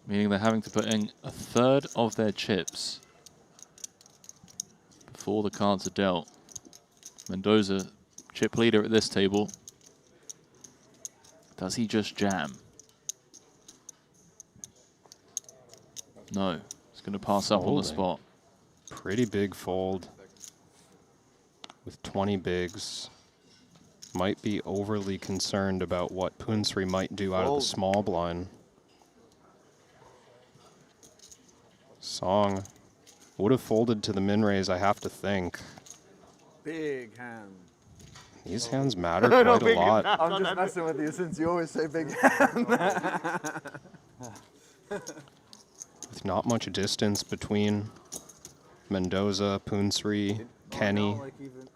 meaning they're having to put in a third of their chips before the cards are dealt. Mendoza, chip leader at this table. Does he just jam? No, he's going to pass up on the spot. Pretty big fold with 20 bigs. Might be overly concerned about what Punsri might do out of the small blind. Song would have folded to the min raise, I have to think. Big hand. These hands matter quite a lot. I'm just messing with you since you always say big hand. With not much distance between Mendoza, Punsri, Kenny. Like even,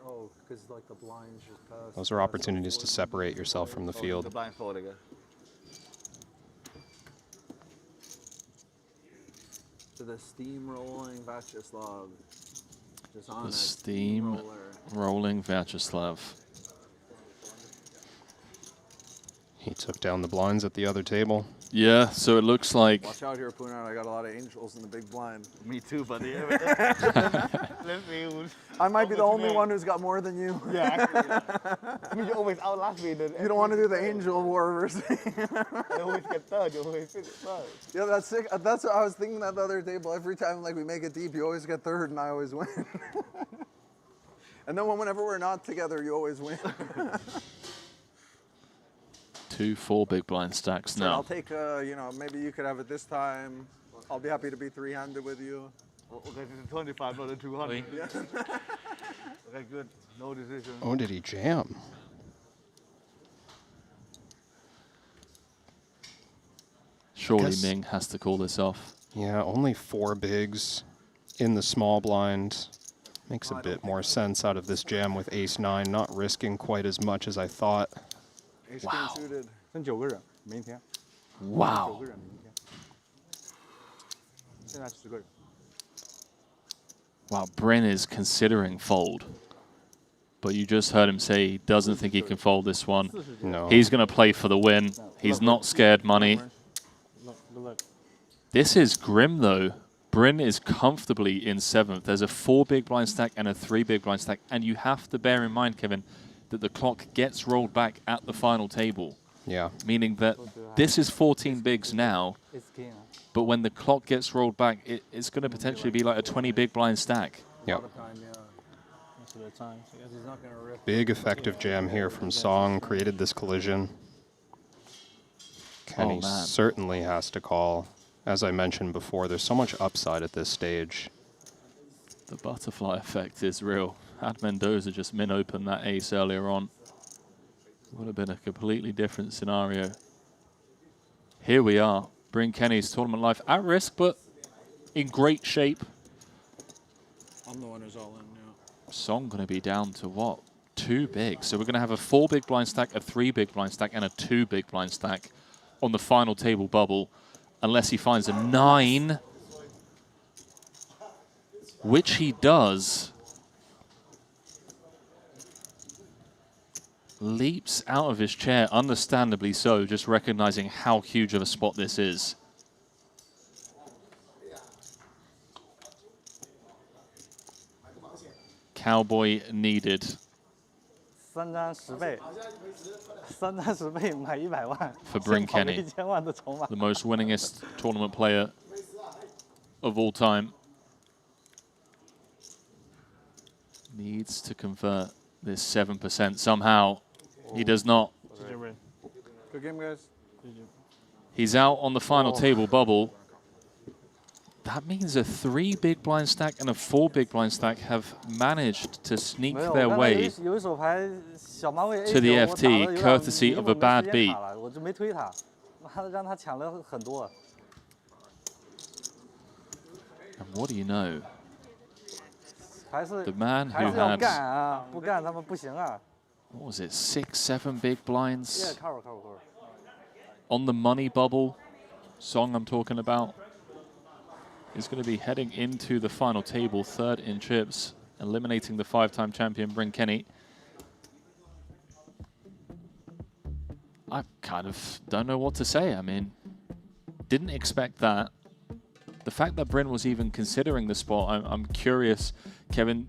because like the blinds just passed. Those are opportunities to separate yourself from the field. The blind fold again. To the steam-rolling Vyacheslav. Just on The that steam rolling Vyacheslav. He took down the blinds at the other table. Yeah, so it looks like... Watch out here, Punat. I got a lot of angels in the big blind. Me too, buddy. I might be the only one who's got more than you. Yeah, actually, yeah. I mean, you always outlast me. You don't want to do the angel war versus. You always get third. You always finish third. Yeah, that's sick. That's what I was thinking at the other table. Every time like we make it deep, you always get third, and I always win. And then whenever we're not together, you always win. 2 4 big blind stacks So now. I'll take, you know, maybe you could have it this time. I'll be happy to be 3-handed with you. Okay, this is 25, not a 200. Yeah. Okay, good. No decision. Oh, did he jam? Surely Ming has to call this off. Yeah, only 4 bigs in the small blind. Makes a bit more sense out of this jam with ace-9, not risking quite as much as I thought. Wow. Wow. Wow, Bryn is considering fold. But you just heard him say he doesn't think he can fold this one. No. He's going to play for the win. He's not scared money. This is grim, though. Bryn is comfortably in 7th. There's a 4 big blind stack and a 3 big blind stack. And you have to bear in mind, Kevin, that the clock gets rolled back at the final table. Yeah. Meaning that this is 14 bigs now. But when the clock gets rolled back, it's going to potentially be like a 20 big blind stack. Yep. Big effective jam here from Song, created this collision. Kenny certainly has to call. As I mentioned before, there's so much upside at this stage. The butterfly effect is real. Had Mendoza just min-open that ace earlier on, would have been a completely different scenario. Here we are. Bryn Kenny's tournament life at risk, but in great shape. I'm the one who's all in now. Song going to be down to what? 2 big. So we're going to have a 4 big blind stack, a 3 big blind stack, and a 2 big blind stack on the final table bubble, unless he finds a 9, which he does. Leaps out of his chair, understandably so, just recognizing how huge of a spot this is. Cowboy needed. 3张10倍，3张10倍买100万 For Bryn Kenny, 1000万的筹码 the most winningest tournament player of all time. Needs to convert this 7% somehow. He does not. Good game, guys. He's out on the final table bubble. That means a 3 big blind stack and a 4 big blind stack have managed to sneak their way to the FT, courtesy of a bad beat. And what do you know? The man who had, what was it, 6, 7 big blinds on the money bubble, Song I'm talking about, is going to be heading into the final table, 3rd in chips, eliminating the 5-time champion Bryn Kenny. I kind of don't know what to say. I mean, didn't expect that. The fact that Bryn was even considering the spot, I'm curious, Kevin,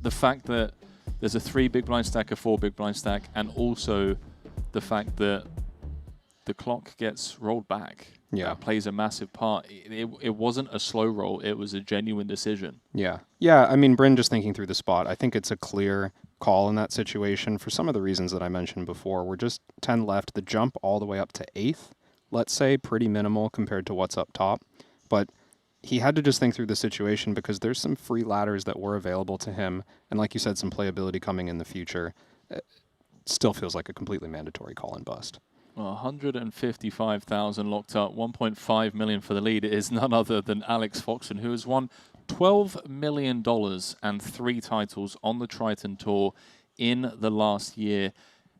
the fact that there's a 3 big blind stack, a 4 big blind stack, and also the fact that the clock gets rolled back. Yeah. That plays a massive part. It wasn't a slow roll, it was a genuine decision. Yeah. Yeah, I mean, Bryn just thinking through the spot, I think it's a clear call in that situation for some of the reasons that I mentioned before. We're just 10 left. The jump all the way up to 8th, let's say, pretty minimal compared to what's up top. But he had to just think through the situation because there's some free ladders that were available to him. And like you said, some playability coming in the future. It still feels like a completely mandatory call and bust. Well, 155,000 locked up, 1.5 million for the lead. It is none other than Alex Foxen, who has won $12 million and 3 titles on the Triton Tour in the last year.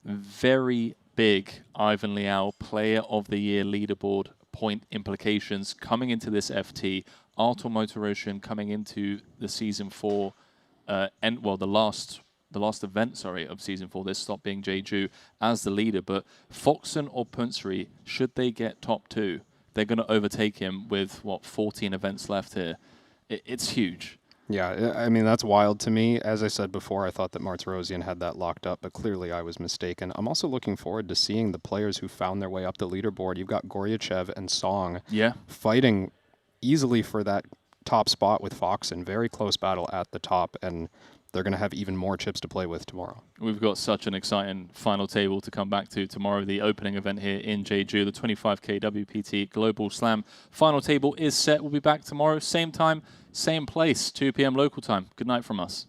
Very big Ivan Liao Player of the Year leaderboard point implications coming into this FT. Artur Motoroshan coming into the Season 4, the last event, sorry, of Season 4, this stop being Jeju as the leader. But Foxen or Punsri, should they get top 2, they're going to overtake him with, 14 events left here. It's huge. Yeah, I mean, that's wild to me. As I said before, I thought that Martirosyan had that locked up, but clearly I was mistaken. I'm also looking forward to seeing the players who found their way up the leaderboard. You've got Goryachev and Song fighting easily for that top spot with Foxen. Very close battle at the top, and they're going to have even more chips to play with tomorrow. We've got such an exciting final table to come back to tomorrow. The opening event here in Jeju, the 25K WPT Global Slam final table is set. We'll be back tomorrow, same time, same place, 2 p.m. local time. Good night from us.